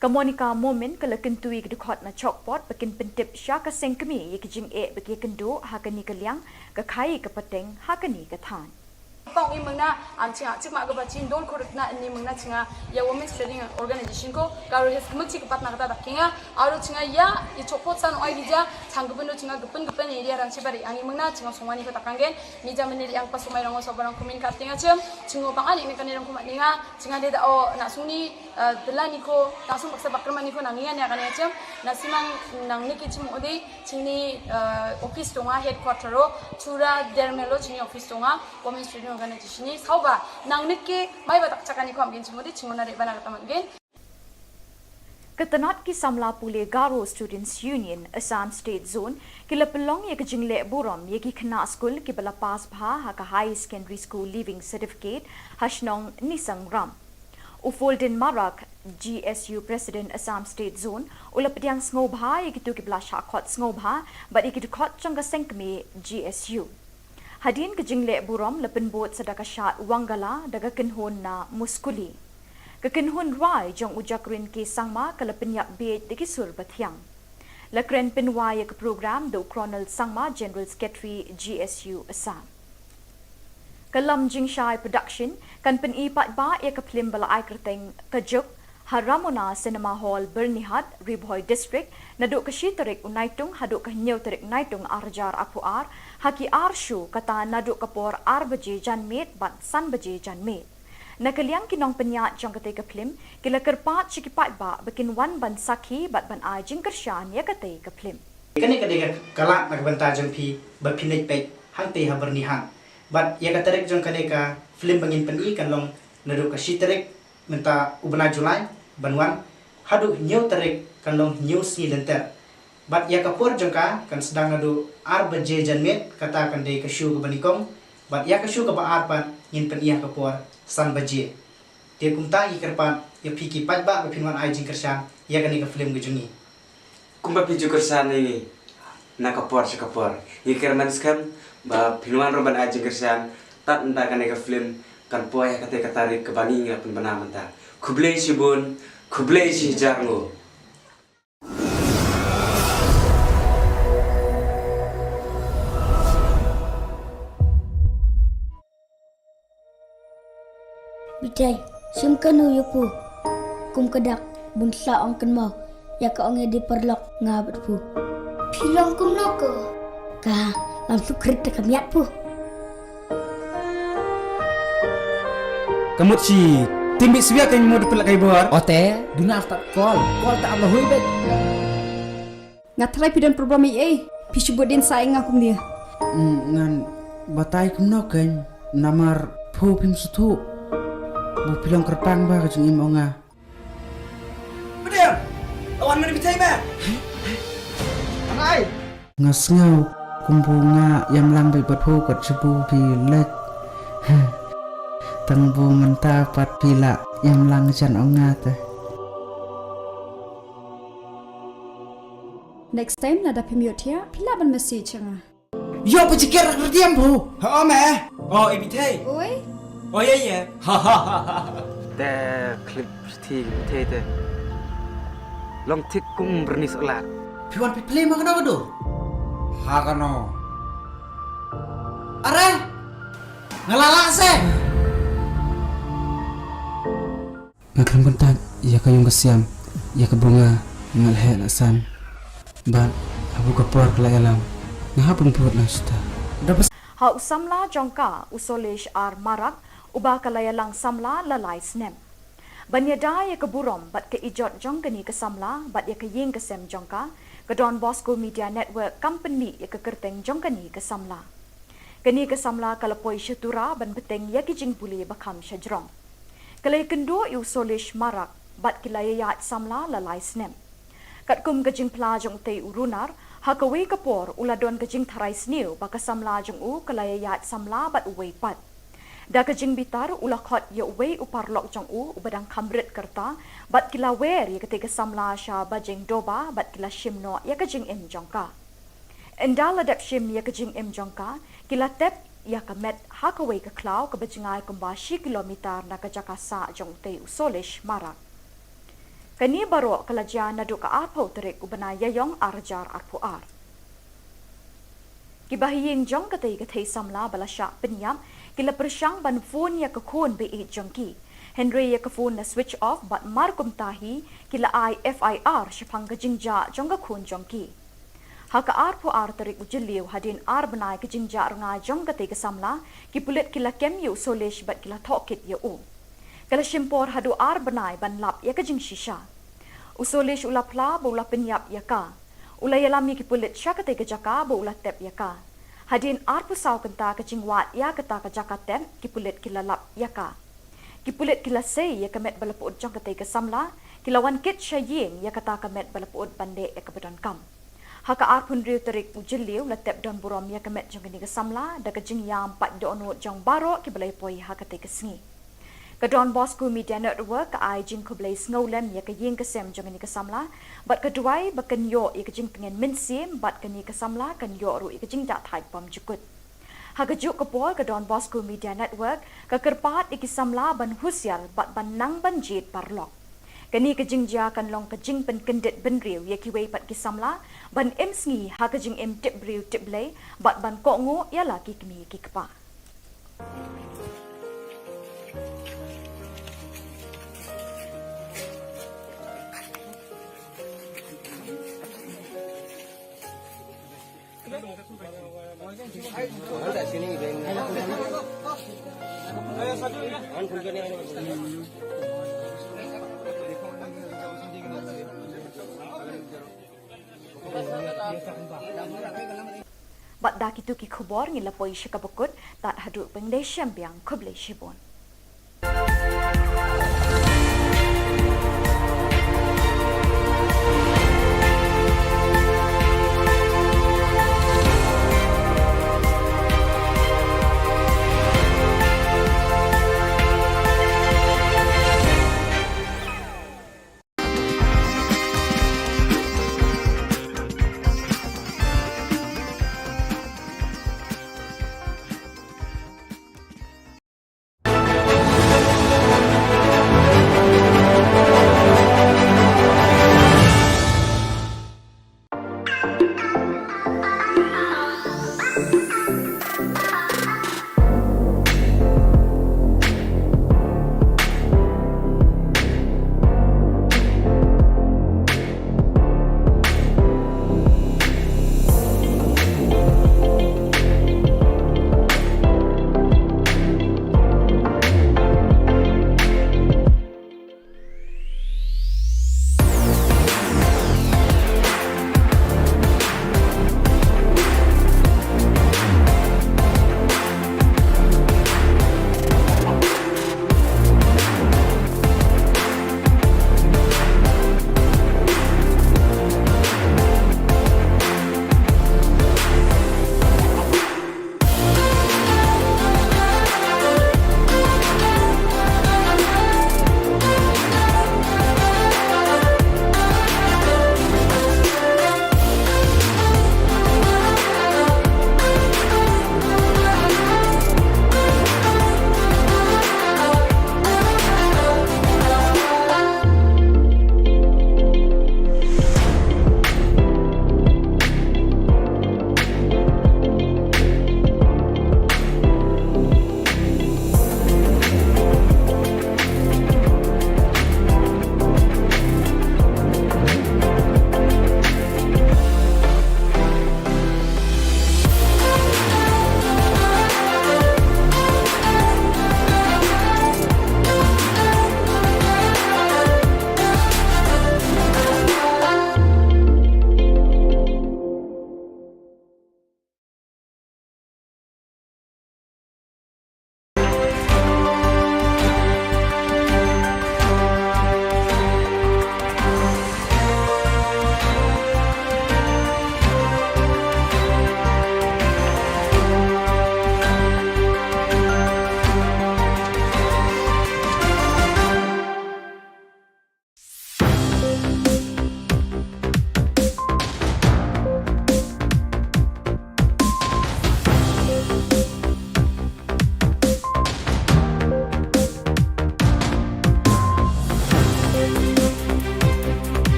Ka Monica Momen kala kentui ke dukot na Chokpot bakin pentip sya ka seng kemi ye ke jing e baki kendo hakani kaliang ka kai ke pateng hakani ka than. Pang imang na ancinga cik mak gabacin dol korek na ini mangna cinga ya Women's Trading Organization ko karo hes kemuk cik pat nak kata dakinga aru cinga ya i chopot san oi dija changgupendo cinga gepen area rang cibari ang imang na cinga sumani ko takanggen ni jaman ni ang pasumai rang sobarang kumin katinga cem cingo pang ani ni kanirang kumat ninga cinga de da o nak suni delani ko langsung paksa bakrman ni ko nangian ya kan ya cem nasimang nang niki cem odi cini office tonga headquarter ro chura dermelo cini office tonga Women's Trading Organization ni sauba nang niki mai batak cakani ko amgin cimodi cingona de bana kata mangin. Ketenat ki samla pule Garo Students Union Assam State Zone kila pelong ye kejingle burom ye ki kena school ki bala pas bha ha ka high secondary school leaving certificate hashnong nisang ram. Ufolden Marak GSU President Assam State Zone ulap diang ngobha ye kitu ki bala shakot ngobha but ye kitu khot changa sengkme GSU. Hadin ke jingle burom lepen bot sedaka syat wangala daga kenhon na muskuli. Ke kenhon rai jong ujakrin ke sangma kala penyak bej deki sur bathiang. Lakren penwaya ke program do Colonel Sangma General Secretary GSU Assam. Kalam jingshai production kan pen ipat ba ya ke film bala ai kerteng kejuk Haramona Cinema Hall Bernihat Ribhoy District naduk ke shitarik unaitung haduk ke nyau tarik naitung arjar apuar haki arshu kata naduk kapor ar baje janmet bat san baje janmet. Nakaliang kinong penyat jong kate ke film kila kerpat cikipat ba bikin wan ban sakhi bat ban ai jingkershan ya kate ke film. Kani kadega kalak nagbanta jong pi bapinit pek hangte ha bernihan. Bat ya katarik jong kaneka film bangin peni kan long naduk ke shitarik menta ubna Julai banwan hadu nyau tarik kan long nyau si lenter bat ya kapur jongka kan sedang nadu ar baje janmet kata kan de kasyu ke banikong bat ya kasyu ke ba arpan ngin pen iya kapur san baje dia kumta ikerpan ya piki pat ba pinwan ai jing kersan ya kan ke film gejungi Kumba piju kersan ini na kapor iker manskam ba pinwan roban ai jing kersan tat enta kan ke film kan poya kate katarik ke bani ngapun banamanta kublei sibun kublei si jarngo Bitai, simkanu yupu. Kum kedak bunsa ong kenmau. Ya ka ong di perlok ngabat pu. Pilong kum noko. Ka langsung kereta kamiat pu. Kamu si timbik siap kan mau dipelak kai bor. Ote, duna after call tak Allah hui bet. Ngatrai pidan program i pisubodin saing akum dia. Ngan batai kumno kan namar pu pim sutu. Bu pilong kerpang ba kajung imonga. Bedem awan mana bitai ba anai Ngasngau kumbunga yam lang bai batho kat sebu pilet. Tangbu menta pat pila yam lang jan onga ta. Next time nada pemiot ya, pila ban message nga. Yo pecikir kerdiam bu. ha me oh ibitai Oi, oh ya ha ha ha แต่คลิปที่เท่ลองทิกกุ้งบรนิสลาด Piwan pi play makana kado. hakano Are. Ngalala se. Ngakram kontak ya kayong kasiam ya kabunga ngalhe lasan. But abu kapor kala alam. Ngahapon buat lang suta. Dapat Ha usamla jongka usolesh ar marak uba kalayalang samla lalai snem. Banyada ya keburom bat ke ijot jongkani ke samla bat ya ke ying ke sem jongka ke Don Bosco Media Network company ya ke kerteng jongkani ke samla. Kani ke samla kalapoi syatura ban beteng ya ke jing puli bakam syajrong. Kalay kendo yu solesh marak bat kilayayat samla lalai snem. Kat kum ke jing pla jong te urunar hakawi kapor uladon kajing tharai sniu baka samla jong u kalayayat samla bat uwei pat. Da kajing bitar ulakot ya uwei uparlok jong u ubadang kamrit kerta bat kila wer ya ketika samla sha bajing doba bat kila shimno ya kajing im jongka. Endala dap shim ya kajing im jongka kila tep ya kamet hakawi ke klau ke bajingai kumbashi kilometer na kajaka sa jong te usolish marak. Kani baro kalaja na duka arpo terik ubana yayong arjar arpo ar. Kibahiying jong katay samla balasya penyam kila persyang ban phone ya kakun be jong ki. Henry ya phone na switch off bat markum tahi kila IFIR syapang kajingja jong kakun jong ki. Haka arpo ar terik ujiliw hadin ar banay kajingja nga jong katay samla kipulit kila kemyu solish bat kila tokit ya u. Kala shimpor hadu ar banay ban lap ya kajing shisha. Usolish ula pla bo ula penyap ya ka. Ula yalami kipulit sya kate kajaka bo ula tep ya ka. Hadin ar pusaw kenta kajing wat ya kata kajaka tep kipulit kila lap ya ka. Kipulit kila say ya kamet balapuod jang kate kasamla kilawan kit sya ying ya kata kamet balapuod bande ya kabadon kam. Haka ar pun riu terik ujiliw la tep don burom ya kamet jang kini kasamla da kajing yam pat doonot jang baro kibalay poy ha kate kasengi. Ka Don Bosco Media Network ka ay jing kublay snowlem ya ka ying kasem jang ni kasamla bat kaduay bakan yo ya ka jing pengen minsim bat kani kasamla kan yo ru ya ka jing da thai pam jukut. Ha ka juk kapol ka Don Bosco Media Network ka kerpat ikisamla ban husyal bat ban nang ban jit parlok. Kani ka jing ja kan long ka jing pen kendit ben riu ya kiway pat kisamla ban em sngi ha ka jing em tip riu tip lay bat ban ko ngo ya la ki kmi ki kpa. Bat daki tu ki Khubor ngila poi syakabukut tat hadu pengdai syambiang kublai shibon.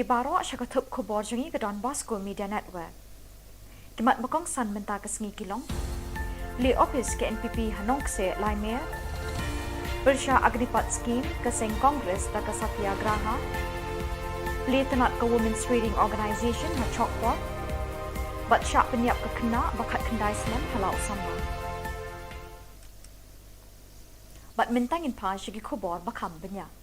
Yaki baro syakatup Khubor jengi ke Don Bosco Media Network. Kimat bakong san menta ke sengi kilong. Li office ke NPP Hanong se Laimer. Bersya Agnipat Scheme ke Seng Kongres da ke Satyagraha. Li tenat ke Women's Trading Organisation ha Chokpot. Bat syak penyiap ke kena bakat kendai selam halau sama. Bat mentangin pa syagi Khubor bakam banyak.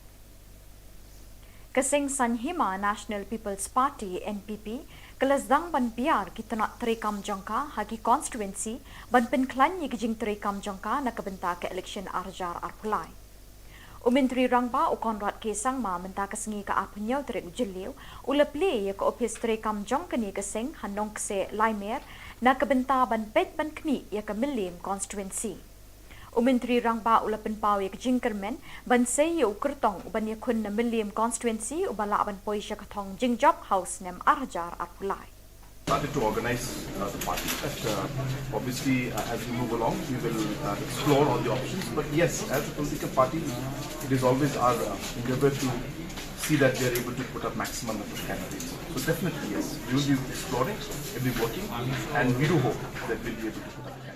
Keseng Sanhima National People's Party NPP kelasdang ban biar kita nak terekam jangka hagi constituency ban penklan ye gijing terekam jangka nak kebenta ke election arjar arpulai. Menteri Rangba Konrad Kesang ma menta kesengi ke apnyau terek ujeliu uleple ye ke office terekam jangka ni keseng hanong kese Laimer nak kebenta ban pet ban kni ye ke Milim constituency. Menteri Rangba ulapan pau ye jingkermen ban sei ye ukertong ban ye kun na Milim constituency ubala ban poi sya katong jingjop house nem arjar arpulai. Started to organize the party. But obviously, as we move along, we will explore all the options. But yes, as a political party, it is always our endeavor to see that we are able to put up maximum number of candidates. So definitely yes, we will be exploring, we will be working, and we do hope that we will be able to put up a candidate.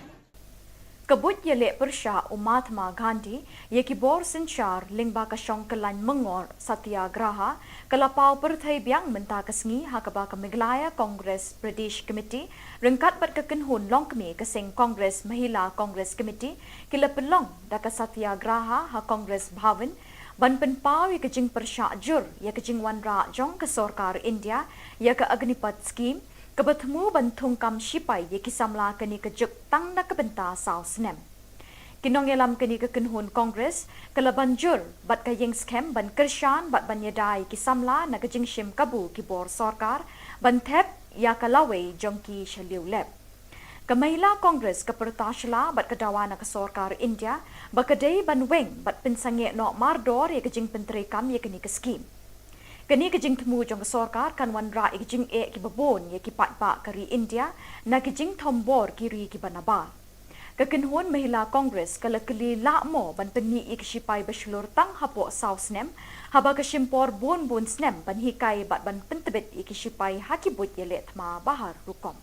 Kabut Jylla Persha Mahatma Gandhi ye Khubor Sinchar lingba ka Shongkalan Mengor Satyagraha kalapau perthai biang menta kesengi hakaba ka Meghalaya Congress Pradesh Committee rengkat bat ka kenhun longkmi ka Seng Congress Mahila Congress Committee kila pelong da ka Satyagraha ha Congress Bhavan ban penpau ye kejing Persha jur ye kejing wanra jong ka Sarkar India ye ka Agnipat Scheme kebertemu bantung kam sipai ye kisamla kini kejuk tang nak kebenta sau senem. Kinong yelam kini ke kenhun Kongres kala banjur bat ka yeng scam ban kershan bat ban yedai kisamla nak kejing shim kabu Khubor Sarkar ban thep ya kalawe jongki shaliu lep. Kamahila Kongres kepertasla bat kedawa nak Sarkar India bakadei ban weng bat pensange no mardor ye kejing penterekam ye kini ke scheme. Kini kejing temu jong Sarkar kan wanra kejing ki babon ye ki patpa kari India na kejing thombor kiri ki banaba. Kekenhun Mahila Kongres kala keli lakmo ban peni ik sipai beslur tang hapo sausnem haba ke simpor bon snem ban hikai bat ban pentebet ik sipai hakibut ye letma bahar rukom.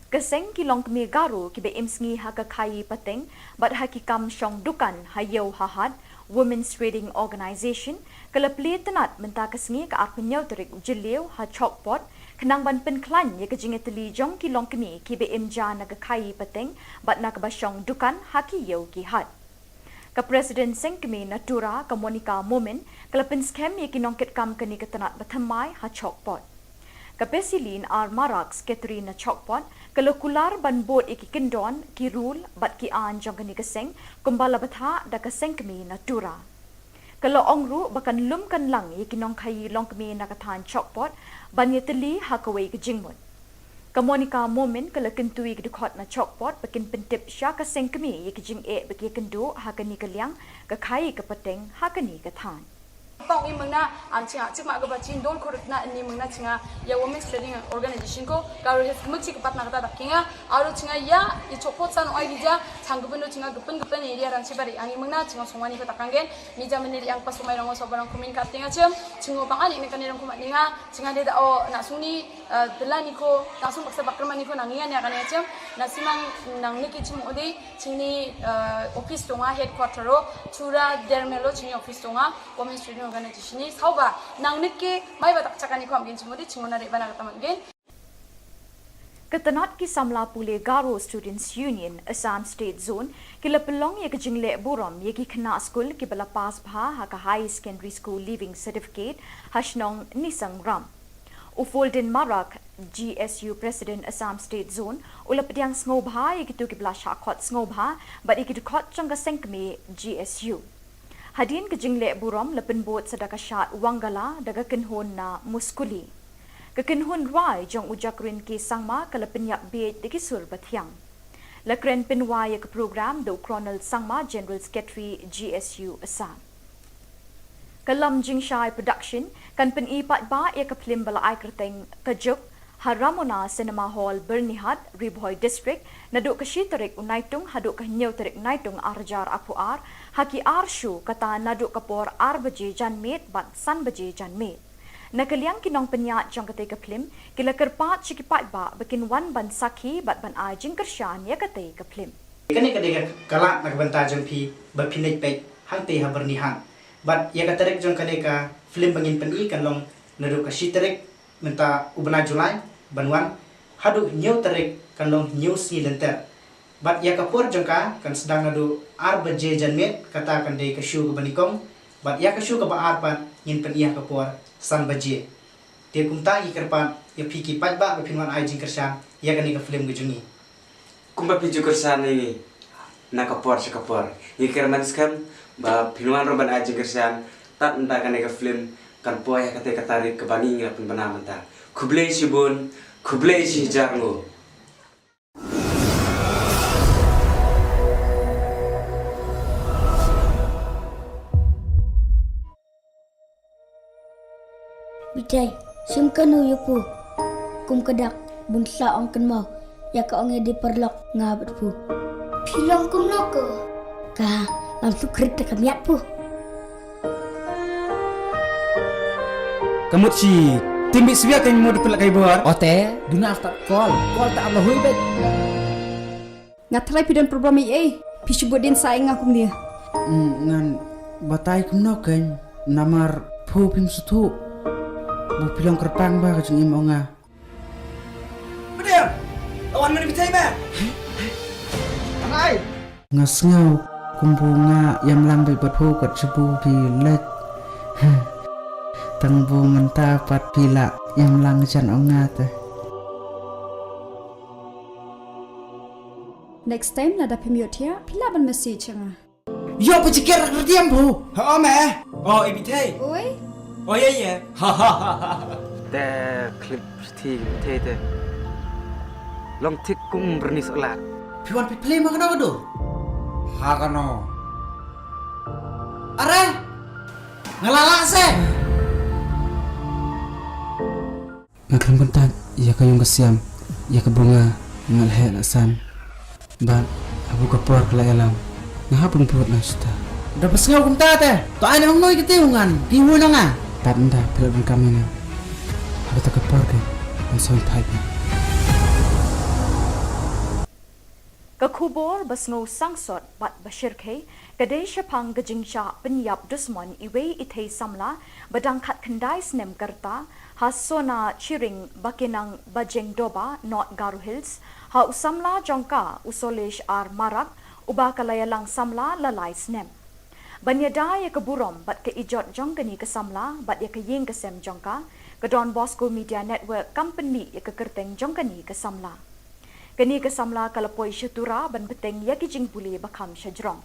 Keseng kilong kemi garu ki be imsngi ha ka khai pateng bat hakikam syong dukan hayau hahad Women's Trading Organisation kala pli tenat menta kesengi ka apnyau terik ujeliu ha chokpot kenang ban penklan ye kejing eteli jong kilong kemi ki be imja na ka khai pateng bat na ka basyong dukan haki yau ki had. Ka President Seng kemi natura ka Monica Momen kala pen scam ye kinongket kam kani ka tenat bathamai ha chokpot. Ka Pesilin ar Maraks Catherine Chokpot kala kular ban bot iki kendon ki rule bat ki an jong kani keseng kumbala batha da keseng kemi natura. Kalau ongru bakan lum kan lang ye kinong khai long kemi nakathan Chokpot ban ye teli hakaway ke jingmut. Ka Monica Momen kala kentui ke dukot na Chokpot bakin pentip sya keseng kemi ye kijing bagi kendu hakani kaliang ka khai ka pateng hakani ka than. Pang imang na ancinga cik mak gaba cin don korek na ini mangna cinga ya Women's Trading Organization ko karo hes mukci kepat nak kata kinga aru cinga ya i chopot san oi dija changgupeno cinga gepen area ran sibari ang imang na cinga songwani ko takanggen ni jam meniri ang pasumai rango sobarang kumin kaptinga cem cingo pang ali ni kanirang kumat ninga cinga deda o nak suni delani ko langsung paksa bakrman ni ko nangian ya kannya cem nasimang nang niki cim odi cini office tonga headquarter ro chura dermelo cini office tonga Women's Trading Organization ni sauba nang niki mai batak cakani ko amgin cimodi cingona re bana katamangin. Ketenat ki samla pule Garo Students Union Assam State Zone kila pelong ye kejingle burom ye ki kena school ki bala pas bha ha ka high secondary school leaving certificate hashnong nisang ram. Ufolden Marak GSU President Assam State Zone ulapdiang ngobha ye kitu ki bla shakot ngobha but ye kitu khot changa sengkme GSU. Hadin kejingle burom lepen bot sedaka syat wangala daga kenhon na muskuli. Kekenhun rai jong ujakrin ki sangma kala penyak bed diki sur bathiang. Lakren penwaya ke program do Colonel Sangma General Secretary GSU Assam. Kalam Jingshai Production kan penipat ba ya ke film bala ai kerteng kejuk Haramona Cinema Hall Bernihat Riboy District naduk ke Shitarik Unaitung haduk ke Nyau Tarik Naitung Arjar Apuar haki Arshu kata naduk kapor Ar baje janmet bat san baje janmet. Nakaliang kinong penyat jong kate ke film, kila kerpat cikipat ba bikin wan ban sakhi bat ban ajing kersyan ya kate ke film. Kani kadega kalak nagbanta jong pi bapinit pek hang te haber ni hang. Bat ya katerek jong kadega film bangin peni kan long nadu ka shiterek menta ubna Julai banwan hadu new terek kan long new si lenter. Bat ya kapur jong ka kan sedang nadu arbaje janmet kata kan de ka shu ka banikong. Bat ya ka shu ka ba arpan yin pen iya kapur san baje. Dia kumta ikerpan ya piki pat ba bapinwan ajing kersyan ya kani ka film gejungi. Kumpa piju kersan ini nakapor sekapor. Yikir manis kam ba pinuan roban aja kersan tak entah kan ke film kan poya kata katarik ke bani ngapun bana menta. Kublai si bun, kublai si jarngo. Bitai, simkanu yupu. Kum kedak bunsa ong kenmau. Ya ka ong di perlok ngabat pu. Pilong kum noko. Ka langsung krit kamiat pu. Kamu si timbi siya kan mo dipelak kay buar. Ote, duna after call tak Allah hui bet. Ngatrai pidan program EA. Pisubut din saing akum dia. Ngan batay kum no kan namar pu pim sutu. Bu pilang kerpang ba kajeng imo nga. Bediam. Lawan mana bitai ba? Hai. Ngasngaw kumbunga yam lang bay bat pu kat sebu pilet. Tang bu menta pat pila yam lang jan onga te. Next time nada pemiot ya, pila ban message nga. Yo pecikir kerdiam bu. Ha me. Oh ibitai. Oi, Oh ya. Ha ha ha ha. แต่คลิปที่เท่ๆลองทิกกุ้งบรนิสลาด Piwan pi play makana kado. Hakano. Are. Ngalala se. Ngakram bentak ya kayong kasiam ya ke bunga ngalhe lasan. Ban abu kapor kelayalam. Ngahapun buat nasta. Dapat sengaw kumta te. To ana ngoy kitiungan. Piwo na nga. Tanda pilabin kami na. Ada kapor ke. Ang soy pipe. Ka Khubor basngo sangsot bat bashirkhe kadai shapang gajingcha penyap dusman iwe ithei samla badang khat khandai snem karta hasona chiring bakinang bajeng doba not Garu Hills ha usamla jongka usolesh ar marak uba kalayalang samla lalai snem banyada ya keburom bat ke ijot jongkani ke samla bat ya ke ying ke sem jongka ke Don Bosco Media Network company ya ke kerteng jongkani ke samla kani ke samla kalapoi syatura ban beteng ya kijing buli bakam syajrong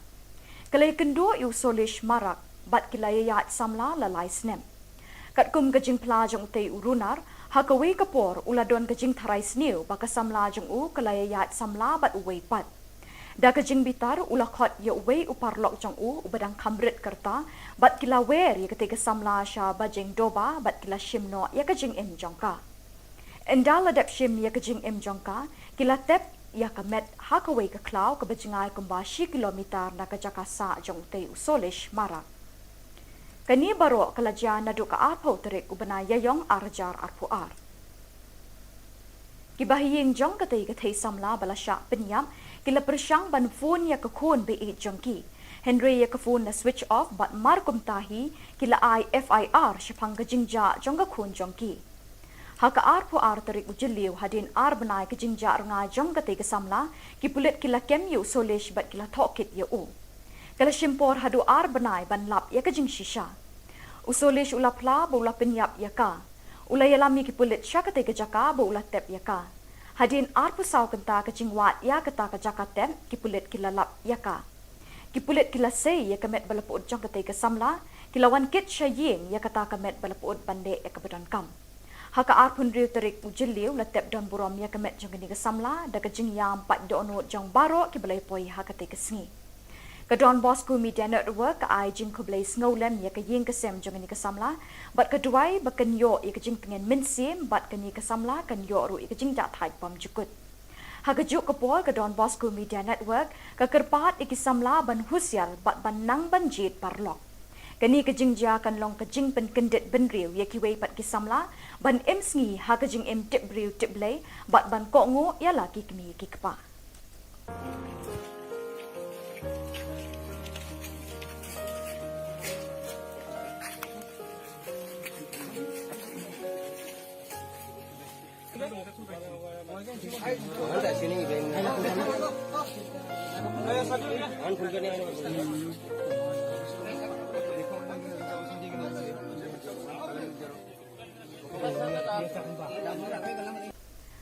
kalai kendo yu solish marak bat kilayayat samla lalai snem kat kum kajing pla jong tei urunar hakawe kapor uladon kajing tharai sniu baka samla jong u kalayayat samla bat uwei pat da kajing bitar ulakhot ya uwei uparlok jong u ubadang kamrit kerta bat kilawer ya ketika samla sha bajing doba bat kila shimno ya kajing em jongka endala dep shim ya kajing em jongka kila tep ya kamet hakawe ke klau ke bajingai kumbashi kilometer na kajakasa jong tei usolish marak kani baro kalaja nadu ka arpo terik ubana yayong arjar arpuar kibahiying jong katei samla balasha penyam kila persyang ban phone ya kakun be jongki Henry ya kafun na switch off bat markum tahi kila IFIR shapang gajingja jong kakun jongki haka arpo terik ujiliu hadin banai kajingja rnga jong katei samla kipulet kila kemyu solish bat kila thokit ya u kala shimpor hadu banai ban lap ya kajing shisha usolish ulapla bola penyap ya ka ulayalami kipulet syakate kajaka bola tep ya ka hadin pusau kenta kajing wat ya kata kajaka tep kipulet kila lap ya ka kipulet kila sei ya kamet balapud jong katei samla kilawan kit syaying ya kata kamet balapud bande ya kabadon kam haka arpun riu terik ujiliu la tep don burom ya kamet jong ni samla da kajing yam pat dono jong baro kibalai poi hakate kesngi ka Don Bosco Media Network ka ai jing kublai snowlem ya ka ying kasem jong ni samla bat ka duai bakan yo ya ka jing pengen minsim bat ka ni samla kan yo ru ya ka jing ja thai pam jukut haka juk ka pol ka Don Bosco Media Network ka kerpat iki samla ban husial bat ban nang ban jit parlok Kani kejing ja kan long kejing pen kendet ben riu ya kiwei pat kisamla ban em sngi ha kejing em tip riu tip lei bat ban ko ngo ya la ki kmi ki kpa.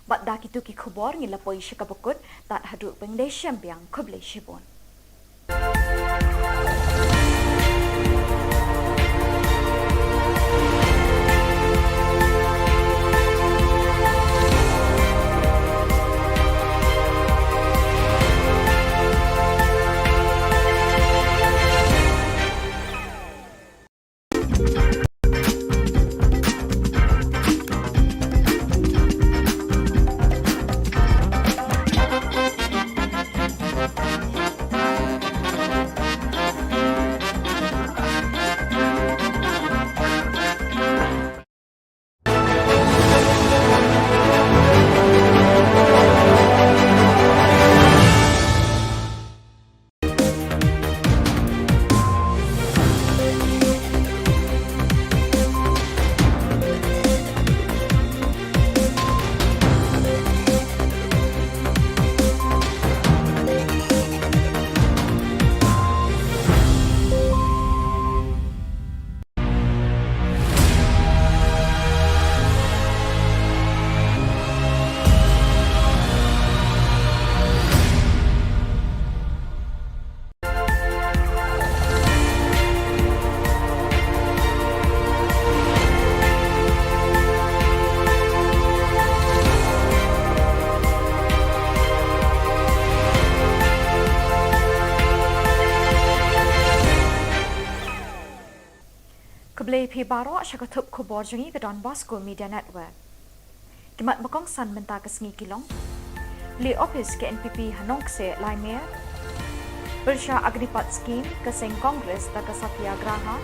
Bat dak itu ki khubor ngila poi shikabukut tat hadu pengle syambiang kuble shibon. Kublai pi baro syakatup Khubor jungi ke Don Bosco Media Network. Kimat bakong san menta ke sengi kilong. Li office ke NPP Hanong se Laimer. Bersya Agnipat Scheme ke Seng Kongres da ke Satyagraha.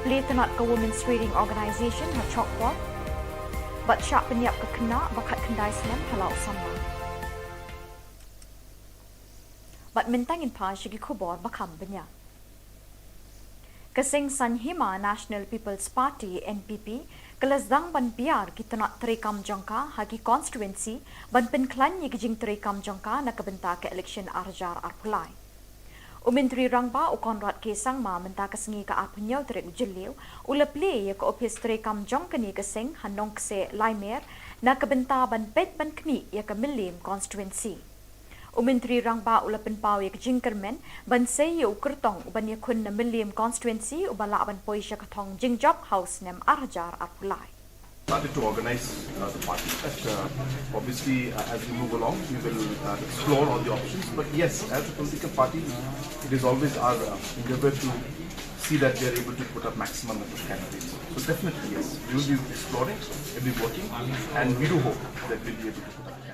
Li tenat ke Women's Reading Organisation ha Chokpot. Bat syak penyiap ke kena bakat kendai senem halau sama. Bat mentangin pa syagi Khubor bakam banyak. Kesing Sanhima National People's Party NPP kelasdang ban biar kita nak terekam jangka hagi constituency ban penklan ye kijing terekam jangka nak kebenta ke election arjar arpulai. Umentri rangba ukonrat kesang ma menta kesengi ke apunyau terek ujeliu uleple ye ke office terekam jangka ni kesing hanong kse Laimer nak kebenta ban pet ban kmi ye ke Milim constituency. Umentri rangba ulapen pau ye kijing kermen ban sei ye ukertong uban ye kun na Milim constituency ubala ban poi sya katong jingjob house nem arjar arpulai. Started to organize the party. But obviously, as we move along, we will explore all the options. But yes, as a political party, it is always our endeavor to see that we are able to put up maximum number of candidates. So definitely, yes, we will be exploring, we will be working, and we do hope that we will be able to put up candidates.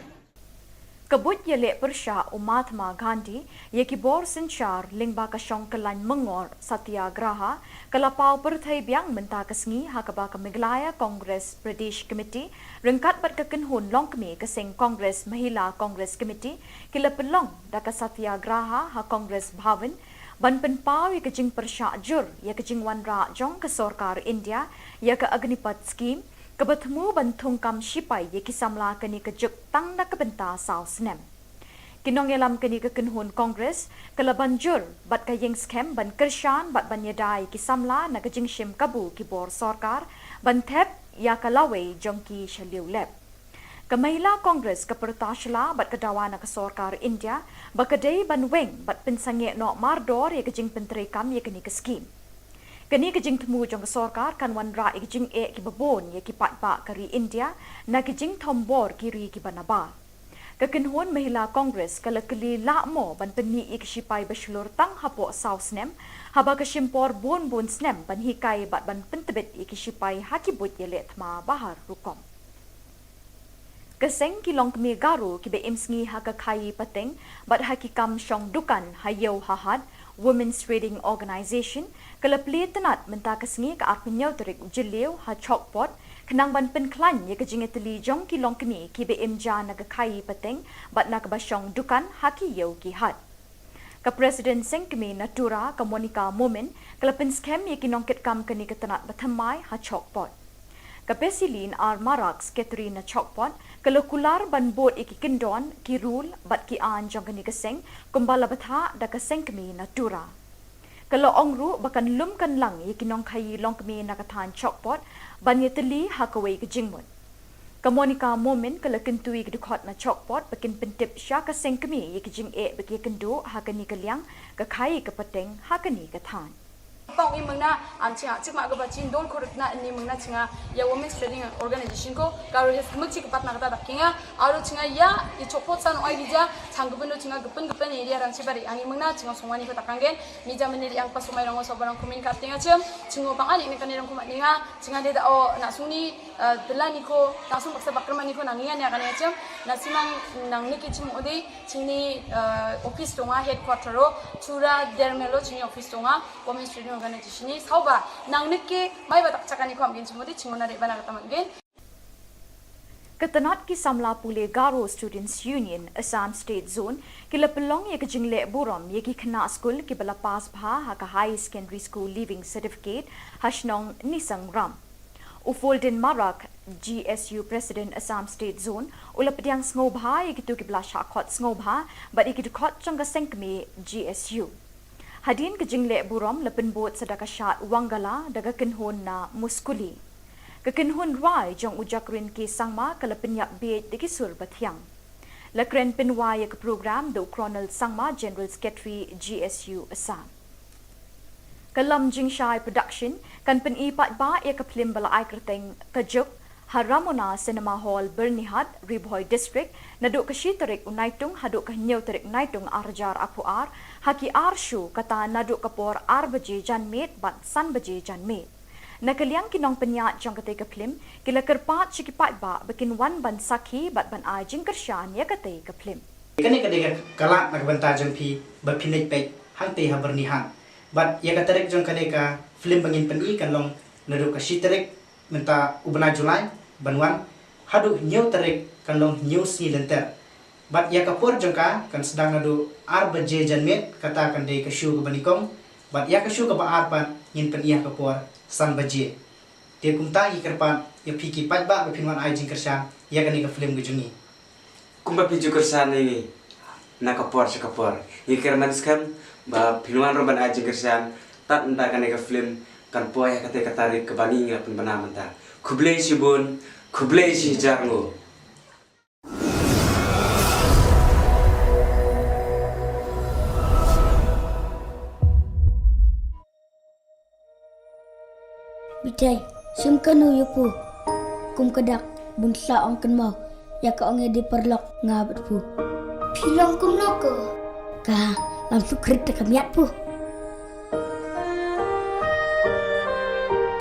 Kabut Jylla Meghalaya Mahatma Gandhi ye Khubor Sinchar Lingba Kashong Kalan Mengor Satyagraha Kalapau Perthai Biang Menta Kasngi Hakaba Meghalaya Congress Pradesh Committee Rengkat Bat Kakenhun Longkmi Kaseng Congress Mahila Congress Committee Kila Pelong Daka Satyagraha Ha Congress Bhavan Ban Penpau ye Kejing Persya Jur ye Kejing Wan Ra Jong ke Sorkar India ye ke Agnipat Scheme Kebatmu bantung kam sipai ye kisamla keni kejuk tang na kebenta sau senem. Kinong yelam keni kekenhun Kongres kelaban jur bat kayeng skem ban kersyan bat ban yedai kisamla na kejing shim kabu kibor sorkar ban thep ya kalawe jongki shaliu lep. Kamahila Kongres kepertasla bat kedawa na kesorkar India bakadei ban weng bat pensange no mardor ye kejing penterekam ye keni keskim. Kini kejing temu jong sorkar kan wan ra kejing ki babon ye ki patpa kari India na kejing thombor kiri ki banaba. Kekenhun Mahila Kongres kala keli lakmo ban peni ik sipai baslur tang hapo saus nem haba kesimpor bon snem ban hikai bat ban pentebet ik sipai hakibut ye letma bahar rukom. Keseng kilong kemi garu ki be imsngi haka kai pateng bat hakikam syong dukan hayau hahad Women's Trading Organisation kelapli tenat mentah kesengi ke arpenyau terik jeliu ha chokpot kenang ban penklan ye kejingeteli jong kilong kini ki BMJ naga kai peteng bat nak basyong dukan haki yau ki hat. Ka Presiden Sengkemi Natura ka Monica Momen kelapin scam ye kinongket kam kini ke tenat batamai ha chokpot. Ka Pesilin ar Marax Catherine Chokpot kalau kular ban bot iki kendon ki rule bat ki an jong kini keseng kumbala batha da keseng kemi Natura. Kalau ongru bakan lum kan lang ye kinong kai long kemi nakathan Chokpot ban ye teli hakawai ke jingmut. Ka Monica Momen kalau kentui ke dukot na Chokpot bakin pentip sya keseng kemi ye kijing bagi kendo hakani keliang ka kai ke peteng hakani ke than. Pang ini mengna anjing cik mak kebaca dol korek na ini mengna cinga ya Women's Trading Organization ko kalau hes kemci kepat nak kata dakinga aru cinga ya di copot san oi dija canggupen do cinga gepen area ran sibari ani mengna cinga sumani ko takanggen mija meniri yang pas sumai rango sobarang kumin katinga cingo pang ani kan irang kumat ninga cinga de o nak suni delani ko langsung paksa bakrman ni ko nangian ya kan ya na simang nang niki cimo ode cini office tonga headquarter ro chura dermelo cini office tonga Women's Trading Organisation ni sauba nang niki mai batak cakani ko amgen cimo de cingo na de bana kata manggen. Ketenat ki samla pule Garo Students Union Assam State Zone kila pelong ye kejingle buram ye ki kena school ki bala pas bha ha ka high secondary school leaving certificate hashnong nisang ram. Ufolden Marak GSU President Assam State Zone ula pediang ngobha ye kitu ki bala shakot ngobha but ye kitu khot changa sengkme GSU. Hadin kejingle buram lepen bot sedaka shat wangala daga kenhon na muskuli. Kekenhun rai jong ujakrin ki sangma kalapin yak bej de kisur bathyang. Lakren pinwaya ke program do Colonel Sangma General Secretary GSU Assam. Kalam Jingshai Production kan pen ipat ba ya kaplim bala ai kerteng kajuk Haramona Cinema Hall Bernihat Ribhoy District naduk kashitarik unaitung haduk kahnyaw tarik naitung arjar apuar haki arshu kata naduk kapor arbaje janmet bat sanbaje janmet. Nakaliang kinong penyat jong katay kaplim, kila kerpat sikipat ba bakin wan ban sakhi bat ban ajing kersyan ya katay kaplim. Kani kadega kalak nagbanta jong pi bapinit pek hang te habernihan. Bat ya katarik jong kadega film bangin peni kan long nadu kasitarik menta ubna Julai banwan hadu new tarik kan long new si lenter. Bat ya kapur jong ka kan sedang nadu arbaje janmet kata kan de kasyu ke banikong. Bat ya kasyu ke ba arpan ngin pen iya kapur san baje. Dia kumta ikerpan ya piki pajba bapinwan ajing kersyan ya kani ka film gejungi. Kumba piju kersan ini nakapor sekapor. Iker manskan ba pinwan roban ajing kersan tat entah kan ka film kan poya kate katarik ke bani ngapun bana menta. Kublei sibun, kublei si jarngo. Bitai, simkanu yupu. Kum kedak bungsa ong kenmau. Ya ka ong di perlok ngabat pu. Pilong kum noko. Ka langsung krit kamiat pu.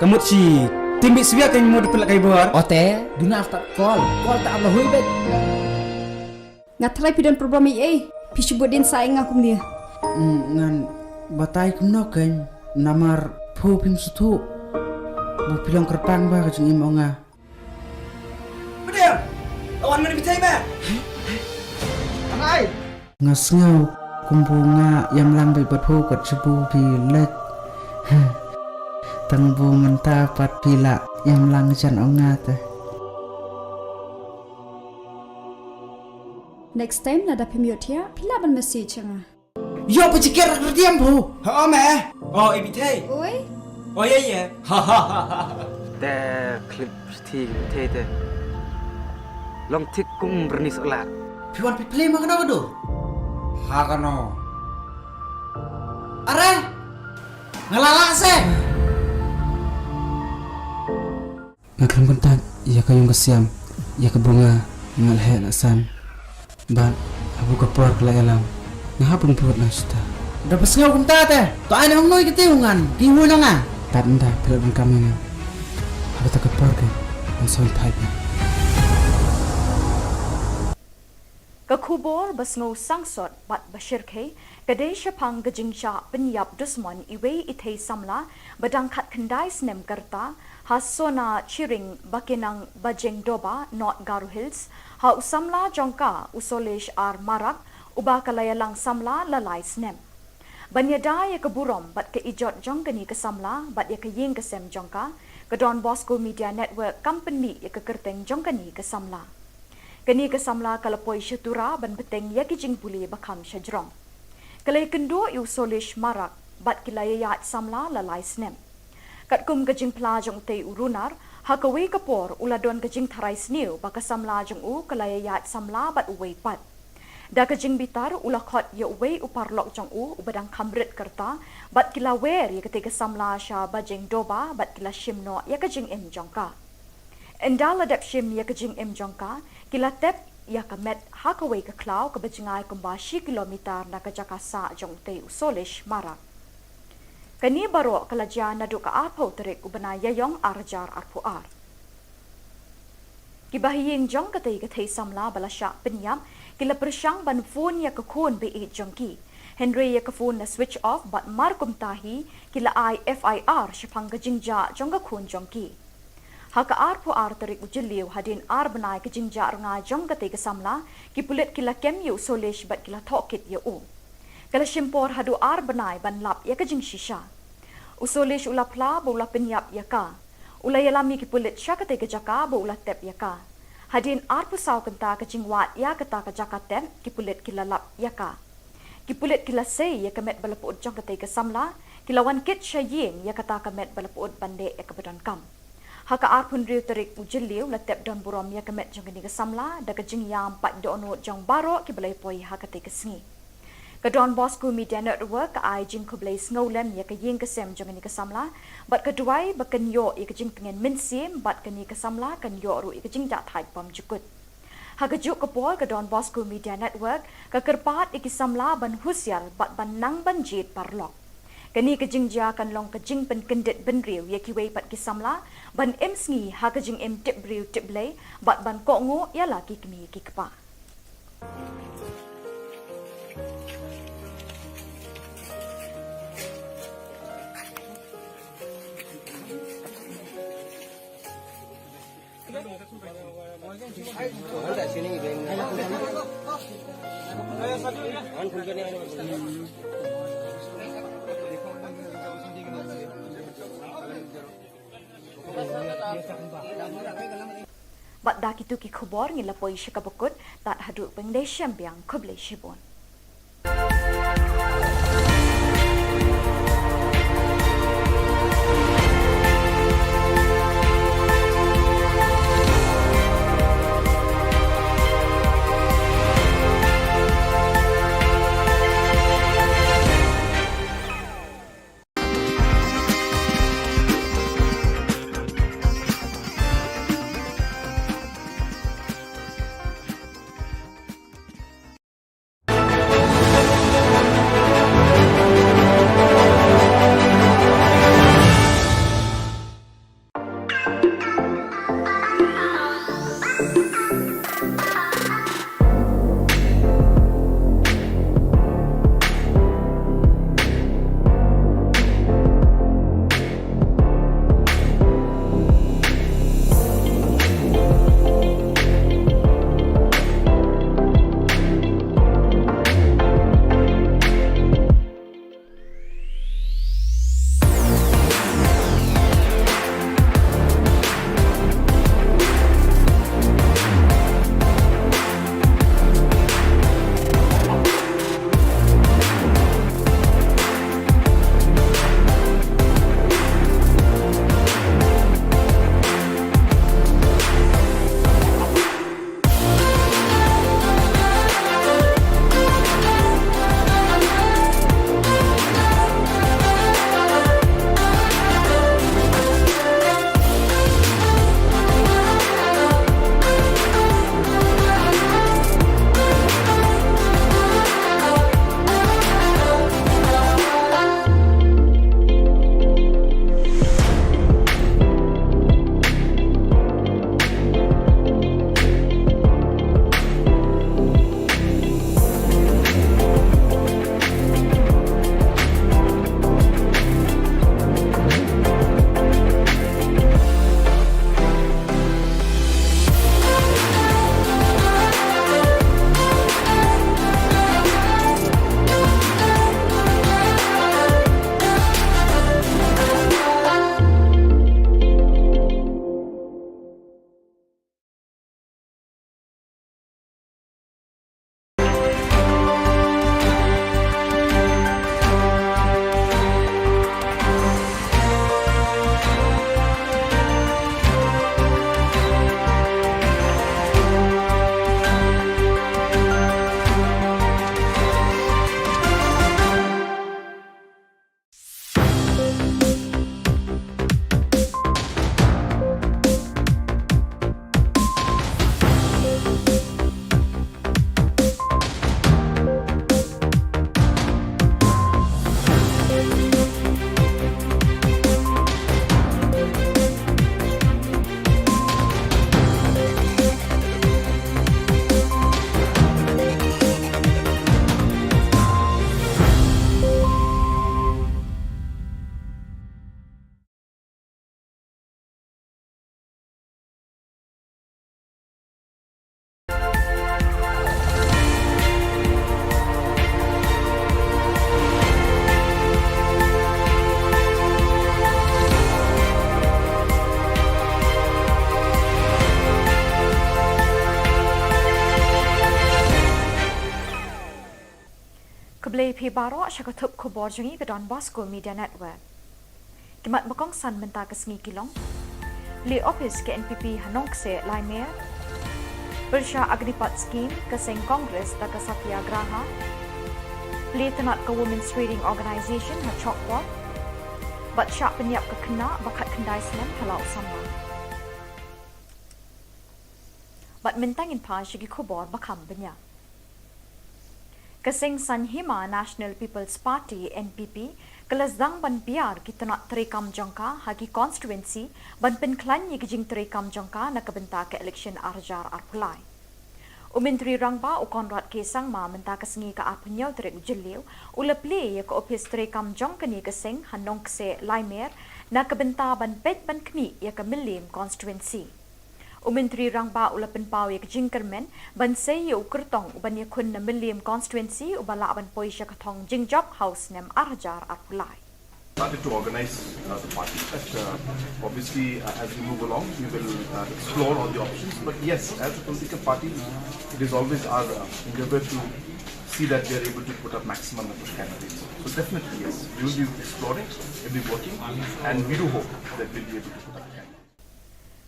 Kamu si timbik siap kan mau dipelak kai bor. Ote, duna after call tak Allah hui bet. Ngatrai pidan program ini pisubudin saing akum dia. Ngan batai kumno kan namar phu pim sutu. Bu pilong kerpang ba kajeng imonga. Bedem. Lawan mana bitai ba? Anai. Ngasngau kumbunga yam lang bai pathu kat sebu pilet. Tangbu menta pat pila yam lang jan onga teh. Next time nada pemiut ya, pila ban message nga. Yo pecikir kerdiam bu. Ha me. Oh ibitai. Oi. Oh ya. Ha ha ha. แต่คลิปที่เท่ๆลองทิกกุ้งบรนิสอลาด Piwan pi play makana kado. Ha kano. Are. Ngalala se. Ngakram kontak ya kayong kasiam ya kabunga ngalhe lasan. Ban abu kapor kala alam. Ngahapon puot lang suta. Dapat ngaw kunta te. To ay nang noy kitiungan. Diwo na nga. Tanda pilon kami nga. Ada tak kapor ke. Ang soy type. Ke Khubor basngo sangsot bat bashirke kadai syapang gejingcha penyap dusmon iwe ithei samla badang khat kendai snem karta hasona chiring bakinang bajeng doba not Garu Hills ha usamla jongka usolesh ar marak uba kalayalang samla lalai snem. Banyada ya keburom bat ke ijot jongkani ke samla bat ya ke ying ke sem jongka ke Don Bosco Media Network company ya ke kerteng jongkani ke samla. Kini ke samla kalapoi syatura ban beteng ya kijing puli bakam syajrong. Kalai kendo yu solish marak bat kilaya yat samla lalai snem. Kat kum kejing pelajong te urunar ha kawe kapor uladon kejing tharai sniu baka samla jong u kalaya yat samla bat uwei pat. Da kejing bitar ulakot ya uwei uparlok jong u ubadang kamrit kerta bat kila wer ya ketika samla sya bajeng doba bat kila shimno ya kejing em jongka. Endala dap shim ya kejing em jongka kila tep ya kamet hakaway ka klaw ka bajingay kumba 10 kilometer na kajakasa jong te usolish marak. Kani baro kalajya na do ka arpo terik ubana yayong arjar arpuar. Kibahiying jong katay samla balasya penyam kila persyang ban phone ya kakun be jongki. Henry ya ka phone na switch off bat markum tahi kila IFIR syapang kajingja jong kakun jongki. Haka arpo terik ujiliw hadin benai kejingja renga jong kate kesamla ki pulit kila kemyu solish bat kila tokit ya u. Kala shimpor hadu benai ban lap ya kejing shisha. Usolish ula pla bo ula penyap ya ka. Ula yalami ki pulit sya kate kejaka bo ula tep ya ka. Hadin pusau kenta kejing wat ya kata kejaka tep ki pulit kila lap ya ka. Ki pulit kila say ya kamet balapud jong kate kesamla kila wan kit syaying ya kata kamet balapud bande ya kebadan kam. Haka arpun riu terik ujiliw na tep don burom ya kemet jong kini kesamla da kejing yam pat dono jong baro ki balai poi haka te kesengi. Ka Don Bosco Media Network ka ai jing kublai snowlem ya ka ying kesem jong kini kesamla bat keduai bakan yo ya kejing pengen minsim bat kini kesamla kan yo ru ya kejing dat thai pam jukut. Haka juk kepol ka Don Bosco Media Network ka kerpat ikisamla ban husyal bat ban nang ban jit parlok. Kani kejingja kan long kejing pen kendit ben riu ya kiwei pat kisamla ban em sngi ha kejing em tip riu tip blai bat ban ko ngo ya laki kini ki kepa. Bat dak itu ki Khubor ngila poi syakabukut tat hadu pengdai syambiang kublai shibon. JP Baro syakatup Khubor jengi ke Don Bosco Media Network. Kimat bakong san menta ke sengi kilong. Li office ke NPP Hanongse Laimer. Bersya Agnipat Scheme ke Seng Kongres da ke Satyagraha. Li tenat ke Women's Trading Organisation ha Chokpot. Bat syak penyiap ke kena bakat kendai senam halau sama. Bat mentangin pa syagi Khubor bakam banyak. Kasing Sanhima National People's Party NPP kelasdang ban biar kita nak terekam jangka hagi constituency ban penklan ye kijing terekam jangka nak kebenta ke election arjar arpulai. Menteri Rangba Ukonrat Kesang ma menta kesengi ke apnyau terek jeliu ulepli ye ke office terekam jangka ni kesing hanong kse Laimer nak kebenta ban pet ban kmi ye ke Milim constituency. Menteri Rangba ulapan pau ye jingkermen ban sei ye ukertong uban ye kun na Milim constituency ubala ban poisya katong jingjob house nem arjar arpulai. Started to organize the party. But obviously, as we move along, we will explore all the options. But yes, as a political party, it is always our endeavor to see that we are able to put up maximum number of candidates. So definitely, yes, we will be exploring, we will be working, and we do hope that we will be able to put up candidates.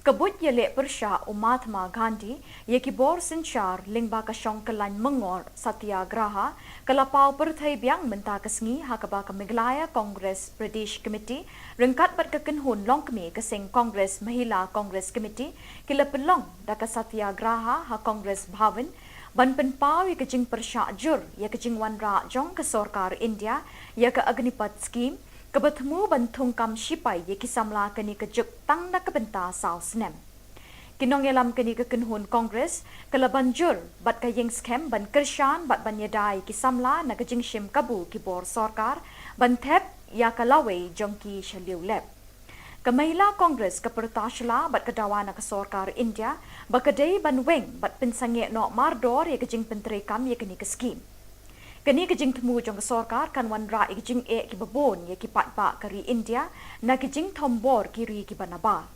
Kabut Jylla Meghalaya Mahatma Gandhi ye Khubor Sinchar Lingba Kashong Kalan Mengor Satyagraha Kalapau Perthai Biang Menta Kesengi Hakaba Meghalaya Congress Pradesh Committee Rengkat Bat Kekenhun Longkmi Kesing Congress Mahila Congress Committee Kila Pelong Daka Satyagraha Ha Congress Bhavan Ban Penpau ye Kejing Persyak Jur ye Kejing Wanra Jong ke Sorkar India ye ke Agnipat Scheme Kebertemu bantung kam sipai ye kisamla keni kejuk tang na kebenta saus nem. Kinong yelam keni kekenhun Kongres kala banjur bat kayeng scam ban kershan bat ban yedai kisamla na kejing shim kabu kibor sorkar ban thep ya kalawe jongki shaliu lep. Kamahila Kongres kepertashla bat kedawana ke sorkar India bakadei ban weng bat pensange no mardor ye kejing penterekam ye keni ke scheme. Kini kejing temu jong sorkar kan wanra kejing ki babon ye ki patba kari India na kejing tombor kiri ki banaba.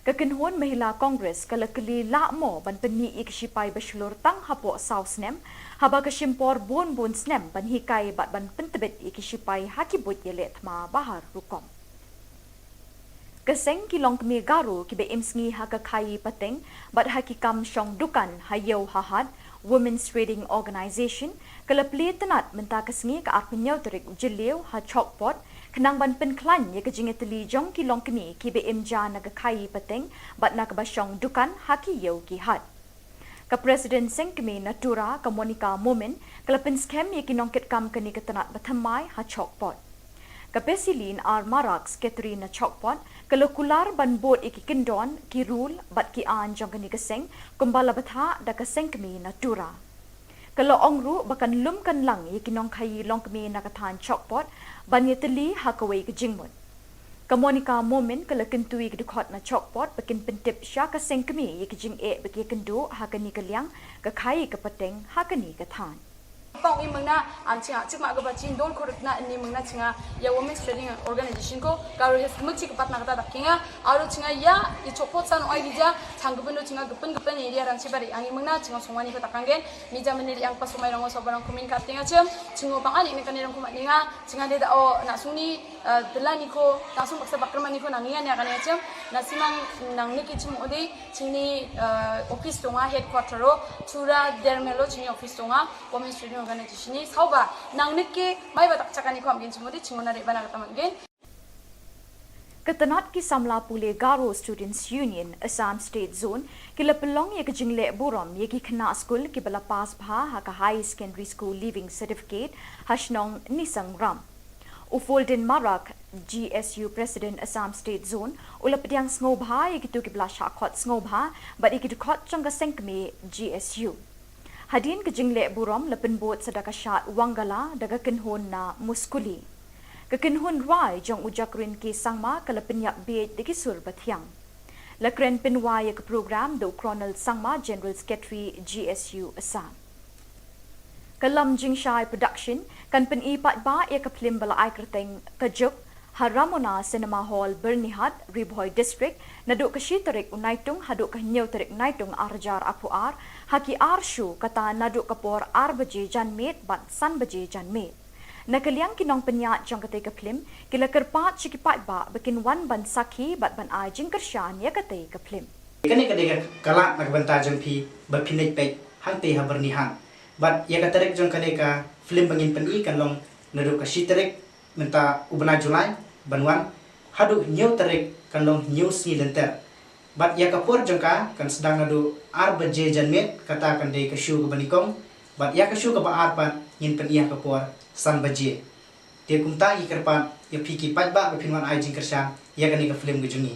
Kekenhun Mahila Kongres kala keli lakmo ban peni ik sipai beslur tang hapo saus nem haba kesimpor bon snem ban hikai bat ban pentebet ik sipai hakibut yelet ma bahar rukom. Keseng kilong kemi garu ki be imsngi haka kai pateng bat hakikam syong dukan hayau hahad Women's Trading Organisation kelapli tenat menta kesengi ke arpenyau terik jeliu ha chokpot kenang ban penklan ye kejingeteli jong kilong kemi ki be imja naga kai pateng bat nak basyong dukan haki yau ki had. Ke Presiden Sengkemi Natura ke Monica Momen kelapin scam ye kinongket kam keni ke tenat batamai ha chokpot. Ke Pesilin ar Maraks Katrina Chokpot kalau kular ban bot iki kendon ki rule bat ki an jong keni keseng kumbala batha da keseng kemi Natura. Kalau ongru bakan lum kan lang ye kinong kai long kemi nakathan Chokpot ban ye teli hakawai ke jingmut. Ke Monica Momen kalau kentui ke dukot na Chokpot bakin pentip sya keseng kemi ye ke jing bagi kendo hakani ke liang ke kai ke peteng hakani ke than. Pang i mengna ancinga cik mak gaba cin dol korek na ni mengna cinga ya Women's Trading Organization ko karo hes mukci kepat nak kata dakinga aru cinga ya i chopot san oi dija changgupendo cinga gepen area ran sibari angi mengna cinga songwani ko takanggen mija meniri yang pas sumai rango sobarang kumin katinga cem cingo pangani ni kanirang kumat ninga cinga de o nak suni delani ko langsung paksa bakrman ni ko nanginga ni akan ya cem nasimang nang niki cem ode cini office tonga headquarter ro tura dermelo cini office tonga Women's Trading Organisation ni sauba nang nike mai batak cakani ko amgen cimodi cimona de bana kata amgen. Ketenat ki samla pule Garo Students Union Assam State Zone kila pelong ye kejingle buram ye ki kena school ki bala pas bha ha ka high secondary school leaving certificate hashnong nisang ram. Ufoldin Marak GSU President Assam State Zone ulapdiang snobha ye kitu ki bala shakot snobha but ikitu khot changa sengkme GSU. Hadin kejingle buram lepen bot sedaka syat wangala daga kenhun na muskuli. Kekenhun rai jong ujakrin ki sangma kalapen yak beit deki sur bathiang. Lakren penwa ke program do Colonel Sangma General Secretary GSU Assam. Kalam Jingshai Production kan pen ipat ba ye kaplim bala ai kerteng kajuk Haramona Cinema Hall Bernihat Ribhoy District naduk kashitarik unaitung haduk kahnyau tarik naitung arjar apuar haki arshu kata naduk kapor ar baje janmet bat san baje janmet. Nakaliang kinong penyat jong kate ke film kila kerpat cikipat ba bikin wan ban sakhi bat ban ai jing kershan ya kate ke film. Kani kadega kalak nagbanta jong pi bapinit pe hante habernihan. But ya katarek jong kadega film bangin peni kan long nadu ka shiterek menta ubna Julai banwan hadu new tarek kan long new si lenter. But ya kapur jong ka kan sedang nadu arbaje janmet kata kan de ka shu ka banikong. But ya ka shu ka ba arpan yin pen ya kapur san baje. Dia kumta ikerpan ya piki patba bapinwan ai jing kershan ya kani ka film gejungi.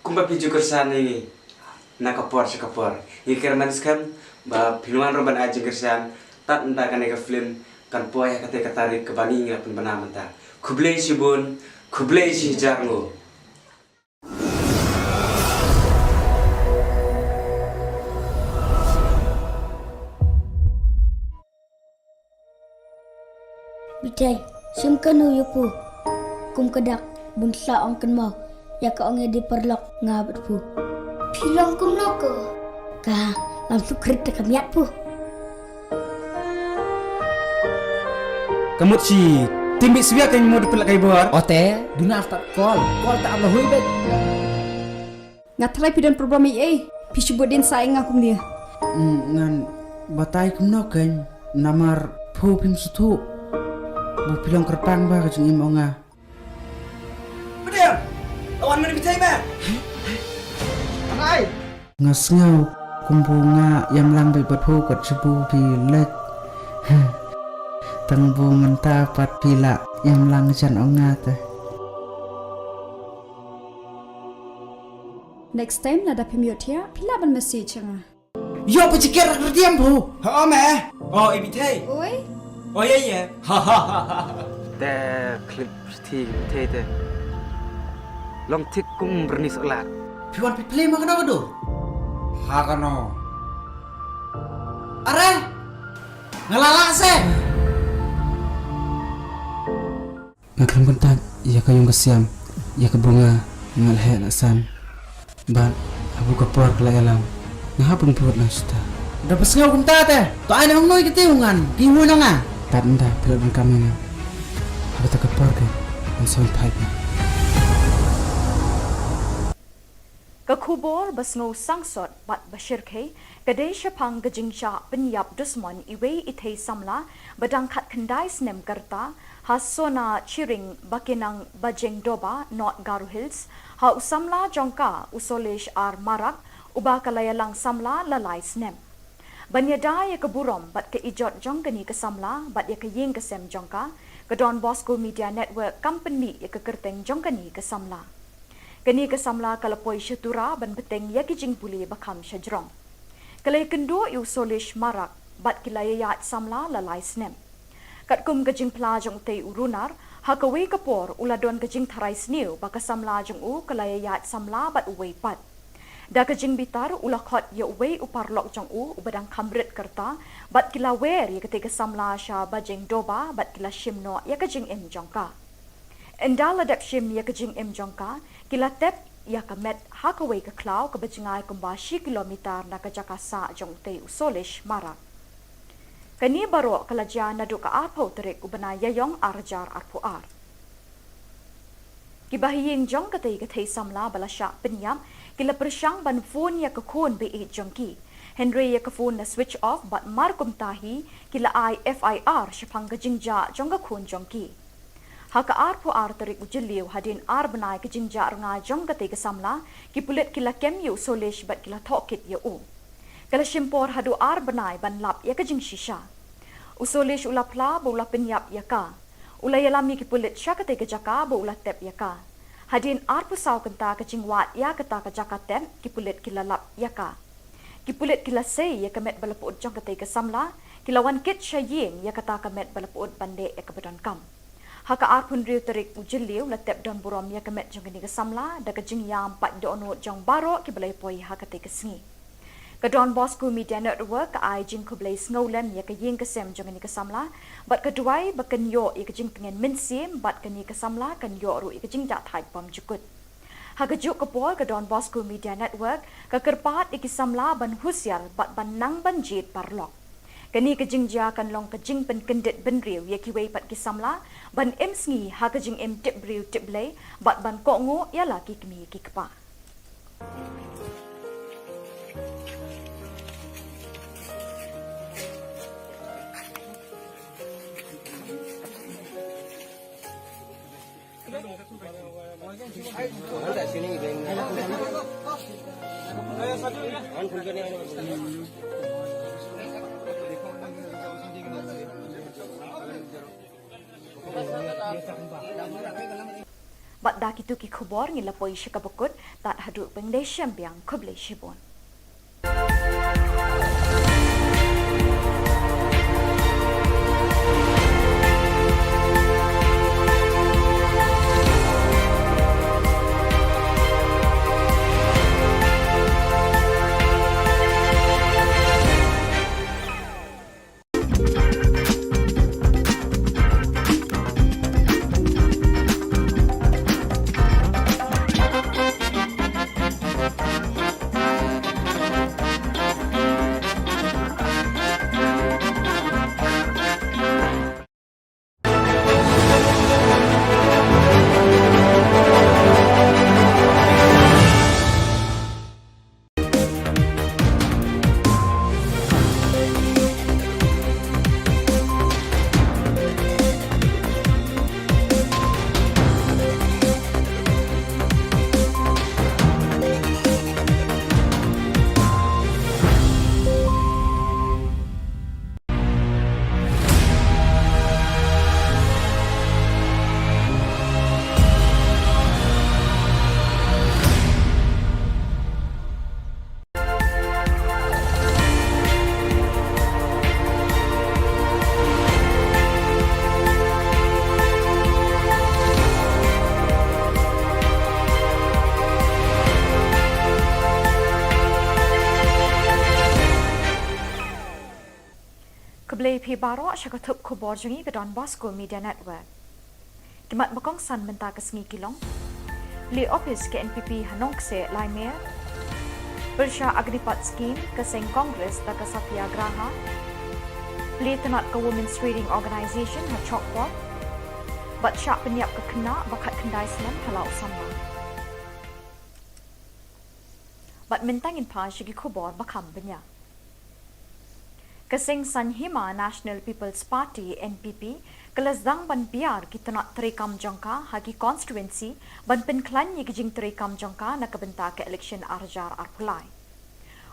Kumba piju kersan ini nakapor sekapor. Ikir maniskan ba pinuan roban aja kersan tak entah kan ke film kan poya kate katarik ke bani ngapun banaman ta. Kublai si bun, kublai si jarngo. Bitai, simkanu yupu. Kum kedak bunsa ong kan mau. Ya ka ong di perlok ngabat pu. Pilong kum noko. Ka langsung krit kamiat pu. Kamut si timbik siya kan mau dipelak kai bor. Ote, duna tak call tak Allah hui bet. Ngatlay pidan program pisubot din saing akum dia. Ngan batai kumno kan namar phu pim sutu. Bu pilong kerpang ba kajeng imonga. Bediam. Lawan mana bitai ba? Angai. Ngasngau kumbunga yang lambai bathu kat sebu pilet. Tangbu menta pat pila yang lang jan ongat. Next time nada pemiot ya, pila ban message nga. Yo pecikir kerdiam bu. Ha me. Oh ibitai. Oi, Oh ya. Ha ha ha ha. แต่คลิปที่เท่ๆลองทิกกุ้งบรนิสลาด Piwan piplay makano kado. Hakano. Are. Ngalala se. Ngakram kontak ya kayong kasiam ya kebunga ngalhe lasan. Ban abu kapor kelayalam. Ngahapun put lang suta. Dapat ngau kumta te. To ay nang noy kitiungan. Piwo na nga. Tanda pilat kami na. Aku tak kapor ke. Ang sound pipe. Ka Khubor basngo sangsot bat bashir ke kadai shapang gajingcha penyap dusmon iwe ithei samla badang khat khandai snem karta hasona chiring bakinang bajeng doba not Garu Hills ha usamla jongka usolesh ar marak uba kalayalang samla lalai snem banyada ya keburom bat ke ijot jongkani ke samla bat ya ke ying ke sem jongka ke Don Bosco Media Network company ya ke kerteng jongkani ke samla kini kesamla kalapoi syatura ban beteng ya kijing puli bakam syajrong. Kalai kendo yu solish marak bat kilaya yat samla lalai snem. Kat kum kajing pelajong te urunar, hakawe kapor uladon kajing tharai sniu baka samla jong u kalaya yat samla bat uwe pat. Da kajing bitar ulakhot ya uwe uparlok jong u ubadang kamrit kerta bat kilawer ya ketika samla sya bajeng doba bat kila shimno ya kajing im jongka. Endala dap shim ya kajing im jongka kila tep ya kamet hakaway ka klaw ka bajingay kumbashi kilometer na kajakasa jong te usolish marak. Kani baro kalajya na do ka arpo terik ubana yayong arjar arpuar. Kibahiying jong katay katay samla balasya penyam kila persyang ban phone ya kakun be jong ki. Henry ya ka phone na switch off bat markum tahi kila FIR syapang kajingja jong kakun jong ki. Haka arpo terik ujiliw hadin benai ke jinja runga jong kate kesamla ki pulit kila kem yu solish bat kila tokit ya u. Kala shimpor hadu benai ban lap ya ke jing shisha. Usolish ulapla bo ulapin yap ya ka. Ula yalami ki pulit sya kate ke jaka bo ulatep ya ka. Hadin arpo saw kenta ke jingwat ya kata ke jaka tem ki pulit kila lap ya ka. Ki pulit kila say ya kemet balapud jong kate kesamla kila wan kit sya ying ya kata kemet balapud bande ya kebedan kam. Haka arpun riu terik ujiliw latep don burom ya kemet jong kini kesamla da kajing yam pat dono jong baro ki balai poi haka te kesengi. Ka Don Bosco Media Network ka ai jing kublai sngolan ya ka ying kesem jong kini kesamla bat keduai bakan yo ya kajing pengen minsim bat kini kesamla kan yo ru ya kajing tak thai pam jukut. Haka juk kapol ka Don Bosco Media Network ka kerpat iki samla ban husyal bat ban nang ban jit parlok. Kani kejing ja kan long kejing pen kendet ben riu ye ki wei pat ki samla ban em sngi ha kejing em tip riu tip blai bat ban ko ngo ya la ki kmi ki kpa. Bat da kitu ki khubor ngila poi shikabukut tat hadu pengdai syambiang kuble shibon. Keblai pi baro syakatup Khubor jengi ke Don Bosco Media Network. Kimat bakong san menta ke sengi kilong. Li office ke NPP Hanong se Laimer. Bersya Agnipat Scheme ke Seng Kongres da ke Satyagraha. Li tenat ke Women's Reading Organisation ha Chokpot. Bat syak penyiap ke kena bakat kendai senam halau samba. Bat mentangin pa syagi Khubor bakam benya. Kesing Sanhima National People's Party NPP kelasdang ban biar kita nak terekam jangka hagi constituency ban penklan ye kijing terekam jangka nak kebenta ke election arjar arpulai.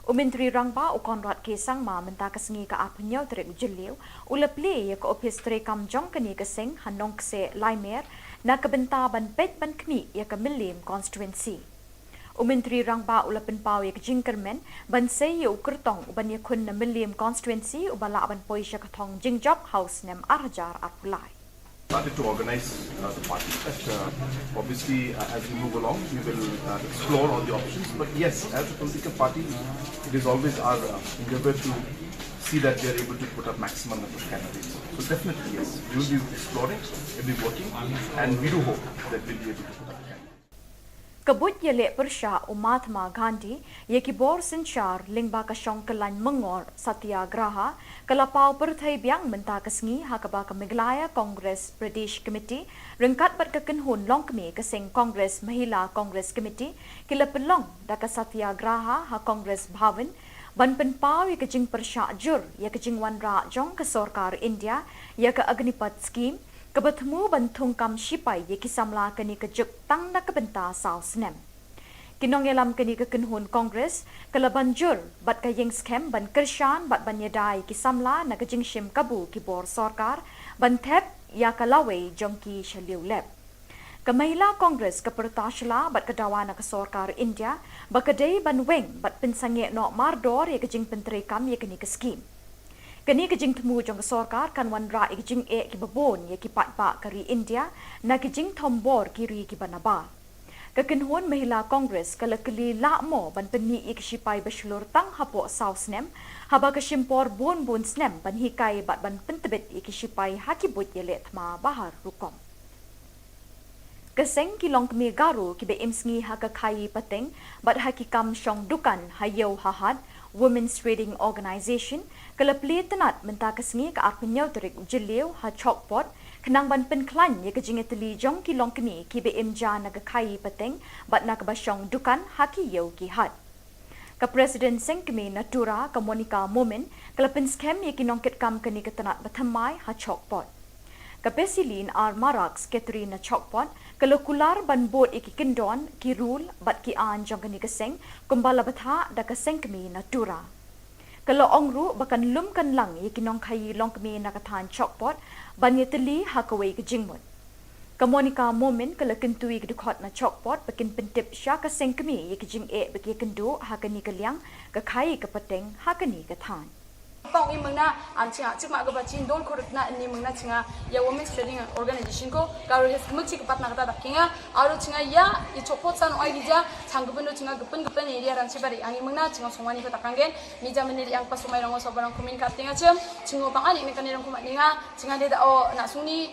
Umentri rangba ukonrat kesang ma menta kesengi ke apnyau terek ujeliu ulepli ye ke office terekam jangka ni kesing Hanong se Laimer nak kebenta ban pet ban kmi ye ke Milim constituency. Umentri rangba ulapen pau ye jingkermen ban sei ye ukertong uban ye kun na Milim constituency ubala ban poi sya katong jingjob house nem arjar apulai. Started to organize the party. But, obviously, as we move along, we will explore all the options. But yes, as a political party, it is always our endeavor to see that we are able to put up maximum number of candidates. So definitely yes, we will be exploring, we will be working, and we do hope that we will be able to put up candidates. Kabut Jylla Meghalaya Mahatma Gandhi ye Khubor Sinchar lingba ka Shongkalan Mengor Satyagraha kalapau perthai biang menta kesengi hakaba ka Meghalaya Congress Pradesh Committee rengkat bat ka kenhun longkmi ka Seng Congress Mahila Congress Committee kila pelong da ka Satyagraha ha Congress Bhavan ban penpau ye kejing persya jur ye kejing wanra jong ka Sarkar India ye ka Agnipat Scheme Kebertemu bantung kam sipai ye kisamla keni kejuk tang na kebenta saus nem. Kinong yelam keni ke kenhun Kongres kala banjur bat ka yeng scam ban kershan bat ban yadai kisamla na kejing shim kabu kibor Sarkar ban thep ya kalawe jongki shaliu lep. Kamahila Kongres ke pertashla bat kedawana ke Sarkar India bakadei ban weng bat pensange no mardor ye kejing penterekam ye keni ke scheme. Kini kejing temu jong Sarkar kan wanra kejing ki babon ye ki patba kari India na kejing tombor kiri ki banaba. Kekenhun Mahila Kongres kala keli lakmo ban peni ik sipai beslur tang hapo saus nem haba kesimpor bon snem ban hikai bat ban pentebet ik sipai hakibut yelet ma bahar rukom. Keseng kilong kemi garu ki be imsngi haka kai pateng bat hakikam syong dukan hayau hahad Women's Trading Organization kelapli tenat mentah kesengi ke arpenyau terik jeliu ha chokpot kenang ban penklan ye kejingeteli jong kilong kini ki BMJ naga kai peteng bat nak basyong dukan haki yeu ki hat. Ke Presiden Sengkemi Natura ke Monica Momen kelapin skem ye kinongket kam kini ketenat batamai ha chokpot. Ke Pesilin ar Maraks Katrina chokpot kalau kular ban bot iki kendon ki rule bat ki an jong kini keseng kumbala batha da keseng kemi Natura. Kalau ongru bakan lum kan lang ye kinong kai long kemi nakatan chokpot ban ye teli hakawai ke jingmut. Ke Monica Momen kalau kentui ke dukot na chokpot bakin pentip sya keseng kemi ye ke jing bagi kendo hakani ke liang ke kai ke peteng hakani ke tan. Pang ini mengna ancinga cik mak kebaca don korek na ini mengna cinga ya Women's Trading Organization ko kalau hes kemuk kepat nak kata kinga aru cinga ya icopot san oi dija canggupen cinga gepen area ran sibari ani mengna cinga somani ko takanggen mija meniri yang pas somai rango sobarang kumin katinga cem cingo pang ani mekan irang kumat ninga cinga dia o nak suni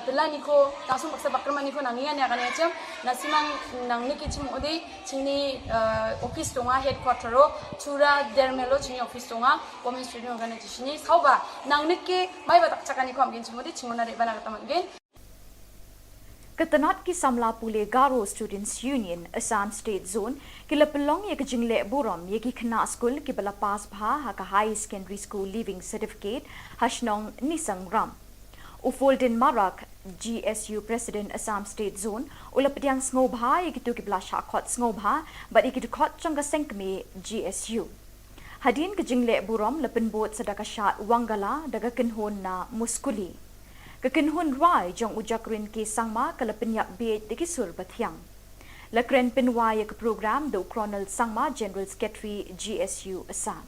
belani ko langsung paksa bakrman ko nangingan ya kan ya cem nasimang nang niki cem odi cini office tonga headquarter ro chura dermelo cini office tonga Women's Trading Organization ni sauba nang niki mai batak cakani ko amgen cimodi cingona de bana kata amgen. Ketenat ki samla pule Garo Students Union Assam State Zone kila pelong ye kejingle buram ye ki kena skul ki bala pas bha ha ka high secondary school leaving certificate hashnong nisang ram. Ufoldin Marak GSU President Assam State Zone ulapdiang snobha ye kitu ki bala shakot snobha but ikitu kot changa sengkme GSU. Hadin ke jingle buram lepen bot sedaka syat wanggala daga kenhon na muskuli. Ke kenhon rai jong ujakrin ke sangma ke lepen yak beit deki sur bathiang. Lekren penwa ke program do Colonel Sangma General Secretary GSU Assam.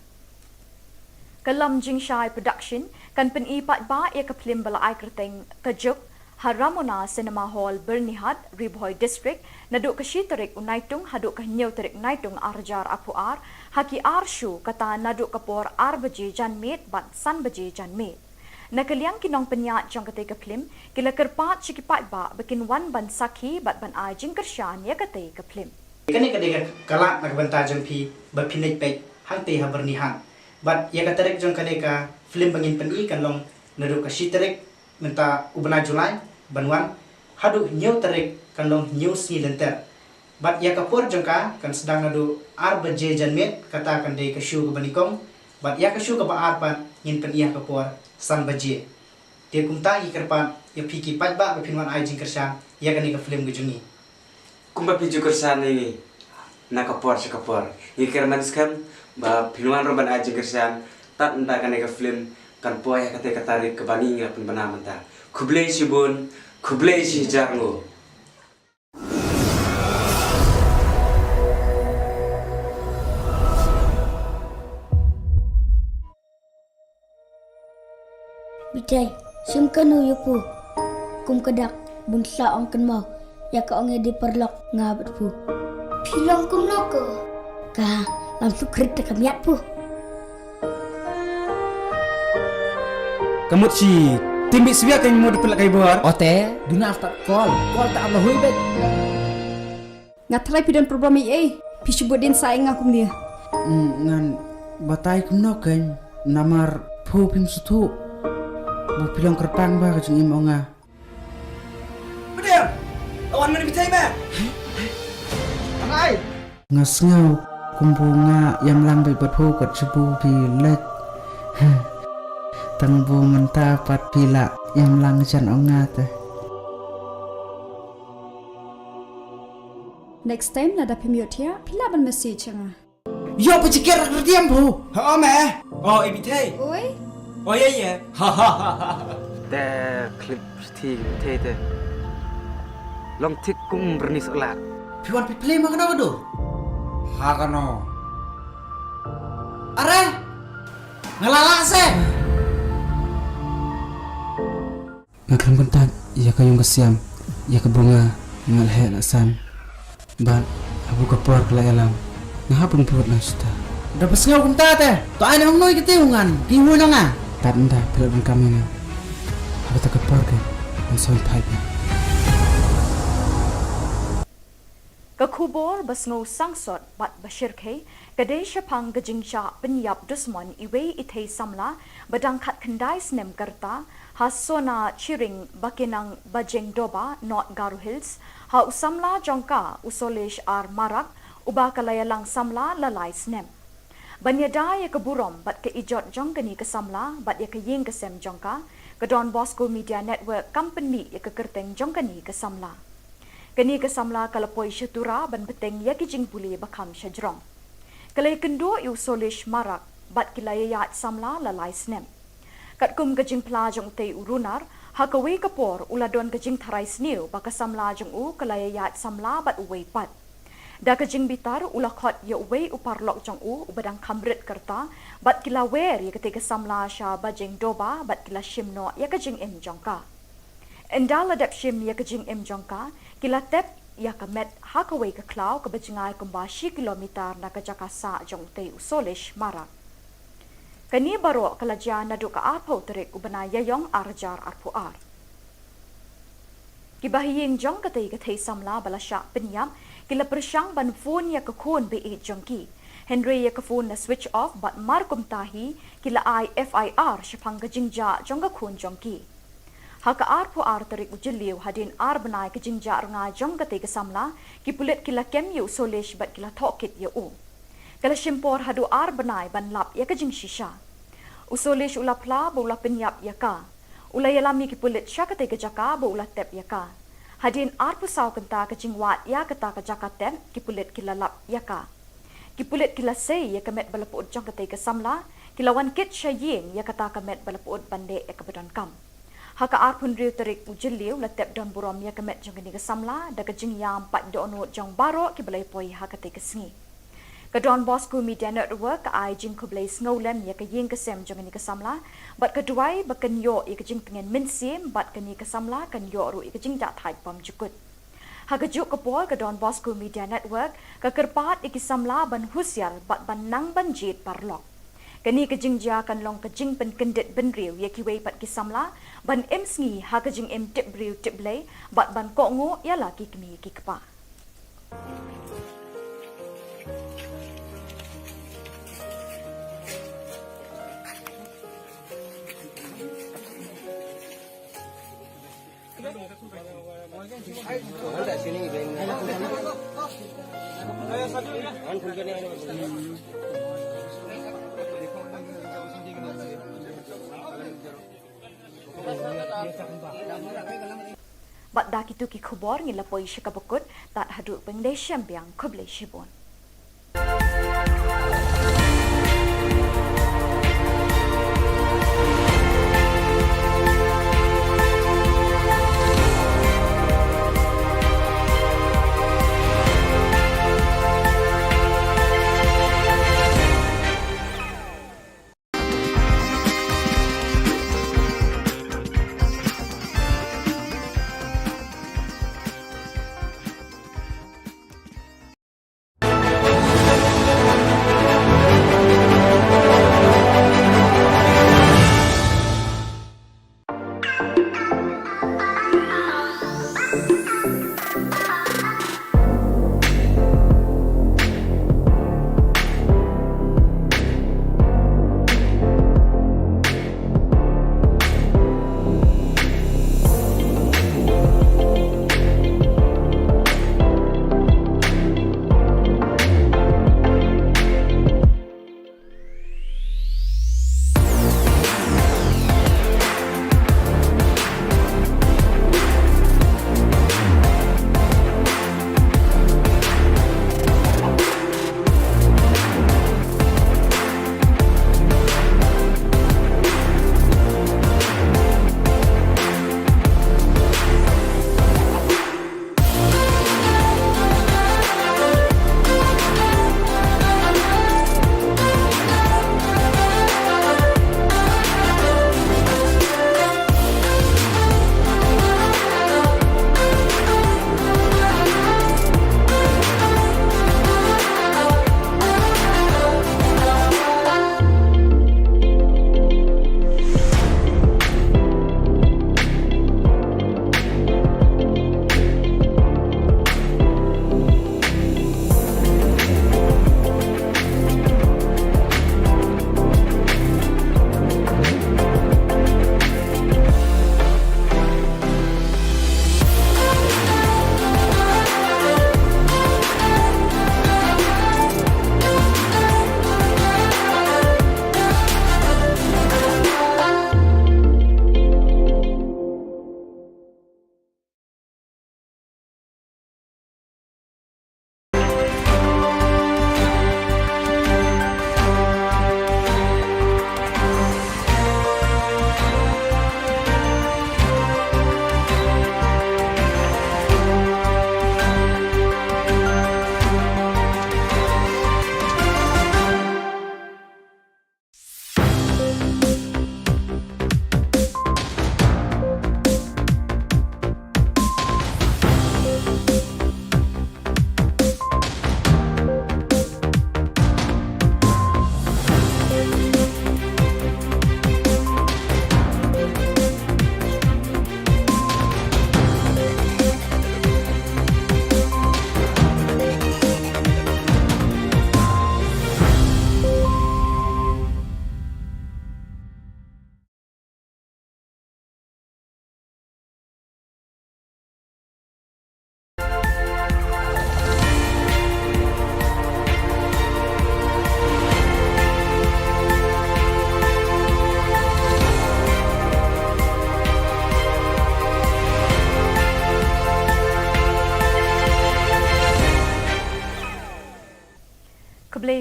Kelam Jingshai Production kan pen ipat ba ke film bala ai kerteng kejuk Haramona Cinema Hall Bernihat Ribhoy District naduk ke Shitarik Unaitung haduk ke Nyau Terik Naitung Arjar Apuar haki arshu kata naduk kapor ar baje janmet bat san baje janmet. Nakaliang kinong penyat jong kate ke film kila kerpat cikipat ba bikin wan ban sakhi bat ban ai jingkershan ya kate ke film. Kani kadega kalak nak banta jong pi bapinai pek hangte ha bernihan. Bat ya katarek jong kadega film bangin peni kan long naduk ke Shitarik menta ubna Julai banwan hadu nyau tarik kan long nyau si lenter bat ya kapur jengka kan sedang nadu ar baje janmet kata kan dei ke shu ke banikong bat ya ke shu ke baar pan ngin pen iya kapur san baje dia kumta i kerpan ya piki pat ba pinwan ai jing kersan ya kan ke film gejungi Kumba piju kersan ini nak kapor sekapor ni kerman skam ba pinwan roban ai jing kersan tat enta kan ke film kan poy kate katarik ke bani ngapun bana menta kublei sibun kublei si jarngo Bitai, simkanu yupu. Kum kedak bunsa ong kenmau. Ya ka ong di perlok ngabat pu. Pilong kum noko. Ka langsung krit kamiat pu. Kamut si timbik siya kan mo dipelak kay buar. Ote, duna start call tak Allah hui bet. Ngatrai pidan program EA. Pisubut din saing akum dia. Ngan batay kum no kan namar phu pim sutu. Bu pilong kerpang ba kajung imo nga. Bedem. Lawan mana bitai ba? angai Ngasngau kumbunga yang lang bay phu kat subu pilet. Tangbu menta pat pila yang lang jan ongat. Next time nada pemiot ya. Pila ban message nga. Yo pecikir kerdiam bu. Ha me. Oh ibitai. Oi. Oh ya. Ha ha ha. แต่คลิปที่เท่ๆลองทิกกุ้งบรนิสลาก Piwan pi play ma kana do. Ha kano. Are. Ngalala se. Ngakram kontak ya kayong kasiam ya ke bunga ngalhe lasan. Ban abu kapor kala alam. Ngahapon put na sta. Dapat ngau kunta te. To ai nang noi kitiungan. Piwo na nga. Tanda pilon kami na. Apa tak kapor ke? Masol pipe. Ke Khubor basngo sangsot bat bashir kay Kadai Shapang Gajingsha Penyap Dusmon Iwe Ithei Samla Badangkat Kendai Snem Karta Hasona Chiring Bakinang Bajeng Doba Not Garu Hills Ha Usamla Jongka Usolesh Ar Marak Ubakalayalang Samla Lalai Snem Banyada ya keburom bat ke ijot jongkani ke Samla bat ya ke ying ke Sem Jongka ke Don Bosco Media Network Company ya ke Kerteng Jongkani ke Samla Kani ke Samla kalapoi syatura ban beteng ya ki jing puli bakam syajrong Kalai kendo yu solish marak bat kilaya yat Samla lalai snem Kat kum ke jing plajong te urunar ha kawe kapor uladon ke jing tharai sniu baka Samla jong u kalaya yat Samla bat uwei pat Da ke jing bitar ulakot ya uwei uparlok jong u ubadang kamrit kerta bat kila wer ya ketika Samla sha bajeng doba bat kila shimno ya ke jing im jongka Endala dep shim ya ke jing im jongka kila tep ya ke met ha kawe ke klau ke bajingai kumbashi kilometer na ke jakasa jong te usolish marak Kani baro kalaja na do ka arpo terik ubana yayong arjar arpo ar Kibahiying jong katay katay Samla balasya penyam kila persyang ban phone ya ke khon be jongki Henry ya ke phone na switch off bat markum tahi kila FIR syapang kajingja jong ka khon jongki Haka arpo ar terik ujeliu hadin ar benai ke jingja runga jong katay ke Samla ki pulit kila kem yu solish bat kila tokit ya u Kala shimpor hadu ar benai ban lap ya ke jing shisha Usolish ula pla bo ula penyap ya ka Ula yalami ki pulit sya katay ke jaka bo ula tep ya ka Hadin ar pusaw kenta ke jingwat ya kata ke jaka tem ki pulit kila lap ya ka Ki pulit kila say ya kemet balapud jong katay ke Samla kila wan kit sya ying ya kata kemet balapud bande ya kebedan kam Haka arpun riu terik ujeliu latep don burom ya kemet jong kini ke Samla da ke jing yam pat dono jong baro ki balai poi haka te ke sengi. Ke Don Bosco Media Network ke ai jing kublai sngolen ya ke ying ke sem jong kini ke Samla bat ke duai baken yo ya ke jing pengen minsim bat kini ke Samla kan yo ru ya ke jing tak thai pam jukut. Haka juk ke pol ke Don Bosco Media Network ke kerpat iki Samla ban husial bat ban nang ban jit parlok. Kani ke jing ja kan long ke jing pen kendit ben riu ya ki wei pat ki Samla ban em sngi ha ke jing em tip riu tip blai bat ban ko ngo ya la ki kmi ki kpa Bat dak itu ki Khubor ngila poi syakabukut tat haduk pengdai syambiang kublai shibon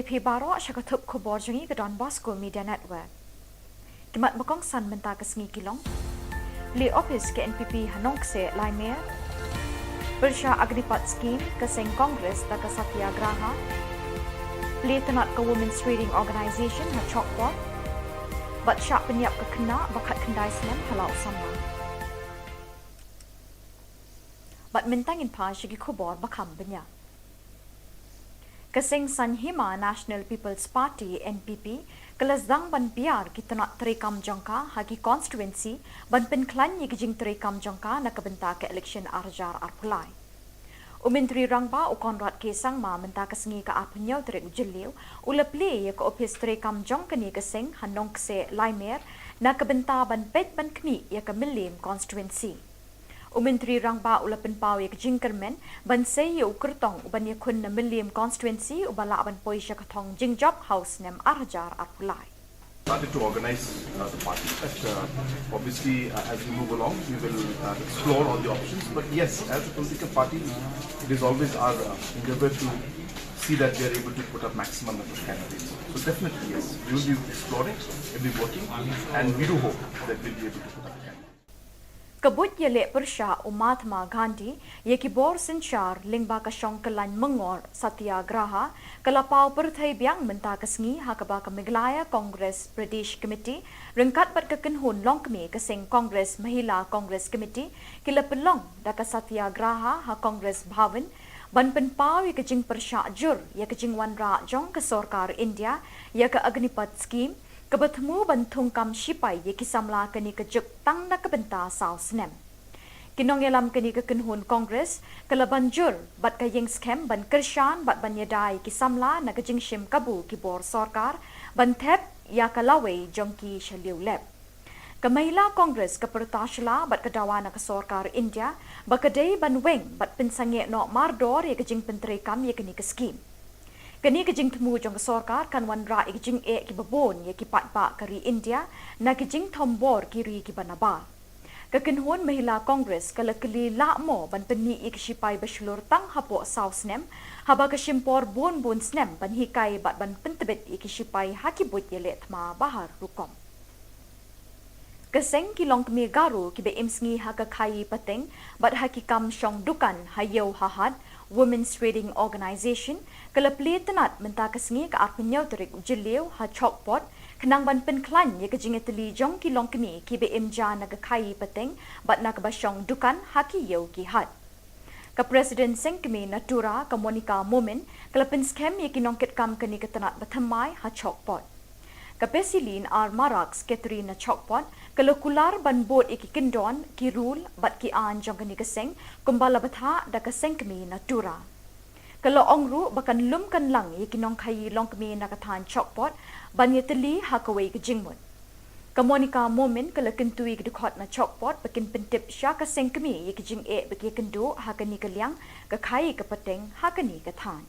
Phi Baro syakatup Khubor jangi ke Don Bosco Media Network. Kimat bakong san menta ke sengi kilong. Li office ke NPP Hanong se Laimer. Bersha Agripat Scheme ke Seng Congress da ke Satyagraha. Li tenat ke Women's Reading Organisation ha Chokpot. Bat syak penyiap ke kena bakat kendai senem halau sama. Bat mentangin pa syagi Khubor bakam benya. Keseng Sanhima National People's Party NPP kelasdang ban biar kita nak terekam jangka hagi constituency ban penklan ye kijing terekam jangka nak kebenta ke election arjar arpulai. Menteri Rangba Konrad Kesang ma menta kesengi ke apnyau terek jeliu ulepli ye ke office terekam jangka ni keseng Hanong se Laimer nak kebenta ban pet ban kni ye ke Milim constituency. Menteri Rangba ulapan pau ye jingkermen ban sei ye ukertong ban ye kun na Milim constituency ubala ban poisha katong jingjob house nem arjar arpulai. Started to organize the party. But obviously, as we move along, we will explore all the options. But yes, as a political party, it is always our endeavor to see that we are able to put up maximum number of candidates. So definitely, yes, we will be exploring, we will be working, and we do hope that we will be able to put up candidates. Kabut Jylla Persha Mahatma Gandhi ye Khubor Sinchar Lingba Kashong Kalan Mengor Satyagraha Kalapau Perthai Biang Menta Kasngi Hakaba Meghalaya Congress Pradesh Committee Rengkat Bat Kekenhun Longkmi Keseng Congress Mahila Congress Committee Kilapelong Daka Satyagraha Ha Congress Bhavan Ban Penpau ye Kejing Persha Jur ye Kejing Wanra Jong ke Sorkar India ye ke Agnipat Scheme Kebertemu bantung kam sipai ye kisamla keni kejuk tang na kebenta sau senem. Kinong yelam keni kekenhun Kongres kelabanjur bat kayeng skem ban kershan bat ban yedai kisamla na kejing shim kabu kibor sorkar ban thep ya kalawai jongki shaliu lep. Kamahila Kongres kepertashla bat kedawa na ke sorkar India bakadei ban weng bat pensange no mardor ye kejing penterekam ye keni ke skim. Kini kejing temu jong sorkar kan wanra kejing ki babon ye ki patpa kari India na kejing tombor kiri ki banaba. Kekenhun Mahila Kongres kala keli lakmo ban peni ik sipai beslur tang hapo sausnem haba kesimpor bon snem ban hikai bat ban pentebet ik sipai hakibut ye letma bahar rukom. Keseng kilong kemi garu ki be imsngi hakakai pateng bat hakikam syong dukan hayo hahad Women's Reading Organisation kelapli tenat menta kesengi ke arpenyau terik jeliu ha chokpot kenang ban penklan ye kejingeteli jong kilong kemi ki be imja na kai pateng bat na kebasyong dukan haki yau ki hat. Ke Presiden Seng kemi Natura ke Monica Momen kelapin skem ye kinongket kam keni ketenat batamai ha chokpot. Ke Pesilin ar Maraks Catherine Chokpot kelukular ban bot iki kendon ki rule bat ki an jong keni keseng kumbala batha da keseng kemi Natura. Kalau ongru bakan lum kan lang ye kinong kai long kemi nakatan Chokpot ban ye teli hakawai ke jingmut. Ke Monica Momen kala kentui ke dukot na Chokpot bakin pentip sya keseng kemi ye kijing bagi kendo hakani keliang ke kai ke peteng hakani ke tan.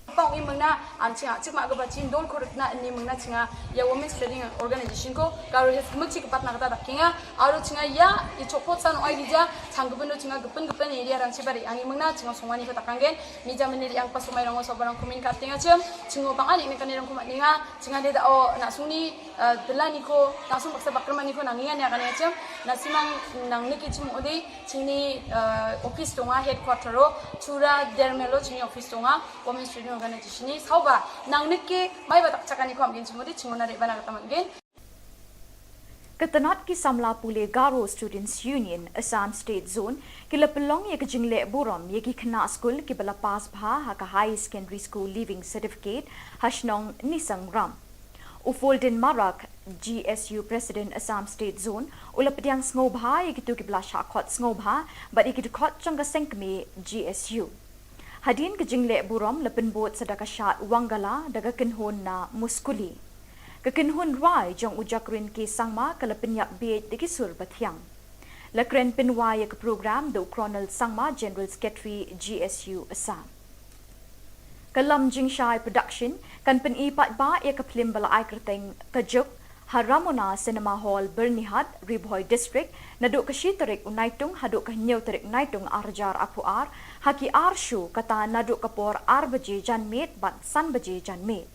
Pang ini mengna ancinga cik mak kebaca dol korek na ini mengna cinga ya Women's Reading Organisation ko kalau hes mesti kepat nak kata kinga aru cinga ya icopot san oi dija canggupendo cinga gepen ini dia orang cibari angin mengna cinga sungani kata kanggen mija meniri yang pas umai rango sobarang komunikat tinga cinga pang ani ini kan orang kumat ninga cinga dia o nak suni belani ko langsung paksa bakrman niko nangingan ya kan ya nasimang nang niki cimu odi cini office tonga headquarter ro cura dermelo cini office tonga Women's Reading Organisation ni sauba nang niki mai batak cakani ko amgin cimudi cingona reba nak tamangen. Ketenat ki samla pule Garo Students Union Assam State Zone kila pelong ye kejingle burom ye ki kena school ki bala pas bha ha ka high secondary school leaving certificate hashnong nisang ram. Ufolden Marak GSU President Assam State Zone ulapdiang snobha ye kitu ki bala shakot snobha but ye kitu khot changa sengkme GSU. Hadin kejingle burom lepen bot sedaka syat wangala daga kenhun na muskuli. Kekenhun rai jong ujakrin ki sangma kalepen yak biet diki sur bathyang. Lekren penwa ye ke program do Colonel Sangma General Secretary GSU Assam. Kalam Jingshai Production kan pen ipat ba ye ke film bala ai kerteng kejuk Haramona Cinema Hall Bernihat Ribhoy District naduk ke Shitarik Unaitung haduk ke Nyau Tarik Naitung Arjar Apuar haki Arshu kata naduk kapor Arbaji Janmit bat Sanbaji Janmit.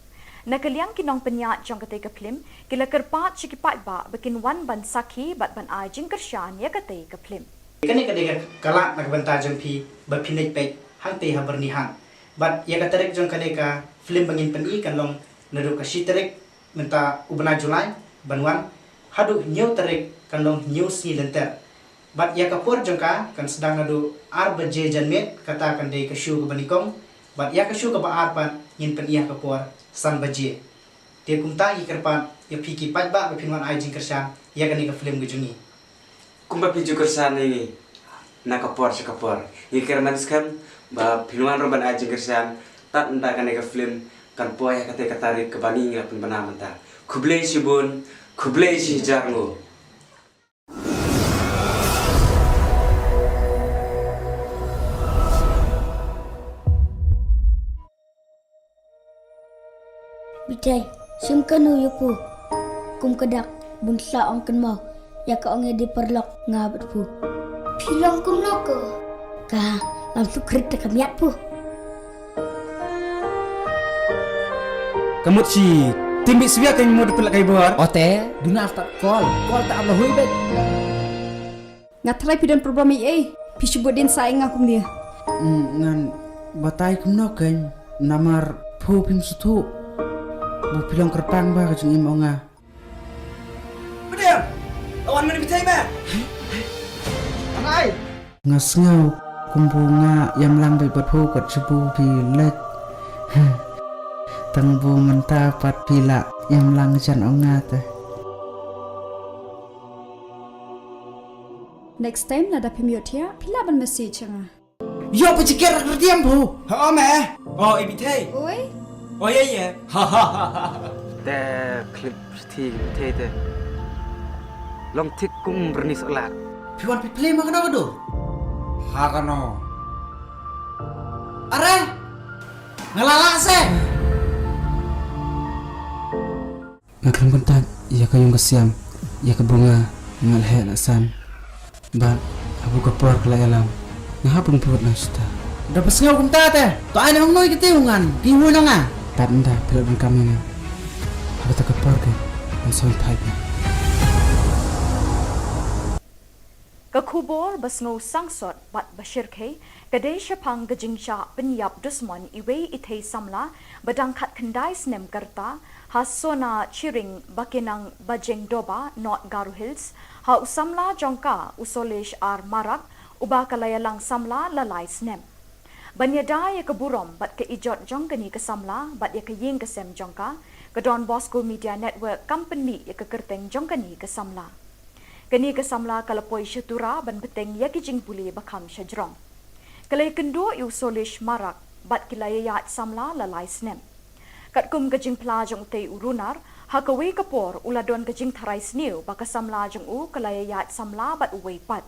Nakaliang kinong penyat jong kate kaplim, kila kerpat cikipat ba bikin wan ban sakhi bat ban ai jing kersyan ya kate kaplim. Kani kadega kalak nagbanta jong pi bapinit pek hang te haber ni hang. Bat ya katarek jong kadega film bangin peni kan long nadu ka shiterek menta ubna Julai banwan hadu new tarek kan long new si lenter. Bat ya kapur jong ka kan sedang nadu ar baje janmet kata kan de ka shu ka banikong. Bat ya ka shu ka ba ar pan ngin pen iya kapur san baje. Dia kumta i kerpan ya piki pat ba bapinwan ai jing kersyan ya kani ka film gujungi. Kumba piju kersan ini nakapor sekapor. Yikir manis kam ba pinuan roban aja kersan tak entah kan eka film kan poya kate katarik ke bani ngapun bana menta. Kublai sibun, kublai si jarngo. Bitai, sumkanu yupu. Kum kedak bunsa ong kan mau. Ya ka ong di perlok ngabat pu. Pilong kum noko. Ka langsung kerita kamiat pu. Kamu si timbi siya kan mo dipelak kay buar. Ote, duna tak call tak Allah hui bet. Ngatrai pidan program pisubut din saing akum dia. Ngan batay kum no kan namar pu pim sutu. Bu pilong kerpang ba kajung imo nga. Bediam. Lawan mana bitai ba? Anai. Ngasngaw kumbunga yam lang bay pu kat sebu pilet. Tangbu menta pat pila yam lang jan ongat. Next time nada pimiot ya, pila ban message nga. Yo pecikir kerdiam bu. Oh meh. Oh ibitai. Oi, Oh ya. Ha ha ha ha. แต่คลิปที่เทเตลองทิกกุ้งบรนิสลัด Piwan pi play ma kana kado. Ha kano. Are. Ngalala se. Ngakram kontak ya kayong kasiam ya ka bunga ngalhe la san. Ba abu ka por kala alam. Ngahapon put na sta. Dapat ngaw kum tate. To ay nang ngoy kitiungan. Piwo na nga. Tanda pila bin kami na. Aku tak kapor ke. Ang son type. Ka Khubor basngo sangsot bat bashir ke kadai shapang gajingcha penyap dusmon iwe ithei samla badang khat khandai snem karta hasona chiring bakinang bajeng doba not Garu Hills ha usamla jongka usolesh ar marak uba kalayalang samla lalai snem banyada ya keburom bat ke ijot jongkani ke samla bat ya ke ying ke sem jongka ke Don Bosco Media Network company ya ke kerteng jongkani ke samla kani ke samla kalapoi syatura ban beteng ya kijing buli bakam syajrong kalai kendo yu solish marak bat kilayat samla lalai snem kat kum kajing plajong te urunar hakawe kapor uladon kajing tharai sniu baka samla jong u kalayat samla bat uwei pat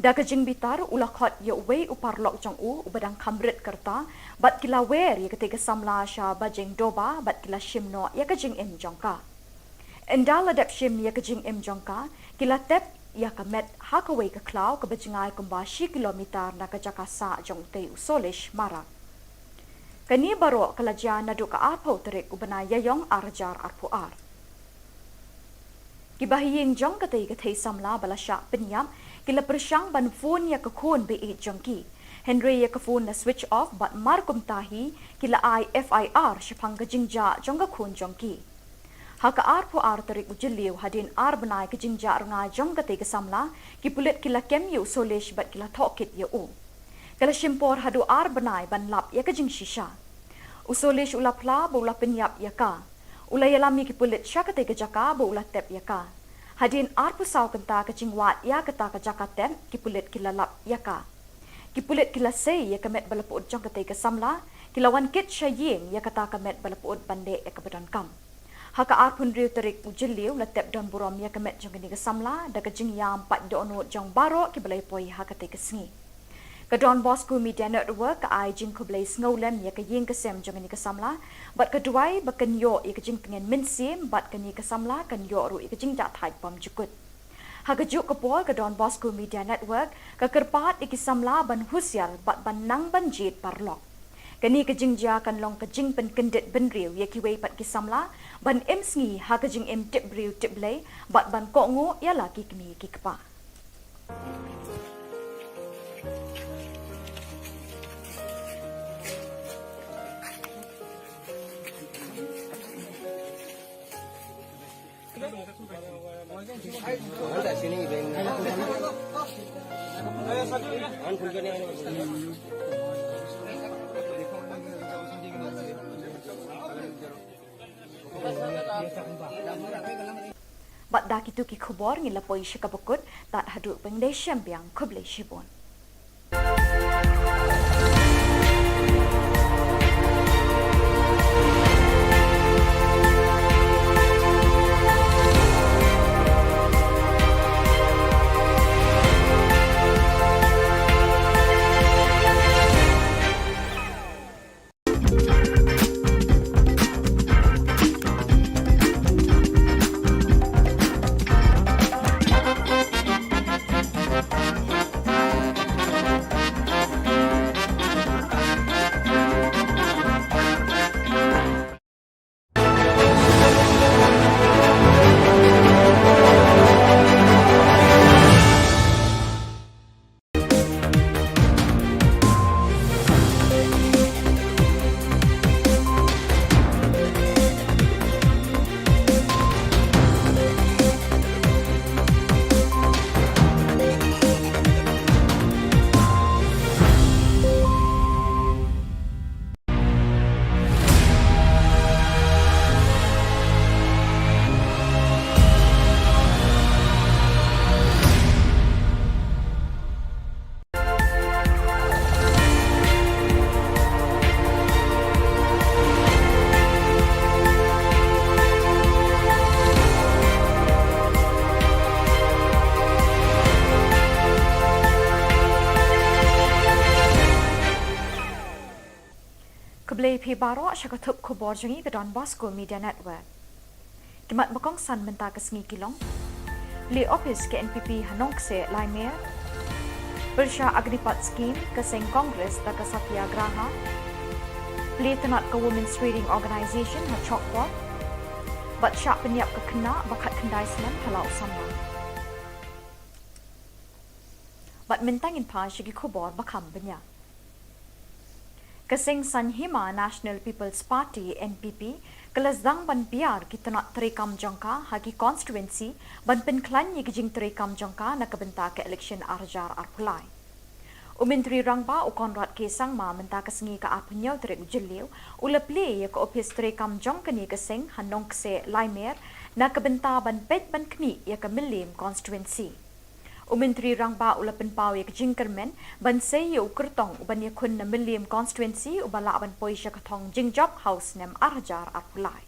da kajing bitar ulakhot ya uwei uparlok jong u ubadang kamrit kerta bat kilawer ya ketika samla sha bajeng doba bat kila shimno ya kajing em jongka endal adap shim ya kajing em jongka kila tep ya kamet hakawe ke klau ke bajingai kumbashi kilometer na kajakasa jong te usolish marak kani baro kalaja nadu ka arpo terik ubana yayong arjar arpuar kibahiying jong katay katay samla balasya penyam kila persyang ban phone ya kakun be jongki Henry ya kafun na switch off bat markum tahi kila IFIR syapang gajingja jongga kun jongki haka arpo ar terik ujiliw hadin ar banai kajingja runga jong katay kasamla kipulit kila kemyu solish bat kila tokit ya kala shimpor hadu ar banai ban lap ya kajing shisha usolish ulapla bola penyap ya ka ulayalami kipulit syakate kajaka bola tep ya ka hadin ar pusaw kanta kajing wat ya kata kajaka tep kipulit kila lap ya ka kipulit kila say ya kamet balapud jong katay kasamla kilawan kit syaying ya kata kamet balapud bande ya kabadan kam haka ar pun riu terik ujiliw latep don burom ya kamet jong kini kasamla da kajing yam pat dono jong baro kibalay poy hakate kasngi ka Don Bosco Media Network ka ay jing kublay snowlem ya kaying kasem jong ni kasamla bat kaduay bakanyo ya kajing pengen minsim bat kani kasamla kanyo ru ya kajing jathai pam jukut hagajuk kapol ka Don Bosco Media Network ka kerpat ikisamla ban husyal bat ban nang banjit parlok Kani kejing ja kan long kejing pen kendet ben riu ye kiwei pat kisamla ban em sngi ha kejing em tip riu tip lei bat ban ko ngo ya la ki kmi ki kpa. Bat dak itu ki khubor ngila poi shikabukut tat haduk pengde syambiang kuble shibon. Keblai pi baro syakatup khubor jangi ke Don Bosco Media Network. Kimat bakong san menta ke sengi kilong. Li office ke NPP Hanong se Laimer. Bersya Agnipat Scheme ke Seng Kongres da ke Satyagraha. Li tenat ke Women's Trading Organisation ha Chokpot. Bat syak penyiap ke kena bakat kendai semen halau sama. Bat mentangin pa syagi khubor bakam banyak. Keseng Sanhima National People's Party NPP kelazang ban biar kita nak terekam jangka hagi constituency ban penklan ye kijing terekam jangka nak kebenta ke election arjar arpulai. Menteri Rangba Ukonrat Kesang ma menta kesengi ke apnya terek jeliu uleple ye ke office terekam jangka ni keseng Hanong se Laimer nak kebenta ban pet ban kni ye ke Milim constituency. Menteri Rangba ulapan pau ye jingkermen ban sei ye ukertong uban ye kun na Milim constituency ubala ban poi sya katong jingjop house nem arjar arpulai.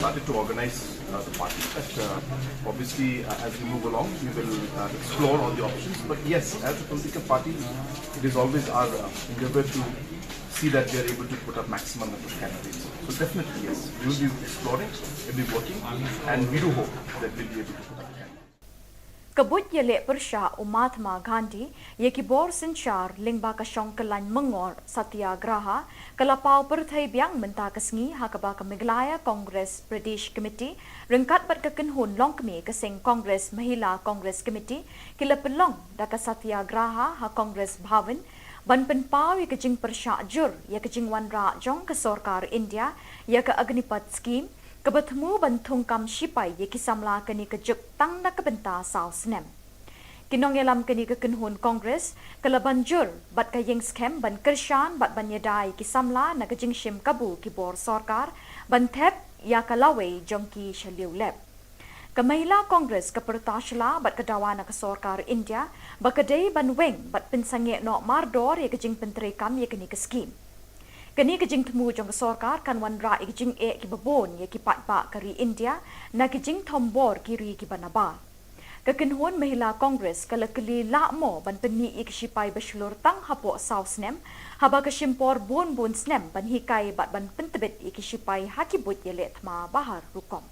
Started to organize the party. But obviously, as we move along, we will explore all the options. But yes, as a political party, it is always our endeavor to see that we are able to put up maximum number of candidates. So definitely, yes, we will be exploring, we will be working, and we do hope that we will be able to put up candidates. Kabut Jylla Meghalaya Mahatma Gandhi ye Khubor Sinchar lingba ka Shongkalan Mengor Satyagraha kalapau perthai biang menta kesngi hakaba ka Meghalaya Congress Pradesh Committee rengkat bat ka kenhun longkmi ka Seng Congress Mahila Congress Committee kilapelong da ka Satyagraha ha Congress Bhavan ban penpau ye kejing persya jur ye kejing wanra jong ka Sarkar India ye ka Agnipat Scheme Kebatmu bantung kam sipai ye kisamla kani kejuk tang na kebenta sau senem. Kinong yelam kani ke kenhun Kongres kelaban jur bat ka yeng scam ban kershan bat ban yedai kisamla na kejing shim kabu kibor Sarkar ban thep ya kalawe jongki shaliu lep. Kamahila Kongres kepertashala bat kedawana ke Sarkar India bakadei ban weng bat pensange no mardor ye kejing penterekam ye kani ke scheme. Kani kejing temu jong Sarkar kan wanra kejing ki babon ye ki patpa kari India na kejing thombor kiri ki banaba. Kekenhun Mahila Kongres kala keli lakmo ban peni ik sipai beslur tang hapo sausnem haba kesimpor bon snem ban hikai bat ban pentebet ik sipai hakibut ye letma bahar rukom.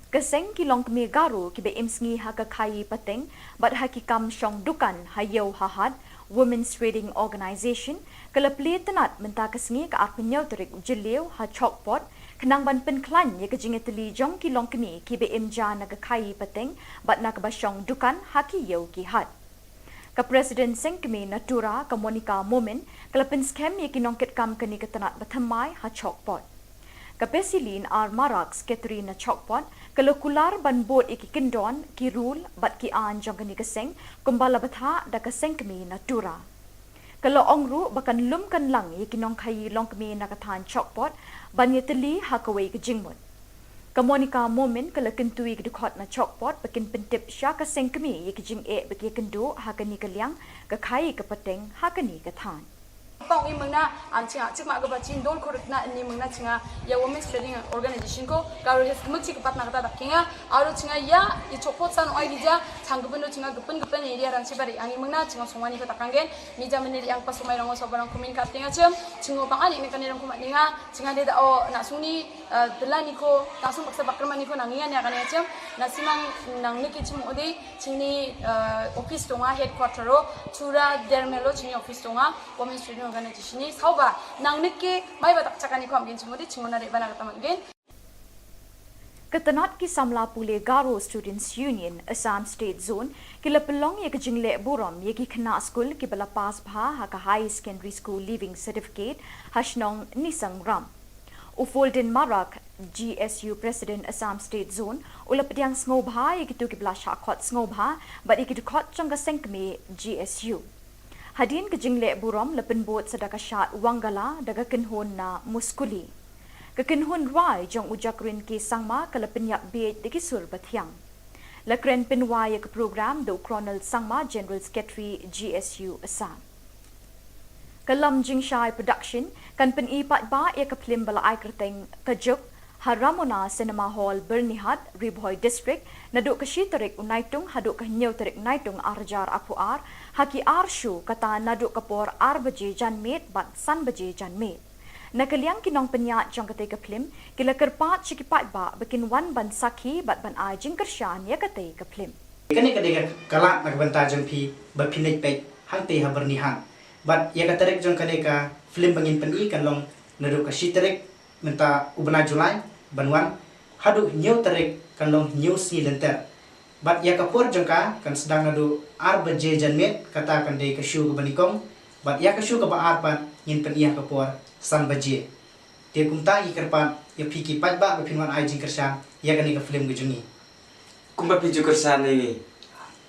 Keseng kilong kemi garu ki be imsngi ha ka kai pateng bat hakikam syong dukan hayo hahad Women's Trading Organization kelapli tenat mentakasngi ke arpenyau terik jeliu ha chokpot kenang ban penklan ye kejingeteli jong ki long kemi ki be imja naga kai pateng bat nak basyong dukan haki yau ki hat. Ka Presiden Sengkemi Natura ka Monica Momen kelapin scam ye ki nongket kam keni ketenat bathamai ha chokpot. Kapesilin ar maraks Katrina Chokpot kalokular ban bot iki kendon ki rule bat ki an jongani keseng kumbala batha da keseng kemi natura. Kalau ongru bakan lum kan lang iki nong kai long kemi nakathan Chokpot ban yeteli hakawai ke jingmut. Kamonika momen kala kentui ke dukot na Chokpot bakin pentip sya keseng kemi iki jing e baki kendu hakani kaliang ke kai ke peteng hakani ke than. Tong i mengna ancinga cikma ga bacin don korutna ni mengna cinga ya women's trading organization ko karo hes mukci kepat na kata dakinga aro cinga ya I chopot san oi gija changbeno cinga gepen area ran sibari ani mengna cinga songwani kata kanggen ni jamene yang pas sumai rango sobarang kumin katinga cem cingo pangani ni kanirang kumat ninga cinga de da o na suni delani ko langsung paksa bakrman ni ko nangian ya kannya cem nasimang nang niki cem ode cingni office tonga headquarter ro chura dermelo cingni office tonga women's trading organization ni sauba nang niki mai batak cakani ko amgin cemudi cingona re bana kata manggen. Ketenat ki samla pule Garo Students Union Assam State Zone kila pelong ye kejingle burom ye ki kena school ki bala pas bha ha ka high secondary school leaving certificate hashnong nisang ram. Ufolden Marak GSU President Assam State Zone ulap diang sngoba ye ki tu ki bala shakot sngoba but ye ki kot changa sengkme GSU. Hadin kejingle burom lepen bot sedaka syat wangala daga kenhon na muskuli. Kekenhun rai jong ujakrin ki sangma kalapen yak biet diki sur bathyang. Lakren pinwaya ke program do Colonel Sangma General Secretary GSU Assam. Kalam Jingshai Production kan penipat ba ya kaplim bala ai kerteng kajuk Haramona Cinema Hall Bernihat Riboy District naduk kashitarik unaitung haduk kahnyau tarik naitung arjar apuar haki arshu kata naduk kapor arbaje janmet bat san baje janmet. Nakaliang kinong penyat jong kate kaplim kila kerpat cikipat ba bikin wan ban sakhi bat ban ai jingkershan ya kate kaplim. Kani kadega kalak nagbanta jong pi bapinit pek hangte ha bernihan. Bat ya katarek jong kadega film bangin peni kan long naduk kashitarik menta ubna Julai banwan hadu new tarik kan long new si lenter. Bat ya kapor jongka kan sedang nadu arbaje janmet kata kan de kashu banikong bat ya kashu ka ba arpan ngin pen iya kapor san baje. Dia kumta i kerpan ya piki pat ba pinwan ai jing kersan ya kan ka film gujungi. Kumba piju kersan ini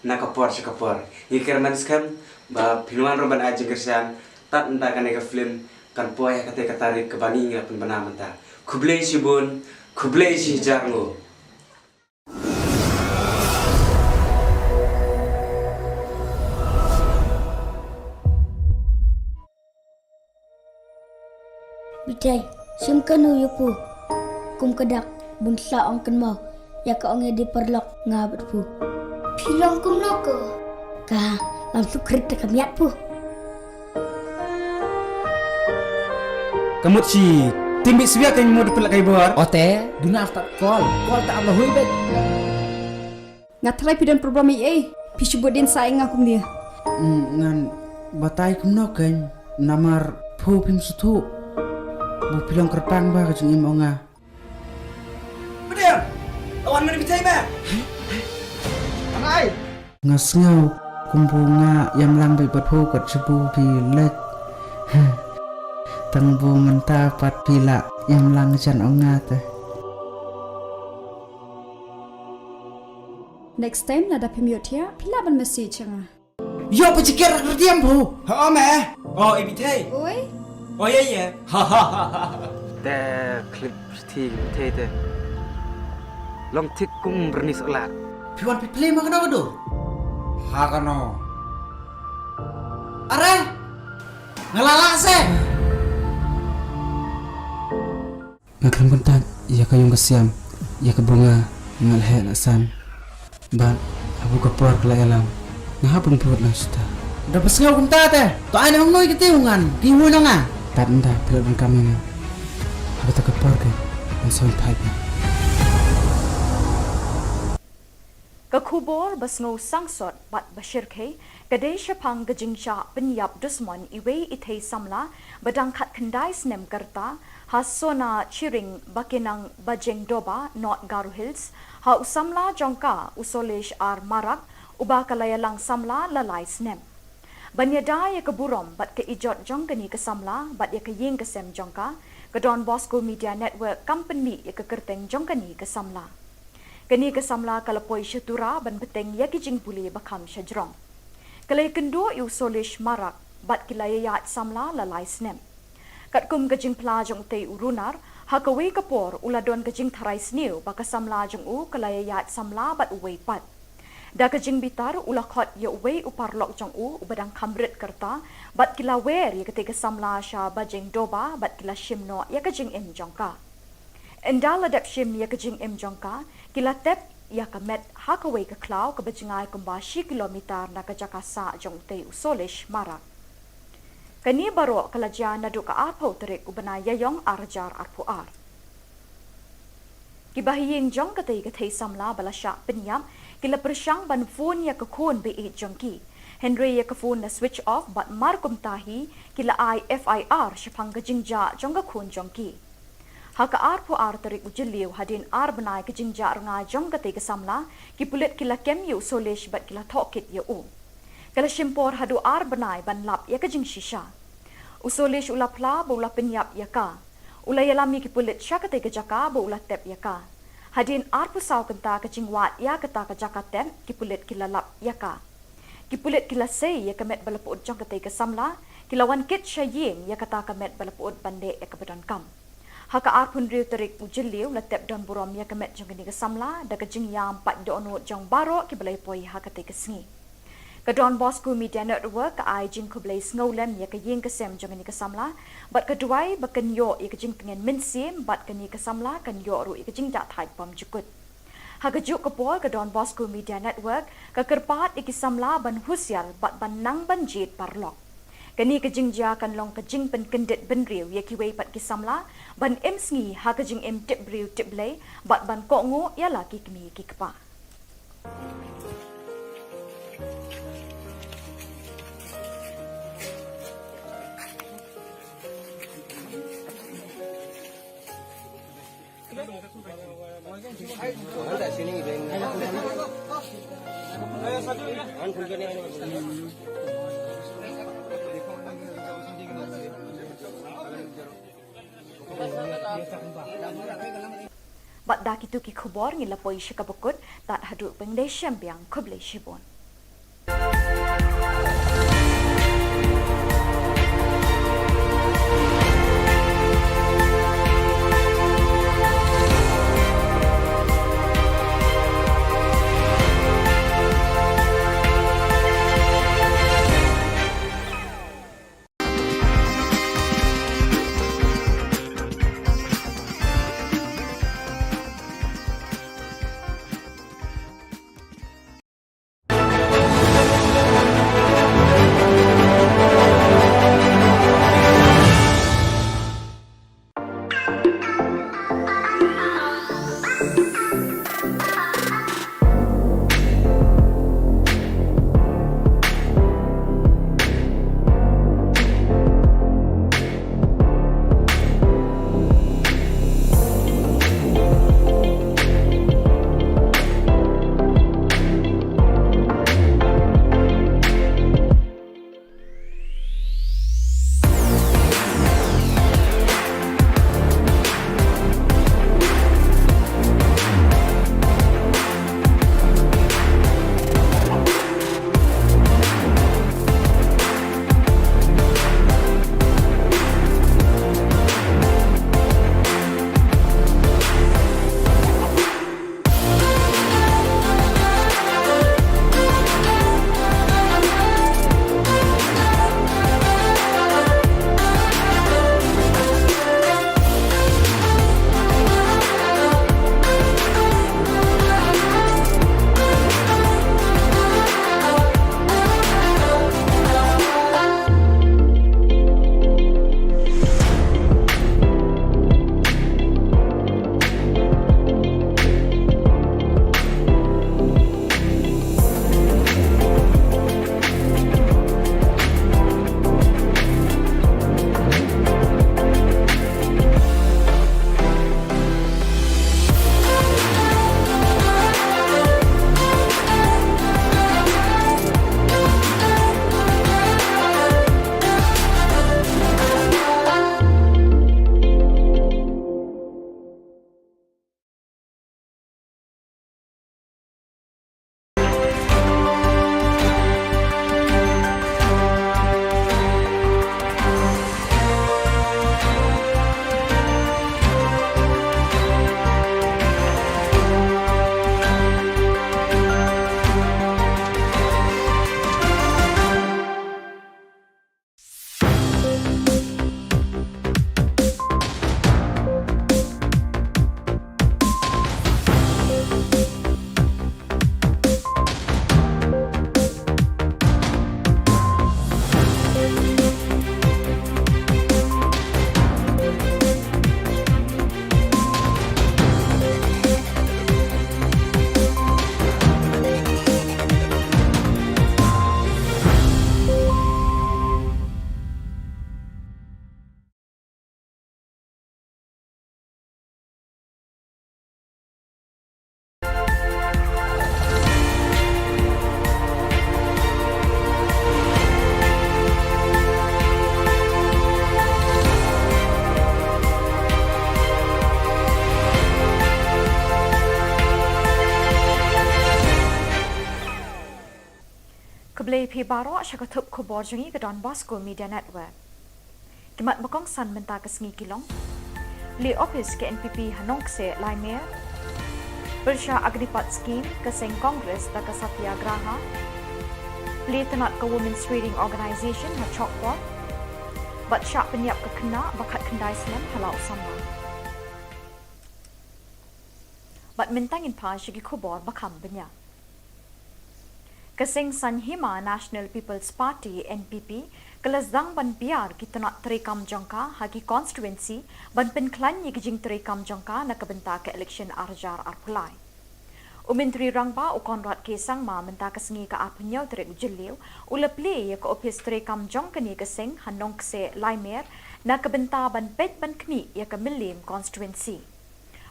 na kapor sa kapor. Ni kerman skam ba pinwan roban ai jing kersan tat nda kan ka film kan poya kate katarik ke bani ngapun banamanta. Kublai si bun, kublai si jarngo. Bitai, sumkanu yupu. Kum kedak bunsa ong kenmau. Ya ka ong di perlok ngabat pu. Pilong kum noko. Ka langsung krit kamiat pu. Kamu si timbi siya kan mo dipelak kay bor. Ote, duna start call tak Allah hui bet. Ngatrai pidan program EA. Pisubot din saing akum dia. Ngan batay kum no kan namar phu pim sutu. Bu pilong kerpang ba kajung imo nga. Bener. Lawan mana bitai ba? Angai. Ngasngau kumbunga yang lang bay phu kat sebu pilek. Tangbu menta pat pila yang lang jan ongat. Next time nada pemiot ya, pila ban message nga. Yo pecikir kerdiam bu. Ha me. Oh ibitai. Oi. Oh ya. Ha ha ha ha. แต่คลิปที่เทเตลองทิกกุ้งบรนิสลาด Piwan piplay ma kana kado. Ha kano. Are. Ngalala se. Ngakram kontak ya kayong kasiam ya kabunga ngalhe lasan. Ban abu kapor kala alam. Ngahapon put lang sta. Dapat ngaw kunta te. To ay nang noy kitiungan. Kiwo na nga. Tanda pilot ng kami nga. Habis tak kapor ke. Ang sound pipe. Ka Khubor basngo sangsot bat bashirke kadai shapang gajingcha penyap dusmon iwe ithei samla badang khat khandai snem karta hasona chiring bakinang bajeng doba not Garu Hills ha usamla jongka usolesh ar marak uba kalayalang samla lalai snem banyada ya keburom bat ke ijot jongkani ke samla bat ya ke ying ke sem jongka ke Don Bosco Media Network company ya ke kerteng jongkani ke samla kani ke samla kalapoi syatura ban beteng ya kijing buli bakam syajrong kalai kendo yu solish marak bat kilayayat samla lalai snem kat kum kajing pla jong tei urunar hakawe kapor uladon kajing tharai sniu baka samla jong u kalayayat samla bat uwei pat da kajing bitar ulakhot ya uwei uparlok jong u ubadang kamrit kerta bat kilawer ya ketika samla sha bajeng doba bat kila shimno ya kajing em jongka endal adap shim ya kajing em jongka kila tep ya kamet hakawe ke klau ke bajingai kumbashi kilometer na kajakasa jong tei usolish marak kani baro kalaja nadu ka arpo terik ubana yayong arjar arpuar kibahiyeng jong katei samla balasha penyam kila persyang ban phone ya kakun be jongki Henry ya kafun na switch off bat markum tahi kila IFIR shapang gajingja jongga khun jongki haka arpo ar terik ujiliu hadin ar banai kajingja ranga jong katei samla ki pulit kila kem yu solish bat kila thokit ya u kala shimpor hadu ar banai ban lap ya kajing shisha usolish ulapla bola penyap ya ka ulayalami ki pulit syakate ke jaka bola tep ya ka hadin ar pusau kenta kajing wat ya kata ke jaka tep ki pulit kila lap ya ka ki pulit kila sei ya kamet balaput jong katei ke samla kila wan kit syaying ya kata kamet balaput bande ya kebadan kam haka ar pun riu terik ujiliu la tep don burom ya kamet jong ni ke samla da kajing yam pat dono jong baro ki balai poi hakate ke sngi ka Don Bosco Media Network ka ai jing ko blai snolem ya ka ying ka sem jong ni ka samla bat ka duai ba kan yo ya ka jing pengen minsim bat ka ni ka samla kan yo ru ya ka jing da thai pam jukut ha ka juk ka pol ka Don Bosco Media Network ka kerpat iki samla ban husial bat ban nang ban jit parlok kani ka jing ja kan long ka jing pen kendet ben riu ya ki wei pat ki samla ban em sngi ha ka jing em tip riu tip blai bat ban ko ngo ya la ki kmi ki kpa Bat da kitu ki Khubor ngila poi shikabukut tat hadu pengde syambiang kublai shibon Tray Pibaro Shakatup Khubor Jungi ke Don Bosco Media Network. Kimat bakong san menta ke sengi kilong. Li office ke NPP Hanong se Laimer. Bersha Agripat Scheme ke Seng Congress da ke Satyagraha. Li tenat ke Women's Reading Organisation ha Chokpot. Bat syak penyiap ke kena bakat kendai Islam halau sama. Bat mentangin pa syagi Khubor bakam banyak. Keseng Sanhima National People's Party NPP kelasdang ban biar kita nak terekam jangka hagi constituency ban penklan ye kijing terekam jangka nak kebenta ke election arjar arpulai. Menteri Rangba Ukonrat Kesang ma menta kesengi ke apnyau terek ujeliu ulaple ye ke office terekam jangka ni keseng hanong kse Laimer nak kebenta ban pet ban kni ye ke Milim constituency.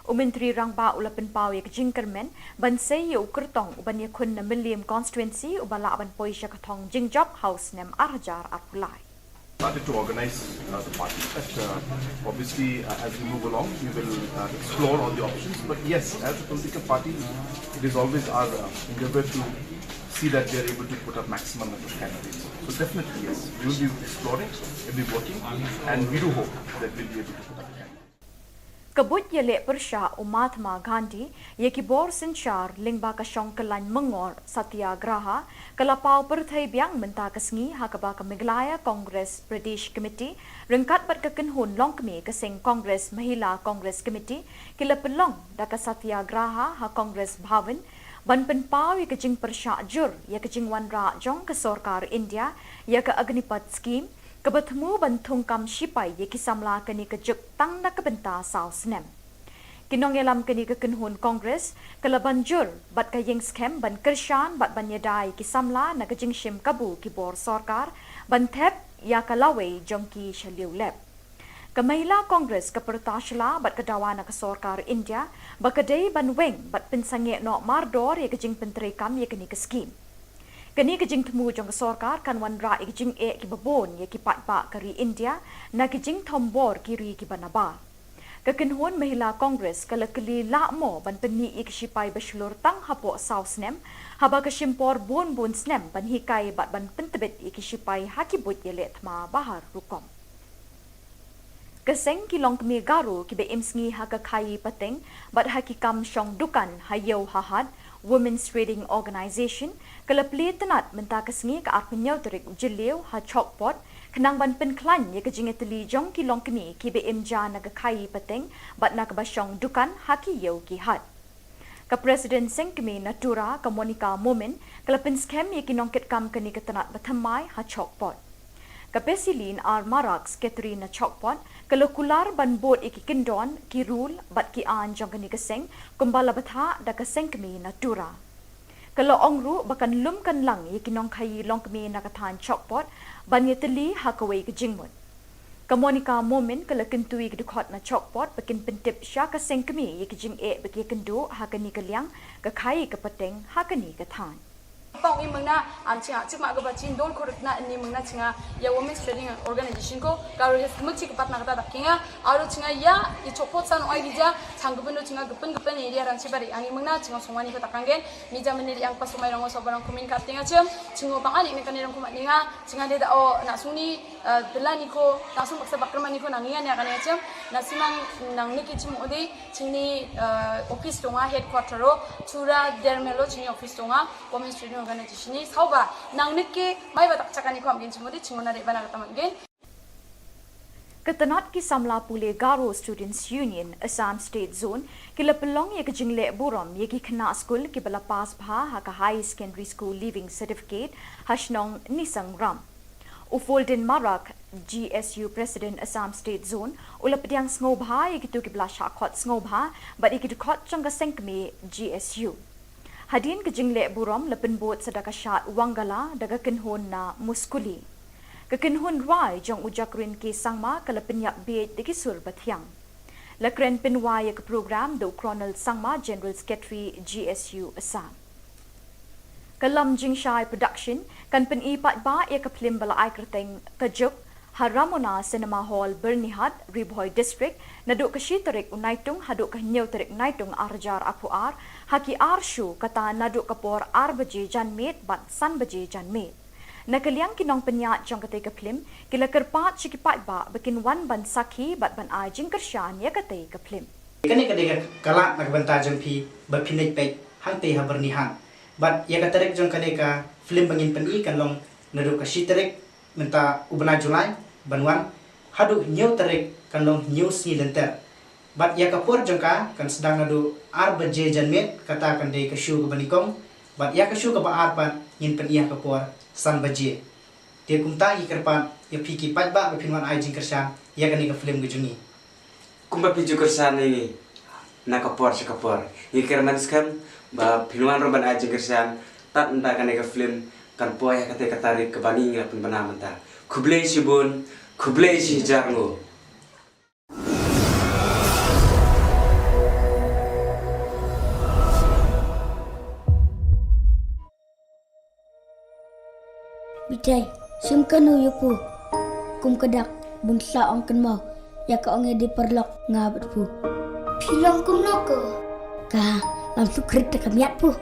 Menteri Rangba ulapen pau ye kijing kermen ban sei ye ukertong uban ye kun na Milim constituency ubala ban poisha katong jing job house nem arjar arpulai. Started to organize the party. But obviously, as we move along, we will explore all the options. But yes, as a political party, it is always our endeavor to see that we are able to put up maximum number of candidates. So definitely, yes, we will be exploring, we will be working, and we do hope that we will be able to put up candidates. Kabut Jylla Meghalaya Mahatma Gandhi ye Khubor Sinchar Lingba Kashong Kalan Mengor Satyagraha Kalapau Perthai Biang Menta Kesengi Hakaba Meghalaya Congress Pradesh Committee Rengkat Bat Kekenhun Longkmi Keseng Congress Mahila Congress Committee Kilapelong Daka Satyagraha Ha Congress Bhavan Ban Penpau ye Kejing Persya Jur ye Kejing Wanra Jong ke Sorkar India ye ke Agnipat Scheme Kebertemu bantung kam sipai ye kisamla keni kejuk tang na kebenta sau senem. Kinong yelam keni kekenhun Kongres kelaban jur bat kayeng skem ban kershan bat ban yedai kisamla na kejing shim kabu kibor sorkar ban thep ya kalawe jongki shaliu lep. Kamahila Kongres kepertashla bat kedawa na kesorkar India bakadei ban weng bat pensange no mardor ye kejing penterekam ye keni keskim. Kini kejing temu jong sorkar kan wan ra kejing ki babon ye ki patpa kari India na kejing tombor kiri ki banaba. Kekenhun Mahila Congress kala keli lakmo ban peni ik sipai beslur tang hapo sausnem haba kesimpor bon snem ban hikai bat ban pentebet ik sipai hakibut ye letma bahar rukom. Keseng kilong kemi garu ki be imsngi haka kai pateng bat hakikam syong dukan hayau hahad Women's Reading Organisation kelapli tenat menta kesengi ke arpenyau terik ujeliu ha chokpot kenang ban penklan ye kejing eteli jong kilong keni ki be imja naga kai pateng bat nak basyong dukan haki yau ki hat. Ke Presiden Sengkemi Natura ke Monica Momen kelapin skem ye kinongket kam keni ke tenat batamai ha chokpot. Ke Pesilin ar marak sekretari na chokpot kelokular ban bot iki kendon ki rule bat ki an jong keni keseng kumbala batha da keseng kemi Natura. Kalau ongru bakan lum kan lang ye kinong kai long kemi nakatan chokpot ban ye teli hakawai ke jingmut. Ke Monica Momen kala kentui ke dukot na chokpot bakin pentip sya ke seng kemi ye ke jing bagi kendu hakani ke liang ke kai ke peteng hakani ke tan. Pong in mengna ancinga cik mak gaba cin dol korek na ini mengna cinga ya Women's Reading Organisation ko karu hes kemuk cik kepat nak kata dakinga aru cinga ya i copot san oi dija canggupen do cinga gepen area ran cibari ani mengna cinga sungwani ko takanggen mija meniri yang pas sumai rango sobarang kumin katinga cem cingo pangani ne kanirang kumat ninga cinga de da o na suni delani ko langsung baksa bakrman ni ko nangian ya kan ya cem na simang nang niki cim odi cingni office tonga headquarter ro chura dermelo cingni office tonga Women's Reading Organisation ni sauba nang nike mai batak cakani ko amgen cimodi cingona de bana kata manggen. Ketenat ki samla pule Garo Students Union Assam State Zone kila pelong ye kejingle buram ye ki kena school ki bala pas bha ha ka high secondary school leaving certificate hashnong nisang ram. Ufolden Marak GSU President Assam State Zone ulapdiang ngobha ye kitu ki bala shakot ngobha but ye kitu khot changa sengkme GSU. Hadin kejingle buram lepen bot sedaka syat wangala daga kenhon na muskuli. Kekenhun rai jong ujakrin ke sangma kala penyak bed de kisur bathyang. Lakren penwaya ke program do Colonel Sangma General Secretary GSU Assam. Kalam Jingshai Production kan penipat ba ya ke film bala ai kerteng kejuk Haramona Cinema Hall Bernihat Riboy District naduk ke shiterik unaitung haduk ke nyeuterik naitung arjar apuar haki arshu kata naduk kapor ar baje janmet bat san baje janmet. Nakaliang kinong penyat jong kate ke film kila kerpat cikipat ba bikin wan ban sakhi bat ban ai jing kershan ya kate ke film. Kani kadega kalak nak banta jong pi ba pinai pek hang te haber ni hang. But ya katerek jong kadega film bangin peni kan long nadu ka shiterek menta ubna Julai banwan hadu new terek kan long new si lenter. But ya kapur jong ka kan sedang nadu ar baje janmet kata kan de ka shu ka banikong. But ya ka shu ka ba ar pan yin pen iya kapur san baje. Dia kumta ikerpan ya piki pat ba pinwan ai jing kershan ya kani ka film gejungi. Kumba piju kersan ini nakapor sekapor. Ikir maniskan ba pinwan roban aja kersan tak entah kan eka film kan poya kate katarik ke bani ngapun bana menta. Kublei sibun, kublei si jarngo. Bitai, sim kanu yupu. Kum kedak bungsa ong ken mau. Ya ka ong di perlok ngabat pu. Pilong kum noko. Ka langsung krit te kamiat pu.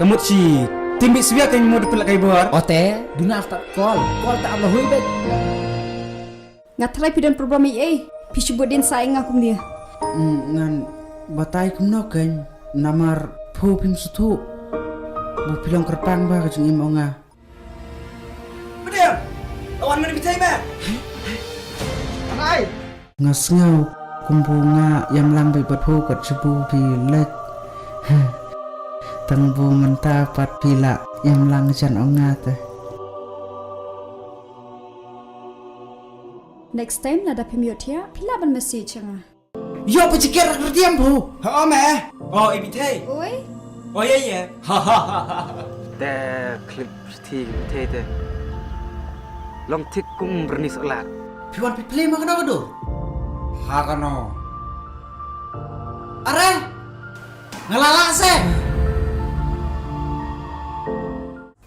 Kamu si timbi siya kan mau dipelak kai bor. Ote, duna after call tak Allah hui bet. Ngatrai pidan program i pisubut din saing akum dia. Ngan batai kumno kan namar phu pim sutu. Bu pilong kerpang ba kajung imonga. Bediam. Lawan mana bitai ba? Anai. Ngasngau kumbunga yang lambai berphu kat sebu pilek. Tengbu menta pat pila yang langjan onga teh. Next time nada pemiot ya, pila ban message nga. Yo pecikir kerdiam bu. Ha me. Oh ibitai. Oi, Oh ya. Ha ha ha. แต่คลิปที่เท่ๆลองทิกกุ้งบรนิสอลาด Piwan pi play makana kado. Hakano. Are. Ngalala se.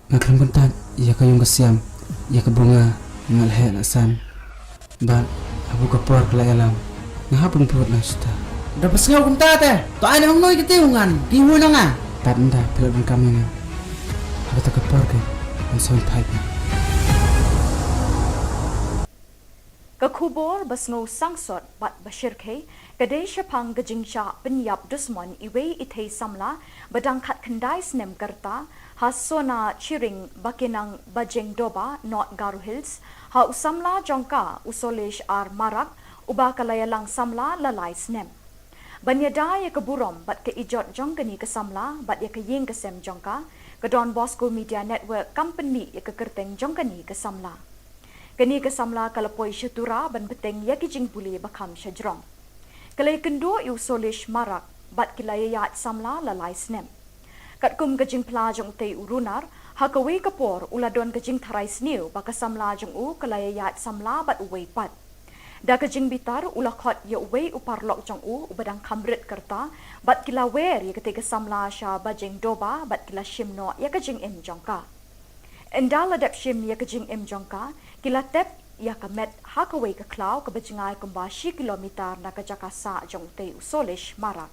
Ngakram kontak ya kayong kasiam ya kabunga ngalhe lasan. Ban abu kapor kala alam. Ngahapon put na sta. Dapat ngau kunta te. To ai nang noi kitiungan. Dihu na nga. Tanda pelon kami nga. Aku tak kapor ke. Ang soy pipe. Ka Khubor basngo sangsot bat bashir ke kadai shapang gajingcha penyap dusmon iwe ithei samla badang khat khandai snem karta hasona chiring bakinang bajeng doba not Garu Hills ha usamla jongka usolesh ar marak uba kalayalang samla lalai snem banyada ya keburom bat ke ijot jongkani ke samla bat ya ke ying ke sem jongka ke Don Bosco Media Network company ya ke kerteng jongkani ke samla kani ke samla kalapoi syatura ban beteng ya ki jing puli bakam syajrong kalai kendo yu solish marak bat kilaya yat samla lalai snem kat kum ke jing pla jong te urunar ha ka we kapor uladon ke jing tharai sniu ba ka samla jong u kalaya yat samla bat uwei pat da ke jing bitar ulakhot ya uwei upar lok jong u ubadang kamrit kerta bat kila wer ya ke samla sha bajing doba bat kila shimno ya ke jing im jongka endala dap shim ya ke jing im jongka kila tep ya ka met hakaway ka klaw ka bajingay kumba 10 kilometer na ka jakasa jong te usolish marak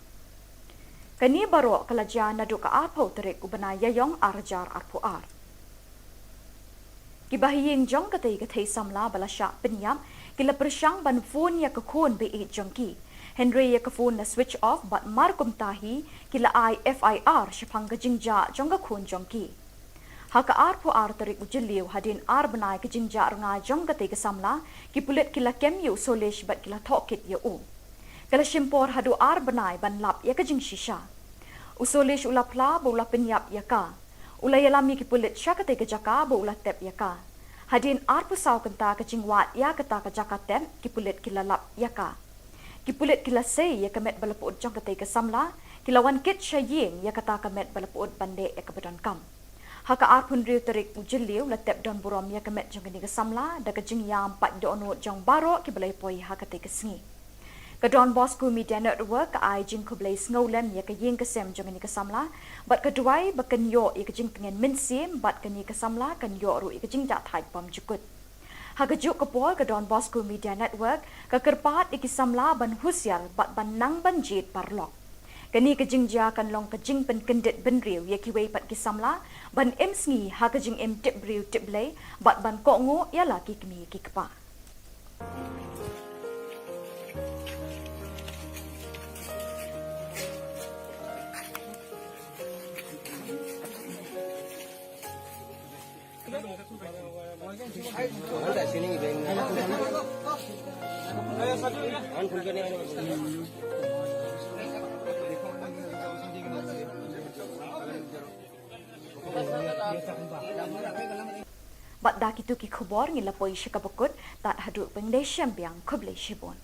kani baro kalajya na do ka arpo terek ubana yayong arjar arpo ar kibahiying jong ka te samla balasya penyam kila persyang ban phone ya ka khon be e jongki Henry ya ka phone na switch off bat markum tahi kila IFIR shapang ka jingja jong ka khon jongki Haka arpo arterik ujiliu hadin ar benai ke jingja nga jong kate ke samla ki pulit kila kem yu solish bat kila thokit ya u kala shimpor hadu ar benai ban lap ya ke jing shisha usolish ulapla bo ula penyap ya ka ula yalami ki pulit syakate ke jaka bo ula tep ya ka hadin arpo saw kenta ke jingwat ya kata ke jaka tem ki pulit kila lap ya ka ki pulit kila sei ya kemet balapud jong kate ke samla kila wan kit shaying ya kata kemet balapud bande ya ke badan kam Haka arpun riu terik ujiliu latep don burom ya kemet jong kini kesamla da ke jing yam pat do onut jong baro ki balai poi haka te kesengi. Ke Don Bosco Media Network ka ai jing kublai snowlem ya ke ying kesem jong kini kesamla bat keduai baken yo ya ke jing pengen minsim bat kini kesamla kan yo ru ya ke jing dak thai pam jukut. Haka juk kepol ke Don Bosco Media Network ke kerpat iki samla ban husyal bat ban nang ban jit parlok. Kani kejingja kan long kejing pen kendit ben riu ya kiwei pat kisamla ban em sngi ha kejing em tip riu tip lei bat ban ko ngo ya la ki kmi ki kpa. Bat dah kitu ki Khubor ngila poi syakabukut tat haduk pengdai syambiang kublai shibon.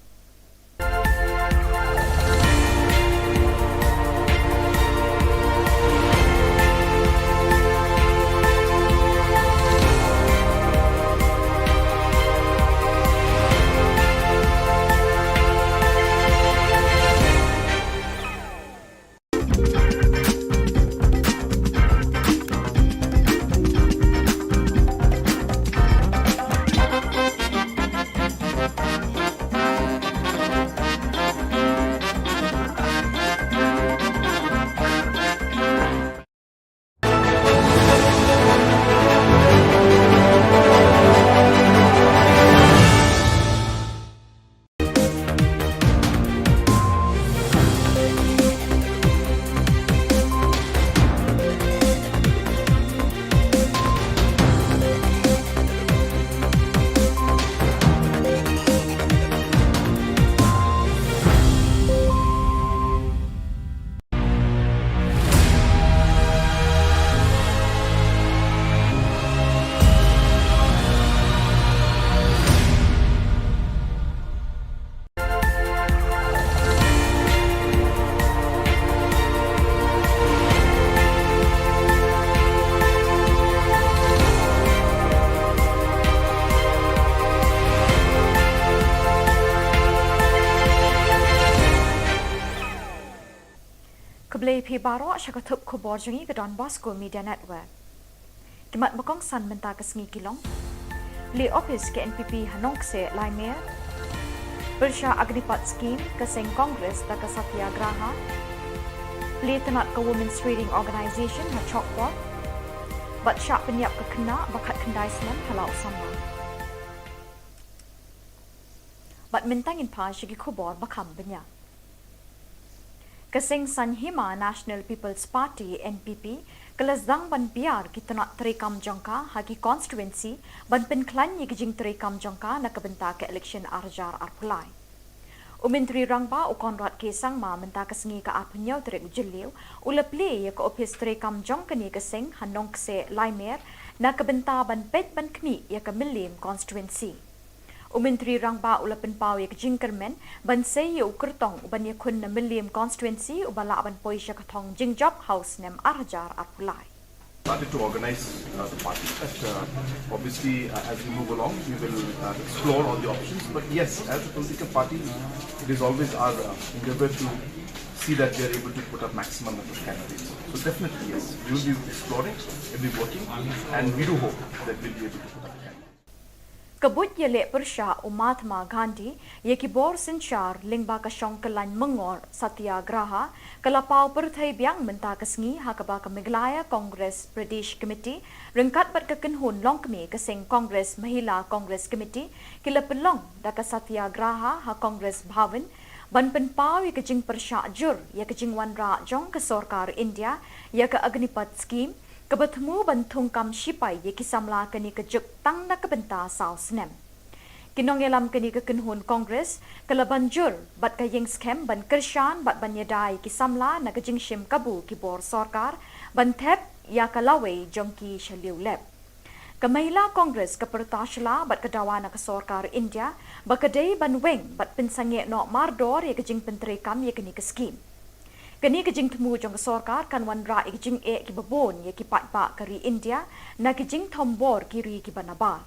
Keblai pi barok syakatup Khubor jengi ke Don Bosco Media Network. Kimat bakong san menta ke sengi kilong. Li office ke NPP Hanong se Laimer. Bersya Agnipat Scheme ke Seng Kongres da ke Satyagraha. Li tenat ke Women's Trading Organisation ha Chokpot. Bat syak penyiap ke kena bakat kendai senan halau sama. Bat mentangin pa syagi Khubor bakam banyak. Keseng Sanhima National People's Party NPP kelazang ban biar kita nak terekam jangka hagi constituency ban penklan ye kijing terekam jangka nak kebenta ke election arjar arpulai. Menteri Rangba Konrad Kesang ma menta kesengi ke apnyau terek ujeliu uleple ye ke office terekam jangka ni keseng hanong kse Laimer nak kebenta ban pet ban kni ye ke Milim constituency. Menteri Rangba ulapan pau ye kejingkermen ban sei ye ukertong ban ye kun na Milim constituency ubala ban poi sya katong jingjop house nem arjar arpulai. Started to organize the party. But obviously, as we move along, we will explore all the options. But yes, as a political party, it is always our endeavor to see that we are able to put up maximum number of candidates. So definitely, yes, we will be exploring, we will be working, and we do hope that we will be able to put up candidates. Kabut Jylla Persha Mahatma Gandhi ye Khubor Sinchar lingba ka Shongkalan Mengor Satyagraha kalapau perthai biang menta kesngi hakaba ka Meghalaya Congress Pradesh Committee rengkat bat ka kenhun long kemi ka Seng Congress Mahila Congress Committee kila pelong da ka Satyagraha ha Congress Bhavan ban penpau ye kejing Persha jur ye kejing wanra jong ka Sarkar India ye ka Agnipat Scheme Kebertemu bantung kam sipai ye kisamla kini kejuk tang na kebenta sau senem. Kinong yelam kini kekenhun Kongres kelabanjur bat kayeng skem ban kershan bat ban yadai kisamla na kejing shim kabu Khubor Sarkar ban thep ya kalawai jongki shaliu lep. Kamahila Kongres kepertashala bat kedawana ke Sarkar India bakadai ban weng bat pensange no mardor ye kejing penterekam ye kini ke skim. Kini kejing temu jong Sarkar kan wanra kejing ki babon ye ki pat kari India na kejing thombor kiri ki banaba.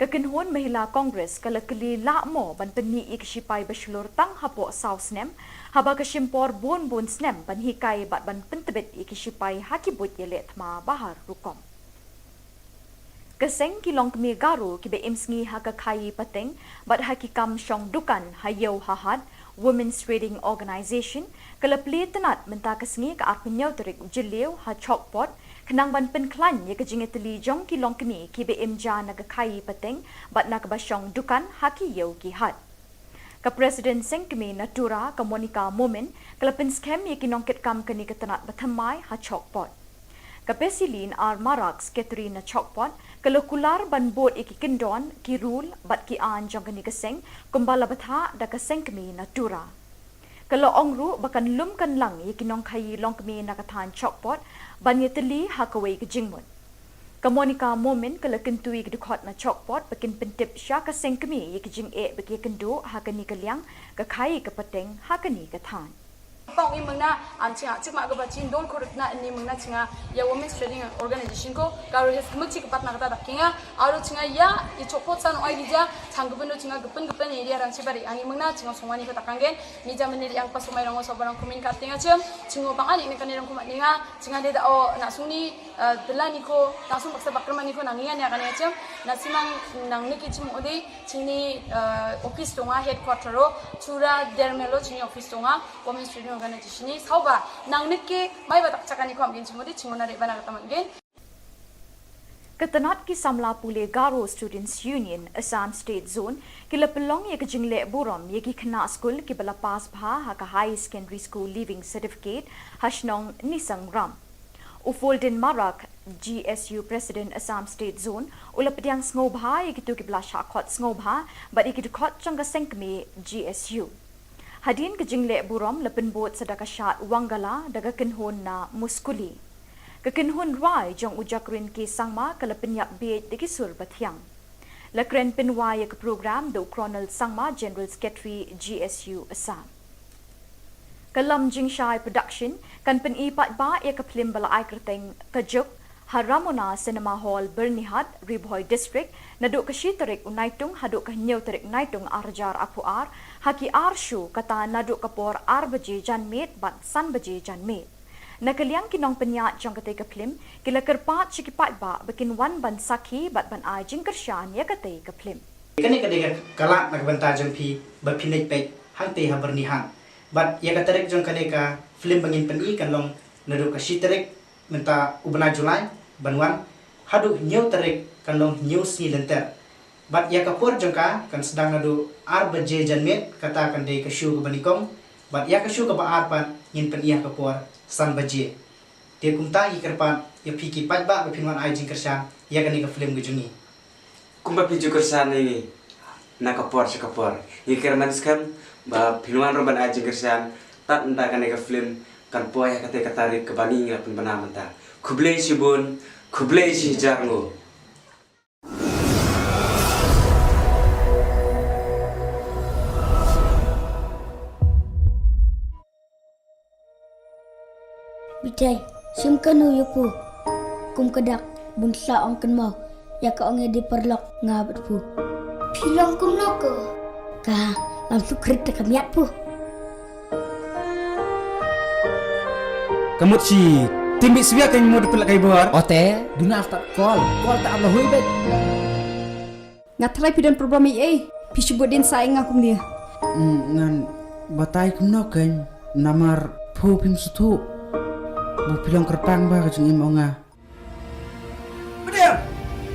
Kekenhun Mahila Kongres kala keli lakmo ban peni ik sipai beslur tang hapo sausnem haba kesimpor bon snem ban hikai bat ban pentebet ik sipai hakibut ye letma bahar rukom. Keseng kilong kemi garu ki be imsngi haka kai pateng bat hakikam syong dukan hayau hahad Women's Trading Organization kelapli tenat mentah kesengi ke arpenyau terik jeliu ha chokpot kenang ban penklan ye ke jingeteli jong ki long kemi ki be imja naga kai pateng bat nak basyong dukan haki yeu ki hat. Ke Presiden Sengkemi Natura ke Monica Momen kelapin skem ye ki nongket kam keni ke tenat batamai ha chokpot. Kapesilin ar Marax Katrina Chokpot kalau kular ban bot iki kendon ki rule bat ki an jong kani keseng kumbala batha da keseng kemi Natura. Kalau ongru bakan lum kan lang iki nong kai long kemi nakathan Chokpot ban yeteli hakawai ke jingmut. Kamonika Momen kalau kentui ke dukot na Chokpot bakin pentip sya keseng kemi iki jing e bagi kendu hakani keliang ke kai ke peteng hakani ke than. Pang ini mengna ancinga cik mak kebaca don korupna ini mengna cinga ya Women's Trading Organization ko kalau hes mesti kepat nak kata kinga aru cinga ya icopot san oi dija canggupendo cinga gepen area ran sibari ani mengna cinga somani kata kanggen nija meniri yang pas umai rango sobarang kumin katinga cingo pangan ini kan irang kumat ninga cinga dia o nak suni delani ko langsung paksa bakrman ko nangian ya kan ya nasimang nang niki cim ode cini office tonga headquarter ro chura dermelo cini office tonga Women's Trading Organization ni sauba nang niki mai batak cakani ko amgin cimodi cingona rebana kata mangin. Ketenat ki samla pule Garo Students Union Assam State Zone kila pelong ye kejingle burom ye ki kena school ki bala pas bha ha ka high secondary school leaving certificate hashnong nisang ram. Ufoldin Marak GSU President Assam State Zone ulap diang sngoba ye ki tu ki bala shakot sngoba but ye ki dukot changa sengkme GSU. Hadin ke jingle burom lepen bot sedaka syat Wangala daga kenhon na muskuli. Ke kenhon rai jong ujakrin ke sangma ke lepen yak beit deki sur bathyang. Lekren penwai ke program do Colonel Sangma General Secretary GSU Assam. Kelam jingshai production kan pen ipat ba ya ke film bala ai kerteng kejuk Haramona Cinema Hall Bernihat Riboy District naduk ke shiterik unaitung haduk ke nyau terik naitung arjar akuar haki arshu kata naduk kapor ar baje janmet bat san baje janmet nakaliang kinong penyak jong kate ke film kila kerpat chikipat ba bikin wan ban sakhi bat ban ai jingkershan ya kate ke film kani kadega kala nagbanta jong pi bapinai pe hangte ha bernihan bat ya katarek jong kadega film bangin peni kan long naduk ke shiterik menta ubna Julai banwan hadu nyau tarik kan long nyau si lenter bat ya kapor jongka kan sedang nadu ar baje janmet kata kan dei kashu ke banikong bat ya kashu ke ba arpan ngin pen iya kapor san baje te kumta i kerpan ya piki pat ba pinwan ai jing kersan ya kan ke film gejungi Kumpa piju kersan ini na kapor ye kerman skam ba pinwan roban ai jing kersan tat entah kan ke film kan poya kata tarik ke bani ngapun banam entah kublai sibun kublai si jarngo Bitai, simkanu yupu. Kum kedak bunsa ong kenmau. Ya ka ong di perlok ngabat pu. Pilong kum noko. Ka langsung kerita kamiat pu. Kamu si timbi siya kan mo dipelak kay buar. Ote, duna tak call tak Allah hui bet. Ngatrai pidan program EA. Pisubut din saing akum dia. Ngan batay kum no kan namar pu pim sutu. Bu pilong kerpang ba kajung imo nga. Bediam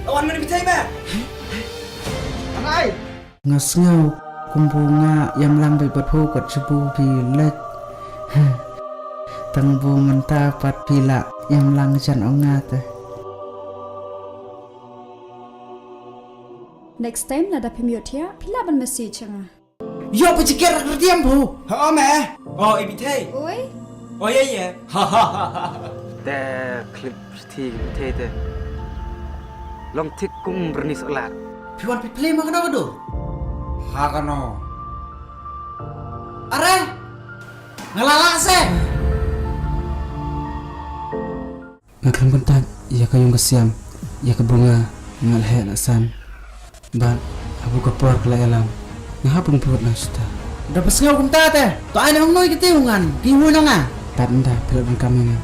lawan mana bitai ba anai Ngasngaw kumbunga yam lang bay pu kat sebu pilet. Tangbu menta pat pila yam lang jan onga te. Next time nada pemiot ya. Pila ban message nga. Yo pecikir kerdiam bu. ha me oh ibitai Oi. oh yaแต่คลิปที่เทเตลองทิกกุ้งบรนิสลาด Piwan piplay mo kano kado. hakano Aray! Ngalala se! Ngakram kontak, iya kayong kasyam, iya kabunga, ngalhe lasan. Ban, abu kapor kalayalam, ngahapong puwat lang sita. Dapat ngaw kong tate, to ay na noy kitiungan, kiwo na nga. Tanda, pilapin kami nga.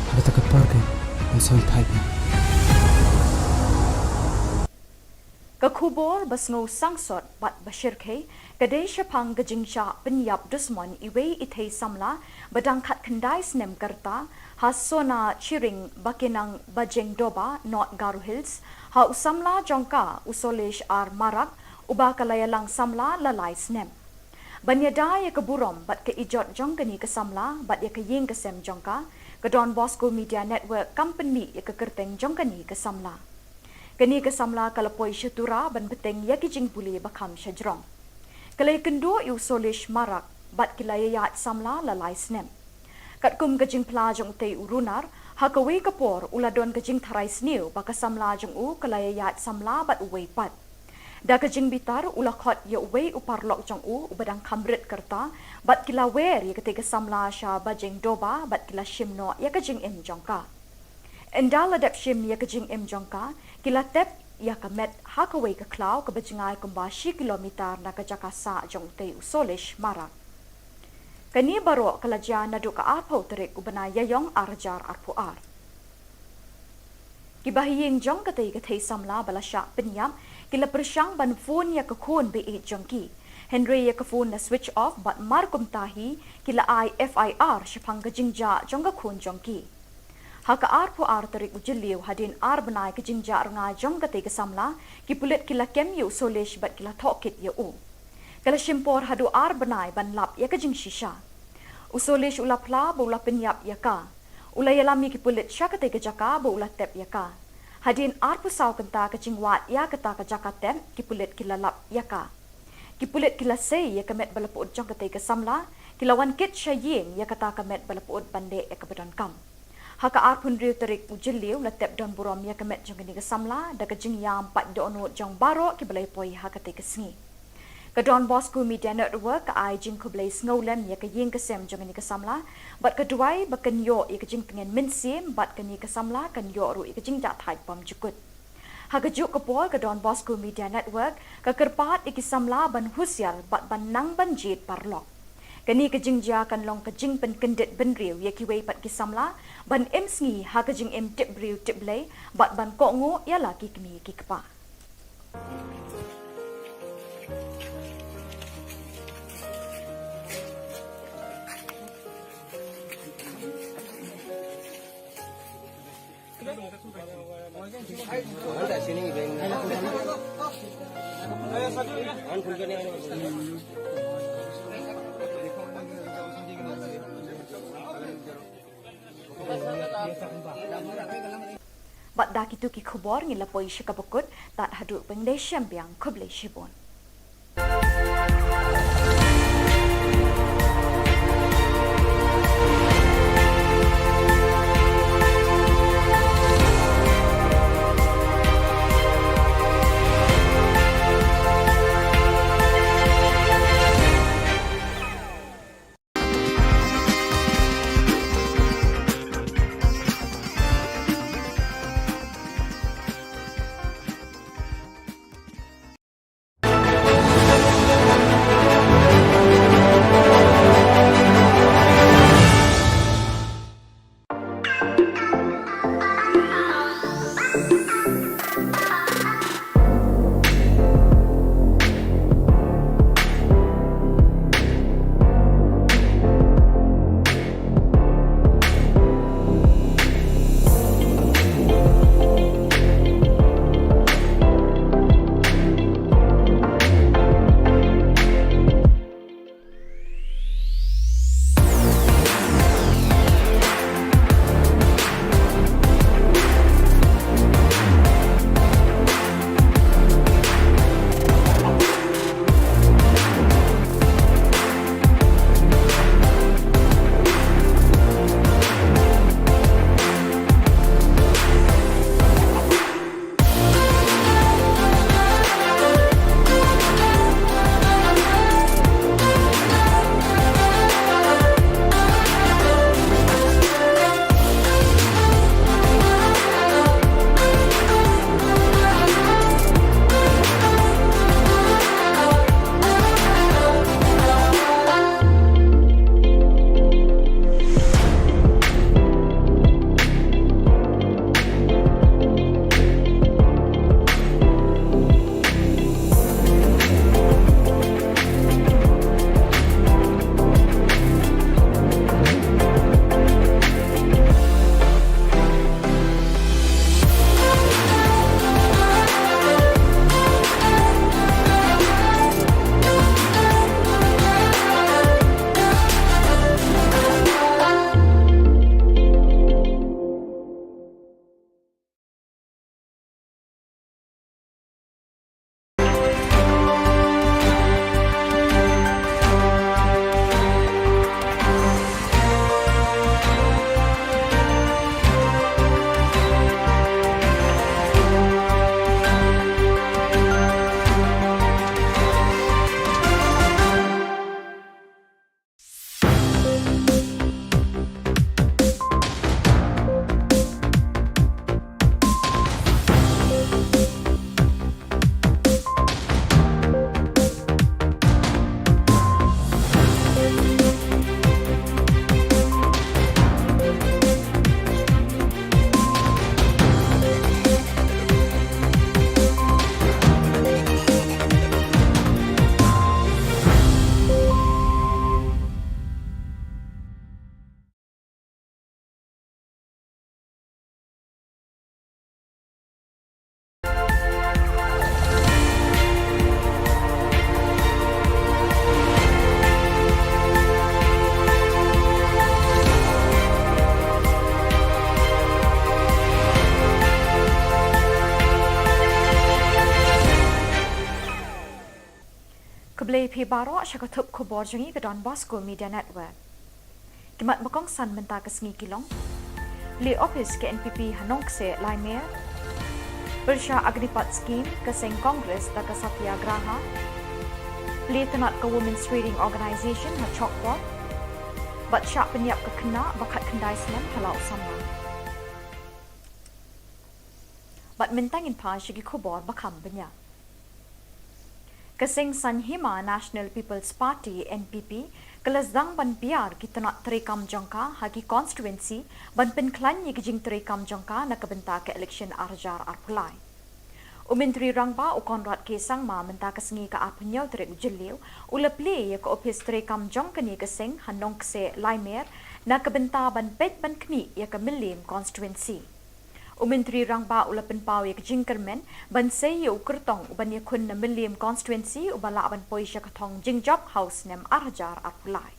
Habit kapor kay, ang sawang pipe. Ka Khubor basngo sangsot bat bashirke kadai syapang gejingcha penyap dusmon iwe ithei samla badang khat kendai snem karta hasona chiring bakinang bajeng doba not Garu Hills ha usamla jongka usolesh ar marak uba kalayalang samla lalai snem. Banyada ya keburom bat ke ijot jongkani ke samla bat ya ke ying ke sem jongka ke Don Bosco Media Network company ya ke kerteng jongkani ke samla. Kani ke samla kalapoi syatura ban beteng ya ki jing buli bakam syajrong. Kalai kendo yu solish marak bat kilayayat samla lalai snem. Kat kum ke jing pla jong tei urunar ha kawe kapor uladon ke jing tharai sniu baka samla jong u kalayayat samla bat uwei pat. Da ke jing bitar ulakot ya uwei uparlok jong u ubadang kamrit kerta bat kila wer ya ketika samla sya bajeng doba bat kila shimno ya ke jing im jongka. Endal adap shim ya ke jing im jongka kila tep ya kamet hakaway ke klau ke bajingay kumbashi kilometer na ke jakasa jong tei usolish marak. Kani baro kalajya nadu ka arpaw terik ubana yayong arjar arpuar. Kibahiying jong katay samla balasya penyam kila persyang ban phone ya kakun be jongki. Henry ya phone na switch off bat markum tahi kila IFIR syapang gajingja jong kakun jongki. Haka arpu terik ujiliu hadin benai ke jingja renga jong katay samla ki pulit kila kem yu solish bat kila tokit ya u. Kala shimpor hadu benai ban lap ya ke jing shisha. Usolish ulapla ba ula penyap ya ka. Ula yalami ki pulit sya katay ke jaka ba ula tep ya ka. Hadin arpu saw kenta ke jingwat ya kata ke jaka tep ki pulit kila lap ya ka. Ki pulit kila say ya kemet balapud jong katay samla kila wan kit sya ying ya kata kemet balapud bande ya kebadan kam. Haka arpun riu terik ujiliu latep don burom ya kemet jong ni kesamla da kejing yam pat dono jong baro ki belai poi haka te kesengi. Ka Don Bosco Media Network ka ai jing ko belai snowlem ya ke ying kesem jong ni kesamla bat keduai baken yo ya kejing pengen minsim bat keni kesamla kan yo ru ya kejing ja thai pam jukut. Haka juk ke pol ka Don Bosco Media Network ka kerpat ikisamla ban husial bat ban nang ban jit parlok. Kani kejing ja kan long kejing pen kendit ben riu ya kiwei pat kisamla ban em sngi ha kejing em tip riu tip lay bat ban ko ngo ya laki kemi ki kepa. Bat daki tu ki Khubor ngilapoi syakabukut tat haduk pengdai syambiang kublai shibon. baro syakatup Khubor jangi ke Don Bosco Media Network. Kimat makong san menta ke sengi kilong. Li office ke NPP hanong se lai mayor. Bersya agnipat skim ke seng Kongres da ke Satyagraha. Li tenat ke Women's Reading Organisation ha chokpot. Bat syak penyiap ke kena bakat kendai senam halau sama. Bat mentangin pa syagi Khubor bakam banyak. Kesing Sanhima National People's Party NPP kelazang ban biar kita nak terekam jangka hagi constituency ban penklan ye kijing terekam jangka nak kebenta ke election arjar arpulai. Menteri Rangba Konrad Kesang ma menta kesengi ke apnyo terek jeliu ula play ye ke office terekam jangka ni kesing hanong kse laimer nak kebenta ban pet ban kmi ye ke milim constituency. Menteri Rangba ula penpau ye jingkermen ban sei ye ukertong uban ye kun na milim constituency ubala ban poisha katong jingjop house nem arjar apulai.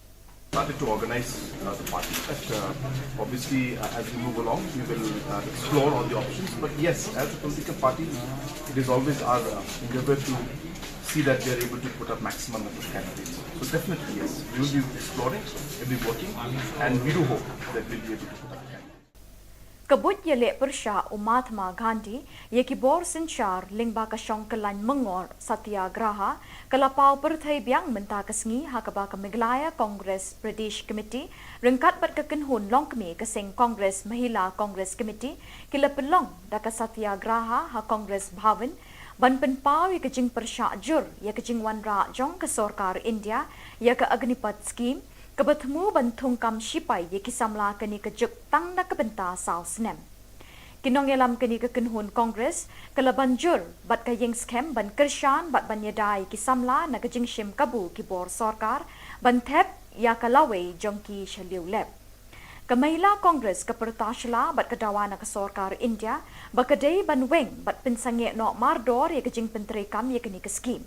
Started to organize the party. But obviously, as we move along, we will explore all the options. But yes, as a political party, it is always our endeavor to see that we are able to put up maximum number of candidates. So definitely, yes, we will be exploring, we will be working, and we do hope that we will be able to put up candidates. Kabut Jylla Meghalaya Mahatma Gandhi ye Khubor Sinchar Lingba Kashong Kalan Mengor Satyagraha Kalapau Perthai Biang Menta Kesengi Hakaba Meghalaya Congress Pradesh Committee Rengkat Bat Kekenhun Longkmi Keseng Congress Mahila Congress Committee Kila Pelong Daka Satyagraha Ha Congress Bhavan Ban Penpau ye Kejing Persya Jur ye Kejing Wanra Jong ke Sorkar India ye ke Agnipat Scheme Kebertemu bantung kam sipai ye kisamla keni kejuk tang na kebenta saus nem. Kinong yelam keni kekenhun Kongres kala banjur bat kayeng scam ban kershan bat ban yedai kisamla na kejing shim kabu kibor sorkar ban thep ya kalawe jongki shaliu lep. Kamahila Kongres kepertashla bat kedawa na sorkar India bakadei ban weng bat pensange no mardor ye kejing penterekam ye keni ke scheme.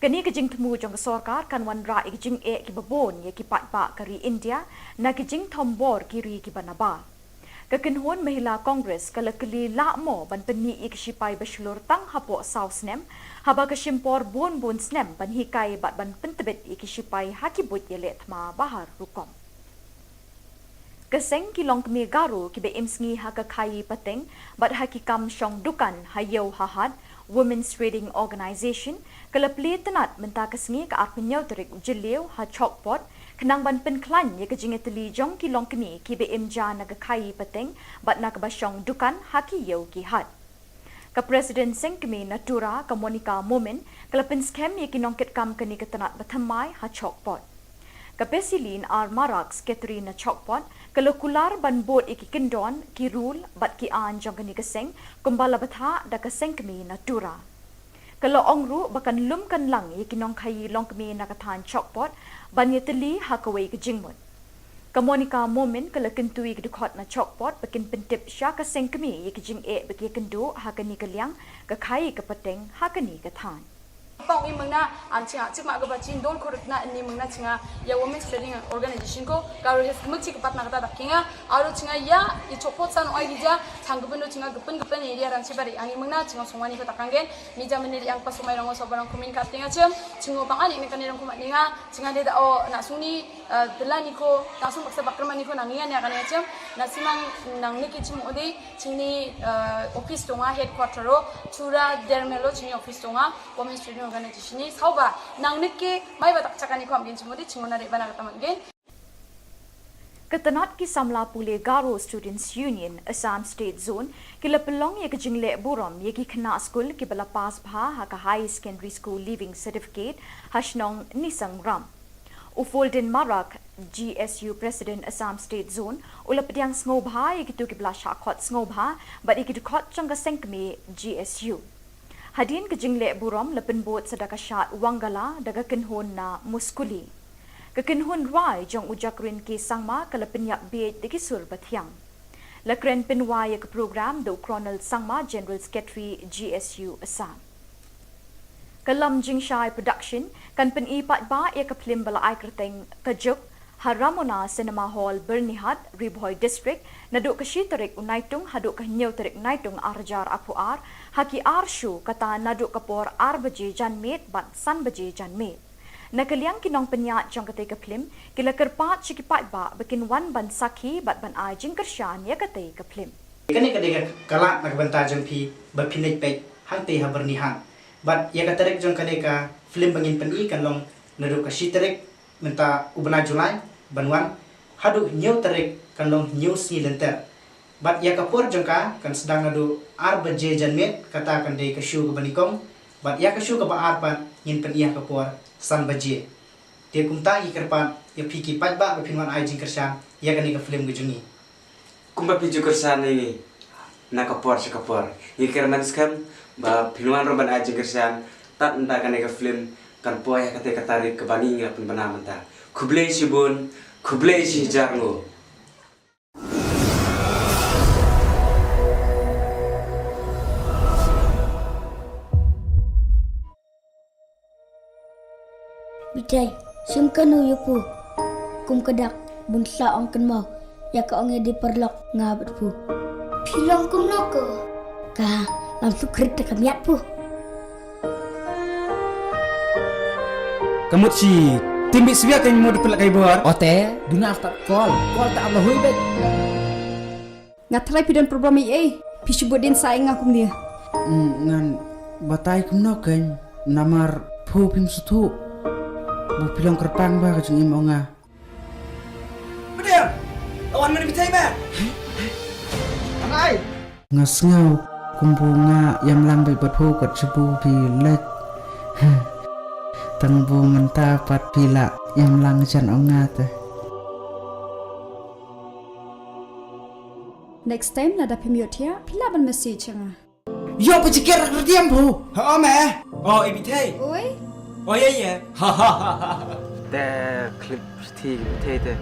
Kini kejing temu jong sorkar kan wan ra kejing ki babon ye ki patba kari India na kejing tombor kiri ki banaba. Kekenhun Mahila Kongres kala keli lakmo ban peni ik sipai beslur tang hapo saus nem haba kesimpor bon snem ban hikai bat ban pentebet ik sipai hakibut yelet ma bahar rukom. Keseng kilong kemi garu ki be imsngi haka kai pateng bat hakikam syong dukan hayau hahad Women's Reading Organisation kalapli tenat menta kesengi ke arpenyo terik jeliu ha chokpot kenang ban penklan ye kejingeteli jong kilong kemi ki be imja naga kai pateng bat nak basyong dukan haki yeu ki hat. Ka Presiden Sengkemi Natura ka Monica Momen kalapin scam ye kinongket kam keni ketenat batamai ha chokpot. Kapesilin ar maraks Katrina Chokpot kalokular ban bot iki kendon ki rule bat ki an jong kani keseng kumbala batha da keseng kemi natura. Kalau ongru bakan lum kan lang iki nong kai long kemi nakathan Chokpot ban yeteli hakawai ke jingmut. Kamonika Momen kala kentui ke dukot na Chokpot bakin pentip sya keseng kemi iki jing baki kendo hakani kaliang ka kai ke peteng hakani ke than. Pang ni mengna ancinga cik mak gaba cin don korut na ni mengna cinga ya Women's Reading Organisation ko karu hes mukci kepat nak kata dakinga aru cinga ya I copot san oi dija changgupendo cinga gepen area ran sibari ani mengna cinga sumani ko takanggen mija meneri yang pas sumai rango sobarang kumin kaptinga cem cingo pangani ni kanirang kumat ninga cinga de da o nak suni delani ko langsung paksa bakrman ni ko nangian ya kan ya cem nasimang nang niki cim ode cini office tonga headquarter ro chura dermelo cini office tonga Women's Reading Organisation ni sauba nang nike mai batak cakani ko amgen cimodi cingona de bana kata manggen. Ketenat ki samla pule Garo Students Union Assam State Zone kila pelong ye kejingle burom ye ki kena school ki bala pas bha ha ka high secondary school leaving certificate hashnong nisang ram. Ufolden Marak GSU President Assam State Zone ula pediang snobha ye kitu ki bala shakot snobha but ye kitu kot changa sengkme GSU. Hadin kejingle burom lepen bot sedaka syat wangala daga kenhon na muskuli. Kekenhon rai jong ujakrin ke sangma kalapen yak biet de kisur bathyang. Lakren penwa ke program do Colonel Sangma General Secretary GSU Assam. Kalam Jingshai Production kan pen ipat ba ya kaplim bala ai kerteng kajuk Haramona Cinema Hall Bernihat Ribhoy District naduk kashitarik unaitung haduk kahnyaw tarik naitung arjar apuar haki arshu kata naduk kapor 8 baje janmet bat san baje janmet. Nakaliang kinong penyat jong kate kaplim, kila kerpat cikipat ba bikin wan ban sakhi bat ban ai jing kershan ya kate kaplim. Kani kadega kalat nagbanta jong pi bapinit pek hante habernihan. Bat ya katerek jong kadega film bangin peni kan long naru ka shiterek menta ubna Julai banwan hadu new terek kan long new si lenter. Bat ya kapur jong ka kan sedang nadu arbaje janmet kata kan de ka shu ka banikong. Bat ya ka shu ka ba arpan ngin pen iya kapur san baje. Dia kumta ikerpan ya piki pat ba bapinwan ai jing kershan ya kani ka film gejungi. Kumba piju kersan ini nakapor sekapor. Ikir manskan ba pinuan roban aja kersan tat entah kan film kan poya kate katarik ke bani ngapun benamenta. Kublei si bun, kublei si jarngo. Bitai, sim kanu yupu. Kum kedak bunsa ong kan mau. Ya ka ong di perlok ngabat pu. Pilong kum noko. Ka langsung krit kamiat pu. Kamut si timbik siya kan mau dipelak kai bor. Ote, duna after call tak Allah hui bet. Ngatrai pidan program i pisubut din saing akum dia. Ngan batai kumno kan namar pu pim sutu. Bu pilong kerpang ba kajung imonga. Bediam. Lawan mana bitai ba? Angai. Ngasngau kumbunga yang lambai buat pu kat sebu pilek. Tangbu menta pat pila yang lang jan ongat. Next time nada pemiot ya, pila ban message nga. Yo pecikir kerdiam bu. Ha me. Oh ibitai. Oi, Oh ya ya.แต่คลิปที่เท่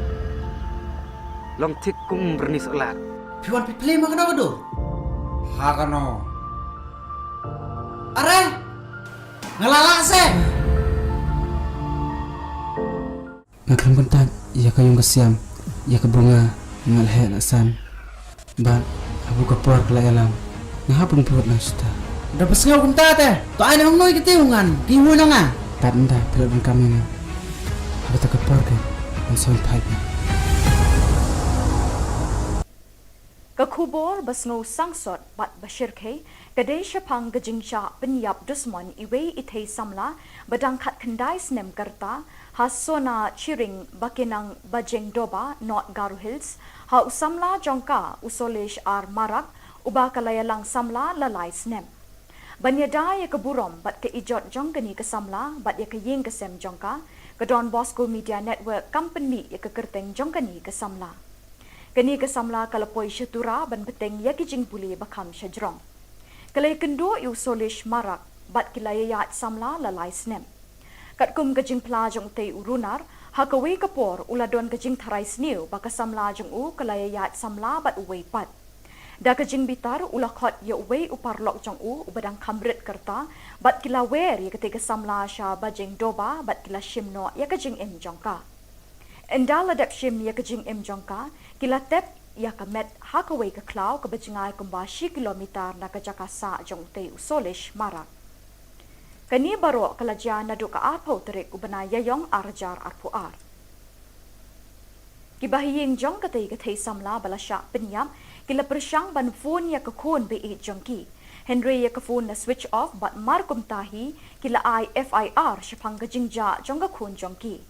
ๆลองทิกกุ้งบรนิสอลาก Piwan pi play makan apa tu? Hakano. Are. Ngalala se. Ngakram kontak ya kayong kasiam ya ke bunga ngalhe lasan. Ba abu kapor kala alam. Ngahapon put lang suta. Dapat ngau kontak teh. To ai nang noi kitiungan. Kiwo na nga. Tanda pilon kami nga. Abu tak kapor ke. Ang sound pipe. Ka Khubor basngo sangsot bat bashir ke kadai shapang gajingcha penyap dusmon iwe ithei samla badang khat khandai snem karta hasona chiring bakinang bajeng doba not garu hills ha usamla jongka usolesh ar marak uba kalayalang samla lalai snem banyada ya keburom bat ke ijot jongkani ke samla bat ya ke ying ke sem jongka ke Don Bosco Media Network company ya ke kerteng jongkani ke samla kini kesamla kalapoi syatura ban peteng ya kijing puli bakam syajrong. Kalai kendo yu solish marak bat kilaya yat samla lalai snem. Kat kum kajing plajong te urunar, hakawi kapor uladon kajing tharai sniu baka samla jong u kalaya yat samla bat uwei pat. Da kajing bitar ulakhot ya uwei uparlok jong u ubadang kamrit kerta bat kila wer ya ketika samla sya bajing doba bat kila shimno ya kajing im jongka. Endal adap shim ya kajing im jongka, kila tep ya kamet hakaway ka klaw ka bajingay kumbashi kilometer na kajakasa jong te usolish marak. Kani baro kalajya na do ka arpaw terik ubana yayong arjar arpuar. Kibahiying jong katay samla balasya penyam kila persyang ban phone ya kakun be jong ki. Henry ya ka phone na switch off bat markum tahi kila FIR syapang kajingja jong kakun jong ki.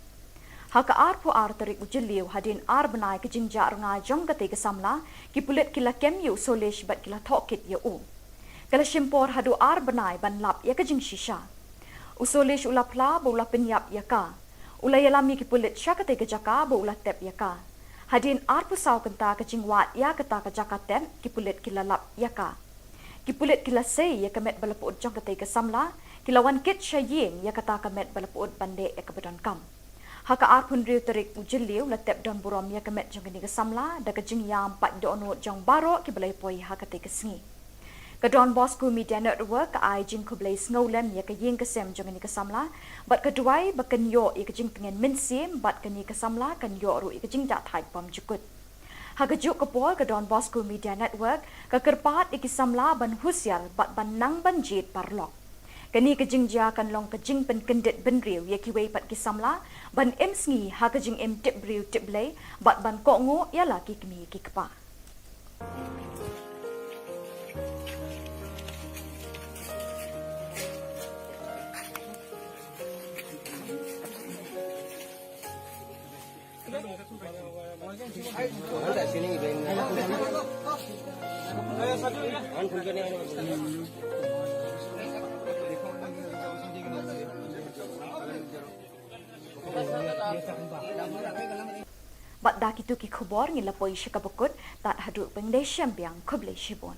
Haka arpu terik ujiliu hadin benai ke jinja runga jong kate ke samla ki pulit kila kem yu solish bat kila tokit ya u. Kala shimpor hadu benai ban lap ya ke jing shisha. Usolish ula pla bo ula penyap ya ka. Ula yalami ki pulit sya kate ke jaka bo ula tep ya ka. Hadin arpu saw kenta ke jingwat ya kata ke jaka tem ki pulit kila lap ya ka. Ki pulit kila say ya kemet balapud jong kate ke samla kila wan kit sya ying ya kata kemet balapud bande ya kebedan kam. Haka arpun riu terik ujiliu latep don burom ya kemet jong kini kesamla da kejing yam pat dono jong baro ki belai poi haka te kesengi. Ka Don Bosco Media Network ka ai jing kublai snowlem ya ke ying kesem jong kini kesamla bat keduai bakan yo ya kejing pengen minsim bat kini kesamla kan yo ru ya kejing tak thai pam jukut. Haka juk kapol ka Don Bosco Media Network ka kerpat iki samla ban husyal bat ban nang ban jit parlok. Kani kejing ja kan long kejing pen kendit ben riu ye ki wei pat ki samla ban em sngi ha kejing em tip riu tip blai bat ban ko ngo ya la ki kmi ki kpa. Bat da kitu ki khubor ngi lapoi shikabukut tat haduk pengdai syambiang kublai shibon.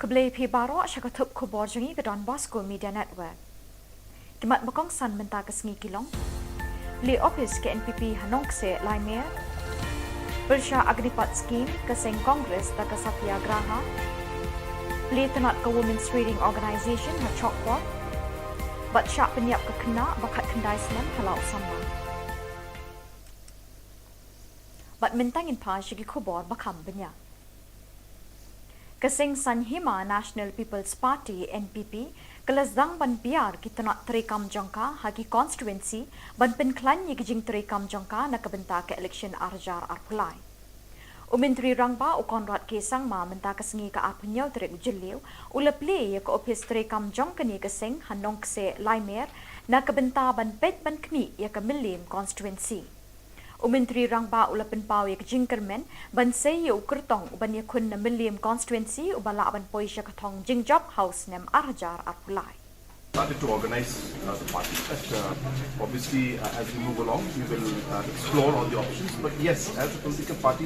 Kublai pi baro syakatup Khubor jungi ke Don Bosco Media Network. Kimat bakong san menta ke sengi kilong. Li office ke NPP Hanong se Laimer. Bersya Agnipat Scheme ke Seng Kongres da ke Satyagraha. Li tenat ke Women's Reading Organisation ha Chokpot. Bat syak penyiap ke kena bakat kendai senem halau sama. Bat mentangin pa syagi Khubor bakam benyak. Keseng Sanhima National People's Party NPP kelasdang ban biar kita nak terekam jangka hagi constituency ban penklan ye kijing terekam jangka nak kebenta ke election arjar arpulai. Menteri Rangba Ukonrat Kesang ma menta kesengi ke apnyau terek ujeliu uleple ye ke office terekam jangka ni keseng hanong kse Laimer nak kebenta ban pet ban kni ye ke Milim constituency. Menteri Rangba ulapen pau ye jingkermen ban sei ye ukertong ban ye kun na Milim constituency ubala ban poisha katong jingjob house nem arjar arpulai. Started to organize the party. But obviously, as we move along, we will explore all the options. But yes, as a political party,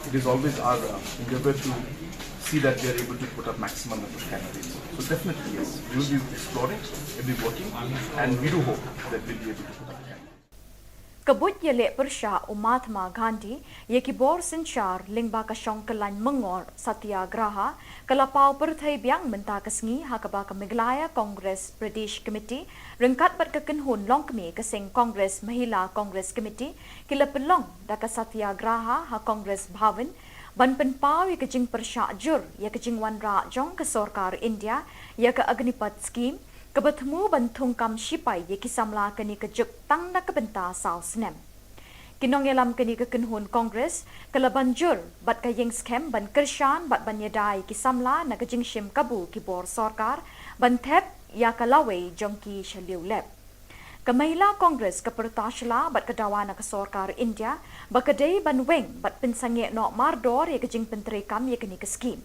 it is always our endeavor to see that we are able to put up maximum number of candidates. So definitely yes, we will be exploring, we will be working, and we do hope that we will be able to put up. Kabut Jylla Meghalaya Mahatma Gandhi ye Khubor Sinchar Lingba Kashong Kalan Mengor Satyagraha Kalapau Perthai Biang Menta Kasngi Hakaba Meghalaya Congress Pradesh Committee Rengkat Bat Kekenhun Longkmi Keseng Congress Mahila Congress Committee Kila Pelong Daka Satyagraha Ha Congress Bhavan Ban Penpau ye Kejing Persya Jur ye Kejing Wan Ra Jong ke Sorkar India ye ke Agnipat Scheme Kebertemu bantung kam sipai ye kisamla keni kejuk tang na kebenta sau senem. Kinong yalam keni kekenhun Kongres kala banjur bat kayeng skem ban kershan bat banyadai kisamla na kejing shim kabu kibor sorkar ban thep ya kalawe jongki shaliu lep. Kamahila Kongres kepertasla bat kedawa na sorkar India bakadai ban weng bat pensange no mardor ye kejing penteri kam ye keni ke skim.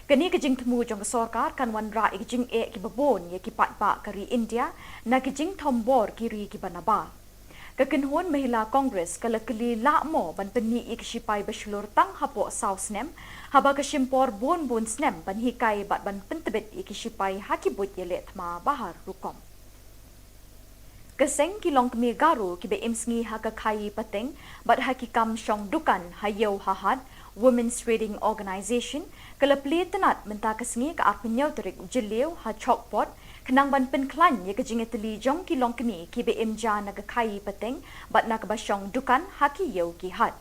Kini kejing temu jong sorkar kan wan ra kejing ki babon ye ki pat kari India na kejing tombor kiri ki banaba. Kekenhun Mahila Kongres kala keli lakmo ban peni ik sipai beslur tang hapo saus nem haba kesimpor bon snem ban hikai bat ban pentebet ik sipai hakibut ye letma bahar rukom. Keseng kilong kemi garu ki be imsngi haka kai pateng bat hakikam syong dukan hayau hahad Women's Trading Organisation kelapli tenat menta kesengi ke arpenyau terik jeliu ha chokpot kenang ban penklan ye kejingeteli jong ki long kini ki BMJ naga kai pateng bat nak basyong dukan haki yeu ki hat.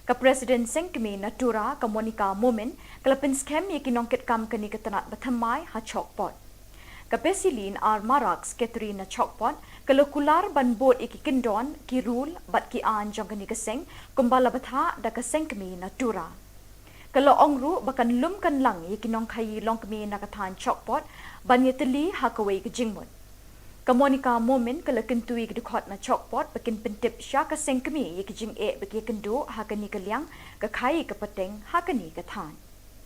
Ka Presiden Sengkemi Natura ka Monica Momen kelapin scam ye kinongket kam kini ketenat batamai ha chokpot. Ka Pesilin ar Marax Katrina Chokpot kelokular ban bot iki kendon ki rule bat ki an jong kini keseng kumbala batha da keseng kemi Natura. Kalau ongru bakan lum kan lang ye kinong kai long kemi nakatan Chokpot ban ye teli hakawai ke jingmut. Ka Monica Momen kala kentui ke dukot na Chokpot bakin pentip sya ka seng kemi ye kijing bagi kendo hakani kaliang ka kai ke peteng hakani ke tan.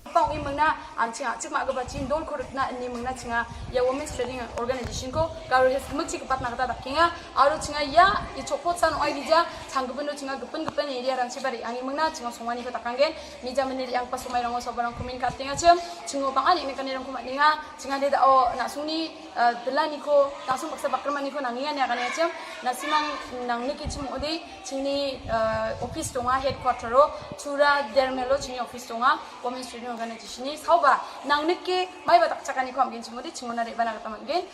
Pang ini mengna ancinga cik mak kebaca don korek na ini mengna cinga ya Women's Trading Organization ko kalau hes mesti kepat nak kata dakinga aru cinga ya i copot san oi dija canggupen do cinga gepen ini dia rang cibari angin mengna cinga sungani ko takanggen mija meniri yang pas sumai rango sobarang kumin katinga cingo pangan ini kan irang kumat ninga cinga dia o nak suni delani ko langsung paksa bakrman ni ko nangingan ya kan ya na simang nang niki cimu odi cini office tonga headquarter ro cura dermelo cini office tonga Women's Trading Organisation ni sauba nang niki mai batak cakani ko amgin cimudi cimona de bana kata amgin.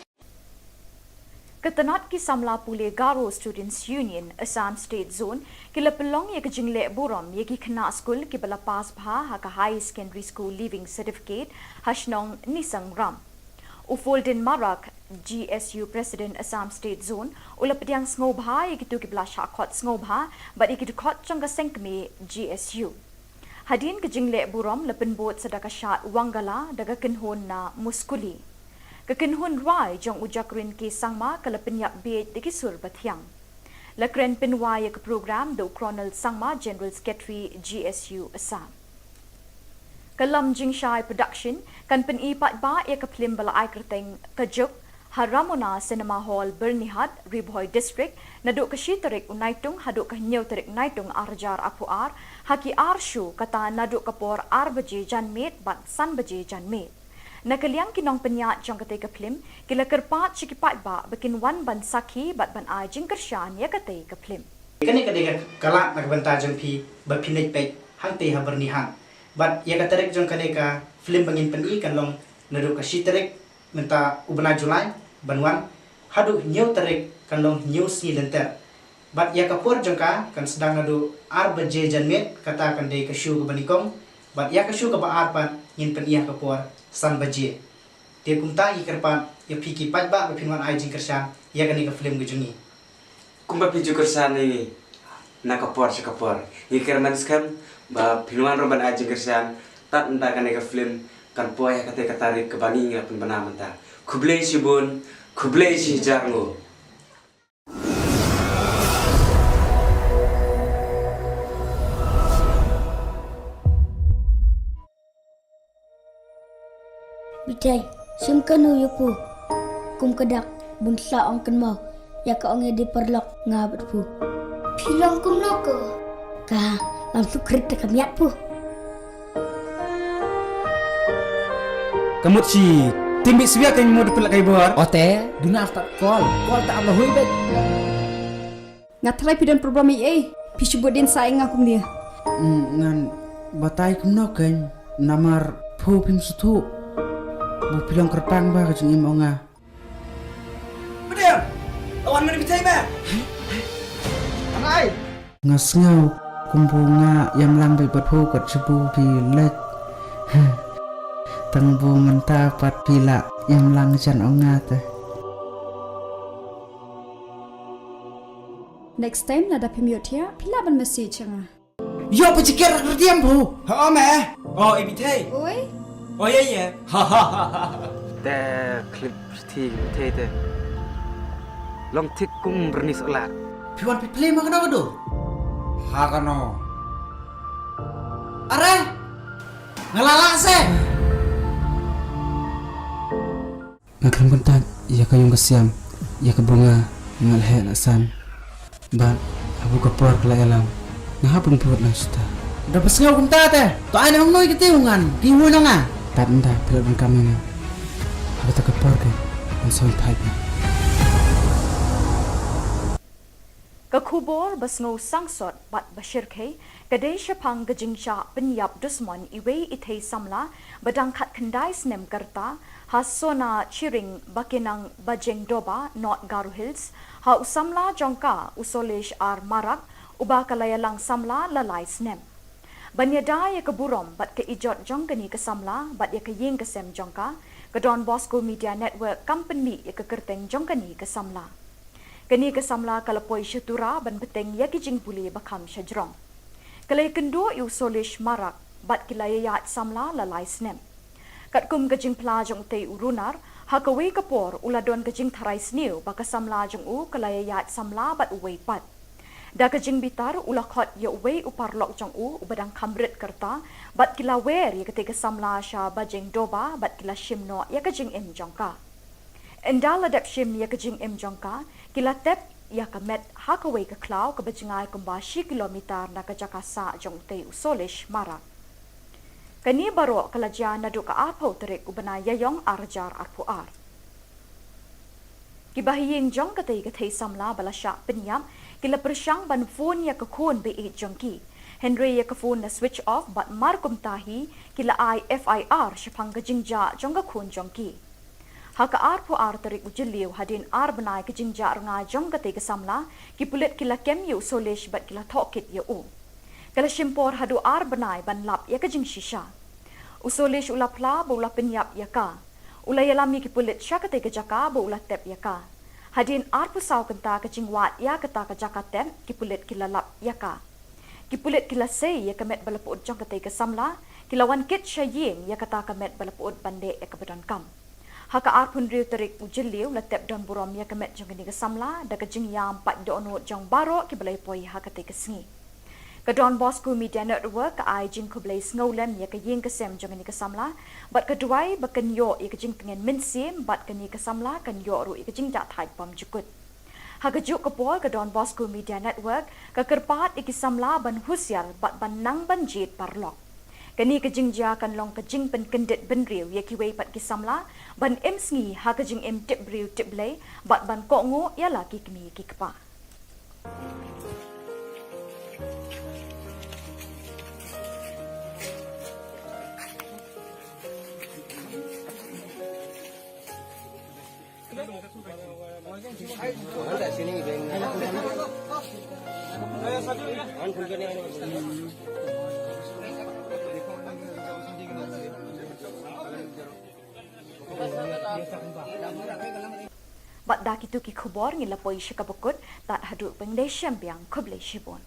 Ketenat ki samla pule Garo Students Union Assam State Zone kila pelong ye kejingle buram ye ki kena school ki bala pas bha ha ka high secondary school leaving certificate hashnong nisang ram. Ufolden Marak GSU President Assam State Zone ula pediang ngobha ye kitu ki bala shakot ngobha but ye kitu khot changa sengkme GSU. Hadin ke jingle buram lepen bot sedaka syat wangala daga kenhon na muskuli. Ke kenhon rai jong ujakrin ke sangma ke lepen yak beit diki sur bathiang. Lekren penwaya ke program do Colonel Sangma General Secretary GSU Assam. Kalam Jingshai Production kan pen ipat ba ya ke film bala ai kerteng kejuk Haramona Cinema Hall Bernihat Riboy District naduk ke shitarik unaitung haduk ke nyau tarik naitung arjar apuar haki arshu kata naduk kapor ar baje janmet bat san baje janmet. Nakaliang kinong penyat jong kate ke film kila kerpat cikipat ba bikin wan ban sakhi bat ban ai jingkershan ya kate ke film. Kani kadega kalak nak benta jong pi bapinit pek hang te ha bernihan. Bat ya katerek jong kadega film bangin peni kan long naduk ke shitarik menta ubna Julai banwan hadu new tarik kan long new si lenter bat ya kapur jongka kan sedang nadu ar baje janmet kata kan de kasyu ke banikong bat ya kasyu ke ba pan yin pen iya kapur san baje te kumta i kerpan ya piki pat ba pinwan ai jing kersan ya kan ke film gejungi Kumba piju kersan ini nak kapor i kerman skam ba pinwan roban ai jing kersan tat entah kan ke film kan poya kata katarik ke bani ngapun bana menta kublei sibun kublei si jarngo. Bitai, simkanu yupu. Kum kedak bunsa ong kenmau. Ya ka ong di perlok ngabat pu. Pilong kum noko. Ka langsung kereta kamiat pu. Kamu si timbik siap kan mau dipelak kai bor. Ote, duna start call tak Allah hui bet. Ngatrai pidan program EA. Pishu bodin saing akum dia. Ngan batai kuno kan namar pu pim sutu. Bu pilong kerpang ba kajeng imonga. Bedem, lawan mana bitai ba? anai Ngasngau kumbunga yang lambai berpu kat sebu pilet. Tangbu menta pat pila yang lang jan ongat. Next time nada pemiot ya, pila ban message nga. Yo pecikir kerdiam bu. Ha me. Oh, ibitai. Oi, Oh ya. Ha ha ha ha. แต่คลิปที่เท่ๆลองทิกกุ้งบรนิสอลา Piwan pi play makana kado. Hakano. Are. Ngalala se. Ngakram kontak ya kayong kasiam ya kabunga ngalhe lasan. Ban abu kapor kala alam. Ngahapon puot lang suta. Dapat ngau kunta te. To ana hong noy kitiungan. Diwo na nga. Tanda pilan kami na. Ada tak kapor ke. Ang soy type. Ke Khubor basngo sangsot bat bashirke kadai syapang gejingcha penyap dusmon iwe ithei samla badang khat kendai snem karta hasona chiring bakinang bajeng doba not Garu Hills ha usamla jongka usolesh ar marak uba kalayalang samla lalai snem. Banyada ya keburom bat ke ijot jongkani ke samla bat ya ke ying ke sem jongka ke Don Bosco Media Network company ya ke kerteng jongkani ke samla. Kini ke samla kalapoi syatura ban beteng ya kijing puli bakam syajrong. Kalai kendo yu solish marak bat kilaya yat samla lalai snem. Kat kum kejing pelajong te urunar ha kawe kapor uladon kejing tharai sniu baka samla jong u kalaya yat samla bat uwei pat. Da kejing bitar ulakot ya uwei uparlok jong u ubadang kamrit kerta bat kila wer ya ketika samla sya bajeng doba bat kila shimno ya kejing im jongka. Endala dap shim ya kejing im jongka kila tep ya kamet hakaway ke klau ke bejingai kumbashi kilometer na ke jakasa jong te usolish marak. Kani baro kalaja nadu ka arpo terik ubana yayong arjar arpuar. Kibahiying jong ke tei samla balasya penyam kila persyang ban phone ya ke khun be e jongki. Henry ya ke phone na switch off bat markum tahi kila IFIR syapang kejingja jong ke khun jongki. Haka arpo ar terik ujiliu hadin ar benai ke jingja renga jong ke samla ki pulit kila kem yu solish bat kila thokit ya u. Kala shimpor hadu ar benai ban lap ya ke jing shisha. Usolish ula pla bo ula penyap ya ka. Ula yalami ki pulit sya ke jaka bo ula tep ya ka. Hadin ar pusau kenta ke jingwat ya keta ke jaka tep ki pulit kila lap ya ka. Ki pulit kila sei ya kemet balapud jong ke samla kila wan kit syaying ya keta kemet balapud bande ya ke bedon kam. Haka arpun riu terik ujiliu latep don burom ya kemet jong ni ke samla da ke jing yam pat do onot jong baro ki balai poi haka te ke sngi. Ke Don Bosco Media Network ka ai jing ko balai sngolam ya ke ying ke sem jong ni ke samla bat ke duai ba ken yo ya ke jing pengen minsim bat ke ni ke samla kan yo ru ya ke jing ja thai pam jukut. Haka juk ke pol ke Don Bosco Media Network ke kerpat iki samla ban husyal bat ban nang ban jit parlok. Kani kejingja kan long kejing pen kendit ben riu ya kiwei pat kisamla ban em sngi ha kejing em tip riu tip blai bat ban ko ngo ya la ki kni ki kpa. Bat dak itu ki Khubor ngila poi syakabukut tat haduk pengdai syambiang kublai shibon.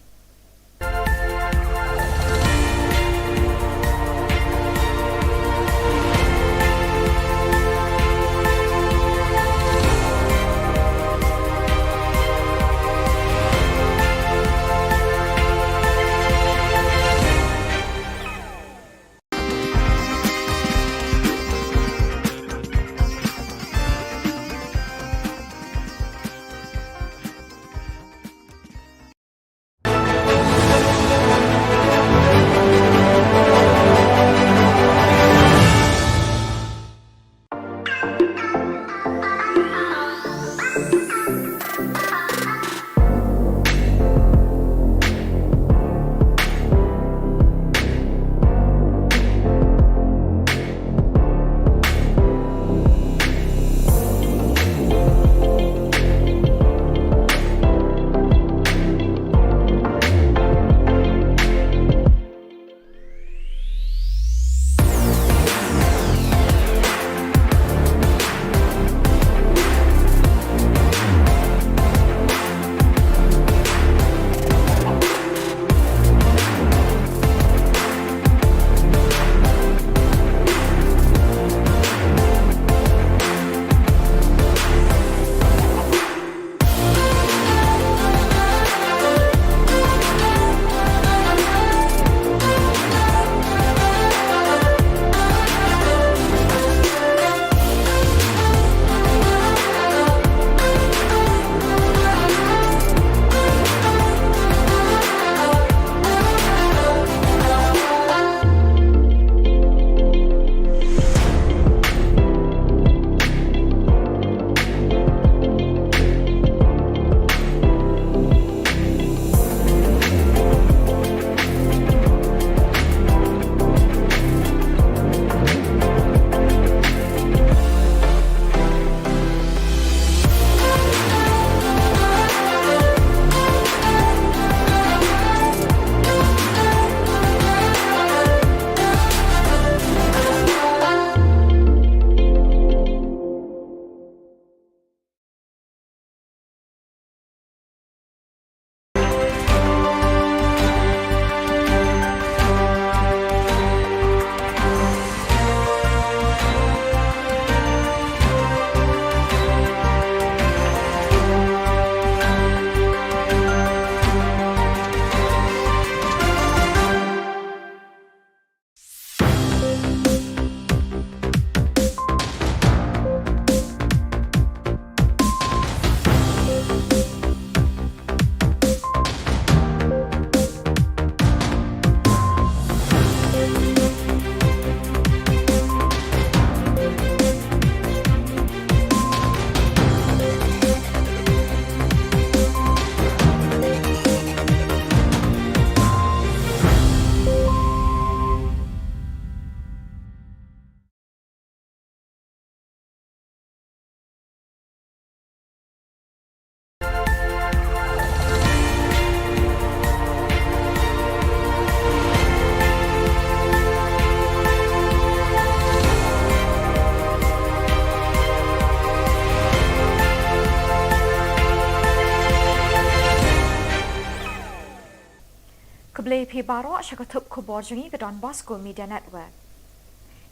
Keblai pi baro syakatup Khubor jengi ke Don Bosco Media Network.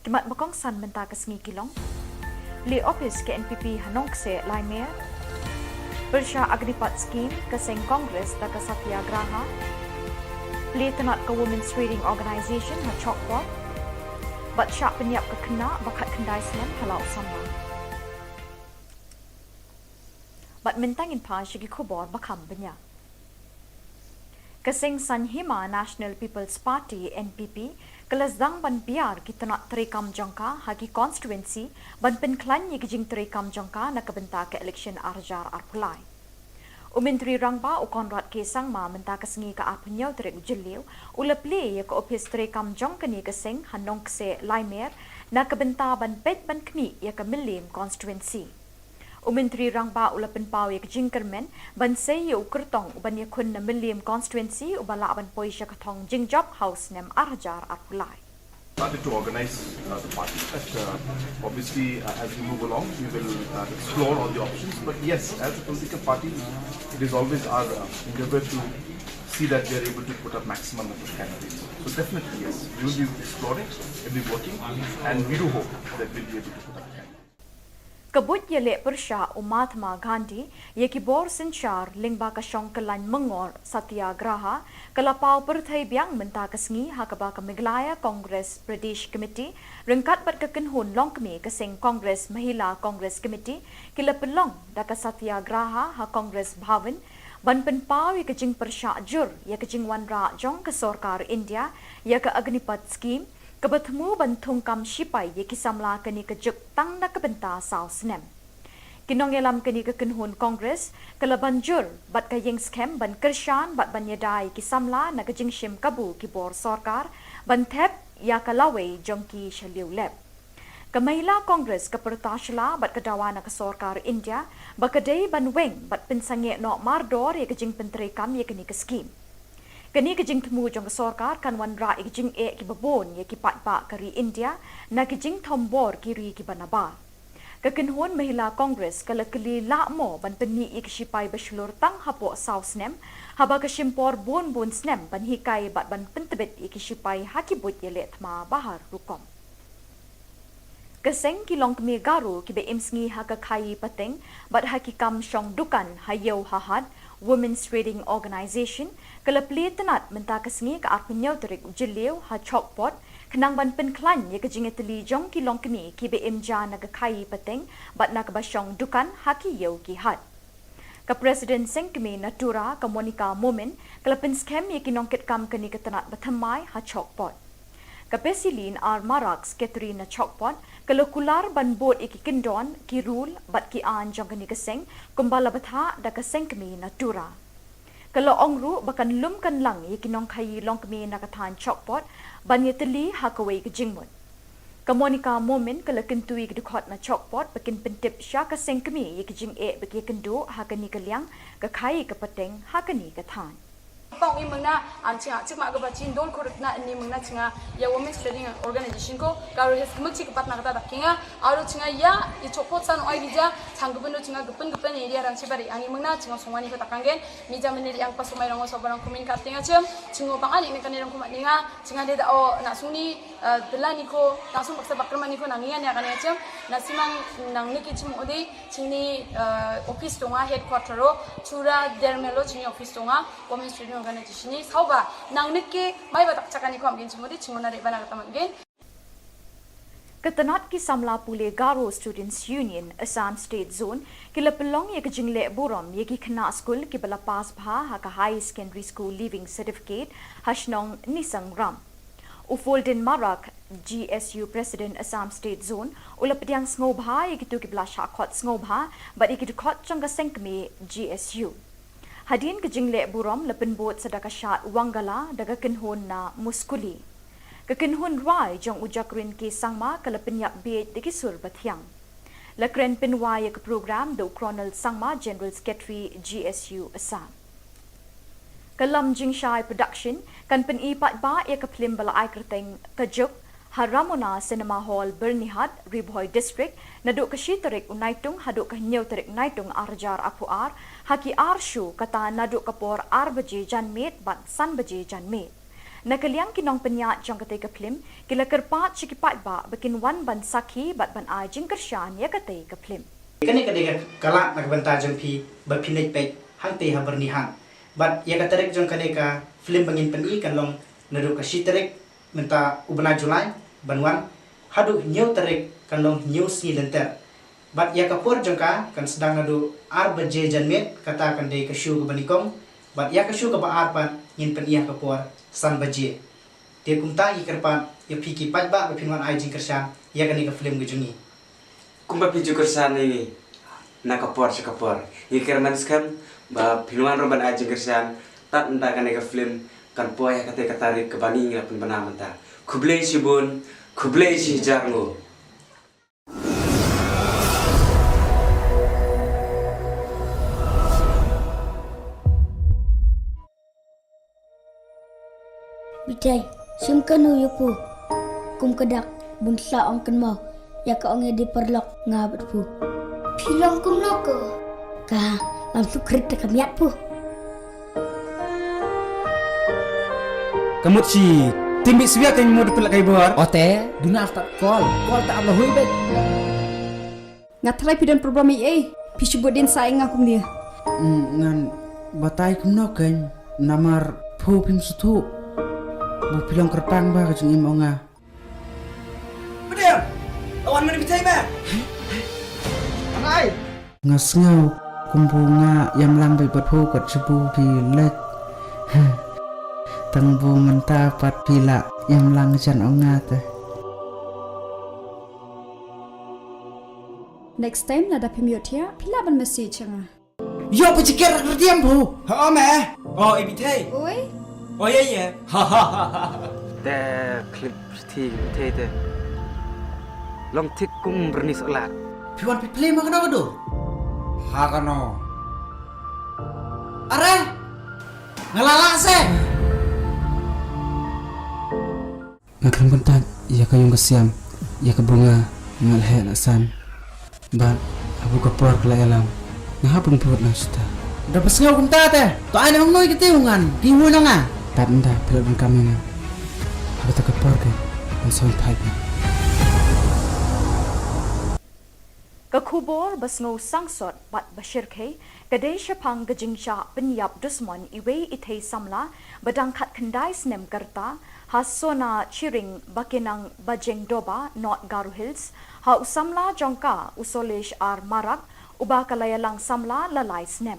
Kimat bakong san menta ke sengi kilong. Li office ke NPP Hanong se Lai Mayor. Bersya Agripat Scheme ke Seng Kongres da ke Satyagraha. Li tenat ke Women's Trading Organisation ha Chokpot. Bat syak penyiap ke kena bakat kendai selam halau sama. Bat mentangin pa syagi Khubor bakam banyak. Kesing Sanhima National People's Party NPP kelasdang ban biar kita nak terekam jangka hagi constituency ban penklan ye kijing terekam jangka nak kebenta ke election arjar arpulai. Umentri rangba u Konrad Kesang ma menta kesengi ke apnyau terek ujeliu uleple ye ke office terekam jangka ni kesing hanong kse laimer nak kebenta ban pet ban kni ye ke milim constituency. Umentri rangba ula penpau ye kijing kermen ban sei ye ukertong ban ye kun na milim constituency ubala ban poisha katong jing job house nem arjar arpulai. Started to organize the party. Obviously, as we move along, we will explore all the options. But yes, as a political party, it is always our endeavor to see that we are able to put up maximum number of candidates. So definitely, yes, we will be exploring, we will be working, and we do hope that we will be able to put up candidates. Kebut Jylla Meghalaya Mahatma Gandhi ye Khubor Sinchar Lingba Kashong Kelan Mengor Satyagraha Kalapau Perthai Biang Menta Kesengi Hakaba Meghalaya Congress Pradesh Committee Rengkat Bat Kekenhun Longkmi Keseng Congress Mahila Congress Committee Kila Pelong Daka Satyagraha Ha Congress Bhavan Ban Penpau ye Kejing Persya Jur ye Kejing Wan Ra Jong ke Sorkar India ye ke Agnipat Scheme Kebertemu bantung kam sipai ye kisamla keni kejuk tang na kebenta sau senem. Kinong yelam keni kekenhun Kongres kelaban jur bat kayeng skem ban kershan bat ban yedai kisamla na kejing shim kabu kibor sorkar ban thep ya kalawe jongki shaliu lep. Kamahila Kongres kepertasla bat kedawa na kesorkar India bakadei ban weng bat pensange no mardor ye kejing penterekam ye keni ke scheme. Kini kejing temu jong sorkar kan wan ra kejing e ki babon ye ki pat pa kari India na kejing thombor kiri ki banaba. Kekenhun Mahila Congress kala keli la mo ban peni ik sipai baslur tang hapo south nem haba ke simpor bon snem ban hikai bat ban pentebet ik sipai hakibut ye let ma bahar rukom. Keseng kilong kemi garu ki be imsngi ha ka khai pateng bat hakikam shong dukan hayau hahad Women's Trading Organisation kelapli tenat menta kesengi ke arpenyau terik ujeliu ha chokpot kenang ban penklan ye kejing eteli jong kilong keni ki be imja na kai pateng bat na basyong dukan haki yau ki hat. Ka President Sengkemi Natura ka Monica Momen kelapin skem ye kinongket kam keni ke tenat batamai ha chokpot. Ka Pesilin ar Maraks Katrina Chokpot kalokular ban bot iki kendon ki rule bat ki an jong keni keseng kumbala batha da keseng kemi Natura. Kalau ongru bakan lum kan lang ye kinong khai long kemi nakathan Chokpot ban ye teli hakawai ke jingmut. Ka Monica Momen kala kentui ke dukot na Chokpot bakin pentip sya ka seng kemi ye kijing e baki kendo hakani kaliang ka khai ka pateng hakani ka than. Pang imang na ancinga cik mak gabacin dol korek na ini mangna cinga ya Women's Trading Organization ko karo hes kemuk cik pat nak kata dakinga aro cinga ya i chopot san oi bija changgupendo cinga gupen area rang cibari ang imang na cinga songwani ko takanggen mija meniri ang pasumai rango sobarang komunikat tinga cem cingo pangan ini kan irang kumat ninga cinga de da o nak suni delani ko langsung baksa bakrman ko nangian ya kan ya cem nasimang nang niki cim odi cini office tonga headquarter ro chura dermelo cini office tonga Women's Trading Organization ni sauba nang nike mai batak cakani ko amgin cimodi cingona de bana kata mangin. Ketenat ki samla pule Garo Students Union Assam State Zone kila pelong ye kejingle burom ye ki kena school ki bala pas bha ha ka high secondary school leaving certificate hashnong nisang ram. Ufolden Marak GSU President Assam State Zone ula pediang ngobha ye kitu ki bala shakot ngobha but ye kitu khot changa sengkme GSU. Hadin kejingle burom lepen bot sedaka syat wangala daga kenhon na muskuli. Kekenhon rai jong ujakrin ke sangma kala penyak bed de kisur bathiang. Lakren penwaya ke program do Colonel Sangma General Secretary GSU Assam. Kalam Jingshai Production kan pen ipat ba ya ke film bala ai kerteng kejuk Haramona Cinema Hall Bernihat Ribhoy District naduk ke Shiterik Unaitung haduk ke Nyeuterik Naitung Arjar Apuar haki Arshu kata naduk kapor Arbaje Janmet bat Sanbaje Janmet. Nakaliang kinong penyat jong kate ke film kila kerpat cikipat ba bikin wan ban sakhi bat ban ajing kersyan ya kate ke film. Kani kadega kala nagbanta jong pi ba pinit pek hang te habernihan. Bat ya katerek jong kadega film bangin peni kan long naduk ke Shiterik menta ubna Julai banwan hadu new tarik kan long new si lenter bat ya kapur jongka kan sedang nadu arbaje janmet kata kan de kasyu ke banikong bat ya kasyu ke ba arpan yin pen iya kapur san baje dia kumta ikerpan ya piki pat ba pinwan ai jing kersan ya kan ke film gejungi Kumba piju kersan ini na kapor iker manskam ba pinwan roban ajing kersan tat entah kan ke film kan poya kate katarik ke bani ngapun banamanta kublei sibun kublei si jarngo Bitai, simkanu yupu. Kum kedak bunsa ong kenmau. Ya ka ong di perlok ngabat pu. Pilong kum noko. Ka langsung kereta kamiat pu. Kamu si timbi siya kan mo dipelak kay buar. Ote, duna after call tak Allah hui bet. Ngatrai pidan program i pisubut din saing akum dia. Ngan batay kum no kan namar phu pim sutu. Bu pilong kerpang ba kajung imo nga. Bedem awan mana bitai ba anai Ngasngaw kumbunga yam lambai bat phu kat sebu pilet. Tengbu menta pat pila yam lang jan ongat. Next time nada pimiot ya, pila ban message nga. Yo pecikir kerdiam bu. ha me oh ibitai Oi, oh ya ha ha ha แต่คลิปที่เทลองทิกกุ้งบรนิสลาด Piwan pi play makano kado. hakano Are. Ngalala se. Ngakram kontak ya kayong kasiam ya kabunga ngalhe lasan. Ban abu kapor kala alam. Ngahapon puot na suta. Dapat ngaw kunta te. To ay namang noy kitiungan. Giwo na nga. Tanda pilon kami na. Abu ta kapor ke. Ang son pipe. Ke Khubor basngo sangsot bat bashir ke kadai syapang gejingcha penyap dusman iwe ithei samla badang khat khandai snem karta hasona chiring bakinang bajeng doba not Garu Hills ha usamla jongka usolesh ar marak uba kalayalang samla lalai snem